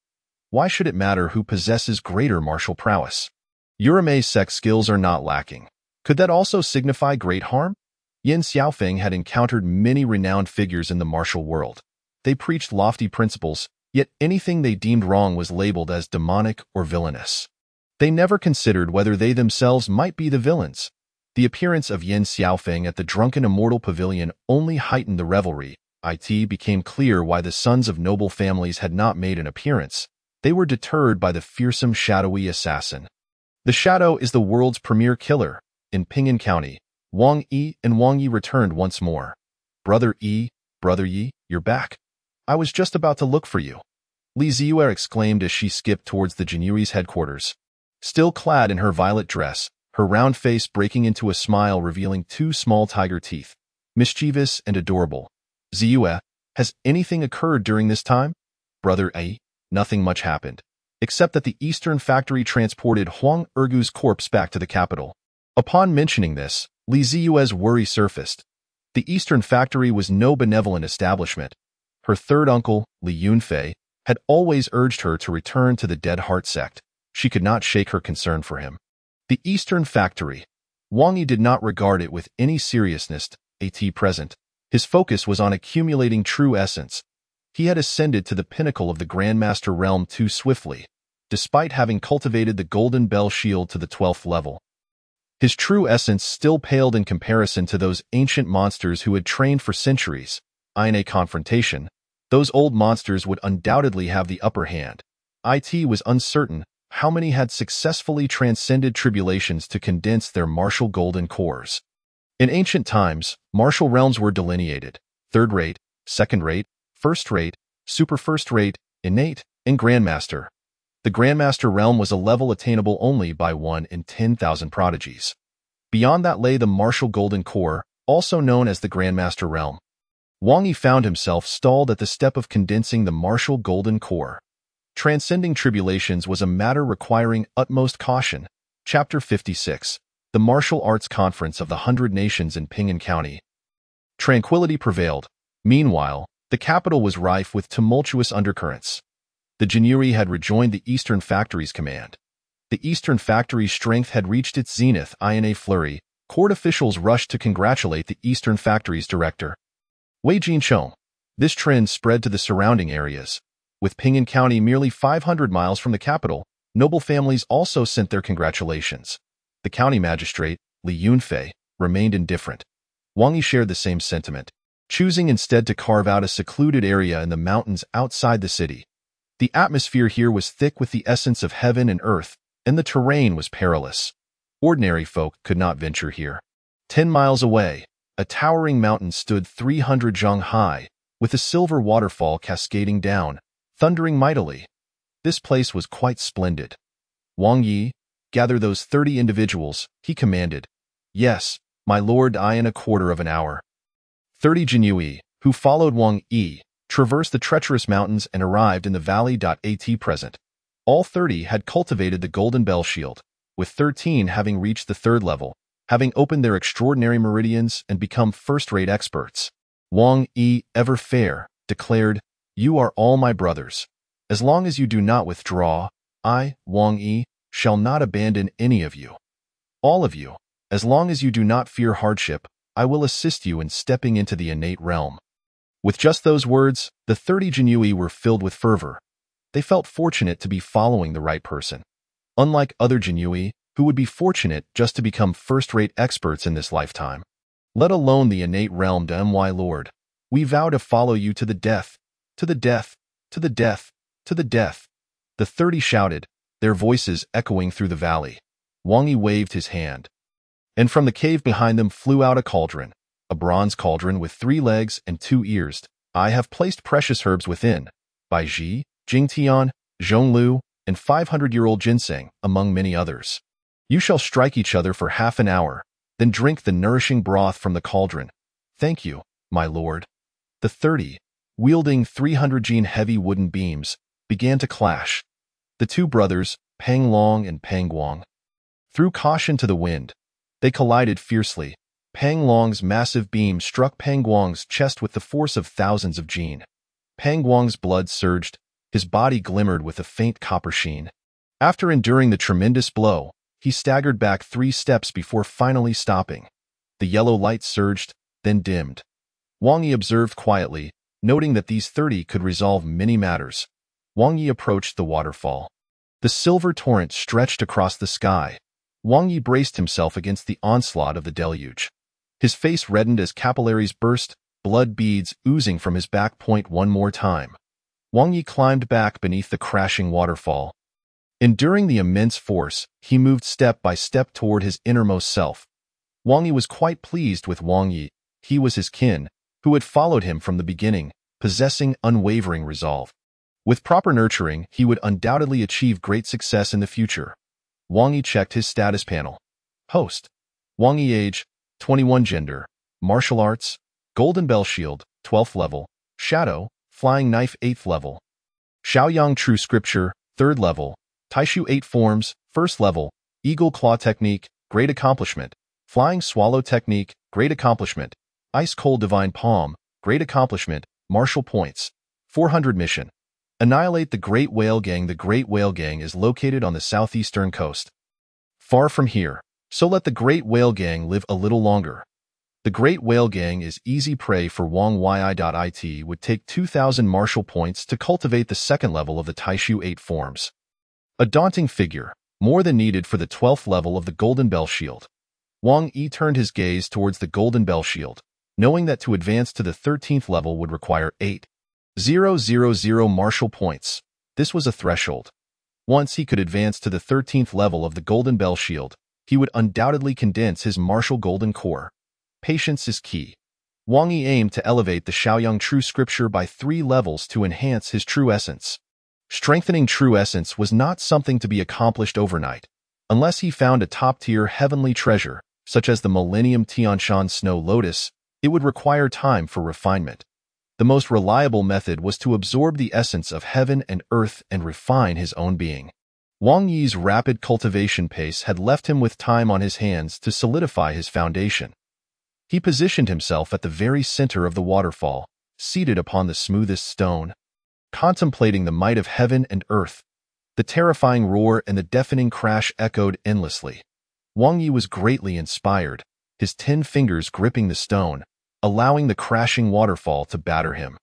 Why should it matter who possesses greater martial prowess? Yurimei's sex skills are not lacking. Could that also signify great harm? Yin Xiaofeng had encountered many renowned figures in the martial world. They preached lofty principles, yet anything they deemed wrong was labeled as demonic or villainous. They never considered whether they themselves might be the villains. The appearance of Yin Xiaofeng at the Drunken Immortal Pavilion only heightened the revelry. It became clear why the sons of noble families had not made an appearance. They were deterred by the fearsome shadowy assassin. The shadow is the world's premier killer. In Ping'an County, Wang Yi and Wang Yi returned once more. Brother Yi, you're back. I was just about to look for you. Li Ziyue exclaimed as she skipped towards the Jinyue's headquarters. Still clad in her violet dress, her round face breaking into a smile revealing two small tiger teeth, mischievous and adorable. Ziyue, has anything occurred during this time? Brother Ai, nothing much happened, except that the Eastern factory transported Huang Ergu's corpse back to the capital. Upon mentioning this, Li Ziyue's worry surfaced. The Eastern factory was no benevolent establishment. Her third uncle, Li Yunfei, had always urged her to return to the Dead Heart sect. She could not shake her concern for him. The Eastern factory. Wang Yi did not regard it with any seriousness. At present, his focus was on accumulating true essence. He had ascended to the pinnacle of the Grandmaster realm too swiftly, despite having cultivated the Golden Bell Shield to the 12th level. His true essence still paled in comparison to those ancient monsters who had trained for centuries. In a confrontation, those old monsters would undoubtedly have the upper hand. It was uncertain how many had successfully transcended tribulations to condense their martial golden cores. In ancient times, martial realms were delineated: third-rate, second-rate, first-rate, super first-rate, innate, and grandmaster. The grandmaster realm was a level attainable only by 1 in 10,000 prodigies. Beyond that lay the martial golden core, also known as the grandmaster realm. Wang Yi found himself stalled at the step of condensing the martial golden core. Transcending tribulations was a matter requiring utmost caution. Chapter 56. The Martial Arts Conference of the 100 Nations in Ping'an County. Tranquility prevailed. Meanwhile, the capital was rife with tumultuous undercurrents. The Jinyuri had rejoined the Eastern Factory's command. The Eastern Factory's strength had reached its zenith. In a flurry, court officials rushed to congratulate the Eastern Factory's director, Wei Jinchong. This trend spread to the surrounding areas. With Ping'an County merely 500 miles from the capital, noble families also sent their congratulations. The county magistrate, Li Yunfei, remained indifferent. Wang Yi shared the same sentiment, choosing instead to carve out a secluded area in the mountains outside the city. The atmosphere here was thick with the essence of heaven and earth, and the terrain was perilous. Ordinary folk could not venture here. 10 miles away, a towering mountain stood 300 zhang high, with a silver waterfall cascading down, thundering mightily. This place was quite splendid. Wang Yi, gather those 30 individuals, he commanded. Yes, my lord. In a quarter of an hour. 30 Jinyui, who followed Wang Yi, traversed the treacherous mountains and arrived in the valley. At present, all 30 had cultivated the Golden Bell Shield, with 13 having reached the 3rd level, having opened their extraordinary meridians and become first-rate experts. Wang Yi, ever fair, declared, "You are all my brothers. As long as you do not withdraw, I, Wang Yi, shall not abandon any of you. All of you, as long as you do not fear hardship, I will assist you in stepping into the innate realm." With just those words, the 30 Jinyui were filled with fervor. They felt fortunate to be following the right person. Unlike other Jinyui, who would be fortunate just to become first-rate experts in this lifetime. Let alone the innate realm. My lord, we vow to follow you to the death, to the death, to the death, to the death. The 30 shouted, their voices echoing through the valley. Wang Yi waved his hand, and from the cave behind them flew out a cauldron, a bronze cauldron with 3 legs and 2 ears. I have placed precious herbs within, by Ji, Jingtian, Zhonglu, and 500-year-old ginseng, among many others. You shall strike each other for half an hour, then drink the nourishing broth from the cauldron. Thank you, my lord. The 30, wielding 300 jin heavy wooden beams, began to clash. The 2 brothers, Pang Long and Pang Guang, threw caution to the wind. They collided fiercely. Pang Long's massive beam struck Pang Guang's chest with the force of thousands of jin. Pang Guang's blood surged, his body glimmered with a faint copper sheen. After enduring the tremendous blow, he staggered back 3 steps before finally stopping. The yellow light surged, then dimmed. Wang Yi observed quietly, noting that these 30 could resolve many matters. Wang Yi approached the waterfall. The silver torrent stretched across the sky. Wang Yi braced himself against the onslaught of the deluge. His face reddened as capillaries burst, blood beads oozing from his back. One more time. Wang Yi climbed back beneath the crashing waterfall. Enduring the immense force, he moved step by step toward his innermost self. Wang Yi was quite pleased with Wang Yi. He was his kin, who had followed him from the beginning, possessing unwavering resolve. With proper nurturing, he would undoubtedly achieve great success in the future. Wang Yi checked his status panel. Host. Wang Yi age, 21 gender, martial arts, Golden Bell Shield, 12th level, Shadow, Flying Knife 8th level, Shaoyang True Scripture, 3rd level, Taishu 8 Forms, 1st level, Eagle Claw Technique, Great Accomplishment, Flying Swallow Technique, Great Accomplishment, Ice Cold Divine Palm, Great Accomplishment, Martial Points, 400 Mission. Annihilate the Great Whale Gang. The Great Whale Gang is located on the southeastern coast. Far from here, so let the Great Whale Gang live a little longer. The Great Whale Gang is easy prey for Wang Yi. It would take 2,000 martial points to cultivate the 2nd level of the Taishu 8 Forms. A daunting figure, more than needed for the 12th level of the Golden Bell Shield. Wang Yi turned his gaze towards the Golden Bell Shield, knowing that to advance to the 13th level would require 8,000 martial points. This was a threshold. Once he could advance to the 13th level of the Golden Bell Shield, he would undoubtedly condense his martial golden core. Patience is key. Wang Yi aimed to elevate the Shaoyang True Scripture by 3 levels to enhance his true essence. Strengthening true essence was not something to be accomplished overnight. Unless he found a top-tier heavenly treasure, such as the Millennium Tianshan Snow Lotus, it would require time for refinement. The most reliable method was to absorb the essence of heaven and earth and refine his own being. Wang Yi's rapid cultivation pace had left him with time on his hands to solidify his foundation. He positioned himself at the very center of the waterfall, seated upon the smoothest stone, contemplating the might of heaven and earth. The terrifying roar and the deafening crash echoed endlessly. Wang Yi was greatly inspired, his 10 fingers gripping the stone, allowing the crashing waterfall to batter him.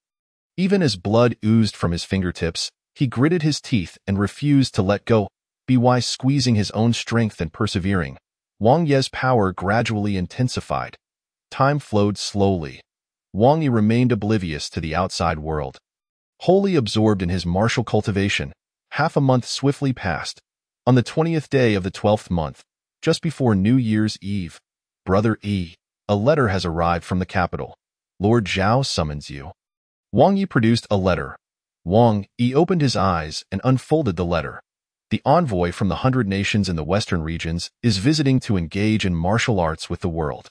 Even as blood oozed from his fingertips, he gritted his teeth and refused to let go, by squeezing his own strength and persevering. Wang Yi's power gradually intensified. Time flowed slowly. Wang Yi remained oblivious to the outside world. Wholly absorbed in his martial cultivation, half a month swiftly passed. On the 20th day of the 12th month, just before New Year's Eve, Brother Yi, a letter has arrived from the capital. Lord Zhao summons you. Wang Yi produced a letter. Wang Yi opened his eyes and unfolded the letter. The envoy from the 100 nations in the western regions is visiting to engage in martial arts with the world.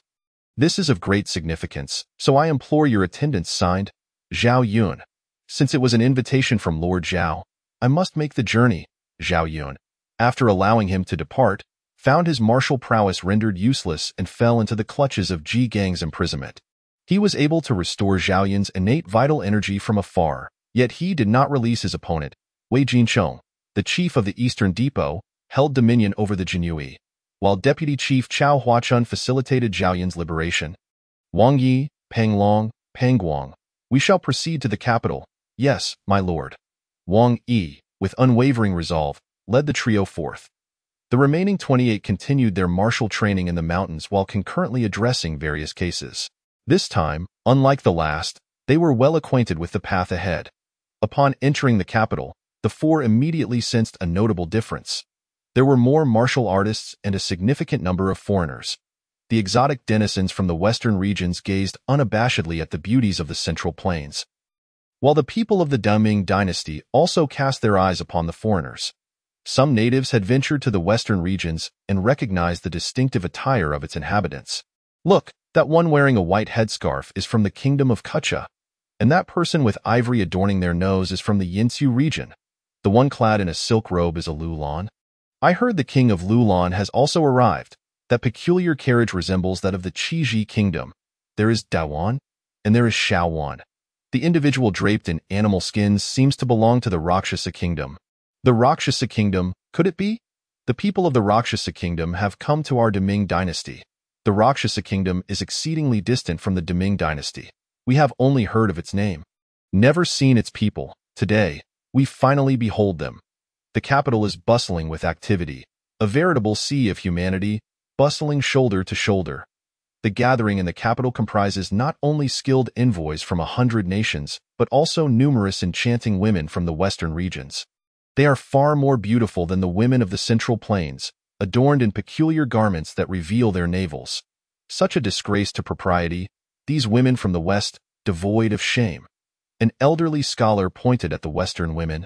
This is of great significance, so I implore your attendance. Signed, Zhao Yun. Since it was an invitation from Lord Zhao, I must make the journey. Zhao Yun, after allowing him to depart, found his martial prowess rendered useless and fell into the clutches of Ji Gang's imprisonment. He was able to restore Zhao Yun's innate vital energy from afar, yet he did not release his opponent. Wei Jinchong, the chief of the Eastern Depot, held dominion over the Jinyue, while Deputy Chief Chao Huachun facilitated Zhao Yun's liberation. Wang Yi, Peng Long, Peng Guang, we shall proceed to the capital. Yes, my lord. Wang Yi, with unwavering resolve, led the trio forth. The remaining 28 continued their martial training in the mountains while concurrently addressing various cases. This time, unlike the last, they were well acquainted with the path ahead. Upon entering the capital, the 4 immediately sensed a notable difference. There were more martial artists and a significant number of foreigners. The exotic denizens from the western regions gazed unabashedly at the beauties of the Central Plains, while the people of the Ming dynasty also cast their eyes upon the foreigners. Some natives had ventured to the western regions and recognized the distinctive attire of its inhabitants. Look, that one wearing a white headscarf is from the kingdom of Kucha, and that person with ivory adorning their nose is from the Yinsu region. The one clad in a silk robe is a Lulan. I heard the king of Lulan has also arrived. That peculiar carriage resembles that of the Qiji kingdom. There is Dawan, and there is Shaowan. The individual draped in animal skins seems to belong to the Rakshasa kingdom. The Rakshasa kingdom, could it be? The people of the Rakshasa kingdom have come to our Ming dynasty. The Rakshasa kingdom is exceedingly distant from the Ming dynasty. We have only heard of its name, never seen its people. Today, we finally behold them. The capital is bustling with activity, a veritable sea of humanity, bustling shoulder to shoulder. The gathering in the capital comprises not only skilled envoys from 100 nations, but also numerous enchanting women from the western regions. They are far more beautiful than the women of the Central Plains, adorned in peculiar garments that reveal their navels. Such a disgrace to propriety, these women from the West, devoid of shame. An elderly scholar pointed at the Western women,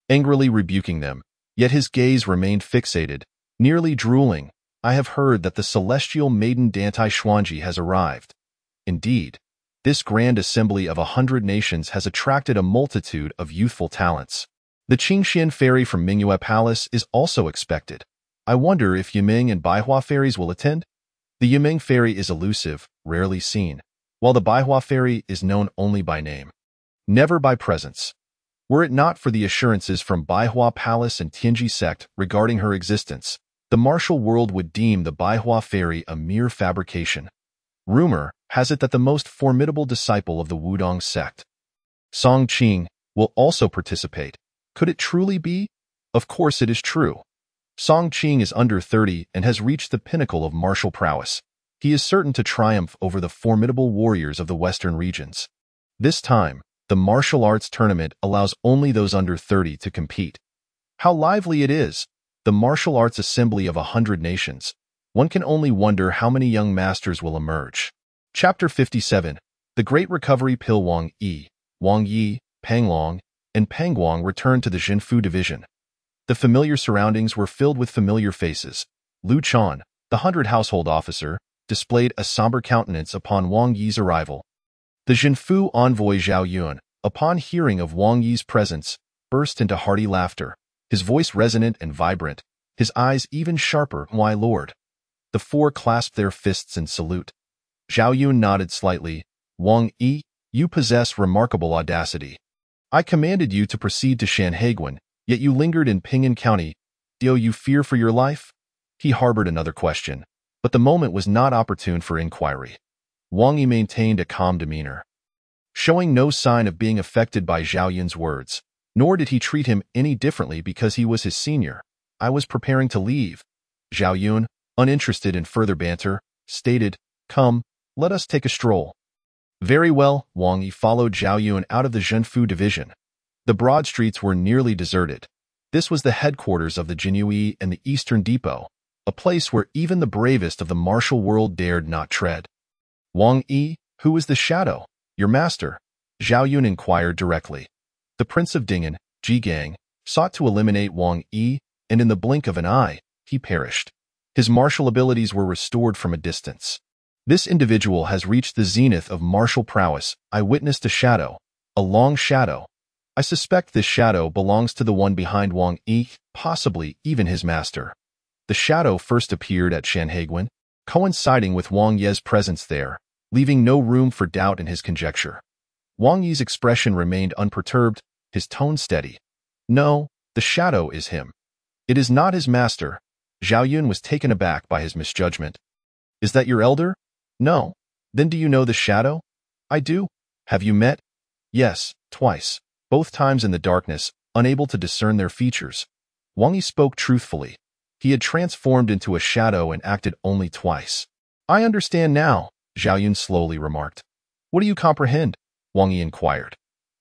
angrily rebuking them, yet his gaze remained fixated, nearly drooling. I have heard that the celestial maiden Dantai Xuanji has arrived. Indeed, this grand assembly of 100 nations has attracted a multitude of youthful talents. The Qingxian fairy from Mingyue Palace is also expected. I wonder if Yiming and Baihua fairies will attend? The Yiming fairy is elusive, rarely seen, while the Baihua fairy is known only by name, never by presence. Were it not for the assurances from Baihua Palace and Tianji sect regarding her existence, the martial world would deem the Baihua fairy a mere fabrication. Rumor has it that the most formidable disciple of the Wudong sect, Song Qing, will also participate. Could it truly be? Of course it is true. Song Qing is under 30 and has reached the pinnacle of martial prowess. He is certain to triumph over the formidable warriors of the western regions. This time, the martial arts tournament allows only those under 30 to compete. How lively it is! The martial arts assembly of 100 nations. One can only wonder how many young masters will emerge. Chapter 57. The Great Recovery. Wang Yi, Peng Long, and Peng Guang returned to the Zhenfu division. The familiar surroundings were filled with familiar faces. Lu Chan, the 100 household officer, displayed a somber countenance upon Wang Yi's arrival. The Zhenfu envoy Zhao Yun, upon hearing of Wang Yi's presence, burst into hearty laughter, his voice resonant and vibrant, his eyes even sharper. My lord. The 4 clasped their fists in salute. Zhao Yun nodded slightly. Wang Yi, you possess remarkable audacity. I commanded you to proceed to Shanhaiguan, yet you lingered in Ping'an County. Do you fear for your life? He harbored another question, but the moment was not opportune for inquiry. Wang Yi maintained a calm demeanor, showing no sign of being affected by Zhao Yun's words, nor did he treat him any differently because he was his senior. I was preparing to leave. Zhao Yun, uninterested in further banter, stated, Come, let us take a stroll. Very well, Wang Yi followed Zhao Yun out of the Zhenfu division. The broad streets were nearly deserted. This was the headquarters of the Jinyue and the Eastern Depot, a place where even the bravest of the martial world dared not tread. Wang Yi, who is the shadow? Your master? Zhao Yun inquired directly. The Prince of Ding'an, Ji Gang, sought to eliminate Wang Yi, and in the blink of an eye, he perished. His martial abilities were restored from a distance. This individual has reached the zenith of martial prowess. I witnessed a shadow, a long shadow. I suspect this shadow belongs to the one behind Wang Yi, possibly even his master. The shadow first appeared at Shanhaiguan, coinciding with Wang Ye's presence there, leaving no room for doubt in his conjecture. Wang Yi's expression remained unperturbed, his tone steady. No, the shadow is him. It is not his master. Zhao Yun was taken aback by his misjudgment. Is that your elder? No. Then do you know the shadow? I do. Have you met? Yes, twice. Both times in the darkness, unable to discern their features. Wang Yi spoke truthfully. He had transformed into a shadow and acted only twice. I understand now, Zhao Yun slowly remarked. What do you comprehend? Wang Yi inquired.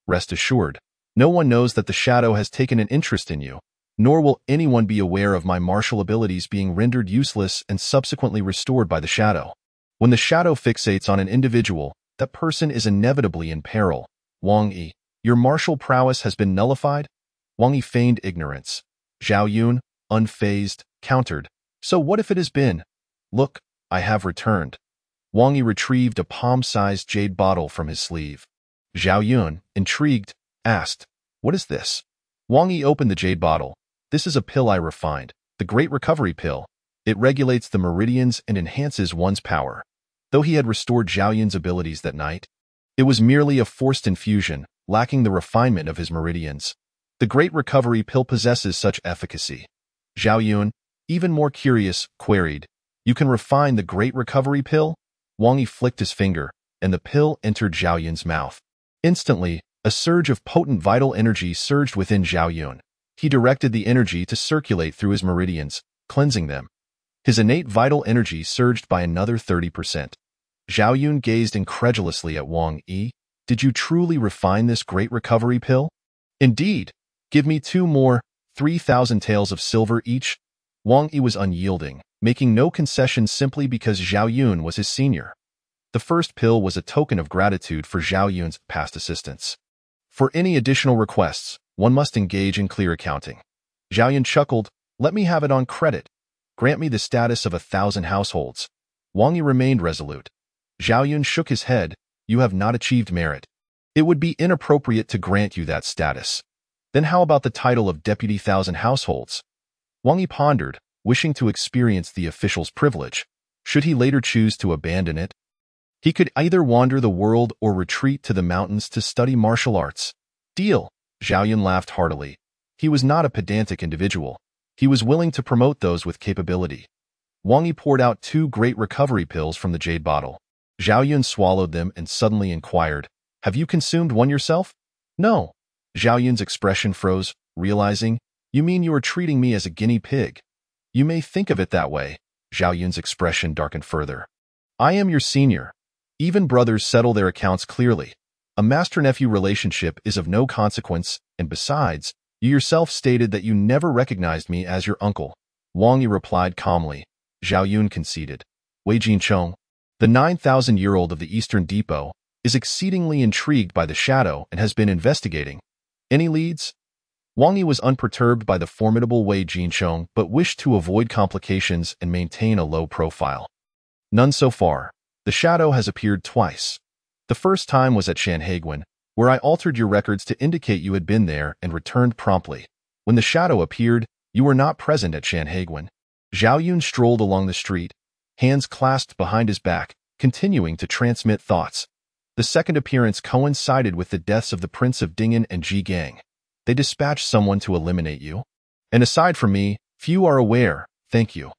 Rest assured, no one knows that the shadow has taken an interest in you, nor will anyone be aware of my martial abilities being rendered useless and subsequently restored by the shadow. When the shadow fixates on an individual, that person is inevitably in peril. Wang Yi, your martial prowess has been nullified? Wang Yi feigned ignorance. Zhao Yun, unfazed, countered. So what if it has been? Look, I have returned. Wang Yi retrieved a palm-sized jade bottle from his sleeve. Zhao Yun, intrigued, asked, What is this? Wang Yi opened the jade bottle. This is a pill I refined, the Great Recovery Pill. It regulates the meridians and enhances one's power. Though he had restored Zhao Yun's abilities that night, it was merely a forced infusion, lacking the refinement of his meridians. The Great Recovery Pill possesses such efficacy. Zhao Yun, even more curious, queried, You can refine the Great Recovery Pill? Wang Yi flicked his finger, and the pill entered Zhao Yun's mouth. Instantly, a surge of potent vital energy surged within Zhao Yun. He directed the energy to circulate through his meridians, cleansing them. His innate vital energy surged by another 30%. Zhao Yun gazed incredulously at Wang Yi. Did you truly refine this Great Recovery Pill? Indeed. Give me 2 more, 3,000 taels of silver each. Wang Yi was unyielding, making no concessions simply because Zhao Yun was his senior. The first pill was a token of gratitude for Zhao Yun's past assistance. For any additional requests, one must engage in clear accounting. Zhao Yun chuckled, Let me have it on credit. Grant me the status of 1,000 households. Wang Yi remained resolute. Zhao Yun shook his head. You have not achieved merit. It would be inappropriate to grant you that status. Then how about the title of Deputy 1,000 Households? Wang Yi pondered, wishing to experience the official's privilege. Should he later choose to abandon it? He could either wander the world or retreat to the mountains to study martial arts. Deal. Zhao Yun laughed heartily. He was not a pedantic individual. He was willing to promote those with capability. Wang Yi poured out 2 Great Recovery Pills from the jade bottle. Zhao Yun swallowed them and suddenly inquired, Have you consumed one yourself? No. Zhao Yun's expression froze, realizing, You mean you are treating me as a guinea pig? You may think of it that way. Zhao Yun's expression darkened further. I am your senior. Even brothers settle their accounts clearly. A master-nephew relationship is of no consequence, and besides, you yourself stated that you never recognized me as your uncle. Wang Yi replied calmly. Zhao Yun conceded. Wei Jinchong, the 9,000-year-old of the Eastern Depot, is exceedingly intrigued by the shadow and has been investigating. Any leads? Wang Yi was unperturbed by the formidable Wei Jinchong but wished to avoid complications and maintain a low profile. None so far. The shadow has appeared twice. The first time was at Shanhaiguan, where I altered your records to indicate you had been there and returned promptly. When the shadow appeared, you were not present at Shanhaiguan. Zhao Yun strolled along the street, hands clasped behind his back, continuing to transmit thoughts. The second appearance coincided with the deaths of the Prince of Ding'an and Ji Gang. They dispatched someone to eliminate you. And aside from me, few are aware, thank you.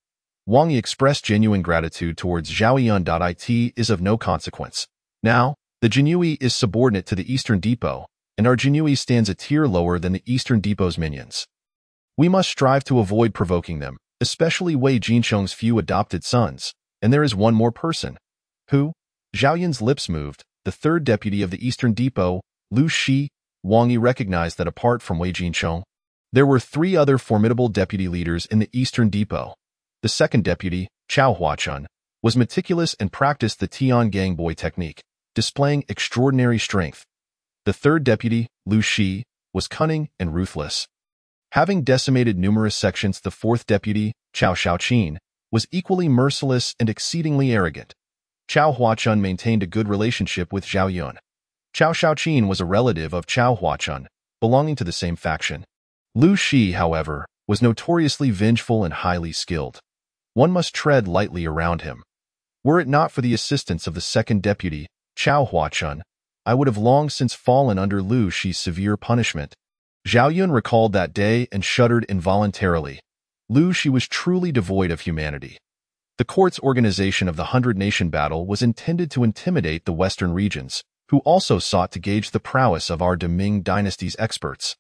Wang Yi expressed genuine gratitude towards Zhao Yun. It is of no consequence. Now, the Jinui is subordinate to the Eastern Depot, and our Jinui stands a tier lower than the Eastern Depot's minions. We must strive to avoid provoking them, especially Wei Jinsheng's few adopted sons. And there is one more person. Who? Zhao Yun's lips moved. The third deputy of the Eastern Depot, Lu Shi. Wang Yi recognized that apart from Wei Jinsheng, there were three other formidable deputy leaders in the Eastern Depot. The second deputy, Chao Huachun, was meticulous and practiced the Tian Gang Boy technique, displaying extraordinary strength. The third deputy, Lu Shi, was cunning and ruthless. Having decimated numerous sections, the fourth deputy, Chao Shaoqin, was equally merciless and exceedingly arrogant. Chao Huachun maintained a good relationship with Zhao Yun. Chao Shaoqin was a relative of Chao Huachun, belonging to the same faction. Lu Shi, however, was notoriously vengeful and highly skilled. One must tread lightly around him. Were it not for the assistance of the second deputy, Chao Huachun, I would have long since fallen under Lu Shi's severe punishment. Zhao Yun recalled that day and shuddered involuntarily. Lu Shi was truly devoid of humanity. The court's organization of the 100-nation battle was intended to intimidate the western regions, who also sought to gauge the prowess of our Ming dynasty's experts.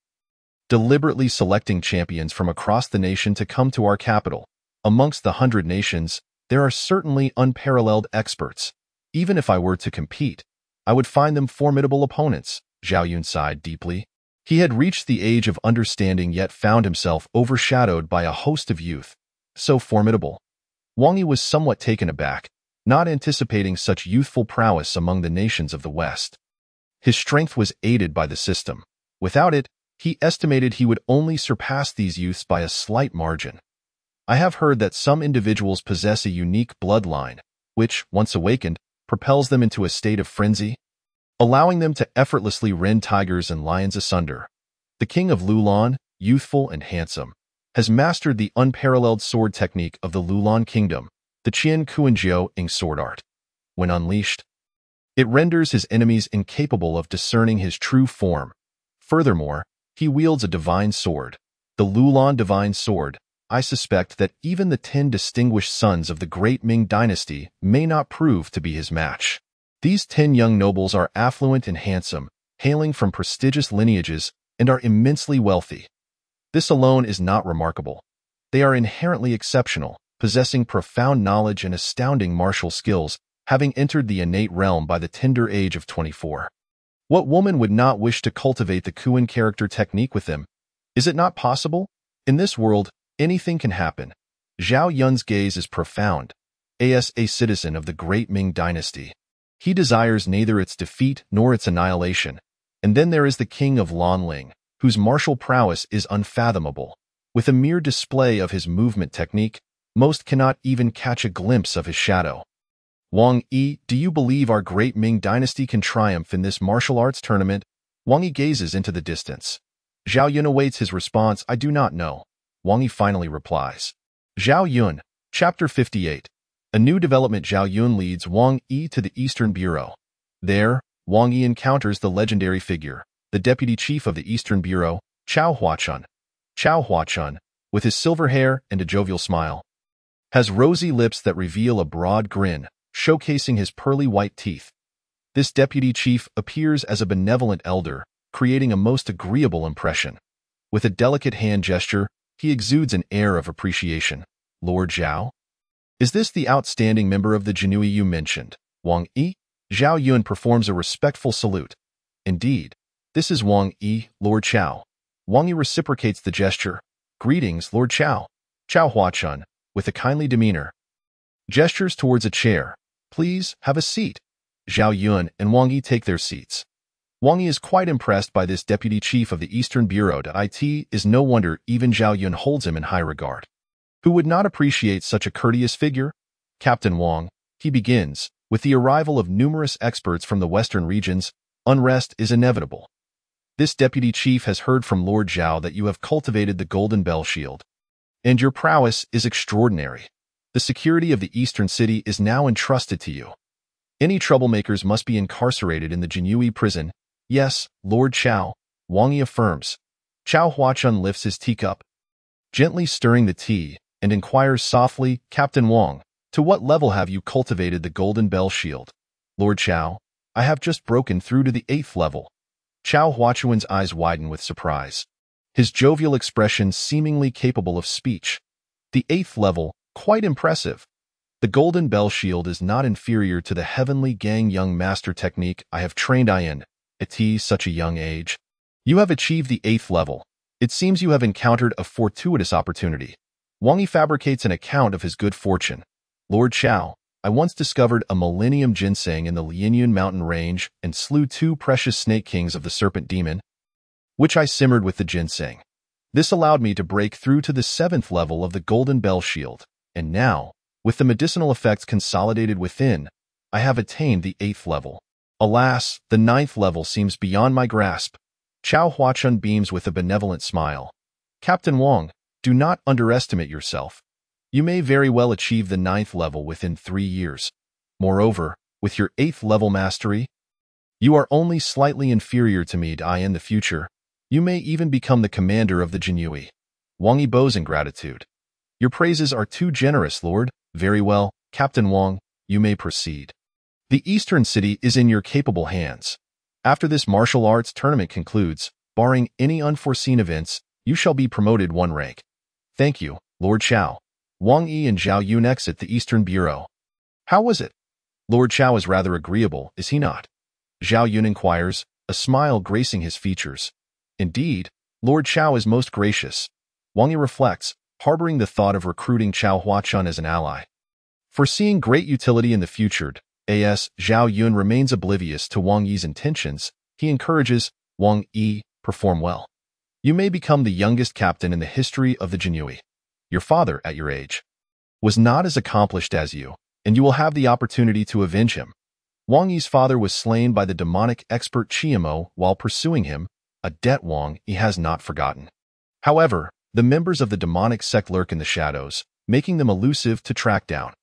Deliberately selecting champions from across the nation to come to our capital. Amongst the 100 nations, there are certainly unparalleled experts. Even if I were to compete, I would find them formidable opponents, Zhao Yun sighed deeply. He had reached the age of understanding yet found himself overshadowed by a host of youth. So formidable. Wang Yi was somewhat taken aback, not anticipating such youthful prowess among the nations of the West. His strength was aided by the system. Without it, he estimated he would only surpass these youths by a slight margin. I have heard that some individuals possess a unique bloodline, which, once awakened, propels them into a state of frenzy, allowing them to effortlessly rend tigers and lions asunder. The king of Lulan, youthful and handsome, has mastered the unparalleled sword technique of the Lulan kingdom, the Qian Kuanjiao Ing sword art. When unleashed, it renders his enemies incapable of discerning his true form. Furthermore, he wields a divine sword, the Lulan divine sword. I suspect that even the 10 distinguished sons of the great Ming dynasty may not prove to be his match. These 10 young nobles are affluent and handsome, hailing from prestigious lineages, and are immensely wealthy. This alone is not remarkable. They are inherently exceptional, possessing profound knowledge and astounding martial skills, having entered the innate realm by the tender age of 24. What woman would not wish to cultivate the Kuan character technique with them? Is it not possible? In this world, anything can happen. Zhao Yun's gaze is profound. As a citizen of the great Ming dynasty, he desires neither its defeat nor its annihilation. And then there is the king of Lanling, whose martial prowess is unfathomable. With a mere display of his movement technique, most cannot even catch a glimpse of his shadow. Wang Yi, do you believe our great Ming dynasty can triumph in this martial arts tournament? Wang Yi gazes into the distance. Zhao Yun awaits his response. I do not know. Wang Yi finally replies. Zhao Yun, Chapter 58. A new development. Zhao Yun leads Wang Yi to the Eastern Bureau. There, Wang Yi encounters the legendary figure, the deputy chief of the Eastern Bureau, Chao Huachun. Chao Huachun, with his silver hair and a jovial smile, has rosy lips that reveal a broad grin, showcasing his pearly white teeth. This deputy chief appears as a benevolent elder, creating a most agreeable impression. With a delicate hand gesture, he exudes an air of appreciation. Lord Zhao? Is this the outstanding member of the Jinui you mentioned, Wang Yi? Zhao Yun performs a respectful salute. Indeed, this is Wang Yi, Lord Chao. Wang Yi reciprocates the gesture. Greetings, Lord Chao. Chao Huachun, with a kindly demeanor, gestures towards a chair. Please, have a seat. Zhao Yun and Wang Yi take their seats. Wang Yi is quite impressed by this deputy chief of the Eastern Bureau. It is no wonder even Zhao Yun holds him in high regard. Who would not appreciate such a courteous figure? Captain Wang, he begins, with the arrival of numerous experts from the western regions, unrest is inevitable. This deputy chief has heard from Lord Zhao that you have cultivated the Golden Bell Shield, and your prowess is extraordinary. The security of the eastern city is now entrusted to you. Any troublemakers must be incarcerated in the Jinyui prison. Yes, Lord Chao, Wang Yi affirms. Chao Huachun lifts his teacup, gently stirring the tea, and inquires softly, Captain Wang, to what level have you cultivated the Golden Bell Shield? Lord Chao, I have just broken through to the 8th level. Chao Huachun's eyes widen with surprise, his jovial expression seemingly capable of speech. The 8th level, quite impressive. The Golden Bell Shield is not inferior to the heavenly Gang Young Master technique I have trained in at such a young age. You have achieved the 8th level. It seems you have encountered a fortuitous opportunity. Wang Yi fabricates an account of his good fortune. Lord Chao, I once discovered a millennium ginseng in the Lianyun mountain range and slew 2 precious snake kings of the serpent demon, which I simmered with the ginseng. This allowed me to break through to the 7th level of the Golden Bell Shield, and now, with the medicinal effects consolidated within, I have attained the 8th level. Alas, the 9th level seems beyond my grasp. Chao Huachun beams with a benevolent smile. Captain Wang, do not underestimate yourself. You may very well achieve the 9th level within 3 years. Moreover, with your 8th level mastery, you are only slightly inferior to me in the future. You may even become the commander of the Jinyui. Wang Yi bows in gratitude. Your praises are too generous, Lord. Very well, Captain Wang, you may proceed. The Eastern City is in your capable hands. After this martial arts tournament concludes, barring any unforeseen events, you shall be promoted 1 rank. Thank you, Lord Chao. Wang Yi and Zhao Yun exit the Eastern Bureau. How was it? Lord Chao is rather agreeable, is he not? Zhao Yun inquires, a smile gracing his features. Indeed, Lord Chao is most gracious. Wang Yi reflects, harboring the thought of recruiting Chao Huachun as an ally. Foreseeing great utility in the future, Zhao Yun remains oblivious to Wang Yi's intentions. He encourages, Wang Yi, perform well. You may become the youngest captain in the history of the Jinyui. Your father, at your age, was not as accomplished as you, and you will have the opportunity to avenge him. Wang Yi's father was slain by the demonic expert Chiamo while pursuing him, a debt Wang Yi has not forgotten. However, the members of the demonic sect lurk in the shadows, making them elusive to track down.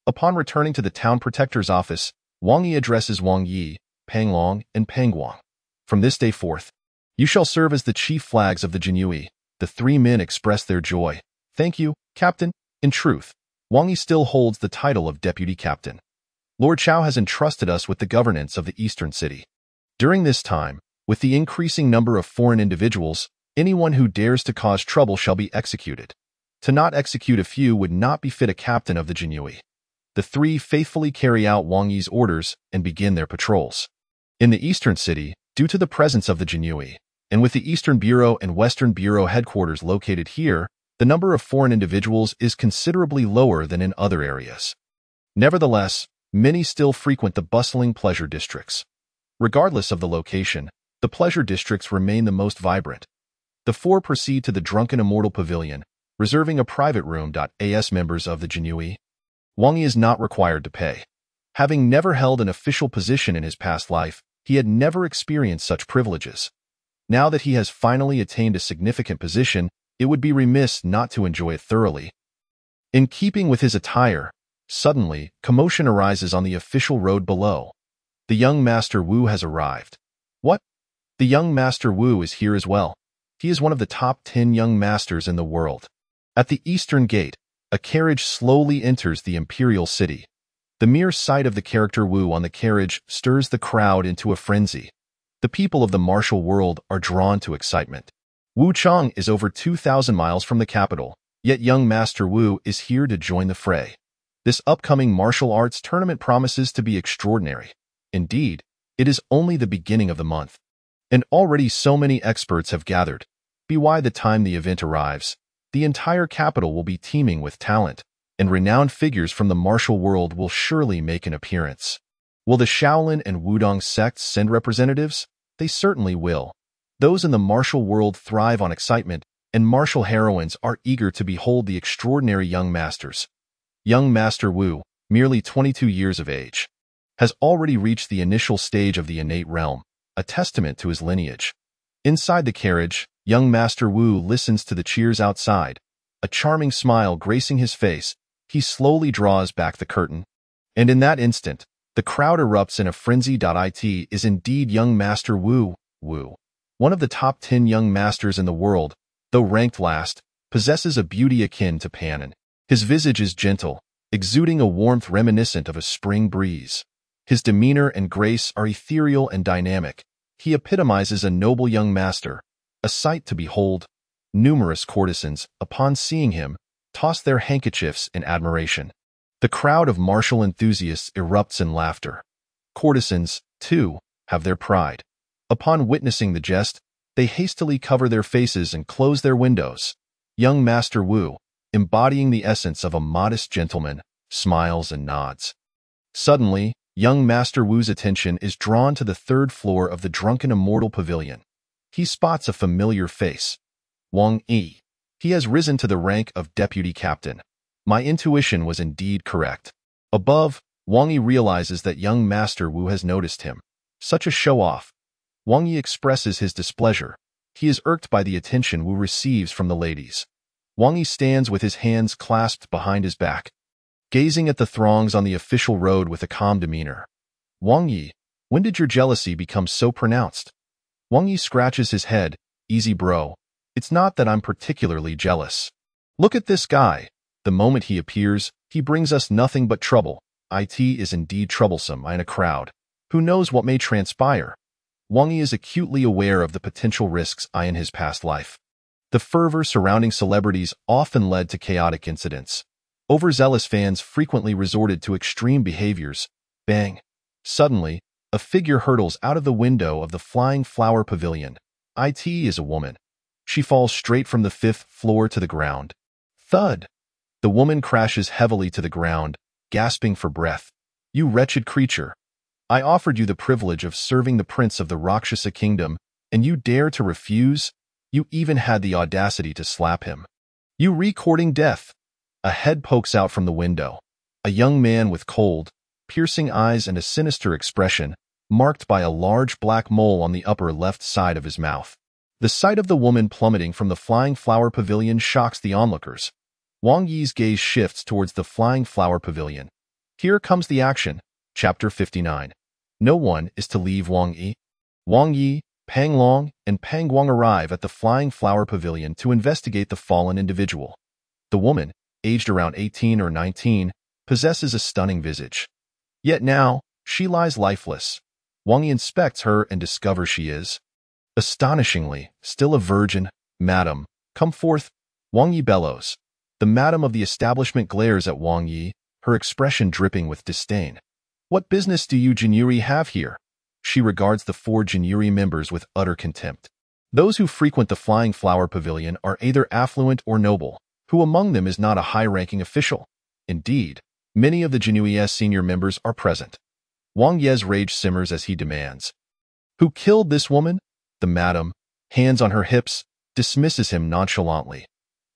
Upon returning to the town protector's office, Wang Yi addresses Wang Yi, Pang Long, and Pang Guang. From this day forth, you shall serve as the chief flags of the Jinyui. The 3 men express their joy. Thank you, Captain. In truth, Wang Yi still holds the title of Deputy Captain. Lord Chao has entrusted us with the governance of the Eastern City. During this time, with the increasing number of foreign individuals, anyone who dares to cause trouble shall be executed. To not execute a few would not befit a captain of the Jinyui. The 3 faithfully carry out Wang Yi's orders and begin their patrols. In the Eastern City, due to the presence of the Jinyui, and with the Eastern Bureau and Western Bureau headquarters located here, the number of foreign individuals is considerably lower than in other areas. Nevertheless, many still frequent the bustling pleasure districts. Regardless of the location, the pleasure districts remain the most vibrant. The 4 proceed to the Drunken Immortal Pavilion, reserving a private room. As members of the Jinyui, Wang Yi is not required to pay. Having never held an official position in his past life, he had never experienced such privileges. Now that he has finally attained a significant position, it would be remiss not to enjoy it thoroughly. In keeping with his attire, suddenly, commotion arises on the official road below. The young Master Wu has arrived. What? The young Master Wu is here as well. He is one of the top 10 young masters in the world. At the eastern gate, a carriage slowly enters the imperial city. The mere sight of the character Wu on the carriage stirs the crowd into a frenzy. The people of the martial world are drawn to excitement. Wuchang is over 2,000 miles from the capital, yet young Master Wu is here to join the fray. This upcoming martial arts tournament promises to be extraordinary. Indeed, it is only the beginning of the month, and already so many experts have gathered. By the time the event arrives, the entire capital will be teeming with talent, and renowned figures from the martial world will surely make an appearance. Will the Shaolin and Wudong sects send representatives? They certainly will. Those in the martial world thrive on excitement, and martial heroines are eager to behold the extraordinary young masters. Young Master Wu, merely 22 years of age, has already reached the initial stage of the innate realm, a testament to his lineage. Inside the carriage, young Master Wu listens to the cheers outside. A charming smile gracing his face, he slowly draws back the curtain. And in that instant, The crowd erupts in a frenzy. It is indeed young Master Wu, one of the top 10 young masters in the world, though ranked last, possesses a beauty akin to Panin. His visage is gentle, exuding a warmth reminiscent of a spring breeze. His demeanor and grace are ethereal and dynamic. He epitomizes a noble young master, a sight to behold. Numerous courtesans, upon seeing him, toss their handkerchiefs in admiration. The crowd of martial enthusiasts erupts in laughter. Courtesans, too, have their pride. Upon witnessing the jest, they hastily cover their faces and close their windows. Young Master Wu, embodying the essence of a modest gentleman, smiles and nods. Suddenly, young Master Wu's attention is drawn to the third floor of the Drunken Immortal Pavilion. He spots a familiar face. Wang Yi. He has risen to the rank of deputy captain. My intuition was indeed correct. Above, Wang Yi realizes that young Master Wu has noticed him. Such a show-off. Wang Yi expresses his displeasure. He is irked by the attention Wu receives from the ladies. Wang Yi stands with his hands clasped behind his back, gazing at the throngs on the official road with a calm demeanor. Wang Yi, when did your jealousy become so pronounced? Wang Yi scratches his head. Easy bro. It's not that I'm particularly jealous. Look at this guy. The moment he appears, he brings us nothing but trouble. It is indeed troublesome in a crowd. Who knows what may transpire? Wang Yi is acutely aware of the potential risks in his past life. The fervor surrounding celebrities often led to chaotic incidents. Overzealous fans frequently resorted to extreme behaviors. Bang! Suddenly, a figure hurtles out of the window of the Flying Flower Pavilion. It is a woman. She falls straight from the 5th floor to the ground. Thud! The woman crashes heavily to the ground, gasping for breath. You wretched creature! I offered you the privilege of serving the prince of the Rakshasa kingdom, and you dare to refuse? You even had the audacity to slap him. You recording death! A head pokes out from the window. A young man with cold, piercing eyes and a sinister expression, marked by a large black mole on the upper left side of his mouth. The sight of the woman plummeting from the Flying Flower Pavilion shocks the onlookers. Wang Yi's gaze shifts towards the Flying Flower Pavilion. Here comes the action. Chapter 59. No one is to leave Wang Yi. Wang Yi, Pang Long, and Pang Guang arrive at the Flying Flower Pavilion to investigate the fallen individual. The woman, aged around 18 or 19, possesses a stunning visage. Yet now, she lies lifeless. Wang Yi inspects her and discovers she is, astonishingly, still a virgin. Madam, come forth. Wang Yi bellows. The madam of the establishment glares at Wang Yi, her expression dripping with disdain. What business do you Jinuri have here? She regards the 4 Jinuri members with utter contempt. Those who frequent the Flying Flower Pavilion are either affluent or noble. Who among them is not a high-ranking official? Indeed, many of the Jinui's senior members are present. Wang Ye's rage simmers as he demands. Who killed this woman? The madam, hands on her hips, dismisses him nonchalantly.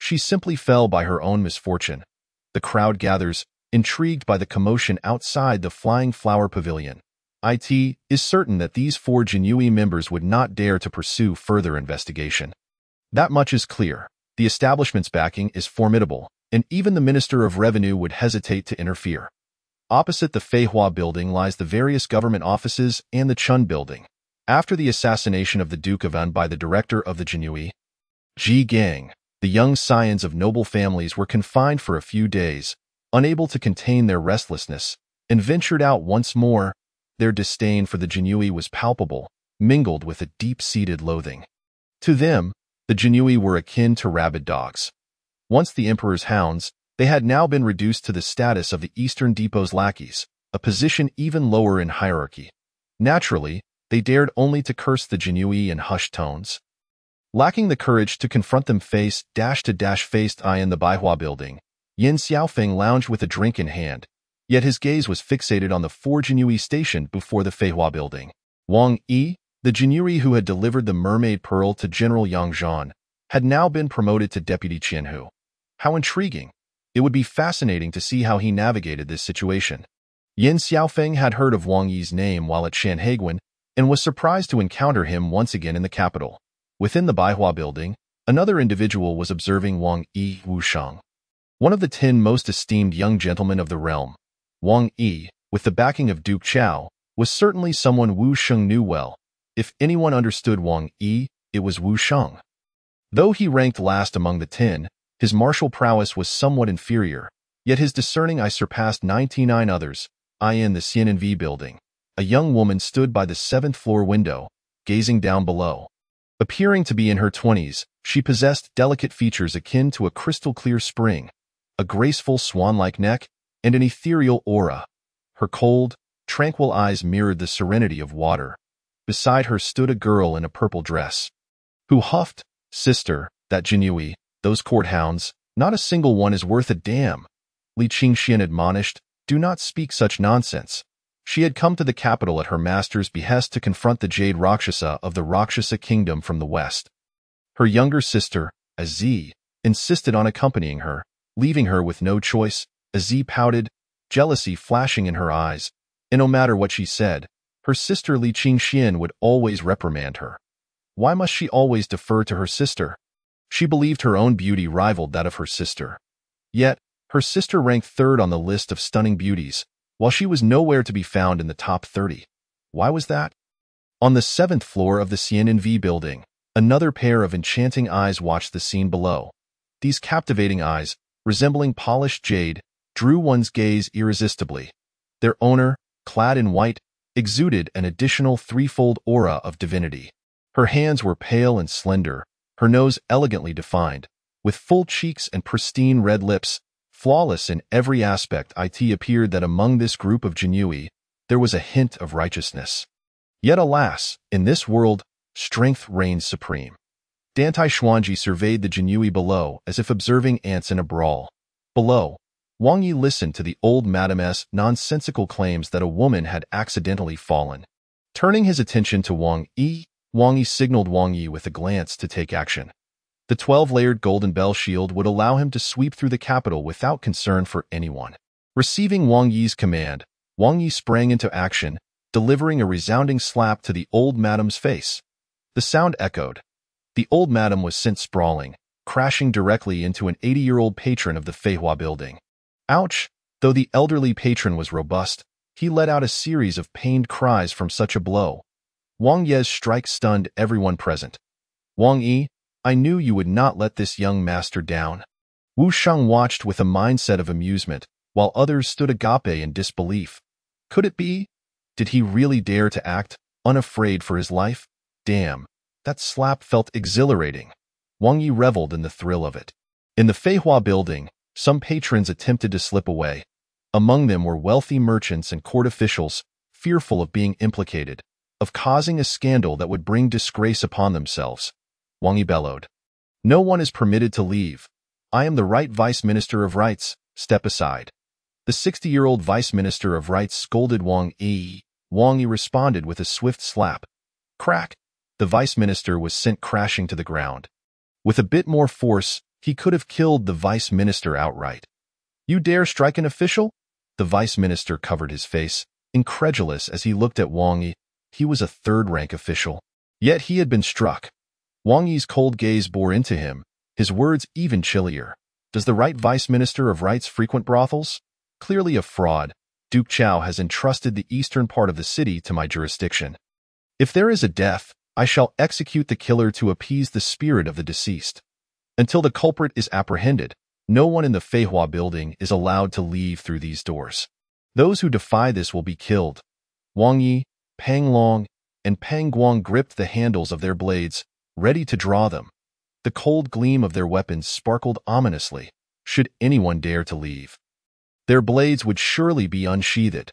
She simply fell by her own misfortune. The crowd gathers, intrigued by the commotion outside the Flying Flower Pavilion. It is certain that these 4 Jinui members would not dare to pursue further investigation. That much is clear. The establishment's backing is formidable, and even the Minister of Revenue would hesitate to interfere. Opposite the Feihua building lies the various government offices and the Chun building. After the assassination of the Duke of An by the director of the Jinui, Ji Gang, the young scions of noble families were confined for a few days, unable to contain their restlessness, and ventured out once more. Their disdain for the Jinui was palpable, mingled with a deep-seated loathing. To them, the Jinui were akin to rabid dogs. Once the emperor's hounds, they had now been reduced to the status of the Eastern Depot's lackeys, a position even lower in hierarchy. Naturally, they dared only to curse the Jinui in hushed tones. Lacking the courage to confront them face-to-face in the Baihua building, Yin Xiaofeng lounged with a drink in hand, yet his gaze was fixated on the 4 Jinui stationed before the Feihua building. Wang Yi, the Jinuri who had delivered the mermaid pearl to General Yang Zhan, had now been promoted to Deputy Qianhu. How intriguing! It would be fascinating to see how he navigated this situation. Yin Xiaofeng had heard of Wang Yi's name while at Shanhaiguan, and was surprised to encounter him once again in the capital. Within the Baihua building, another individual was observing Wang Yi Wushang, one of the 10 most esteemed young gentlemen of the realm. Wang Yi, with the backing of Duke Chao, was certainly someone Wu Sheng knew well. If anyone understood Wang Yi, it was Wu Sheng. Though he ranked last among the 10, his martial prowess was somewhat inferior, yet his discerning eye surpassed 99 others. In the CNNV building, a young woman stood by the 7th-floor window, gazing down below. Appearing to be in her 20s, she possessed delicate features akin to a crystal-clear spring, a graceful swan-like neck, and an ethereal aura. Her cold, tranquil eyes mirrored the serenity of water. Beside her stood a girl in a purple dress, who huffed, "Sister, that Jinui, those courthounds, not a single one is worth a damn." Li Qingxian admonished, "Do not speak such nonsense." She had come to the capital at her master's behest to confront the Jade Rakshasa of the Rakshasa kingdom from the west. Her younger sister, Aziz, insisted on accompanying her, leaving her with no choice. Aziz pouted, jealousy flashing in her eyes, and no matter what she said, her sister Li Qingxian would always reprimand her. Why must she always defer to her sister? She believed her own beauty rivaled that of her sister. Yet, her sister ranked third on the list of stunning beauties, while she was nowhere to be found in the top 30. Why was that? On the 7th floor of the CNNV building, another pair of enchanting eyes watched the scene below. These captivating eyes, resembling polished jade, drew one's gaze irresistibly. Their owner, clad in white, exuded an additional threefold aura of divinity. Her hands were pale and slender, her nose elegantly defined, with full cheeks and pristine red lips. Flawless in every aspect, it appeared that among this group of Jinui, there was a hint of righteousness. Yet alas, in this world, strength reigns supreme. Dantai Xuanji surveyed the Jinui below as if observing ants in a brawl. Below, Wang Yi listened to the old madame's nonsensical claims that a woman had accidentally fallen. Turning his attention to Wang Yi signaled Wang Yi with a glance to take action. The 12-layered golden bell shield would allow him to sweep through the capital without concern for anyone. Receiving Wang Yi's command, Wang Yi sprang into action, delivering a resounding slap to the old madame's face. The sound echoed. The old madame was sent sprawling, crashing directly into an 80-year-old patron of the Feihua building. Ouch! Though the elderly patron was robust, he let out a series of pained cries from such a blow. Wang Yi's strike stunned everyone present. "Wang Yi, I knew you would not let this young master down." Wu Sheng watched with a mindset of amusement, while others stood agape in disbelief. Could it be? Did he really dare to act, unafraid for his life? Damn, that slap felt exhilarating. Wang Yi reveled in the thrill of it. In the Feihua building, some patrons attempted to slip away. Among them were wealthy merchants and court officials, fearful of being implicated, of causing a scandal that would bring disgrace upon themselves. Wang Yi bellowed, "No one is permitted to leave. I am the right Vice Minister of Rights. Step aside." The 60-year-old Vice Minister of Rights scolded Wang Yi. Wang Yi responded with a swift slap. Crack! The Vice Minister was sent crashing to the ground. With a bit more force, he could have killed the Vice Minister outright. "You dare strike an official?" The Vice Minister covered his face, incredulous as he looked at Wang Yi. He was a third-rank official. Yet he had been struck. Wang Yi's cold gaze bore into him, his words even chillier. "Does the right Vice Minister of Rights frequent brothels? Clearly a fraud. Duke Chao has entrusted the eastern part of the city to my jurisdiction. If there is a death, I shall execute the killer to appease the spirit of the deceased. Until the culprit is apprehended, no one in the Feihua building is allowed to leave through these doors. Those who defy this will be killed." Wang Yi, Pang Long, and Pang Guang gripped the handles of their blades, ready to draw them. The cold gleam of their weapons sparkled ominously. Should anyone dare to leave, their blades would surely be unsheathed.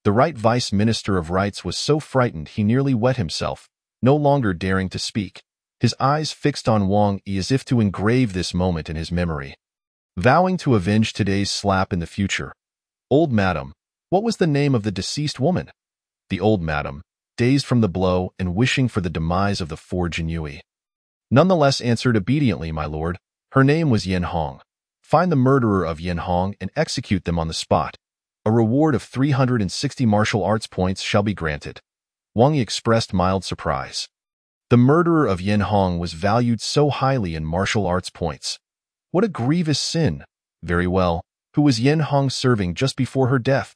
The right Vice Minister of Rights was so frightened he nearly wet himself, no longer daring to speak, his eyes fixed on Wang Yi as if to engrave this moment in his memory. Vowing to avenge today's slap in the future. "Old Madam, what was the name of the deceased woman?" The old madam, dazed from the blow and wishing for the demise of the four Jinui, nonetheless answered obediently, "My lord, her name was Yin Hong. Find the murderer of Yin Hong and execute them on the spot. A reward of 360 martial arts points shall be granted." Wang Yi expressed mild surprise. The murderer of Yin Hong was valued so highly in martial arts points. What a grievous sin! Very well, who was Yin Hong serving just before her death?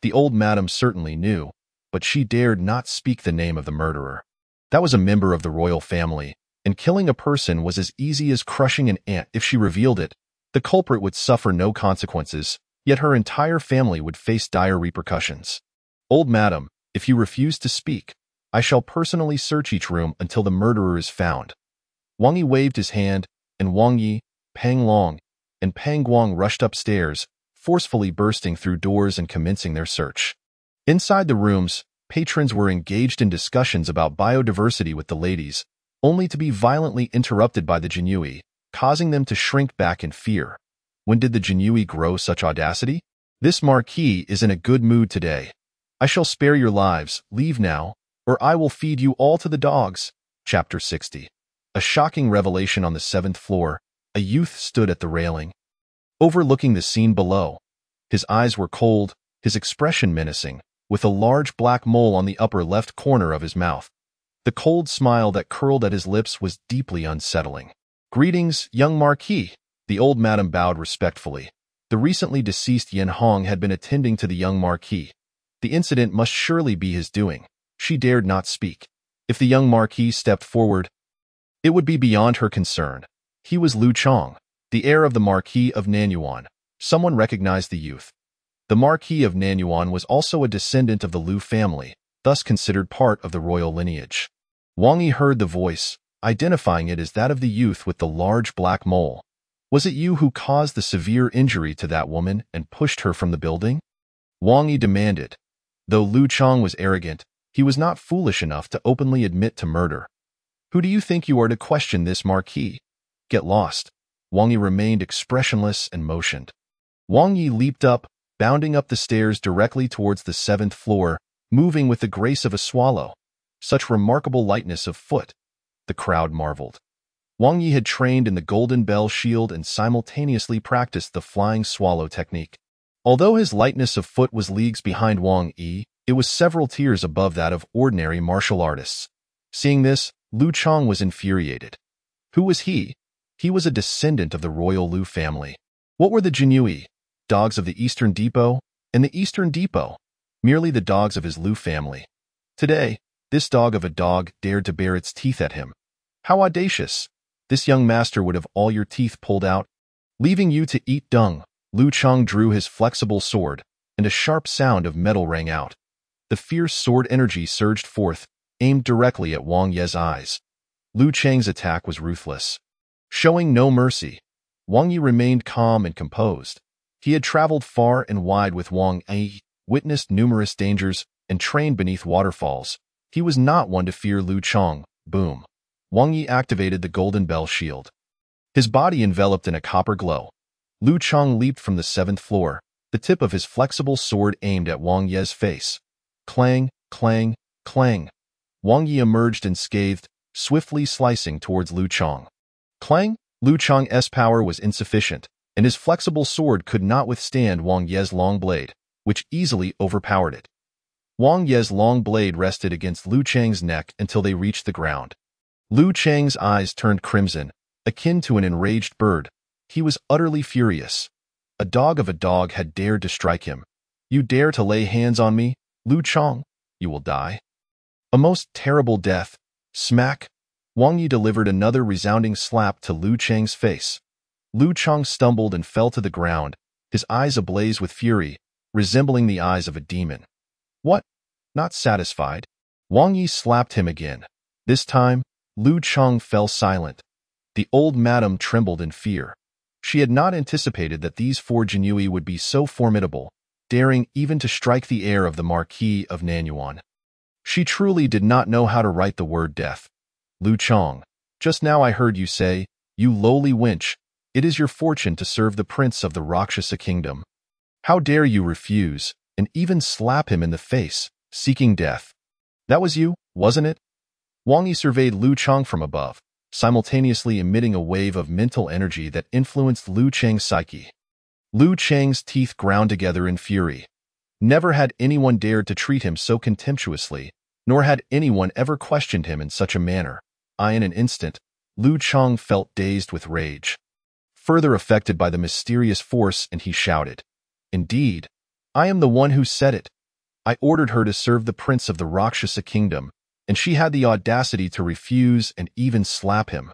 The old madam certainly knew, but she dared not speak the name of the murderer. That was a member of the royal family, and killing a person was as easy as crushing an ant. If she revealed it, the culprit would suffer no consequences, yet her entire family would face dire repercussions. Old madam, if you refuse to speak, I shall personally search each room until the murderer is found. Wang Yi waved his hand, and Wang Yi, Pang Long, and Pang Guang rushed upstairs, forcefully bursting through doors and commencing their search. Inside the rooms, patrons were engaged in discussions about biodiversity with the ladies, only to be violently interrupted by the Jinyui, causing them to shrink back in fear. When did the Jinyui grow such audacity? This marquis is in a good mood today. I shall spare your lives, leave now, or I will feed you all to the dogs. Chapter 60. A shocking revelation on the 7th floor. A youth stood at the railing, overlooking the scene below. His eyes were cold, his expression menacing, with a large black mole on the upper left corner of his mouth. The cold smile that curled at his lips was deeply unsettling. Greetings, young marquis. The old madam bowed respectfully. The recently deceased Yen Hong had been attending to the young marquis. The incident must surely be his doing. She dared not speak. If the young marquis stepped forward, it would be beyond her concern. He was Lu Chong, the heir of the Marquis of Nanyuan. Someone recognized the youth. The Marquis of Nanyuan was also a descendant of the Lu family, thus considered part of the royal lineage. Wang Yi heard the voice, identifying it as that of the youth with the large black mole. Was it you who caused the severe injury to that woman and pushed her from the building? Wang Yi demanded. Though Lu Chong was arrogant, he was not foolish enough to openly admit to murder. Who do you think you are to question this marquis? Get lost. Wang Yi remained expressionless and motioned. Wang Yi leaped up, bounding up the stairs directly towards the 7th floor, moving with the grace of a swallow. Such remarkable lightness of foot. The crowd marveled. Wang Yi had trained in the Golden Bell Shield and simultaneously practiced the flying swallow technique. Although his lightness of foot was leagues behind Wang Yi, it was several tiers above that of ordinary martial artists. Seeing this, Lu Chong was infuriated. Who was he? He was a descendant of the royal Lu family. What were the Jinyui? Dogs of the Eastern Depot? And the Eastern Depot? Merely the dogs of his Lu family. Today, this dog of a dog dared to bare its teeth at him. How audacious! This young master would have all your teeth pulled out, leaving you to eat dung. Lu Chong drew his flexible sword, and a sharp sound of metal rang out. The fierce sword energy surged forth, aimed directly at Wang Yi's eyes. Lu Chang's attack was ruthless. Showing no mercy, Wang Yi remained calm and composed. He had traveled far and wide with Wang Yi, witnessed numerous dangers, and trained beneath waterfalls. He was not one to fear Lu Chong. Boom. Wang Yi activated the Golden Bell Shield. His body enveloped in a copper glow. Lu Chong leaped from the 7th floor, the tip of his flexible sword aimed at Wang Yi's face. Clang, clang, clang. Wang Yi emerged unscathed, swiftly slicing towards Lu Chong. Clang! Lu Chong's power was insufficient, and his flexible sword could not withstand Wang Yi's long blade, which easily overpowered it. Wang Yi's long blade rested against Lu Chang's neck until they reached the ground. Lu Chang's eyes turned crimson, akin to an enraged bird. He was utterly furious. A dog of a dog had dared to strike him. You dare to lay hands on me, Lu Chong? You will die. A most terrible death. Smack! Wang Yi delivered another resounding slap to Lu Chang's face. Lu Chong stumbled and fell to the ground, his eyes ablaze with fury, resembling the eyes of a demon. What? Not satisfied? Wang Yi slapped him again. This time, Lu Chong fell silent. The old madam trembled in fear. She had not anticipated that these 4 Jinyui would be so formidable, daring even to strike the heir of the Marquis of Nanyuan. She truly did not know how to write the word death. Lu Chong, just now I heard you say, you lowly wench, it is your fortune to serve the prince of the Rakshasa kingdom. How dare you refuse, and even slap him in the face, seeking death? That was you, wasn't it? Wang Yi surveyed Lu Chong from above, simultaneously emitting a wave of mental energy that influenced Lu Chang's psyche. Lu Chang's teeth ground together in fury. Never had anyone dared to treat him so contemptuously, nor had anyone ever questioned him in such a manner. In an instant, Lu Chong felt dazed with rage. Further affected by the mysterious force, and he shouted, Indeed, I am the one who said it. I ordered her to serve the prince of the Rakshasa kingdom, and she had the audacity to refuse and even slap him.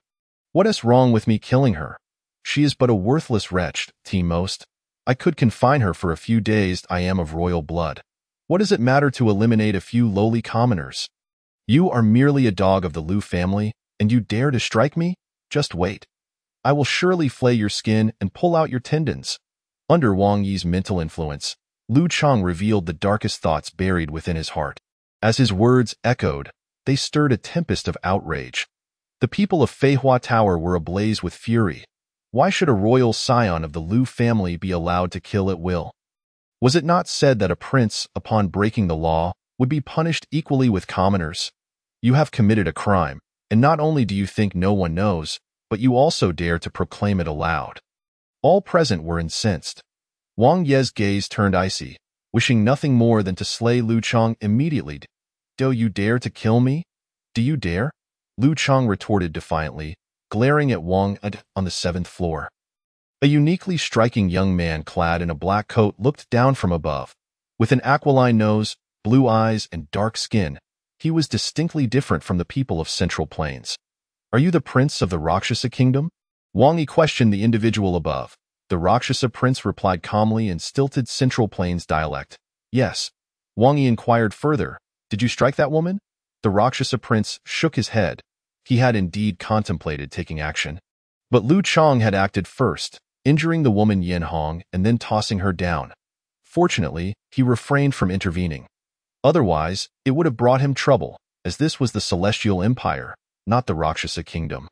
What is wrong with me killing her? She is but a worthless wretch, T-most. I could confine her for a few days. I am of royal blood. What does it matter to eliminate a few lowly commoners? You are merely a dog of the Liu family, and you dare to strike me? Just wait. I will surely flay your skin and pull out your tendons. Under Wang Yi's mental influence, Lu Chang revealed the darkest thoughts buried within his heart. As his words echoed, they stirred a tempest of outrage. The people of Feihua Tower were ablaze with fury. Why should a royal scion of the Liu family be allowed to kill at will? Was it not said that a prince, upon breaking the law, would be punished equally with commoners? You have committed a crime, and not only do you think no one knows, but you also dare to proclaim it aloud. All present were incensed. Wang Ye's gaze turned icy, wishing nothing more than to slay Lu Chang immediately. Do you dare to kill me? Do you dare? Lu Chang retorted defiantly, glaring at Wang on the 7th floor. A uniquely striking young man clad in a black coat looked down from above. With an aquiline nose, blue eyes, and dark skin, he was distinctly different from the people of Central Plains. Are you the prince of the Rakshasa kingdom? Wang Yi questioned the individual above. The Rakshasa prince replied calmly in stilted Central Plains dialect. Yes. Wang Yi inquired further. Did you strike that woman? The Rakshasa prince shook his head. He had indeed contemplated taking action. But Lu Chang had acted first, injuring the woman Yin Hong and then tossing her down. Fortunately, he refrained from intervening. Otherwise, it would have brought him trouble, as this was the Celestial Empire, not the Rakshasa kingdom.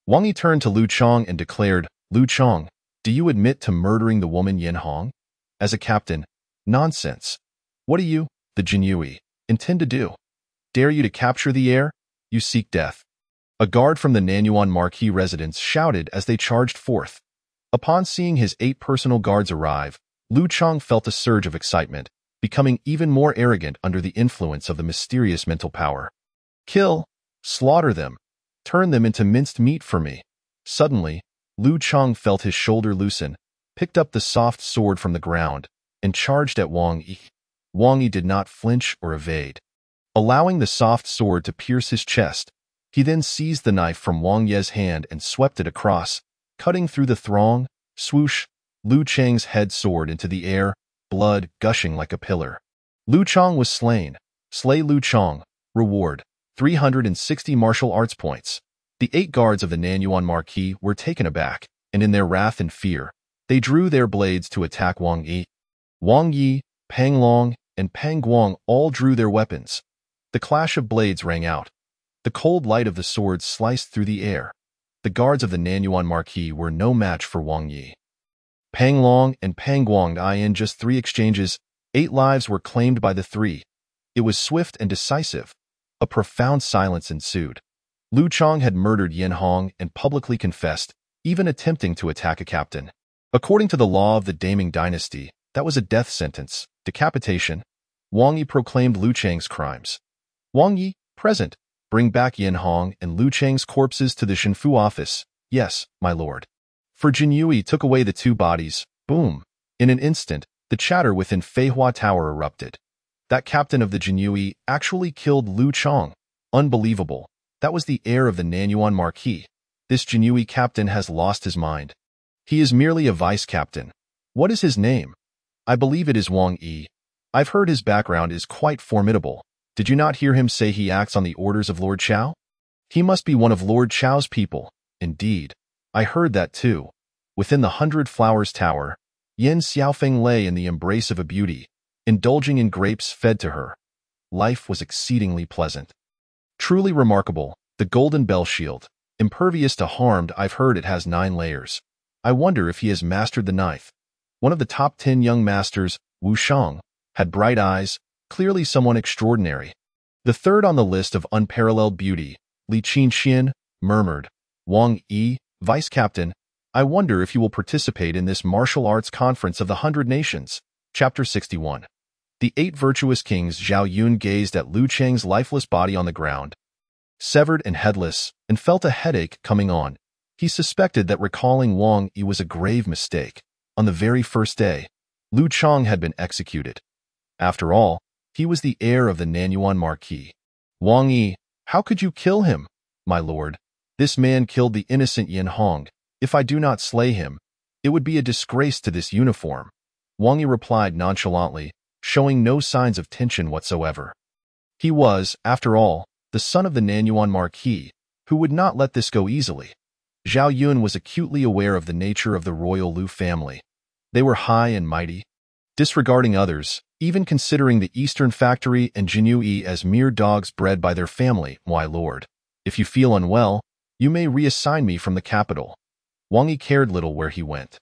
Wang Yi turned to Lu Chang and declared, Lu Chang, do you admit to murdering the woman Yin Hong? As a captain, nonsense. What do you, the Jinyui, intend to do? Dare you to capture the heir? You seek death. A guard from the Nanyuan Marquis residence shouted as they charged forth. Upon seeing his 8 personal guards arrive, Lu Chang felt a surge of excitement, becoming even more arrogant under the influence of the mysterious mental power. Kill, slaughter them, turn them into minced meat for me. Suddenly, Lu Chang felt his shoulder loosen, picked up the soft sword from the ground, and charged at Wang Yi. Wang Yi did not flinch or evade. Allowing the soft sword to pierce his chest, he then seized the knife from Wang Ye's hand and swept it across, cutting through the throng. Swoosh! Lu Chang's head soared into the air, blood gushing like a pillar. Lu Chang was slain. Slay Lu Chang. Reward: 360 martial arts points. The 8 guards of the Nanyuan Marquis were taken aback, and in their wrath and fear, they drew their blades to attack Wang Yi. Wang Yi, Pang Long, and Pang Guang all drew their weapons. The clash of blades rang out. The cold light of the swords sliced through the air. The guards of the Nanyuan Marquis were no match for Wang Yi. Pang Long and Pang Guang in just 3 exchanges, 8 lives were claimed by the 3. It was swift and decisive. A profound silence ensued. Lu Chang had murdered Yin Hong and publicly confessed, even attempting to attack a captain. According to the law of the Daming dynasty, that was a death sentence, decapitation. Wang Yi proclaimed Lu Chang's crimes. Wang Yi, present. Bring back Yin Hong and Lu Chang's corpses to the Shinfu office. Yes, my lord. For Jinyui took away the 2 bodies. Boom. In an instant, the chatter within Feihua Tower erupted. That captain of the Jinyui actually killed Lu Chang. Unbelievable. That was the heir of the Nanyuan Marquis. This Jinyui captain has lost his mind. He is merely a vice-captain. What is his name? I believe it is Wang Yi. I've heard his background is quite formidable. Did you not hear him say he acts on the orders of Lord Chao? He must be one of Lord Chao's people. Indeed. I heard that too. Within the 100 Flowers Tower, Yin Xiaofeng lay in the embrace of a beauty, indulging in grapes fed to her. Life was exceedingly pleasant. Truly remarkable, the golden bell shield. Impervious to harm. I've heard it has 9 layers. I wonder if he has mastered the 9th. One of the top 10 young masters, Wu Shang, had bright eyes, clearly someone extraordinary. The 3rd on the list of unparalleled beauty, Li Qinxian, murmured, Wang Yi, vice-captain, I wonder if you will participate in this martial arts conference of the 100 nations. Chapter 61. The 8 virtuous kings. Zhao Yun gazed at Lu Chang's lifeless body on the ground, severed and headless, and felt a headache coming on. He suspected that recalling Wang Yi was a grave mistake. On the very first day, Lu Chong had been executed. After all, he was the heir of the Nanyuan Marquis. Wang Yi, how could you kill him, my lord? This man killed the innocent Yin Hong. If I do not slay him, it would be a disgrace to this uniform. Wang Yi replied nonchalantly, showing no signs of tension whatsoever. He was, after all, the son of the Nanyuan Marquis, who would not let this go easily. Zhao Yun was acutely aware of the nature of the royal Lu family. They were high and mighty, disregarding others, even considering the Eastern Factory and Jinyu Yi as mere dogs bred by their family. My lord, if you feel unwell, you may reassign me from the capital. Wang Yi cared little where he went.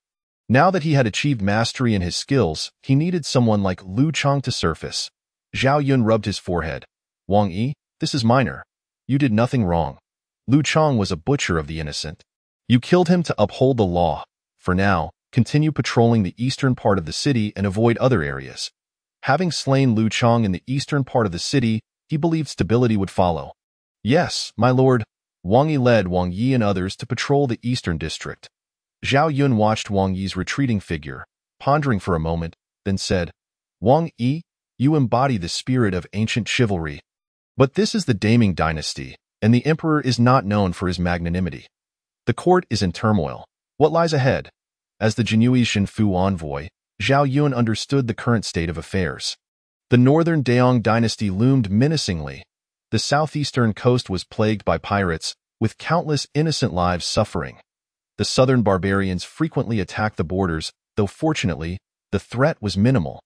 Now that he had achieved mastery in his skills, he needed someone like Lu Chong to surface. Zhao Yun rubbed his forehead. Wang Yi, this is minor. You did nothing wrong. Lu Chong was a butcher of the innocent. You killed him to uphold the law. For now, continue patrolling the eastern part of the city and avoid other areas. Having slain Lu Chong in the eastern part of the city, he believed stability would follow. Yes, my lord. Wang Yi led Wang Yi and others to patrol the eastern district. Zhao Yun watched Wang Yi's retreating figure, pondering for a moment, then said, Wang Yi, you embody the spirit of ancient chivalry. But this is the Daming dynasty, and the emperor is not known for his magnanimity. The court is in turmoil. What lies ahead? As the Jinyu Shinfu envoy, Zhao Yun understood the current state of affairs. The northern Daong dynasty loomed menacingly. The southeastern coast was plagued by pirates, with countless innocent lives suffering. The southern barbarians frequently attacked the borders, though fortunately, the threat was minimal.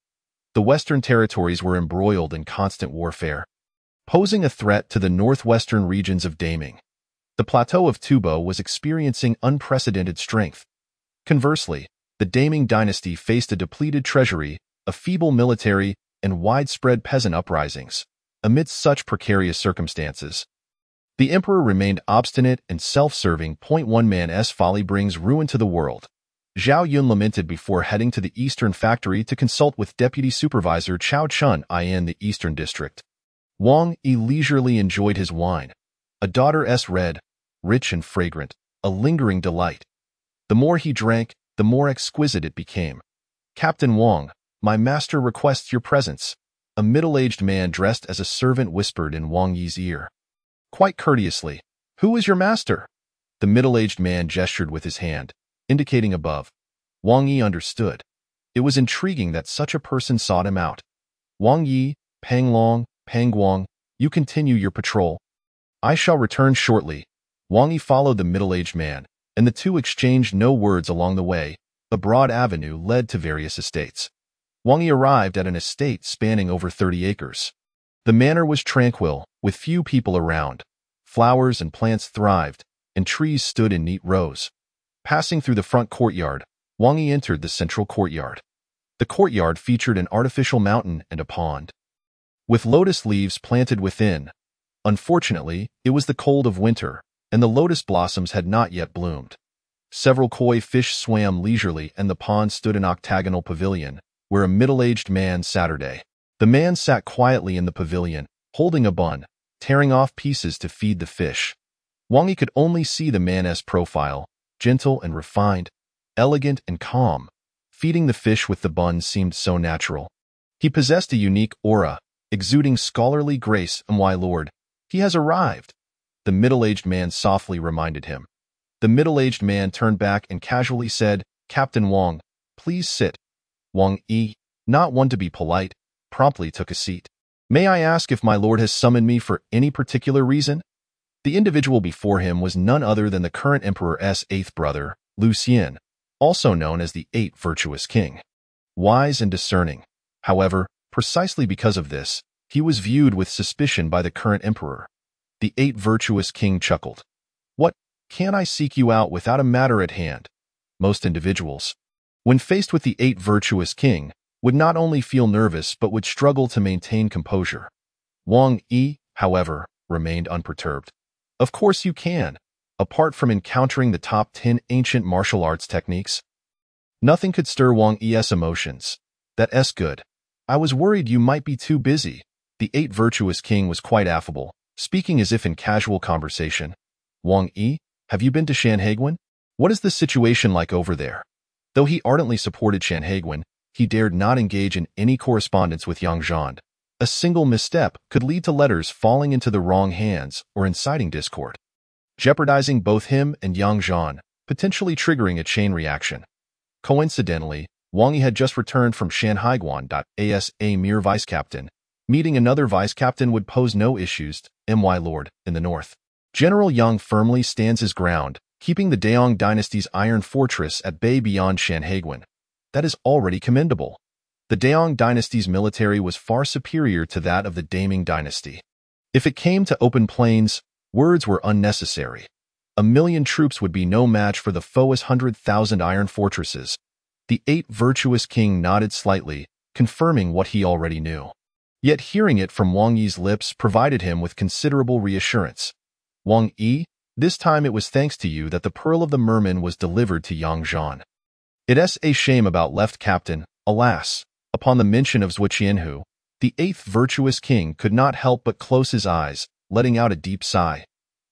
The western territories were embroiled in constant warfare, posing a threat to the northwestern regions of Daming. The plateau of Tubo was experiencing unprecedented strength. Conversely, the Daming dynasty faced a depleted treasury, a feeble military, and widespread peasant uprisings. Amidst such precarious circumstances, the emperor remained obstinate and self-serving. One man's folly brings ruin to the world. Zhao Yun lamented before heading to the eastern factory to consult with Deputy Supervisor Chao Chun in the eastern district. Wang Yi leisurely enjoyed his wine. A daughter's red, rich and fragrant, a lingering delight. The more he drank, the more exquisite it became. Captain Wang, my master requests your presence. A middle-aged man dressed as a servant whispered in Wang Yi's ear. Quite courteously, who is your master? The middle-aged man gestured with his hand, indicating above. Wang Yi understood. It was intriguing that such a person sought him out. Wang Yi, Pang Long, Pang Guang, you continue your patrol. I shall return shortly. Wang Yi followed the middle-aged man, and the two exchanged no words along the way. A broad avenue led to various estates. Wang Yi arrived at an estate spanning over 30 acres. The manor was tranquil, with few people around. Flowers and plants thrived, and trees stood in neat rows. Passing through the front courtyard, Wang Yi entered the central courtyard. The courtyard featured an artificial mountain and a pond, with lotus leaves planted within. Unfortunately, it was the cold of winter, and the lotus blossoms had not yet bloomed. Several koi fish swam leisurely, and the pond stood an octagonal pavilion, where a middle-aged man sat. The man sat quietly in the pavilion, holding a bun, tearing off pieces to feed the fish. Wang Yi could only see the man's profile, gentle and refined, elegant and calm. Feeding the fish with the bun seemed so natural. He possessed a unique aura, exuding scholarly grace. My lord, he has arrived, the middle-aged man softly reminded him. The middle-aged man turned back and casually said, Captain Wang, please sit. Wang Yi, not one to be polite, promptly took a seat. May I ask if my lord has summoned me for any particular reason? The individual before him was none other than the current emperor's eighth brother, Lu Xian, also known as the Eight Virtuous King. Wise and discerning. However, precisely because of this, he was viewed with suspicion by the current emperor. The Eight Virtuous King chuckled. What, can't I seek you out without a matter at hand? Most individuals, when faced with the Eight Virtuous King, would not only feel nervous but would struggle to maintain composure. Wang Yi, however, remained unperturbed. Of course you can. Apart from encountering the top 10 ancient martial arts techniques, nothing could stir Wang Yi's emotions. That's good. I was worried you might be too busy. The Eight Virtuous King was quite affable, speaking as if in casual conversation. Wang Yi, have you been to Shanhaiguan? What is the situation like over there? Though he ardently supported Shanhaiguan, He dared not engage in any correspondence with Yang Zhan. A single misstep could lead to letters falling into the wrong hands or inciting discord, jeopardizing both him and Yang Zhan, potentially triggering a chain reaction. Coincidentally, Wang Yi had just returned from Shanhaiguan as a mere vice-captain. Meeting another vice-captain would pose no issues, my lord, in the north. General Yang firmly stands his ground, keeping the Daong dynasty's iron fortress at bay beyond Shanhaiguan. That is already commendable. The Daong dynasty's military was far superior to that of the Daming dynasty. If it came to open plains, words were unnecessary. 1,000,000 troops would be no match for the foe's 100,000 iron fortresses. The 8th virtuous king nodded slightly, confirming what he already knew. Yet hearing it from Wang Yi's lips provided him with considerable reassurance. Wang Yi, this time it was thanks to you that the Pearl of the Merman was delivered to Yang Zhan. It's a shame about left captain, alas. Upon the mention of Zhuo Qianhu, the 8th virtuous king could not help but close his eyes, letting out a deep sigh.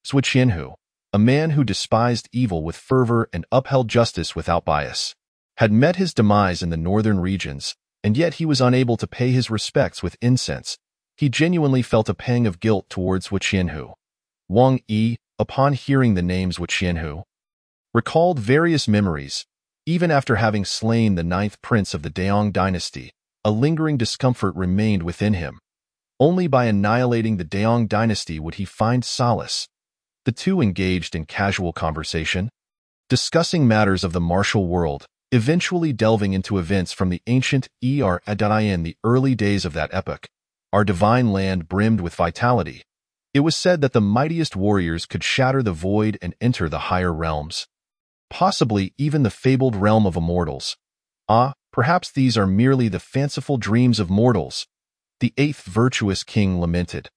Zhuo Qianhu, a man who despised evil with fervor and upheld justice without bias, had met his demise in the northern regions, and yet he was unable to pay his respects with incense. He genuinely felt a pang of guilt towards Zhuo Qianhu. Wang Yi, upon hearing the name Zhuo Qianhu, recalled various memories. Even after having slain the 9th prince of the Daong dynasty, a lingering discomfort remained within him. Only by annihilating the Daong dynasty would he find solace. The two engaged in casual conversation, discussing matters of the martial world, eventually delving into events from the ancient era in the early days of that epoch. Our divine land brimmed with vitality. It was said that the mightiest warriors could shatter the void and enter the higher realms. Possibly even the fabled realm of immortals. Perhaps these are merely the fanciful dreams of mortals. The 8th virtuous king lamented.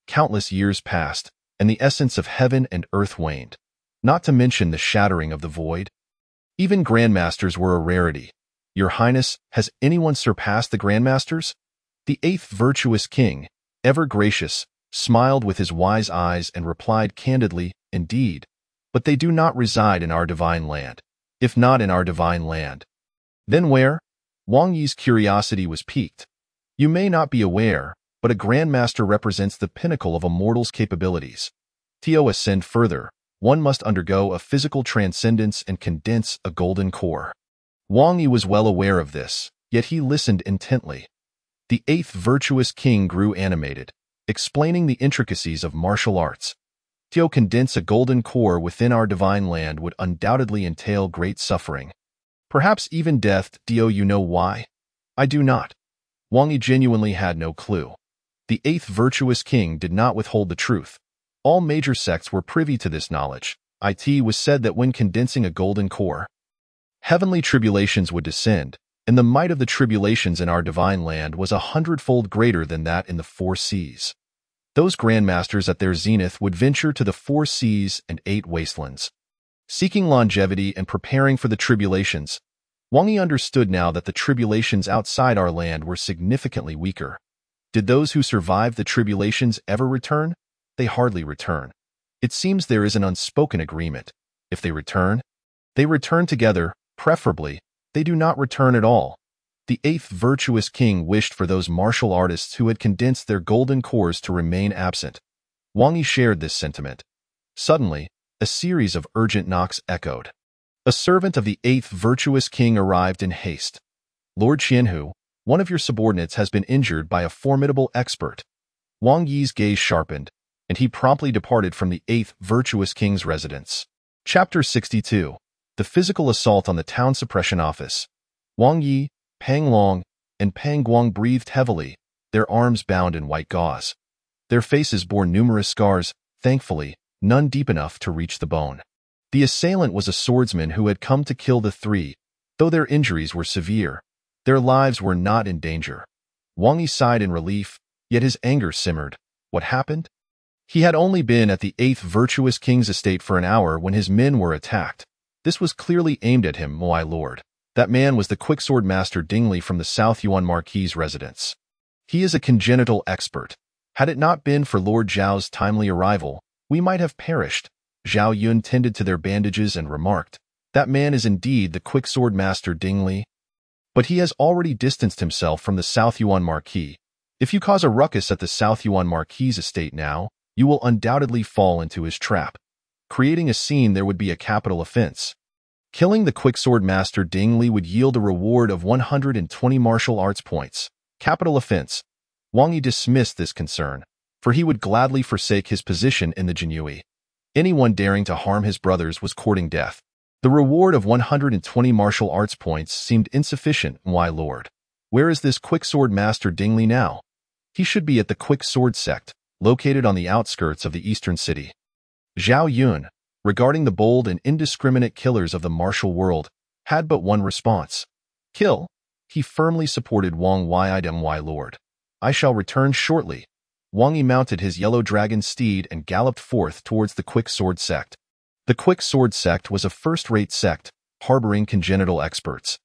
Countless years passed, and the essence of heaven and earth waned, not to mention the shattering of the void. Even grandmasters were a rarity. Your Highness, has anyone surpassed the grandmasters? The 8th virtuous king, ever gracious, smiled with his wise eyes and replied candidly, indeed. But they do not reside in our divine land. If not in our divine land, then where? Wang Yi's curiosity was piqued. You may not be aware, but a grandmaster represents the pinnacle of a mortal's capabilities. To ascend further, one must undergo a physical transcendence and condense a golden core. Wang Yi was well aware of this, yet he listened intently. The 8th virtuous king grew animated, explaining the intricacies of martial arts. To condense a golden core within our divine land would undoubtedly entail great suffering. Perhaps even death. You know why? I do not. Wang Yi genuinely had no clue. The 8th virtuous king did not withhold the truth. All major sects were privy to this knowledge. It was said that when condensing a golden core, heavenly tribulations would descend, and the might of the tribulations in our divine land was 100-fold greater than that in the 4 seas. Those grandmasters at their zenith would venture to the 4 seas and 8 wastelands. Seeking longevity and preparing for the tribulations, Wang Yi understood now that the tribulations outside our land were significantly weaker. Did those who survived the tribulations ever return? They hardly return. It seems there is an unspoken agreement. If they return together, preferably. They do not return at all. The 8th virtuous king wished for those martial artists who had condensed their golden cores to remain absent. Wang Yi shared this sentiment. Suddenly, a series of urgent knocks echoed. A servant of the 8th virtuous king arrived in haste. Lord Qianhu, one of your subordinates has been injured by a formidable expert. Wang Yi's gaze sharpened, and he promptly departed from the 8th virtuous king's residence. Chapter 62. The Physical Assault on the Town Suppression Office. Wang Yi, Pang Long, and Pang Guang breathed heavily, their arms bound in white gauze. Their faces bore numerous scars, thankfully, none deep enough to reach the bone. The assailant was a swordsman who had come to kill the 3, though their injuries were severe. Their lives were not in danger. Wang Yi sighed in relief, yet his anger simmered. What happened? He had only been at the 8th virtuous king's estate for an hour when his men were attacked. This was clearly aimed at him, my lord. That man was the quicksword master Dingley from the South Yuan Marquis' residence. He is a congenital expert. Had it not been for Lord Zhao's timely arrival, we might have perished. Zhao Yun tended to their bandages and remarked, that man is indeed the quicksword master Dingley. But he has already distanced himself from the South Yuan Marquis. If you cause a ruckus at the South Yuan Marquis' estate now, you will undoubtedly fall into his trap. Creating a scene there would be a capital offense. Killing the quicksword master Ding Li would yield a reward of 120 martial arts points. Capital offense. Wang Yi dismissed this concern, for he would gladly forsake his position in the Jinyue. Anyone daring to harm his brothers was courting death. The reward of 120 martial arts points seemed insufficient, my lord. Where is this quicksword master Ding Li now? He should be at the Quick Sword Sect, located on the outskirts of the eastern city. Zhao Yun, regarding the bold and indiscriminate killers of the martial world, had but one response. Kill. He firmly supported Wang Yi, my lord. I shall return shortly. Wang Yi mounted his yellow dragon steed and galloped forth towards the Quick Sword Sect. The Quick Sword Sect was a first-rate sect, harboring congenital experts.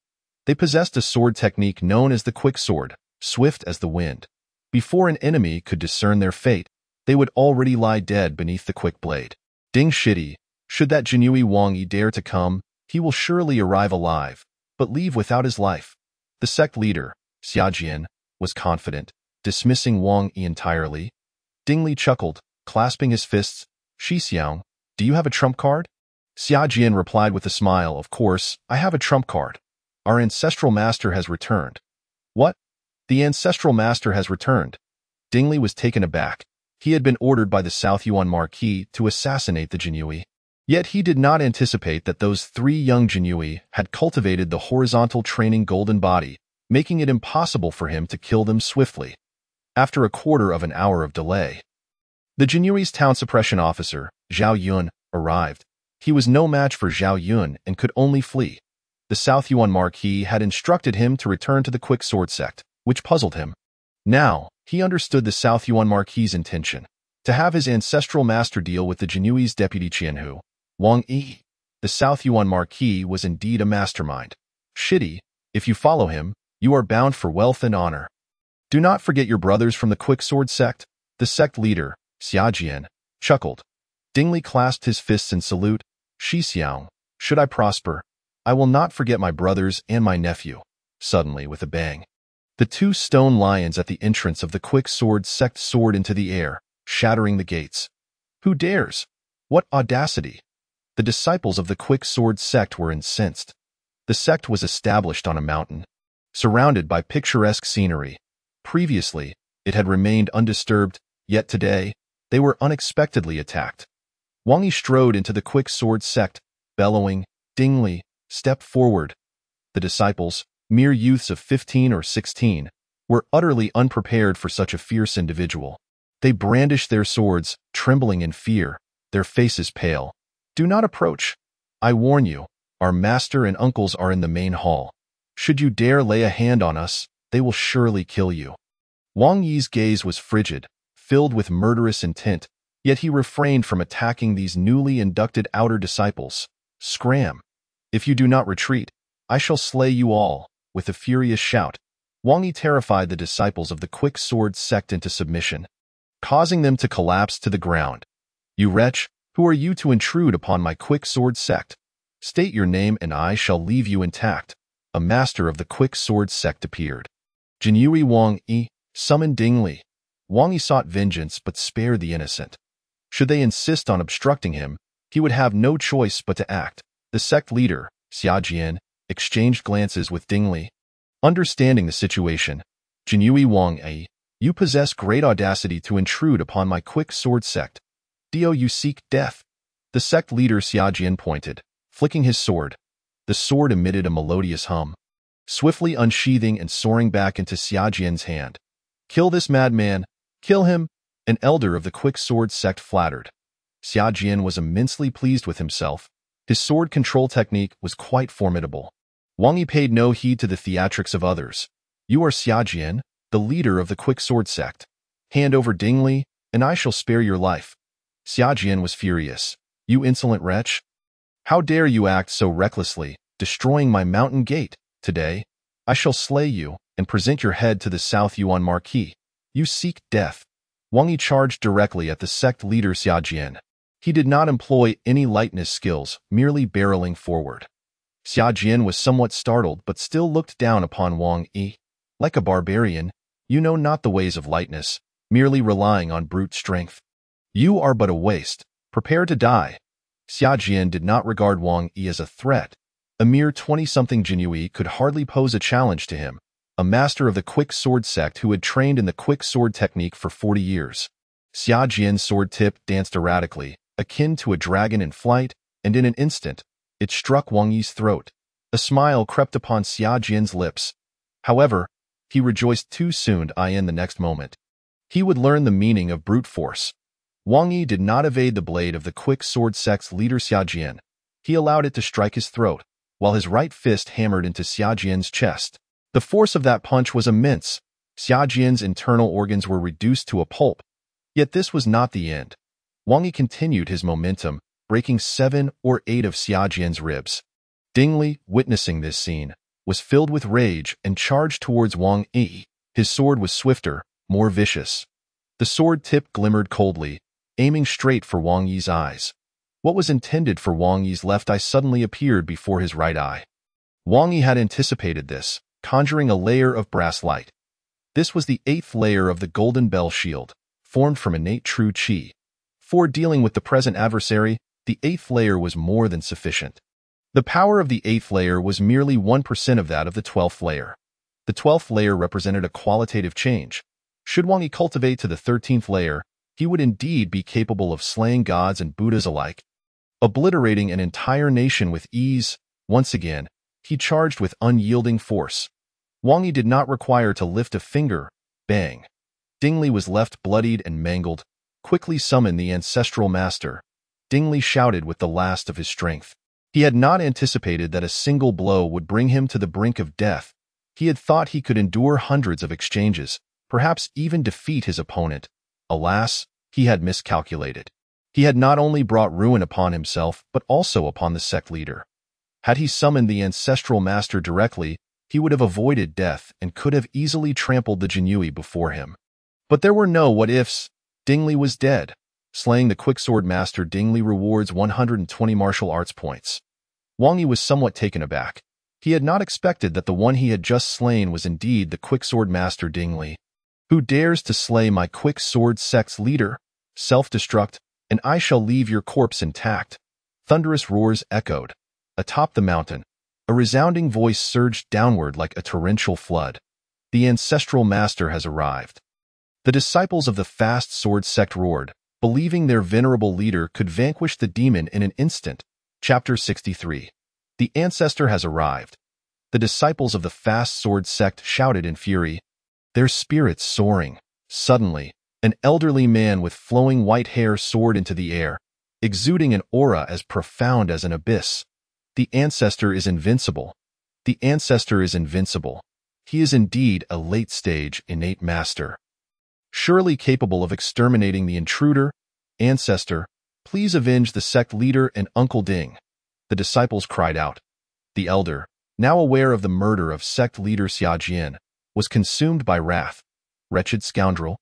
They possessed a sword technique known as the quick sword, swift as the wind. Before an enemy could discern their fate, they would already lie dead beneath the quick blade. Ding Shidi, should that Jinyue Wang Yi dare to come, he will surely arrive alive, but leave without his life. The sect leader, Xiajian, was confident, dismissing Wang Yi entirely. Ding Li chuckled, clasping his fists. Xixiang, do you have a trump card? Xiajian replied with a smile, of course, I have a trump card. Our ancestral master has returned. What? The ancestral master has returned. Ding Li was taken aback. He had been ordered by the South Yuan Marquis to assassinate the Jinyue. Yet he did not anticipate that those three young Jinyue had cultivated the horizontal training golden body, making it impossible for him to kill them swiftly. After a quarter of an hour of delay, the Jinyue's town suppression officer, Zhao Yun, arrived. He was no match for Zhao Yun and could only flee. The South Yuan Marquis had instructed him to return to the Quick Sword Sect, which puzzled him. Now, he understood the South Yuan Marquis' intention, to have his ancestral master deal with the Jinyue's deputy Qianhu, Wang Yi. The South Yuan Marquis was indeed a mastermind. Shidi, if you follow him, you are bound for wealth and honor. Do not forget your brothers from the Quick Sword Sect. The sect leader, Xiajian, chuckled. Ding Li clasped his fists in salute. Xixiang, should I prosper, I will not forget my brothers and my nephew. Suddenly, with a bang, the two stone lions at the entrance of the Quick Sword Sect soared into the air, shattering the gates. Who dares? What audacity! The disciples of the Quick Sword Sect were incensed. The sect was established on a mountain, surrounded by picturesque scenery. Previously, it had remained undisturbed, yet today, they were unexpectedly attacked. Wang Yi strode into the Quick Sword Sect, bellowing, Ding Li, step forward. The disciples, mere youths of 15 or 16, were utterly unprepared for such a fierce individual. They brandished their swords, trembling in fear, their faces pale. Do not approach. I warn you, our master and uncles are in the main hall. Should you dare lay a hand on us, they will surely kill you. Wang Yi's gaze was frigid, filled with murderous intent, yet he refrained from attacking these newly inducted outer disciples. Scram! If you do not retreat, I shall slay you all. With a furious shout, Wang Yi terrified the disciples of the Quick Sword Sect into submission, causing them to collapse to the ground. You wretch, who are you to intrude upon my Quick Sword Sect? State your name and I shall leave you intact. A master of the Quick Sword Sect appeared. Jinyue Wang Yi summoned Ding Li. Wang Yi sought vengeance but spared the innocent. Should they insist on obstructing him, he would have no choice but to act. The sect leader, Xiajian, exchanged glances with Ding Li. Understanding the situation, Jinyue Wang Yi, you possess great audacity to intrude upon my Quick Sword Sect. Do you seek death? The sect leader Xiajian pointed, flicking his sword. The sword emitted a melodious hum, swiftly unsheathing and soaring back into Xiajian's hand. Kill this madman! Kill him! An elder of the Quick Sword Sect flattered. Xiajian was immensely pleased with himself. His sword control technique was quite formidable. Wang Yi paid no heed to the theatrics of others. You are Xiajian, the leader of the Quick Sword Sect. Hand over Ding Li, and I shall spare your life. Xiajian was furious. You insolent wretch! How dare you act so recklessly, destroying my mountain gate? Today, I shall slay you and present your head to the South Yuan Marquis. You seek death. Wang Yi charged directly at the sect leader Xiajian. He did not employ any lightness skills, merely barreling forward. Xia Jian was somewhat startled but still looked down upon Wang Yi. Like a barbarian, you know not the ways of lightness, merely relying on brute strength. You are but a waste. Prepare to die. Xia Jian did not regard Wang Yi as a threat. A mere 20-something Jinyui could hardly pose a challenge to him, a master of the quick sword sect who had trained in the quick sword technique for 40 years. Xia Jian's sword tip danced erratically, akin to a dragon in flight, and in an instant, it struck Wang Yi's throat. A smile crept upon Xia Jian's lips. However, he rejoiced too soon to in the next moment. He would learn the meaning of brute force. Wang Yi did not evade the blade of the quick sword sect's leader Xia Jian. He allowed it to strike his throat, while his right fist hammered into Xia Jian's chest. The force of that punch was immense. Xia Jian's internal organs were reduced to a pulp. Yet this was not the end. Wang Yi continued his momentum, breaking 7 or 8 of Xia Jian's ribs. Ding Li, witnessing this scene, was filled with rage and charged towards Wang Yi. His sword was swifter, more vicious. The sword tip glimmered coldly, aiming straight for Wang Yi's eyes. What was intended for Wang Yi's left eye suddenly appeared before his right eye. Wang Yi had anticipated this, conjuring a layer of brass light. This was the 8th layer of the Golden Bell Shield, formed from innate true qi. For dealing with the present adversary, the 8th layer was more than sufficient. The power of the 8th layer was merely 1% of that of the 12th layer. The 12th layer represented a qualitative change. Should Wang Yi cultivate to the 13th layer, he would indeed be capable of slaying gods and Buddhas alike, obliterating an entire nation with ease. Once again, he charged with unyielding force. Wang Yi did not require to lift a finger. Bang! Ding Li was left bloodied and mangled. Quickly summon the ancestral master. Ding Li shouted with the last of his strength. He had not anticipated that a single blow would bring him to the brink of death. He had thought he could endure hundreds of exchanges, perhaps even defeat his opponent. Alas, he had miscalculated. He had not only brought ruin upon himself, but also upon the sect leader. Had he summoned the ancestral master directly, he would have avoided death and could have easily trampled the Jinyui before him. But there were no what-ifs. Ding Li was dead. Slaying the quicksword master, Ding Li rewards 120 martial arts points. Wang Yi was somewhat taken aback. He had not expected that the one he had just slain was indeed the quicksword master Ding Li. Who dares to slay my quick sword sect's leader? Self-destruct, and I shall leave your corpse intact. Thunderous roars echoed. Atop the mountain, a resounding voice surged downward like a torrential flood. The ancestral master has arrived. The disciples of the fast sword sect roared, believing their venerable leader could vanquish the demon in an instant. Chapter 63. The ancestor has arrived. The disciples of the fast sword sect shouted in fury, their spirits soaring. Suddenly, an elderly man with flowing white hair soared into the air, exuding an aura as profound as an abyss. The ancestor is invincible. The ancestor is invincible. He is indeed a late-stage innate master. Surely capable of exterminating the intruder. Ancestor, please avenge the sect leader and Uncle Ding. The disciples cried out. The elder, now aware of the murder of sect leader Xia Jian, was consumed by wrath. Wretched scoundrel!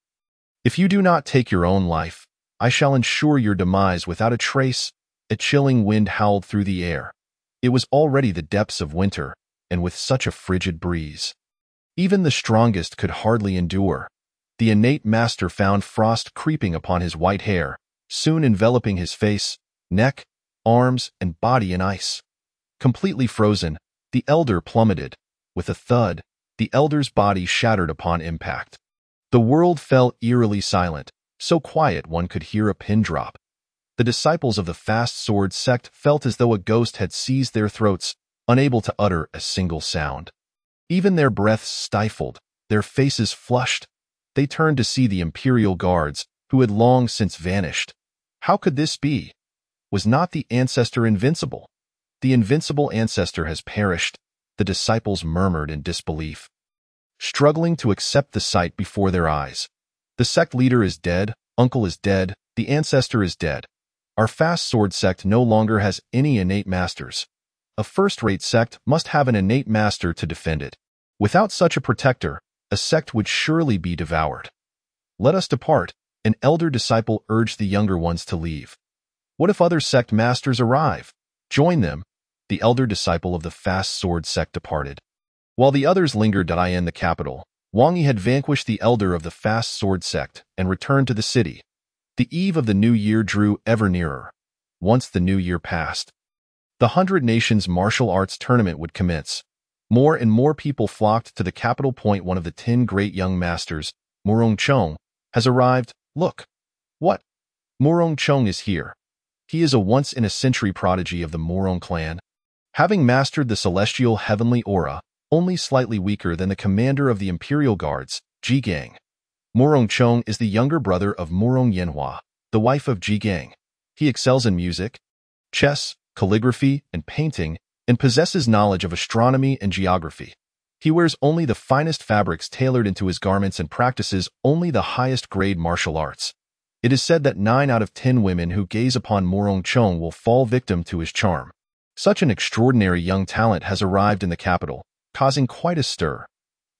If you do not take your own life, I shall ensure your demise without a trace. A chilling wind howled through the air. It was already the depths of winter, and with such a frigid breeze, even the strongest could hardly endure. The innate master found frost creeping upon his white hair, soon enveloping his face, neck, arms, and body in ice. Completely frozen, the elder plummeted. With a thud, the elder's body shattered upon impact. The world fell eerily silent, so quiet one could hear a pin drop. The disciples of the fast sword sect felt as though a ghost had seized their throats, unable to utter a single sound. Even their breaths stifled, their faces flushed. They turned to see the imperial guards, who had long since vanished. How could this be? Was not the ancestor invincible? The invincible ancestor has perished, the disciples murmured in disbelief, struggling to accept the sight before their eyes. The sect leader is dead, uncle is dead, the ancestor is dead. Our fast sword sect no longer has any innate masters. A first-rate sect must have an innate master to defend it. Without such a protector, a sect would surely be devoured. Let us depart, an elder disciple urged the younger ones to leave. What if other sect masters arrive? Join them. the elder disciple of the fast sword sect, departed. While the others lingered in the capital, Wang Yi had vanquished the elder of the fast sword sect and returned to the city. The eve of the new year drew ever nearer. Once the new year passed, the 100 Nations martial arts tournament would commence. More and more people flocked to the capital point. One of the 10 great young masters, Murong Chong, has arrived. Look. What? Murong Chong is here. He is a once-in-a-century prodigy of the Murong clan. Having mastered the celestial heavenly aura, only slightly weaker than the commander of the Imperial Guards, Ji Gang. Murong Chong is the younger brother of Murong Yanhua, the wife of Ji Gang. He excels in music, chess, calligraphy, and painting, and possesses knowledge of astronomy and geography. He wears only the finest fabrics tailored into his garments and practices only the highest grade martial arts. It is said that 9 out of 10 women who gaze upon Murong Chong will fall victim to his charm. Such an extraordinary young talent has arrived in the capital, causing quite a stir.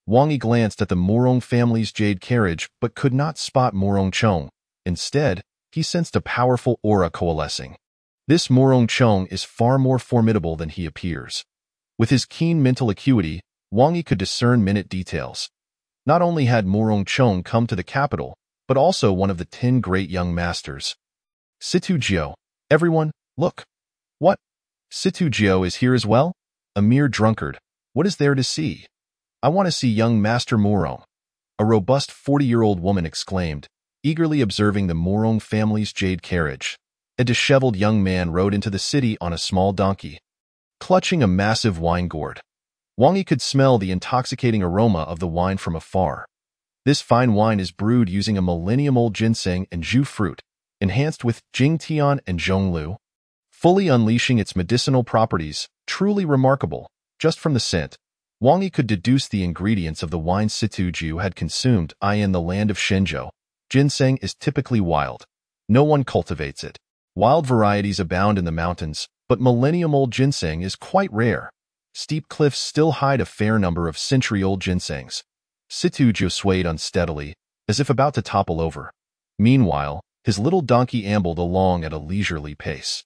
Wang Yi glanced at the Murong family's jade carriage but could not spot Murong Chong. Instead, he sensed a powerful aura coalescing. This Murong Chong is far more formidable than he appears. With his keen mental acuity, Wang Yi could discern minute details. Not only had Murong Chong come to the capital, but also one of the 10 great young masters. Situ Jiao, everyone, look. What? Situ Jiao is here as well? A mere drunkard. What is there to see? I want to see young Master Murong. A robust 40-year-old woman exclaimed, eagerly observing the Murong family's jade carriage. A disheveled young man rode into the city on a small donkey, clutching a massive wine gourd. Wang Yi could smell the intoxicating aroma of the wine from afar. This fine wine is brewed using a millennium-old ginseng and zhu fruit, enhanced with jingtian and zhonglu, fully unleashing its medicinal properties. Truly remarkable. Just from the scent, Wang Yi could deduce the ingredients of the wine Situ Jiu had consumed. In the land of Shenzhou, ginseng is typically wild. No one cultivates it. Wild varieties abound in the mountains, but millennium-old ginseng is quite rare. Steep cliffs still hide a fair number of century-old ginsengs. Situ Jiu swayed unsteadily, as if about to topple over. Meanwhile, his little donkey ambled along at a leisurely pace.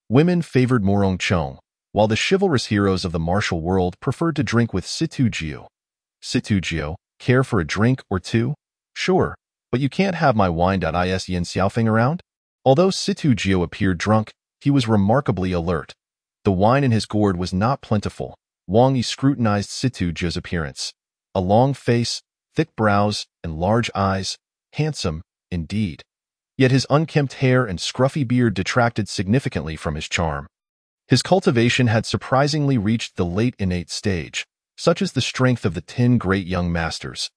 Women favored Murong Chong, while the chivalrous heroes of the martial world preferred to drink with Situ Jiu. Situ Jiu, care for a drink or two? Sure, but you can't have my wine. Is Yin Xiaofeng around? Although Situ Jiu appeared drunk, he was remarkably alert. The wine in his gourd was not plentiful. Wang Yi scrutinized Situ Jiu's appearance. A long face, thick brows, and large eyes. Handsome, indeed. Yet his unkempt hair and scruffy beard detracted significantly from his charm. His cultivation had surprisingly reached the late innate stage, such as the strength of the 10 great young masters.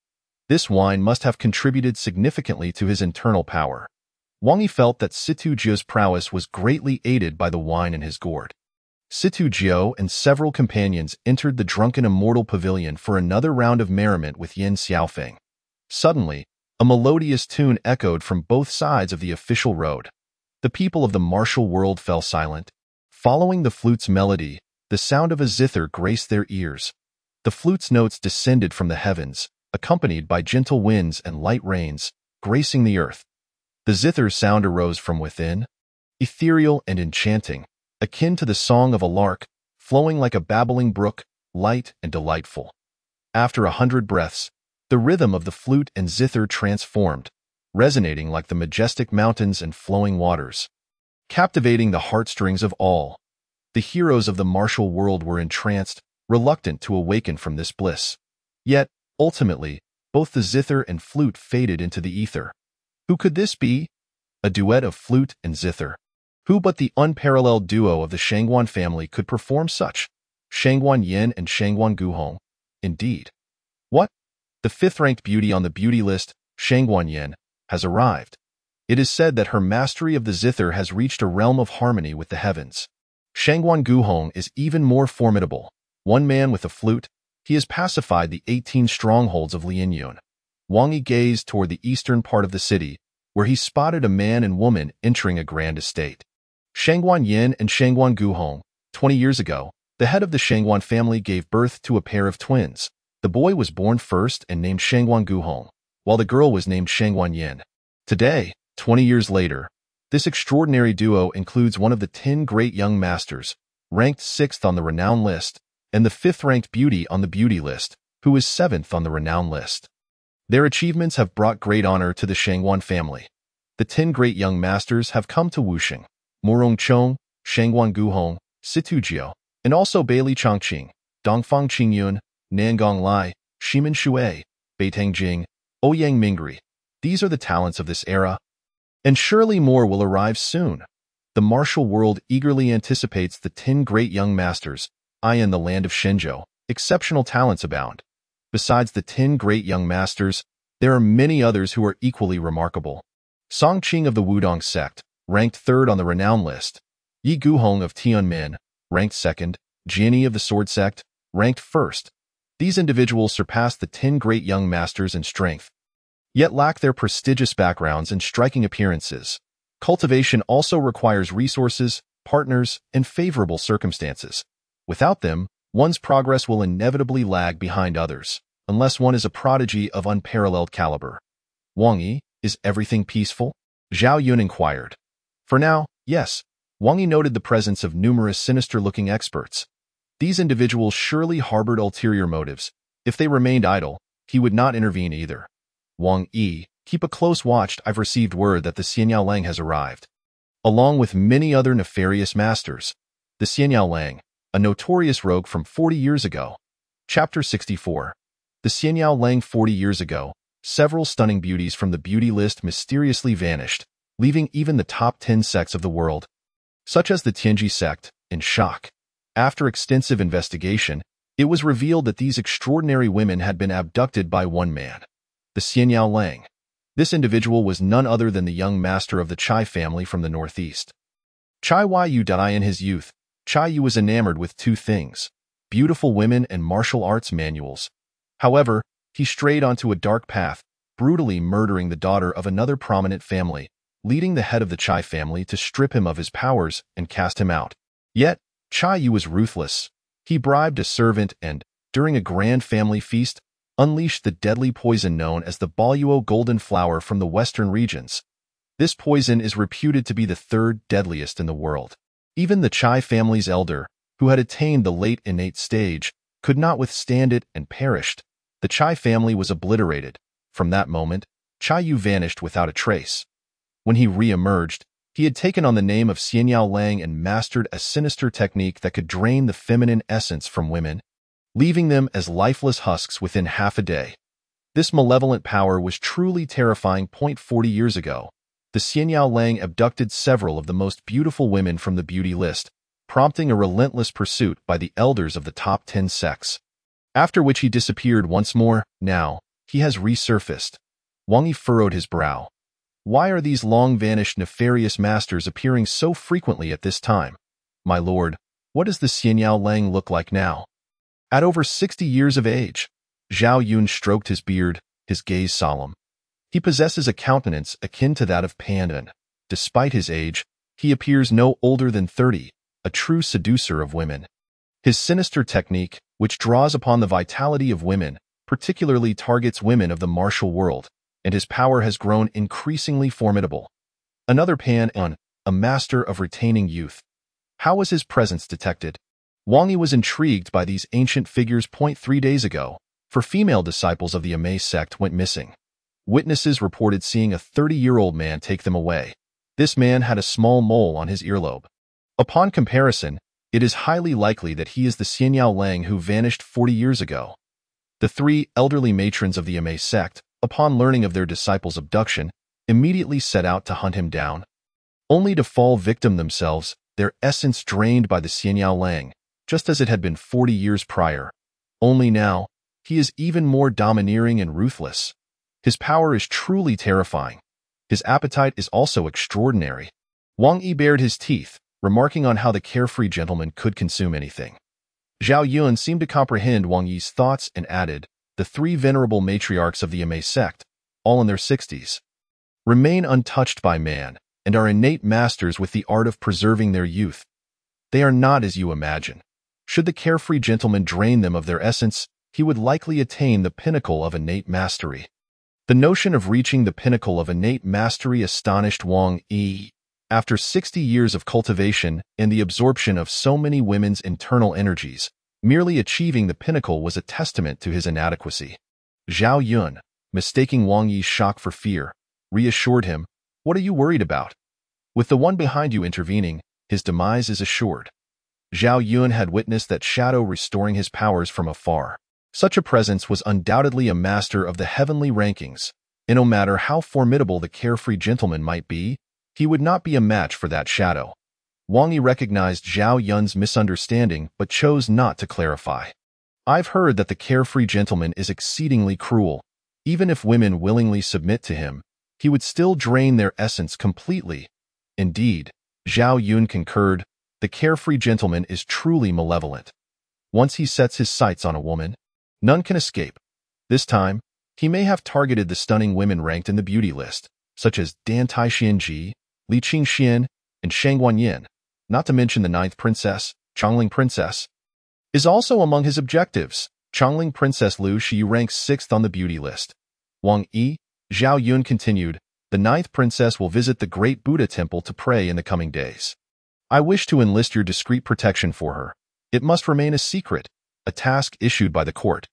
This wine must have contributed significantly to his internal power. Wang Yi felt that Situ Jiu's prowess was greatly aided by the wine in his gourd. Situ Jiu and several companions entered the drunken immortal pavilion for another round of merriment with Yin Xiaofeng. Suddenly, a melodious tune echoed from both sides of the official road. The people of the martial world fell silent. Following the flute's melody, the sound of a zither graced their ears. The flute's notes descended from the heavens, accompanied by gentle winds and light rains, gracing the earth. The zither's sound arose from within, ethereal and enchanting, akin to the song of a lark, flowing like a babbling brook, light and delightful. After 100 breaths, the rhythm of the flute and zither transformed, resonating like the majestic mountains and flowing waters, captivating the heartstrings of all. The heroes of the martial world were entranced, reluctant to awaken from this bliss. Yet, ultimately, both the zither and flute faded into the ether. Who could this be? A duet of flute and zither. Who but the unparalleled duo of the Shangguan family could perform such? Shangguan Yin and Shangguan Guhong. Indeed. What? The 5th-ranked beauty on the beauty list, Shangguan Yin, has arrived. It is said that her mastery of the zither has reached a realm of harmony with the heavens. Shangguan Guhong is even more formidable. One man with a flute, he has pacified the 18 strongholds of Lianyun. Wang Yi gazed toward the eastern part of the city, where he spotted a man and woman entering a grand estate. Shangguan Yin and Shangguan Guhong. 20 years ago, the head of the Shangguan family gave birth to a pair of twins. The boy was born first and named Shangguan Guhong, while the girl was named Shangguan Yin. Today, 20 years later, this extraordinary duo includes one of the 10 great young masters, ranked 6th on the renown list, and the 5th-ranked beauty on the beauty list, who is 7th on the renown list. Their achievements have brought great honor to the Shangguan family. The 10 great young masters have come to Wuxing: Morong Chong, Shangguan Guhong, Situ Jiao, and also Bailey Chongqing, Dongfang Qingyun, Nangong Lai, Shimen Shui, Beitang Jing, Ouyang Mingri. These are the talents of this era. And surely more will arrive soon. The martial world eagerly anticipates the 10 great young masters. In the land of Shenzhou, exceptional talents abound. Besides the 10 great young masters, there are many others who are equally remarkable. Song Qing of the Wudong sect, ranked 3rd on the renown list. Yi Guhong of Tianmin, ranked 2nd. Jianyi of the sword sect, ranked 1st. These individuals surpass the 10 great young masters in strength, yet lack their prestigious backgrounds and striking appearances. Cultivation also requires resources, partners, and favorable circumstances. Without them, one's progress will inevitably lag behind others, unless one is a prodigy of unparalleled caliber. Wang Yi, is everything peaceful? Zhao Yun inquired. For now, yes. Wang Yi noted the presence of numerous sinister-looking experts. These individuals surely harbored ulterior motives. If they remained idle, he would not intervene either. Wang Yi, keep a close watch. I've received word that the Xianyao Lang has arrived, along with many other nefarious masters. The Xianyao Lang, a notorious rogue from 40 years ago. Chapter 64. The Xianyao Lang 40 years ago, several stunning beauties from the beauty list mysteriously vanished, leaving even the top 10 sects of the world, such as the Tianji sect, in shock. After extensive investigation, it was revealed that these extraordinary women had been abducted by one man, the Xianyao Lang. This individual was none other than the young master of the Chai family from the northeast. Chai Yu died in his youth. Chai Yu was enamored with two things: beautiful women and martial arts manuals. However, he strayed onto a dark path, brutally murdering the daughter of another prominent family, leading the head of the Chai family to strip him of his powers and cast him out. Yet, Chai Yu was ruthless. He bribed a servant and, during a grand family feast, unleashed the deadly poison known as the Baoyuo golden flower from the western regions. This poison is reputed to be the third deadliest in the world. Even the Chai family's elder, who had attained the late innate stage, could not withstand it and perished. The Chai family was obliterated. From that moment, Chai Yu vanished without a trace. When he re-emerged, he had taken on the name of Xianyao Lang and mastered a sinister technique that could drain the feminine essence from women, leaving them as lifeless husks within half a day. This malevolent power was truly terrifying. 40 years ago, the Xianyao Lang abducted several of the most beautiful women from the beauty list, prompting a relentless pursuit by the elders of the top 10 sects. After which he disappeared once more. Now, he has resurfaced. Wang Yi furrowed his brow. Why are these long-vanished nefarious masters appearing so frequently at this time? My lord, what does the Xianyao Lang look like now? At over 60 years of age. Zhao Yun stroked his beard, his gaze solemn. He possesses a countenance akin to that of Pandan. Despite his age, he appears no older than 30, a true seducer of women. His sinister technique, which draws upon the vitality of women, particularly targets women of the martial world, and his power has grown increasingly formidable. Another Pan-un, a master of retaining youth. How was his presence detected? Wang Yi was intrigued by these ancient figures. 3 days ago, 4 female disciples of the Amei sect went missing. Witnesses reported seeing a 30-year-old man take them away. This man had a small mole on his earlobe. Upon comparison, it is highly likely that he is the Xianyao Lang who vanished 40 years ago. The 3 elderly matrons of the Amei sect, upon learning of their disciple's abduction, immediately set out to hunt him down, only to fall victim themselves, their essence drained by the Xianyao Lang, just as it had been 40 years prior. Only now, he is even more domineering and ruthless. His power is truly terrifying. His appetite is also extraordinary. Wang Yi bared his teeth, remarking on how the carefree gentleman could consume anything. Zhao Yun seemed to comprehend Wang Yi's thoughts and added, the 3 venerable matriarchs of the Amei sect, all in their 60s, remain untouched by man and are innate masters with the art of preserving their youth. They are not as you imagine. Should the carefree gentleman drain them of their essence, he would likely attain the pinnacle of innate mastery. The notion of reaching the pinnacle of innate mastery astonished Wang Yi. After 60 years of cultivation and the absorption of so many women's internal energies, merely achieving the pinnacle was a testament to his inadequacy. Zhao Yun, mistaking Wang Yi's shock for fear, reassured him, "What are you worried about? With the one behind you intervening, his demise is assured." Zhao Yun had witnessed that shadow restoring his powers from afar. Such a presence was undoubtedly a master of the heavenly rankings, and no matter how formidable the carefree gentleman might be, he would not be a match for that shadow. Wang Yi recognized Zhao Yun's misunderstanding but chose not to clarify. "I've heard that the carefree gentleman is exceedingly cruel. Even if women willingly submit to him, he would still drain their essence completely." Indeed, Zhao Yun concurred, the carefree gentleman is truly malevolent. Once he sets his sights on a woman, none can escape. This time, he may have targeted the stunning women ranked in the beauty list, such as Dan Taixianji, Li Qingxian, and Shang Wanyin, not to mention the 9th princess, Chongling Princess, is also among his objectives. Chongling Princess Liu Shi ranks 6th on the beauty list. Wang Yi, Zhao Yun continued, the 9th princess will visit the great Buddha temple to pray in the coming days. I wish to enlist your discreet protection for her. It must remain a secret, a task issued by the court.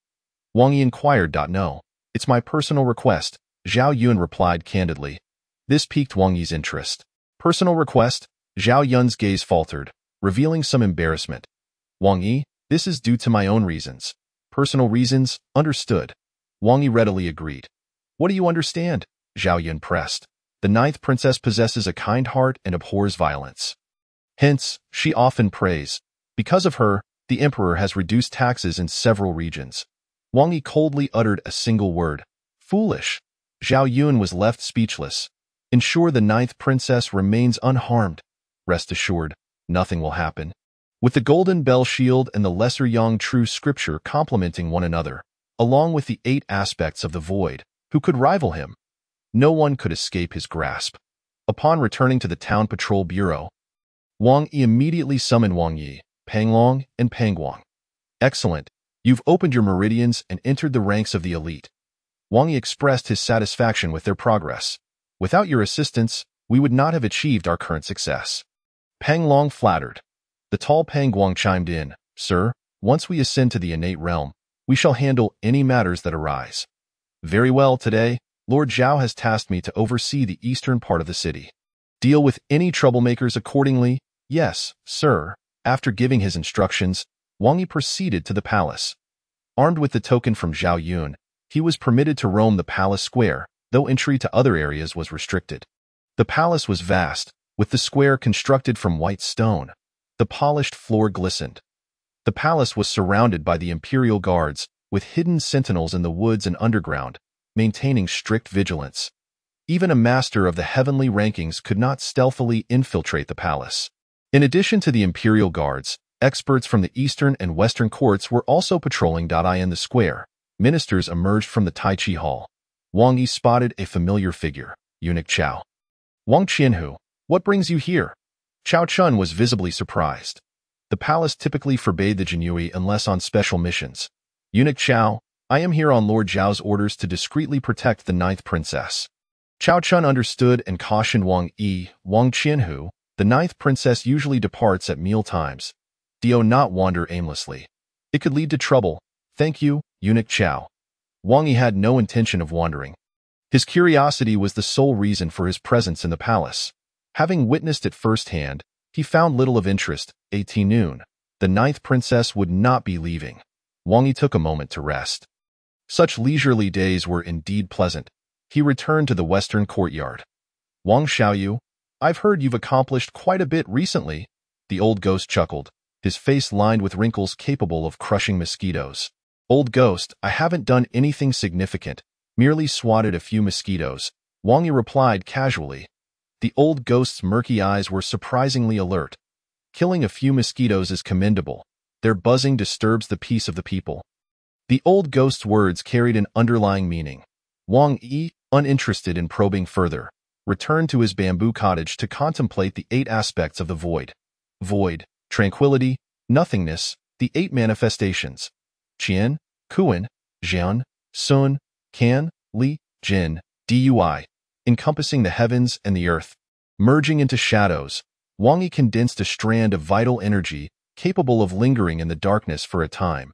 Wang Yi inquired. "No, it's my personal request," Zhao Yun replied candidly. This piqued Wang Yi's interest. "Personal request?" Zhao Yun's gaze faltered, revealing some embarrassment. "Wang Yi, this is due to my own reasons." "Personal reasons, understood." Wang Yi readily agreed. "What do you understand?" Zhao Yun pressed. "The 9th princess possesses a kind heart and abhors violence. Hence, she often prays. Because of her, the emperor has reduced taxes in several regions." Wang Yi coldly uttered a single word. "Foolish." Zhao Yun was left speechless. "Ensure the 9th princess remains unharmed. Rest assured, nothing will happen." With the golden bell shield and the lesser yang true scripture complementing one another, along with the 8 aspects of the void, who could rival him? No one could escape his grasp. Upon returning to the town patrol bureau, Wang Yi immediately summoned Wang Yi, Panglong, and Pangguang. "Excellent. You've opened your meridians and entered the ranks of the elite." Wang Yi expressed his satisfaction with their progress. "Without your assistance, we would not have achieved our current success." Panglong flattered. The tall Pangguang chimed in, "Sir, once we ascend to the innate realm, we shall handle any matters that arise." "Very well. Today, Lord Zhao has tasked me to oversee the eastern part of the city. Deal with any troublemakers accordingly." "Yes, sir." After giving his instructions, Wang Yi proceeded to the palace. Armed with the token from Zhao Yun, he was permitted to roam the palace square, though entry to other areas was restricted. The palace was vast, with the square constructed from white stone. The polished floor glistened. The palace was surrounded by the imperial guards, with hidden sentinels in the woods and underground, maintaining strict vigilance. Even a master of the heavenly rankings could not stealthily infiltrate the palace. In addition to the imperial guards, experts from the eastern and western courts were also patrolling. In the square, ministers emerged from the Tai Chi Hall. Wang Yi spotted a familiar figure, eunuch Chao. "Wang Qianhu, what brings you here?" Chao Chun was visibly surprised. The palace typically forbade the Jinui unless on special missions. "Eunuch Chao, I am here on Lord Zhao's orders to discreetly protect the 9th princess." Chao Chun understood and cautioned Wang Yi. "Wang Qianhu, the 9th princess usually departs at meal times. Do not wander aimlessly. It could lead to trouble." "Thank you, eunuch Chao." Wang Yi had no intention of wandering. His curiosity was the sole reason for his presence in the palace. Having witnessed it firsthand, he found little of interest. Noon. The 9th princess would not be leaving. Wang Yi took a moment to rest. Such leisurely days were indeed pleasant. He returned to the western courtyard. "Wang Xiaoyu, I've heard you've accomplished quite a bit recently." The old ghost chuckled, his face lined with wrinkles capable of crushing mosquitoes. "Old ghost, I haven't done anything significant, merely swatted a few mosquitoes," Wang Yi replied casually. The old ghost's murky eyes were surprisingly alert. "Killing a few mosquitoes is commendable. Their buzzing disturbs the peace of the people." The old ghost's words carried an underlying meaning. Wang Yi, uninterested in probing further, returned to his bamboo cottage to contemplate the 8 aspects of the void. Void, tranquility, nothingness, the 8 manifestations. Qian, Kuan, Jian, Sun, Kan, Li, Jin, Dui, encompassing the heavens and the earth. Merging into shadows, Wang Yi condensed a strand of vital energy capable of lingering in the darkness for a time.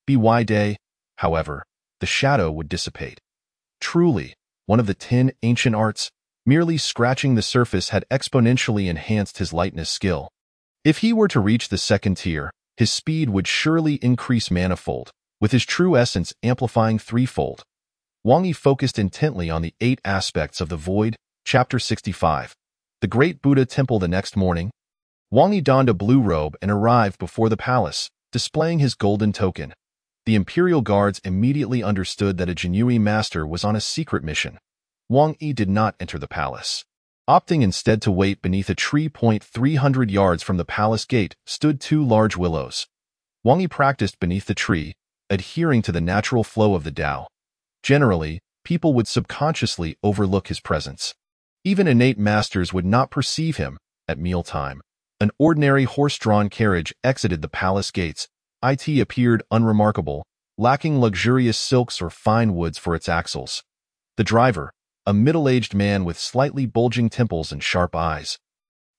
By day, however, the shadow would dissipate. Truly, one of the 10 ancient arts, merely scratching the surface had exponentially enhanced his lightness skill. If he were to reach the second tier, his speed would surely increase manifold, with his true essence amplifying threefold. Wang Yi focused intently on the 8 aspects of the void. Chapter 65. The Great Buddha Temple. The next morning, Wang Yi donned a blue robe and arrived before the palace, displaying his golden token. The imperial guards immediately understood that a Jinyu master was on a secret mission. Wang Yi did not enter the palace. Opting instead to wait beneath a tree. 300 yards from the palace gate stood 2 large willows. Wang Yi practiced beneath the tree, adhering to the natural flow of the Tao. Generally, people would subconsciously overlook his presence. Even innate masters would not perceive him. At mealtime, an ordinary horse-drawn carriage exited the palace gates. It appeared unremarkable, lacking luxurious silks or fine woods for its axles. The driver, a middle-aged man with slightly bulging temples and sharp eyes,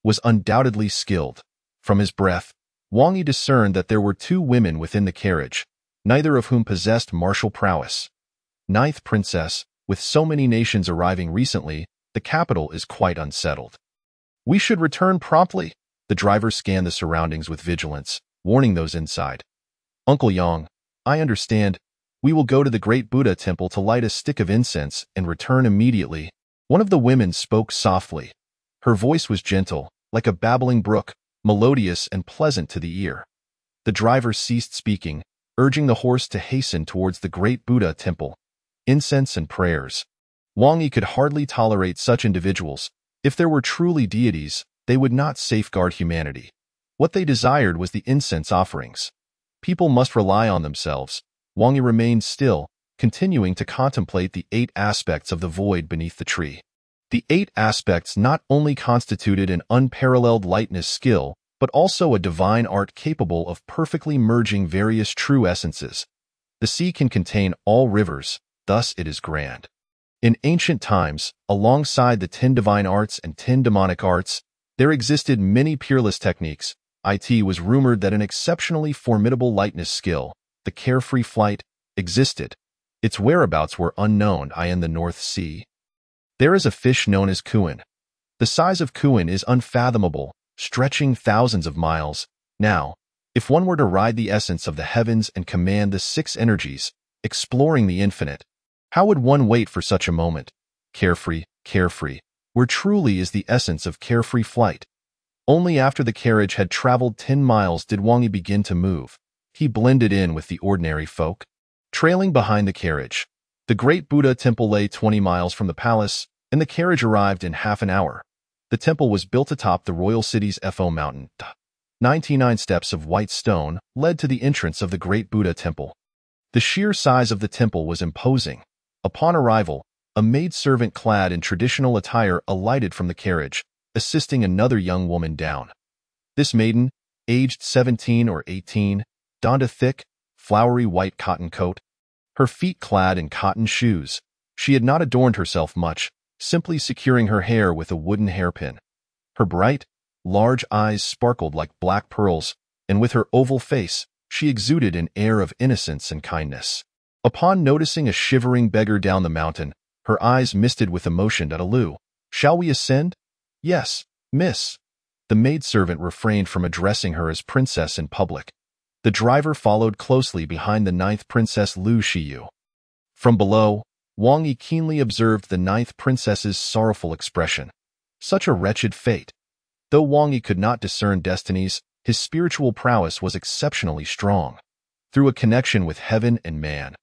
was undoubtedly skilled. From his breath, Wang Yi discerned that there were 2 women within the carriage, neither of whom possessed martial prowess. 9th Princess, with so many nations arriving recently, the capital is quite unsettled. We should return promptly. The driver scanned the surroundings with vigilance, warning those inside. Uncle Yang, I understand. We will go to the Great Buddha Temple to light a stick of incense and return immediately. One of the women spoke softly. Her voice was gentle, like a babbling brook, melodious and pleasant to the ear. The driver ceased speaking, urging the horse to hasten towards the Great Buddha Temple. Incense and prayers. Wang Yi could hardly tolerate such individuals. If there were truly deities, they would not safeguard humanity. What they desired was the incense offerings. People must rely on themselves. Wang Yi remained still, continuing to contemplate the 8 aspects of the void beneath the tree. The 8 aspects not only constituted an unparalleled lightness skill, but also a divine art capable of perfectly merging various true essences. The sea can contain all rivers, thus it is grand. In ancient times, alongside the 10 divine arts and 10 demonic arts, there existed many peerless techniques. It was rumored that an exceptionally formidable lightness skill, the carefree flight, existed. Its whereabouts were unknown in the North Sea. There is a fish known as Kuan. The size of Kuan is unfathomable, stretching thousands of miles. Now, if one were to ride the essence of the heavens and command the 6 energies, exploring the infinite, how would one wait for such a moment? Carefree, where truly is the essence of carefree flight. Only after the carriage had traveled 10 miles did Wang Yi begin to move. He blended in with the ordinary folk. Trailing behind the carriage, the Great Buddha Temple lay 20 miles from the palace, and the carriage arrived in half an hour. The temple was built atop the royal city's Fo mountain. 99 steps of white stone led to the entrance of the Great Buddha Temple. The sheer size of the temple was imposing. Upon arrival, a maidservant clad in traditional attire alighted from the carriage, assisting another young woman down. This maiden, aged 17 or 18, donned a thick, flowery white cotton coat, her feet clad in cotton shoes. She had not adorned herself much, simply securing her hair with a wooden hairpin. Her bright, large eyes sparkled like black pearls, and with her oval face, she exuded an air of innocence and kindness. Upon noticing a shivering beggar down the mountain, her eyes misted with emotion. Alu, shall we ascend? Yes, miss. The maidservant refrained from addressing her as princess in public. The driver followed closely behind the 9th Princess Lu Shiyu. From below, Wang Yi keenly observed the 9th princess's sorrowful expression. Such a wretched fate. Though Wang Yi could not discern destinies, his spiritual prowess was exceptionally strong. Through a connection with heaven and man,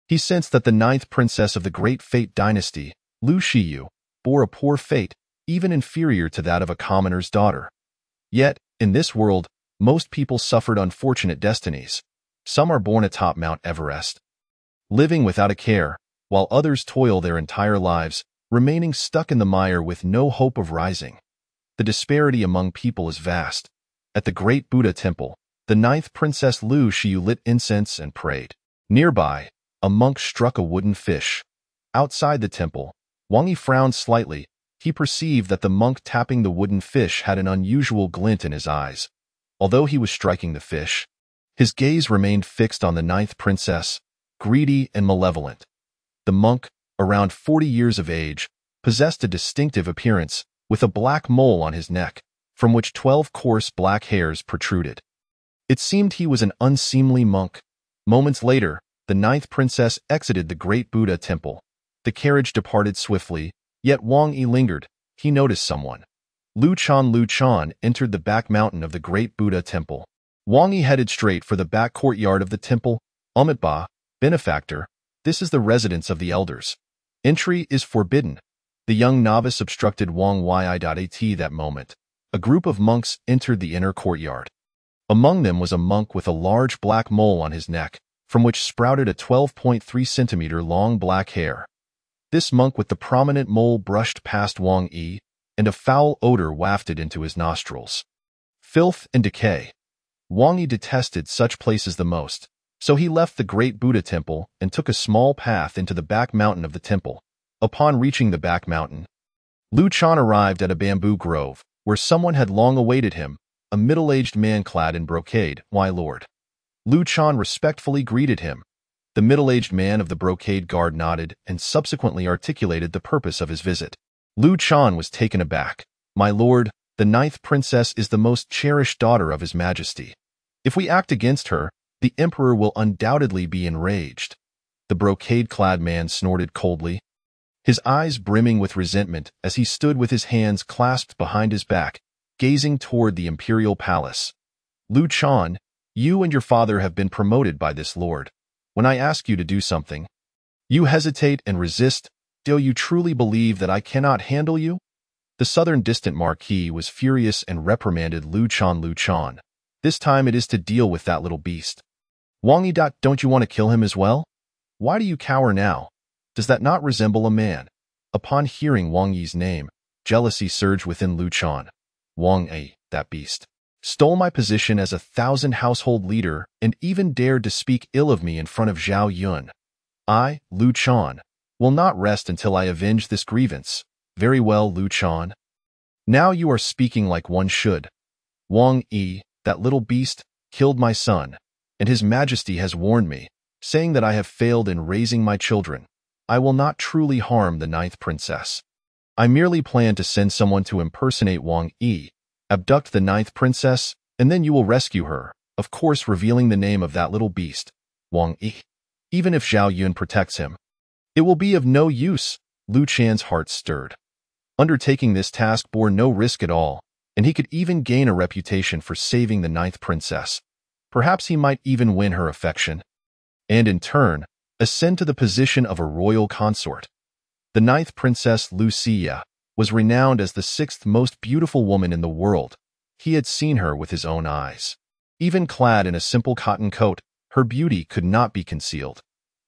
he sensed that the 9th princess of the Great Fate dynasty, Lu Shiyu, bore a poor fate, even inferior to that of a commoner's daughter. Yet, in this world, most people suffered unfortunate destinies. Some are born atop Mount Everest, living without a care, while others toil their entire lives, remaining stuck in the mire with no hope of rising. The disparity among people is vast. At the Great Buddha Temple, the 9th Princess Lu Shiyu lit incense and prayed. Nearby, a monk struck a wooden fish. Outside the temple, Wang Yi frowned slightly, he perceived that the monk tapping the wooden fish had an unusual glint in his eyes. Although he was striking the fish, his gaze remained fixed on the ninth princess, greedy and malevolent. The monk, around 40 years of age, possessed a distinctive appearance, with a black mole on his neck, from which 12 coarse black hairs protruded. It seemed he was an unseemly monk. Moments later, the ninth princess exited the great Buddha temple. The carriage departed swiftly, yet Wang Yi lingered. He noticed someone. Lu Chan entered the back mountain of the great Buddha temple. Wang Yi headed straight for the back courtyard of the temple. Amitabha, benefactor, this is the residence of the elders. Entry is forbidden. The young novice obstructed Wang Yi. That moment, a group of monks entered the inner courtyard. Among them was a monk with a large black mole on his neck, from which sprouted a 12.3 centimeter long black hair. This monk with the prominent mole brushed past Wang Yi, and a foul odor wafted into his nostrils. Filth and decay. Wang Yi detested such places the most, so he left the great Buddha temple and took a small path into the back mountain of the temple. Upon reaching the back mountain, Lu Chan arrived at a bamboo grove, where someone had long awaited him, a middle-aged man clad in brocade. "My lord." Lu Chan respectfully greeted him. The middle-aged man of the brocade guard nodded and subsequently articulated the purpose of his visit. Lu Chan was taken aback. "My lord, the ninth princess is the most cherished daughter of His Majesty. If we act against her, the emperor will undoubtedly be enraged." The brocade-clad man snorted coldly, his eyes brimming with resentment as he stood with his hands clasped behind his back, gazing toward the imperial palace. "Lu Chan, you and your father have been promoted by this lord. When I ask you to do something, you hesitate and resist. Do you truly believe that I cannot handle you?" The southern distant marquis was furious and reprimanded Lu Chan. "Lu Chan, this time it is to deal with that little beast. Wang Yi. Don't you want to kill him as well? Why do you cower now? Does that not resemble a man?" Upon hearing Wang Yi's name, jealousy surged within Lu Chan. "Wang Yi, that beast, stole my position as a 1,000 household leader and even dared to speak ill of me in front of Zhao Yun. I, Lu Chan, will not rest until I avenge this grievance." "Very well, Lu Chan. Now you are speaking like one should. Wang Yi, that little beast, killed my son, and His Majesty has warned me, saying that I have failed in raising my children. I will not truly harm the ninth princess. I merely plan to send someone to impersonate Wang Yi, abduct the ninth princess, and then you will rescue her, of course revealing the name of that little beast, Wang Yi. Even if Zhao Yun protects him, it will be of no use." Lu Chan's heart stirred. Undertaking this task bore no risk at all, and he could even gain a reputation for saving the ninth princess. Perhaps he might even win her affection, and in turn, ascend to the position of a royal consort. The ninth princess, Lucia, was renowned as the 6th most beautiful woman in the world. He had seen her with his own eyes. Even clad in a simple cotton coat, her beauty could not be concealed.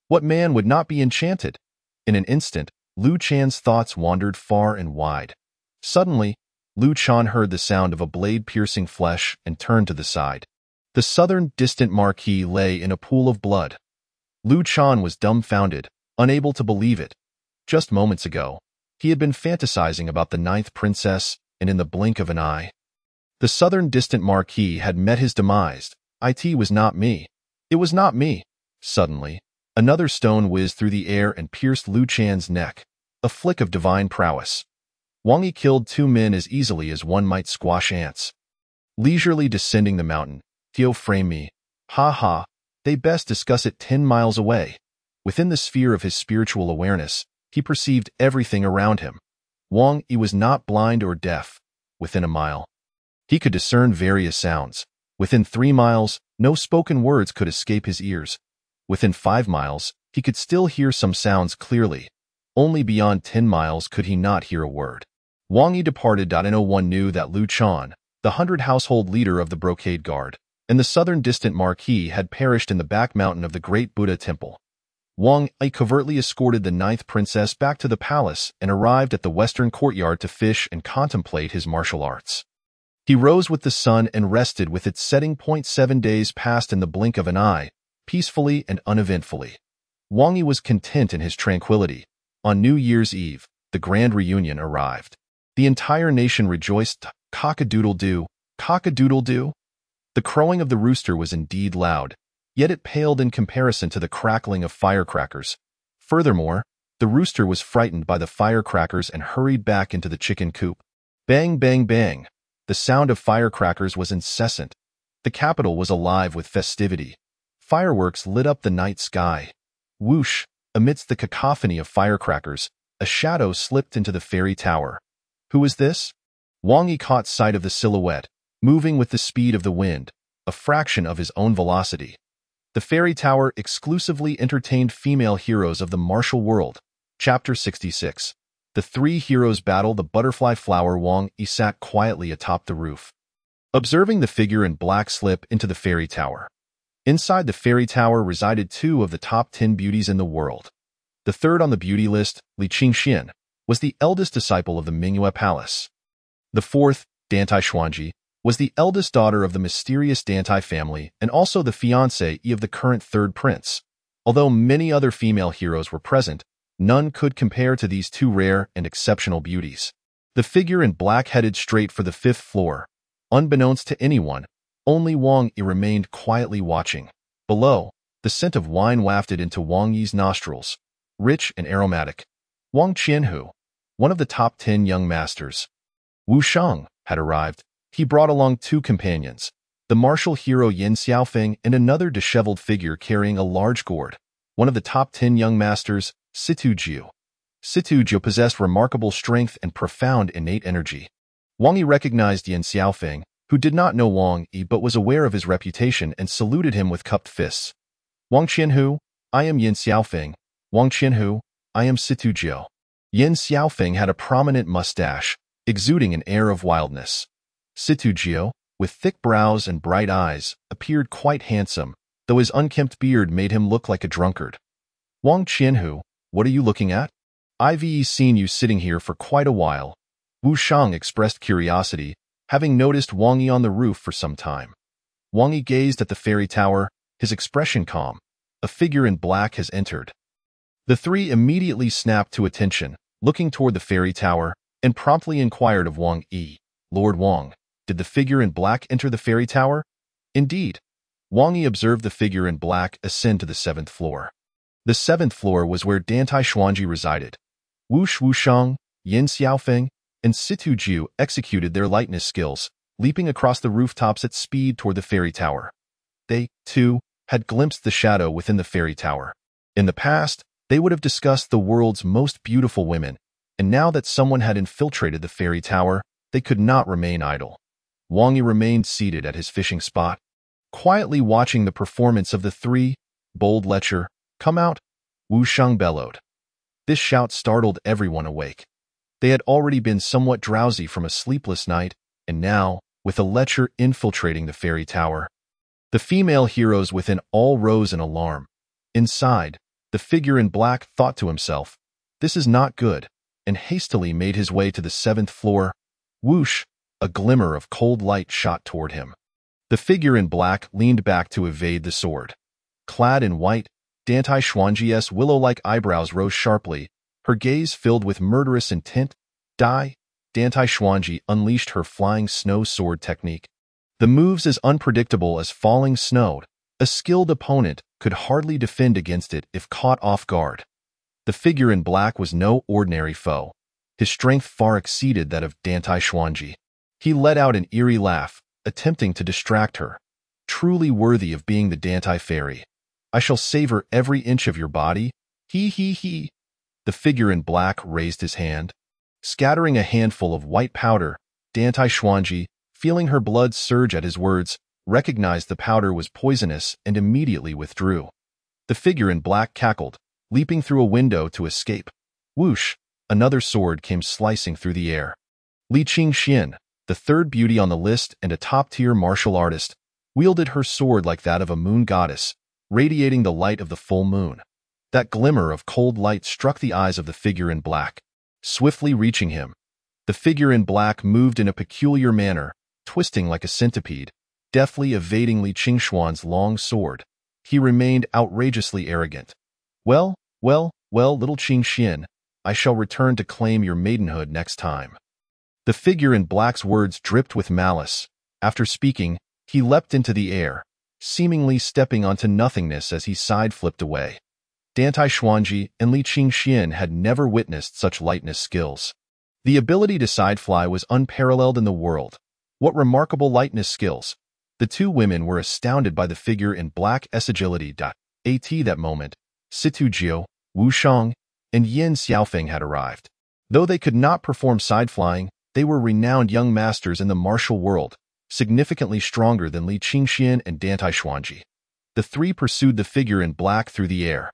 What man would not be enchanted? In an instant, Lu Chan's thoughts wandered far and wide. Suddenly, Lu Chan heard the sound of a blade piercing flesh and turned to the side. The southern distant marquis lay in a pool of blood. Lu Chan was dumbfounded, unable to believe it. Just moments ago, he had been fantasizing about the ninth princess, and in the blink of an eye, the southern distant marquis had met his demise. "It was not me. It was not me." Suddenly, another stone whizzed through the air and pierced Lu Chan's neck, a flick of divine prowess. Wang Yi killed 2 men as easily as one might squash ants. Leisurely descending the mountain, "Theo frame me. Ha ha, they best discuss it 10 miles away." Within the sphere of his spiritual awareness, he perceived everything around him. Wang Yi was not blind or deaf. Within a mile, he could discern various sounds. Within 3 miles, no spoken words could escape his ears. Within 5 miles, he could still hear some sounds clearly. Only beyond 10 miles could he not hear a word. Wang Yi departed. No one knew that Lu Chan, the 100 household leader of the brocade guard, and the southern distant marquis had perished in the back mountain of the great Buddha temple. Wang Yi covertly escorted the ninth princess back to the palace and arrived at the western courtyard to fish and contemplate his martial arts. He rose with the sun and rested with its setting. 7 days passed in the blink of an eye, peacefully and uneventfully. Wang Yi was content in his tranquility. On New Year's Eve, the grand reunion arrived. The entire nation rejoiced. Cock-a-doodle-doo, cock-a-doodle-doo. The crowing of the rooster was indeed loud, yet it paled in comparison to the crackling of firecrackers. Furthermore, the rooster was frightened by the firecrackers and hurried back into the chicken coop. Bang, bang, bang. The sound of firecrackers was incessant. The capital was alive with festivity. Fireworks lit up the night sky. Whoosh! Amidst the cacophony of firecrackers, a shadow slipped into the fairy tower. Who was this? Wang Yi caught sight of the silhouette, moving with the speed of the wind, a fraction of his own velocity. The fairy tower exclusively entertained female heroes of the martial world. Chapter 66. The three heroes battle the butterfly flower. Wang Yi sat quietly atop the roof, observing the figure in black slip into the fairy tower. Inside the fairy tower resided two of the top 10 beauties in the world. The third on the beauty list, Li Qingxian, was the eldest disciple of the Mingyue Palace. The fourth, Dantai Xuanji, was the eldest daughter of the mysterious Dantai family and also the fiancée of the current third prince. Although many other female heroes were present, none could compare to these two rare and exceptional beauties. The figure in black headed straight for the 5th floor. Unbeknownst to anyone, only Wang Yi remained quietly watching. Below, the scent of wine wafted into Wang Yi's nostrils, rich and aromatic. Wang Qianhu, one of the top 10 young masters, Wu Shang, had arrived. He brought along two companions, the martial hero Yin Xiaofeng and another disheveled figure carrying a large gourd. One of the top 10 young masters, Situ Jiu. Situ Jiu possessed remarkable strength and profound innate energy. Wang Yi recognized Yin Xiaofeng, who did not know Wang Yi but was aware of his reputation and saluted him with cupped fists. Wang Qianhu, I am Yin Xiaofeng. Wang Qianhu, I am Situ Jiu. Yin Xiaofeng had a prominent mustache, exuding an air of wildness. Situ Jiu, with thick brows and bright eyes, appeared quite handsome, though his unkempt beard made him look like a drunkard. Wang Qianhu, what are you looking at? I've seen you sitting here for quite a while. Wu Shang expressed curiosity, having noticed Wang Yi on the roof for some time. Wang Yi gazed at the fairy tower, his expression calm. A figure in black has entered. The three immediately snapped to attention, looking toward the fairy tower, and promptly inquired of Wang Yi, Lord Wang, did the figure in black enter the fairy tower? Indeed. Wang Yi observed the figure in black ascend to the 7th floor. The 7th floor was where Dantai Xuanji resided. Wu Shang, Yin Xiaofeng, and Situ Jiu executed their lightness skills, leaping across the rooftops at speed toward the fairy tower. They, too, had glimpsed the shadow within the fairy tower. In the past, they would have discussed the world's most beautiful women, and now that someone had infiltrated the fairy tower, they could not remain idle. Wang Yi remained seated at his fishing spot, quietly watching the performance of the three. Bold lecher, come out, Wu Shang bellowed. This shout startled everyone awake. They had already been somewhat drowsy from a sleepless night, and now, with a lecher infiltrating the fairy tower, the female heroes within all rose in alarm. Inside, the figure in black thought to himself, this is not good, and hastily made his way to the 7th floor. Whoosh! A glimmer of cold light shot toward him. The figure in black leaned back to evade the sword. Clad in white, Dantai Xuanji's willow-like eyebrows rose sharply, her gaze filled with murderous intent. Dantai Xuanji unleashed her flying snow sword technique. The moves as unpredictable as falling snow. A skilled opponent could hardly defend against it if caught off guard. The figure in black was no ordinary foe. His strength far exceeded that of Dantai Xuanji. He let out an eerie laugh, attempting to distract her. Truly worthy of being the Dantai fairy. I shall savor every inch of your body. He. The figure in black raised his hand. Scattering a handful of white powder, Dantai Xuanji, feeling her blood surge at his words, recognized the powder was poisonous and immediately withdrew. The figure in black cackled, leaping through a window to escape. Whoosh! Another sword came slicing through the air. Li Qingxian, the third beauty on the list and a top-tier martial artist, wielded her sword like that of a moon goddess, radiating the light of the full moon. That glimmer of cold light struck the eyes of the figure in black. Swiftly reaching him, the figure in black moved in a peculiar manner, twisting like a centipede, deftly evading Li Qingxuan's long sword. He remained outrageously arrogant. Well, little Qingxian, I shall return to claim your maidenhood next time. The figure in black's words dripped with malice. After speaking, he leapt into the air, seemingly stepping onto nothingness as he side-flipped away. Dantai Xuanji and Li Qingxian had never witnessed such lightness skills. The ability to side-fly was unparalleled in the world. What remarkable lightness skills! The two women were astounded by the figure in black's agility. At that moment, Situ Jiu, Wu Shang, and Yin Xiaofeng had arrived. Though they could not perform side-flying, they were renowned young masters in the martial world, significantly stronger than Li Qingxian and Dantai Xuanji. The three pursued the figure in black through the air.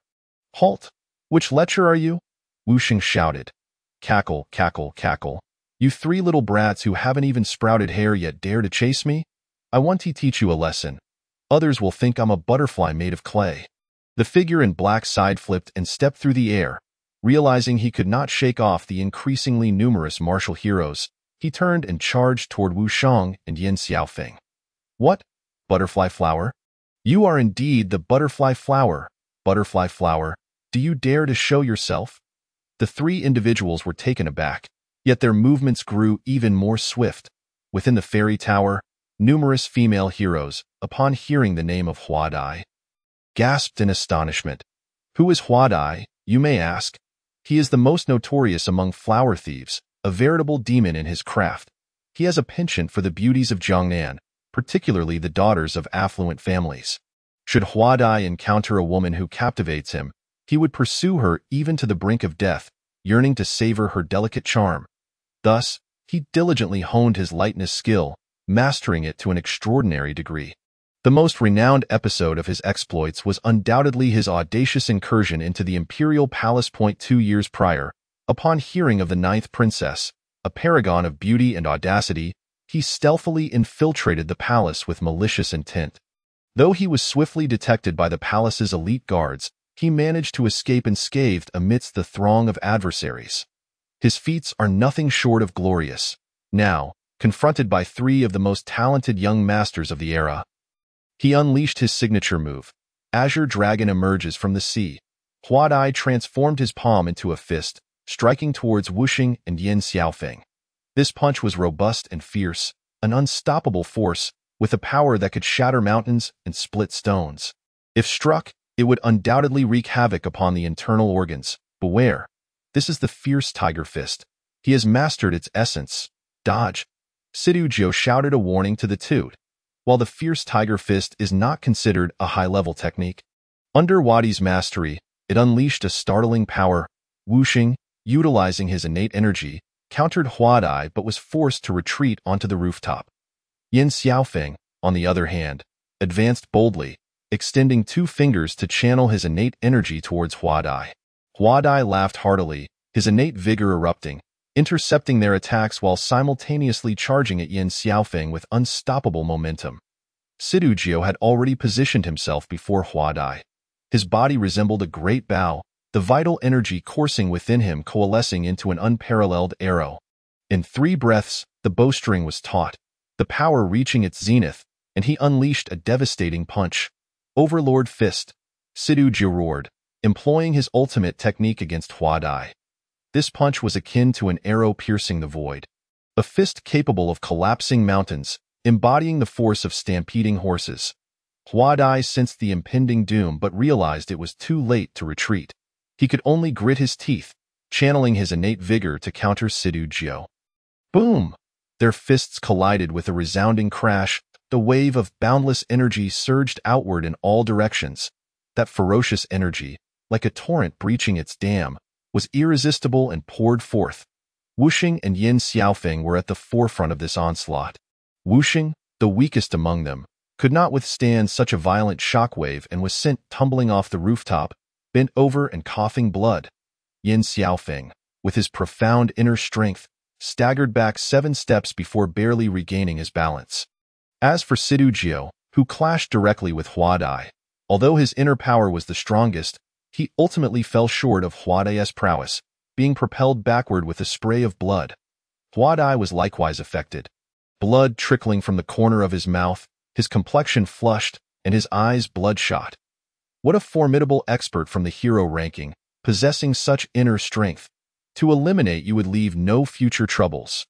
"Halt! Which lecher are you?" Wu Shang shouted. "Cackle, cackle, cackle. You three little brats who haven't even sprouted hair yet dare to chase me? I want to teach you a lesson. Others will think I'm a butterfly made of clay." The figure in black side-flipped and stepped through the air. Realizing he could not shake off the increasingly numerous martial heroes, he turned and charged toward Wu Shang and Yin Xiaofeng. "What? Butterfly flower? You are indeed the butterfly flower. Butterfly flower, do you dare to show yourself?" The three individuals were taken aback, yet their movements grew even more swift. Within the fairy tower, numerous female heroes, upon hearing the name of Huadai, gasped in astonishment. Who is Huadai, you may ask? He is the most notorious among flower thieves, a veritable demon in his craft. He has a penchant for the beauties of Jiangnan, particularly the daughters of affluent families. Should Huadai encounter a woman who captivates him, he would pursue her even to the brink of death, yearning to savor her delicate charm. Thus, he diligently honed his lightness skill, mastering it to an extraordinary degree. The most renowned episode of his exploits was undoubtedly his audacious incursion into the imperial palace 2 years prior. Upon hearing of the 9th princess, a paragon of beauty and audacity, he stealthily infiltrated the palace with malicious intent. Though he was swiftly detected by the palace's elite guards, he managed to escape unscathed amidst the throng of adversaries. His feats are nothing short of glorious. Now, confronted by three of the most talented young masters of the era, he unleashed his signature move. Azure Dragon emerges from the sea. Huadai transformed his palm into a fist, striking towards Wuxing and Yin Xiaofeng. This punch was robust and fierce, an unstoppable force, with a power that could shatter mountains and split stones. If struck, it would undoubtedly wreak havoc upon the internal organs. Beware! This is the fierce tiger fist. He has mastered its essence. Dodge! Sidu Jiu shouted a warning to the two. While the fierce tiger fist is not considered a high-level technique, under Wadi's mastery, it unleashed a startling power. Wuxing, utilizing his innate energy, countered Huadai but was forced to retreat onto the rooftop. Yin Xiaofeng, on the other hand, advanced boldly, extending 2 fingers to channel his innate energy towards Huadai. Huadai laughed heartily, his innate vigor erupting, intercepting their attacks while simultaneously charging at Yin Xiaofeng with unstoppable momentum. Sidu Jiu had already positioned himself before Huadai. His body resembled a great bow, the vital energy coursing within him coalescing into an unparalleled arrow. In 3 breaths, the bowstring was taut, the power reaching its zenith, and he unleashed a devastating punch. Overlord Fist, Sidu Jiu roared, employing his ultimate technique against Huadai. This punch was akin to an arrow piercing the void, a fist capable of collapsing mountains, embodying the force of stampeding horses. Huadai sensed the impending doom but realized it was too late to retreat. He could only grit his teeth, channeling his innate vigor to counter Sidu Jiu. Boom! Their fists collided with a resounding crash. The wave of boundless energy surged outward in all directions. That ferocious energy, like a torrent breaching its dam, was irresistible and poured forth. Wuxing and Yin Xiaofeng were at the forefront of this onslaught. Wuxing, the weakest among them, could not withstand such a violent shockwave and was sent tumbling off the rooftop, bent over and coughing blood. Yin Xiaofeng, with his profound inner strength, staggered back 7 steps before barely regaining his balance. As for Sidu Jiu, who clashed directly with Huadai, although his inner power was the strongest, he ultimately fell short of Huadai's prowess, being propelled backward with a spray of blood. Huadai was likewise affected. Blood trickling from the corner of his mouth, his complexion flushed, and his eyes bloodshot. What a formidable expert from the hero ranking, possessing such inner strength. To eliminate you would leave no future troubles.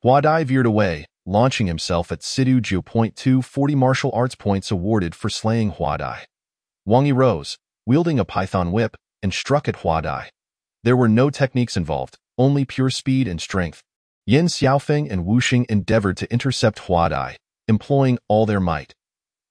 Hua Dai veered away, launching himself at Sidu Jiu. 40 martial arts points awarded for slaying Hua Dai. Wang Yi rose, wielding a python whip, and struck at Hua Dai. There were no techniques involved, only pure speed and strength. Yin Xiaofeng and Wu Xing endeavored to intercept Hua Dai, employing all their might.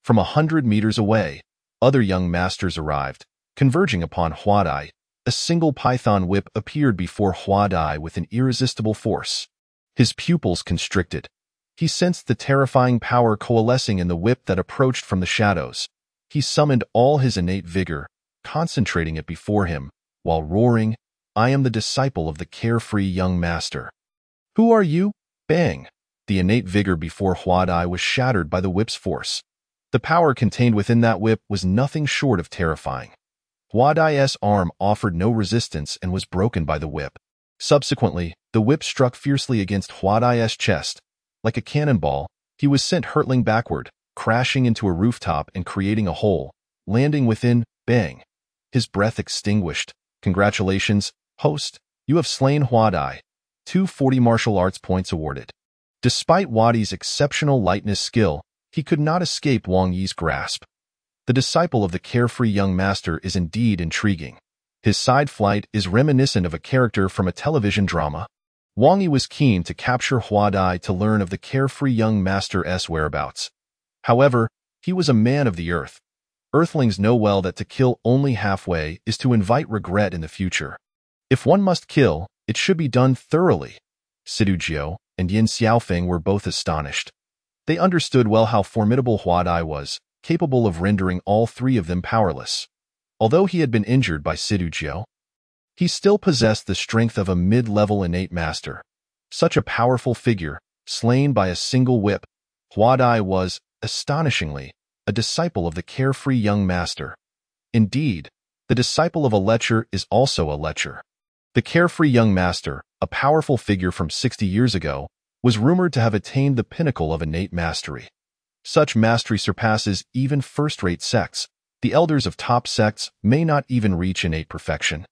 From 100 meters away, other young masters arrived, converging upon Hua Dai. A single python whip appeared before Hua Dai with an irresistible force. His pupils constricted. He sensed the terrifying power coalescing in the whip that approached from the shadows. He summoned all his innate vigor, concentrating it before him, while roaring, "I am the disciple of the carefree young master." "Who are you?" Bang! The innate vigor before Hua Dai was shattered by the whip's force. The power contained within that whip was nothing short of terrifying. Hua Dai's arm offered no resistance and was broken by the whip. Subsequently, the whip struck fiercely against Hua Dai's chest. Like a cannonball, he was sent hurtling backward, crashing into a rooftop and creating a hole, landing within. Bang! His breath extinguished. "Congratulations, host. You have slain Hua Dai." 240 martial arts points awarded. Despite Wadi's exceptional lightness skill, he could not escape Wang Yi's grasp. The disciple of the carefree young master is indeed intriguing. His side flight is reminiscent of a character from a television drama. Wang Yi was keen to capture Hua Dai to learn of the carefree young master's whereabouts. However, he was a man of the earth. Earthlings know well that to kill only halfway is to invite regret in the future. If one must kill, it should be done thoroughly. Sidu Jiu and Yin Xiaofeng were both astonished. They understood well how formidable Hua Dai was, capable of rendering all three of them powerless. Although he had been injured by Sidu Jiu, he still possessed the strength of a mid-level innate master. Such a powerful figure, slain by a single whip, Hua Dai was, astonishingly, a disciple of the carefree young master. Indeed, the disciple of a lecher is also a lecher. The carefree young master, a powerful figure from 60 years ago, was rumored to have attained the pinnacle of innate mastery. Such mastery surpasses even first-rate sects. The elders of top sects may not even reach innate perfection.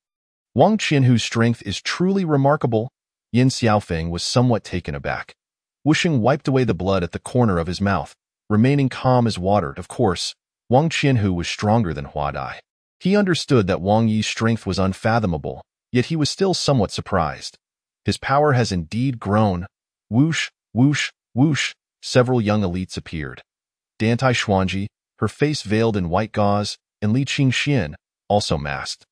Wang Qin, whose strength is truly remarkable. Yin Xiaofeng was somewhat taken aback. Wu Xing wiped away the blood at the corner of his mouth, remaining calm as water. Of course, Wang Qin was stronger than Hua Dai. He understood that Wang Yi's strength was unfathomable, yet he was still somewhat surprised. His power has indeed grown. Whoosh, whoosh, whoosh, several young elites appeared. Dantai Xuanji, her face veiled in white gauze, and Li Qingxian, also masked,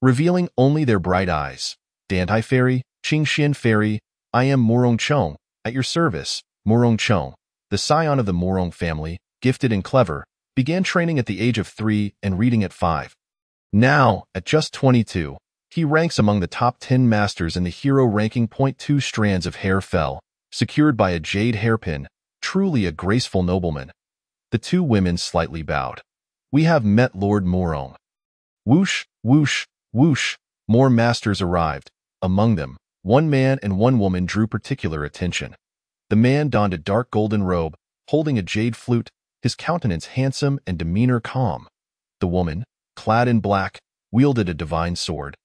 revealing only their bright eyes. Dantai Fairy, Qingxian Fairy, I am Morong Chong, at your service. Morong Chong, the scion of the Morong family, gifted and clever, began training at the age of 3 and reading at 5. Now, at just 22, he ranks among the top 10 masters in the hero ranking. 2 strands of hair fell, secured by a jade hairpin, truly a graceful nobleman. The two women slightly bowed. "We have met Lord Morong." Whoosh, whoosh, whoosh, more masters arrived. Among them, one man and one woman drew particular attention. The man donned a dark golden robe, holding a jade flute, his countenance handsome and demeanor calm. The woman, clad in black, wielded a divine sword.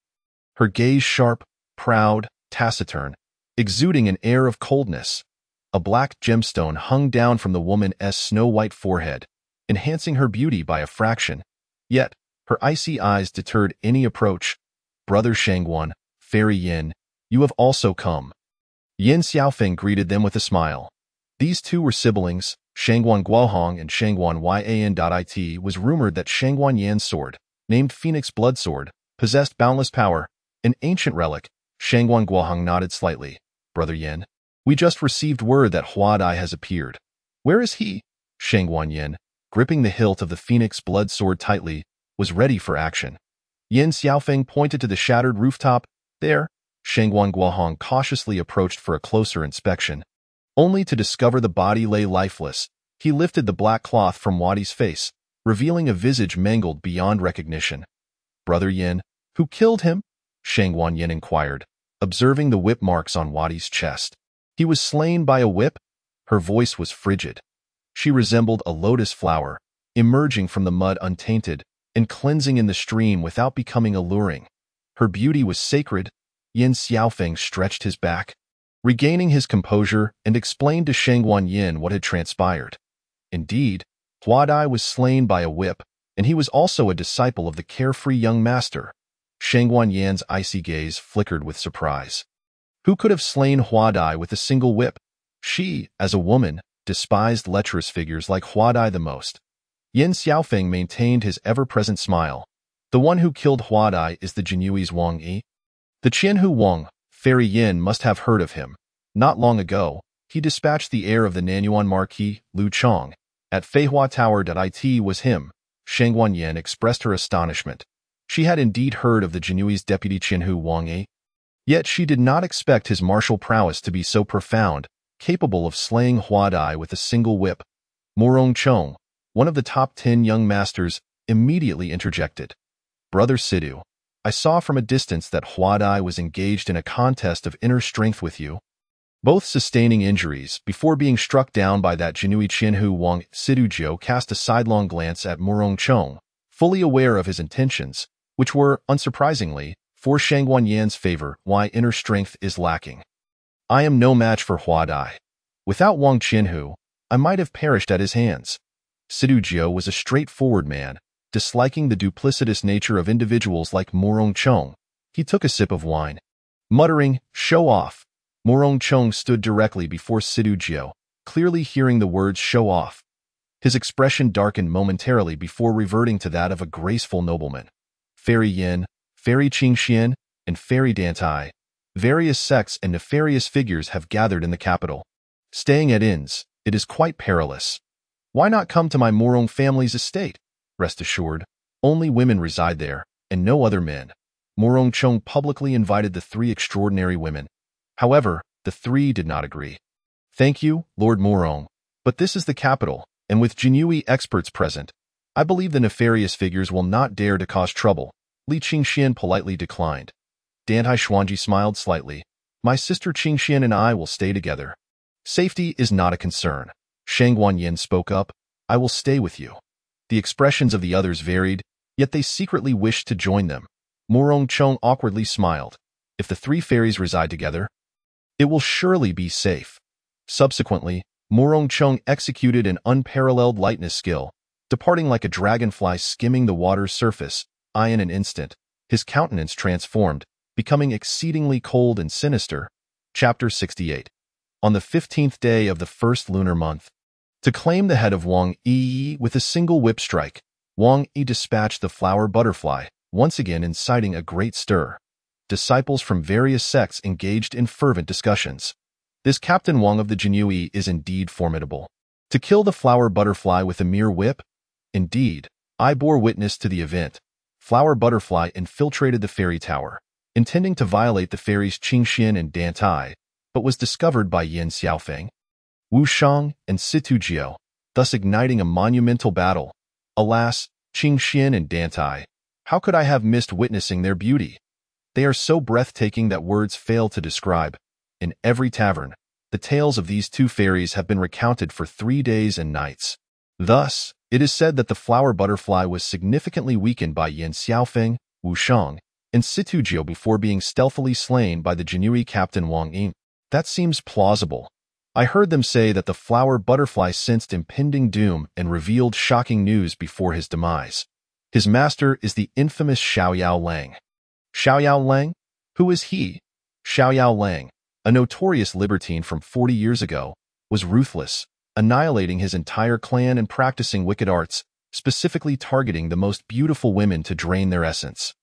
Her gaze sharp, proud, taciturn, exuding an air of coldness. A black gemstone hung down from the woman's snow-white forehead, enhancing her beauty by a fraction. Yet, her icy eyes deterred any approach. "Brother Shangguan, Fairy Yin, you have also come." Yin Xiaofeng greeted them with a smile. These two were siblings, Shangguan Guohong and Shangguan Yan. It was rumored that Shangguan Yan's sword, named Phoenix Blood Sword, possessed boundless power, an ancient relic. Shangguan Guohong nodded slightly. "Brother Yin, we just received word that Hua Dai has appeared." "Where is he?" Shangguan Yin, gripping the hilt of the Phoenix Blood Sword tightly, was ready for action. Yin Xiaofeng pointed to the shattered rooftop. "There." Shangguan Guohong cautiously approached for a closer inspection. Only to discover the body lay lifeless. He lifted the black cloth from Wadi's face, revealing a visage mangled beyond recognition. "Brother Yin, who killed him?" Shangguan Yin inquired, observing the whip marks on Wadi's chest. "He was slain by a whip?" Her voice was frigid. She resembled a lotus flower, emerging from the mud untainted and cleansing in the stream without becoming alluring. Her beauty was sacred. Yin Xiaofeng stretched his back. regaining his composure and explained to Shang Wanyin what had transpired. Indeed, Huadai was slain by a whip, and he was also a disciple of the carefree young master. Shang Wanyan's icy gaze flickered with surprise. Who could have slain Huadai with a single whip? She, as a woman, despised lecherous figures like Huadai the most. Yin Xiaofeng maintained his ever-present smile. The one who killed Huadai is the Jinyui's Wang Yi. The Qianhu Wang, Fairy Yin, must have heard of him. Not long ago, he dispatched the heir of the Nanyuan Marquis, Lu Chong, at Feihua Tower. It was him. Shang Wanyin expressed her astonishment. She had indeed heard of the Jinyui's deputy Qianhu Wang Yi. Yet she did not expect his martial prowess to be so profound, capable of slaying Huadai with a single whip. Morong Chong, one of the top 10 young masters, immediately interjected. Brother Sidhu, I saw from a distance that Huadai was engaged in a contest of inner strength with you, both sustaining injuries before being struck down by that Jinyui Qianhu Wang. Sidhu Jiu cast a sidelong glance at Morong Chong, fully aware of his intentions, which were, unsurprisingly, for Shang Wanyan's favor. Why inner strength is lacking. I am no match for Huadai. Without Wang Qianhu, I might have perished at his hands. Sidhu Jiu was a straightforward man, disliking the duplicitous nature of individuals like Morong Chong. He took a sip of wine. Muttering, "Show off." Morong Chong stood directly before Sidhu Jiu, clearly hearing the words "show off." His expression darkened momentarily before reverting to that of a graceful nobleman. Fairy Yin, Fairy Qingxian, and Fairy Dantai, various sects and nefarious figures have gathered in the capital. Staying at inns, it is quite perilous. Why not come to my Morong family's estate? Rest assured, only women reside there, and no other men. Morong Chong publicly invited the 3 extraordinary women. However, the 3 did not agree. Thank you, Lord Morong, but this is the capital, and with Jinyui experts present, I believe the nefarious figures will not dare to cause trouble. Li Qingxian politely declined. Dantai Xuanji smiled slightly. My sister Qingxian and I will stay together. Safety is not a concern. Shang Wanyin spoke up. I will stay with you. The expressions of the others varied, yet they secretly wished to join them. Morong Chong awkwardly smiled. If the 3 fairies reside together, it will surely be safe. Subsequently, Morong Chong executed an unparalleled lightness skill, departing like a dragonfly skimming the water's surface. In an instant, his countenance transformed, becoming exceedingly cold and sinister. Chapter 68. On the 15th day of the first lunar month, to claim the head of Wang Yi with a single whip strike, Wang Yi dispatched the flower butterfly, once again inciting a great stir. Disciples from various sects engaged in fervent discussions. This Captain Wang of the Jinyui is indeed formidable. To kill the flower butterfly with a mere whip? Indeed, I bore witness to the event. Flower butterfly infiltrated the fairy tower, intending to violate the fairies Qingxian and Dantai, but was discovered by Yin Xiaofeng, Wu Shang, and Sidhu Jiu, thus igniting a monumental battle. Alas, Qingxian and Dantai, how could I have missed witnessing their beauty? They are so breathtaking that words fail to describe. In every tavern, the tales of these 2 fairies have been recounted for 3 days and nights. Thus, it is said that the flower butterfly was significantly weakened by Yin Xiaofeng, Wu Shang, and Sidhu Jiu before being stealthily slain by the Jinyui Captain Wang Yi. That seems plausible. I heard them say that the flower butterfly sensed impending doom and revealed shocking news before his demise. His master is the infamous Xiaoyao Lang. Xiaoyao Lang? Who is he? Xiaoyao Lang, a notorious libertine from 40 years ago, was ruthless, annihilating his entire clan and practicing wicked arts, specifically targeting the most beautiful women to drain their essence.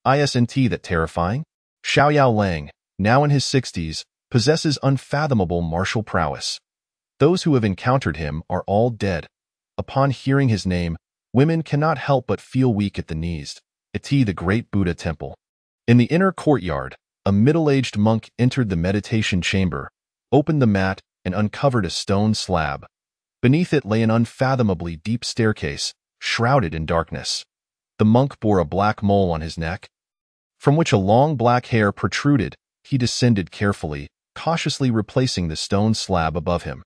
Isn't that terrifying? Xiaoyao Lang, now in his 60s, possesses unfathomable martial prowess. Those who have encountered him are all dead. Upon hearing his name, women cannot help but feel weak at the knees. The great Buddha temple. In the inner courtyard, a middle-aged monk entered the meditation chamber, opened the mat, and uncovered a stone slab. Beneath it lay an unfathomably deep staircase, shrouded in darkness. The monk bore a black mole on his neck, from which a long black hair protruded. He descended carefully, cautiously replacing the stone slab above him.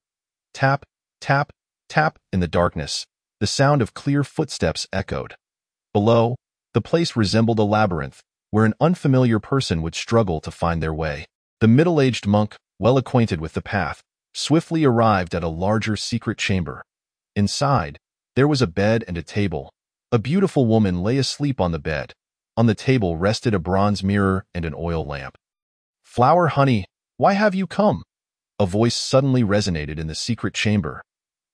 Tap, tap, tap in the darkness. The sound of clear footsteps echoed. Below, the place resembled a labyrinth, where an unfamiliar person would struggle to find their way. The middle-aged monk well acquainted with the path, swiftly arrived at a larger secret chamber. Inside, there was a bed and a table. A beautiful woman lay asleep on the bed. On the table rested a bronze mirror and an oil lamp. "Flower honey, why have you come?" A voice suddenly resonated in the secret chamber.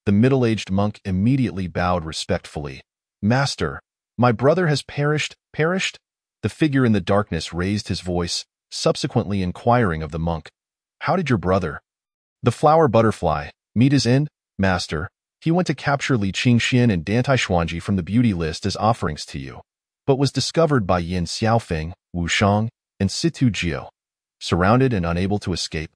The middle-aged monk immediately bowed respectfully. "Master, my brother has perished." "Perished?" The figure in the darkness raised his voice, subsequently inquiring of the monk, "How did your brother?" "The flower butterfly. Meet his end, master. He went to capture Li Qingxian and Dantai Xuanji from the beauty list as offerings to you, but was discovered by Yin Xiaofeng, Wu Shang, and Situ Jiao. Surrounded and unable to escape,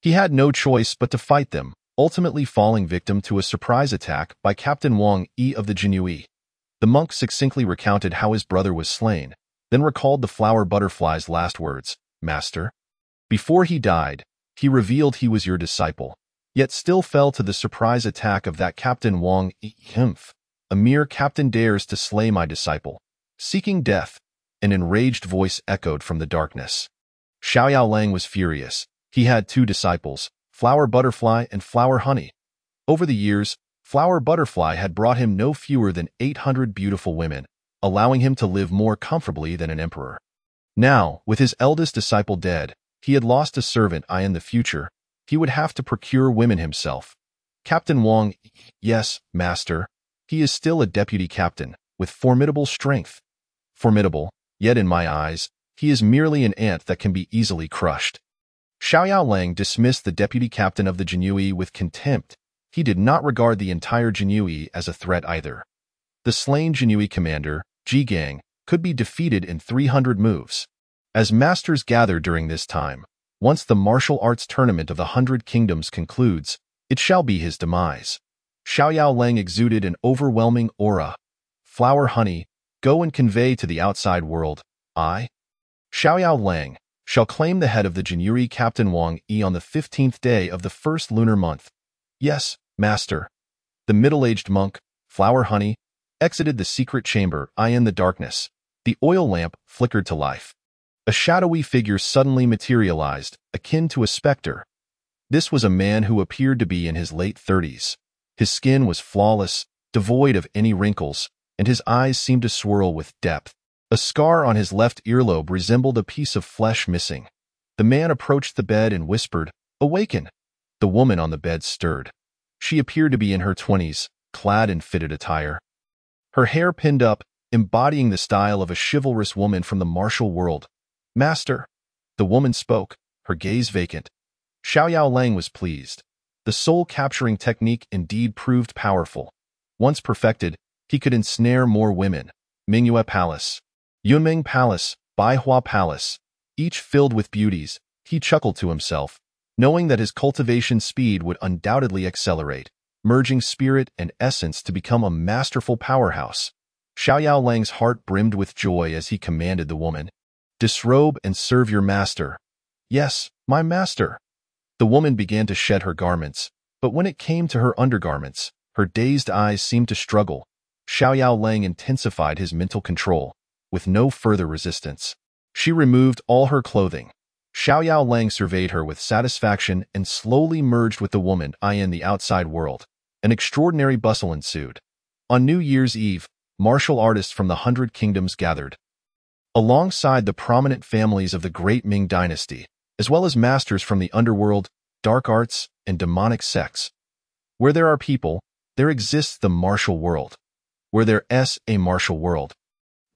he had no choice but to fight them, ultimately falling victim to a surprise attack by Captain Wang Yi of the Jinyue." The monk succinctly recounted how his brother was slain, then recalled the flower butterfly's last words, "Master." Before he died, he revealed he was your disciple, yet still fell to the surprise attack of that Captain Wang Yi. "Humph, a mere captain dares to slay my disciple, seeking death," an enraged voice echoed from the darkness. Xiaoyao Lang was furious. He had two disciples, Flower Butterfly and Flower Honey. Over the years, Flower Butterfly had brought him no fewer than 800 beautiful women, allowing him to live more comfortably than an emperor. Now, with his eldest disciple dead, he had lost a servant. In the future, he would have to procure women himself. Captain Wang, yes, master. He is still a deputy captain, with formidable strength. Formidable, yet in my eyes, he is merely an ant that can be easily crushed. Xiaoyao Lang dismissed the deputy captain of the Jinyue with contempt. He did not regard the entire Jinyue as a threat either. The slain Jinyue commander, Ji Gang, could be defeated in 300 moves. As masters gather during this time, once the martial arts tournament of the 100 Kingdoms concludes, it shall be his demise. Xiaoyao Lang exuded an overwhelming aura. "Flower honey, go and convey to the outside world, I, Xiaoyao Lang, shall claim the head of the Jinyue Captain Wang Yi on the 15th day of the first lunar month." "Yes, master." The middle-aged monk, Flower Honey, exited the secret chamber. In the darkness, the oil lamp flickered to life. A shadowy figure suddenly materialized, akin to a specter. This was a man who appeared to be in his late 30s. His skin was flawless, devoid of any wrinkles, and his eyes seemed to swirl with depth. A scar on his left earlobe resembled a piece of flesh missing. The man approached the bed and whispered, "Awaken." The woman on the bed stirred. She appeared to be in her 20s, clad in fitted attire. Her hair pinned up, embodying the style of a chivalrous woman from the martial world. "Master." The woman spoke, her gaze vacant. Xiaoyao Lang was pleased. The soul-capturing technique indeed proved powerful. Once perfected, he could ensnare more women. Mingyue Palace, Yunming Palace, Baihua Palace, each filled with beauties. He chuckled to himself, knowing that his cultivation speed would undoubtedly accelerate, merging spirit and essence to become a masterful powerhouse. Xiaoyao Lang's heart brimmed with joy as he commanded the woman, "Disrobe and serve your master." "Yes, my master." The woman began to shed her garments, but when it came to her undergarments, her dazed eyes seemed to struggle. Xiaoyao Lang intensified his mental control. With no further resistance, she removed all her clothing. Xiaoyao Lang surveyed her with satisfaction and slowly merged with the woman in the outside world. An extraordinary bustle ensued. On New Year's Eve, martial artists from the 100 Kingdoms gathered. Alongside the prominent families of the Great Ming Dynasty, as well as masters from the underworld, dark arts, and demonic sects. Where there are people, there exists the martial world. Where there is a martial world,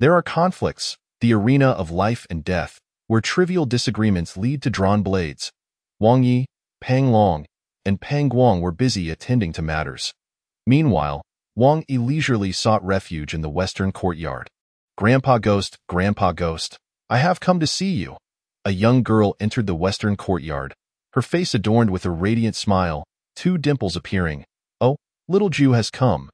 there are conflicts, the arena of life and death, where trivial disagreements lead to drawn blades. Wang Yi, Pang Long, and Pang Guang were busy attending to matters. Meanwhile, Wang Yi leisurely sought refuge in the western courtyard. Grandpa Ghost, I have come to see you." A young girl entered the western courtyard, her face adorned with a radiant smile, two dimples appearing. "Oh, little Jew has come.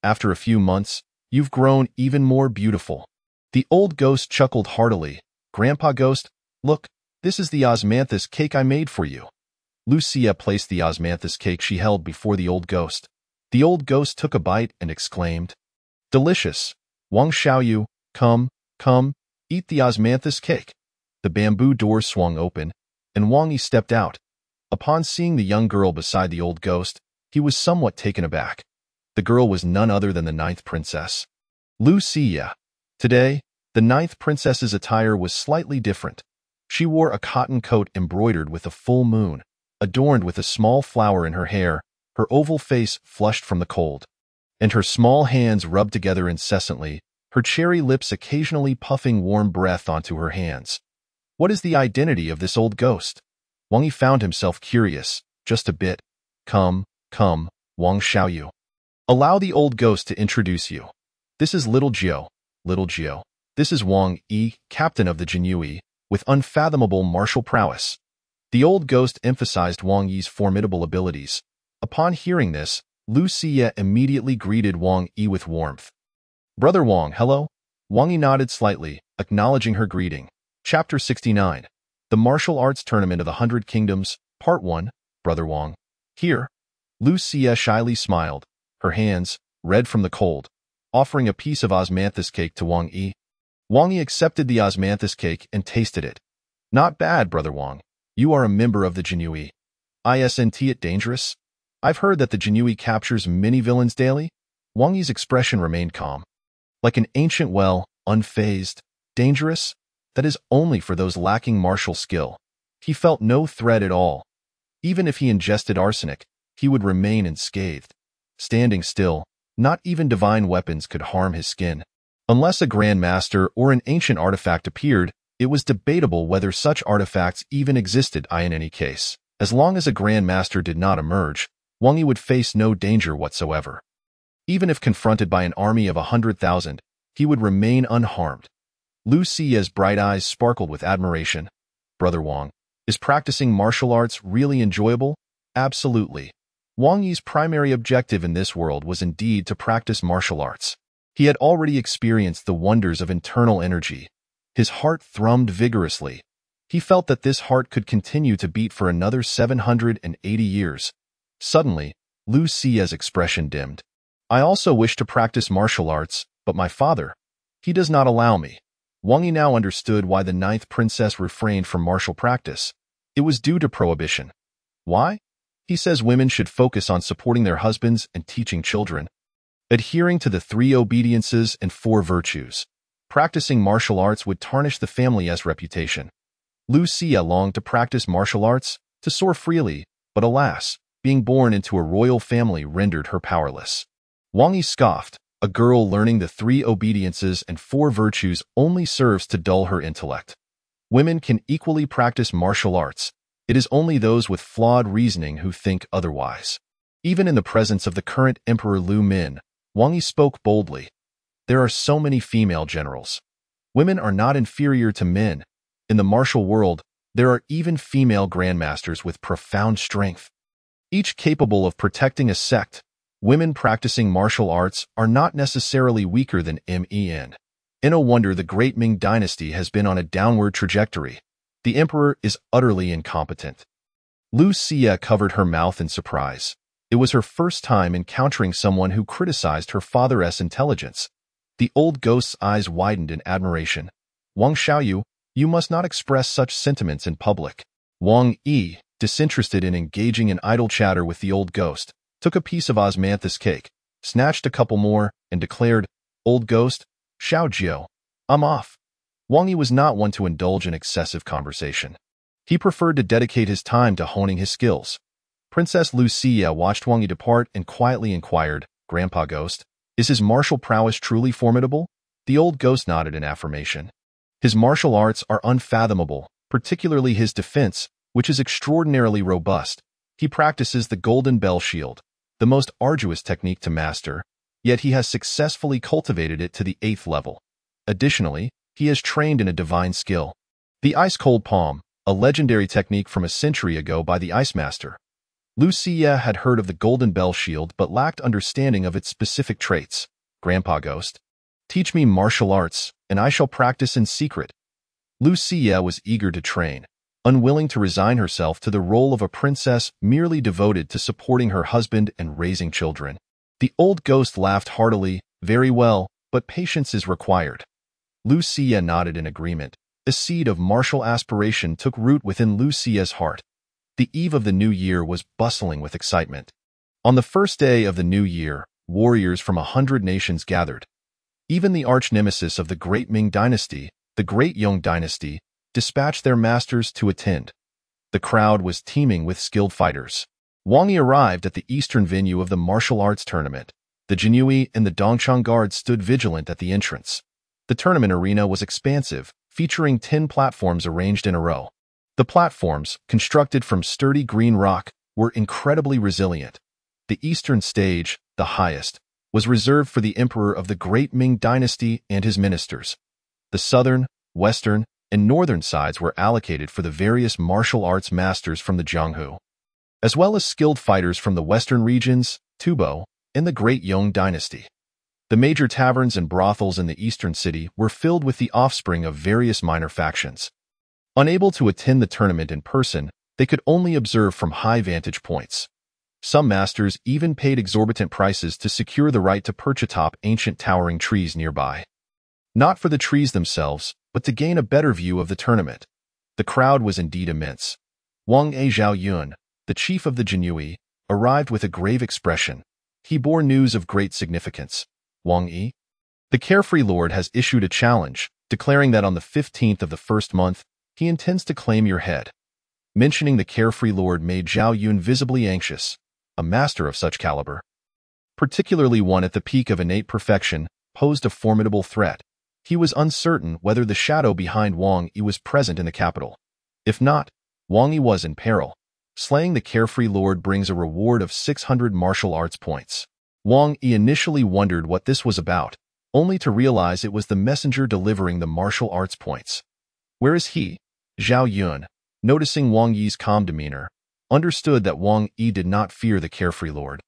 After a few months, you've grown even more beautiful." The old ghost chuckled heartily. "Grandpa Ghost, look, this is the osmanthus cake I made for you." Lucia placed the osmanthus cake she held before the old ghost. The old ghost took a bite and exclaimed, "Delicious. Wang Xiaoyu, come, eat the osmanthus cake." The bamboo door swung open, and Wang Yi stepped out. Upon seeing the young girl beside the old ghost, he was somewhat taken aback. The girl was none other than the ninth princess, Lucia. Today, the ninth princess's attire was slightly different. She wore a cotton coat embroidered with a full moon, adorned with a small flower in her hair, her oval face flushed from the cold, and her small hands rubbed together incessantly, her cherry lips occasionally puffing warm breath onto her hands. What is the identity of this old ghost? Wang Yi found himself curious, just a bit. Come, Wang Xiaoyu. Allow the old ghost to introduce you. This is Little Jiu. This is Wang Yi, captain of the Jinyue, with unfathomable martial prowess. The old ghost emphasized Wang Yi's formidable abilities. Upon hearing this, Lucia immediately greeted Wang Yi with warmth. Brother Wang, hello? Wang Yi nodded slightly, acknowledging her greeting. Chapter 69. The Martial Arts Tournament of the 100 Kingdoms, Part 1, Brother Wang. Here. Lucia shyly smiled, her hands, red from the cold, offering a piece of osmanthus cake to Wang Yi. Wang Yi accepted the osmanthus cake and tasted it. Not bad, Brother Wang. You are a member of the Jinyue. Isn't it dangerous? I've heard that the Jinyue captures many villains daily. Wang Yi's expression remained calm. Like an ancient well, unfazed. Dangerous? That is only for those lacking martial skill. He felt no threat at all. Even if he ingested arsenic, he would remain unscathed. Standing still, not even divine weapons could harm his skin. Unless a Grand Master or an ancient artifact appeared, it was debatable whether such artifacts even existed. In any case, as long as a Grand Master did not emerge, Wang Yi would face no danger whatsoever. Even if confronted by an army of 100,000, he would remain unharmed. Lucia's bright eyes sparkled with admiration. Brother Wang, is practicing martial arts really enjoyable? Absolutely. Wang Yi's primary objective in this world was indeed to practice martial arts. He had already experienced the wonders of internal energy. His heart thrummed vigorously. He felt that this heart could continue to beat for another 780 years. Suddenly, Lucia's expression dimmed. I also wish to practice martial arts, but my father, he does not allow me. Wang Yi now understood why the ninth princess refrained from martial practice. It was due to prohibition. Why? He says women should focus on supporting their husbands and teaching children, adhering to the 3 obediences and 4 virtues. Practicing martial arts would tarnish the family's reputation. Lucia longed to practice martial arts, to soar freely, but alas, being born into a royal family rendered her powerless. Wang Yi scoffed. A girl learning the 3 obediences and 4 virtues only serves to dull her intellect. Women can equally practice martial arts. It is only those with flawed reasoning who think otherwise. Even in the presence of the current Emperor Lu Min, Wang Yi spoke boldly. There are so many female generals. Women are not inferior to men. In the martial world, there are even female grandmasters with profound strength, each capable of protecting a sect. Women practicing martial arts are not necessarily weaker than men. No wonder the great Ming dynasty has been on a downward trajectory. The emperor is utterly incompetent. Lucia covered her mouth in surprise. It was her first time encountering someone who criticized her father's intelligence. The old ghost's eyes widened in admiration. Wang Xiaoyu, you must not express such sentiments in public. Wang Yi, disinterested in engaging in idle chatter with the old ghost, took a piece of osmanthus cake, snatched a couple more, and declared, Old ghost, Xiao Jiu, I'm off. Wang Yi was not one to indulge in excessive conversation. He preferred to dedicate his time to honing his skills. Princess Lucia watched Wang Yi depart and quietly inquired, Grandpa Ghost, is his martial prowess truly formidable? The old ghost nodded in affirmation. His martial arts are unfathomable, particularly his defense, which is extraordinarily robust. He practices the Golden Bell Shield, the most arduous technique to master, yet he has successfully cultivated it to the 8th level. Additionally, he has trained in a divine skill, the Ice-Cold Palm, a legendary technique from a century ago by the Ice Master. Lucia had heard of the Golden Bell Shield but lacked understanding of its specific traits. Grandpa Ghost, teach me martial arts, and I shall practice in secret. Lucia was eager to train, unwilling to resign herself to the role of a princess merely devoted to supporting her husband and raising children. The old ghost laughed heartily. Very well, but patience is required. Lucia nodded in agreement. A seed of martial aspiration took root within Lucia's heart. The eve of the new year was bustling with excitement. On the first day of the new year, warriors from 100 nations gathered. Even the arch-nemesis of the Great Ming Dynasty, the Great Yong Dynasty, dispatched their masters to attend. The crowd was teeming with skilled fighters. Wang Yi arrived at the eastern venue of the martial arts tournament. The Jinyue and the Dongchang guards stood vigilant at the entrance. The tournament arena was expansive, featuring 10 platforms arranged in a row. The platforms, constructed from sturdy green rock, were incredibly resilient. The eastern stage, the highest, was reserved for the emperor of the Great Ming Dynasty and his ministers. The southern, western, and northern sides were allocated for the various martial arts masters from the Jianghu, as well as skilled fighters from the western regions, Tubo, and the Great Yong Dynasty. The major taverns and brothels in the eastern city were filled with the offspring of various minor factions. Unable to attend the tournament in person, they could only observe from high vantage points. Some masters even paid exorbitant prices to secure the right to perch atop ancient towering trees nearby. Not for the trees themselves, but to gain a better view of the tournament. The crowd was indeed immense. Wang A Zhaoyun, the chief of the Jinyue, arrived with a grave expression. He bore news of great significance. Wang Yi, the carefree lord, has issued a challenge, declaring that on the 15th of the first month, he intends to claim your head. Mentioning the carefree lord made Zhao Yun visibly anxious. A master of such caliber, particularly one at the peak of innate perfection, posed a formidable threat. He was uncertain whether the shadow behind Wang Yi was present in the capital. If not, Wang Yi was in peril. Slaying the carefree lord brings a reward of 600 martial arts points. Wang Yi initially wondered what this was about, only to realize it was the messenger delivering the martial arts points. Where is he? Zhao Yun, noticing Wang Yi's calm demeanor, understood that Wang Yi did not fear the carefree lord,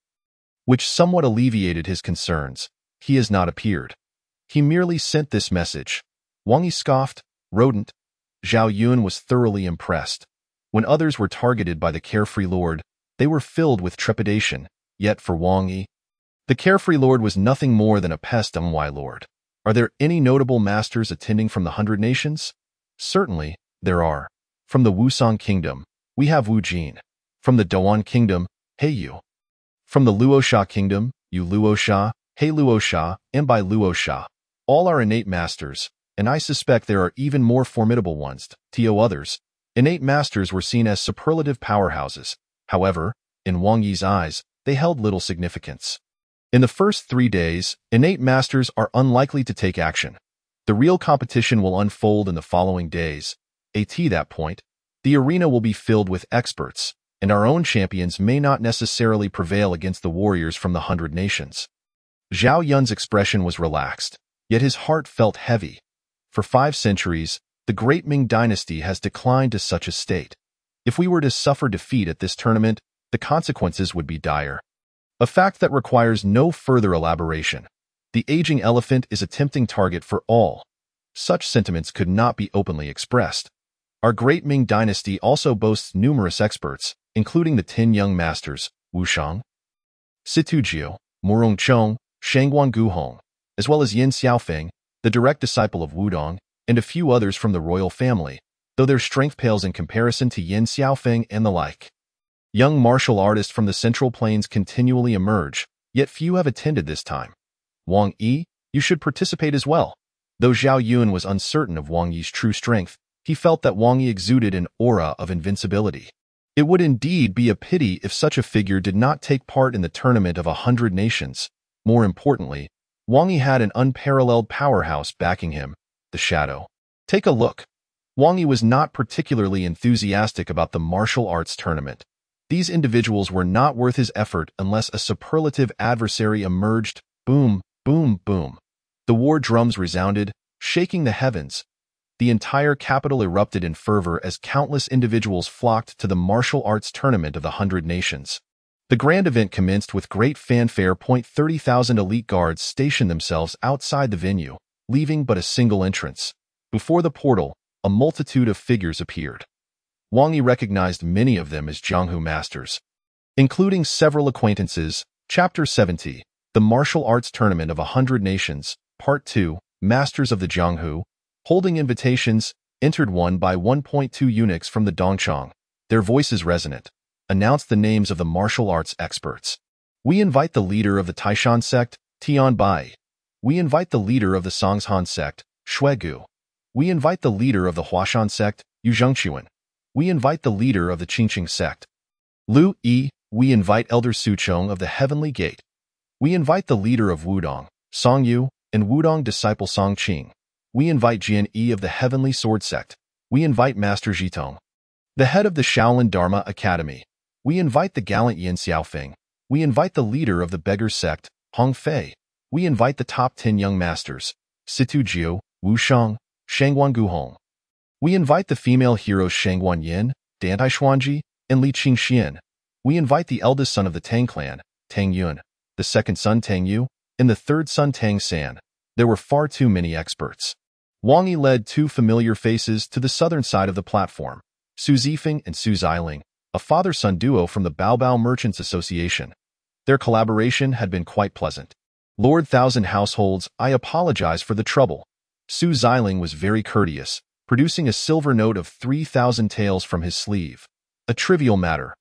which somewhat alleviated his concerns. He has not appeared. He merely sent this message. Wang Yi scoffed. Rodent. Zhao Yun was thoroughly impressed. When others were targeted by the carefree lord, they were filled with trepidation. Yet for Wang Yi, the carefree lord was nothing more than a pest. Lord, are there any notable masters attending from the 100 nations? Certainly, there are. From the Wusong Kingdom, we have Wu Jin. From the Doan Kingdom, He Yu. From the Luosha Kingdom, Yu Luosha, He Luosha, and Bai Luosha. All are innate masters, and I suspect there are even more formidable ones. To others, innate masters were seen as superlative powerhouses. However, in Wang Yi's eyes, they held little significance. In the first 3 days, innate masters are unlikely to take action. The real competition will unfold in the following days. At that point, the arena will be filled with experts, and our own champions may not necessarily prevail against the warriors from the 100 nations. Zhao Yun's expression was relaxed, yet his heart felt heavy. For 5 centuries, the Great Ming Dynasty has declined to such a state. If we were to suffer defeat at this tournament, the consequences would be dire. A fact that requires no further elaboration. The aging elephant is a tempting target for all. Such sentiments could not be openly expressed. Our Great Ming Dynasty also boasts numerous experts, including the 10 young masters, Wu Shang, Situ Jiu, Murong Chong, Shangguan Guhong, as well as Yin Xiaofeng, the direct disciple of Wudong, and a few others from the royal family, though their strength pales in comparison to Yin Xiaofeng and the like. Young martial artists from the Central Plains continually emerge, yet few have attended this time. Wang Yi, you should participate as well. Though Zhao Yun was uncertain of Wang Yi's true strength, he felt that Wang Yi exuded an aura of invincibility. It would indeed be a pity if such a figure did not take part in the tournament of 100 nations. More importantly, Wang Yi had an unparalleled powerhouse backing him, the Shadow. Take a look. Wang Yi was not particularly enthusiastic about the martial arts tournament. These individuals were not worth his effort unless a superlative adversary emerged. Boom, boom, boom. The war drums resounded, shaking the heavens. The entire capital erupted in fervor as countless individuals flocked to the martial arts tournament of the 100 nations. The grand event commenced with great fanfare. 30,000 elite guards stationed themselves outside the venue, leaving but a single entrance. Before the portal, a multitude of figures appeared. Wang Yi recognized many of them as Jianghu masters, including several acquaintances. Chapter 70, The Martial Arts Tournament of 100 Nations, Part 2, Masters of the Jianghu, holding invitations, entered 1 by 1.2 eunuchs from the Dongchang, Their voices resonant, announce the names of the martial arts experts. We invite the leader of the Taishan sect, Tian Bai. We invite the leader of the Songshan sect, Shuegu. We invite the leader of the Huashan sect, Yu Zhengquan. We invite the leader of the Qingqing sect, Lu Yi. We invite Elder Suchong of the Heavenly Gate. We invite the leader of Wudong, Song Yu, and Wudong disciple Song Qing. We invite Jian Yi of the Heavenly Sword sect. We invite Master Zhitong, the head of the Shaolin Dharma Academy. We invite the gallant Yin Xiaofeng. We invite the leader of the Beggar sect, Hong Fei. We invite the top 10 young masters, Situ Jiu, Wu Shang, Shangguan Guhong. We invite the female heroes Shangguan Yin, Dantai Xuanji, and Li Qingxian. We invite the eldest son of the Tang clan, Tang Yun, the second son Tang Yu, and the third son Tang San. There were far too many experts. Wang Yi led two familiar faces to the southern side of the platform, Su Zifeng and Su Xiling, a father-son duo from the Baobao Merchants Association. Their collaboration had been quite pleasant. Lord Thousand Households, I apologize for the trouble. Su Xiling was very courteous, producing a silver note of 3,000 taels from his sleeve. A trivial matter.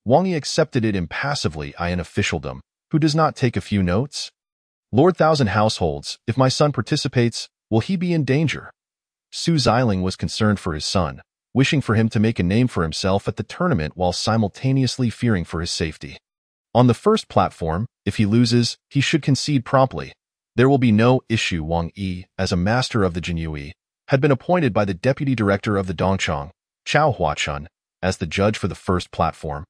Wang Yi accepted it impassively. I an officialdom, who does not take a few notes? Lord Thousand Households, if my son participates, will he be in danger? Su Xiling was concerned for his son, wishing for him to make a name for himself at the tournament while simultaneously fearing for his safety. On the first platform, if he loses, he should concede promptly. There will be no issue. Wang Yi, as a master of the Jinyue, had been appointed by the deputy director of the Dongchang, Chao Huachun, as the judge for the first platform.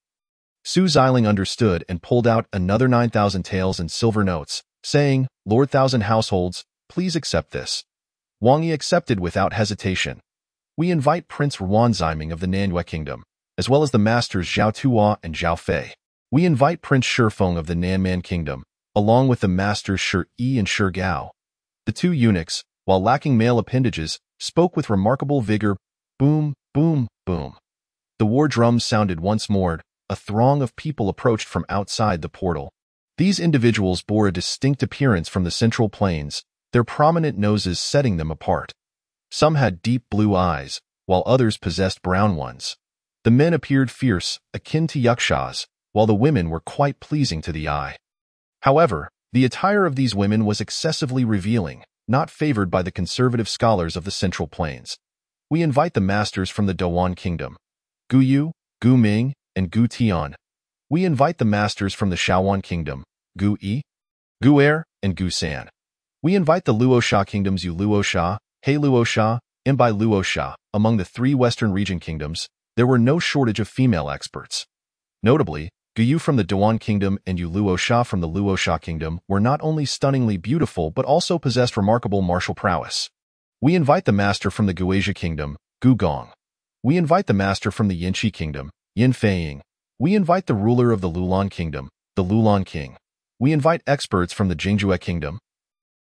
Su Xiling understood and pulled out another 9,000 taels in silver notes, saying, Lord Thousand Households, please accept this. Wang Yi accepted without hesitation. We invite Prince Wanziming of the Nanyue Kingdom, as well as the masters Zhao Tuo and Zhao Fei. We invite Prince Shifeng of the Nanman Kingdom, along with the masters Shi Yi and Shi Gao. The two eunuchs, while lacking male appendages, spoke with remarkable vigor. Boom, boom, boom. The war drums sounded once more. A throng of people approached from outside the portal. These individuals bore a distinct appearance from the Central Plains, their prominent noses setting them apart. Some had deep blue eyes, while others possessed brown ones. The men appeared fierce, akin to yakshas, while the women were quite pleasing to the eye. However, the attire of these women was excessively revealing, not favored by the conservative scholars of the Central Plains. We invite the masters from the Doan Kingdom, Gu Yu, Gu Ming, and Gu Tian. We invite the masters from the Shaoan Kingdom, Gu Yi, Gu Er, and Gu San. We invite the Luosha Kingdoms Yu Luosha, He Luosha, and Bai Luosha. Among the three Western region kingdoms, there were no shortage of female experts. Notably, Gu Yu from the Doan Kingdom and Yu Luosha from the Luosha Kingdom were not only stunningly beautiful but also possessed remarkable martial prowess. We invite the master from the Guasia Kingdom, Gu Gong. We invite the master from the Yinchi Kingdom, Yin Feiying. We invite the ruler of the Lulan Kingdom, the Lulan King. We invite experts from the Jingjue Kingdom,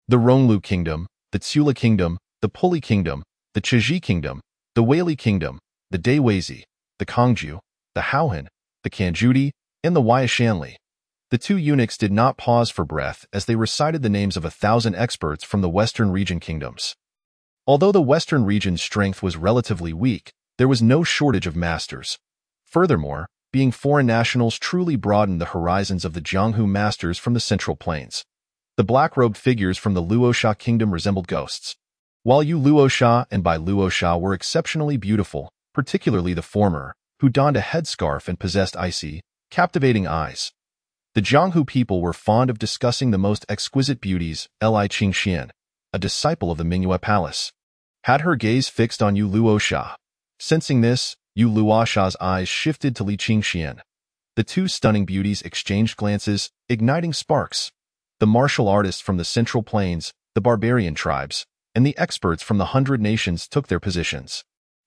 the Ronglu Kingdom, the Tsula Kingdom, the Puli Kingdom, the Chiji Kingdom, the Weili Kingdom, the Dewezi, the Kangju, the Haohan, the Kanjudi, and the Wyashanli. The two eunuchs did not pause for breath as they recited the names of 1,000 experts from the Western region kingdoms. Although the Western region's strength was relatively weak, there was no shortage of masters. Furthermore, being foreign nationals truly broadened the horizons of the Jianghu masters from the Central Plains. The black-robed figures from the Luosha kingdom resembled ghosts. While Yu Luosha and Bai Luosha were exceptionally beautiful, particularly the former, who donned a headscarf and possessed icy, captivating eyes. The Jianghu people were fond of discussing the most exquisite beauties. Li Qingxian, a disciple of the Mingyue Palace, had her gaze fixed on Yu Luosha. Sensing this, Yu Luosha's eyes shifted to Li Qingxian. The two stunning beauties exchanged glances, igniting sparks. The martial artists from the Central Plains, the barbarian tribes, and the experts from the 100 nations took their positions.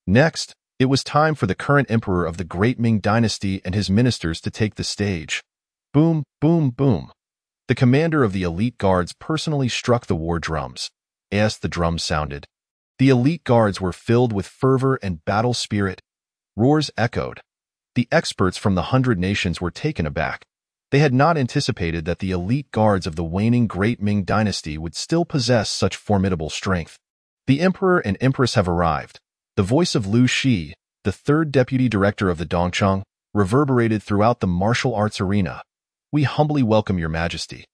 Next, it was time for the current emperor of the Great Ming Dynasty and his ministers to take the stage. Boom, boom, boom. The commander of the elite guards personally struck the war drums. As the drums sounded, the elite guards were filled with fervor and battle spirit. Roars echoed. The experts from the 100 nations were taken aback. They had not anticipated that the elite guards of the waning Great Ming Dynasty would still possess such formidable strength. The emperor and empress have arrived. The voice of Lu Shi, the third deputy director of the Dongchang, reverberated throughout the martial arts arena. "We humbly welcome your majesty.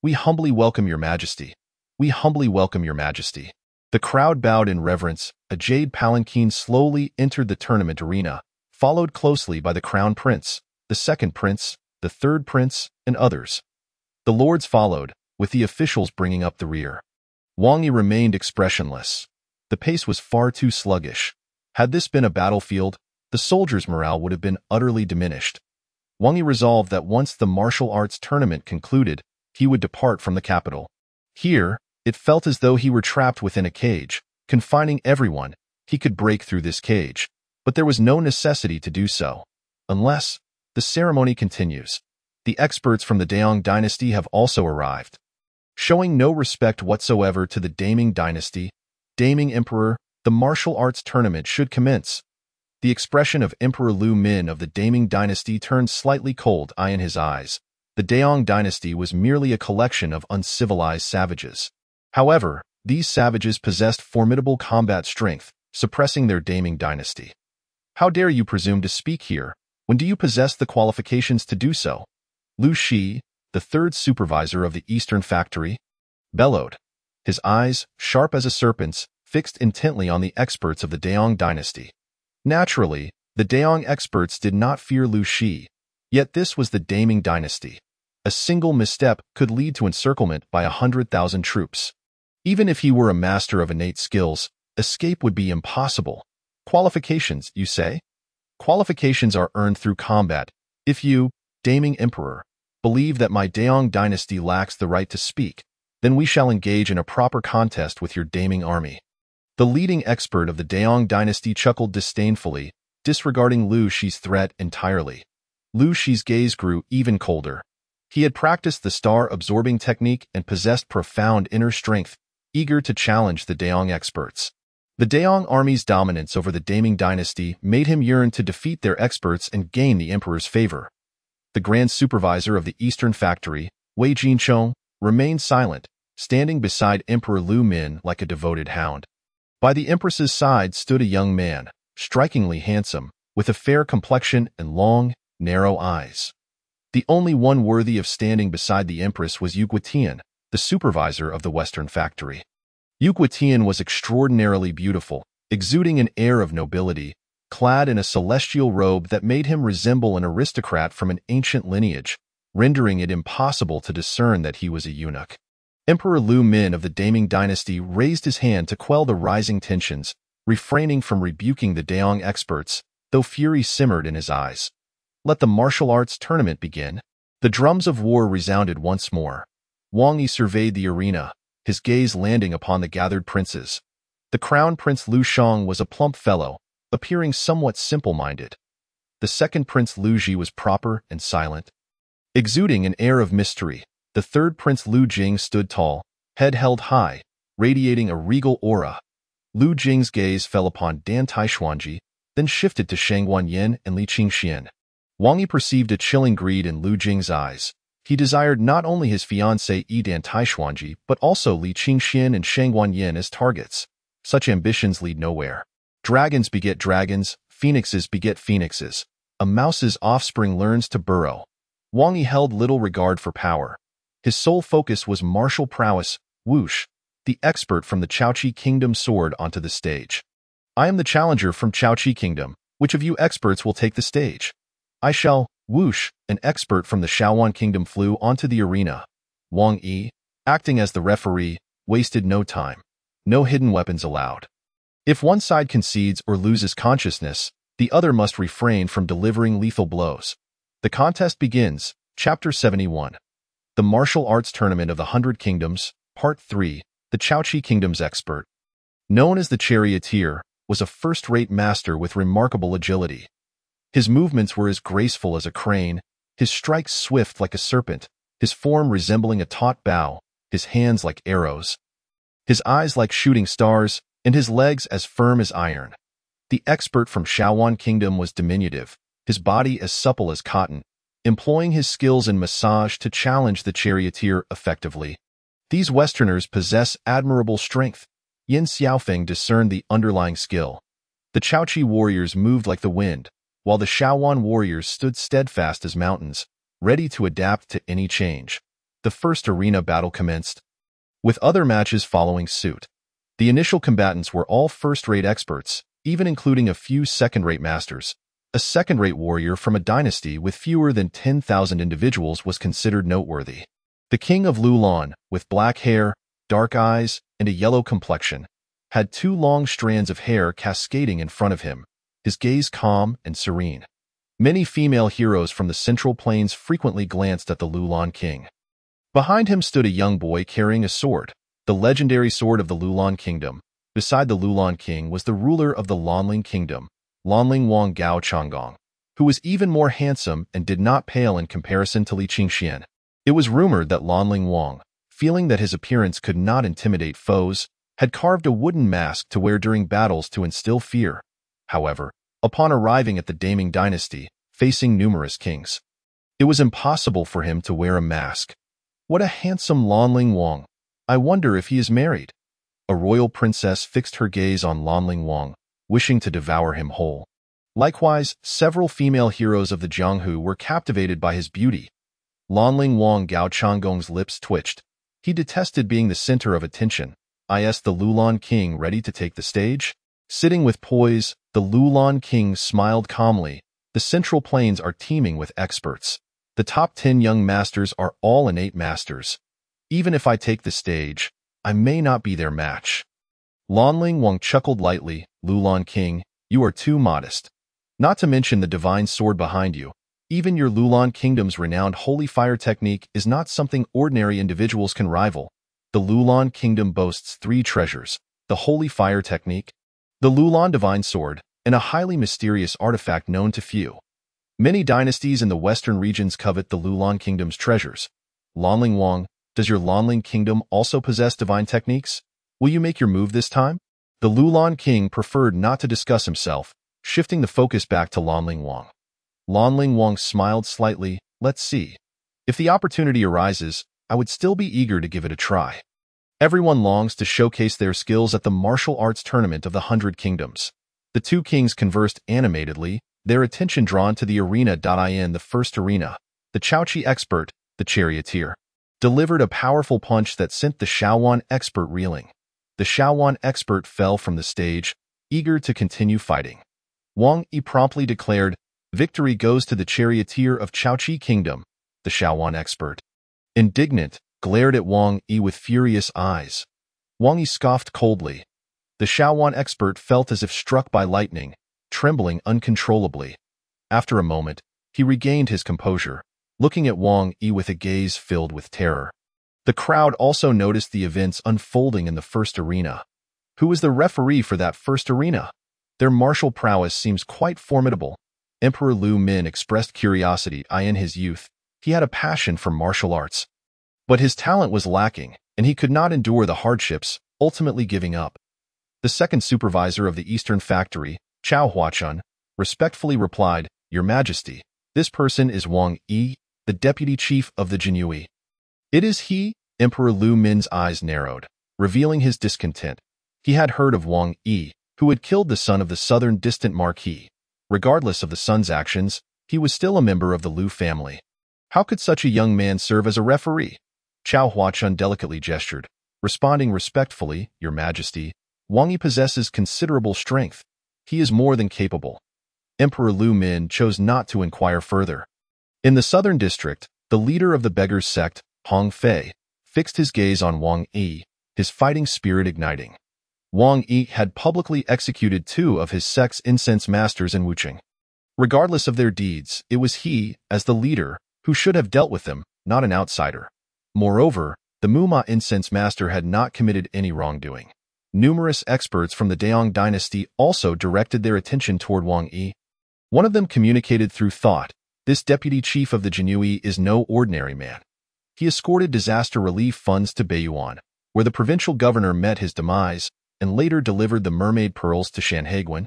We humbly welcome your majesty. We humbly welcome your majesty." The crowd bowed in reverence. A jade palanquin slowly entered the tournament arena, followed closely by the crown prince, the second prince, the third prince, and others. The lords followed, with the officials bringing up the rear. Wang Yi remained expressionless. The pace was far too sluggish. Had this been a battlefield, the soldiers' morale would have been utterly diminished. Wang Yi resolved that once the martial arts tournament concluded, he would depart from the capital. Here, it felt as though he were trapped within a cage, confining everyone. He could break through this cage, but there was no necessity to do so. Unless, the ceremony continues. The experts from the Daong dynasty have also arrived. Showing no respect whatsoever to the Daming dynasty, Daming Emperor, the martial arts tournament should commence. The expression of Emperor Lu Min of the Daming dynasty turned slightly cold in his eyes. The Daong dynasty was merely a collection of uncivilized savages. However, these savages possessed formidable combat strength, suppressing their Daming dynasty. "How dare you presume to speak here? When do you possess the qualifications to do so?" Lu Shi, the third supervisor of the Eastern Factory, bellowed. His eyes, sharp as a serpent's, fixed intently on the experts of the Daong dynasty. Naturally, the Daong experts did not fear Lu Shi, yet this was the Daming dynasty. A single misstep could lead to encirclement by 100,000 troops. Even if he were a master of innate skills, escape would be impossible. Qualifications, you say? Qualifications are earned through combat. If you, Daming Emperor, believe that my Daong dynasty lacks the right to speak, then we shall engage in a proper contest with your Daming army. The leading expert of the Daong dynasty chuckled disdainfully, disregarding Lu Shi's threat entirely. Lu Shi's gaze grew even colder. He had practiced the star-absorbing technique and possessed profound inner strength, eager to challenge the Daong experts. The Daong army's dominance over the Daming dynasty made him yearn to defeat their experts and gain the emperor's favor. The grand supervisor of the Eastern Factory, Wei Jinchong, remained silent, standing beside Emperor Lu Min like a devoted hound. By the empress's side stood a young man, strikingly handsome, with a fair complexion and long, narrow eyes. The only one worthy of standing beside the empress was Yu Guotian, the supervisor of the Western Factory. Yu Guotian was extraordinarily beautiful, exuding an air of nobility, clad in a celestial robe that made him resemble an aristocrat from an ancient lineage, rendering it impossible to discern that he was a eunuch. Emperor Lu Min of the Daming dynasty raised his hand to quell the rising tensions, refraining from rebuking the Daong experts, though fury simmered in his eyes. Let the martial arts tournament begin. The drums of war resounded once more. Wang Yi surveyed the arena, his gaze landing upon the gathered princes. The crown prince Lu Shang was a plump fellow, appearing somewhat simple-minded. The second prince Lu Ji was proper and silent, exuding an air of mystery. The third prince Lu Jing stood tall, head held high, radiating a regal aura. Lu Jing's gaze fell upon Dan Taishuanji, then shifted to Shang Wanyan and Li Qingxian. Wang Yi perceived a chilling greed in Lu Jing's eyes. He desired not only his fiancée Dan Taishuanji, but also Li Qingxian and Shang Wanyan as targets. Such ambitions lead nowhere. Dragons beget dragons, phoenixes beget phoenixes. A mouse's offspring learns to burrow. Wang Yi held little regard for power. His sole focus was martial prowess. Whoosh, the expert from the Chaoqi Kingdom soared onto the stage. "I am the challenger from Chaoqi Kingdom. Which of you experts will take the stage?" "I shall." Whoosh, an expert from the Shaowan Kingdom flew onto the arena. Wang Yi, acting as the referee, wasted no time. No hidden weapons allowed. If one side concedes or loses consciousness, the other must refrain from delivering lethal blows. The contest begins. Chapter 71. The Martial Arts Tournament of the 100 Kingdoms, Part 3, the Chaoqi Kingdom's expert. Known as the Charioteer, was a first-rate master with remarkable agility. His movements were as graceful as a crane, his strikes swift like a serpent, his form resembling a taut bow, his hands like arrows, his eyes like shooting stars, and his legs as firm as iron. The expert from Shaowan Kingdom was diminutive, his body as supple as cotton, employing his skills in massage to challenge the charioteer effectively. These Westerners possess admirable strength. Yin Xiaofeng discerned the underlying skill. The Chaoqi warriors moved like the wind, while the Shaowan warriors stood steadfast as mountains, ready to adapt to any change. The first arena battle commenced, with other matches following suit. The initial combatants were all first-rate experts, even including a few second-rate masters. A second-rate warrior from a dynasty with fewer than 10,000 individuals was considered noteworthy. The king of Lulan, with black hair, dark eyes, and a yellow complexion, had 2 long strands of hair cascading in front of him, his gaze calm and serene. Many female heroes from the Central Plains frequently glanced at the Lulan king. Behind him stood a young boy carrying a sword, the legendary sword of the Lulan kingdom. Beside the Lulan king was the ruler of the Lanling kingdom, Lanling Wang Gao Changgong, who was even more handsome and did not pale in comparison to Li Qingxian. It was rumored that Lanling Wang, feeling that his appearance could not intimidate foes, had carved a wooden mask to wear during battles to instill fear. However, upon arriving at the Daming dynasty, facing numerous kings, it was impossible for him to wear a mask. What a handsome Lanling Wang! I wonder if he is married. A royal princess fixed her gaze on Lanling Wang, wishing to devour him whole. Likewise, several female heroes of the Jianghu were captivated by his beauty. Lanling Wang Gao Changgong's lips twitched. He detested being the center of attention. Is the Lulan king ready to take the stage? Sitting with poise, the Lulan king smiled calmly. The Central Plains are teeming with experts. The top 10 young masters are all innate masters. Even if I take the stage, I may not be their match. Lanling Wang chuckled lightly. Lulan king, you are too modest. Not to mention the divine sword behind you. Even your Lulan kingdom's renowned holy fire technique is not something ordinary individuals can rival. The Lulan kingdom boasts 3 treasures: the holy fire technique, the Lulan divine sword, and a highly mysterious artifact known to few. Many dynasties in the western regions covet the Lulan kingdom's treasures. Lanling Wang, does your Lanling kingdom also possess divine techniques? Will you make your move this time? The Lulan king preferred not to discuss himself, shifting the focus back to Lanling Wang. Lanling Wang smiled slightly. Let's see. If the opportunity arises, I would still be eager to give it a try. Everyone longs to showcase their skills at the martial arts tournament of the 100 Kingdoms. The 2 kings conversed animatedly, their attention drawn to the arena. In the first arena, the Chaoqi expert, the charioteer, delivered a powerful punch that sent the Shaowan expert reeling. The Shaowan expert fell from the stage, eager to continue fighting. Wang Yi promptly declared, "Victory goes to the charioteer of Chaoqi Kingdom." The Shaowan expert, indignant, glared at Wang Yi with furious eyes. Wang Yi scoffed coldly. The Shaowan expert felt as if struck by lightning, trembling uncontrollably. After a moment, he regained his composure, looking at Wang Yi with a gaze filled with terror. The crowd also noticed the events unfolding in the first arena. Who was the referee for that first arena? Their martial prowess seems quite formidable. Emperor Lu Min expressed curiosity. In his youth, he had a passion for martial arts. But his talent was lacking, and he could not endure the hardships, ultimately giving up. The second supervisor of the Eastern Factory, Chao Huachun, respectfully replied, "Your Majesty, this person is Wang Yi, the deputy chief of the Jinyue." "It is he?" Emperor Lu Min's eyes narrowed, revealing his discontent. He had heard of Wang Yi, who had killed the son of the southern distant marquis. Regardless of the son's actions, he was still a member of the Lu family. How could such a young man serve as a referee? Chao Huachun delicately gestured, responding respectfully, "Your Majesty, Wang Yi possesses considerable strength. He is more than capable." Emperor Lu Min chose not to inquire further. In the southern district, the leader of the beggars' sect, Hong Fei, fixed his gaze on Wang Yi, his fighting spirit igniting. Wang Yi had publicly executed 2 of his sect's incense masters in Wucheng. Regardless of their deeds, it was he, as the leader, who should have dealt with them, not an outsider. Moreover, the Muma incense master had not committed any wrongdoing. Numerous experts from the Daong dynasty also directed their attention toward Wang Yi. One of them communicated through thought, "This deputy chief of the Jinyue is no ordinary man." He escorted disaster relief funds to Beiyuan, where the provincial governor met his demise, and later delivered the mermaid pearls to Shanhaiguan.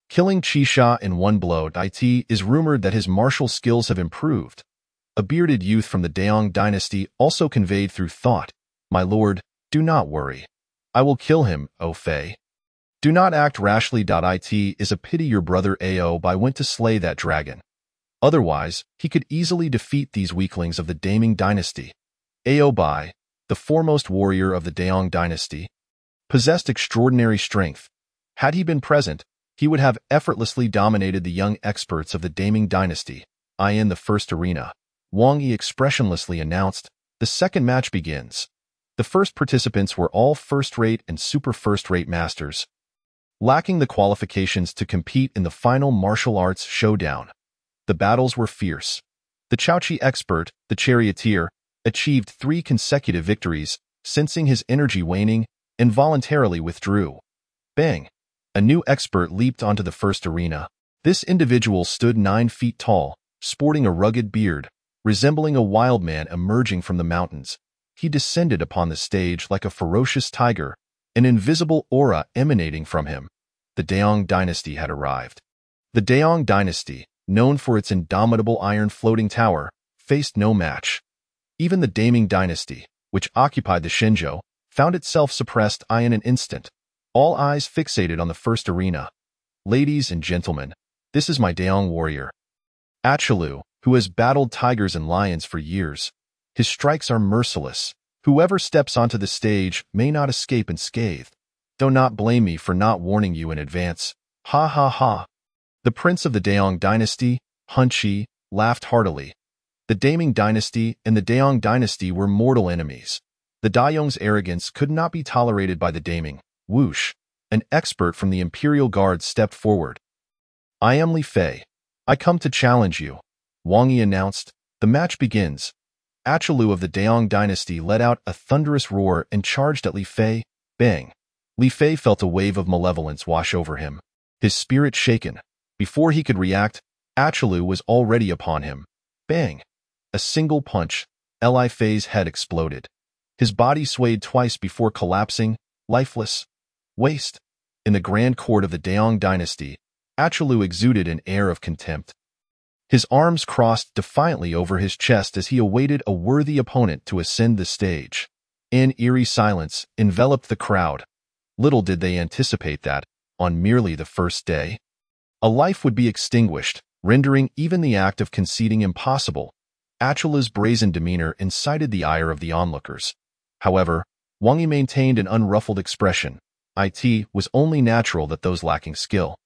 Killing Qisha in one blow. It is rumored that his martial skills have improved. A bearded youth from the Daong dynasty also conveyed through thought, "My lord, do not worry. I will kill him, O Fei." Do not act rashly. It is a pity your brother Aobai went to slay that dragon. Otherwise, he could easily defeat these weaklings of the Daming dynasty. Aobai, the foremost warrior of the Daong dynasty, possessed extraordinary strength. Had he been present, he would have effortlessly dominated the young experts of the Daming dynasty. In the first arena, Wang Yi expressionlessly announced, the second match begins. The first participants were all first-rate and super first-rate masters, lacking the qualifications to compete in the final martial arts showdown. The battles were fierce. The Chaoqi expert, the charioteer, achieved 3 consecutive victories, sensing his energy waning, involuntarily withdrew. Bang! A new expert leaped onto the first arena. This individual stood 9 feet tall, sporting a rugged beard, resembling a wild man emerging from the mountains. He descended upon the stage like a ferocious tiger, an invisible aura emanating from him. The Daong dynasty had arrived. The Daong dynasty, known for its indomitable iron floating tower, faced no match. Even the Daming dynasty, which occupied the Shenzhou, found itself suppressed in an instant. All eyes fixated on the first arena. Ladies and gentlemen, this is my Daong warrior, Achalu, who has battled tigers and lions for years. His strikes are merciless. Whoever steps onto the stage may not escape unscathed. Do not blame me for not warning you in advance. Ha ha ha. The prince of the Daong dynasty, Hun Chi, laughed heartily. The Daming dynasty and the Daong dynasty were mortal enemies. The Daong's arrogance could not be tolerated by the Daming. Whoosh! An expert from the Imperial Guard stepped forward. I am Li Fei. I come to challenge you, Wang Yi announced. The match begins. Achalu of the Daong dynasty let out a thunderous roar and charged at Li Fei. Bang! Li Fei felt a wave of malevolence wash over him, his spirit shaken. Before he could react, Achalu was already upon him. Bang! A single punch. Li Fei's head exploded. His body swayed twice before collapsing, lifeless. Waste. In the grand court of the Daong dynasty, Achalu exuded an air of contempt. His arms crossed defiantly over his chest as he awaited a worthy opponent to ascend the stage. An eerie silence enveloped the crowd. Little did they anticipate that, on merely the first day, a life would be extinguished, rendering even the act of conceding impossible. Achalu's brazen demeanor incited the ire of the onlookers. However, Wang Yi maintained an unruffled expression. It was only natural that those lacking skill,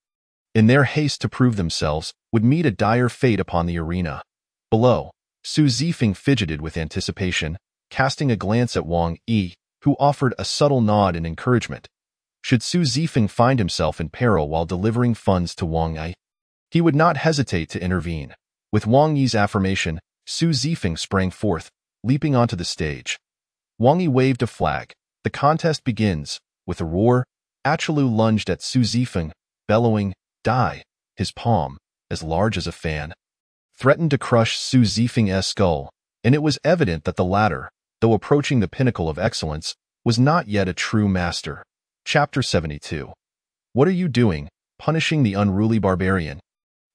in their haste to prove themselves, would meet a dire fate upon the arena. Below, Su Zifeng fidgeted with anticipation, casting a glance at Wang Yi, who offered a subtle nod in encouragement. Should Su Zifeng find himself in peril while delivering funds to Wang Yi, he would not hesitate to intervene. With Wang Yi's affirmation, Su Zifeng sprang forth, leaping onto the stage. Wang Yi waved a flag. The contest begins. With a roar, Achalu lunged at Su Zifeng, bellowing, "Die!" His palm, as large as a fan, threatened to crush Su Zifeng's skull, and it was evident that the latter, though approaching the pinnacle of excellence, was not yet a true master. Chapter 72. What are you doing, punishing the unruly barbarian?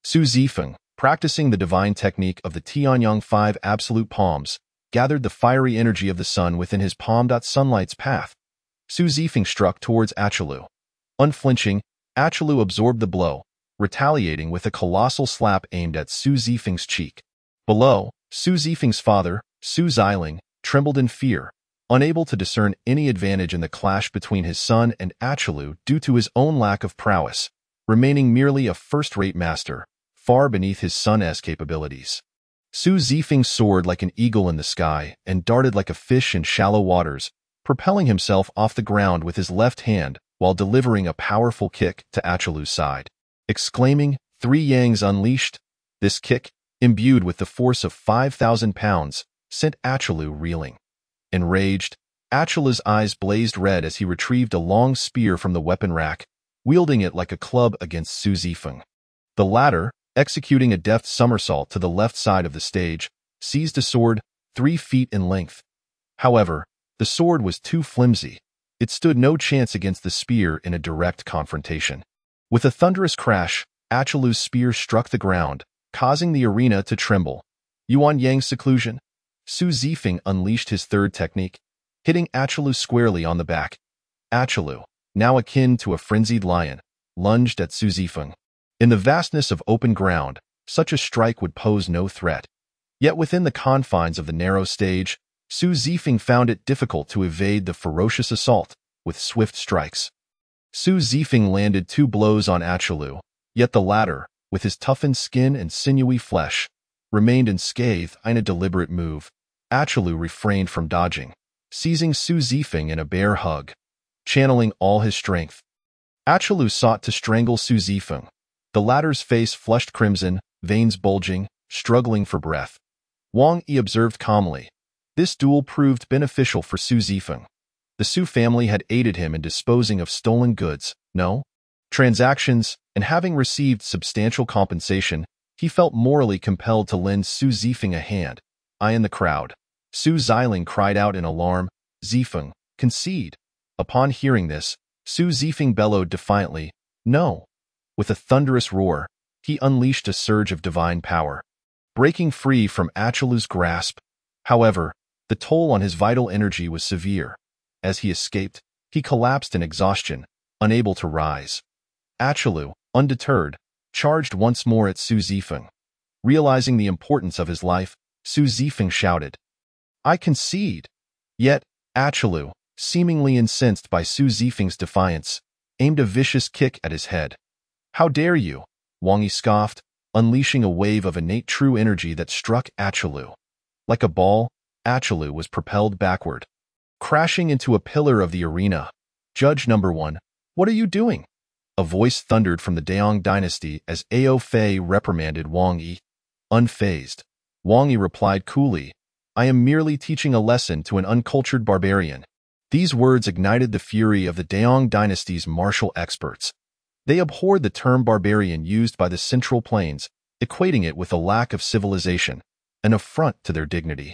Su Zifeng, practicing the divine technique of the Tianyang 5 absolute palms, gathered the fiery energy of the sun within his palm. Sunlight's path. Su Zifeng struck towards Achalu. Unflinching, Achalu absorbed the blow, retaliating with a colossal slap aimed at Su Zifeng's cheek. Below, Su Zifeng's father, Su Xiling, trembled in fear, unable to discern any advantage in the clash between his son and Achalu due to his own lack of prowess, remaining merely a first-rate master, far beneath his son's capabilities. Su Zifeng soared like an eagle in the sky and darted like a fish in shallow waters, propelling himself off the ground with his left hand while delivering a powerful kick to Achalu's side. Exclaiming, "Three Yangs unleashed!" This kick, imbued with the force of 5,000 pounds, sent Achalu reeling. Enraged, Achalu's eyes blazed red as he retrieved a long spear from the weapon rack, wielding it like a club against Su Zifeng. The latter, executing a deft somersault to the left side of the stage, seized a sword 3 feet in length. However, the sword was too flimsy. It stood no chance against the spear in a direct confrontation. With a thunderous crash, Achalu's spear struck the ground, causing the arena to tremble. Yuan Yang's seclusion. Su Zifeng unleashed his third technique, hitting Achalu squarely on the back. Achalu, now akin to a frenzied lion, lunged at Su Zifeng. In the vastness of open ground, such a strike would pose no threat. Yet within the confines of the narrow stage, Su Zifeng found it difficult to evade the ferocious assault with swift strikes. Su Zifeng landed 2 blows on Achalu, yet the latter, with his toughened skin and sinewy flesh, remained unscathed in a deliberate move. Achalu refrained from dodging, seizing Su Zifeng in a bear hug, channeling all his strength. Achalu sought to strangle Su Zifeng, the latter's face flushed crimson, veins bulging, struggling for breath. Wang Yi observed calmly. This duel proved beneficial for Su Zifeng. The Su family had aided him in disposing of stolen goods, transactions, and having received substantial compensation, he felt morally compelled to lend Su Zifeng a hand. In the crowd, Su Xiling cried out in alarm, "Zifeng, concede." Upon hearing this, Su Zifeng bellowed defiantly, "No." With a thunderous roar, he unleashed a surge of divine power, breaking free from Achalu's grasp. However, the toll on his vital energy was severe. As he escaped, he collapsed in exhaustion, unable to rise. Achalu, undeterred, charged once more at Su Zifeng. Realizing the importance of his life, Su Zifeng shouted, "I concede." Yet, Achalu, seemingly incensed by Su Zifeng's defiance, aimed a vicious kick at his head. "How dare you?" Wang Yi scoffed, unleashing a wave of innate true energy that struck Achalu. Like a ball, Achalu was propelled backward, crashing into a pillar of the arena. "Judge number 1, what are you doing?" A voice thundered from the Daong dynasty as Ao Fei reprimanded Wang Yi. Unfazed, Wang Yi replied coolly, "I am merely teaching a lesson to an uncultured barbarian." These words ignited the fury of the Daong dynasty's martial experts. They abhorred the term barbarian used by the Central Plains, equating it with a lack of civilization, an affront to their dignity.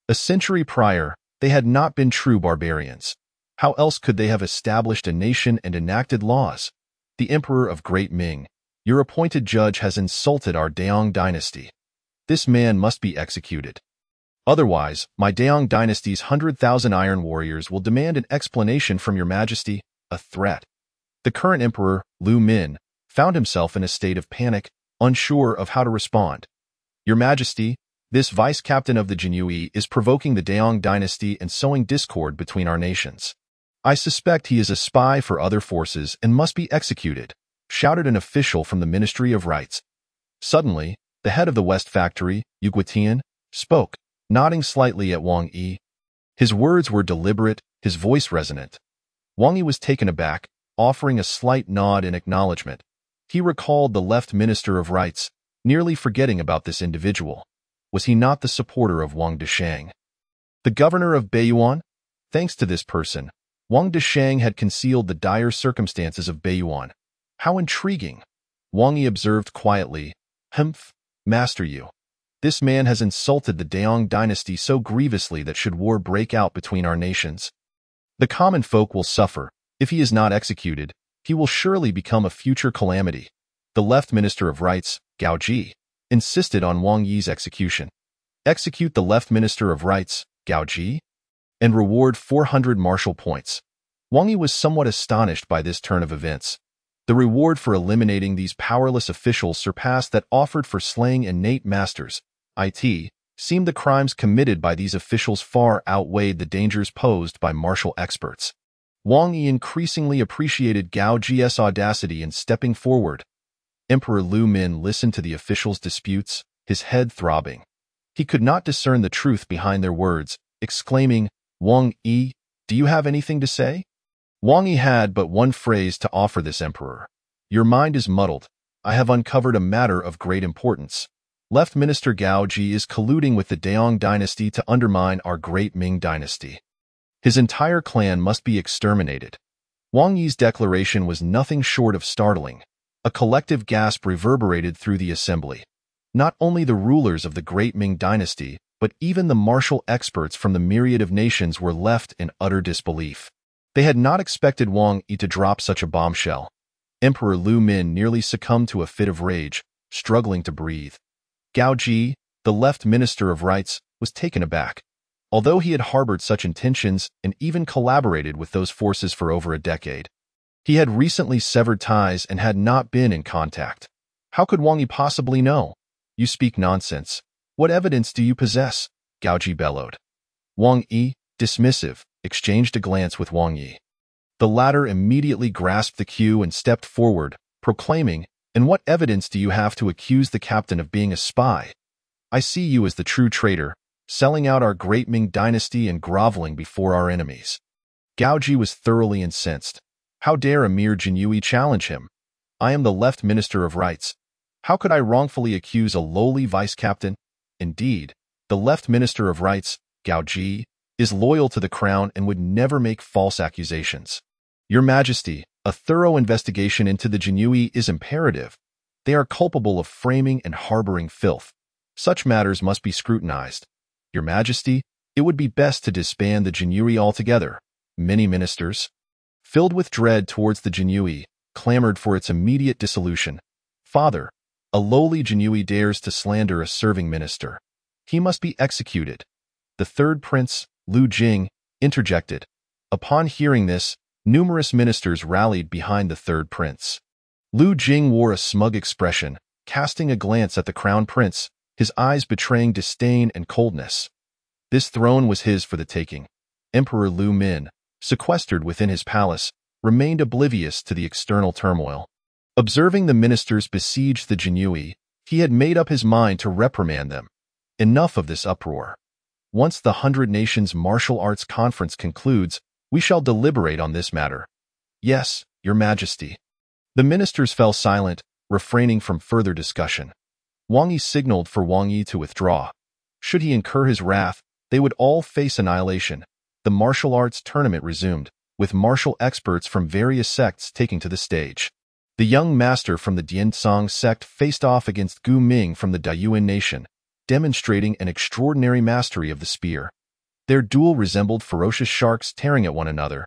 A century prior, they had not been true barbarians. How else could they have established a nation and enacted laws? "The Emperor of Great Ming, your appointed judge, has insulted our Daong dynasty. This man must be executed. Otherwise, my Daong dynasty's 100,000 iron warriors will demand an explanation from your majesty." A threat. The current emperor, Lu Min, found himself in a state of panic, unsure of how to respond. "Your majesty, this vice-captain of the Jinyui is provoking the Daong dynasty and sowing discord between our nations. I suspect he is a spy for other forces and must be executed," shouted an official from the Ministry of Rights. Suddenly, the head of the West Factory, Yu Guotian, spoke, nodding slightly at Wang Yi. His words were deliberate, his voice resonant. Wang Yi was taken aback, offering a slight nod in acknowledgement. He recalled the left Minister of Rights, nearly forgetting about this individual. Was he not the supporter of Wang Deshang? The governor of Beiyuan? Thanks to this person, Wang Deshang had concealed the dire circumstances of Beiyuan. How intriguing! Wang Yi observed quietly. "Humph, Master Yu. This man has insulted the Daong dynasty so grievously that should war break out between our nations, the common folk will suffer. If he is not executed, he will surely become a future calamity." The left Minister of Rights, Gao Ji, insisted on Wang Yi's execution. Execute the left Minister of Rights, Gao Ji, and reward 400 martial points. Wang Yi was somewhat astonished by this turn of events. The reward for eliminating these powerless officials surpassed that offered for slaying innate masters. Seemed the crimes committed by these officials far outweighed the dangers posed by martial experts. Wang Yi increasingly appreciated Gao Ji's audacity in stepping forward. Emperor Lu Min listened to the officials' disputes, his head throbbing. He could not discern the truth behind their words, exclaiming, "Wang Yi, do you have anything to say?" Wang Yi had but one phrase to offer this emperor. "Your mind is muddled. I have uncovered a matter of great importance. Left Minister Gao Ji is colluding with the Daong dynasty to undermine our great Ming dynasty. His entire clan must be exterminated." Wang Yi's declaration was nothing short of startling. A collective gasp reverberated through the assembly. Not only the rulers of the great Ming dynasty, but even the martial experts from the myriad of nations were left in utter disbelief. They had not expected Wang Yi to drop such a bombshell. Emperor Lu Min nearly succumbed to a fit of rage, struggling to breathe. Gao Ji, the left Minister of Rights, was taken aback. Although he had harbored such intentions and even collaborated with those forces for over a decade, He had recently severed ties and had not been in contact. How could Wang Yi possibly know? You speak nonsense. What evidence do you possess? Gao Ji bellowed. Wang Yi, dismissive, exchanged a glance with Wang Yi. The latter immediately grasped the cue and stepped forward, proclaiming, "And what evidence do you have to accuse the captain of being a spy? I see you as the true traitor, selling out our great Ming dynasty and groveling before our enemies." Gao Ji was thoroughly incensed. How dare a mere Jinyue challenge him? I am the left minister of rights. How could I wrongfully accuse a lowly vice-captain? Indeed, the left minister of rights, Gao Ji, is loyal to the crown and would never make false accusations. Your Majesty, a thorough investigation into the Jinyue is imperative. They are culpable of framing and harboring filth. Such matters must be scrutinized. Your Majesty, it would be best to disband the Jinyue altogether. Many ministers, filled with dread towards the Jinyue, clamored for its immediate dissolution. Father, a lowly Jinyue dares to slander a serving minister. He must be executed. The third prince, Lu Jing, interjected. Upon hearing this, numerous ministers rallied behind the third prince. Lu Jing wore a smug expression, casting a glance at the crown prince, his eyes betraying disdain and coldness. This throne was his for the taking. Emperor Lu Min, sequestered within his palace, remained oblivious to the external turmoil. Observing the ministers besiege the Jinyue, he had made up his mind to reprimand them. Enough of this uproar. Once the 100 Nations Martial Arts Conference concludes, we shall deliberate on this matter. Yes, Your Majesty. The ministers fell silent, refraining from further discussion. Wang Yi signaled for Wang Yi to withdraw. Should he incur his wrath, they would all face annihilation. The martial arts tournament resumed, with martial experts from various sects taking to the stage. The young master from the Diansong sect faced off against Gu Ming from the Daiyuan nation, demonstrating an extraordinary mastery of the spear. Their duel resembled ferocious sharks tearing at one another,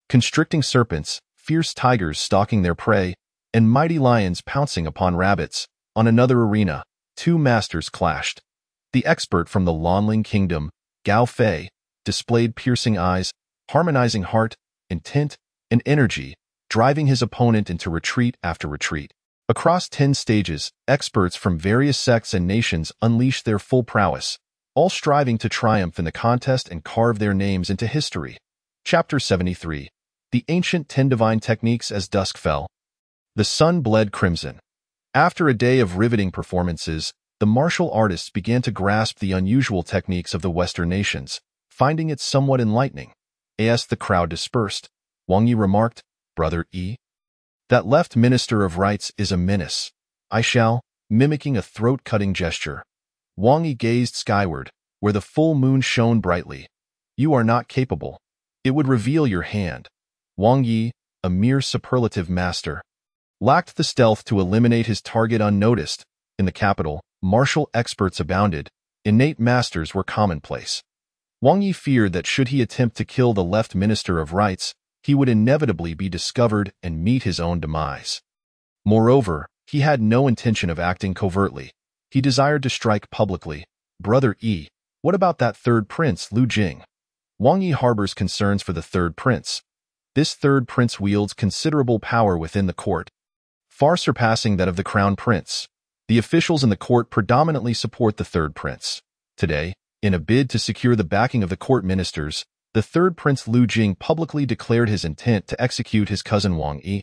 constricting serpents, fierce tigers stalking their prey, and mighty lions pouncing upon rabbits. On another arena, two masters clashed. The expert from the Lanling Kingdom, Gao Fei, displayed piercing eyes, harmonizing heart, intent, and energy, driving his opponent into retreat after retreat. Across 10 stages, experts from various sects and nations unleashed their full prowess, all striving to triumph in the contest and carve their names into history. Chapter 73. The Ancient 10 Divine Techniques as Dusk Fell. The sun bled crimson. After a day of riveting performances, the martial artists began to grasp the unusual techniques of the Western nations, finding it somewhat enlightening. As the crowd dispersed, Wang Yi remarked, "Brother Yi, that left minister of rights is a menace. I shall," mimicking a throat-cutting gesture. Wang Yi gazed skyward, where the full moon shone brightly. "You are not capable. It would reveal your hand." Wang Yi, a mere superlative master, lacked the stealth to eliminate his target unnoticed. In the capital, martial experts abounded. Innate masters were commonplace. Wang Yi feared that should he attempt to kill the left minister of rights, he would inevitably be discovered and meet his own demise. Moreover, he had no intention of acting covertly. He desired to strike publicly. "Brother Yi, what about that third prince, Lu Jing?" Wang Yi harbors concerns for the third prince. This third prince wields considerable power within the court, far surpassing that of the crown prince. The officials in the court predominantly support the third prince. Today, in a bid to secure the backing of the court ministers, the third prince Lu Jing publicly declared his intent to execute his cousin Wang Yi.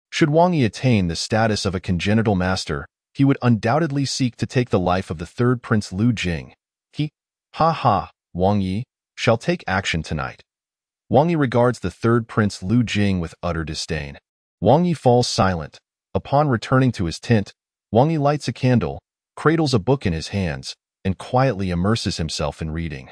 Should Wang Yi attain the status of a congenital master, he would undoubtedly seek to take the life of the third prince Lu Jing. Wang Yi shall take action tonight. Wang Yi regards the third prince Lu Jing with utter disdain. Wang Yi falls silent. Upon returning to his tent, Wang Yi lights a candle, cradles a book in his hands, and quietly immerses himself in reading.